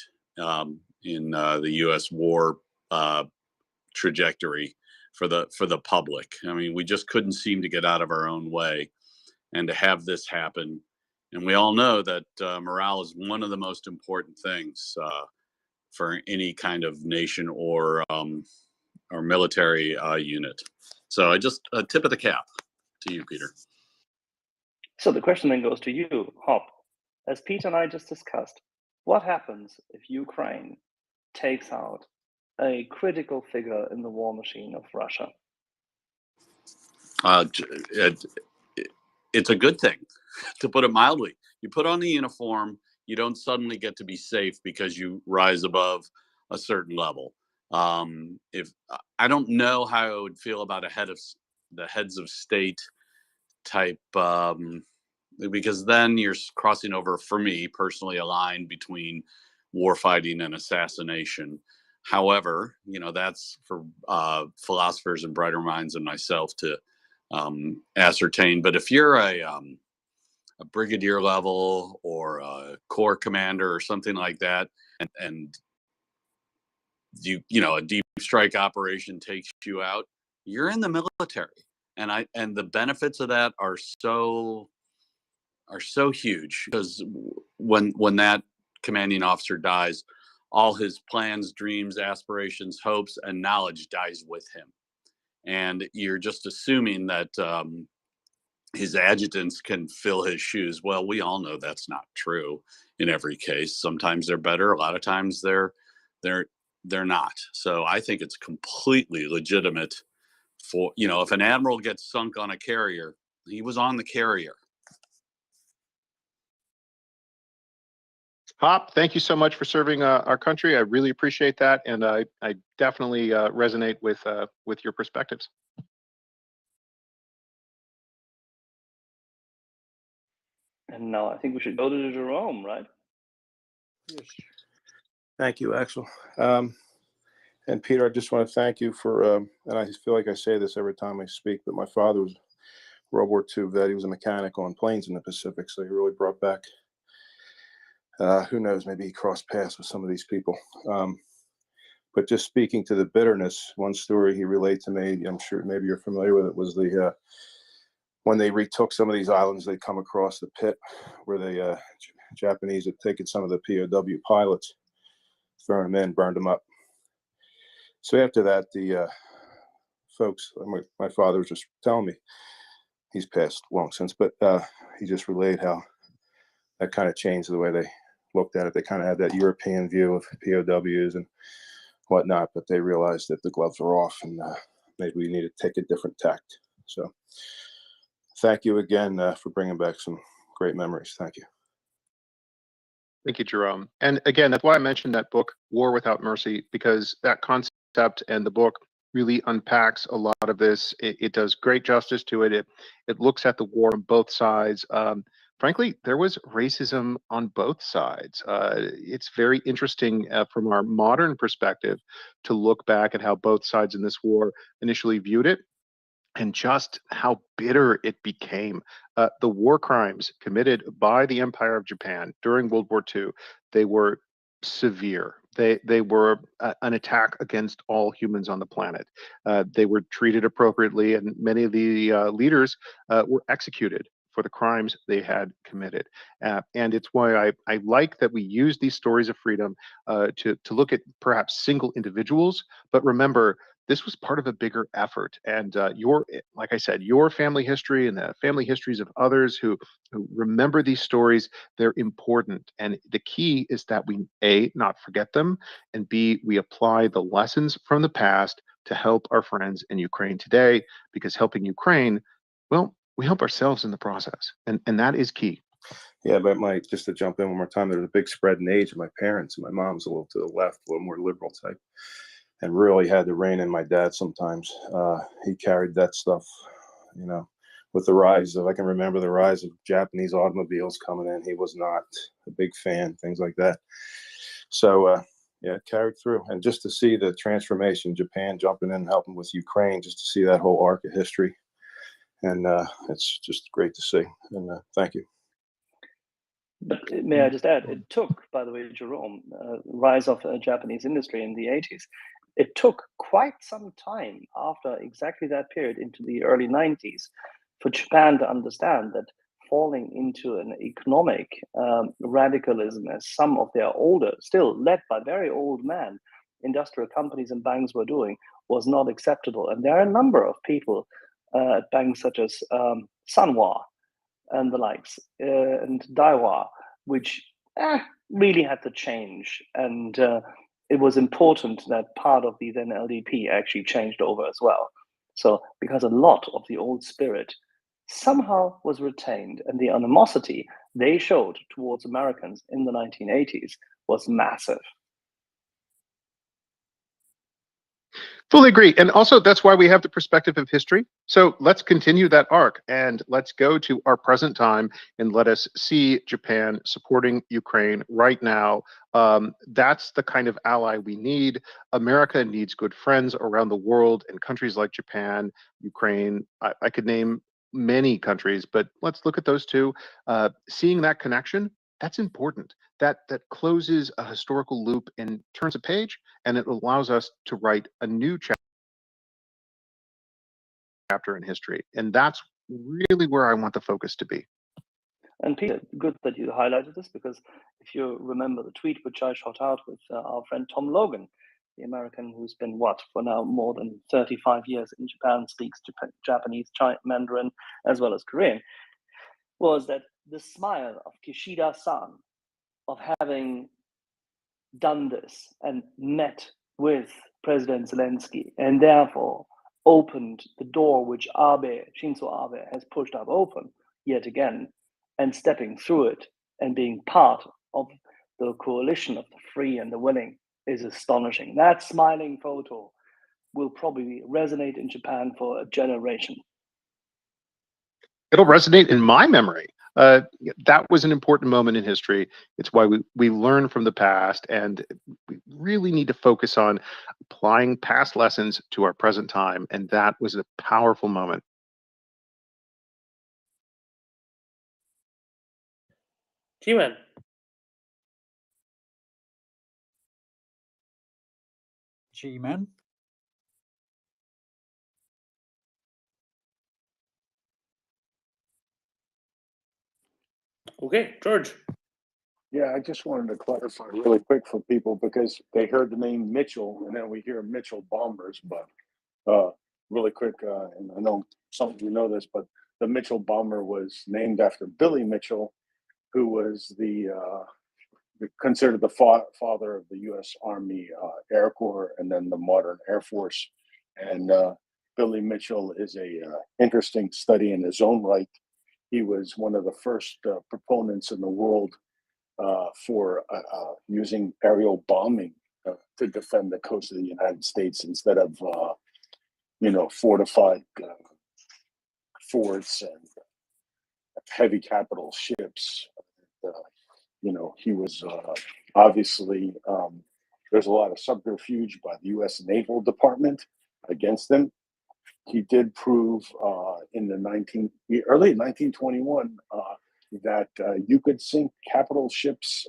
in the U.S. war trajectory for the public. I mean, we just couldn't seem to get out of our own way, and to have this happen. And we all know that morale is one of the most important things for any kind of nation or military unit. So I just tip of the cap to you, Peter. So the question then goes to you, Hop. As Peter and I just discussed, what happens if Ukraine takes out a critical figure in the war machine of Russia? It's a good thing, to put it mildly. You put on the uniform, you don't suddenly get to be safe because you rise above a certain level. If I don't know how I would feel about the heads of state type, because then you're crossing over, for me personally, a line between war fighting and assassination. However, that's for philosophers and brighter minds than myself to ascertain. But if you're a brigadier level or a corps commander or something like that, and a deep strike operation takes you out, you're in the military, and the benefits of that are so huge, because when that commanding officer dies, all his plans, dreams, aspirations, hopes, and knowledge dies with him, and you're just assuming that his adjutants can fill his shoes. Well, we all know that's not true in every case. Sometimes they're better, a lot of times they're not. So I think it's completely legitimate for, if an admiral gets sunk on a carrier, he was on the carrier. Hop, thank you so much for serving our country. I really appreciate that, and I definitely resonate with your perspectives. And now I think we should go to Jerome, right? Thank you, Axel. And Peter, I just want to thank you for, and I feel like I say this every time I speak, but my father was World War II vet. He was a mechanic on planes in the Pacific, so he really brought back, who knows, maybe he crossed paths with some of these people. But just speaking to the bitterness, one story he relayed to me, I'm sure maybe you're familiar with it, was when they retook some of these islands, they come across the pit where the Japanese had taken some of the POW pilots, thrown them in, burned them up. So after that, the folks, my father was just telling me, he's passed long since, but he just relayed how that kind of changed the way they looked at it. They kind of had that European view of POWs and whatnot, but they realized that the gloves were off, and maybe we need to take a different tact. So thank you again for bringing back some great memories. Thank you. Thank you, Jerome. And again, that's why I mentioned that book, War Without Mercy, because that concept and the book really unpacks a lot of this. It does great justice to it. It looks at the war on both sides. Frankly, there was racism on both sides. It's very interesting from our modern perspective to look back at how both sides in this war initially viewed it, and just how bitter it became. The war crimes committed by the Empire of Japan during World War II, they were severe. They were an attack against all humans on the planet. They were treated appropriately, and many of the leaders were executed for the crimes they had committed. And it's why I like that we use these stories of freedom to look at perhaps single individuals, but remember, this was part of a bigger effort. And like I said, your family history and the family histories of others who remember these stories, they're important. And the key is that we, A, not forget them, and B, we apply the lessons from the past to help our friends in Ukraine today, because helping Ukraine, well, we help ourselves in the process. And that is key. Yeah, but just to jump in one more time, there's a big spread in age of my parents, and my mom's a little to the left, a little more liberal type, and really had to rein in my dad sometimes. He carried that stuff, with the rise of, I can remember the rise of Japanese automobiles coming in. He was not a big fan, things like that. So, yeah, it carried through. And just to see the transformation, Japan jumping in and helping with Ukraine, just to see that whole arc of history. And it's just great to see. And thank you. But may I just add, it took, by the way, Jerome, rise of Japanese industry in the 80s. It took quite some time after exactly that period into the early 90s for Japan to understand that falling into an economic radicalism, as some of their older, still led by very old men, industrial companies and banks were doing, was not acceptable. And there are a number of people at banks such as Sanwa and the likes, and Daiwa, which really had to change. And it was important that part of the then LDP actually changed over as well. So because a lot of the old spirit somehow was retained, and the animosity they showed towards Americans in the 1980s was massive. Fully agree. And also, that's why we have the perspective of history. So let's continue that arc and let's go to our present time and let us see Japan supporting Ukraine right now. That's the kind of ally we need. America needs good friends around the world, and countries like Japan, Ukraine. I could name many countries, but let's look at those two. Seeing that connection, that's important. That closes a historical loop and turns a page, and it allows us to write a new chapter in history. And that's really where I want the focus to be. And Peter, good that you highlighted this, because if you remember the tweet which I shot out with our friend Tom Logan, the American who's been, for now more than 35 years in Japan, speaks Japanese, Mandarin, as well as Korean, was that the smile of Kishida-san of having done this and met with President Zelensky and therefore opened the door which Shinzo Abe has pushed up open yet again, and stepping through it and being part of the coalition of the free and the willing is astonishing. That smiling photo will probably resonate in Japan for a generation. It'll resonate in my memory. That was an important moment in history. It's why we learn from the past, and we really need to focus on applying past lessons to our present time. And that was a powerful moment. G-Man. G-Man. Okay, George. Yeah, I just wanted to clarify really quick for people, because they heard the name Mitchell and then we hear Mitchell bombers, but really quick, and I know some of you know this, but the Mitchell bomber was named after Billy Mitchell, who was considered the father of the U.S. Army Air Corps and then the modern Air Force. And Billy Mitchell is a interesting study in his own right. He was one of the first proponents in the world for using aerial bombing to defend the coast of the United States instead of fortified forts and heavy capital ships. He was obviously there's a lot of subterfuge by the U.S. Naval Department against him. He did prove in the early 1921 that you could sink capital ships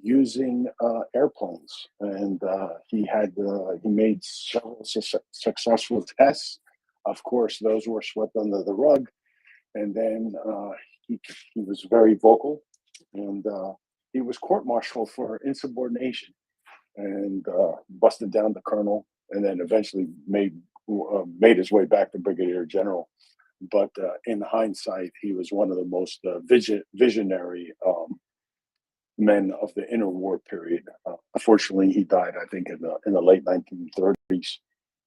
using airplanes, and he made several successful tests. Of course, those were swept under the rug, and then he was very vocal, and he was court-martialed for insubordination, and busted down the colonel, and then eventually made his way back to brigadier general. But in hindsight, he was one of the most visionary men of the interwar period. Unfortunately, he died, I think, in the late 1930s.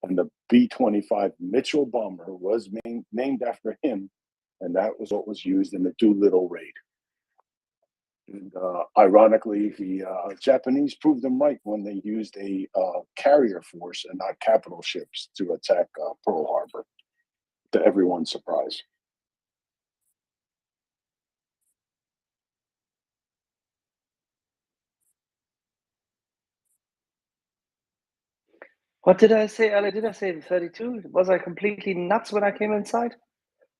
And the B-25 Mitchell bomber was named after him, and that was what was used in the Doolittle raid. And ironically, the Japanese proved them right when they used a carrier force and not capital ships to attack Pearl Harbor, to everyone's surprise. What did I say earlier? Did I say 32? Was I completely nuts when I came inside?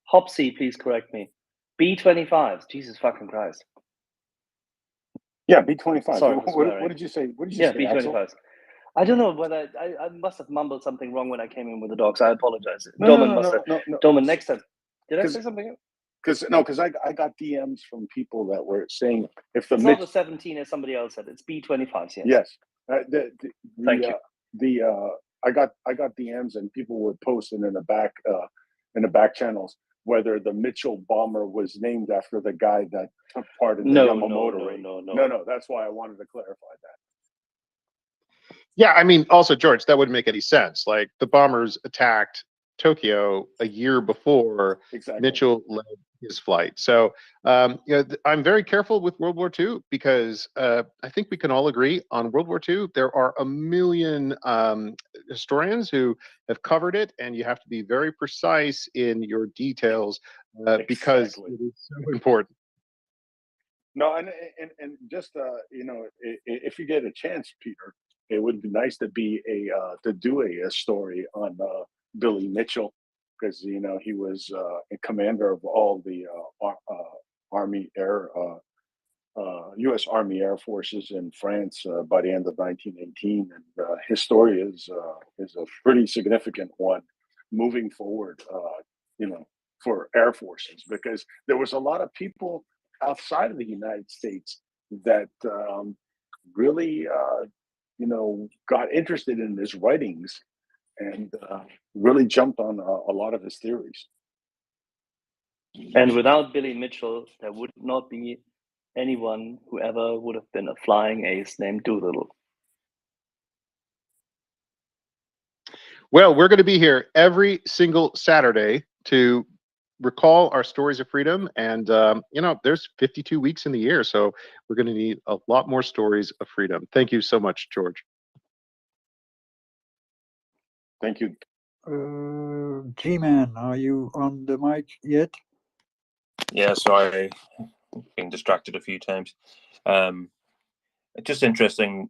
Hopsy, please correct me. B-25s. Jesus fucking Christ. Yeah, B-25. Sorry for What swearing. did you say? What did you Yeah, say, Axel? B-25s. I don't know whether I must have mumbled something wrong when I came in with the dogs. I apologize. No, Doman no, must no, have. no, no. Doman, next time. Did I say something else? Because I got DMs from people that were saying if the It's not the 17 as somebody else said. It's B-25s. Yes. Yes. Thank you. I got DMs and people would post in the back channels whether the Mitchell bomber was named after the guy that took part in the Yamamoto raid. No. That's why I wanted to clarify that. Yeah, I mean, also, George, that wouldn't make any sense. Like, the bombers attacked Tokyo a year before. Exactly. Mitchell led his flight. So, I'm very careful with World War II because I think we can all agree on World War II. There are a million historians who have covered it, and you have to be very precise in your details because Exactly. it is so important. No, and just if you get a chance, Peter, it would be nice to be to do a story on Billy Mitchell, because he was a commander of all the Army Air U.S. Army Air Forces in France by the end of 1918, and his story is a pretty significant one moving forward. For Air Forces, because there was a lot of people outside of the United States that really, got interested in his writings and really jumped on a lot of his theories. And without Billy Mitchell, there would not be anyone who ever would have been a flying ace named Doolittle. Well, we're going to be here every single Saturday to recall our stories of freedom. And, there's 52 weeks in the year, so we're going to need a lot more stories of freedom. Thank you so much, George. Thank you. G-Man, are you on the mic yet? Yeah, sorry, being distracted a few times. Just interesting.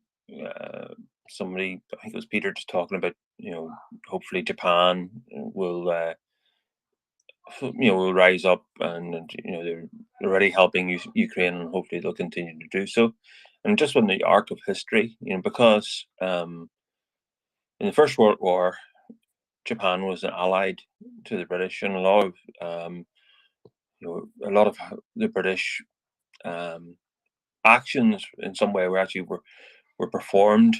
Somebody, I think it was Peter, just talking about hopefully Japan will will rise up, and they're already helping Ukraine, and hopefully they'll continue to do so. And just on the arc of history, because in the First World War, Japan was allied to the British, and a lot of the British actions in some way were performed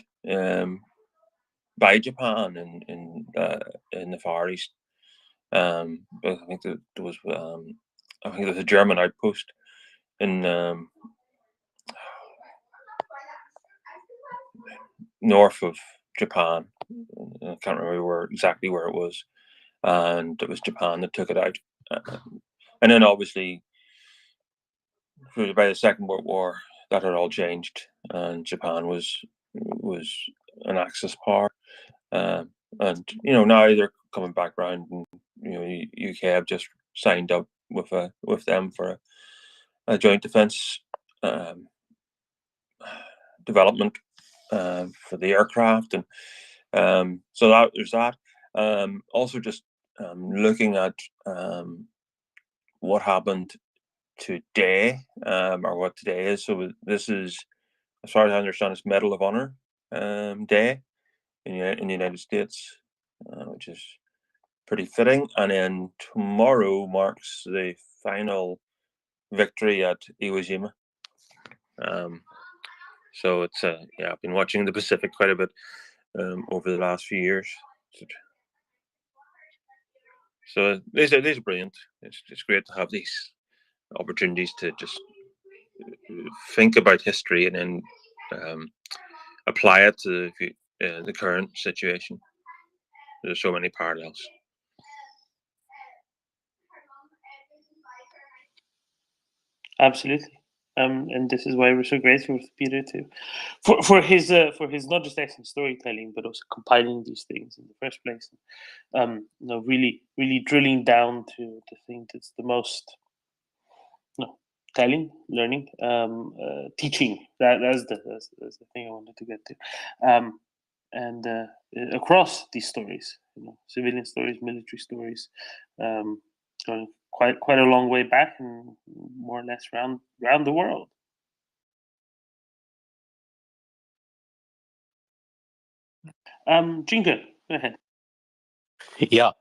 by Japan in the Far East. But I think there was a German outpost in north of Japan. I can't remember exactly where it was, and it was Japan that took it out. And then obviously, by the Second World War, that had all changed, and Japan was an Axis power. And now they're coming back around, and UK have just signed up with them for a joint defence development for the aircraft, and so there's that. Also, just looking at what happened today, or what today is. So this is, as far as I understand, it's Medal of Honor Day in the United States, which is pretty fitting. And then tomorrow marks the final victory at Iwo Jima. So it's I've been watching the Pacific quite a bit over the last few years. So these are brilliant. It's great to have these opportunities to just think about history and then apply it to the current situation. There's so many parallels. Absolutely. And this is why we're so grateful to Peter for his not just excellent storytelling, but also compiling these things in the first place. Really drilling down to the thing that's the most telling, learning, teaching. That's the thing I wanted to get to. And across these stories, civilian stories, military stories, going quite a long way back, and more or less around the world. Jinka, go ahead. Yeah,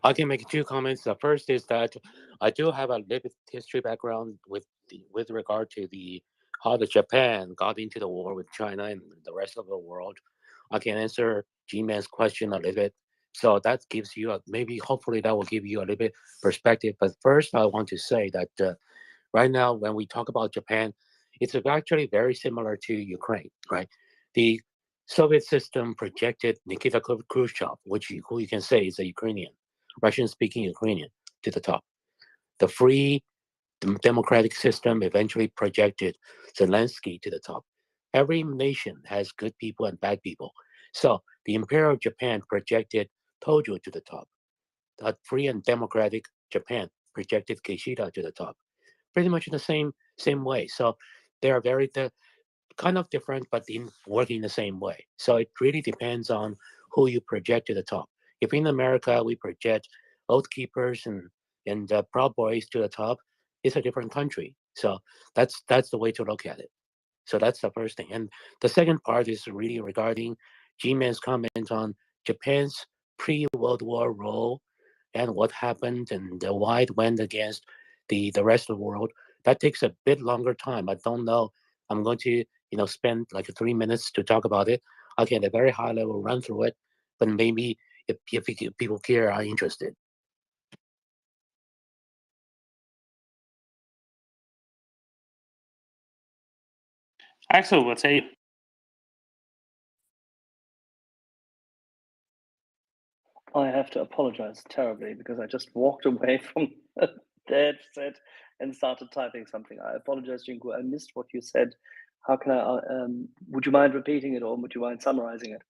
I can make two comments. The first is that I do have a little bit history background with regard to how the Japan got into the war with China and the rest of the world. I can answer G-Man's question a little bit. So that gives you hopefully that will give you a little bit perspective. But first, I want to say that right now, when we talk about Japan, it's actually very similar to Ukraine, right? The Soviet system projected Nikita Khrushchev, who you can say is a Russian-speaking Ukrainian, to the top. The free democratic system eventually projected Zelensky to the top. Every nation has good people and bad people. So the Imperial Japan projected Tojo to the top. The free and democratic Japan projected Kishida to the top. Pretty much in the same way. So they are very kind of different, but in working the same way. So it really depends on who you project to the top. If in America we project Oath Keepers and Proud Boys to the top, it's a different country. So that's the way to look at it. So that's the first thing. And the second part is really regarding G-Man's comment on Japan's pre-World War role and what happened and why it went against the rest of the world. That takes a bit longer time. I don't know. I'm going to spend like 3 minutes to talk about it. I can at a very high level run through it, but maybe if people here are interested. Axel, what say you? I have to apologize terribly because I just walked away from a dead set and started typing something. I apologize, Jinku. I missed what you said. How can I? Would you mind repeating it, or would you mind summarizing it?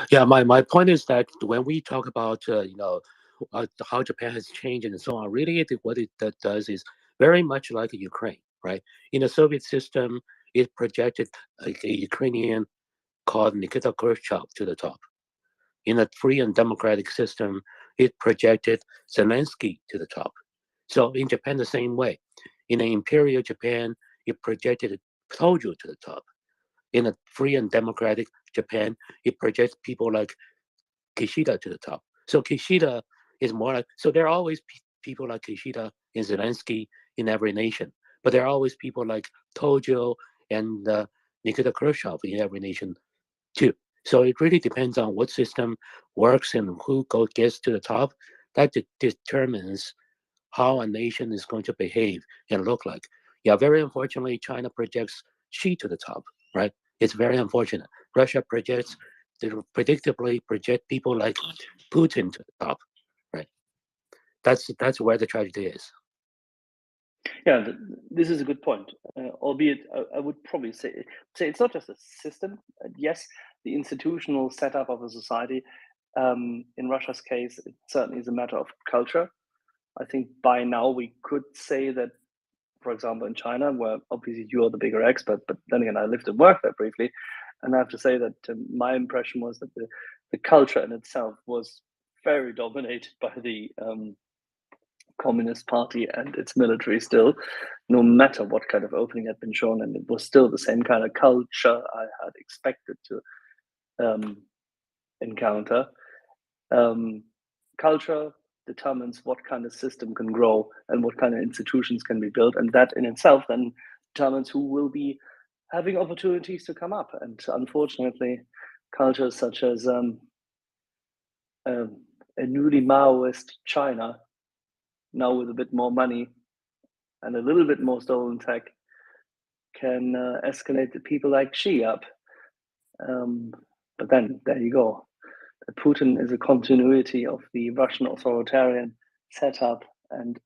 Yeah, my point is that when we talk about how Japan has changed and so on, really what it does is very much like Ukraine, right? In the Soviet system, it projected a Ukrainian called Nikita Khrushchev to the top. In a free and democratic system, it projected Zelensky to the top. So in Japan, the same way. In an imperial Japan, it projected Tojo to the top. In a free and democratic Japan, it projects people like Kishida to the top. So Kishida is more like, so there are always people like Kishida and Zelensky in every nation, but there are always people like Tojo and Nikita Khrushchev in every nation too. So it really depends on what system works and who gets to the top. That determines how a nation is going to behave and look like. Yeah, very unfortunately, China projects Xi to the top, right? It's very unfortunate. Russia predictably project people like Putin to the top, right? That's where the tragedy is. Yeah, this is a good point. Albeit, I would probably say it's not just a system. Yes, the institutional setup of a society. In Russia's case, it certainly is a matter of culture. I think by now we could say that, for example, in China, where obviously you are the bigger expert, but then again, I lived and worked there briefly, and I have to say that my impression was that the culture in itself was very dominated by the Communist Party and its military still, no matter what kind of opening had been shown, and it was still the same kind of culture I had expected to encounter. Culture determines what kind of system can grow and what kind of institutions can be built, and that in itself then determines who will be having opportunities to come up. And unfortunately, cultures such as a newly Maoist China, now with a bit more money and a little bit more stolen tech, can escalate the people like Xi up. But then there you go. Putin is a continuity of the Russian authoritarian setup and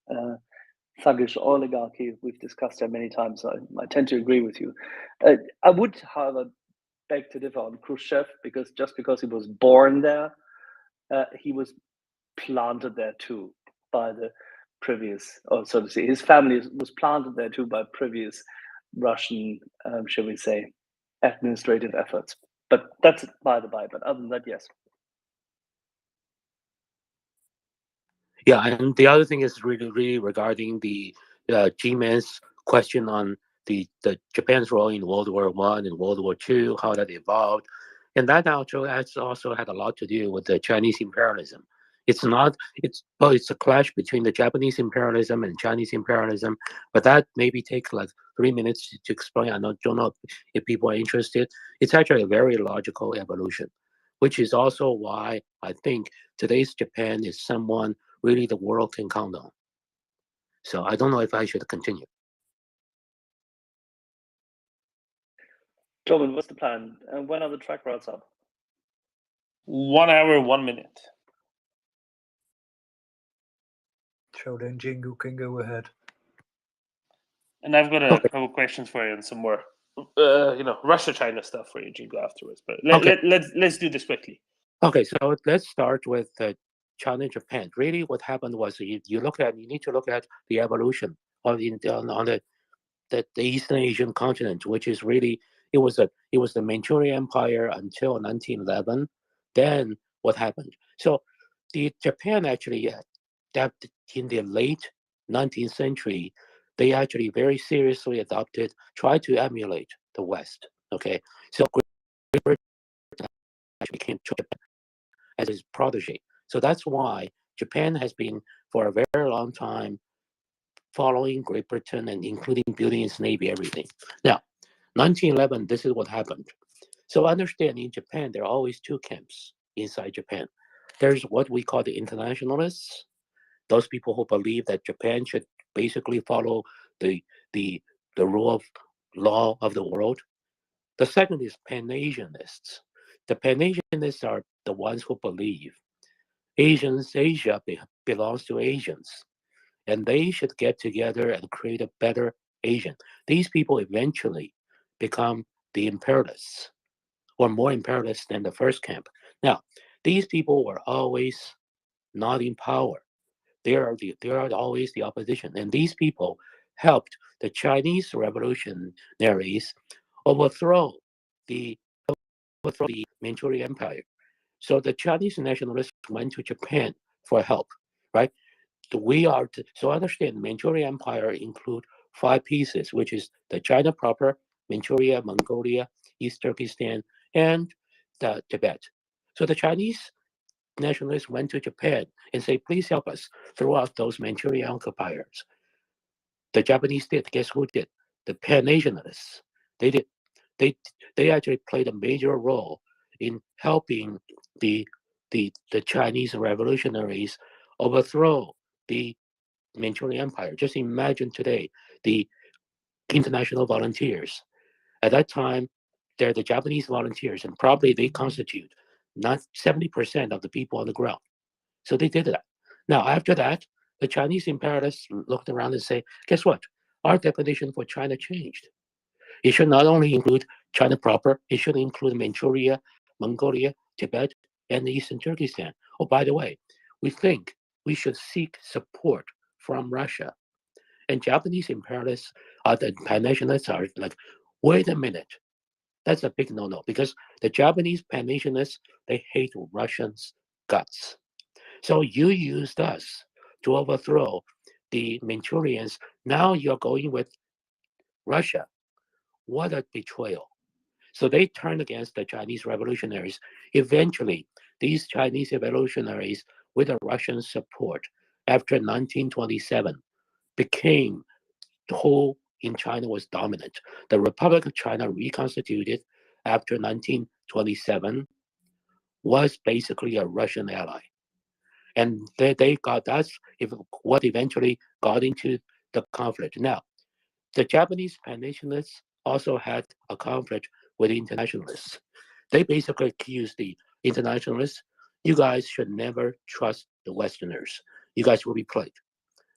thuggish oligarchy. We've discussed that many times, so I tend to agree with you. I would, however, beg to differ on Khrushchev, because just because he was born there, he was planted there too by the previous, or so to say, his family was planted there too by previous Russian, shall we say, administrative efforts. But that's by the by. But other than that, yes. Yeah, and the other thing is really regarding the G-Man's question on the Japan's role in World War I and World War II, how that evolved, and that also had a lot to do with the Chinese imperialism. It's a clash between the Japanese imperialism and Chinese imperialism, but that maybe take like 3 minutes to explain. I don't know if people are interested. It's actually a very logical evolution, which is also why I think today's Japan is someone really the world can count on. So I don't know if I should continue. Tobin, what's the plan? When are the track routes up? 1 hour, 1 minute. So then Jingu can go ahead. And I've got a Okay. couple questions for you and some more, Russia-China stuff for you, Jigo, afterwards. But Okay. let's do this quickly. Okay, so let's start with China and Japan. Really, what happened was you need to look at the evolution on the Eastern Asian continent, which is really it was the Manchurian Empire until 1911. Then what happened? So the Japan actually that in the late 19th century, they actually very seriously tried to emulate the West. Okay, so Great Britain actually came to Japan as his protege. So that's why Japan has been for a very long time following Great Britain and including building its navy, everything. Now, 1911, this is what happened. So understand in Japan, there are always two camps inside Japan. There's what we call the internationalists, those people who believe that Japan should basically follow the the rule of law of the world. The second is Pan-Asianists. The Pan-Asianists are the ones who believe Asia belongs to Asians, and they should get together and create a better Asian. These people eventually become the imperialists, or more imperialists than the first camp. Now, these people were always not in power. They are always the opposition, and these people helped the Chinese revolutionaries overthrow the Manchurian Empire. So the Chinese nationalists went to Japan for help, right? So understand Manchurian Empire include 5 pieces, which is the China proper, Manchuria, Mongolia, East Turkestan, and the Tibet. So the Chinese nationalists went to Japan and say, please help us throw out those Manchurian occupiers. The Japanese did. Guess who did? The Pan-Asianists. They did. They they actually played a major role in helping the Chinese revolutionaries overthrow the Manchurian Empire. Just imagine today the international volunteers. At that time, they're the Japanese volunteers, and probably they constitute not 70% of the people on the ground. So they did that. Now, after that, the Chinese imperialists looked around and say, guess what? Our definition for China changed. It should not only include China proper, it should include Manchuria, Mongolia, Tibet, and Eastern Turkestan. Oh, by the way, we think we should seek support from Russia. And Japanese imperialists, the pan-nationalists are like, wait a minute. That's a big no-no because the Japanese pan-nationalists, they hate Russians' guts. So you used us to overthrow the Manchurians. Now you're going with Russia. What a betrayal. So they turned against the Chinese revolutionaries. Eventually, these Chinese revolutionaries, with the Russian support, after 1927, became the whole in China was dominant. The Republic of China reconstituted after 1927 was basically a Russian ally. And they got what eventually got into the conflict. Now, the Japanese pan-nationalists also had a conflict with the internationalists. They basically accused the internationalists, you guys should never trust the Westerners. You guys will be played.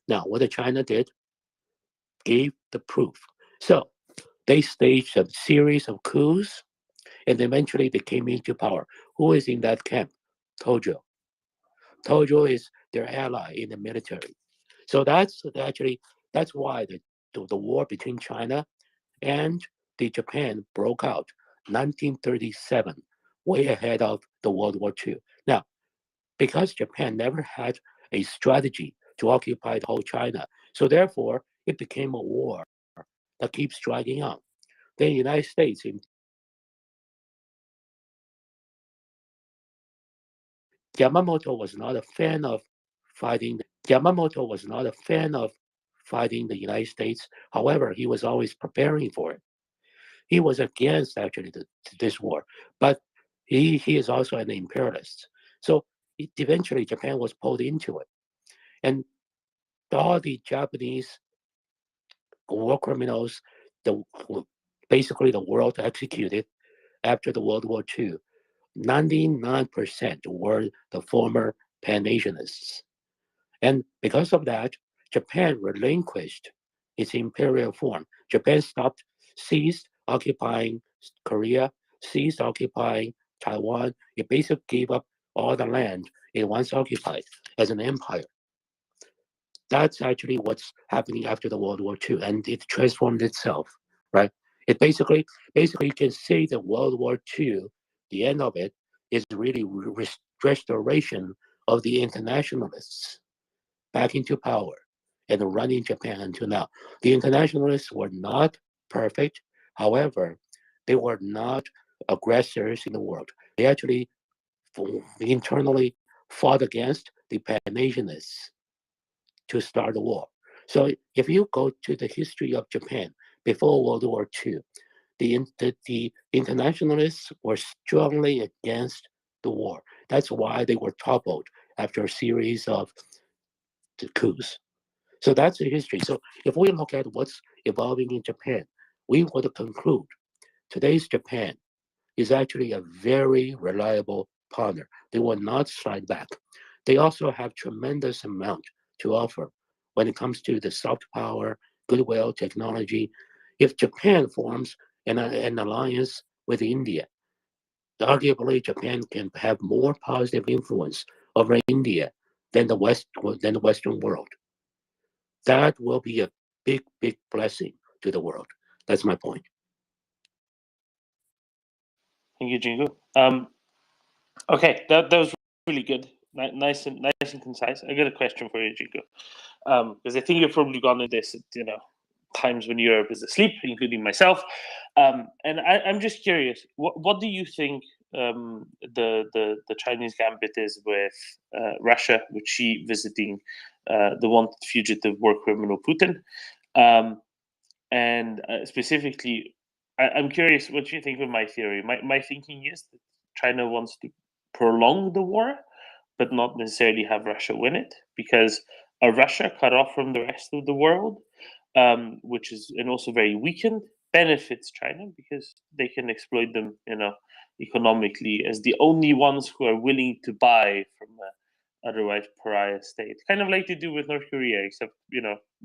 Now, what China did, gave the proof. So they staged a series of coups, and eventually they came into power. Who is in that camp? Tojo. Tojo is their ally in the military. So that's why the war between China and the Japan broke out 1937, way ahead of the World War II. Now, because Japan never had a strategy to occupy the whole China, so therefore it became a war that keeps dragging on. The United States Yamamoto was not a fan of fighting. Yamamoto was not a fan of fighting the United States. However, he was always preparing for it. He was against actually this war, but he is also an imperialist. So eventually, Japan was pulled into it, and all the Japanese war criminals, basically the world executed after the World War II. 99% were the former Pan-Asianists. And because of that, Japan relinquished its imperial form. Japan ceased occupying Korea, ceased occupying Taiwan. It basically gave up all the land it once occupied as an empire. That's actually what's happening after the World War II, and it transformed itself, right? It basically you can say that World War II, the end of it, is really restoration of the internationalists back into power and running Japan until now. The internationalists were not perfect. However, they were not aggressors in the world. They actually internally fought against the Pan-Asianists to start the war. So if you go to the history of Japan before World War II, the internationalists were strongly against the war. That's why they were toppled after a series of coups. So that's the history. So if we look at what's evolving in Japan, we would conclude today's Japan is actually a very reliable partner. They will not slide back. They also have tremendous amount to offer when it comes to the soft power, goodwill, technology. If Japan forms an alliance with India, arguably Japan can have more positive influence over India than the Western world. That will be a big, big blessing to the world. That's my point. Thank you, Jingo. Okay, that was really good. Nice and concise. I got a question for you, Jingo. Because I think you've probably gone into this at times when Europe is asleep, including myself. And I'm just curious, what do you think the Chinese gambit is with Russia, with Xi visiting the wanted fugitive war criminal Putin? And specifically, I'm curious what you think of my theory. My thinking is that China wants to prolong the war, but not necessarily have Russia win it, because a Russia cut off from the rest of the world, which is and also very weakened, benefits China because they can exploit them, economically as the only ones who are willing to buy from a otherwise pariah state, kind of like they do with North Korea, except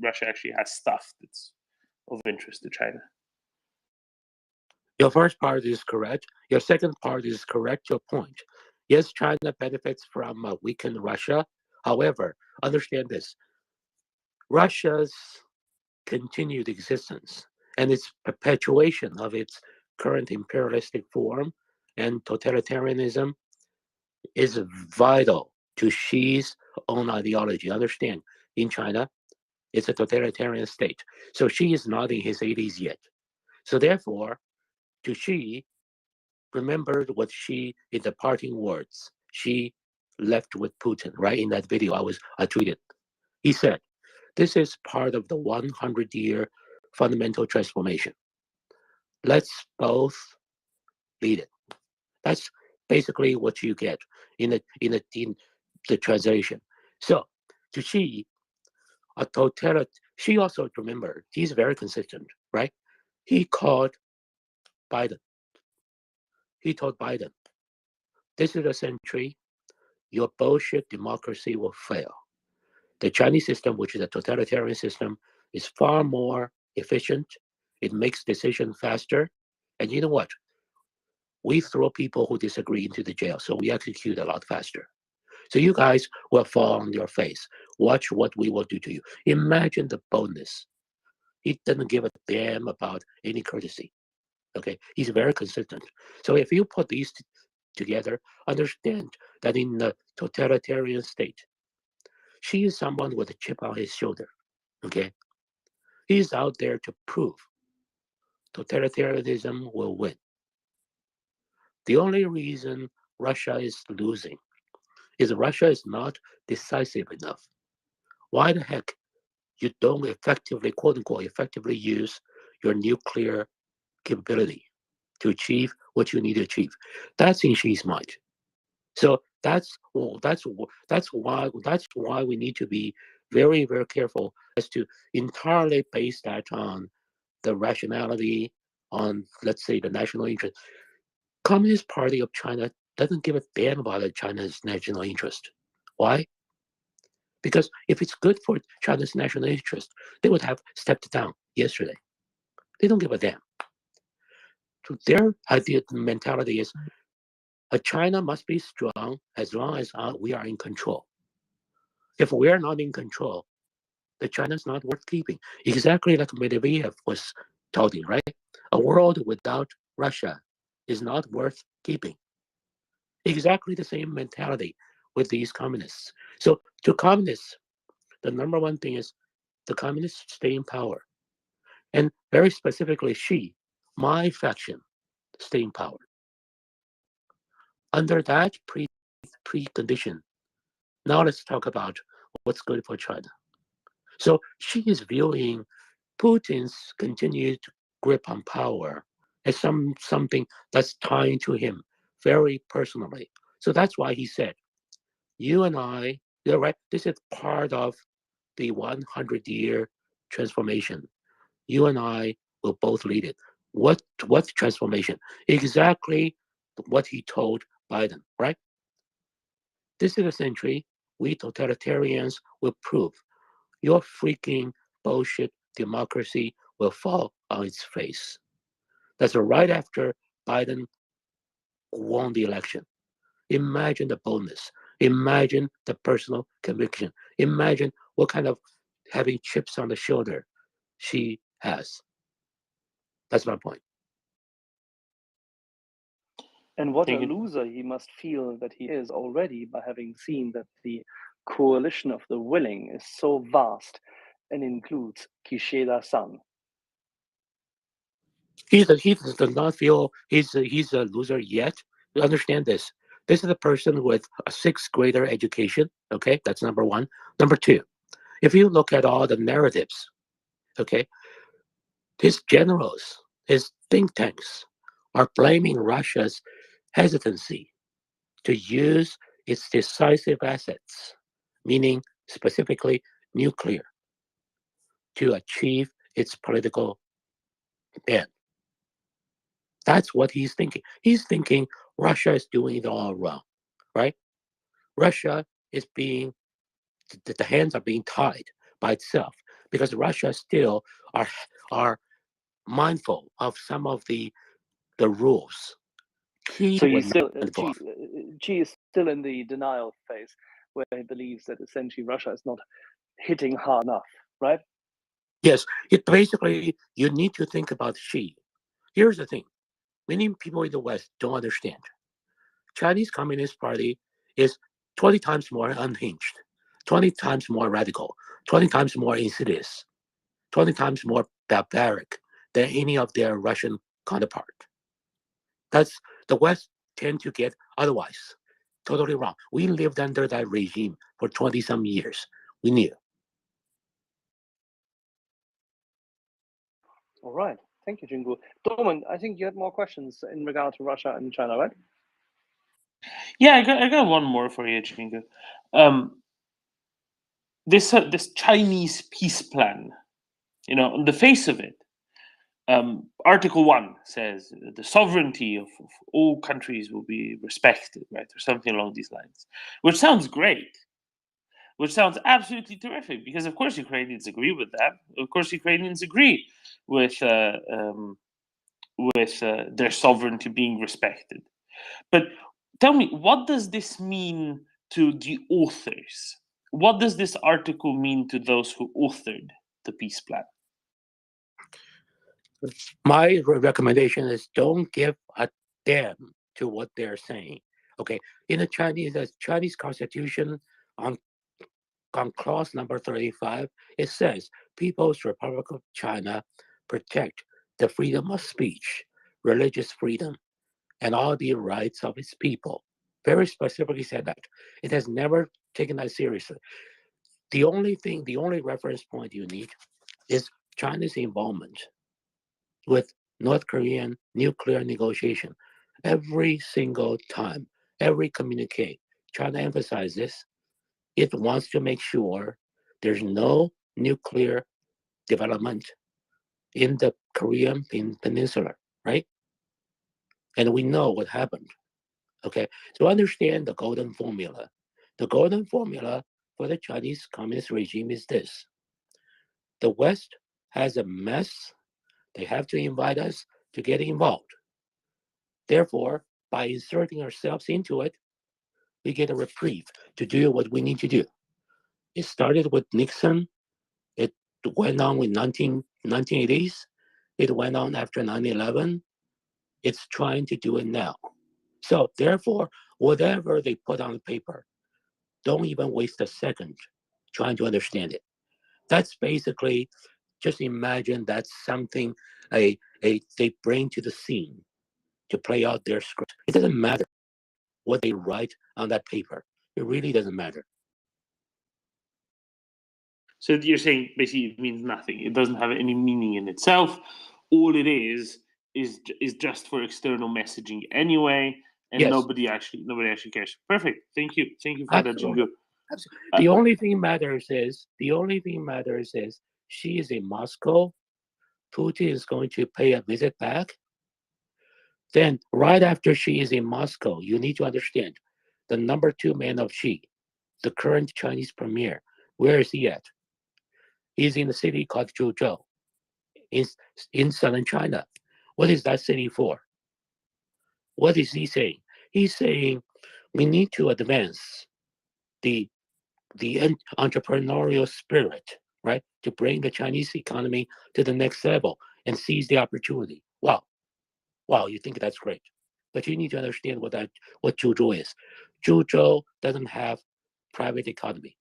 Russia actually has stuff that's of interest to China. Your first part is correct. Your second part is correct. Your point. Yes, China benefits from a weakened Russia. However, understand this: Russia's continued existence and its perpetuation of its current imperialistic form and totalitarianism is vital to Xi's own ideology. Understand, in China, it's a totalitarian state. So Xi is not in his 80s yet. So therefore, to Xi, remembered what Xi in the parting words. Xi left with Putin, right? In that video I tweeted. He said, "This is part of the 100-year fundamental transformation. Let's both lead it." That's basically what you get in the translation. So to Xi, Xi also remembered, he's very consistent, right? He called Biden. He told Biden, "This is a century your bullshit democracy will fail. The Chinese system, which is a totalitarian system, is far more efficient. It makes decisions faster. And you know what? We throw people who disagree into the jail, so we execute a lot faster. So you guys will fall on your face. Watch what we will do to you." Imagine the boldness. He doesn't give a damn about any courtesy. Okay, he's very consistent. So if you put these together, understand that in the totalitarian state, Xi is someone with a chip on his shoulder. Okay, he's out there to prove totalitarianism will win. The only reason Russia is losing is Russia is not decisive enough. Why the heck you don't effectively, quote unquote, effectively use your nuclear capability to achieve what you need to achieve? That's in Xi's mind. So that's why we need to be very, very careful as to entirely base that on the rationality, on, let's say, the national interest. Communist Party of China doesn't give a damn about China's national interest. Why? Because if it's good for China's national interest, they would have stepped down yesterday. They don't give a damn. So their idea, mentality is China must be strong as long as we are in control. If we are not in control, the China's not worth keeping. Exactly like Medvedev was touting, right? A world without Russia is not worth keeping. Exactly the same mentality with these communists. So to communists, the number one thing is the communists stay in power. And very specifically, my faction, stay in power. Under that precondition, now let's talk about what's good for China. So Xi is viewing Putin's continued grip on power as something that's tying to him very personally. So that's why he said, you and I, you're right, this is part of the 100-year transformation. You and I will both lead it. What transformation? Exactly what he told Biden, right? This is a century we totalitarians will prove your freaking bullshit democracy will fall on its face. That's right after Biden won the election. Imagine the boldness. Imagine the personal conviction. Imagine what kind of having chips on the shoulder she has. That's my point. And what a Thank you. loser he must feel that he is already by having seen that the coalition of the willing is so vast and includes Kishida-san. He does not feel he's a loser yet. Understand this. This is a person with a sixth grader education. Okay, that's number one. Number two, if you look at all the narratives, okay, his generals, his think tanks are blaming Russia's hesitancy to use its decisive assets, meaning specifically nuclear, to achieve its political end. That's what he's thinking. He's thinking Russia is doing it all wrong, right? Russia is being, the hands are being tied by itself because Russia still are mindful of some of the rules. He So was he's still, not mindful of. Xi is still in the denial phase where he believes that essentially Russia is not hitting hard enough, right? Yes, basically you need to think about Xi. Here's the thing: many people in the West don't understand. Chinese Communist Party is 20 times more unhinged, 20 times more radical, 20 times more insidious, 20 times more barbaric than any of their Russian counterpart. That's the West tend to get otherwise. Totally wrong. We lived under that regime for 20 some years. We knew. All right. Thank you, Jingu. Dorman, I think you had more questions in regard to Russia and China, right? Yeah, I got one more for you, Chinga. This Chinese peace plan, on the face of it, Article 1 says the sovereignty of all countries will be respected, right, or something along these lines, which sounds great, which sounds absolutely terrific, because of course Ukrainians agree with that. Of course, Ukrainians agree with their sovereignty being respected. But tell me, what does this mean to the authors? What does this article mean to those who authored the peace plan? My recommendation is don't give a damn to what they're saying. Okay, in the Chinese Constitution, on clause number 35, it says People's Republic of China protect the freedom of speech, religious freedom, and all the rights of its people. Very specifically said that. It has never taken that seriously. The only reference point you need is China's involvement with North Korean nuclear negotiation. Every single time, every communique, China emphasizes it wants to make sure there's no nuclear development in the Korean Peninsula, right? And we know what happened. Okay, so understand the golden formula. The golden formula for the Chinese Communist regime is this: the West has a mess. They have to invite us to get involved. Therefore, by inserting ourselves into it, we get a reprieve to do what we need to do. It started with Nixon. It went on with 1980s. It went on after 9/11. It's trying to do it now. So therefore, whatever they put on the paper, don't even waste a second trying to understand it. That's basically, just imagine that's something they bring to the scene to play out their script. It doesn't matter what they write on that paper. It really doesn't matter. So you're saying basically it means nothing. It doesn't have any meaning in itself. All it is just for external messaging anyway, and Yes. nobody actually cares. Perfect. Thank you for that, Jingu. The only thing matters is she is in Moscow. Putin is going to pay a visit back. Then, right after she is in Moscow, you need to understand the number 2 man of Xi, the current Chinese premier. Where is he at? He's in a city called Zhuzhou in southern China. What is that city for? What is he saying? He's saying we need to advance the entrepreneurial spirit, right, to bring the Chinese economy to the next level and seize the opportunity. Wow, you think that's great, but you need to understand what Zhuzhou is. Zhuzhou doesn't have private economy.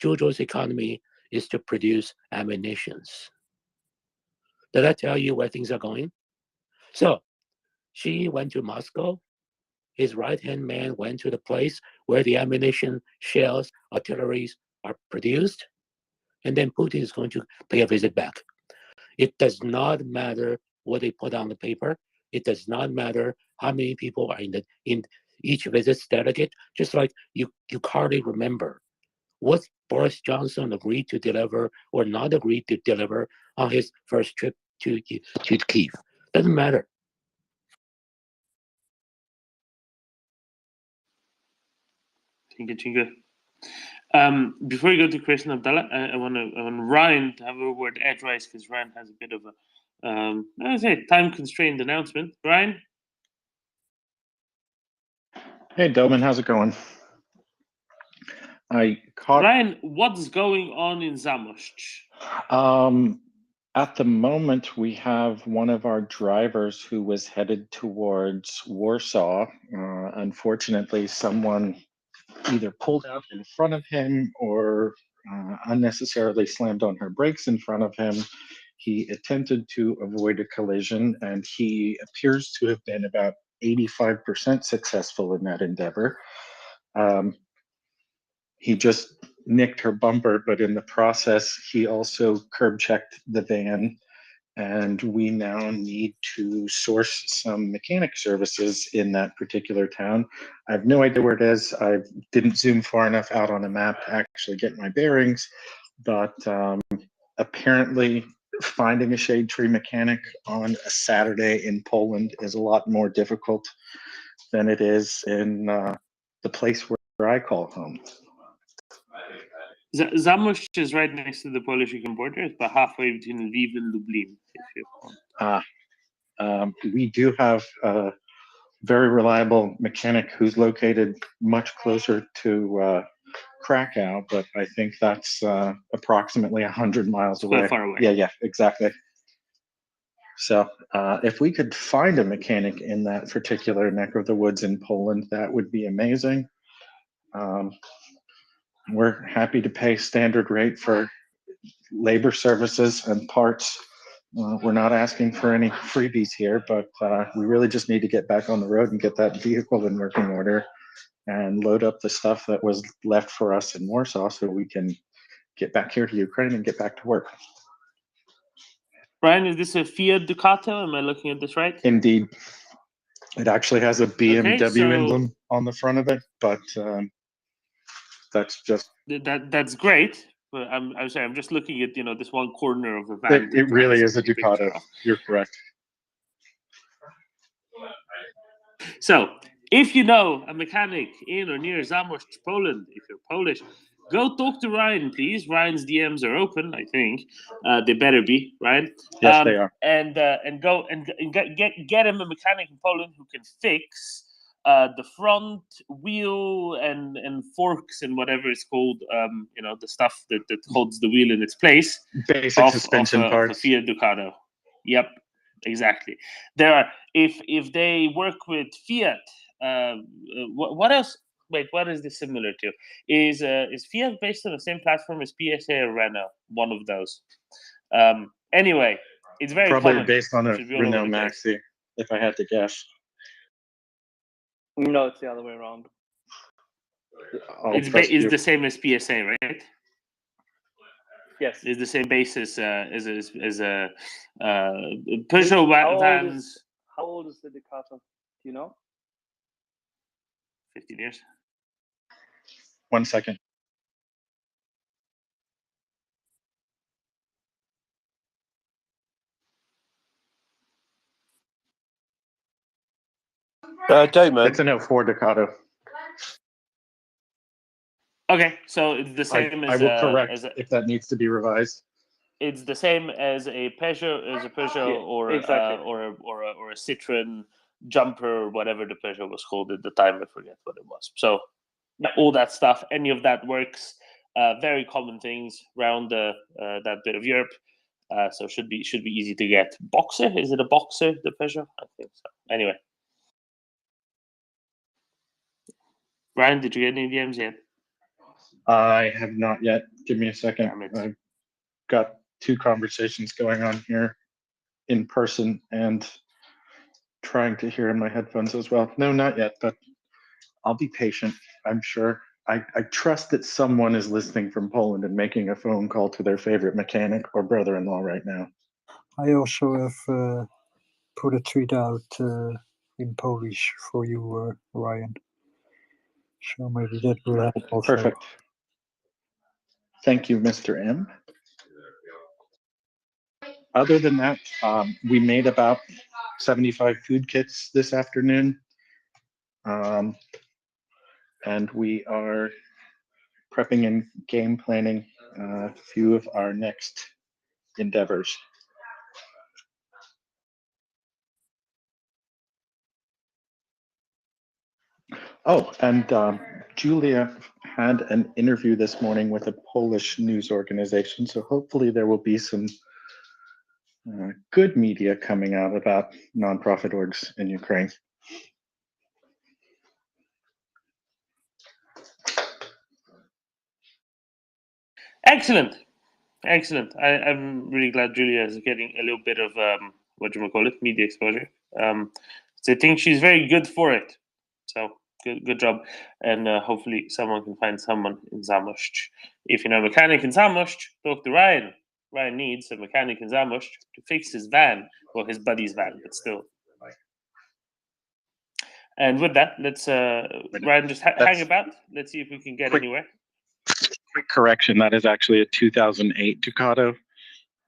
Zhuzhou's economy is to produce ammunitions. Did I tell you where things are going? So she went to Moscow. His right-hand man went to the place where the ammunition, shells, artilleries are produced. And then Putin is going to pay a visit back. It does not matter what they put on the paper. It does not matter how many people are in each visit's delegate. Just like you hardly remember what Boris Johnson agreed to deliver or not agreed to deliver on his first trip to Kyiv. Doesn't matter. Thank you, Jingu. Before we go to Chris and Abdallah, I want Ryan to have a word edgewise because Ryan has a bit of a time constrained announcement. Ryan. Hey, Delman, how's it going? Ryan, what's going on in Zamość? At the moment, we have one of our drivers who was headed towards Warsaw. Unfortunately, someone either pulled out in front of him or unnecessarily slammed on her brakes in front of him. He attempted to avoid a collision, and he appears to have been about 85% successful in that endeavor. He just nicked her bumper, but in the process, he also curb checked the van. And we now need to source some mechanic services in that particular town. I have no idea where it is. I didn't zoom far enough out on a map to actually get my bearings, but apparently finding a shade tree mechanic on a Saturday in Poland is a lot more difficult than it is in the place where I call home. Zamość is right next to the Polish-Ukraine border. It's about halfway between Lviv and Lublin. We do have a very reliable mechanic who's located much closer to Krakow, but I think that's approximately 100 miles away. Quite far away. Yeah, exactly. So if we could find a mechanic in that particular neck of the woods in Poland, that would be amazing. We're happy to pay standard rate for labor services and parts. We're not asking for any freebies here, but we really just need to get back on the road and get that vehicle in working order and load up the stuff that was left for us in Warsaw so we can get back here to Ukraine and get back to work. Brian, is this a Fiat Ducato? Am I looking at this right? Indeed. It actually has a BMW emblem on the front of it, but that's just... That's great. But I'm sorry, I'm just looking at this one corner of the van. It really is a Ducato. You're correct. So, if you know a mechanic in or near Zamość, Poland, if you're Polish, Go talk to Ryan, please. Ryan's DMs are open, I think. They better be, Ryan. Yes, they are. And go and get him a mechanic in Poland who can fix the front wheel and forks and whatever it's called. The stuff that holds the wheel in its place. Basic suspension of a parts. Fiat Ducato. Yep, exactly. There are if they work with Fiat. What else? Wait, what is this similar to? Is Fiat based on the same platform as PSA or Renault? One of those. Anyway, it's very Probably common. based on a Should be all over Renault the place. Maxi, if I had to guess. No, it's the other way around. I'll trust you. It's the same as PSA, right? Yes. It's the same basis as a Peugeot vans. How old is the Ducato? Do you know? 15 years. 1 second. Damon. It's an 04 Ducato. Okay, so it's the same I as will correct if that needs to be revised. It's the same as a Peugeot, or exactly. or a Citroen jumper, or whatever the Peugeot was called at the time. I forget what it was. So all that stuff, any of that works. Very common things around that bit of Europe. So should be easy to get. Boxer, is it a Boxer, the Peugeot? I think so. Anyway, Ryan, did you get any DMs yet? I have not yet. Give me a second. I've got 2 conversations going on here in person and trying to hear in my headphones as well. No, not yet, but I'll be patient. I'm sure. I trust that someone is listening from Poland and making a phone call to their favorite mechanic or brother-in-law right now. I also have put a tweet out in Polish for you, Ryan. So maybe that will help also. Perfect. Thank you, Mr. M. Other than that, we made about 75 food kits this afternoon. And we are prepping and game planning a few of our next endeavors. Oh, and Julia had an interview this morning with a Polish news organization, so hopefully there will be some good media coming out about nonprofit orgs in Ukraine. Excellent. I'm really glad Julia is getting a little bit of media exposure. So I think she's very good for it. So good job, and hopefully someone can find someone in Zamość. If you know a mechanic in Zamość, talk to Ryan. Ryan needs a mechanic in Zamość to fix his van, or his buddy's van, but still. And with that, let's Ryan just hang about. Let's see if we can get anywhere. Quick correction, that is actually a 2008 Ducato.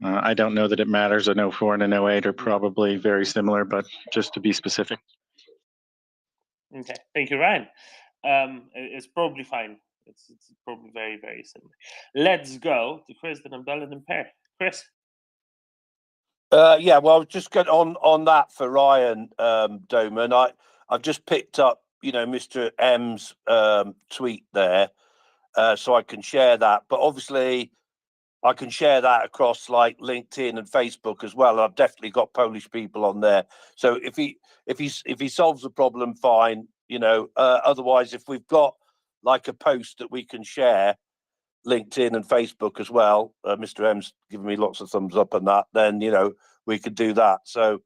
I don't know that it matters. An 04 and an 08 are probably very similar, but just to be specific. Okay, thank you, Ryan. It's probably fine. It's probably very, very similar. Let's go to Chris, then Abdullah, then Per. Chris. Yeah, well, just get on that for Ryan, Doman. I've just picked up, Mr. M's tweet there, so I can share that. But obviously, I can share that across like LinkedIn and Facebook as well. I've definitely got Polish people on there. So if he solves the problem, fine. Otherwise, if we've got like a post that we can share, LinkedIn and Facebook as well. Mr. M's giving me lots of thumbs up on that. Then we could do that. So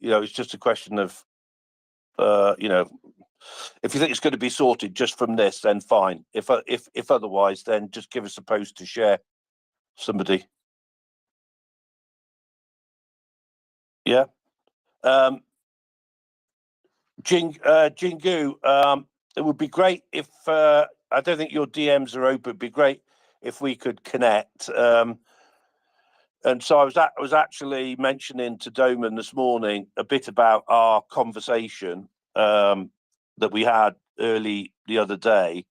it's just a question of if you think it's going to be sorted just from this, then fine. If otherwise, then just give us a post to share. Somebody. Yeah. Jingu, it would be great if I don't think your DMs are open. It'd be great if we could connect. And so I was actually mentioning to Doman this morning a bit about our conversation that we had early the other day.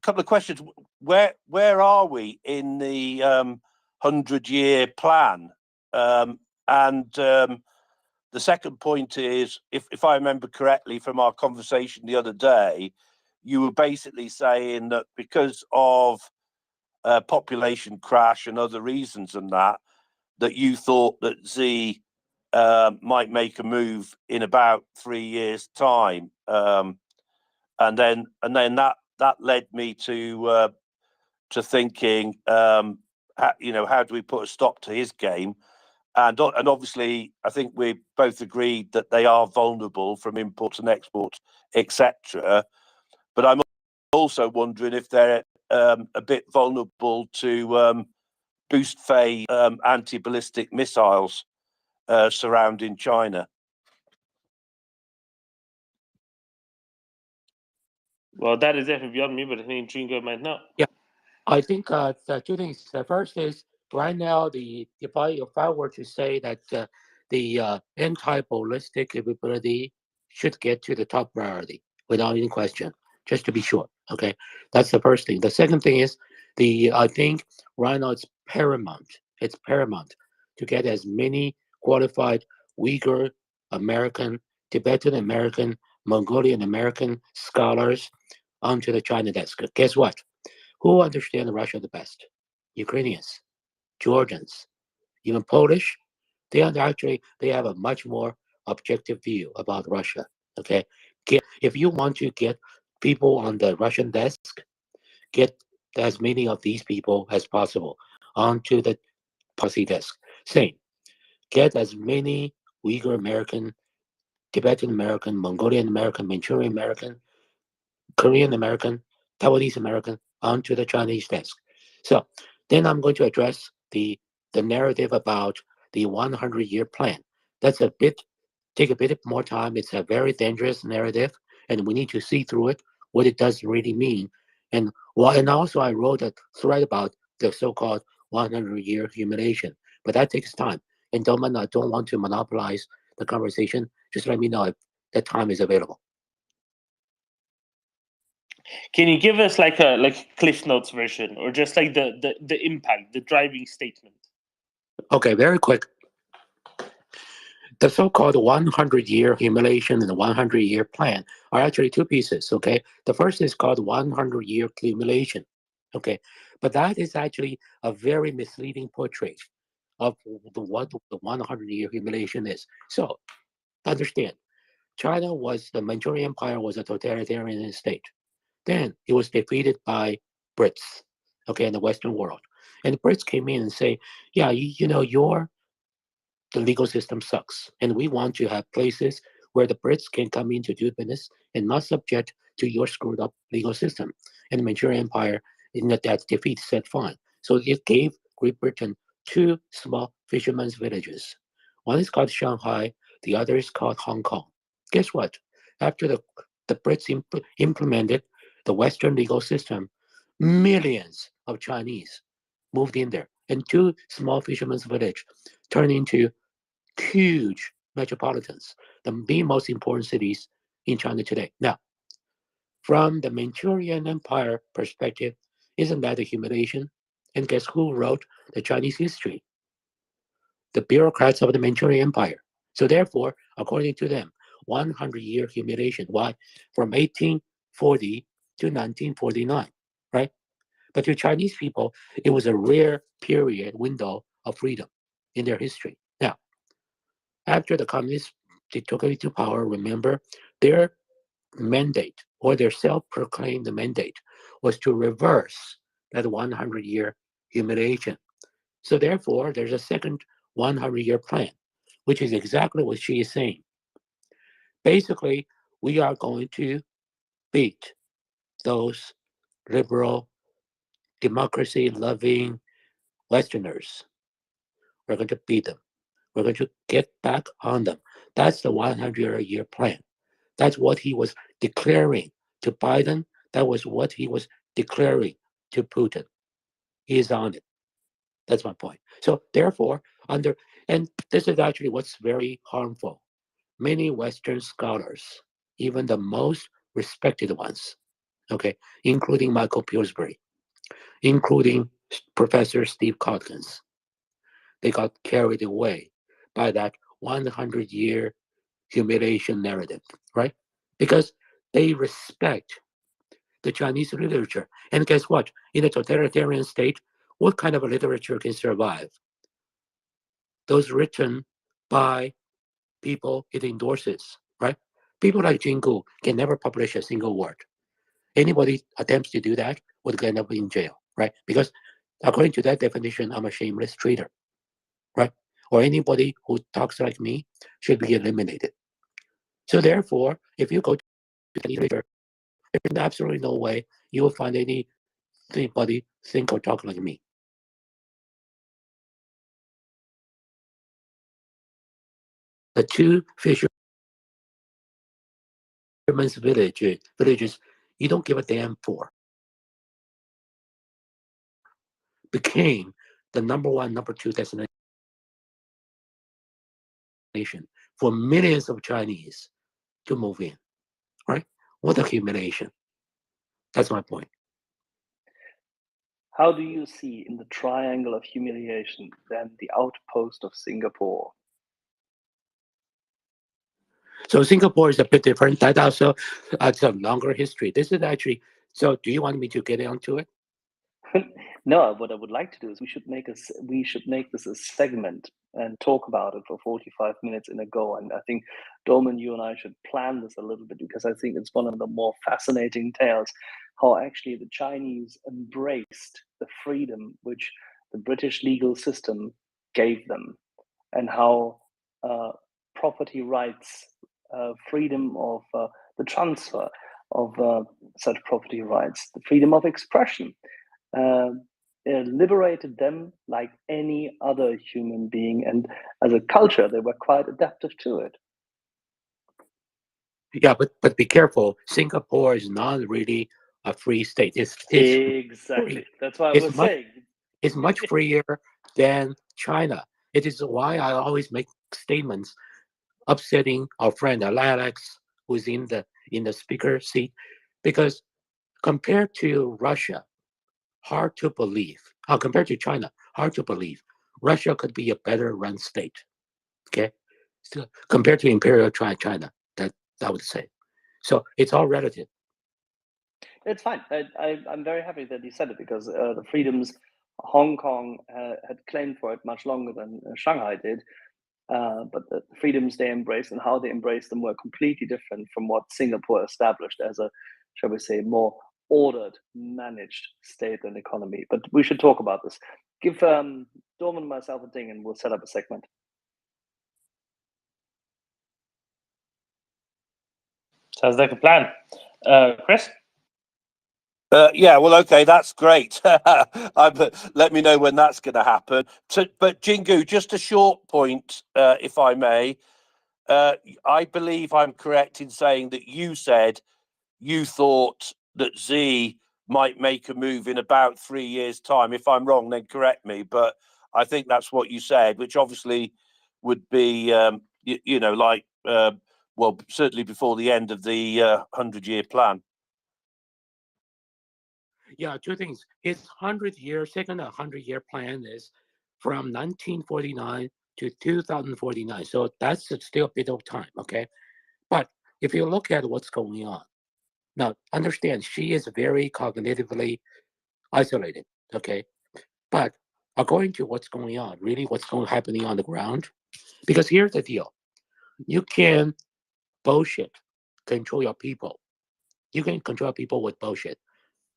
couple of questions. Where are we in the 100-year plan? The second point is, if I remember correctly from our conversation the other day, you were basically saying that because of population crash and other reasons than that you thought that Z might make a move in about 3 years' time, and then that led me to thinking, how do we put a stop to his game? And obviously, I think we both agreed that they are vulnerable from imports and exports, etc. But I'm also wondering if they're a bit vulnerable to boost phase anti-ballistic missiles surrounding China. Well, that is definitely beyond me, but I think Jingo might know. Yeah, I think the two things. The first is right now, if I were to say that the anti-ballistic capability should get to the top priority without any question, just to be sure. Okay, that's the first thing. The second thing is I think right now it's paramount. It's paramount to get as many qualified Uyghur American, Tibetan American, Mongolian American scholars onto the China desk. Guess what? Who understand Russia the best? Ukrainians, Georgians, even Polish. They have a much more objective view about Russia. Okay, if you want to get people on the Russian desk, get as many of these people as possible onto the policy desk. Same, get as many Uyghur American, Tibetan American, Mongolian American, Manchurian American, Korean American, Taiwanese American onto the Chinese desk. So then I'm going to address the narrative about the 100-year plan. That's take a bit more time. It's a very dangerous narrative, and we need to see through it, what it does really mean. And also I wrote a thread about the so-called 100-year humiliation, but that takes time. And I don't want to monopolize the conversation. Just let me know if the time is available. Can you give us like a Cliff Notes version, or just like the impact, the driving statement? Okay, very quick. The so-called 100-year humiliation and the 100-year plan are actually two pieces. Okay, the first is called 100-year accumulation. Okay, but that is actually a very misleading portrait of what the 100-year humiliation is. So understand, the Manchurian Empire was a totalitarian state. Then it was defeated by Brits, okay, in the Western world. And the Brits came in and say, yeah, the legal system sucks. And we want to have places where the Brits can come in to do business and not subject to your screwed up legal system. And the Manchurian Empire, in that defeat, said fine. So it gave Great Britain two small fishermen's villages. One is called Shanghai, the other is called Hong Kong. Guess what? After the Brits implemented the Western legal system, millions of Chinese moved in there. And two small fishermen's village turned into huge metropolitans, the most important cities in China today. Now, from the Manchurian Empire perspective, isn't that a humiliation? And guess who wrote the Chinese history? The bureaucrats of the Manchurian Empire. So therefore, according to them, 100-year humiliation. Why? From 1840 to 1949, right? But to Chinese people, it was a rare window of freedom in their history. Now, after the communists took into power, remember, their mandate, or their self-proclaimed mandate, was to reverse that 100-year humiliation. So therefore, there's a second 100-year plan, which is exactly what she is saying. Basically, we are going to beat those liberal, democracy-loving Westerners. We're going to beat them. We're going to get back on them. That's the 100-year plan. That's what he was declaring to Biden. That was what he was declaring to Putin. He is on it. That's my point. So therefore, and this is actually what's very harmful. Many Western scholars, even the most respected ones, okay, including Michael Pillsbury, including Professor Steve Cotkins. They got carried away by that 100-year humiliation narrative, right? Because they respect the Chinese literature. And guess what? In a totalitarian state, what kind of a literature can survive? Those written by people it endorses, right? People like Jingu can never publish a single word. Anybody attempts to do that would end up in jail, right? Because according to that definition, I'm a shameless traitor, right? Or anybody who talks like me should be eliminated. So therefore, if you go to Chinese literature, there's absolutely no way you will find anybody think or talk like me. The two fishermen's villages you don't give a damn for became the number one, number two destination for millions of Chinese to move in, right? What a humiliation. That's my point. How do you see in the triangle of humiliation then the outpost of Singapore? So Singapore is a bit different. That also has a longer history. This is actually, so do you want me to get onto it? No, what I would like to do is we should make this a segment and talk about it for 45 minutes in a go. And I think Doman, you and I should plan this a little bit because I think it's one of the more fascinating tales how actually the Chinese embraced the freedom which the British legal system gave them, and how property rights, freedom of the transfer of such property rights, the freedom of expression, liberated them like any other human being. And as a culture, they were quite adaptive to it. Yeah, but be careful. Singapore is not really a free state. It's Exactly. free. That's why I It's was much saying. it's much freer than China. It is why I always make statements upsetting our friend Alex, who's in the speaker seat, because compared to Russia, hard to believe. Compared to China, hard to believe. Russia could be a better run state. Okay, still compared to Imperial China, that I would say. So it's all relative. It's fine. I'm very happy that you said it because the freedoms Hong Kong had claimed for it much longer than Shanghai did. But the freedoms they embraced and how they embraced them were completely different from what Singapore established as a, shall we say, more ordered, managed state and economy. But we should talk about this. Give Dorman and myself a ding and we'll set up a segment. Sounds like a plan. Chris? Yeah, well, okay, that's great. Let me know when that's going to happen. But Jingu, just a short point, if I may. I believe I'm correct in saying that you said you thought that Z might make a move in about 3 years' time. If I'm wrong, then correct me. But I think that's what you said, which obviously would be, well, certainly before the end of the 100-year plan. Yeah, two things. His 100-year plan is from 1949 to 2049. So that's still a bit of time, okay? But if you look at what's going on, now understand she is very cognitively isolated, okay? But according to what's going on, really happening on the ground, because here's the deal. You can bullshit control your people. You can control people with bullshit.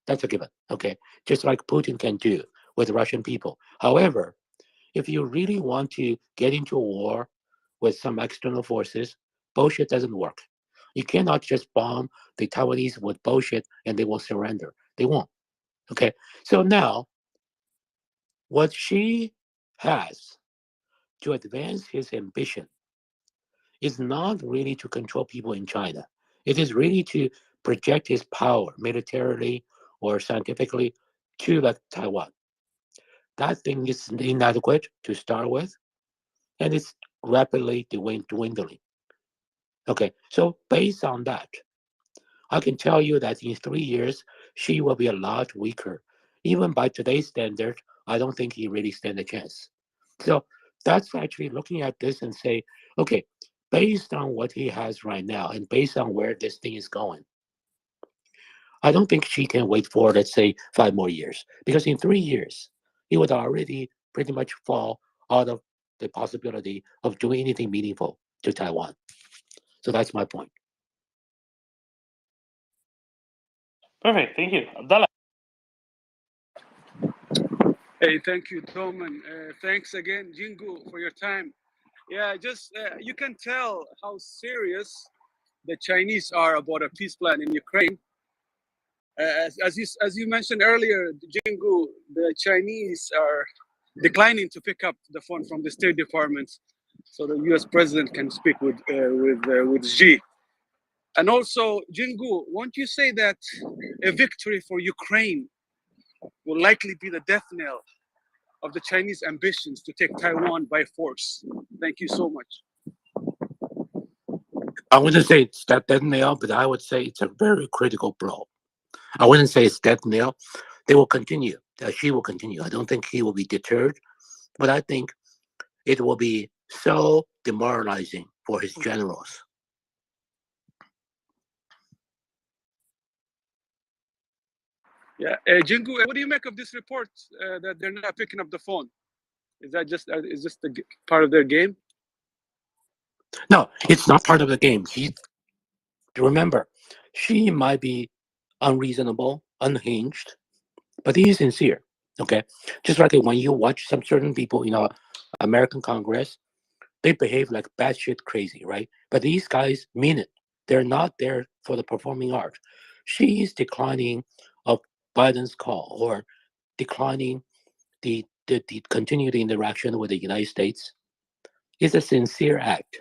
That's a given, okay? Just like Putin can do with Russian people. However, if you really want to get into a war with some external forces, bullshit doesn't work. You cannot just bomb the Taiwanese with bullshit and they will surrender. They won't. Okay. So now, what she has to advance his ambition is not really to control people in China. It is really to project his power militarily or scientifically to like Taiwan. That thing is inadequate to start with, and it's rapidly dwindling. Okay, so based on that, I can tell you that in 3 years, she will be a lot weaker. Even by today's standard, I don't think he really stand a chance. So that's actually looking at this and say, okay, based on what he has right now and based on where this thing is going, I don't think she can wait for, let's say, 5 more years. Because in 3 years, he would already pretty much fall out of the possibility of doing anything meaningful to Taiwan. So that's my point. Perfect. Thank you. Abdallah. Hey, thank you, Tom, and thanks again, Jingu, for your time. Yeah, just you can tell how serious the Chinese are about a peace plan in Ukraine. As you mentioned earlier, Jingu, the Chinese are declining to pick up the phone from the State Department, so the U.S. president can speak with Xi. And also, Jingu, won't you say that a victory for Ukraine will likely be the death knell of the Chinese ambitions to take Taiwan by force? Thank you so much. I wouldn't say it's that death nail, but I would say it's a very critical blow. I wouldn't say it's death nail. They will continue. She will continue. I don't think he will be deterred, but I think it will be so demoralizing for his generals. Yeah, Jingu, what do you make of this report that they're not picking up the phone? Is that just part of their game? No, it's not part of the game. Remember, she might be unreasonable, unhinged, but he's sincere. Okay, just like when you watch some certain people in our American Congress, they behave like batshit crazy, right? But these guys mean it. They're not there for the performing art. She's declining of Biden's call or declining the continued interaction with the United States. It's a sincere act.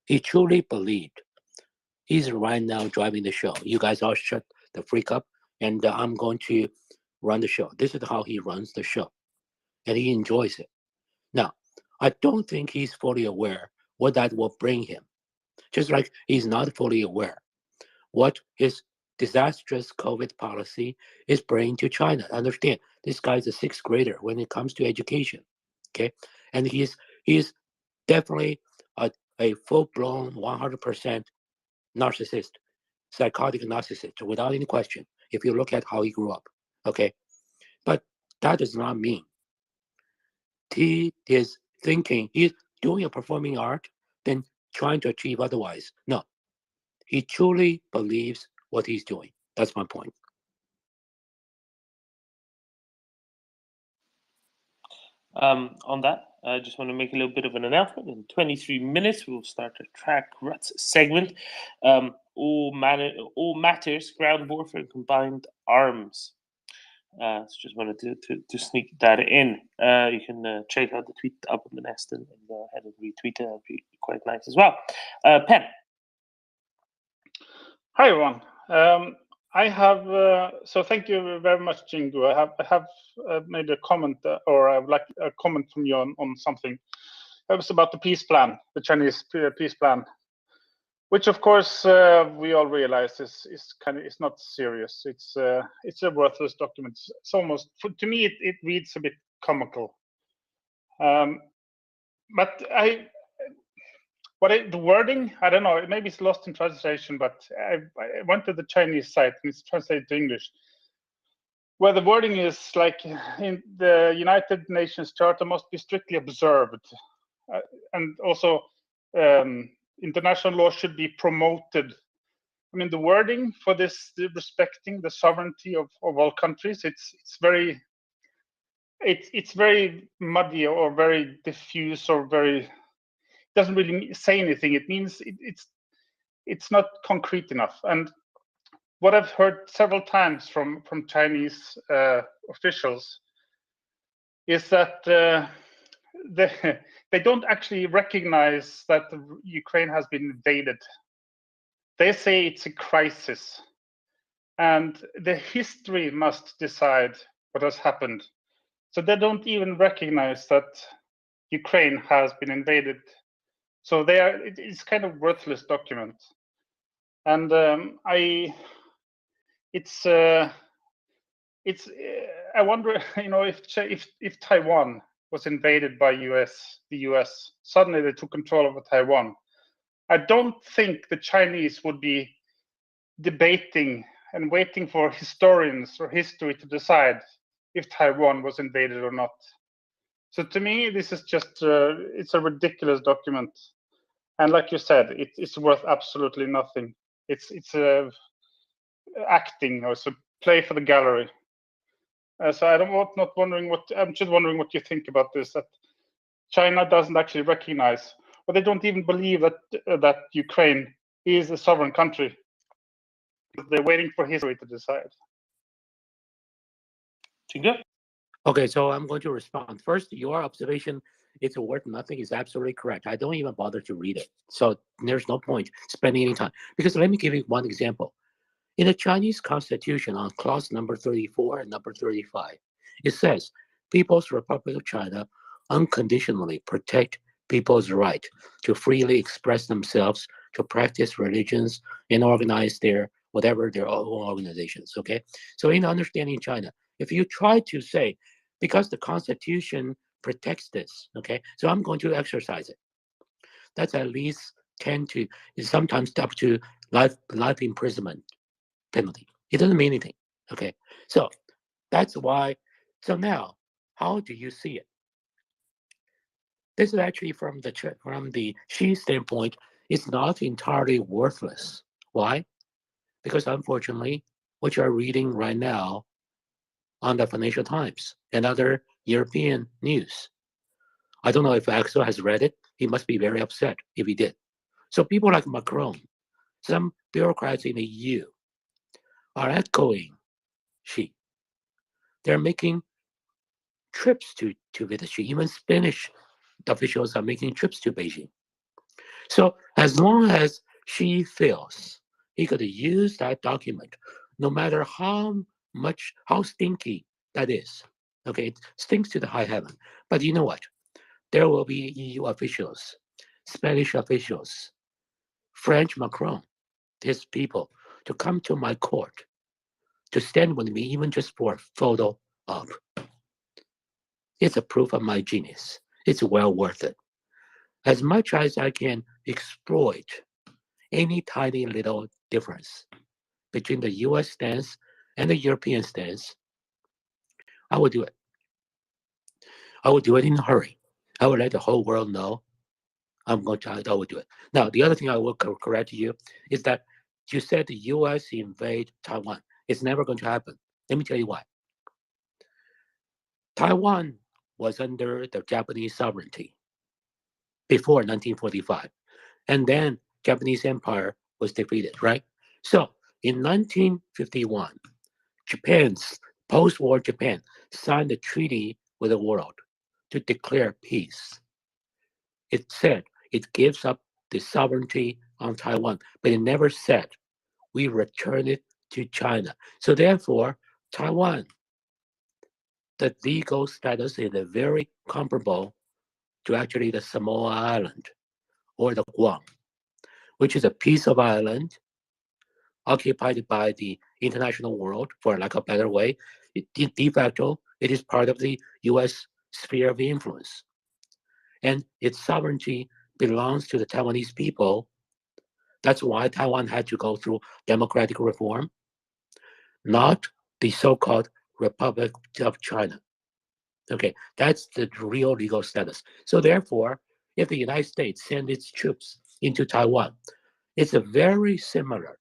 He truly believed. He's right now driving the show. You guys all shut the freak up, and I'm going to run the show. This is how he runs the show, and he enjoys it. Now, I don't think he's fully aware what that will bring him. Just like he's not fully aware what his disastrous COVID policy is bringing to China. Understand, this guy's a sixth grader when it comes to education. Okay, and he's definitely a full-blown 100% narcissist, psychotic narcissist, without any question. If you look at how he grew up, okay, but that does not mean he is thinking he's doing a performing art, then trying to achieve otherwise. No, he truly believes what he's doing. That's my point. On that, I just want to make a little bit of an announcement. In 23 minutes, we'll start a track ruts segment. All matters, ground warfare, and combined arms. So just wanted to sneak that in. You can check out the tweet up on the nest and go ahead and retweet it. That'd be quite nice as well. Pen. Hi everyone. I have so thank you very much, Jingu. I have made a comment, or I would like a comment from you on something. It was about the peace plan, the Chinese peace plan, which of course we all realize is not serious. It's a worthless document. It's almost, to me, it reads a bit comical. But the wording, I don't know, maybe it's lost in translation, but I went to the Chinese site and it's translated to English, where the wording is like, in the United Nations Charter must be strictly observed. And also international law should be promoted. I mean, the wording for this, respecting the sovereignty of all countries, it's very muddy or very diffuse or very, doesn't really say anything. It means it's not concrete enough. And what I've heard several times from Chinese officials is that they don't actually recognize that Ukraine has been invaded. They say it's a crisis, and the history must decide what has happened. So they don't even recognize that Ukraine has been invaded. So it's kind of worthless document. And I it's I wonder, if Taiwan was invaded by the US, suddenly they took control over Taiwan. I don't think the Chinese would be debating and waiting for historians or history to decide if Taiwan was invaded or not. So to me, this is just it's a ridiculous document, and like you said, it's worth absolutely nothing. It's acting, or it's a play for the gallery. So I'm just wondering what you think about this. That China doesn't actually recognize, or they don't even believe that Ukraine is a sovereign country. They're waiting for history to decide. Okay, so I'm going to respond. First, your observation, it's worth nothing, is absolutely correct. I don't even bother to read it. So there's no point spending any time. Because let me give you one example. In the Chinese constitution, on clause number 34 and number 35, it says, People's Republic of China unconditionally protect people's right to freely express themselves, to practice religions, and organize their own organizations, okay? So in understanding China, if you try to say, because the constitution protects this, okay, so I'm going to exercise it. That's at least 10 to, sometimes up to life imprisonment penalty. It doesn't mean anything, okay? So that's why, so now, how do you see it? This is actually from the Xi standpoint, it's not entirely worthless. Why? Because unfortunately, what you're reading right now on the Financial Times and other European news, I don't know if Axel has read it. He must be very upset if he did. So people like Macron, some bureaucrats in the EU are echoing Xi. They're making trips to visit Xi. Even Spanish officials are making trips to Beijing. So as long as Xi feels he could use that document, no matter how stinky that is, okay, it stinks to the high heaven. But you know what? There will be EU officials, Spanish officials, French Macron, his people, to come to my court, to stand with me, even just for a photo op. It's a proof of my genius. It's well worth it. As much as I can exploit any tiny little difference between the US stance and the European stance, I will do it. I will do it in a hurry. I will let the whole world know I will do it. Now, the other thing I will correct you is that you said the US invade Taiwan. It's never going to happen. Let me tell you why. Taiwan was under the Japanese sovereignty before 1945. And then Japanese Empire was defeated, right? So in 1951, post-war Japan signed a treaty with the world to declare peace. It said it gives up the sovereignty on Taiwan, but it never said we return it to China. So therefore, Taiwan, the legal status is very comparable to actually the Samoa Island or the Guam, which is a piece of island occupied by the international world, for lack of a better way. De facto, it is part of the U.S. sphere of influence. And its sovereignty belongs to the Taiwanese people. That's why Taiwan had to go through democratic reform, not the so-called Republic of China. Okay, that's the real legal status. So therefore, if the United States sends its troops into Taiwan, it's very similar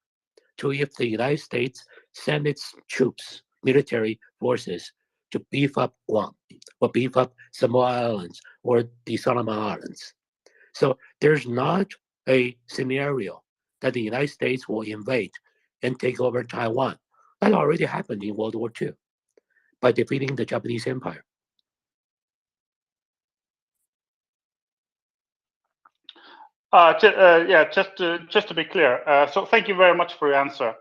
to if the United States sent its troops, military forces, to beef up Guam or beef up Samoa Islands or the Solomon Islands. So there's not a scenario that the United States will invade and take over Taiwan. That already happened in World War II by defeating the Japanese Empire. Just to be clear. So thank you very much for your answer.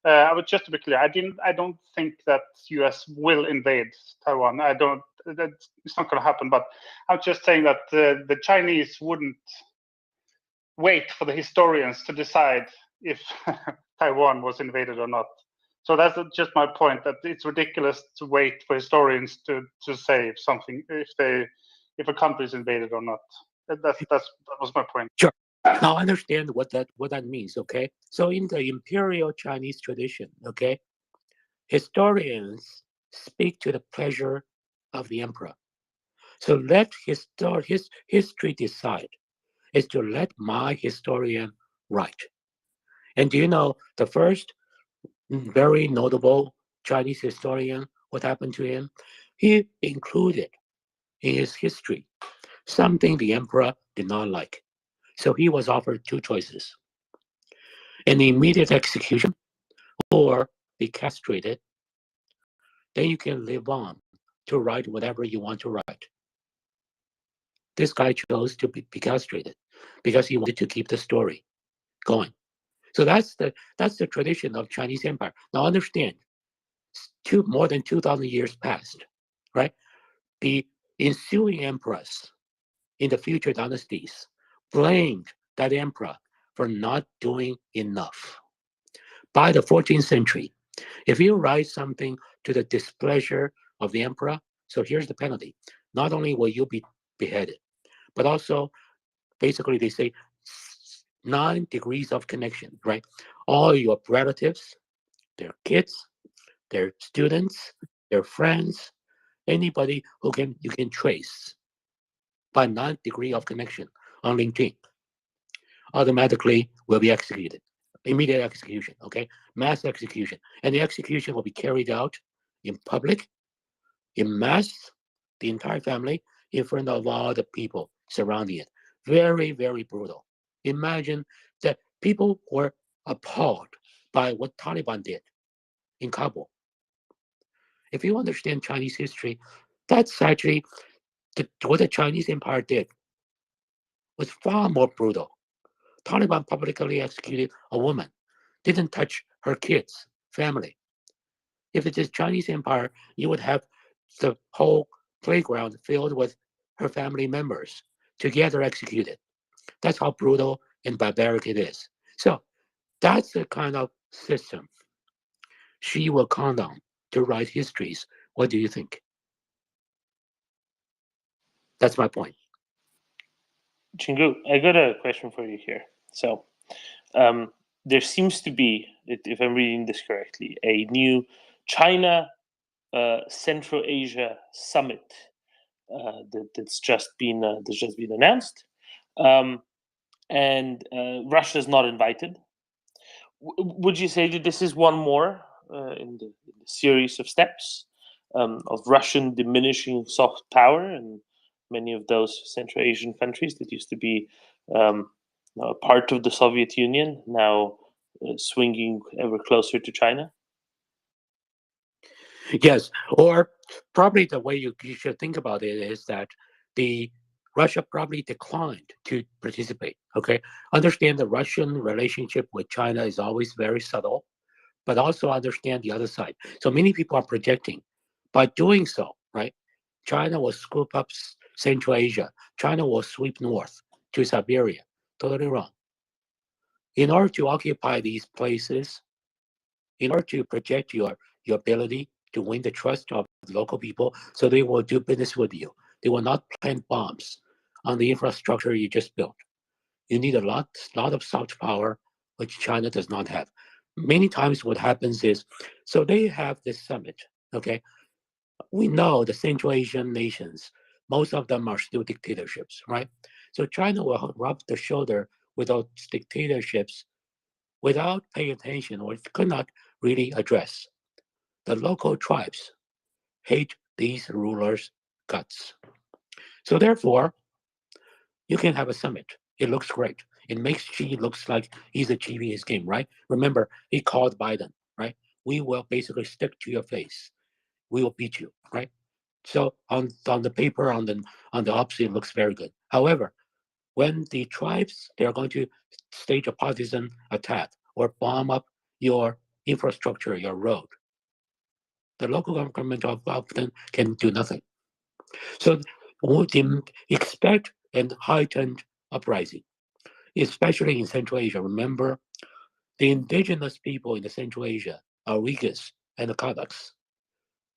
I would just to be clear. I don't think that U.S. will invade Taiwan. It's not going to happen. But I'm just saying that the Chinese wouldn't wait for the historians to decide if Taiwan was invaded or not. So that's just my point, that it's ridiculous to wait for historians to say something if a country is invaded or not. That was my point. Sure. Now I understand what that means. Okay, so in the imperial Chinese tradition, okay, historians speak to the pleasure of the emperor. So let history decide, is to let my historian write. And do you know the first very notable Chinese historian, what happened to him? He included in his history something the emperor did not like. So he was offered two choices: an immediate execution or be castrated. Then you can live on to write whatever you want to write. This guy chose to be castrated because he wanted to keep the story going. So that's the tradition of Chinese Empire. Now understand, more than 2,000 years passed, right? The ensuing emperors in the future dynasties blamed that emperor for not doing enough. By the 14th century, if you write something to the displeasure of the emperor, so here's the penalty. Not only will you be beheaded, but also basically they say 9 degrees of connection, right? All your relatives, their kids, their students, their friends, anybody you can trace by 9 degree of connection on LinkedIn automatically will be executed. Immediate execution, okay? Mass execution. And the execution will be carried out in public, in mass, the entire family, in front of all the people surrounding it. Very, very brutal. Imagine that people were appalled by what Taliban did in Kabul. If you understand Chinese history, that's actually what the Chinese Empire did was far more brutal. Taliban publicly executed a woman, didn't touch her kids, family. If it is Chinese Empire, you would have the whole playground filled with her family members together executed. That's how brutal and barbaric it is. So that's the kind of system she will count on to write histories. What do you think? That's my point. Chingu, I got a question for you here. So, there seems to be, if I'm reading this correctly, a new China Central Asia summit that's just been announced, and Russia's not invited. Would you say that this is one more in the series of steps of Russian diminishing soft power in many of those Central Asian countries that used to be a part of the Soviet Union, now swinging ever closer to China? Yes, or probably the way you should think about it is that the Russia probably declined to participate. Okay, understand the Russian relationship with China is always very subtle, but also understand the other side. So many people are projecting by doing so, right? China will scoop up Central Asia. China will sweep north to Siberia. Totally wrong. In order to occupy these places, in order to project your ability to win the trust of the local people, so they will do business with you. They will not plant bombs on the infrastructure you just built. You need a lot of soft power, which China does not have. Many times what happens is, so they have this summit, okay? We know the Central Asian nations, most of them are still dictatorships, right? So China will rub the shoulder with those dictatorships without paying attention, or could not really address. The local tribes hate these rulers' guts. So therefore, you can have a summit. It looks great. It makes Xi looks like he's achieving his game, right? Remember, he called Biden, right? We will basically stick to your face. We will beat you, right? So on the paper, on the opposite, it looks very good. However, when the tribes they're going to stage a partisan attack or bomb up your infrastructure, your road, the local government often can do nothing. So expect a heightened uprising, especially in Central Asia. Remember, the indigenous people in the Central Asia Uyghurs, and the Kazakhs.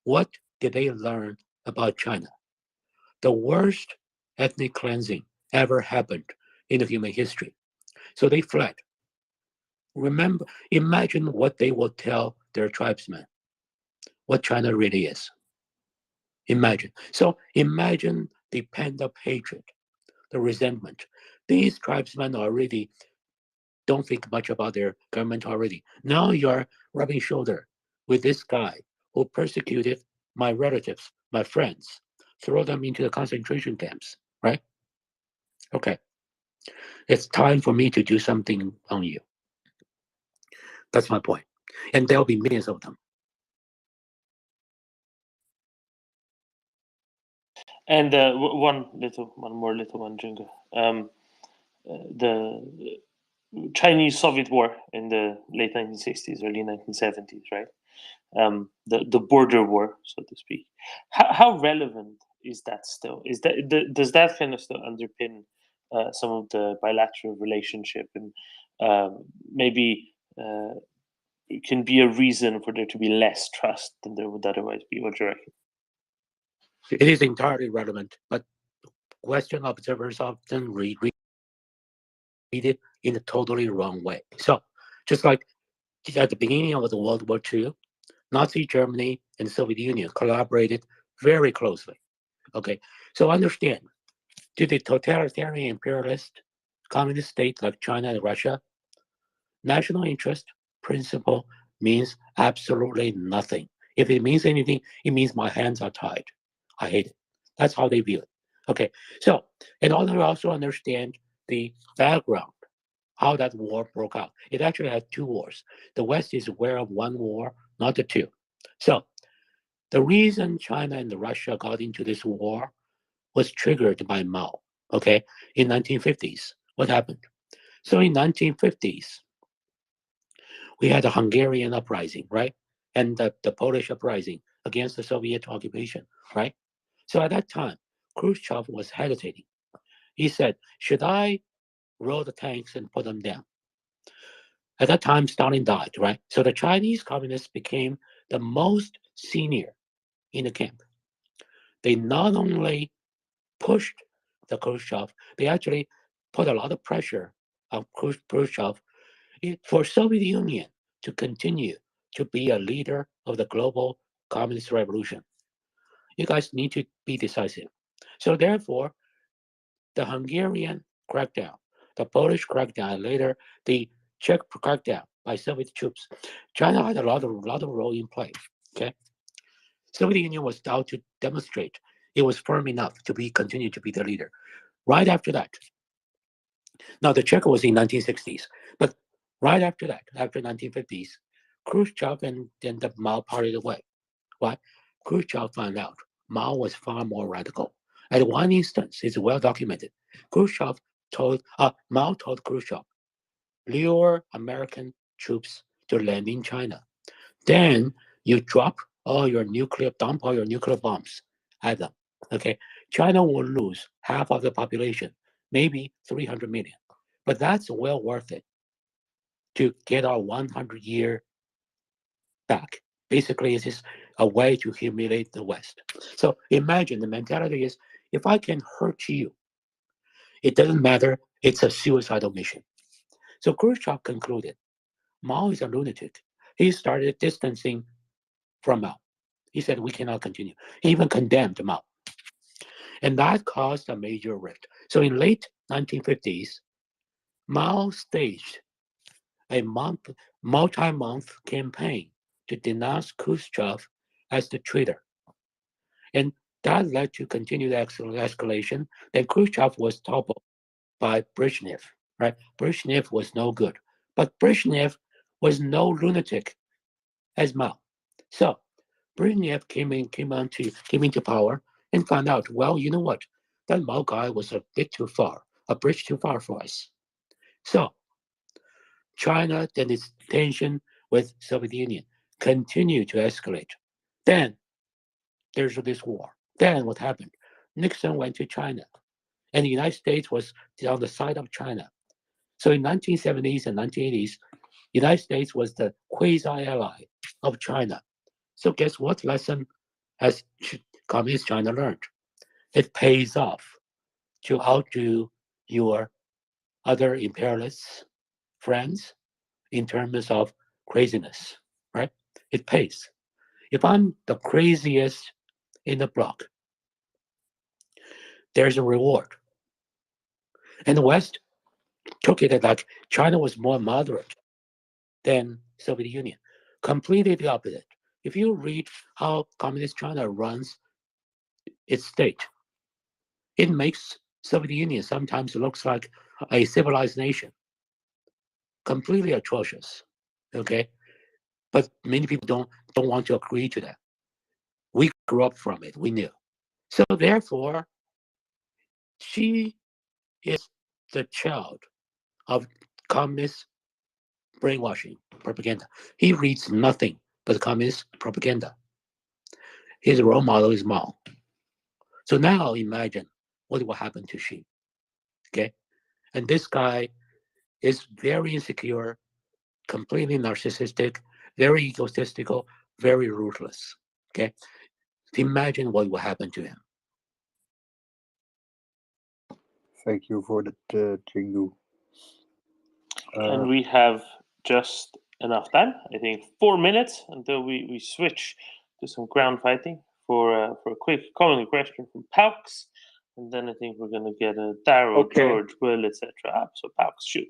What did they learn about China? The worst ethnic cleansing ever happened in human history. So they fled. Remember, imagine what they will tell their tribesmen, what China really is. Imagine. So imagine the pent-up hatred, the resentment. These tribesmen already don't think much about their government already. Now you're rubbing shoulder with this guy who persecuted my relatives, my friends, throw them into the concentration camps, right? Okay. It's time for me to do something on you. That's my point. And there'll be millions of them. And one more little one, Junga. The Chinese-Soviet War in the late 1960s, early 1970s, right? The border war, so to speak. How relevant is that still? Does that kind of still underpin some of the bilateral relationship, and maybe it can be a reason for there to be less trust than there would otherwise be? What do you reckon? It is entirely relevant, but Western observers often read it in a totally wrong way. So, just like at the beginning of the World War II, Nazi Germany and the Soviet Union collaborated very closely. Okay, so understand, to the totalitarian imperialist communist states like China and Russia, national interest principle means absolutely nothing. If it means anything, it means my hands are tied. I hate it. That's how they view it. Okay, so in order to also understand the background, how that war broke out. It actually had two wars. The West is aware of one war, not the two. So the reason China and Russia got into this war was triggered by Mao, okay, in 1950s. What happened? So in 1950s, we had a Hungarian uprising, right? And the Polish uprising against the Soviet occupation, right? So at that time, Khrushchev was hesitating. He said, should I roll the tanks and put them down? At that time, Stalin died, right? So the Chinese communists became the most senior in the camp. They not only pushed the Khrushchev, they actually put a lot of pressure on Khrushchev for Soviet Union to continue to be a leader of the global communist revolution. You guys need to be decisive. So therefore, the Hungarian crackdown, the Polish crackdown, later the Czech crackdown by Soviet troops, China had a lot of role in play. Okay, Soviet Union was out to demonstrate it was firm enough to continue to be the leader. Right after that, now the Czech was in 1960s, but right after that, after 1950s, Khrushchev and the Mao parted away. Why? Khrushchev found out Mao was far more radical. At one instance, it's well documented. Mao told Khrushchev, lure American troops to land in China. Then you dump all your nuclear bombs at them. Okay, China will lose half of the population, maybe 300 million, but that's well worth it to get our 100-year back. Basically, it is a way to humiliate the West. So imagine the mentality is, if I can hurt you, it doesn't matter, it's a suicidal mission. So Khrushchev concluded, Mao is a lunatic. He started distancing from Mao. He said, we cannot continue. He even condemned Mao. And that caused a major rift. So in late 1950s, Mao staged a multi-month campaign to denounce Khrushchev as the traitor. And that led to continued escalation. Then Khrushchev was toppled by Brezhnev, right? Brezhnev was no good. But Brezhnev was no lunatic as Mao. So Brezhnev came into power and found out, well, you know what? That Mao guy was a bit too far, a bridge too far for us. So China and its tension with Soviet Union continued to escalate. Then there's this war. Then what happened? Nixon went to China, and the United States was on the side of China. So in 1970s and 1980s, United States was the quasi-ally of China. So guess what lesson has Communist China learned? It pays off to outdo your other imperialist friends in terms of craziness, right? It pays. If I'm the craziest in the block, there's a reward. And the West took it like China was more moderate than Soviet Union. Completely the opposite. If you read how Communist China runs its state, it makes Soviet Union sometimes looks like a civilized nation. Completely atrocious. Okay? But many people don't want to agree to that. We grew up from it, we knew. So therefore, she is the child of communist brainwashing propaganda. He reads nothing but communist propaganda. His role model is Mao. So now imagine what will happen to Xi. Okay? And this guy is very insecure, completely narcissistic, very egotistical, very ruthless. Okay? Imagine what will happen to him. Thank you for that, Jingu. And we have just enough time. I think 4 minutes until we switch to some ground fighting for a quick common question from Paux. And then I think we're going to get a Darrow, Okay. George, Will, etc. up. So Paux, shoot.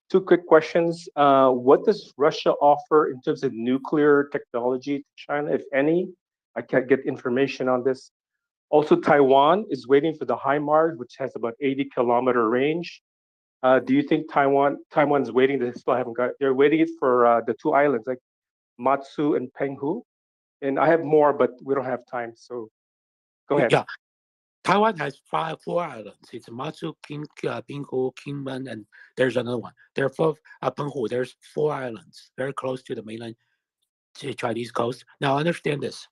Two quick questions. What does Russia offer in terms of nuclear technology to China, if any? I can't get information on this. Also, Taiwan is waiting for the HIMARS, which has about 80-kilometer range. Do you think Taiwan's waiting? They still haven't got. They're waiting for the two islands like Matsu and Penghu. And I have more, but we don't have time. So go ahead. Yeah. Taiwan has four islands. It's Matsu, Pinghu, Kinmen, and there's another one. There are Penghu. There's 4 islands very close to the mainland Chinese coast. Now understand this.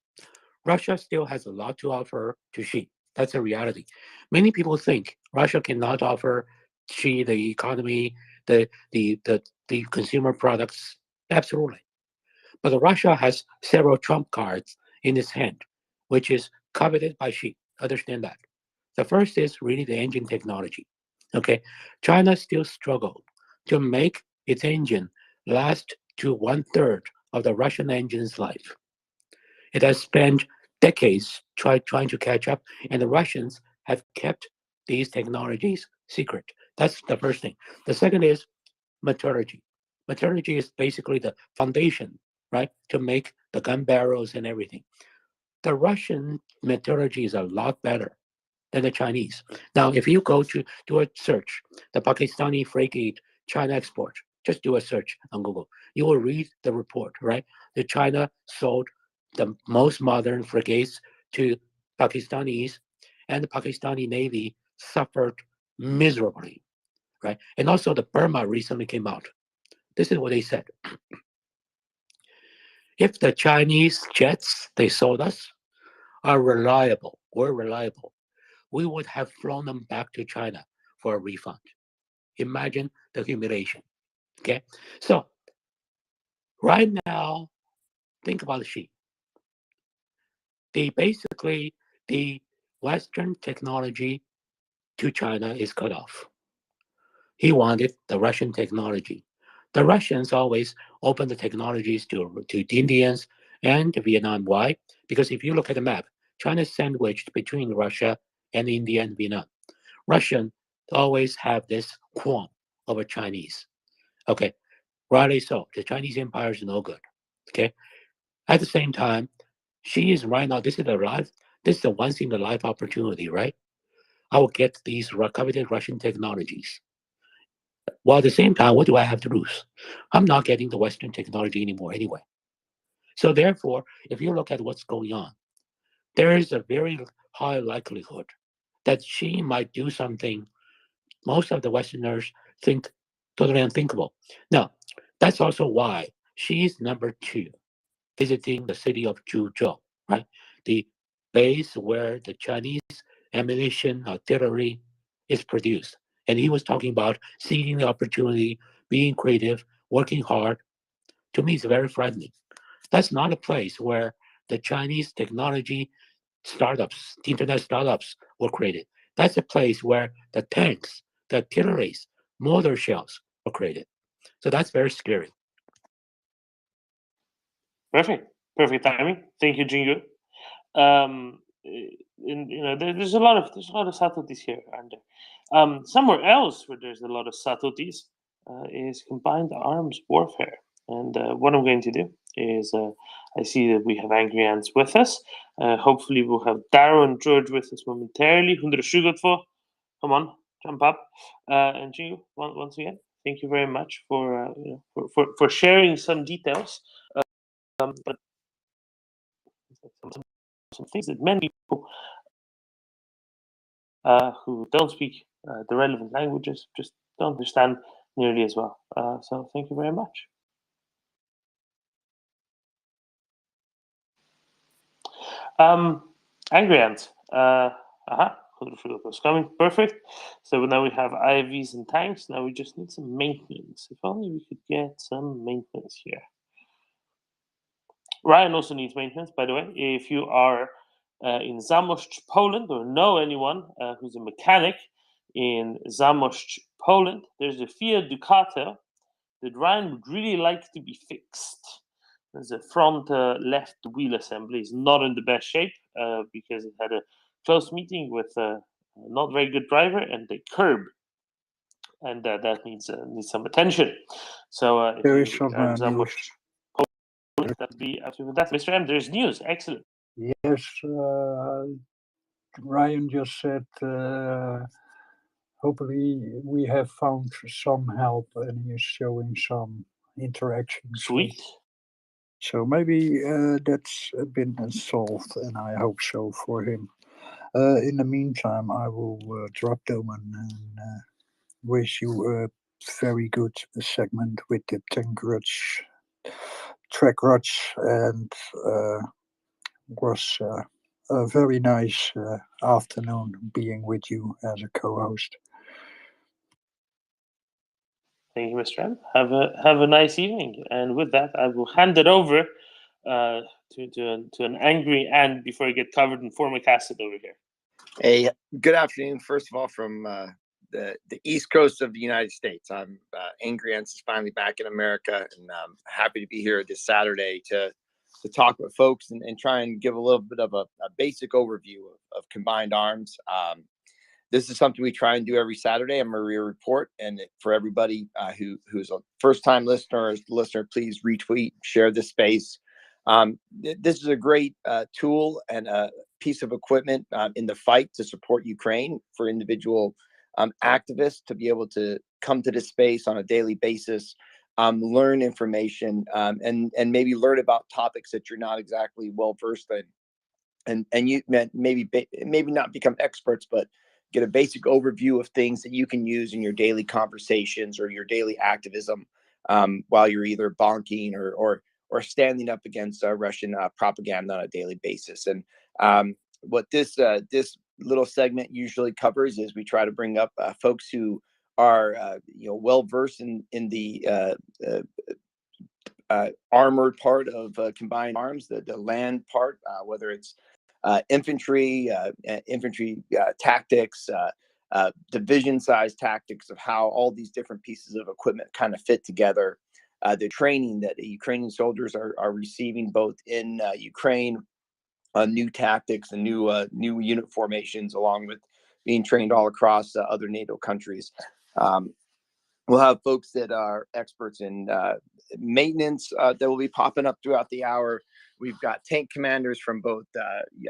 Russia still has a lot to offer to Xi. That's a reality. Many people think Russia cannot offer Xi the economy, the consumer products. Absolutely. But Russia has several trump cards in its hand, which is coveted by Xi. Understand that. The first is really the engine technology. Okay, China still struggled to make its engine last to 1/3 of the Russian engine's life. It has spent decades trying to catch up, and the Russians have kept these technologies secret. That's the first thing. The second is metallurgy. Metallurgy is basically the foundation, right, to make the gun barrels and everything. The Russian metallurgy is a lot better than the Chinese. Now, if you go to do a search, the Pakistani frigate China export, just do a search on Google. You will read the report, right? That China sold the most modern frigates to Pakistanis, and the Pakistani Navy suffered miserably, right? And also the Burma recently came out. This is what they said. If the Chinese jets they sold us are reliable, we would have flown them back to China for a refund. Imagine the humiliation. Okay, so right now, think about Xi. Basically the Western technology to China is cut off. He wanted the Russian technology. The Russians always open the technologies to the Indians and Vietnam. Why? Because if you look at the map, China is sandwiched between Russia and India and Vietnam. Russian always have this qualm over Chinese. Okay, rightly so. The Chinese empire is no good. Okay, at the same time, Xi is right now. This is a once in a life opportunity, right? I will get these coveted Russian technologies. While at the same time, what do I have to lose? I'm not getting the Western technology anymore anyway. So therefore, if you look at what's going on, there is a very high likelihood that Xi might do something most of the Westerners think totally unthinkable. Now, that's also why she's number 2, visiting the city of Zhuzhou, right? The base where the Chinese ammunition artillery is produced. And he was talking about seizing the opportunity, being creative working hard, to me, is very frightening. That's not a place where the Chinese technology startups, the internet startups were created. That's a place where the tanks, the artilleries, mortar shells were created. So that's very scary. Perfect timing. Thank you, Jingu. There's a lot of subtleties here, and somewhere else where there's a lot of subtleties is combined arms warfare. And what I'm going to do is, I see that we have Angry Ants with us. Hopefully, we'll have Darrow and George with us momentarily. 120, come on, jump up. And Jingu, once again, thank you very much for for sharing some details. But some things that many people who don't speak the relevant languages just don't understand nearly as well. So thank you very much. Angry Ant. Was coming. Perfect. So now we have IVs and tanks. Now we just need some maintenance. If only we could get some maintenance here. Ryan also needs maintenance, by the way. If you are in Zamość, Poland, or know anyone who's a mechanic in Zamość, Poland, there's a Fiat Ducato that Ryan would really like to be fixed. There's a front left wheel assembly is not in the best shape because it had a close meeting with a not very good driver and the curb, and that needs some attention. So if There you is some are in news. Zamość, Poland, that'd be absolutely fantastic. Mr. M, there's news. Excellent. Yes, Ryan just said, hopefully we have found some help and he is showing some interaction. Sweet. So maybe that's been solved, and I hope so for him. In the meantime, I will drop Doman and wish you a very good segment with the tank rush, track rush, and was a very nice afternoon being with you as a co-host. Thank you, Mr. M. Have a nice evening. And with that, I will hand it over to an Angry Ant before I get covered in formic acid over here. Hey, good afternoon. First of all, from the East Coast of the United States. I'm Angry Ants is finally back in America, and I'm happy to be here this Saturday to talk with folks and try and give a little bit of a basic overview of combined arms. This is something we try and do every Saturday on MriyaReport. And for everybody who's a first-time listener or listener, please retweet, share this space. This is a great tool and a piece of equipment in the fight to support Ukraine for individual activists to be able to come to this space on a daily basis, learn information, and maybe learn about topics that you're not exactly well versed in, and you maybe not become experts, but get a basic overview of things that you can use in your daily conversations or your daily activism while you're either bonking or standing up against Russian propaganda on a daily basis. And what this little segment usually covers is we try to bring up folks who are well versed in the armored part of combined arms, the land part, whether it's infantry tactics, division-sized tactics of how all these different pieces of equipment kind of fit together. The training that the Ukrainian soldiers are receiving both in Ukraine, new tactics and new unit formations, along with being trained all across other NATO countries. We'll have folks that are experts in maintenance that will be popping up throughout the hour. We've got tank commanders from both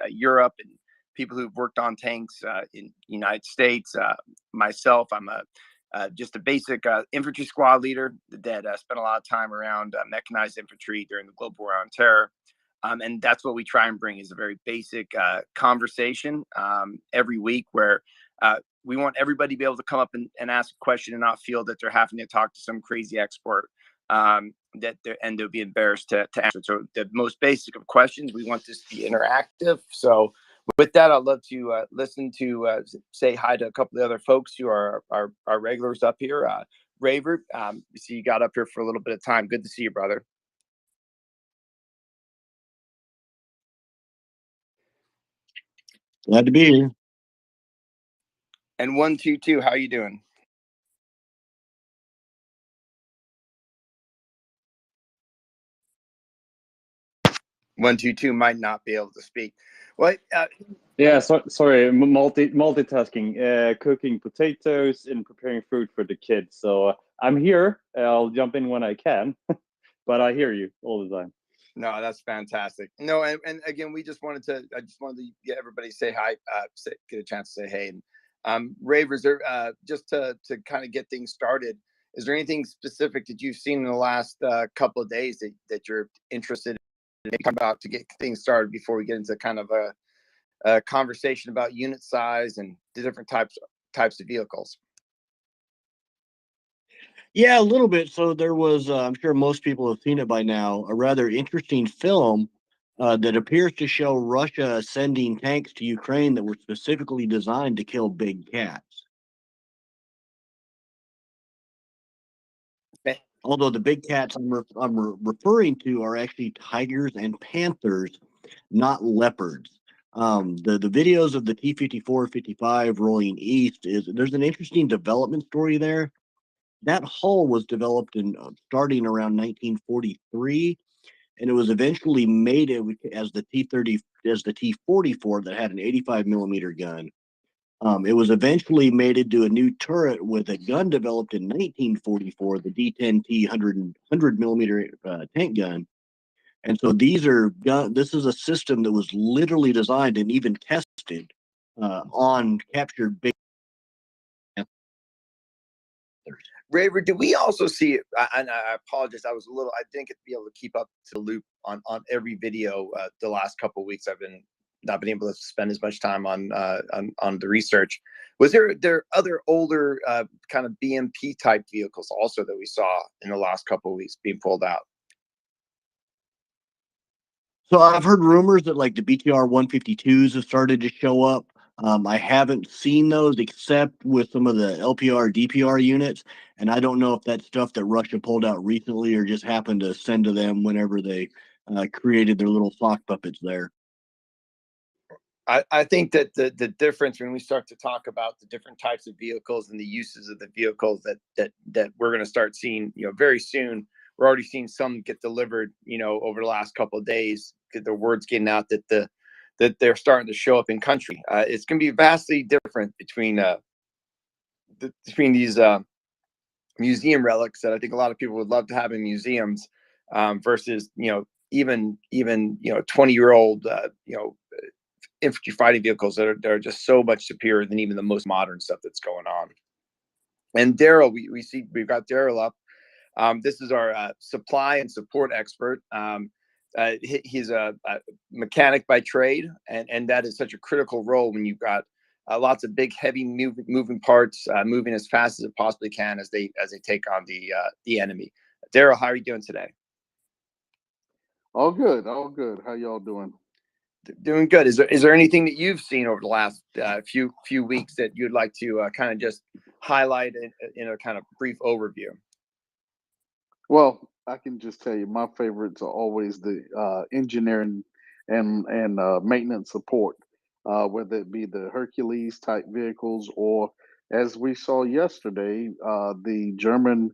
Europe and people who've worked on tanks in the United States. Myself, I'm just a basic infantry squad leader that spent a lot of time around mechanized infantry during the global war on terror. And that's what we try and bring is a very basic conversation every week where we want everybody to be able to come up and ask a question and not feel that they're having to talk to some crazy expert and they'll be embarrassed to answer. So the most basic of questions, we want this to be interactive. So with that, I'd love to listen to say hi to a couple of the other folks who are regulars up here. Raver, see you got up here for a little bit of time. Good to see you, brother. Glad to be here. And 122, how you doing? One, two, two might not be able to speak. What? Yeah, sorry, multitasking, cooking potatoes and preparing food for the kids. So I'm here. I'll jump in when I can, but I hear you all the time. No, that's fantastic. No, and again, I just wanted to get everybody say hi, get a chance to say hey. And Ravers, just to kind of get things started, is there anything specific that you've seen in the last couple of days that you're interested in about to get things started before we get into kind of a conversation about unit size and the different types of vehicles? Yeah, a little bit. So there was, I'm sure most people have seen it by now, a rather interesting film that appears to show Russia sending tanks to Ukraine that were specifically designed to kill big cats. Although the big cats I'm referring to are actually tigers and panthers, not leopards. The videos of the T-54, 55 rolling east there's an interesting development story there. That hull was developed in starting around 1943, and it was eventually made as the T-44 that had an 85 millimeter gun. It was eventually mated to a new turret with a gun developed in 1944, the D-10T 100 millimeter tank gun. And so this is a system that was literally designed and even tested on captured big. Raver, do we also see, and I apologize, I didn't get to be able to keep up to the loop on every video the last couple of weeks. I've not been able to spend as much time on the research. Was there other older kind of BMP type vehicles also that we saw in the last couple of weeks being pulled out? So I've heard rumors that like the BTR 152s have started to show up. I haven't seen those except with some of the LPR, DPR units, and I don't know if that's stuff that Russia pulled out recently or just happened to send to them whenever they created their little sock puppets there. I think that the difference when we start to talk about the different types of vehicles and the uses of the vehicles that we're going to start seeing, very soon. We're already seeing some get delivered, over the last couple of days. The word's getting out that they're starting to show up in country. It's going to be vastly different between these museum relics that I think a lot of people would love to have in museums versus even 20-year-old infantry fighting vehicles that are just so much superior than even the most modern stuff that's going on. And Daryl, we've got Daryl up. This is our supply and support expert. He's a mechanic by trade, and that is such a critical role when you've got lots of big, heavy moving parts moving as fast as it possibly can as they take on the enemy. Daryl, how are you doing today? All good, all good. How y'all doing? Doing good. Is there anything that you've seen over the last few weeks that you'd like to kind of just highlight in a kind of brief overview? Well, I can just tell you my favorites are always the engineering and maintenance support, whether it be the Hercules type vehicles or, as we saw yesterday, the German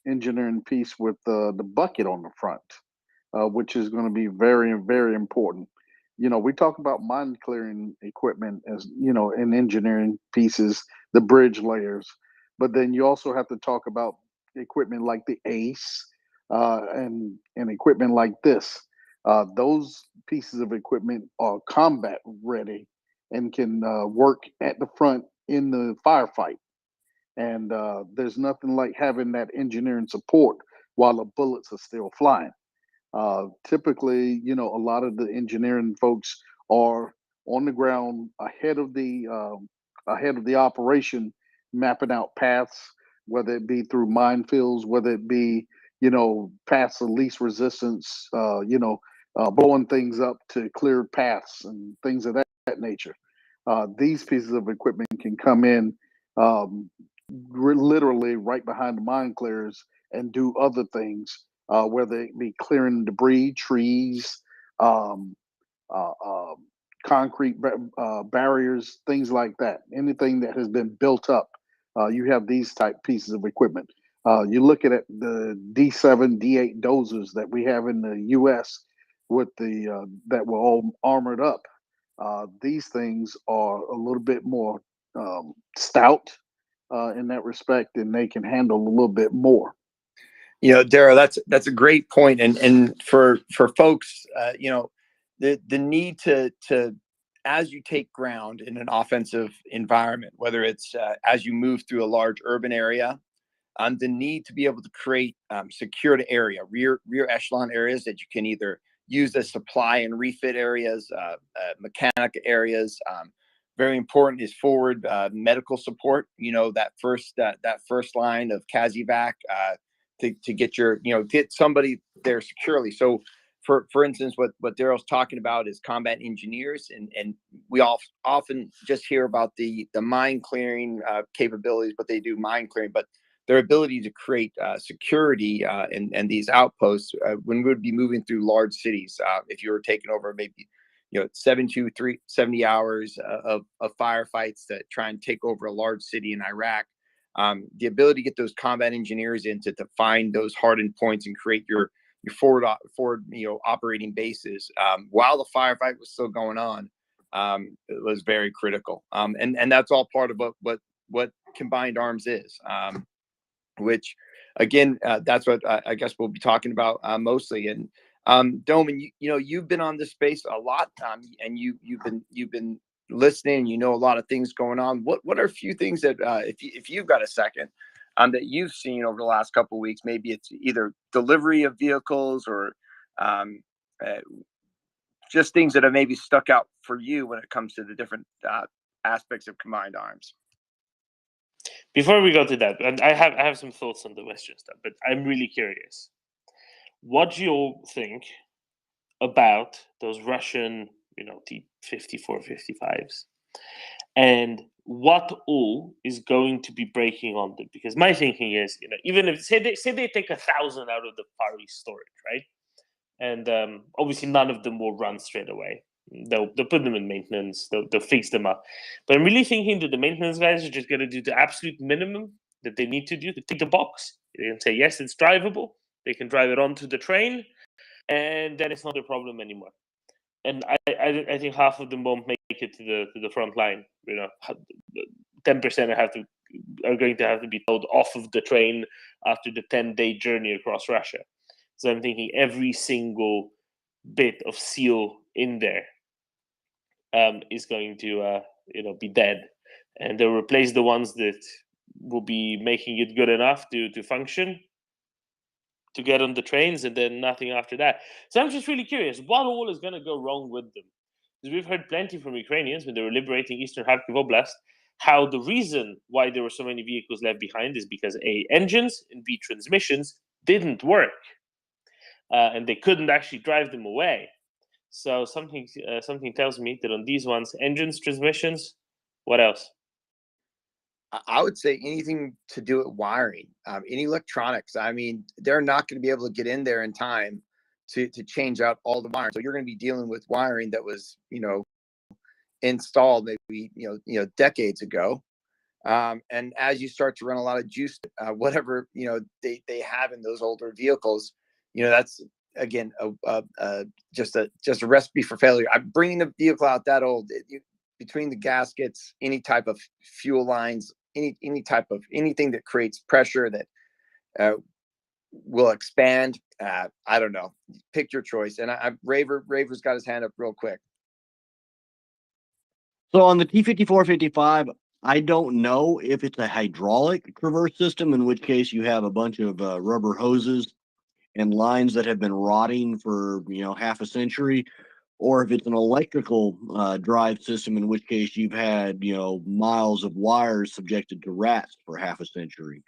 engineering piece with the bucket on the front, which is going to be very, very important. We talk about mine clearing equipment as, in engineering pieces, the bridge layers, but then you also have to talk about equipment like the ACE and equipment like this. Those pieces of equipment are combat ready and can work at the front in the firefight. And there's nothing like having that engineering support while the bullets are still flying. Typically, a lot of the engineering folks are on the ground ahead of the operation, mapping out paths, whether it be through minefields, whether it be paths of least resistance, blowing things up to clear paths and things of that nature. These pieces of equipment can come in literally right behind the mine clearers and do other things, whether it be clearing debris, trees, um, uh, uh, concrete barriers, things like that. Anything that has been built up, you have these type pieces of equipment. You look at it, the D7, D8 dozers that we have in the U.S. with the that were all armored up. These things are a little bit more stout in that respect, and they can handle a little bit more. Daryl, that's a great point, and for folks, the need to as you take ground in an offensive environment, whether it's as you move through a large urban area, the need to be able to create secured area, rear echelon areas that you can either use as supply and refit areas, mechanic areas. Very important is forward medical support. That first line of CASEVAC to get get somebody there securely. So, for instance, what Daryl's talking about is combat engineers, and we often just hear about the mine clearing capabilities, but they do mine clearing, but their ability to create security and these outposts when we would be moving through large cities. If you were taking over maybe 70 hours of firefights to try and take over a large city in Iraq, the ability to get those combat engineers in to find those hardened points and create your forward operating bases while the firefight was still going on, it was very critical. And that's all part of what combined arms is. Which again, that's what I guess we'll be talking about mostly. And Doman, you've been on this space a lot, and you've been listening. A lot of things going on. What are a few things that if you've got a second, that you've seen over the last couple of weeks? Maybe it's either delivery of vehicles or just things that have maybe stuck out for you when it comes to the different aspects of combined arms. Before we go to that, and I have some thoughts on the Western stuff, but I'm really curious. What do you all think about those Russian, T-54, 55s, and what all is going to be breaking on them? Because my thinking is, even if say they take 1,000 out of the Far East storage, right, and obviously none of them will run straight away. They'll put them in maintenance. They'll fix them up. But I'm really thinking that the maintenance guys are just going to do the absolute minimum that they need to do to tick the box. They can say, yes, it's drivable. They can drive it onto the train, and then it's not a problem anymore. And I think half of them won't make it to the front line. 10% are going to have to be towed off of the train after the 10-day journey across Russia. So I'm thinking every single bit of seal in there is going to be dead, and they'll replace the ones that will be making it good enough to function, to get on the trains, and then nothing after that. So I'm just really curious, what all is going to go wrong with them? Because we've heard plenty from Ukrainians when they were liberating Eastern Kharkiv Oblast, how the reason why there were so many vehicles left behind is because A, engines, and B, transmissions didn't work, and they couldn't actually drive them away. So something tells me that on these ones, engines, transmissions, what else? I would say anything to do with wiring, any electronics. I mean, they're not going to be able to get in there in time to change out all the wiring. So you're going to be dealing with wiring that was, installed maybe, decades ago. And as you start to run a lot of juice, whatever, they have in those older vehicles, that's again, just a recipe for failure. I'm bringing the vehicle out that old, between the gaskets, any type of fuel lines, any type of anything that creates pressure that will expand. I don't know. Pick your choice. And Raver's got his hand up real quick. So on the T-54, 55, I don't know if it's a hydraulic traverse system, in which case you have a bunch of rubber hoses and lines that have been rotting for half a century, or if it's an electrical drive system, in which case you've had miles of wires subjected to rats for half a century.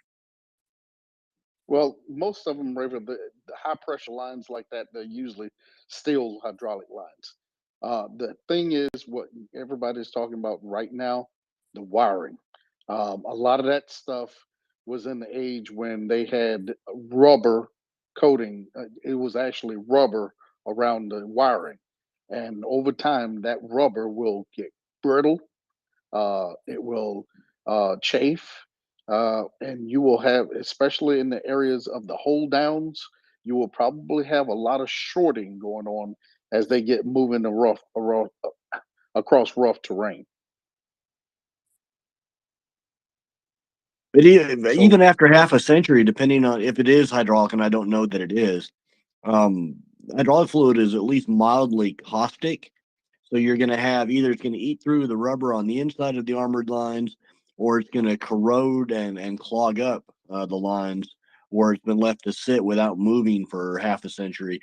Well, most of them, Raven, the high pressure lines like that, they're usually steel hydraulic lines. The thing is, what everybody's talking about right now, the wiring. A lot of that stuff was in the age when they had rubber coating. It was actually rubber around the wiring, and over time, that rubber will get brittle. It will chafe, and you will have, especially in the areas of the hold downs, you will probably have a lot of shorting going on as they get moving the across rough terrain. But So even after half a century, depending on if it is hydraulic, and I don't know that it is, um, hydraulic fluid is at least mildly caustic. So you're going to have either it's going to eat through the rubber on the inside of the armored lines, or it's going to corrode and clog up the lines where it's been left to sit without moving for half a century.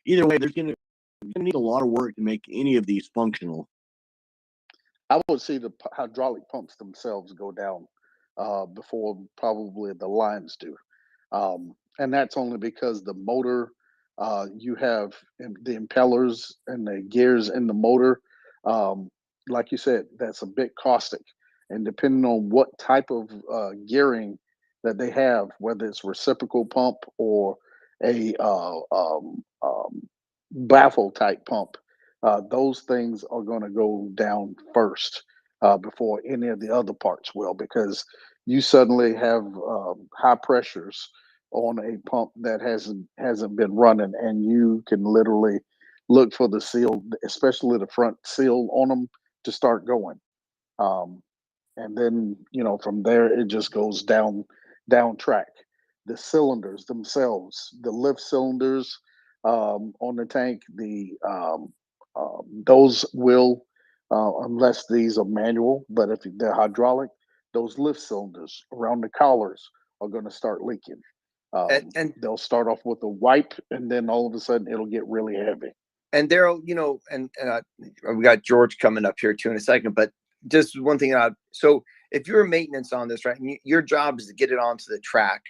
Either way, there's going to need a lot of work to make any of these functional. I would see the hydraulic pumps themselves go down before probably the lines do. And that's only because the motor, you have the impellers and the gears in the motor. Um, like you said, that's a bit caustic. And depending on what type of gearing that they have, whether it's reciprocal pump or a baffle type pump, those things are going to go down first before any of the other parts will, because you suddenly have high pressures on a pump that hasn't been running, and you can literally look for the seal, especially the front seal on them, to start going. Um, and then from there it just goes down track. The cylinders themselves, the lift cylinders on the tank, the those will, unless these are manual, but if they're hydraulic, those lift cylinders around the collars are going to start leaking. And They'll start off with a wipe, and then all of a sudden it'll get really heavy. and Daryl, we got George coming up here too in a second, but just one thing. So if you're maintenance on this, right, and your job is to get it onto the track,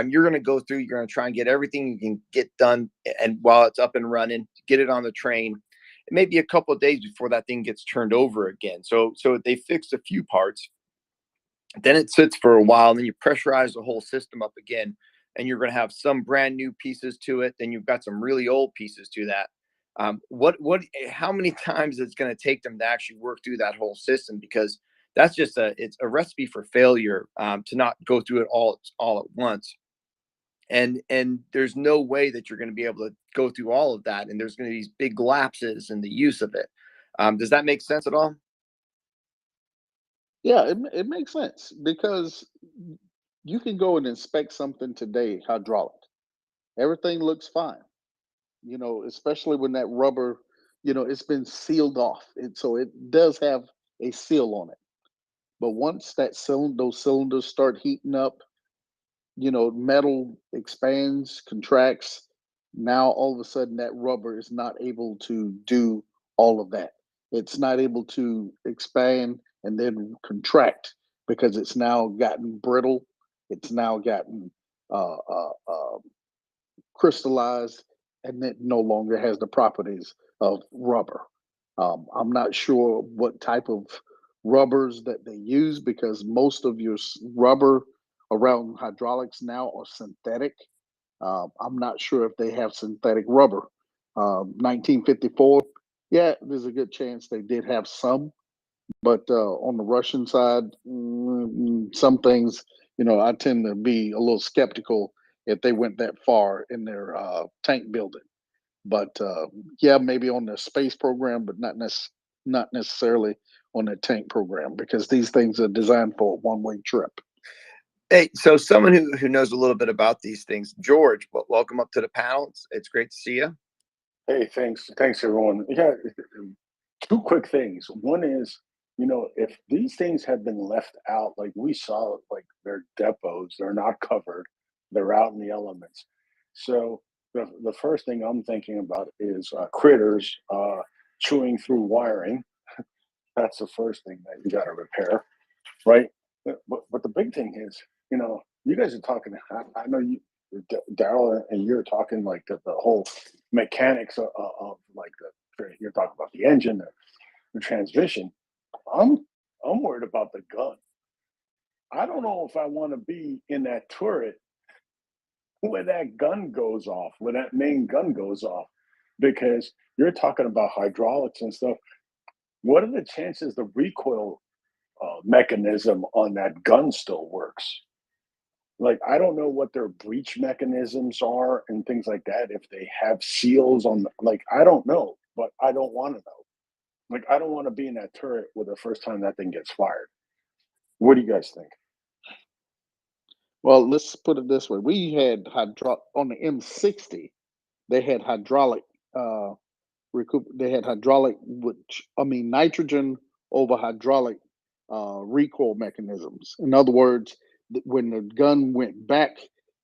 you're going to go through. You're going to try and get everything you can get done, and while it's up and running, get it on the train. It may be a couple of days before that thing gets turned over again. So they fixed a few parts, then it sits for a while, and then you pressurize the whole system up again, and you're going to have some brand new pieces to it. Then you've got some really old pieces to that. How many times it's going to take them to actually work through that whole system? Because that's just it's a recipe for failure, to not go through it all at once. And there's no way that you're going to be able to go through all of that. And there's going to be these big lapses in the use of it. Does that make sense at all? Yeah, it makes sense, because you can go and inspect something today, hydraulic. Everything looks fine, especially when that rubber, it's been sealed off. So it does have a seal on it. But once those cylinders start heating up, metal expands, contracts. Now all of a sudden that rubber is not able to do all of that. It's not able to expand and then contract, because it's now gotten brittle. It's now gotten uh, uh, uh, crystallized, and it no longer has the properties of rubber. I'm not sure what type of rubbers that they use, because most of your rubber around hydraulics now are synthetic. I'm not sure if they have synthetic rubber. 1954, yeah, there's a good chance they did have some, but on the Russian side, some things, I tend to be a little skeptical if they went that far in their tank building. But yeah, maybe on the space program, but not necessarily on the tank program, because these things are designed for a one-way trip. Hey, so someone who knows a little bit about these things, George, welcome up to the panel. It's great to see you. Hey, thanks, everyone. Yeah, two quick things. One is, if these things have been left out, like we saw, like they're depots, they're not covered, they're out in the elements. So the first thing I'm thinking about is critters chewing through wiring. That's the first thing that you got to repair, right? But the big thing is, you guys are talking. I know you, Daryl, and you're talking like the whole mechanics of like you're talking about the engine, the transmission. I'm worried about the gun. I don't know if I want to be in that turret when that gun goes off, when that main gun goes off, because you're talking about hydraulics and stuff. What are the chances the recoil mechanism on that gun still works? Like, I don't know what their breach mechanisms are and things like that. If they have seals on, like, I don't know, but I don't want to know. Like, I don't want to be in that turret with the first time that thing gets fired. What do you guys think? Well, let's put it this way: we had on the M60. They had hydraulic. They had hydraulic, which I mean nitrogen over hydraulic recoil mechanisms. In other words, when the gun went back,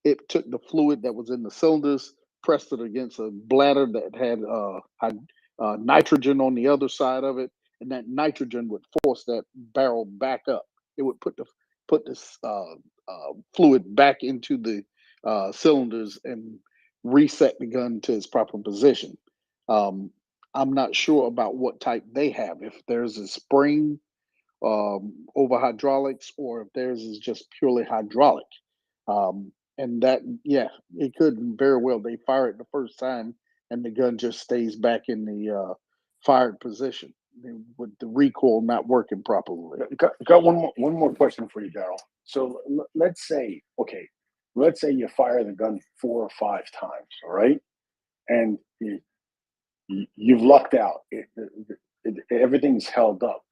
it took the fluid that was in the cylinders, pressed it against a bladder that had nitrogen on the other side of it, and that nitrogen would force that barrel back up. It would put this fluid back into the cylinders and reset the gun to its proper position. I'm not sure about what type they have. If there's a spring over hydraulics, or if theirs is just purely hydraulic. And that, yeah, it could very well. They fire it the first time, and the gun just stays back in the fired position with the recoil not working properly. Got one more question for you, Daryl. So let's say, okay, let's say you fire the gun 4 or 5 times, all right, and you've lucked out. Everything's held up.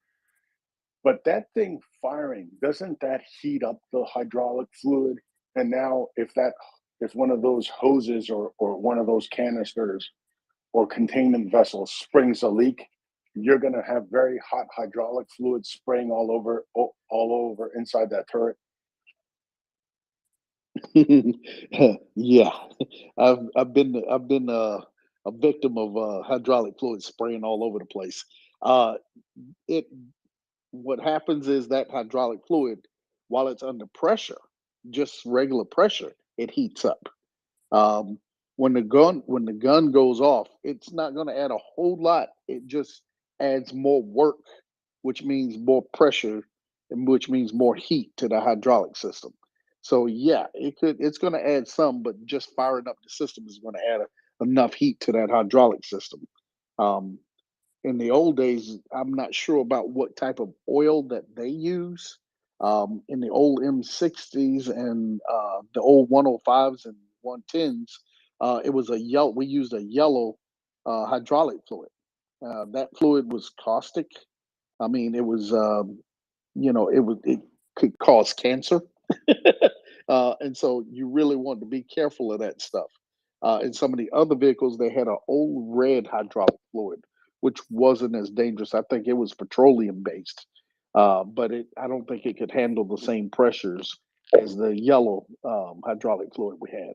But that thing firing, doesn't that heat up the hydraulic fluid? And now if one of those hoses or one of those canisters or containment vessels springs a leak, you're going to have very hot hydraulic fluid spraying all over inside that turret. Yeah, I've been a victim of hydraulic fluid spraying all over the place. It What happens is that hydraulic fluid, while it's under pressure, just regular pressure, it heats up. Um, when the gun goes off, it's not going to add a whole lot. It just adds more work, which means more pressure, and which means more heat to the hydraulic system. So yeah, it's going to add some, but just firing up the system is going to add enough heat to that hydraulic system. Um, in the old days, I'm not sure about what type of oil that they use. In the old M60s and the old 105s and 110s, it was a yellow. We used a yellow hydraulic fluid. That fluid was caustic. I mean, it was it could cause cancer, and so you really want to be careful of that stuff. In some of the other vehicles, they had an old red hydraulic fluid, which wasn't as dangerous. I think it was petroleum based, but I don't think it could handle the same pressures as the yellow hydraulic fluid we had.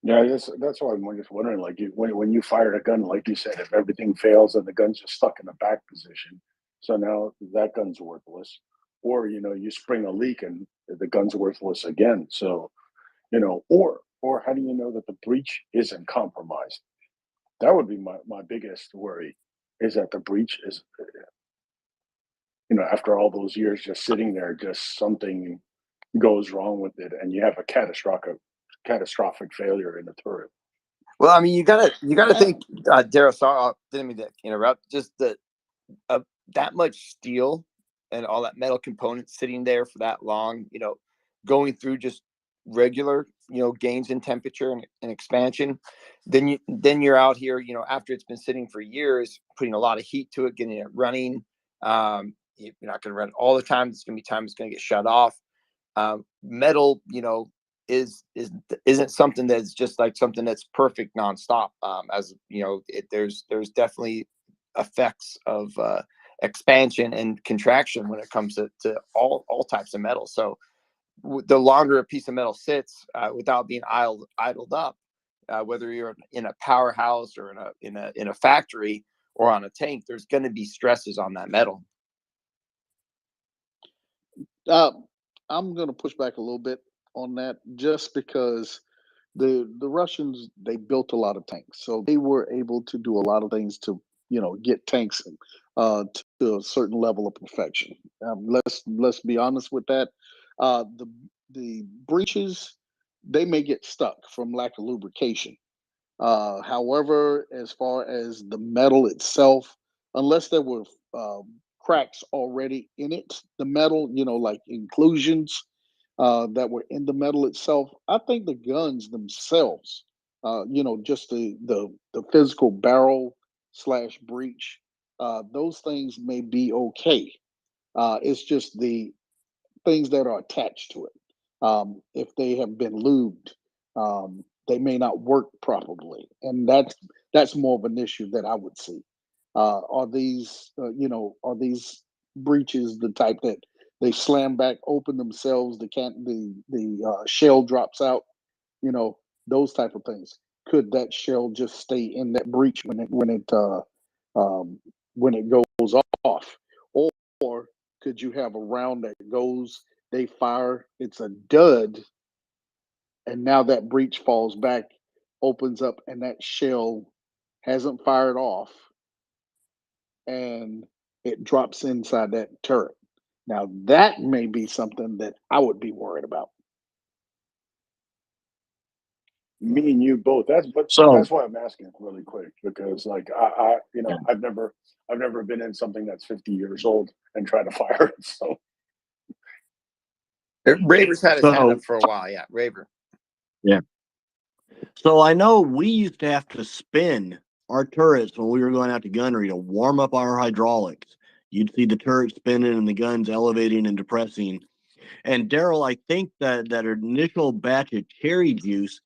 Yeah, that's why I'm just wondering, like, when you fired a gun, like you said, if everything fails and the gun's just stuck in the back position, so now that gun's worthless, or you spring a leak and the gun's worthless again. So or how do you know that the breech isn't compromised? That would be my biggest worry, is that the breech is, after all those years just sitting there, just something goes wrong with it, and you have a catastrophic failure in the turret. Well, I mean, you gotta think, Daryl. Sorry, didn't mean to interrupt. Just that much steel and all that metal components sitting there for that long, going through just regular, gains in temperature and expansion. Then you're out here, after it's been sitting for years, putting a lot of heat to it, getting it running. You're not going to run it all the time. There's going to be times it's going to get shut off. Metal, isn't something that's just like something that's perfect nonstop. As there's definitely effects of expansion and contraction when it comes to all types of metal. So the longer a piece of metal sits without being idled up, whether you're in a powerhouse or in a factory or on a tank, there's going to be stresses on that metal. I'm going to push back a little bit on that, just because the Russians, they built a lot of tanks, so they were able to do a lot of things to get tanks to a certain level of perfection. Let's be honest with that. The breaches, they may get stuck from lack of lubrication. However, as far as the metal itself, unless there were cracks already in it, the metal, like inclusions that were in the metal itself, I think the guns themselves, just the physical barrel slash breech, those things may be okay. It's just the things that are attached to it. If they have been lubed, they may not work properly, and that's more of an issue that I would see. Are these breaches the type that they slam back open themselves? The shell drops out. Those type of things. Could that shell just stay in that breech when it goes off, or could you have a round that goes, they fire, it's a dud, and now that breech falls back, opens up, and that shell hasn't fired off, and it drops inside that turret. Now that may be something that I would be worried about. Me and you both. So That's why I'm asking really quick, because like I've never been in something that's 50 years old and tried to fire it. So Raver's had his hand so up for a while. Yeah, Raver. yeah. So I know we used to have to spin our turrets when we were going out to gunnery to warm up our hydraulics. You'd see the turret spinning and the guns elevating and depressing. And Daryl, I think that initial batch of cherry juice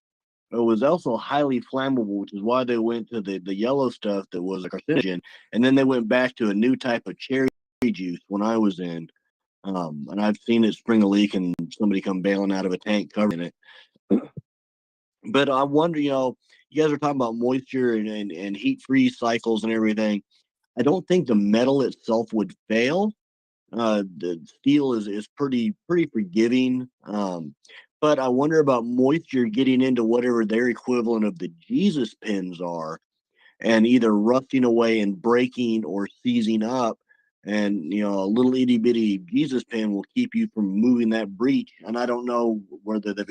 was also highly flammable, which is why they went to the yellow stuff that was a carcinogen, and then they went back to a new type of cherry juice when I was in. And I've seen it spring a leak and somebody come bailing out of a tank covering it. But I wonder, you guys are talking about moisture and heat freeze cycles and everything. I don't think the metal itself would fail. The steel is pretty forgiving. But I wonder about moisture getting into whatever their equivalent of the Jesus pins are, and either rusting away and breaking or seizing up. And a little itty bitty Jesus pin will keep you from moving that breech. And I don't know whether they've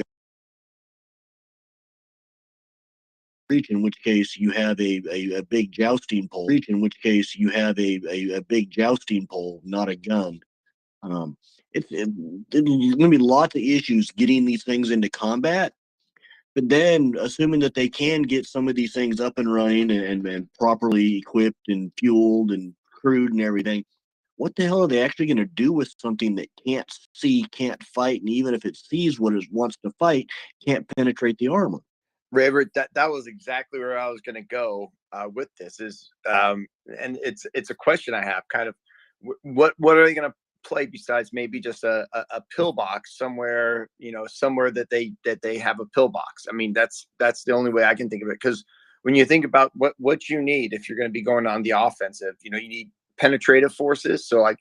breach, in which case you have a big jousting pole. In which case you have a big jousting pole, not a gun. There's going to be lots of issues getting these things into combat. But then, assuming that they can get some of these things up and running and properly equipped and fueled and crewed and everything, what the hell are they actually going to do with something that can't see, can't fight, and even if it sees what it wants to fight, can't penetrate the armor? Raver, that was exactly where I was going to go with this. And it's a question I have. Kind of, what are they going to play besides maybe just a pillbox somewhere? Somewhere that they have a pillbox. I mean, that's the only way I can think of it. Because when you think about what you need if you're going to be going on the offensive, you need penetrative forces. So like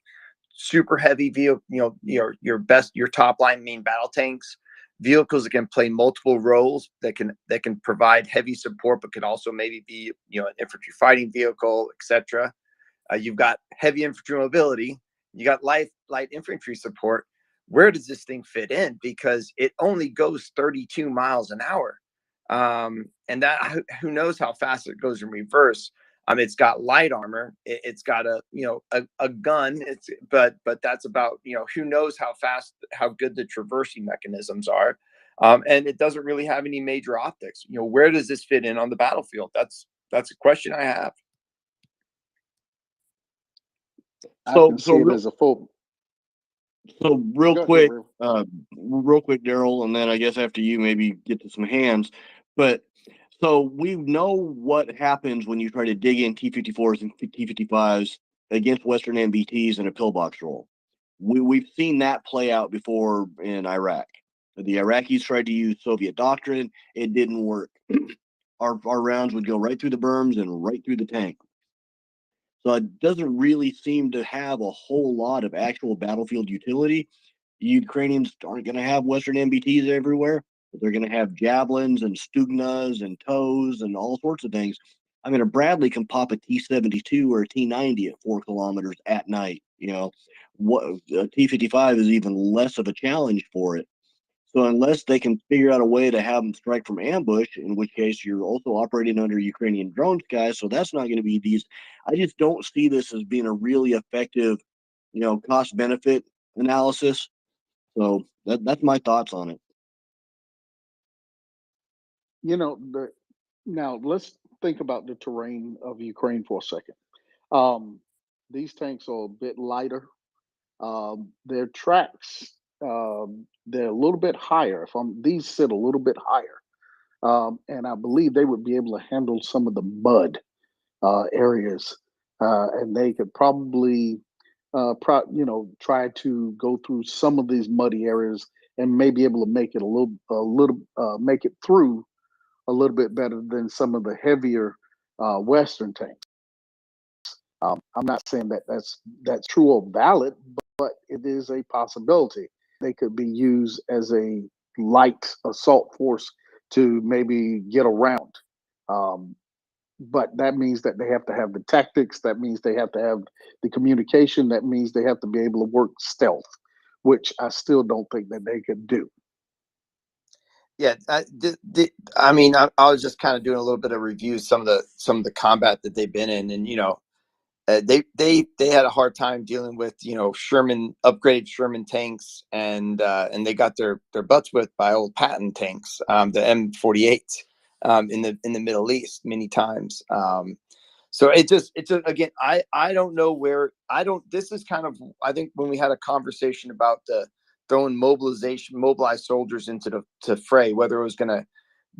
super heavy vehicle, your top line main battle tanks. Vehicles that can play multiple roles, that can provide heavy support, but could also maybe be an infantry fighting vehicle, etc. You've got heavy infantry mobility. You got light infantry support. Where does this thing fit in? Because it only goes 32 miles an hour, and that who knows how fast it goes in reverse. It's got light armor. It's got a gun. But that's about who knows how good the traversing mechanisms are, and it doesn't really have any major optics. Where does this fit in on the battlefield? That's a question I have. I can see it as a full. So real quick, Daryl, and then I guess after you maybe get to some hands. But so we know what happens when you try to dig in T-54s and T-55s against Western MBTs in a pillbox roll. We've seen that play out before in Iraq. The Iraqis tried to use Soviet doctrine. It didn't work. Our rounds would go right through the berms and right through the tank. So it doesn't really seem to have a whole lot of actual battlefield utility. The Ukrainians aren't going to have Western MBTs everywhere, but they're going to have javelins and Stugnas and tows and all sorts of things. I mean, a Bradley can pop a T-72 or a T-90 at 4 kilometers at night. What a T-55 is even less of a challenge for it. So unless they can figure out a way to have them strike from ambush, in which case you're also operating under Ukrainian drone skies, so that's not going to be these. I just don't see this as being a really effective, cost benefit analysis. So that's my thoughts on it. Now let's think about the terrain of Ukraine for a second. These tanks are a bit lighter. Their tracks, they're a little bit higher. These sit a little bit higher, and I believe they would be able to handle some of the mud areas, and they could probably, try to go through some of these muddy areas and may be able to make it make it through a little bit better than some of the heavier Western tanks. I'm not saying that that's true or valid, but it is a possibility. They could be used as a light assault force to maybe get around. But that means that they have to have the tactics. That means they have to have the communication. That means they have to be able to work stealth, which I still don't think that they could do. Yeah, I mean, I was just kind of doing a little bit of review some of the combat that they've been in, and they had a hard time dealing with upgraded Sherman tanks, and they got their butts whipped by old Patton tanks, the M48, in the Middle East many times. So again, I don't know where this is kind of, I think when we had a conversation about the throwing mobilized soldiers into the fray, whether it was going to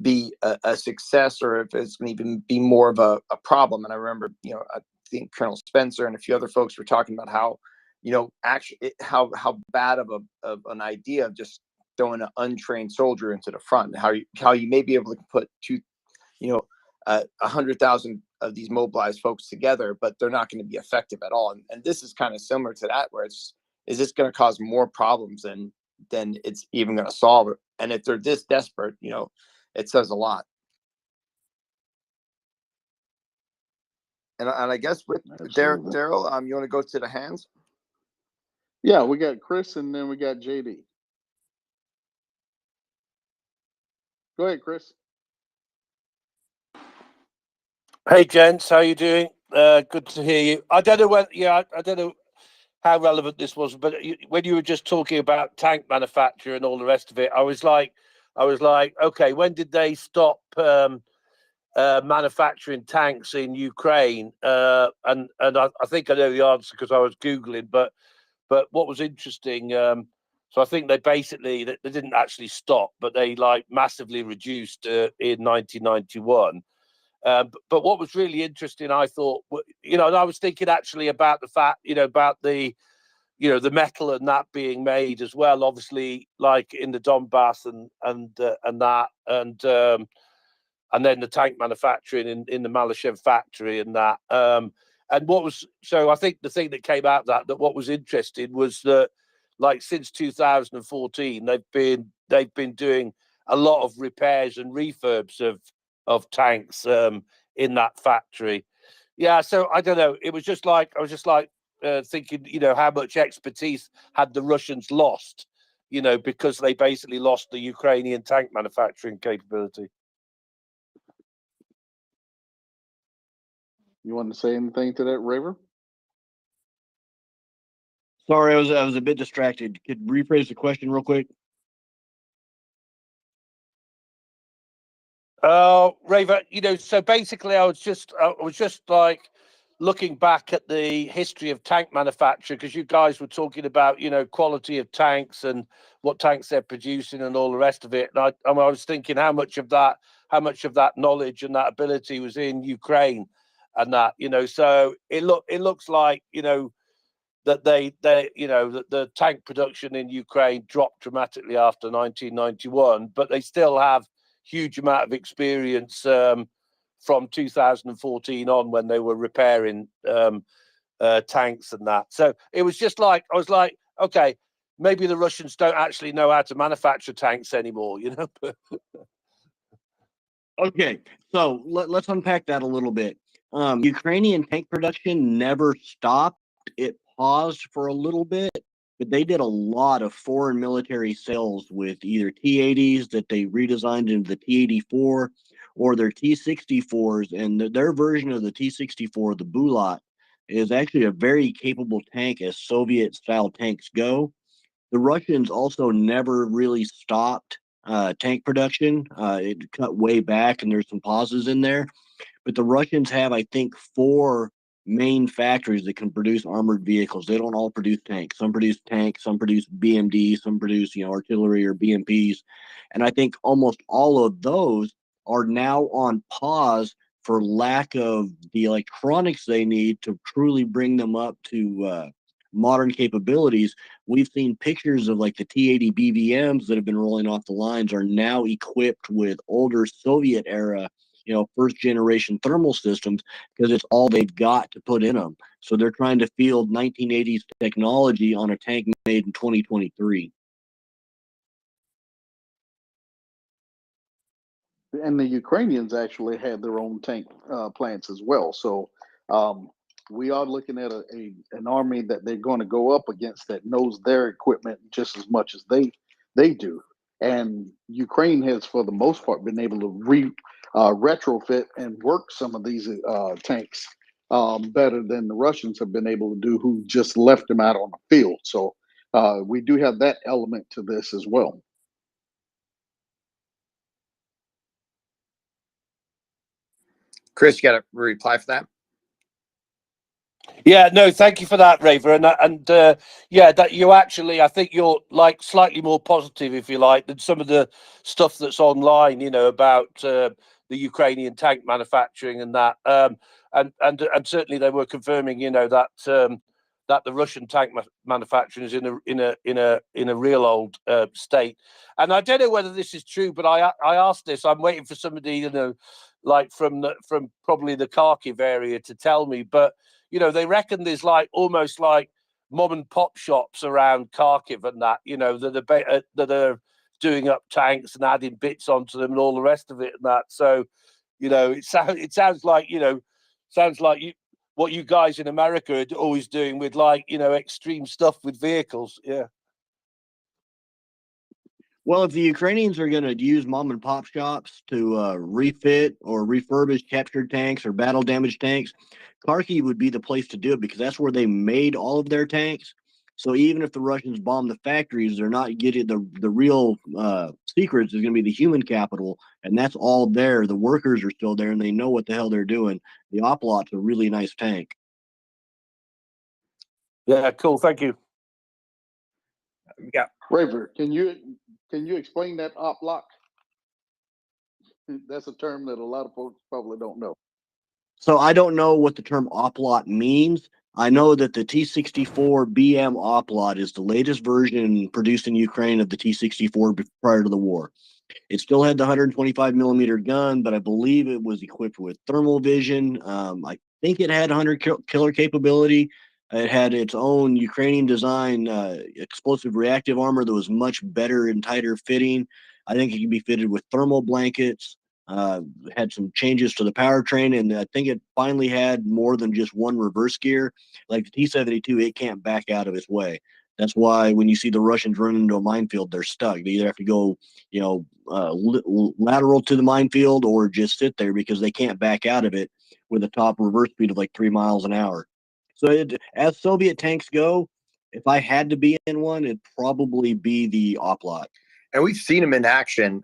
be a success or if it's going to even be more of a problem. And I remember, I think Colonel Spencer and a few other folks were talking about how, actually how bad of an idea of just throwing an untrained soldier into the front, and how you may be able to put 100,000 of these mobilized folks together, but they're not going to be effective at all. And this is kind of similar to that, where is this going to cause more problems than it's even going to solve it? And if they're this desperate, it says a lot. And I guess with Daryl, you want to go to the hands? Yeah, we got Chris, and then we got JD. Go ahead, Chris. Hey, gents, how you doing? Good to hear you. I don't know how relevant this was, but when you were just talking about tank manufacture and all the rest of it, I was like, okay, when did they stop manufacturing tanks in Ukraine? And I think I know the answer because I was Googling, but what was interesting, so I think they didn't actually stop, but they massively reduced in 1991. But what was really interesting, I thought, and I was thinking actually about the fact, about the metal and that being made as well, obviously, like in the Donbass and that, and then the tank manufacturing in the Malyshev factory and that. And so I think the thing that came out of that what was interesting was that, since 2014, they've been doing a lot of repairs and refurbs of tanks in that factory. Yeah, so I don't know. It was just I was just thinking, how much expertise had the Russians lost, because they basically lost the Ukrainian tank manufacturing capability. You want to say anything to that, Raver? Sorry, I was a bit distracted. Could you rephrase the question real quick? Raver, so basically I was just looking back at the history of tank manufacture, because you guys were talking about, quality of tanks and what tanks they're producing and all the rest of it. And I was thinking how much of that knowledge and that ability was in Ukraine and that, so it looks like, that that the tank production in Ukraine dropped dramatically after 1991, but they still have huge amount of experience from 2014 on, when they were repairing tanks and that. So it was just I was like, okay, maybe the Russians don't actually know how to manufacture tanks anymore, Okay, so let's unpack that a little bit. Ukrainian tank production never stopped. It paused for a little bit, but they did a lot of foreign military sales with either T-80s that they redesigned into the T-84 or their T-64s. And their version of the T-64, the Bulat, is actually a very capable tank as Soviet-style tanks go. The Russians also never really stopped tank production. It cut way back, and there's some pauses in there. But the Russians have, I think, 4 main factories that can produce armored vehicles. They don't all produce tanks. Some produce tanks, some produce BMD, some produce, artillery or BMPs. And I think almost all of those are now on pause for lack of the electronics they need to truly bring them up to modern capabilities. We've seen pictures of like the T-80 BVMs that have been rolling off the lines are now equipped with older Soviet era, first generation thermal systems because it's all they've got to put in them. So they're trying to field 1980s technology on a tank made in 2023. And the Ukrainians actually had their own tank plants as well. So we are looking at an army that they're going to go up against that knows their equipment just as much as they do. And Ukraine has, for the most part, been able to retrofit and work some of these tanks better than the Russians have been able to do, who just left them out on the field. So we do have that element to this as well. Chris, you got a reply for that? Yeah, no, thank you for that, Raver, and yeah, that you actually, I think you're like slightly more positive, if you like, than some of the stuff that's online, about the Ukrainian tank manufacturing and that, and certainly they were confirming, that that the Russian tank manufacturing is in a real old state, and I don't know whether this is true, but I asked this. I'm waiting for somebody, like from probably the Kharkiv area to tell me, but. They reckon there's like almost like mom and pop shops around Kharkiv and that, that are doing up tanks and adding bits onto them and all the rest of it and that. So, it sounds like, what you guys in America are always doing with like, extreme stuff with vehicles. Yeah. Well, if the Ukrainians are going to use mom and pop shops to refit or refurbish captured tanks or battle damaged tanks, Kharkiv would be the place to do it because that's where they made all of their tanks. So even if the Russians bomb the factories, they're not getting the real secrets is going to be the human capital, and that's all there. The workers are still there, and they know what the hell they're doing. The Oplot's a really nice tank. Yeah, cool. Thank you. Yeah, Raver, can you explain that op lock? That's a term that a lot of folks probably don't know. So I don't know what the term oplot means. I know that the T-64 BM oplot is the latest version produced in Ukraine of the T-64 prior to the war. It still had the 125 millimeter gun, but I believe it was equipped with thermal vision. I think it had 100 killer capability. It had its own Ukrainian design explosive reactive armor that was much better and tighter fitting. I think it can be fitted with thermal blankets. Had some changes to the powertrain, and I think it finally had more than just one reverse gear. Like the T-72, it can't back out of its way. That's why when you see the Russians run into a minefield, they're stuck. They either have to go, lateral to the minefield or just sit there because they can't back out of it with a top reverse speed of like 3 miles an hour. So as Soviet tanks go, if I had to be in one, it'd probably be the Oplot. And we've seen them in action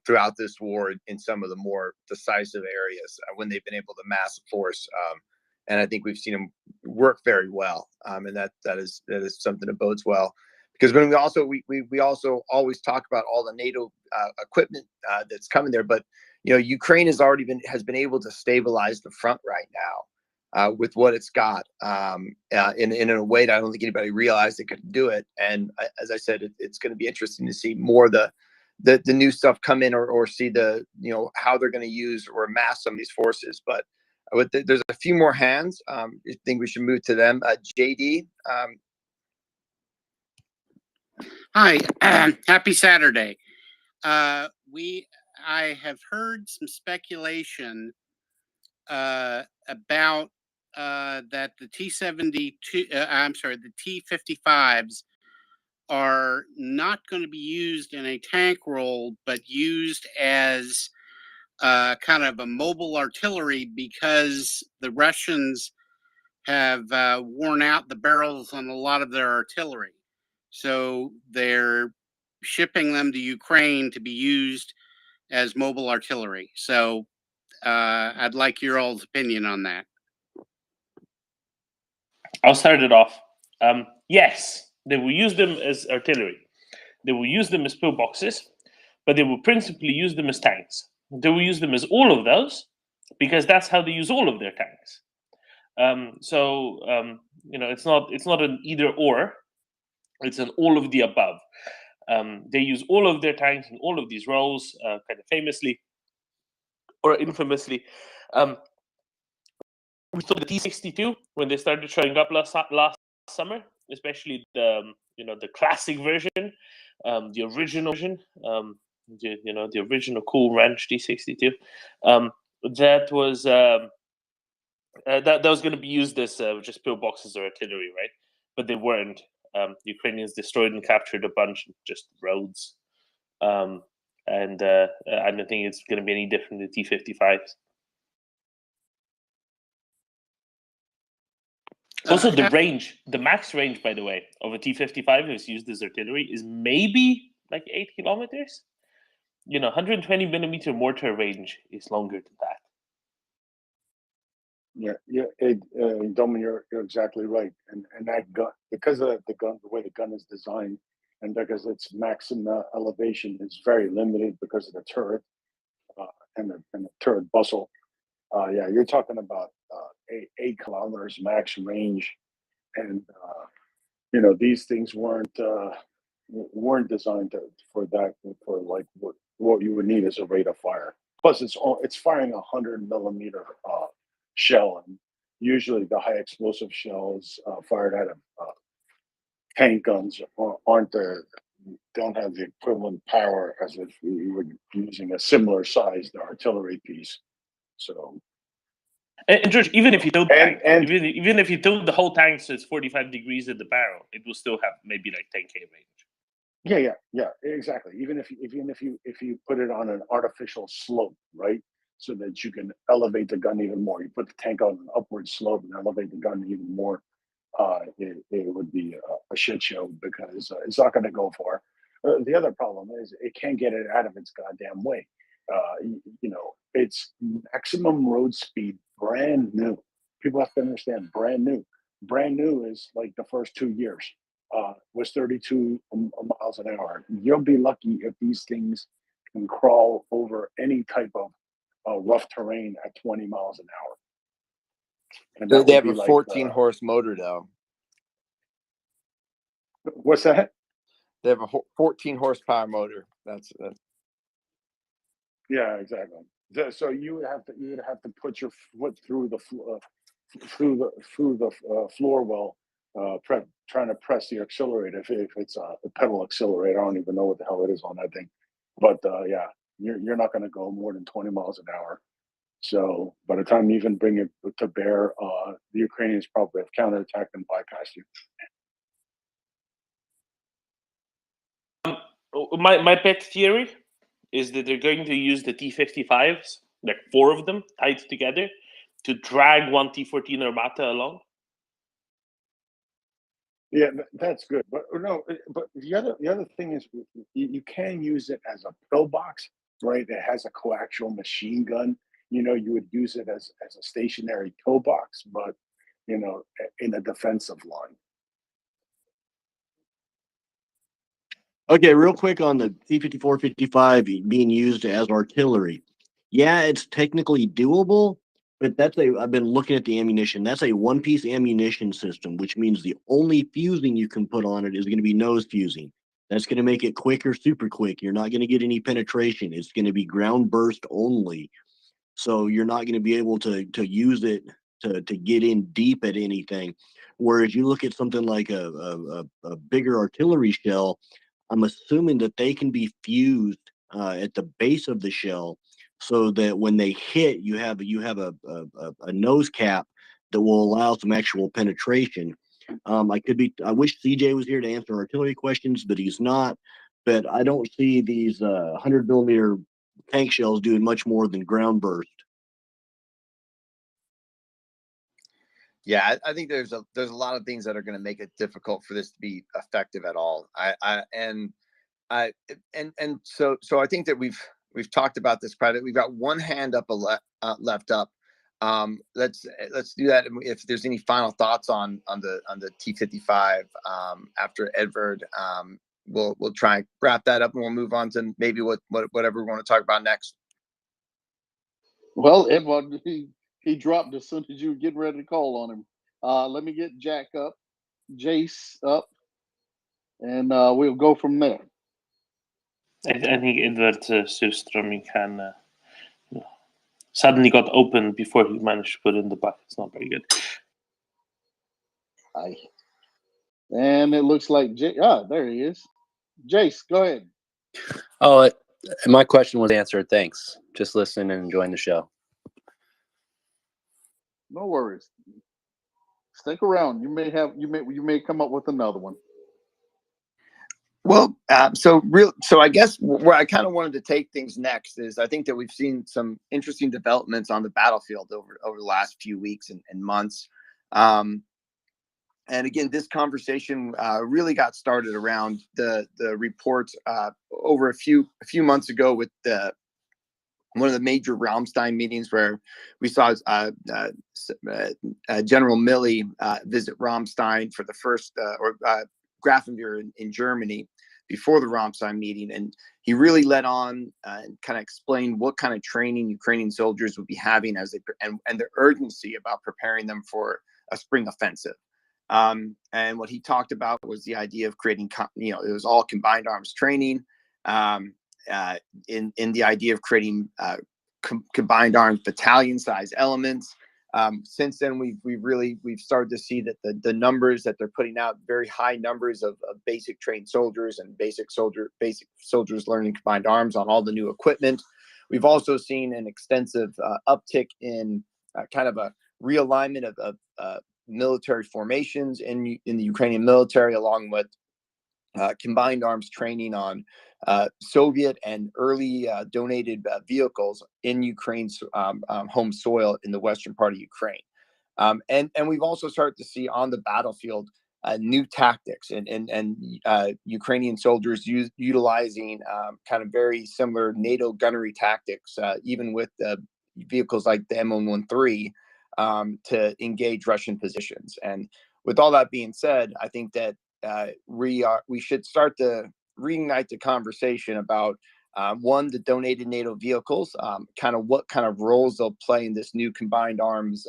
throughout this war in some of the more decisive areas when they've been able to mass force. And I think we've seen them work very well. And that is something that bodes well. Because when we also always talk about all the NATO equipment that's coming there, but Ukraine has been able to stabilize the front right now with what it's got in a way that I don't think anybody realized it could do it. And as I said, it's going to be interesting to see more of the new stuff come in or see how they're going to use or amass some of these forces. But there's a few more hands. I think we should move to them. JD. Hi, happy Saturday. We I have heard some speculation about that the T-72, I'm sorry, the T-55s are not going to be used in a tank role, but used as kind of a mobile artillery because the Russians have worn out the barrels on a lot of their artillery. So they're shipping them to Ukraine to be used as mobile artillery. So I'd like your all's opinion on that. I'll start it off. Yes, they will use them as artillery. They will use them as pillboxes, but they will principally use them as tanks. They will use them as all of those because that's how they use all of their tanks. It's not an either or; it's an all of the above. They use all of their tanks in all of these roles, kind of famously or infamously. We saw the T-62 when they started showing up last summer, especially the classic version, the original version, the original Cool Ranch T-62. That was that was going to be used as just pillboxes or artillery, right? But they weren't. Ukrainians destroyed and captured a bunch of just roads, and I don't think it's going to be any different than T-55s. Also, the range, the max range, by the way, of a T-55 if it's used as artillery is maybe like 8 kilometers. 120 millimeter mortar range is longer than that. Domin, you're exactly right. And that gun, because of the way the gun is designed, and because its maximum elevation is very limited because of the turret and the turret bustle. You're talking about 8 kilometers max range, and these things weren't designed for that, for like what you would need as a rate of fire. Plus, it's firing 100 millimeter shell, and usually the high explosive shells fired out of tank guns don't have the equivalent power as if you were using a similar sized artillery piece. So, and George, even if you don't even if you tilt the whole tank so it's 45 degrees at the barrel, it will still have maybe like 10K range. Yeah, exactly. Even if you put it on an artificial slope, right, so that you can elevate the gun even more. You put the tank on an upward slope and elevate the gun even more. It would be a shit show because it's not going to go far. The other problem is it can't get it out of its goddamn way. It's maximum road speed, brand new. People have to understand, brand new. Brand new is like the first 2 years was 32 miles an hour. You'll be lucky if these things can crawl over any type of rough terrain at 20 miles an hour. And So that they would have be a like 14 horse motor though. What's that? They have a 14 horsepower motor. That's Yeah, exactly. So you would have to put your foot through the floor well, trying to press the accelerator. If it's a pedal accelerator, I don't even know what the hell it is on that thing. But you're not going to go more than 20 miles an hour. So by the time you even bring it to bear, the Ukrainians probably have counterattacked and bypassed you. My pet theory is that they're going to use the T-55s, like 4 of them tied together, to drag one T-14 Armata along. Yeah, that's good. But no, but the other thing is you can use it as a pillbox, right? It has a coaxial machine gun. You would use it as a stationary pillbox, but in a defensive line. Okay, real quick on the T-54, 55 being used as artillery. Yeah, it's technically doable, but I've been looking at the ammunition. That's a one-piece ammunition system, which means the only fusing you can put on it is going to be nose fusing. That's going to make it quicker, super quick. You're not going to get any penetration. It's going to be ground burst only. So you're not going to be able to use it to get in deep at anything. Whereas you look at something like a bigger artillery shell, I'm assuming that they can be fused at the base of the shell, so that when they hit, you have a nose cap that will allow some actual penetration. I wish CJ was here to answer artillery questions, but he's not. But I don't see these 100 millimeter tank shells doing much more than ground burst. Yeah, I think there's a lot of things that are going to make it difficult for this to be effective at all. So I think that we've talked about this quite a bit. We've got one hand up left up. Let's do that. If there's any final thoughts on the T55 after Edvard, we'll try and wrap that up, and we'll move on to maybe whatever we want to talk about next. Well, Edward, he dropped as soon as you were getting ready to call on him. Let me get Jack up, Jace up, and we'll go from there. I think Edward Surströmming can suddenly got open before he managed to put in the bucket. It's not very good. And it looks like there he is. Jace, go ahead. Oh, my question was answered. Thanks. Just listening and enjoying the show. No worries. Stick around. You may come up with another one. Well, so I guess where I kind of wanted to take things next is I think that we've seen some interesting developments on the battlefield over the last few weeks and months. And again, this conversation really got started around the reports over a few months ago with one of the major Rammstein meetings, where we saw General Milley visit Rammstein for the first Grafenwehr in Germany before the Rammstein meeting, and he really led on and kind of explained what kind of training Ukrainian soldiers would be having and the urgency about preparing them for a spring offensive. And what he talked about was the idea of creating, it was all combined arms training, in the idea of creating combined arms battalion size elements. Since then, we've started to see that the numbers that they're putting out, very high numbers of basic trained soldiers and basic soldiers learning combined arms on all the new equipment. We've also seen an extensive uptick in kind of a realignment of military formations in the Ukrainian military, along with combined arms training on Soviet and early donated vehicles in Ukraine's home soil in the western part of Ukraine. And we've also started to see on the battlefield new tactics and Ukrainian soldiers utilizing kind of very similar NATO gunnery tactics, even with vehicles like the M113 to engage Russian positions. And with all that being said, I think that we should start to reignite the conversation about the donated NATO vehicles, kind of what kind of roles they'll play in this new combined arms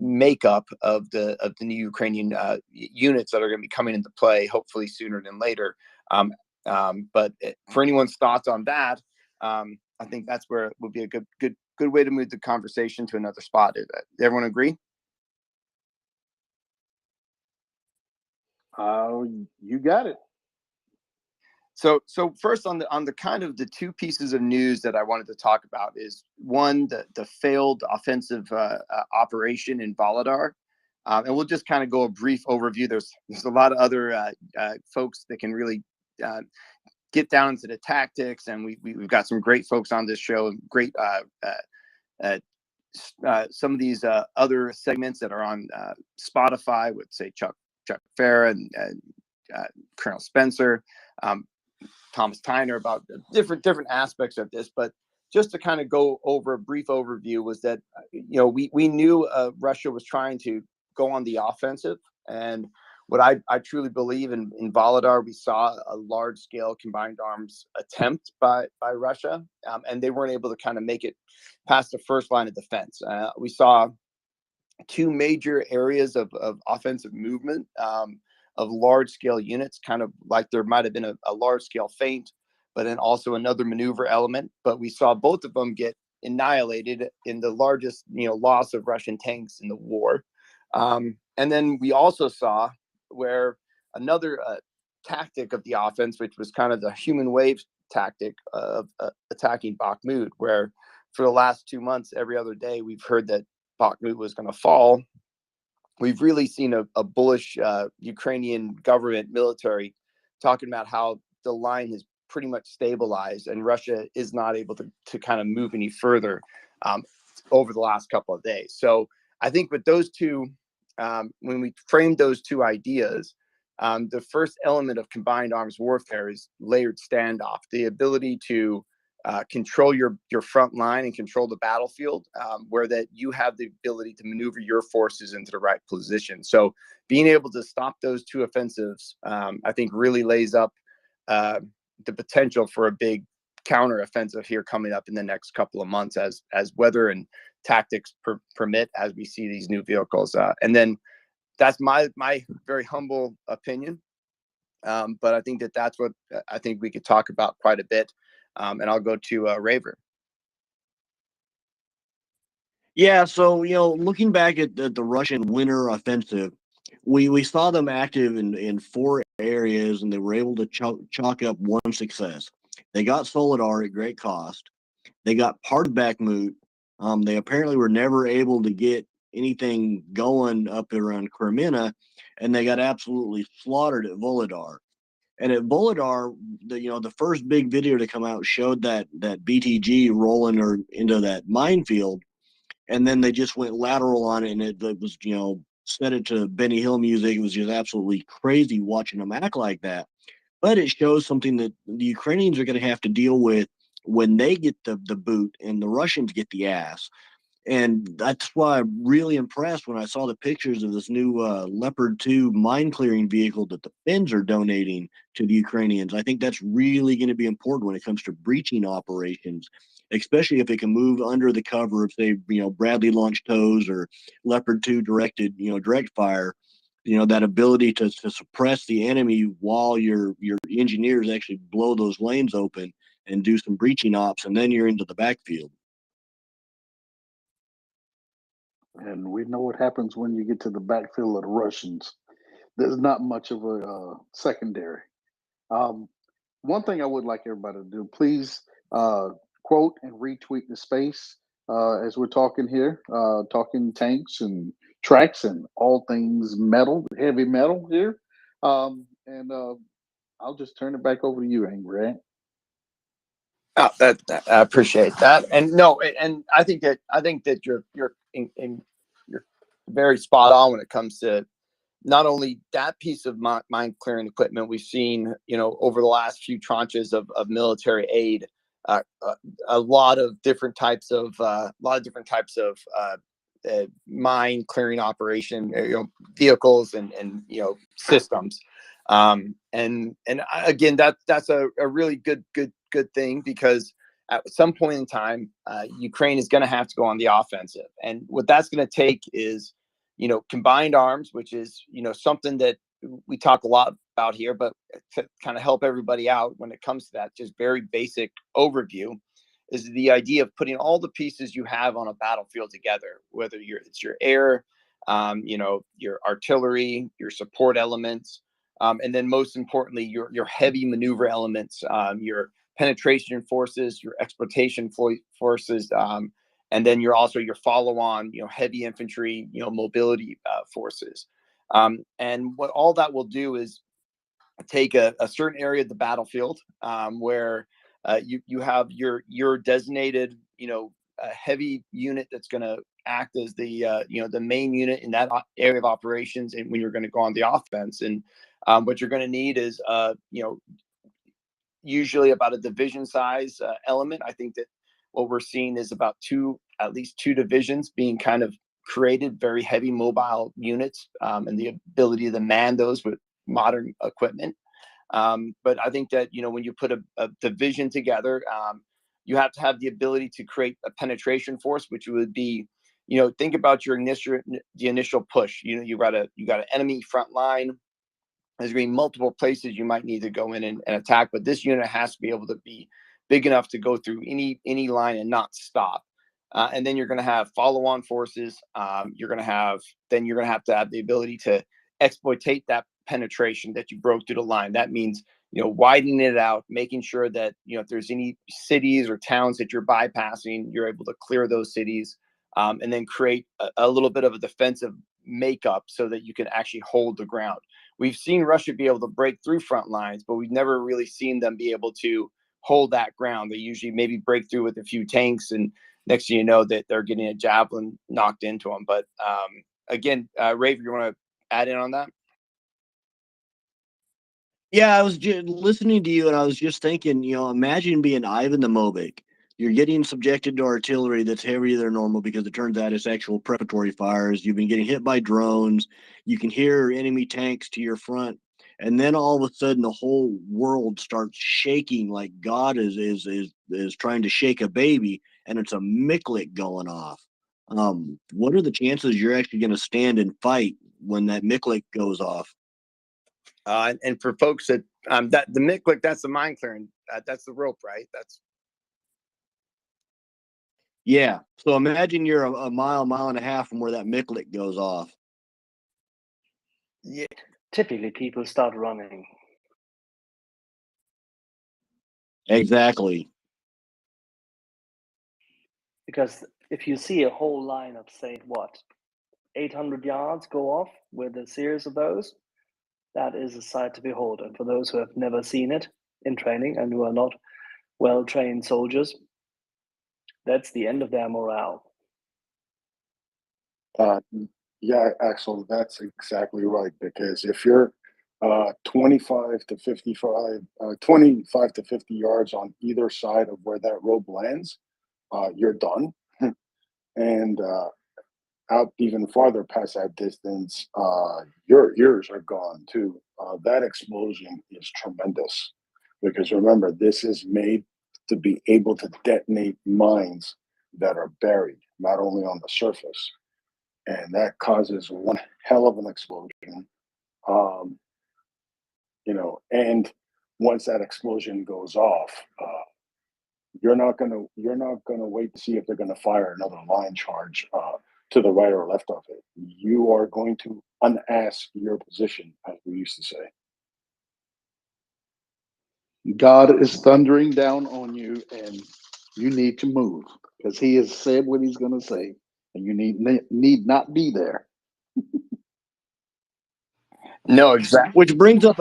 makeup of the new Ukrainian units that are going to be coming into play, hopefully sooner than later. But for anyone's thoughts on that, I think that's where it would be a good way to move the conversation to another spot. Does everyone agree? You got it. So first on the kind of the two pieces of news that I wanted to talk about is one, the failed offensive operation in Volodar, and we'll just kind of go a brief overview. There's a lot of other folks that can really get down into the tactics, and we've got some great folks on this show, great some of these other segments that are on Spotify with, say, Chuck Farah and Colonel Spencer, Thomas Tyner, about different aspects of this. But just to kind of go over a brief overview was that, we knew Russia was trying to go on the offensive. And what I truly believe in Volodar, we saw a large scale combined arms attempt by Russia, and they weren't able to kind of make it past the first line of defense. We saw two major areas of offensive movement of large scale units, kind of like there might have been a large scale feint, but then also another maneuver element. But we saw both of them get annihilated in the largest loss of Russian tanks in the war. And then we also saw where another tactic of the offense, which was kind of the human wave tactic of attacking Bakhmut, where for the last 2 months, every other day, we've heard that Bakhmut was going to fall. We've really seen a bullish Ukrainian government military talking about how the line has pretty much stabilized and Russia is not able to kind of move any further over the last couple of days. So I think with those two, when we framed those two ideas, the first element of combined arms warfare is layered standoff, the ability to control your front line and control the battlefield, where that you have the ability to maneuver your forces into the right position. So being able to stop those two offensives, I think really lays up the potential for a big counter-offensive here coming up in the next couple of months as weather and tactics permit, as we see these new vehicles. And then that's my very humble opinion. But I think that's what I think we could talk about quite a bit. And I'll go to Raver. Yeah, so looking back at the Russian winter offensive, we saw them active in 4 areas, and they were able to chalk up one success. They got Soledar at great cost. They got part of Bakhmut. They apparently were never able to get anything going up around Kreminna, and they got absolutely slaughtered at Volodar. And at Volodar, the first big video to come out showed that BTG rolling or into that minefield, and then they just went lateral on it, and it was set it to Benny Hill music. It was just absolutely crazy watching them act like that. But it shows something that the Ukrainians are going to have to deal with when they get the boot and the Russians get the ass. And that's why I'm really impressed when I saw the pictures of this new Leopard 2 mine clearing vehicle that the Finns are donating to the Ukrainians. I think that's really going to be important when it comes to breaching operations, especially if it can move under the cover of, say, Bradley launched tows or Leopard 2 directed, direct fire. That ability to suppress the enemy while your engineers actually blow those lanes open and do some breaching ops, and then you're into the backfield. And we know what happens when you get to the backfield of the Russians. There's not much of a secondary. One thing I would like everybody to do, please quote and retweet the space as we're talking here, talking tanks and tracks and all things metal, heavy metal here. And I'll just turn it back over to you, Angry Ant. Oh, that I appreciate that, and no, and I think that you're very spot on when it comes to not only that piece of mine clearing equipment. We've seen, over the last few tranches of military aid, a lot of different types of mine clearing operation, vehicles and systems. And again, that's a really good thing, because at some point in time, Ukraine is going to have to go on the offensive, and what that's going to take is, combined arms, which is, something that we talk a lot about here, but to kind of help everybody out when it comes to that, just very basic overview, is the idea of putting all the pieces you have on a battlefield together, whether it's your air, your artillery, your support elements, and then most importantly, your heavy maneuver elements, your penetration forces, your exploitation forces, and then your follow-on, heavy infantry, mobility forces. And what all that will do is take a certain area of the battlefield, where you have your designated, heavy unit that's going to act as the main unit in that area of operations, and when you're going to go on the offense. And what you're going to need is usually about a division size element. I think that what we're seeing is about at least two divisions being kind of created, very heavy mobile units, and the ability to man those with modern equipment. But I think that, when you put a division together, you have to have the ability to create a penetration force, which would be, think about the initial push. You got an enemy front line. There's going to be multiple places you might need to go in and attack, but this unit has to be able to be big enough to go through any line and not stop. And then you're going to have follow-on forces. You're going to have to have the ability to exploitate that penetration that you broke through the line. That means widening it out, making sure that, if there's any cities or towns that you're bypassing, you're able to clear those cities, and then create a little bit of a defensive makeup so that you can actually hold the ground. We've seen Russia be able to break through front lines, but we've never really seen them be able to hold that ground. They usually maybe break through with a few tanks, and next thing you know that they're getting a javelin knocked into them. But again, Rafe, you want to add in on that? Yeah, I was listening to you, and I was just thinking, imagine being Ivan the Mobic. You're getting subjected to artillery that's heavier than normal because it turns out it's actual preparatory fires. You've been getting hit by drones. You can hear enemy tanks to your front, and then all of a sudden, the whole world starts shaking like God is trying to shake a baby, and it's a Miklik going off. What are the chances you're actually going to stand and fight when that Miklik goes off? And for folks that the Miklik, that's the mine clearing. That's the rope, right? Yeah. So imagine you're a mile and a half from where that Miklik goes off. Yeah. Typically, people start running. Exactly. Because if you see a whole line of, say, 800 yards go off with a series of those, that is a sight to behold. And for those who have never seen it in training and who are not well-trained soldiers, that's the end of their morale. Yeah, actually, that's exactly right. Because if you're 25 to 55, 25 to 50 yards on either side of where that rope lands, you're done. And out even farther past that distance, your ears are gone too. That explosion is tremendous because remember, this is made to be able to detonate mines that are buried, not only on the surface. And that causes one hell of an explosion. Um, and once that explosion goes off, you're not gonna wait to see if they're gonna fire another line charge to the right or left of it. You are going to unass your position, as we used to say. God is thundering down on you, and you need to move because He has said what He's going to say, and you need not be there. No, exactly. Which brings up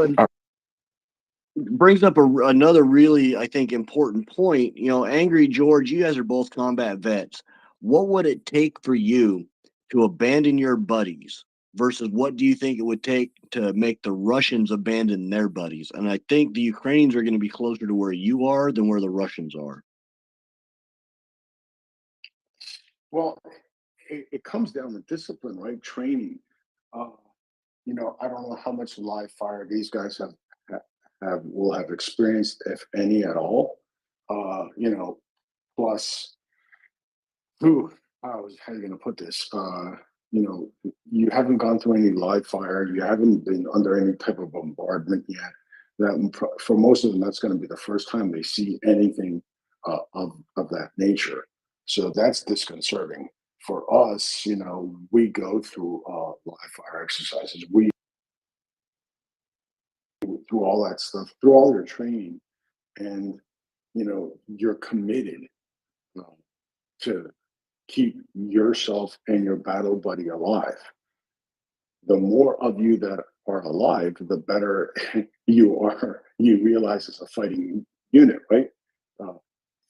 another really, I think, important point. Angry George, you guys are both combat vets. What would it take for you to abandon your buddies versus what do you think it would take to make the Russians abandon their buddies? And I think the Ukrainians are going to be closer to where you are than where the Russians are. Well, it comes down to discipline, right? Training. I don't know how much live fire these guys will have experienced, if any at all. Plus, how are you going to put this? You haven't gone through any live fire. You haven't been under any type of bombardment yet. For most of them, that's going to be the first time they see anything of that nature. So that's disconcerting. For us, we go through live fire exercises. We through all that stuff, through all your training, and you're committed to keep yourself and your battle buddy alive. The more of you that are alive, the better you are. You realize it's a fighting unit, right?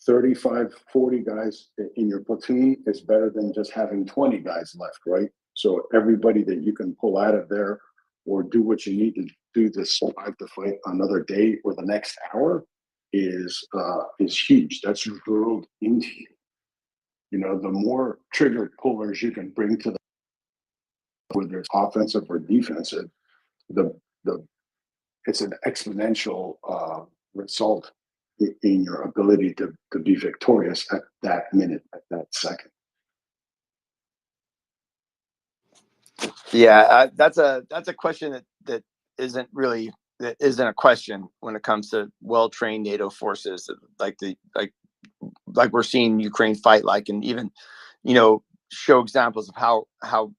35, 40 guys in your platoon is better than just having 20 guys left, right? So everybody that you can pull out of there or do what you need to do to survive the fight another day or the next hour is huge. That's drilled into you. The more trigger pullers you can bring to the, whether it's offensive or defensive, the it's an exponential result in your ability to be victorious at that minute, at that second. Yeah, that's a question that isn't a question when it comes to well-trained NATO forces, like we're seeing Ukraine fight, and even show examples of how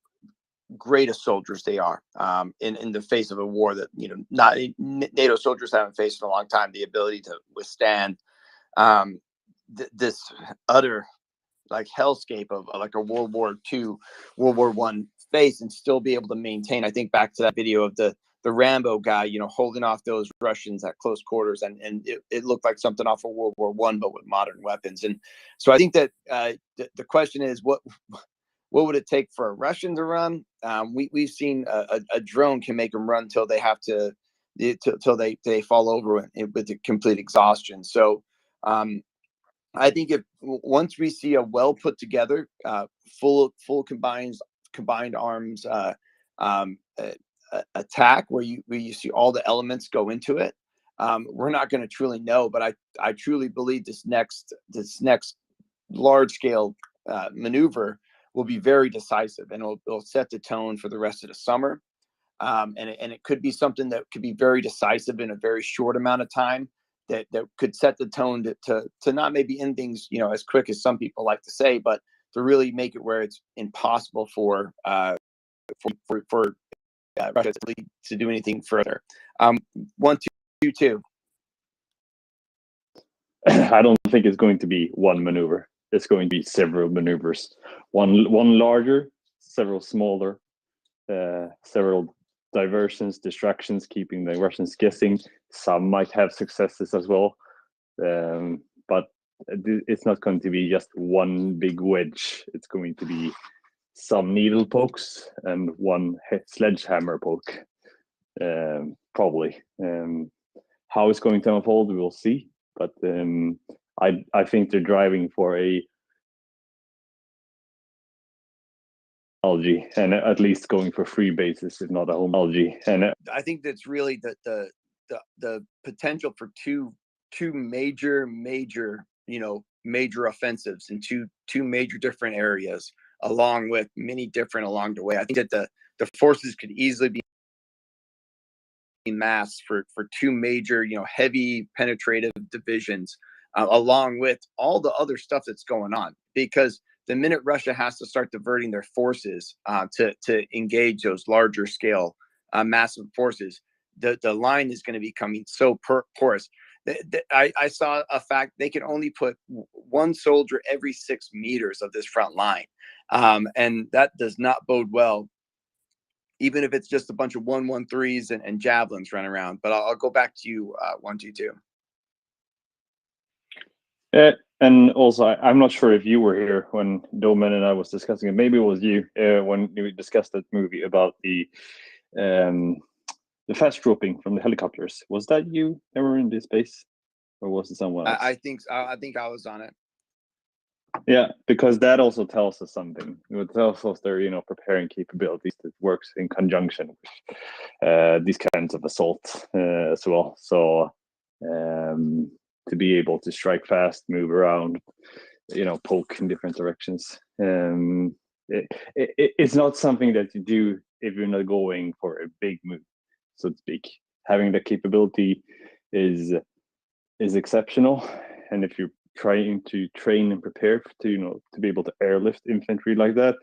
great as soldiers they are in the face of a war that, you know, not NATO soldiers haven't faced in a long time. The ability to withstand this utter like hellscape of like a World War II, World War I face, and still be able to maintain. I think back to that video of the Rambo guy, you know, holding off those Russians at close quarters, and it looked like something off of World War I, but with modern weapons. And so I think that the question is, what would it take for a Russian to run? We've seen a drone can make them run till they have to, till they fall over with the complete exhaustion. So I think if once we see a well put together, full combined arms attack where you see all the elements go into it, we're not going to truly know. But I truly believe this next large scale maneuver will be very decisive, and it'll set the tone for the rest of the summer. And it could be something that could be very decisive in a very short amount of time, that could set the tone to not maybe end things, you know, as quick as some people like to say, but to really make it where it's impossible for Russia to do anything further. 1, 2, 2. I don't think it's going to be one maneuver. It's going to be several maneuvers. One larger, several smaller, several diversions, distractions, keeping the Russians guessing. Some might have successes as well, but it's not going to be just one big wedge. It's going to be some needle pokes and one sledgehammer poke, probably. How it's going to unfold, we will see. But I think they're driving for a and at least going for free bases, if not a homology. And I think that's really the potential for two major offensives in two major different areas, along with many different along the way. I think that the forces could easily be massed for two major, you know, heavy penetrative divisions, along with all the other stuff that's going on. Because the minute Russia has to start diverting their forces to engage those larger scale massive forces, the line is going to be coming so porous. I saw a fact they can only put one soldier every 6 meters of this front line, and that does not bode well, even if it's just a bunch of 113s and javelins running around. But I'll go back to you, 122. And also, I'm not sure if you were here when Domen and I was discussing it. Maybe it was you when we discussed that movie about the fast dropping from the helicopters. Was that you that were in this space, or was it someone else? I think I was on it. Yeah, because that also tells us something. It tells us their, you know, preparing capabilities that works in conjunction with these kinds of assault as well. So to be able to strike fast, move around, you know, poke in different directions. It's not something that you do if you're not going for a big move, so to speak. Having the capability is exceptional, and if you're trying to train and prepare to, you know, to be able to airlift infantry like that,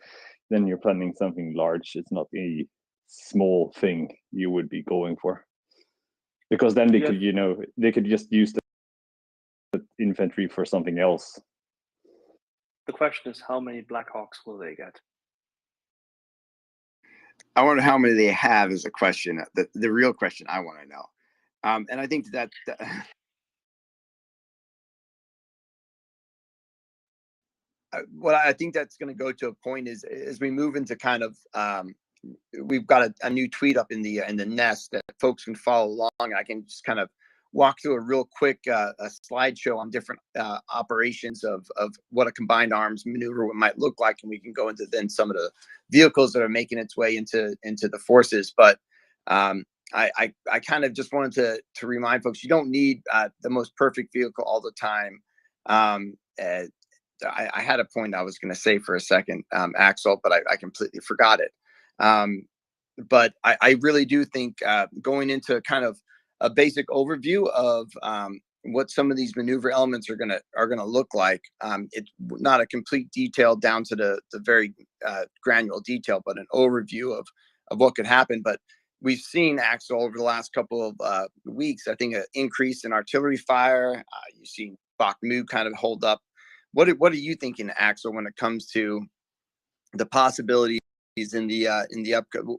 then you're planning something large. It's not a small thing you would be going for, because then they could, you know, they could just use the infantry for something else. The question is, how many Black Hawks will they get? I wonder how many they have is a question. The real question I want to know. And I think that what I think that's going to go to a point is as we move into kind of we've got a new tweet up in the nest that folks can follow along. I can just kind of walk through a real quick a slideshow on different operations of what a combined arms maneuver might look like, and we can go into then some of the vehicles that are making its way into the forces. But I kind of just wanted to remind folks, you don't need the most perfect vehicle all the time. I had a point I was going to say for a second, Axel, but I completely forgot it. But I really do think going into kind of a basic overview of what some of these maneuver elements are gonna look like. It's not a complete detail down to the very granular detail, but an overview of what could happen. But we've seen, Axel, over the last couple of weeks, I think, an increase in artillery fire. You've seen Bakhmut kind of hold up. What are you thinking, Axel, when it comes to the possibilities in the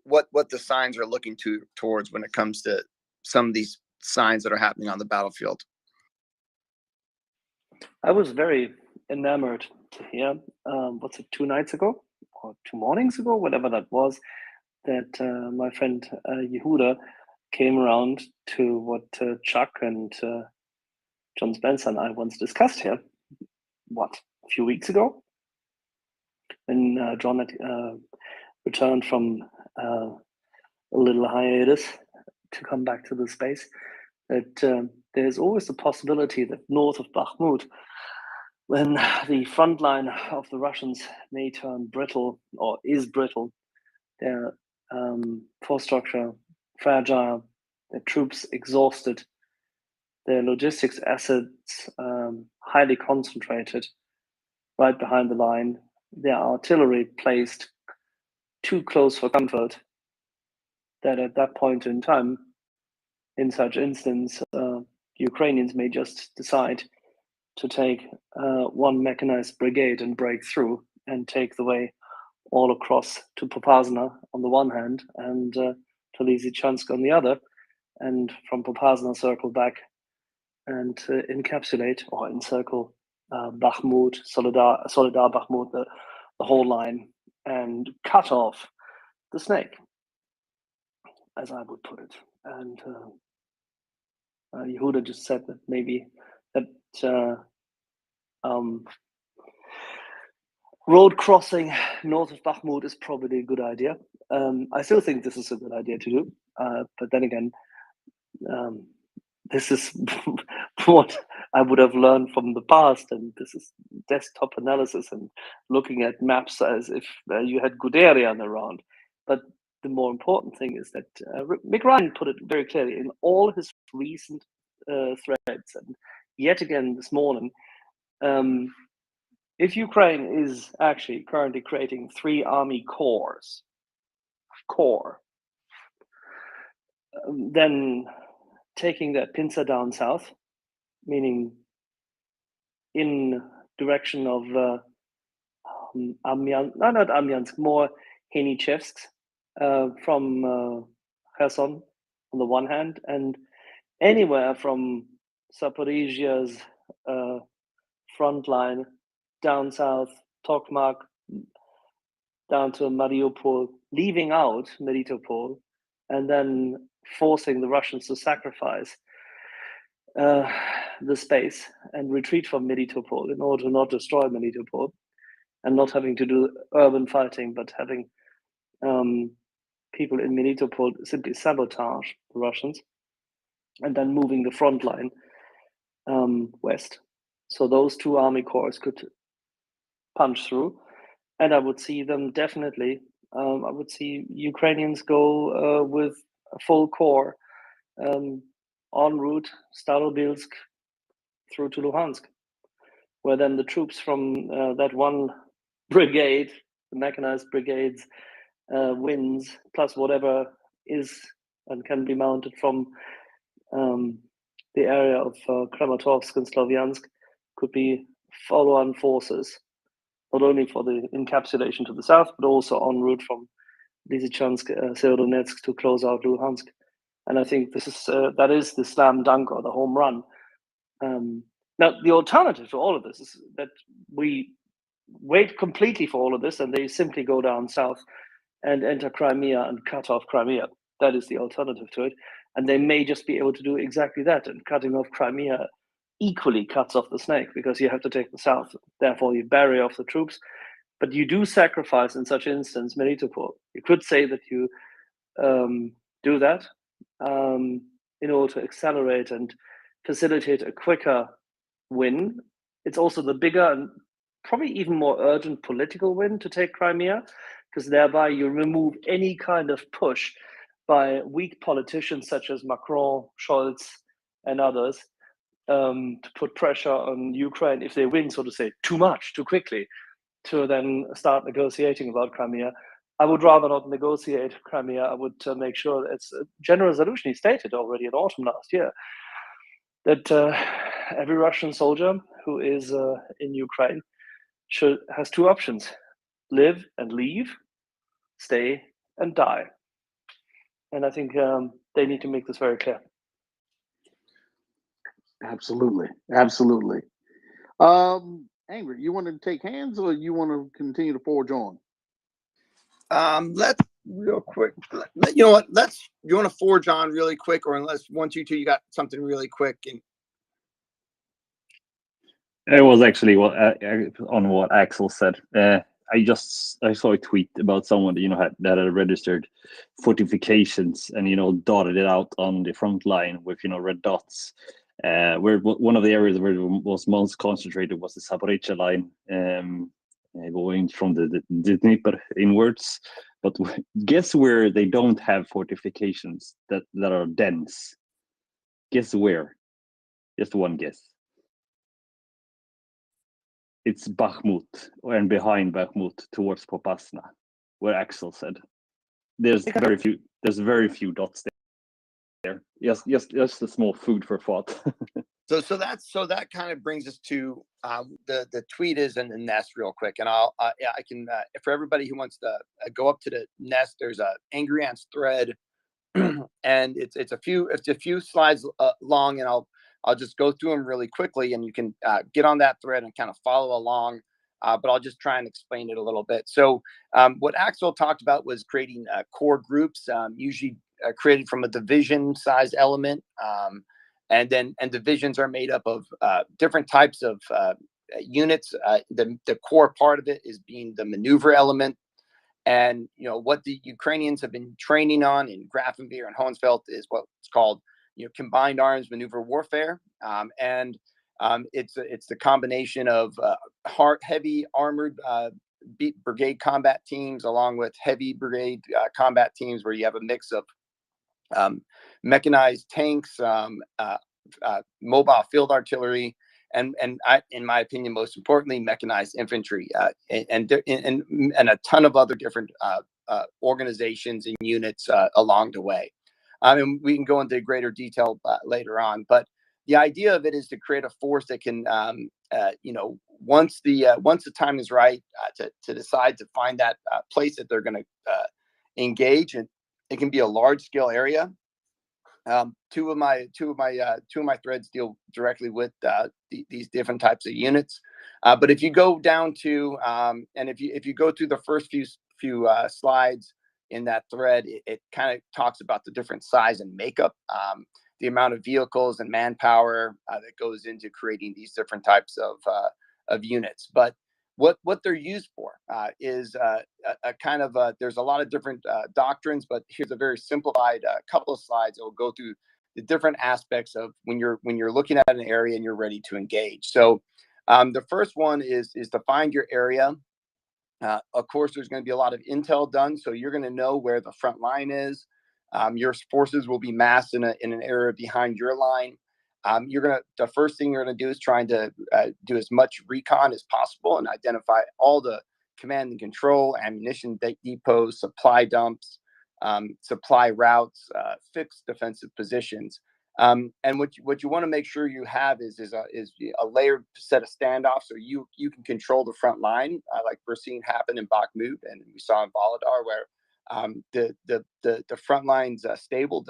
what the signs are looking towards when it comes to some of these signs that are happening on the battlefield? I was very enamored to hear, what's it, 2 nights ago or 2 mornings ago, whatever that was, that my friend Yehuda came around to what Chuck and John Spencer and I once discussed here, a few weeks ago, when John had returned from a little hiatus to come back to the space, that there's always the possibility that north of Bakhmut, when the front line of the Russians may turn brittle or is brittle, their force structure fragile, their troops exhausted, their logistics assets highly concentrated right behind the line, their artillery placed too close for comfort, that at that point in time, in such instance, Ukrainians may just decide to take one mechanized brigade and break through and take the way all across to Popasna on the one hand and to Lysychansk on the other, and from Popasna circle back and encapsulate or encircle Bakhmut, Solidar Bakhmut, the whole line, and cut off the snake, as I would put it. And Yehuda just said that maybe that road crossing north of Bakhmut is probably a good idea. I still think this is a good idea to do, but then again, this is what I would have learned from the past, and this is desktop analysis and looking at maps as if you had Guderian around. But the more important thing is that Mick Ryan put it very clearly in all his recent threads, and yet again this morning, if Ukraine is actually currently creating 3 army corps, then taking that pincer down south, meaning in direction of not Amyansk, more Henichevsk, from Kherson on the one hand, and anywhere from Zaporizhia's front line down south, Tokmak, down to Mariupol, leaving out Melitopol, and then forcing the Russians to sacrifice the space and retreat from Melitopol in order to not destroy Melitopol, and not having to do urban fighting, but having people in Melitopol simply sabotage the Russians, and then moving the front line west. So those 2 army corps could punch through, and I would see them definitely. I would see Ukrainians go with a full corps en route Starobilsk through to Luhansk, where then the troops from that one brigade, the mechanized brigades, wins, plus whatever is and can be mounted from the area of Kramatorsk and Slavyansk, could be follow-on forces, not only for the encapsulation to the south, but also en route from Lysychansk, Severodonetsk to close out Luhansk. And I think this is that is the slam dunk or the home run. Now, the alternative to all of this is that we wait completely for all of this and they simply go down south and enter Crimea and cut off Crimea. That is the alternative to it. And they may just be able to do exactly that, and cutting off Crimea equally cuts off the snake, because you have to take the south. Therefore, you bury off the troops, but you do sacrifice in such instance Melitopol. You could say that you do that in order to accelerate and facilitate a quicker win. It's also the bigger and probably even more urgent political win to take Crimea, because thereby you remove any kind of push by weak politicians such as Macron, Scholz, and others to put pressure on Ukraine if they win, so to say, too much, too quickly, to then start negotiating about Crimea. I would rather not negotiate Crimea. I would make sure that it's a general resolution. He stated already in autumn last year that every Russian soldier who is in Ukraine has two options: live and leave, stay and die. And I think they need to make this very clear. Absolutely, absolutely. Angry, you want to take hands or you want to continue to forge on? Let's real quick. You know what? You want to forge on really quick, or unless 1, 2, 2, you got something really quick. And It was actually on what Axel said. I saw a tweet about someone that had registered fortifications and dotted it out on the front line with red dots. Where one of the areas where it was most concentrated was the Zaporizhzhia line, going from the Dnieper inwards. But guess where they don't have fortifications that are dense? Guess where? Just one guess. It's Bakhmut, and behind Bakhmut towards Popasna, where Axel said. There's very few dots there. Yes, just a small food for thought. so that kind of brings us to the tweet is in the nest real quick, and I can for everybody who wants to go up to the nest, there's a Angry Ants thread, and it's a few slides long, and I'll just go through them really quickly, and you can get on that thread and kind of follow along. But I'll just try and explain it a little bit. So what Axel talked about was creating core groups, usually created from a division size element. And divisions are made up of different types of units. The core part of it is being the maneuver element. And what the Ukrainians have been training on in Grafenwehr and Hohensfeld is what's called combined arms maneuver warfare. It's the combination of heavy armored brigade combat teams along with heavy brigade combat teams, where you have a mix of mechanized tanks, mobile field artillery, and in my opinion, most importantly, mechanized infantry, and a ton of other different organizations and units along the way. And we can go into greater detail later on, but the idea of it is to create a force that can, once the time is right, to decide to find that place that they're going to engage, and it can be a large scale area. Two of my threads deal directly with these different types of units. But if you go down to and if you go through the first few slides in that thread, it kind of talks about the different size and makeup, the amount of vehicles and manpower that goes into creating these different types of units. But what they're used for is a kind of there's a lot of different doctrines, but here's a very simplified couple of slides that will go through the different aspects of when you're looking at an area and you're ready to engage. So the first one is to find your area. Of course, there's going to be a lot of intel done, so you're going to know where the front line is. Your forces will be massed in an area behind your line. The first thing you're going to do is trying to do as much recon as possible and identify all the command and control, ammunition depots, supply dumps, supply routes, fixed defensive positions. And what you want to make sure you have is a layered set of standoffs, so you can control the front line, like we're seeing happen in Bakhmut and we saw in Volodar, where the front line's stable.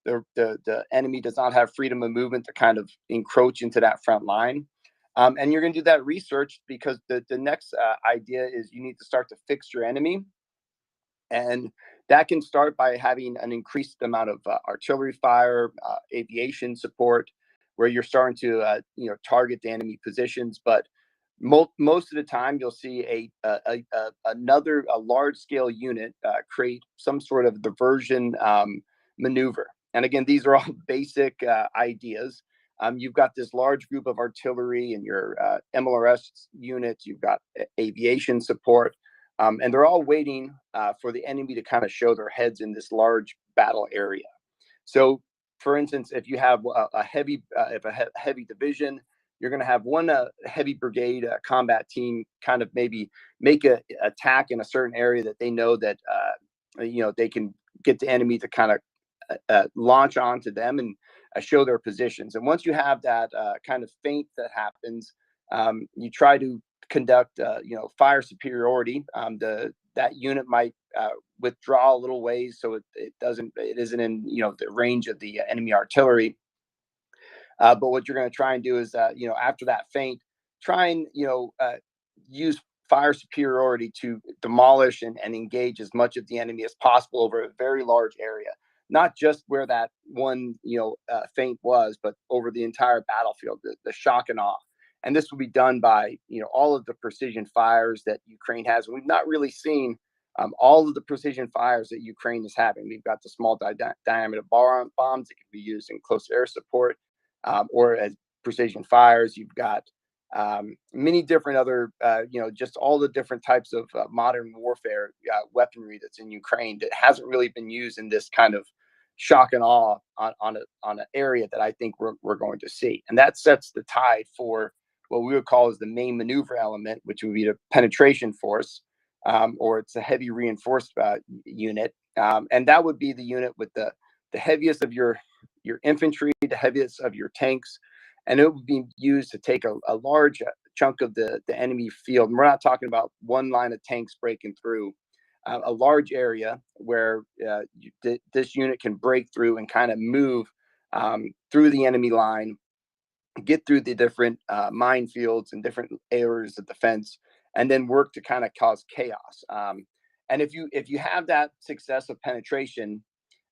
The enemy does not have freedom of movement to kind of encroach into that front line. And you're going to do that research because the next idea is you need to start to fix your enemy. And that can start by having an increased amount of artillery fire, aviation support, where you're starting to target the enemy positions. But most of the time, you'll see another large scale unit create some sort of diversion maneuver. And again, these are all basic ideas. You've got this large group of artillery and your MLRS units. You've got aviation support. And they're all waiting for the enemy to kind of show their heads in this large battle area. So for instance, if you have a heavy heavy division, you're going to have one heavy brigade combat team kind of maybe make a attack in a certain area that they know that they can get the enemy to kind of launch onto them and show their positions. And once you have that kind of feint that happens, you try to conduct fire superiority. That unit might withdraw a little ways so it isn't in the range of the enemy artillery. But what you're going to try and do is after that feint, try and use fire superiority to demolish and engage as much of the enemy as possible over a very large area, not just where that one feint was, but over the entire battlefield, the shock and awe. And this will be done by all of the precision fires that Ukraine has. And we've not really seen all of the precision fires that Ukraine is having. We've got the small diameter bombs that can be used in close air support or as precision fires. You've got many different other, just all the different types of modern warfare weaponry that's in Ukraine that hasn't really been used in this kind of shock and awe on an area that I think we're going to see. And that sets the tide for what we would call as the main maneuver element, which would be the penetration force, or it's a heavy reinforced unit. And that would be the unit with the heaviest of your infantry, the heaviest of your tanks, and it would be used to take a large chunk of the enemy field. And we're not talking about one line of tanks breaking through. A large area where this unit can break through and kind of move through the enemy line, get through the different minefields and different areas of defense, and then work to kind of cause chaos. And if you have that success of penetration,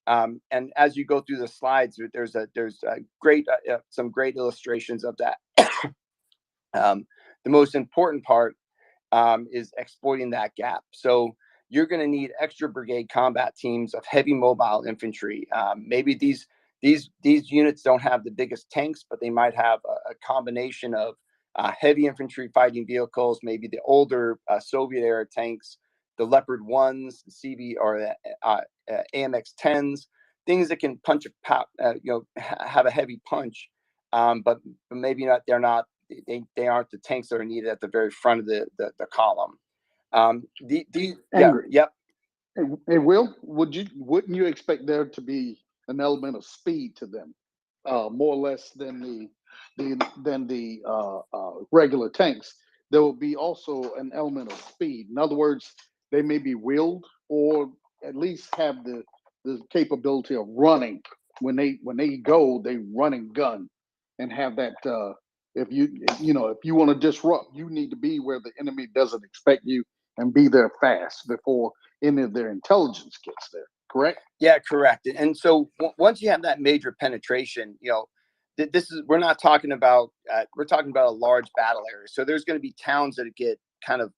and as you go through the slides, there's some great illustrations of that. The most important part is exploiting that gap. So you're going to need extra brigade combat teams of heavy mobile infantry. Maybe these units don't have the biggest tanks, but they might have a combination of heavy infantry fighting vehicles, maybe the older Soviet era tanks, the Leopard 1s, the CB or the AMX 10s, things that can punch have a heavy punch, but maybe not. They aren't the tanks that are needed at the very front of the column. Yep. Hey, Will, wouldn't you expect there to be an element of speed to them, more or less than the regular tanks? There will be also an element of speed. In other words, they may be wheeled or at least have the capability of running. When they go, they run and gun, and have that. If you want to disrupt, you need to be where the enemy doesn't expect you and be there fast before any of their intelligence gets there. Correct? Yeah, correct. And so once you have that major penetration, we're not talking about we're talking about a large battle area. So there's going to be towns that get kind of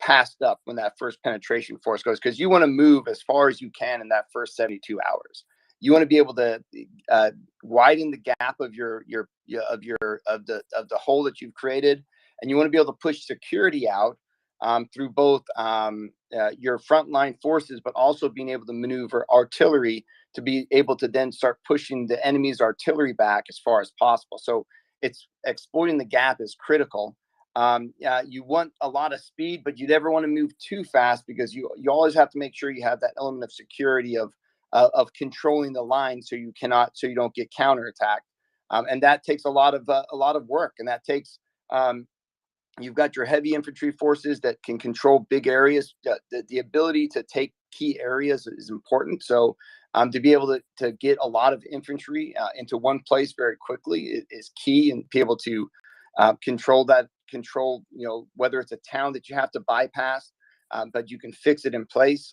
passed up when that first penetration force goes, because you want to move as far as you can in that first 72 hours. You want to be able to widen the gap of the hole that you've created, and you want to be able to push security out through both your frontline forces, but also being able to maneuver artillery to be able to then start pushing the enemy's artillery back as far as possible. So it's exploiting the gap is critical. You want a lot of speed, but you never want to move too fast, because you always have to make sure you have that element of security of controlling the line so you don't get counterattacked. And that takes a lot of work, and that takes you've got your heavy infantry forces that can control big areas. The ability to take key areas is important. So to be able to get a lot of infantry into one place very quickly is key, and be able to control, whether it's a town that you have to bypass, but you can fix it in place.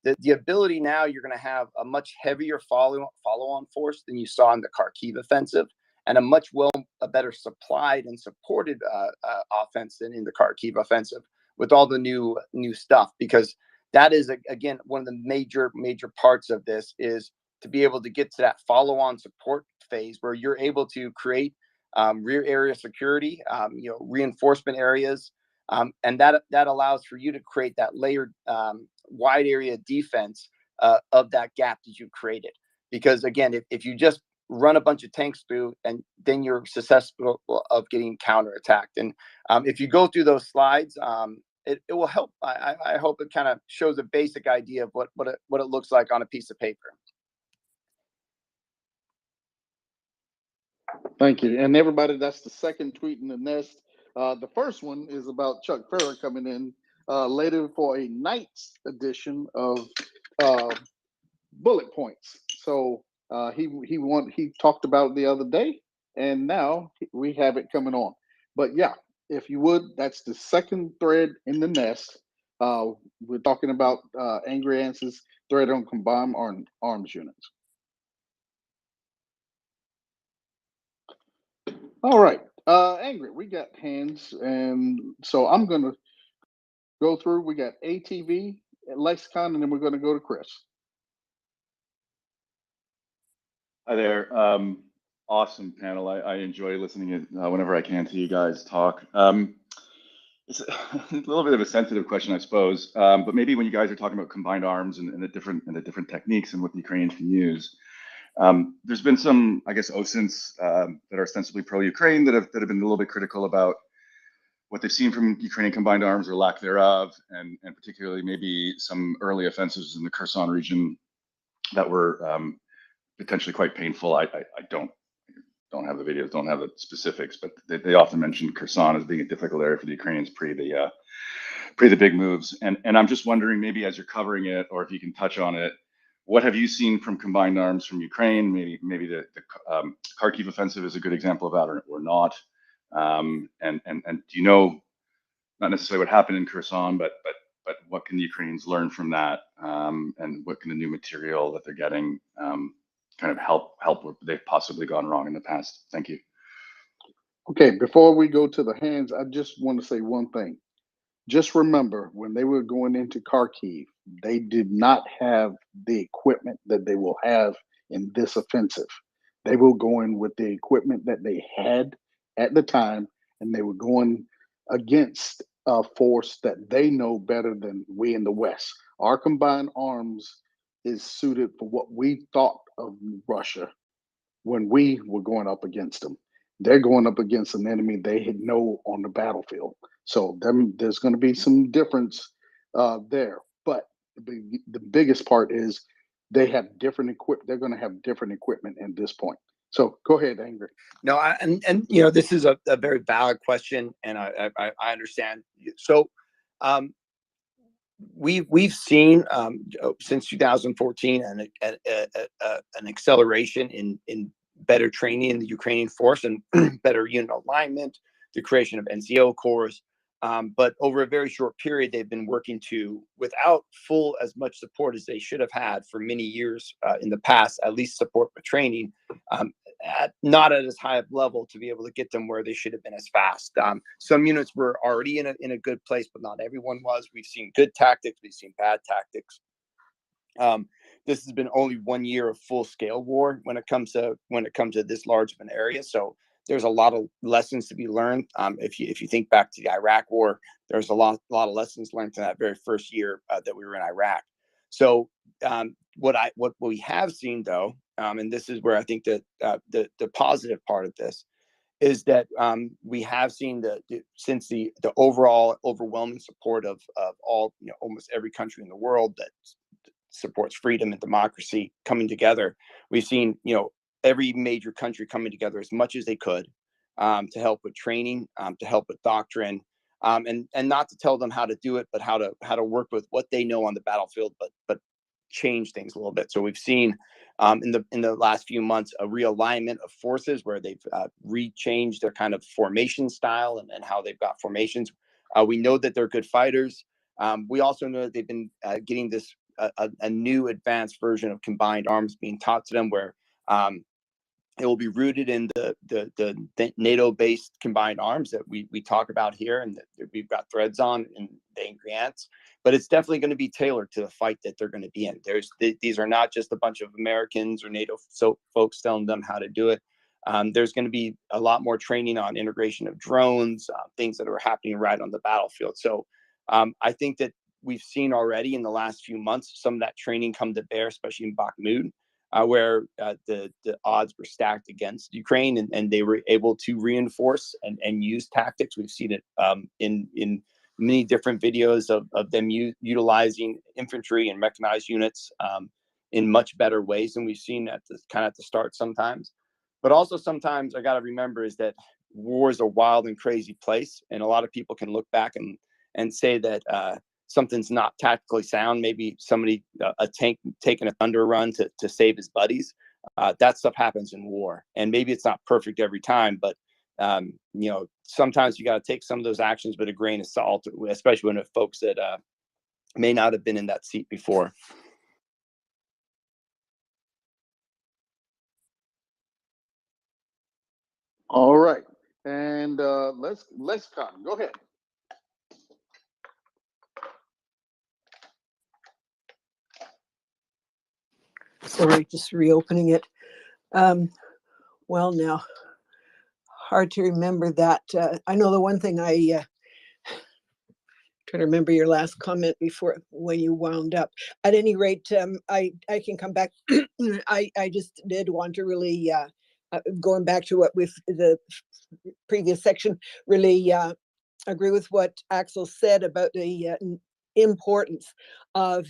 The ability now, you're going to have a much heavier follow-on force than you saw in the Kharkiv offensive, and a better supplied and supported offense than in the Kharkiv offensive, with all the new stuff. Because that is, again, one of the major parts of this is to be able to get to that follow-on support phase where you're able to create rear area security, reinforcement areas, and that allows for you to create that layered wide area defense of that gap that you've created. because again, if you just run a bunch of tanks through, and then you're susceptible of getting counterattacked. And if you go through those slides, it will help. I hope it kind of shows a basic idea of what it looks like on a piece of paper. Thank you. And everybody, that's the second tweet in the nest. The first one is about Chuck Ferrer coming in later for a night's edition of bullet points. So he talked about it the other day, and now we have it coming on. But yeah, if you would, that's the second thread in the nest. We're talking about Angry Ants' thread on combined arms units. All right, Angry, we got hands, and so I'm gonna go through. We got ATV, Lexicon, and then we're gonna go to Chris. Hi there. Awesome panel. I enjoy listening whenever I can to you guys talk. It's a little bit of a sensitive question, I suppose, but maybe when you guys are talking about combined arms and the different techniques and what the Ukrainians can use, there's been some, I guess, OSINTs that are ostensibly pro-Ukraine that have been a little bit critical about what they've seen from Ukrainian combined arms or lack thereof, and particularly maybe some early offensives in the Kherson region that were potentially quite painful. I don't have the videos, don't have the specifics, but they often mention Kherson as being a difficult area for the Ukrainians pre the big moves. And I'm just wondering, maybe as you're covering it, or if you can touch on it, what have you seen from combined arms from Ukraine? Maybe the Kharkiv offensive is a good example of that, or not. And do you know, not necessarily what happened in Kherson, but what can the Ukrainians learn from that, and what can the new material that they're getting kind of help what they've possibly gone wrong in the past? Thank you. Okay, before we go to the hands, I just want to say one thing. Just remember, when they were going into Kharkiv, they did not have the equipment that they will have in this offensive. They were going with the equipment that they had at the time, and they were going against a force that they know better than we in the West. Our combined arms is suited for what we thought of Russia when we were going up against them. They're going up against an enemy they had know on the battlefield. So there's going to be some difference there. But the biggest part is they have different equipment. They're going to have different equipment at this point. So go ahead, Angry. No, and you know, this is a very valid question, and I understand. So we've seen since 2014 an acceleration in better training in the Ukrainian force and better unit alignment, the creation of NCO corps. But over a very short period, they've been working without full as much support as they should have had for many years in the past, at least support for training, not at as high a level to be able to get them where they should have been as fast. Some units were already in a good place, but not everyone was. We've seen good tactics, we've seen bad tactics. This has been only 1 year of full scale war when it comes to this large of an area. So there's a lot of lessons to be learned. If you think back to the Iraq War, there's a lot of lessons learned in that very first year that we were in Iraq. So what we have seen though, and this is where I think that the positive part of this is that we have seen since the overall overwhelming support of all, almost every country in the world that supports freedom and democracy coming together. We've seen, every major country coming together as much as they could to help with training, to help with doctrine, and not to tell them how to do it, but how to work with what they know on the battlefield, but change things a little bit. So we've seen in the last few months a realignment of forces where they've rechanged their kind of formation style and how they've got formations. We know that they're good fighters. We also know that they've been getting this a new advanced version of combined arms being taught to them, where it will be rooted in the NATO-based combined arms that we talk about here, and that we've got threads on in the Angry Ants. But it's definitely going to be tailored to the fight that they're going to be in. These are not just a bunch of Americans or NATO folks telling them how to do it. There's going to be a lot more training on integration of drones, things that are happening right on the battlefield. So I think that we've seen already in the last few months some of that training come to bear, especially in Bakhmut. where the odds were stacked against Ukraine, and they were able to reinforce and use tactics. We've seen it in many different videos of them utilizing infantry and mechanized units in much better ways than we've seen at the start sometimes. But also sometimes I got to remember is that war is a wild and crazy place, and a lot of people can look back and say that something's not tactically sound. Maybe somebody, a tank taking a thunder run to save his buddies. That stuff happens in war, and maybe it's not perfect every time, but sometimes you got to take some of those actions with a grain of salt, especially when it's folks that may not have been in that seat before. All right, and let's come. Go ahead. Sorry, just reopening it. Well, now, hard to remember that. I know the one thing I trying to remember your last comment before when you wound up. At any rate, I can come back. I just did want to really going back to what with the previous section, really agree with what Axel said about the importance of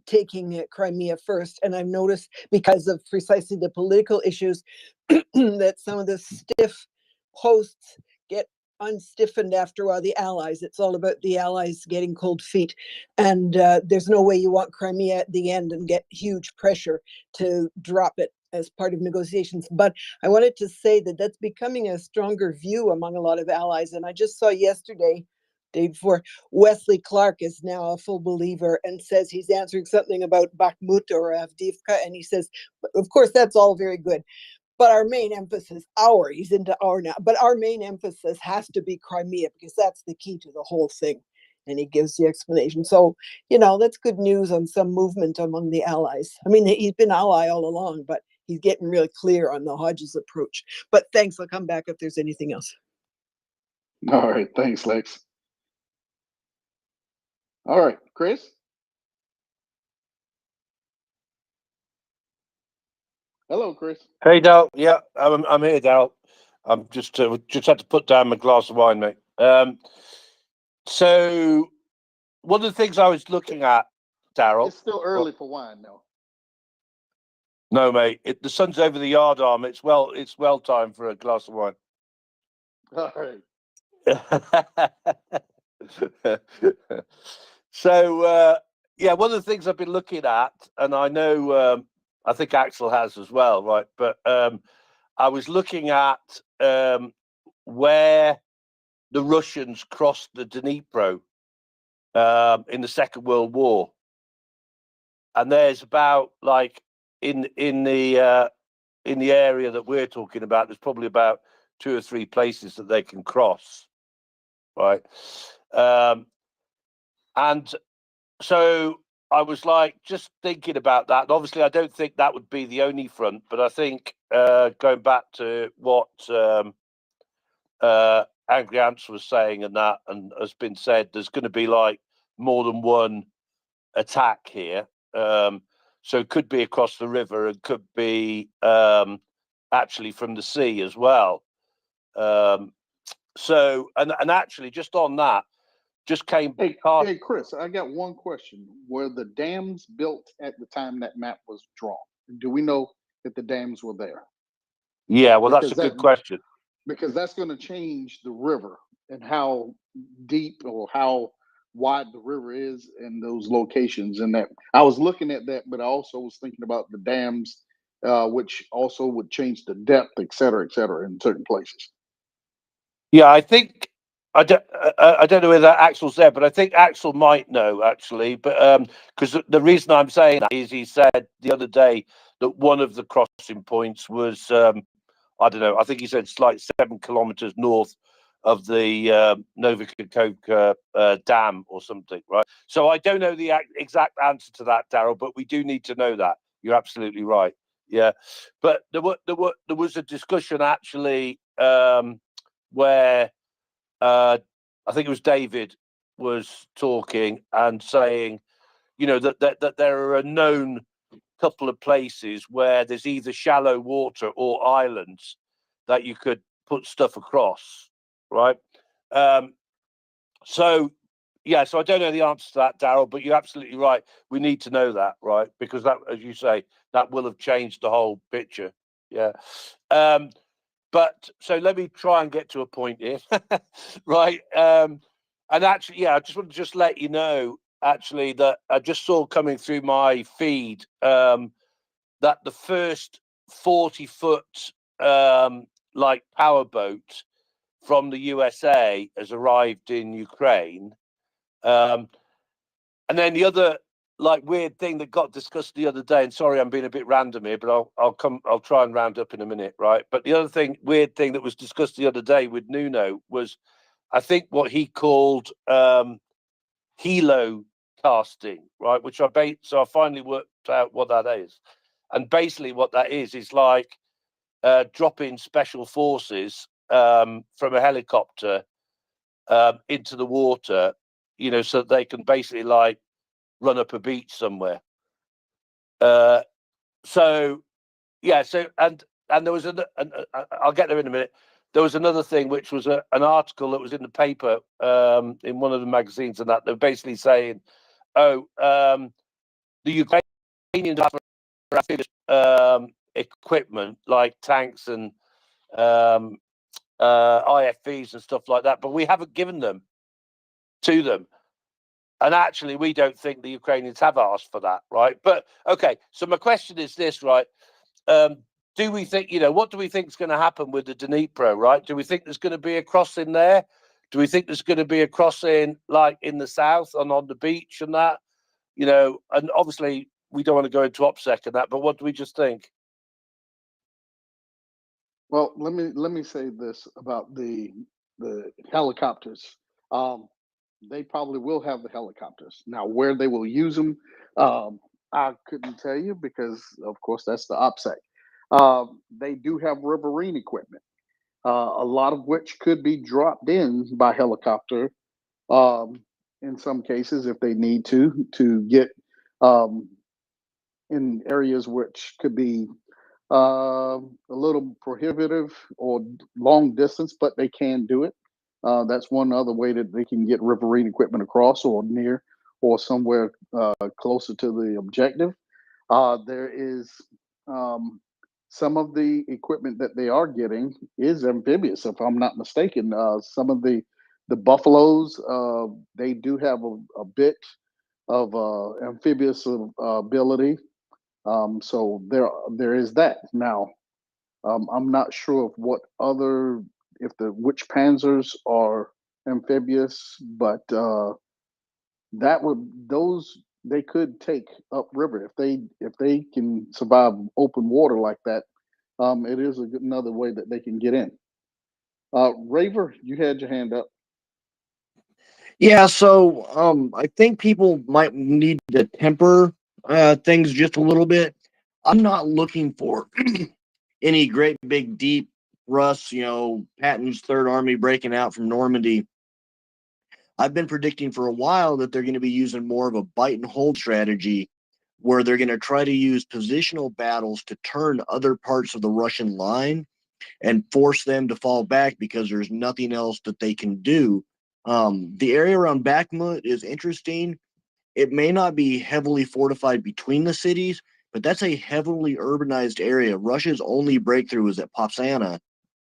taking Crimea first. And I've noticed, because of precisely the political issues, that some of the stiff posts get unstiffened after a while. The Allies, it's all about the Allies getting cold feet. And there's no way you want Crimea at the end and get huge pressure to drop it as part of negotiations. But I wanted to say that that's becoming a stronger view among a lot of allies. And I just saw yesterday, day before, Wesley Clark is now a full believer and says he's answering something about Bakhmut or Avdiivka. And he says, of course, that's all very good. But our main emphasis, he's into our now, but our main emphasis has to be Crimea, because that's the key to the whole thing. And he gives the explanation. So, that's good news on some movement among the allies. I mean, he's been ally all along, but he's getting really clear on the Hodges approach. But thanks, I'll come back if there's anything else. All right, thanks, Lex. All right, Chris. Hello, Chris. Hey, Dal. Yeah, I'm here, Dal. I'm just had to put down my glass of wine, mate. So one of the things I was looking at, Daryl. It's still early for wine, though. No, mate. The sun's over the yard arm. It's well time for a glass of wine. All right. So yeah, one of the things I've been looking at, and I know I think Axel has as well, right? But I was looking at where the Russians crossed the Dnipro in the Second World War, and there's about, like, in the area that we're talking about, there's probably about 2 or 3 places that they can cross, right? And so I was like just thinking about that. And obviously, I don't think that would be the only front, but I think going back to what Angry Ants was saying, and has been said, there's going to be like more than one attack here. So it could be across the river, and could be actually from the sea as well. So and actually, just on that, just came. Hey, Chris, I got one question. Were the dams built at the time that map was drawn? Do we know if the dams were there? Yeah, well, that's a good question. Because that's going to change the river and how deep or how wide the river is in those locations. And that I was looking at that, but I also was thinking about the dams, which also would change the depth, et cetera, in certain places. Yeah, I think I don't know whether Axel's there, but I think Axel might know, actually. But because the reason I'm saying that is he said the other day that one of the crossing points was I don't know. I think he said it's like 7 kilometers north of the Novakhovka dam or something, right? So I don't know the exact answer to that, Daryl, but we do need to know that. You're absolutely right. Yeah, but there was a discussion actually where I think it was David was talking and saying, that there are a known couple of places where there's either shallow water or islands that you could put stuff across, right? So yeah, so I don't know the answer to that, Daryl, but you're absolutely right. We need to know that, right? Because that, as you say, that will have changed the whole picture. Yeah. But so let me try and get to a point here, right? And actually, yeah, I just want to just let you know, actually, that I just saw coming through my feed that the first 40-foot like powerboat from the USA has arrived in Ukraine. And then the other like weird thing that got discussed the other day, and sorry I'm being a bit random here, but I'll try and round up in a minute, right? But the other weird thing that was discussed the other day with Nuno was, I think, what he called helo casting, right? Which so I finally worked out what that is. And basically what that is like dropping special forces from a helicopter into the water, you know, so that they can basically like run up a beach somewhere. So yeah, so and there was I'll get there in a minute. There was another thing which was an article that was in the paper in one of the magazines, and that they're basically saying, oh, the Ukrainians have equipment like tanks and IFVs and stuff like that, but we haven't given them to them. And actually, we don't think the Ukrainians have asked for that, right? But okay, so my question is this, right? Do we think, you know, what do we think is going to happen with the Dnipro, right? Do we think there's going to be a crossing there? Do we think there's going to be a crossing like in the south and on the beach and that? You know, and obviously we don't want to go into OPSEC and that, but what do we just think? Well, let me say this about the helicopters. They probably will have the helicopters. Now, where they will use them, I couldn't tell you because, of course, that's the OPSEC. They do have riverine equipment, a lot of which could be dropped in by helicopter in some cases if they need to get in areas which could be a little prohibitive or long distance, but they can do it. That's one other way that they can get riverine equipment across or near or somewhere closer to the objective. There is some of the equipment that they are getting is amphibious, if I'm not mistaken. Some of the buffaloes, they do have a bit of amphibious ability. So there is that. Now, I'm not sure of what other which panzers are amphibious, but they could take upriver if they can survive open water like that. It is another way that they can get in. Raver, you had your hand up. Yeah, so I think people might need to temper things just a little bit. I'm not looking for any great big deep Russ, you know, Patton's Third Army breaking out from Normandy. I've been predicting for a while that they're going to be using more of a bite and hold strategy where they're going to try to use positional battles to turn other parts of the Russian line and force them to fall back because there's nothing else that they can do. The area around Bakhmut is interesting. It may not be heavily fortified between the cities, but that's a heavily urbanized area. Russia's only breakthrough was at Popsana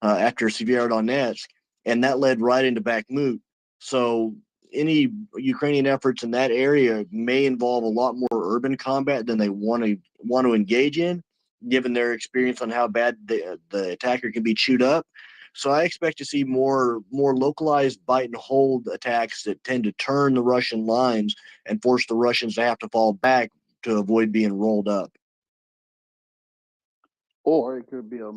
after Severodonetsk, and that led right into Bakhmut. So any Ukrainian efforts in that area may involve a lot more urban combat than they want to engage in, given their experience on how bad the attacker can be chewed up. So I expect to see more localized bite and hold attacks that tend to turn the Russian lines and force the Russians to have to fall back to avoid being rolled up. Or it could be a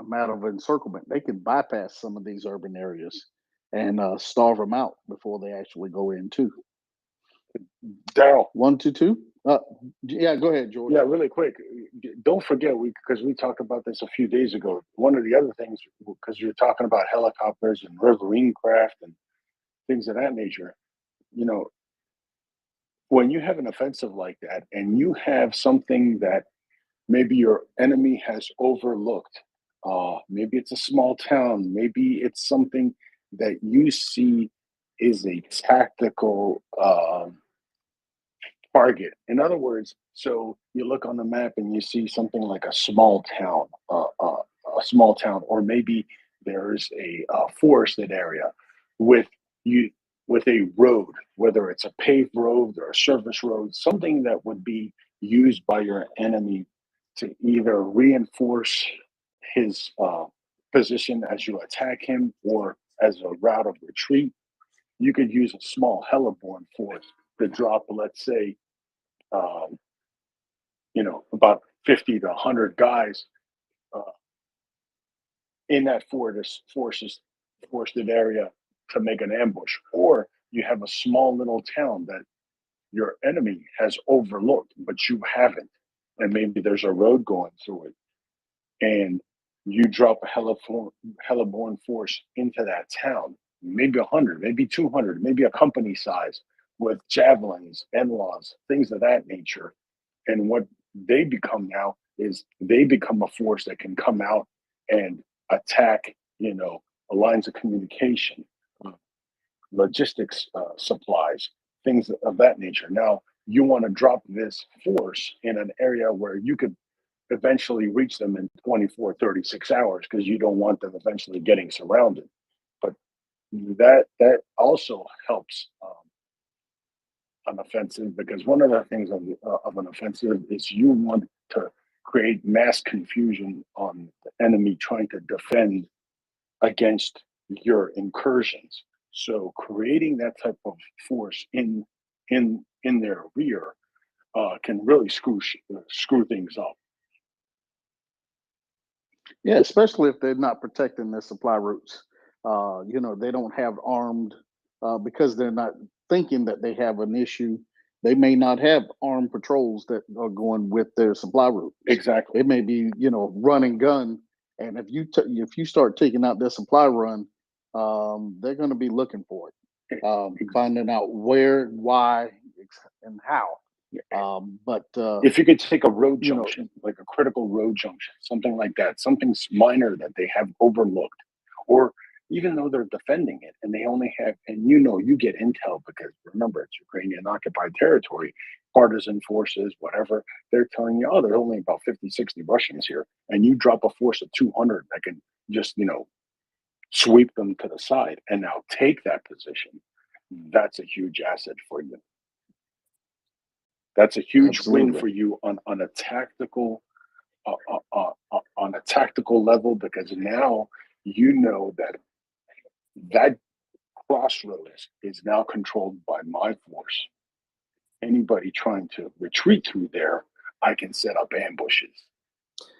matter of encirclement. They can bypass some of these urban areas and starve them out before they actually go in too. Daryl. 1, 2, 2. Yeah, go ahead, George. Yeah, really quick. Don't forget, because we talked about this a few days ago. One of the other things, because you're talking about helicopters and riverine craft and things of that nature, you know, when you have an offensive like that, and you have something that maybe your enemy has overlooked, maybe it's a small town, maybe it's something that you see is a tactical target. In other words, so you look on the map and you see something like a small town, or maybe there's a forested area with you with a road, whether it's a paved road or a surface road, something that would be used by your enemy to either reinforce his position as you attack him or as a route of retreat. You could use a small heliborne force to drop, let's say, um, about 50 to 100 guys uh, in that forested area to make an ambush. Or you have a small little town that your enemy has overlooked, but you haven't. And maybe there's a road going through it. And you drop a heliborne force into that town, maybe 100, maybe 200, maybe a company size with javelins, NLAWs, things of that nature. And what they become now is they become a force that can come out and attack, lines of communication, logistics supplies, things of that nature. Now, you want to drop this force in an area where you could eventually reach them in 24, 36 hours because you don't want them eventually getting surrounded. But that also helps an offensive, because one of the things of an offensive is you want to create mass confusion on the enemy trying to defend against your incursions. So creating that type of force in their rear can really screw things up. Yeah, especially if they're not protecting their supply routes. They don't have armed because they're not thinking that they have an issue. They may not have armed patrols that are going with their supply routes. Exactly. It may be, run and gun. And if you start taking out their supply run, they're going to be looking for it, finding out where, why, and how. But if you could take a road junction, like a critical road junction, something like that, something minor that they have overlooked, or even though they're defending it and they only have, and you get intel because remember, it's Ukrainian occupied territory, partisan forces, whatever, they're telling you, oh, there's only about 50, 60 Russians here. And you drop a force of 200 that can just, sweep them to the side and now take that position. That's a huge asset for you. That's a huge win for you on a tactical level, because now you know that crossroads is now controlled by my force. Anybody trying to retreat through there, I can set up ambushes,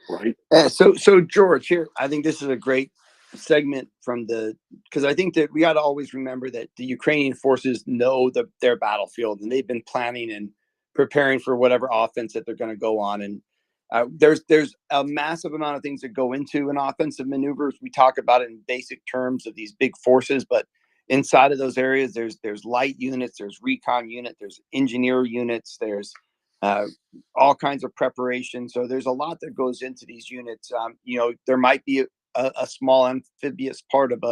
right? So George, here, I think this is a great segment because I think that we got to always remember that the Ukrainian forces know their battlefield, and they've been planning and preparing for whatever offense that they're going to go on. And there's a massive amount of things that go into an offensive maneuvers. We talk about it in basic terms of these big forces, but inside of those areas, there's light units, there's recon unit, there's engineer units, there's all kinds of preparation. So there's a lot that goes into these units. There might be a small amphibious part of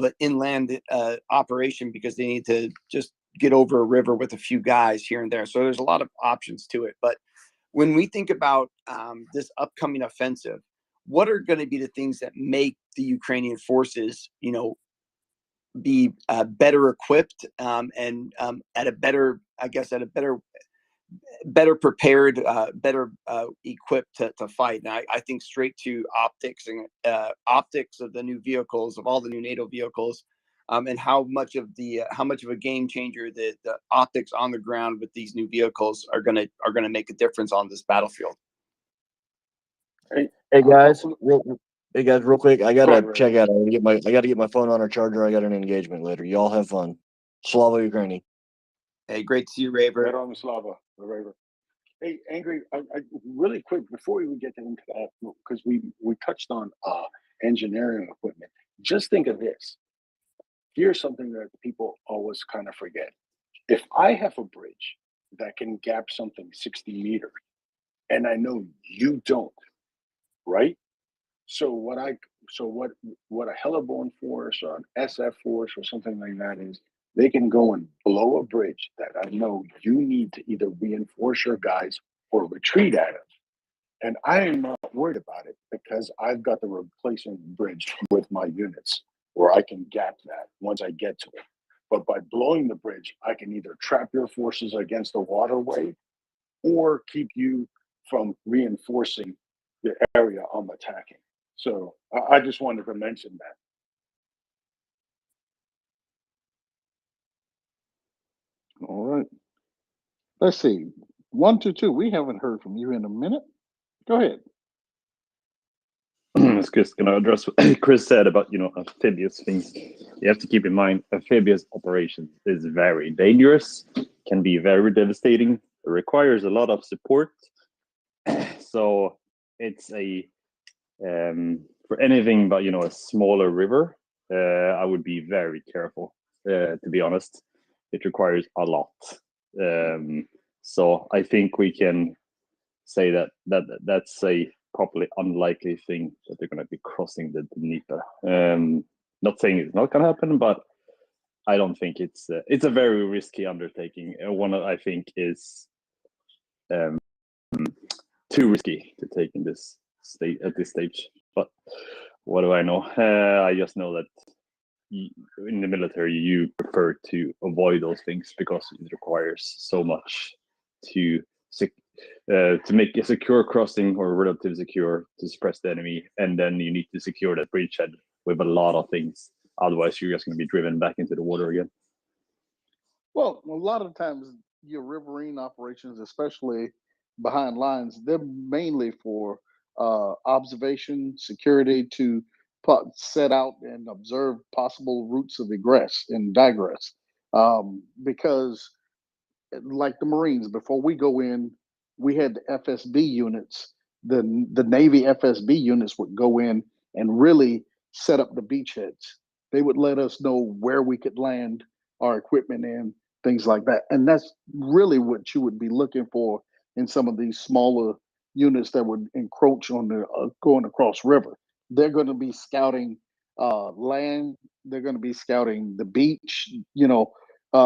an inland operation because they need to just get over a river with a few guys here and there. So there's a lot of options to it. But when we think about this upcoming offensive, what are going to be the things that make the Ukrainian forces, be better equipped and at a better prepared, better equipped to fight? And I think straight to optics and optics of the new vehicles, of all the new NATO vehicles, and how much of a game changer the optics on the ground with these new vehicles are gonna make a difference on this battlefield. Hey guys, real quick, I gotta check out. I gotta get my phone on our charger. I got an engagement later. Y'all have fun. Slava Ukraini. Hey, great to see you, Raver. Right on, Slava, Raver. Hey, Angry, I really quick before we get into that, because we touched on engineering equipment. Just think of this. Here's something that people always kind of forget. If I have a bridge that can gap something 60 meters, and I know you don't, right? So what a heliborne force or an SF force or something like that is, they can go and blow a bridge that I know you need to either reinforce your guys or retreat at it. And I am not worried about it because I've got the replacement bridge with my units where I can gap that once I get to it. But by blowing the bridge, I can either trap your forces against the waterway or keep you from reinforcing the area I'm attacking. So I just wanted to mention that. All right. Let's see. 122. We haven't heard from you in a minute. Go ahead. I was just going to address what Chris said about, amphibious things. You have to keep in mind, amphibious operations is very dangerous, can be very devastating, it requires a lot of support. So it's for anything but, a smaller river, I would be very careful, to be honest. It requires a lot. So I think we can say that's a probably unlikely thing that they're going to be crossing the Dnieper. Not saying it's not going to happen, but I don't think it's a very risky undertaking. One I think is too risky to take in this state at this stage. But what do I know? I just know that in the military you prefer to avoid those things because it requires so much to make a secure crossing or relatively secure to suppress the enemy, and then you need to secure that bridgehead with a lot of things. Otherwise, you're just going to be driven back into the water again. Well, a lot of times your riverine operations, especially behind lines, they're mainly for observation, security, to set out and observe possible routes of egress and digress. Because, like the Marines, before we go in, we had the FSB units. The Navy FSB units would go in and really set up the beachheads. They would let us know where we could land our equipment in, things like that. And that's really what you would be looking for in some of these smaller units that would encroach on the going across river. They're going to be scouting land. They're going to be scouting the beach.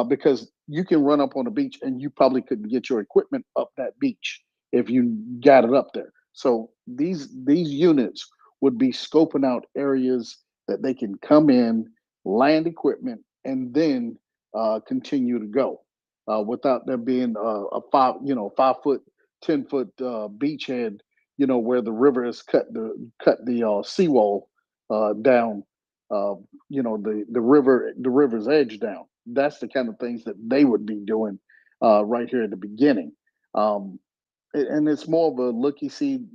Because you can run up on the beach and you probably couldn't get your equipment up that beach if you got it up there. So these units would be scoping out areas that they can come in, land equipment, and then continue to go without there being a 5 foot, 10 foot beachhead, where the river has cut the seawall down, the river's edge down. That's the kind of things that they would be doing right here at the beginning. And it's more of a looky see,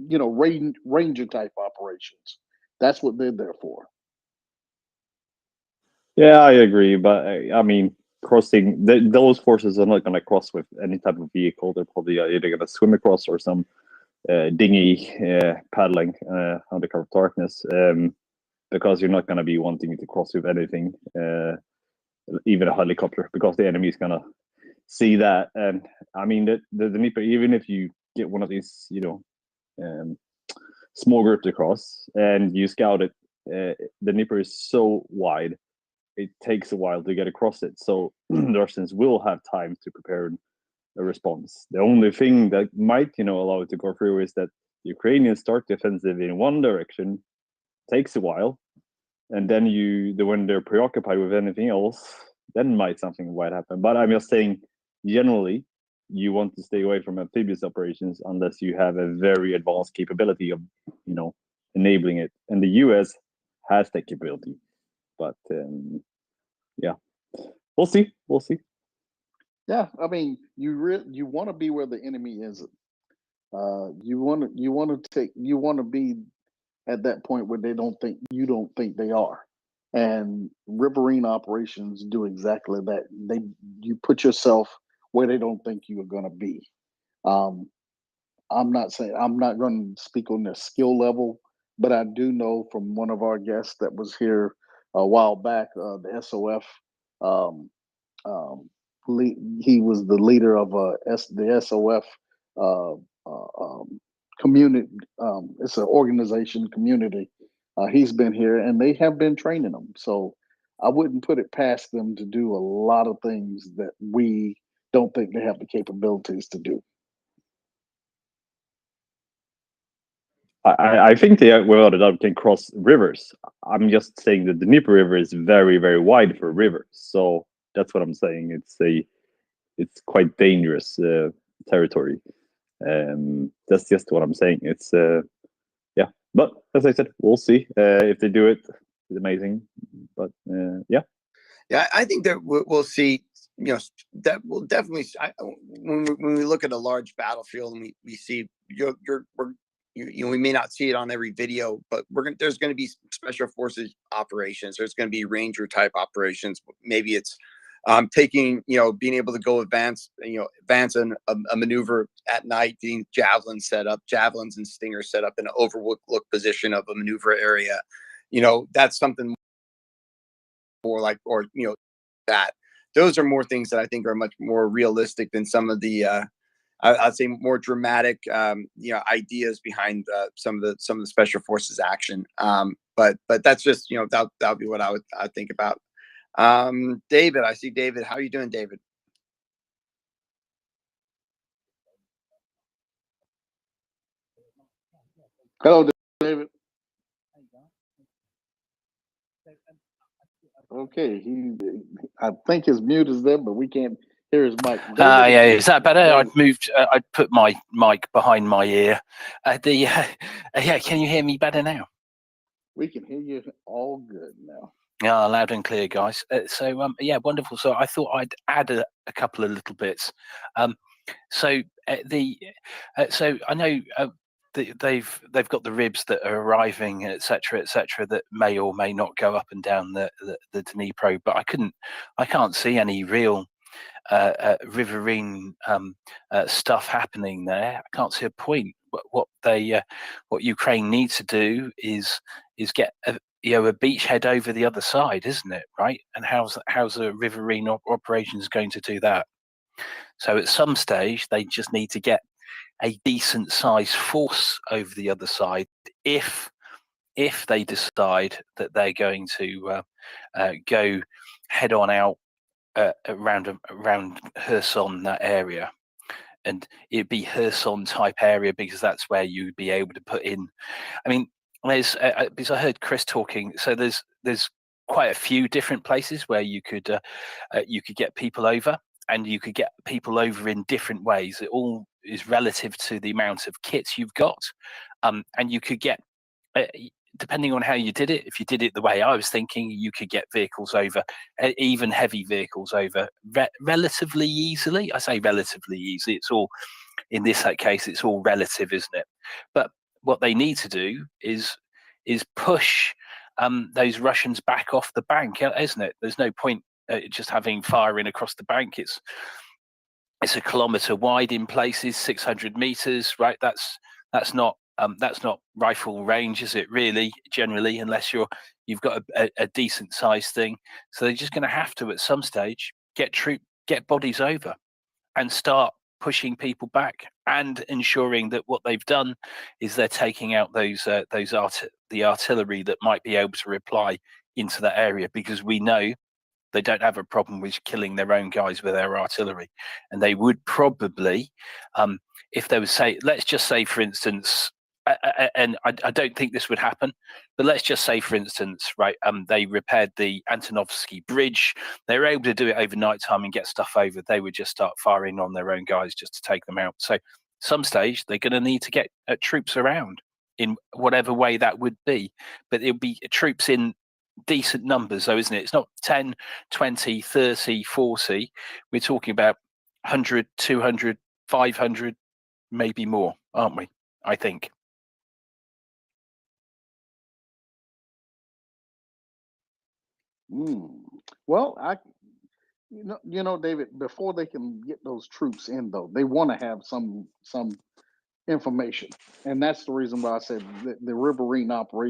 ranger type operations. That's what they're there for. Yeah, I agree, but I mean, crossing those forces are not going to cross with any type of vehicle. They're probably either going to swim across or some dinghy paddling under cover of darkness, because you're not going to be wanting to cross with anything, even a helicopter, because the enemy is going to see that. And I mean, the Dnieper, even if you get one of these, small groups across and you scout it, the Dnieper is so wide. It takes a while to get across it, so the Russians will have time to prepare a response. The only thing that might, allow it to go through is that the Ukrainians start the offensive in one direction, takes a while, and then when they're preoccupied with anything else, then something might happen. But I'm just saying, generally, you want to stay away from amphibious operations unless you have a very advanced capability of, enabling it. And the US has that capability. But yeah, we'll see. We'll see. Yeah, I mean, you want to be where the enemy is. You want to be at that point where you don't think they are. And riverine operations do exactly that. You put yourself where they don't think you are going to be. I'm not going to speak on their skill level, but I do know from one of our guests that was here a while back, the SOF, he was the leader of the SOF community. It's an organization community. He's been here, and they have been training them. So I wouldn't put it past them to do a lot of things that we don't think they have the capabilities to do. I think they without a doubt can cross rivers. I'm just saying that the Dnieper River is very, very wide for a river. So that's what I'm saying. It's quite dangerous territory. That's just what I'm saying. It's yeah. But as I said, we'll see if they do it. It's amazing. But yeah. Yeah, I think that we'll see. You know, that we'll definitely. When we look at a large battlefield and we see we may not see it on every video, but there's going to be special forces operations. There's going to be ranger type operations. Maybe it's taking, being able to go advance a maneuver at night, getting javelins and stingers set up in an overlook position of a maneuver area. That's something more like, that. Those are more things that I think are much more realistic than some of the I'd say more dramatic ideas behind some of the special forces action. But that's just that'll be what I would think about. David, I see David. How are you doing, David? Hello, David. Okay, I think his mute is there, but we can't hear his mic. Yeah, is that better? I'd moved. I'd put my mic behind my ear. Yeah, can you hear me better now? We can hear you all good now. Yeah, loud and clear, guys. Yeah, wonderful. So I thought I'd add a couple of little bits. So I know they've got the ribs that are arriving, etc., that may or may not go up and down the Dnipro, but I can't see any real riverine stuff happening there. I can't see a point. What Ukraine needs to do is get a beachhead over the other side, isn't it? Right? And how's a riverine operations going to do that? So at some stage, they just need to get a decent sized force over the other side if they decide that they're going to go head on out around Kherson, that area. And it'd be Kherson type area because that's where you'd be able to put in. I mean, there's because I heard Chris talking. So there's quite a few different places where you could get people over, and you could get people over in different ways. It all is relative to the amount of kits you've got, and you could get. Depending on how you did it, if you did it the way I was thinking, you could get vehicles over, even heavy vehicles over, relatively easily. I say relatively easy. It's all, in this case, it's all relative, isn't it? But what they need to do is push those Russians back off the bank, isn't it? There's no point just having firing across the bank. It's a kilometre wide in places, 600 meters, right? That's not rifle range, is it really, generally, unless you've got a decent sized thing. So they're just going to have to, at some stage, get bodies over and start pushing people back and ensuring that what they've done is they're taking out the artillery that might be able to reply into that area, because we know they don't have a problem with killing their own guys with their artillery. And they would probably, if they would say, let's just say, for instance, and I don't think this would happen, but let's just say, for instance, right, they repaired the Antonovsky Bridge. They were able to do it overnight time and get stuff over. They would just start firing on their own guys just to take them out. So some stage, they're going to need to get troops around in whatever way that would be. But it'll be troops in decent numbers, though, isn't it? It's not 10, 20, 30, 40. We're talking about 100, 200, 500, maybe more, aren't we? I think. Well, David, before they can get those troops in, though, they want to have some information, and that's the reason why I said the riverine operation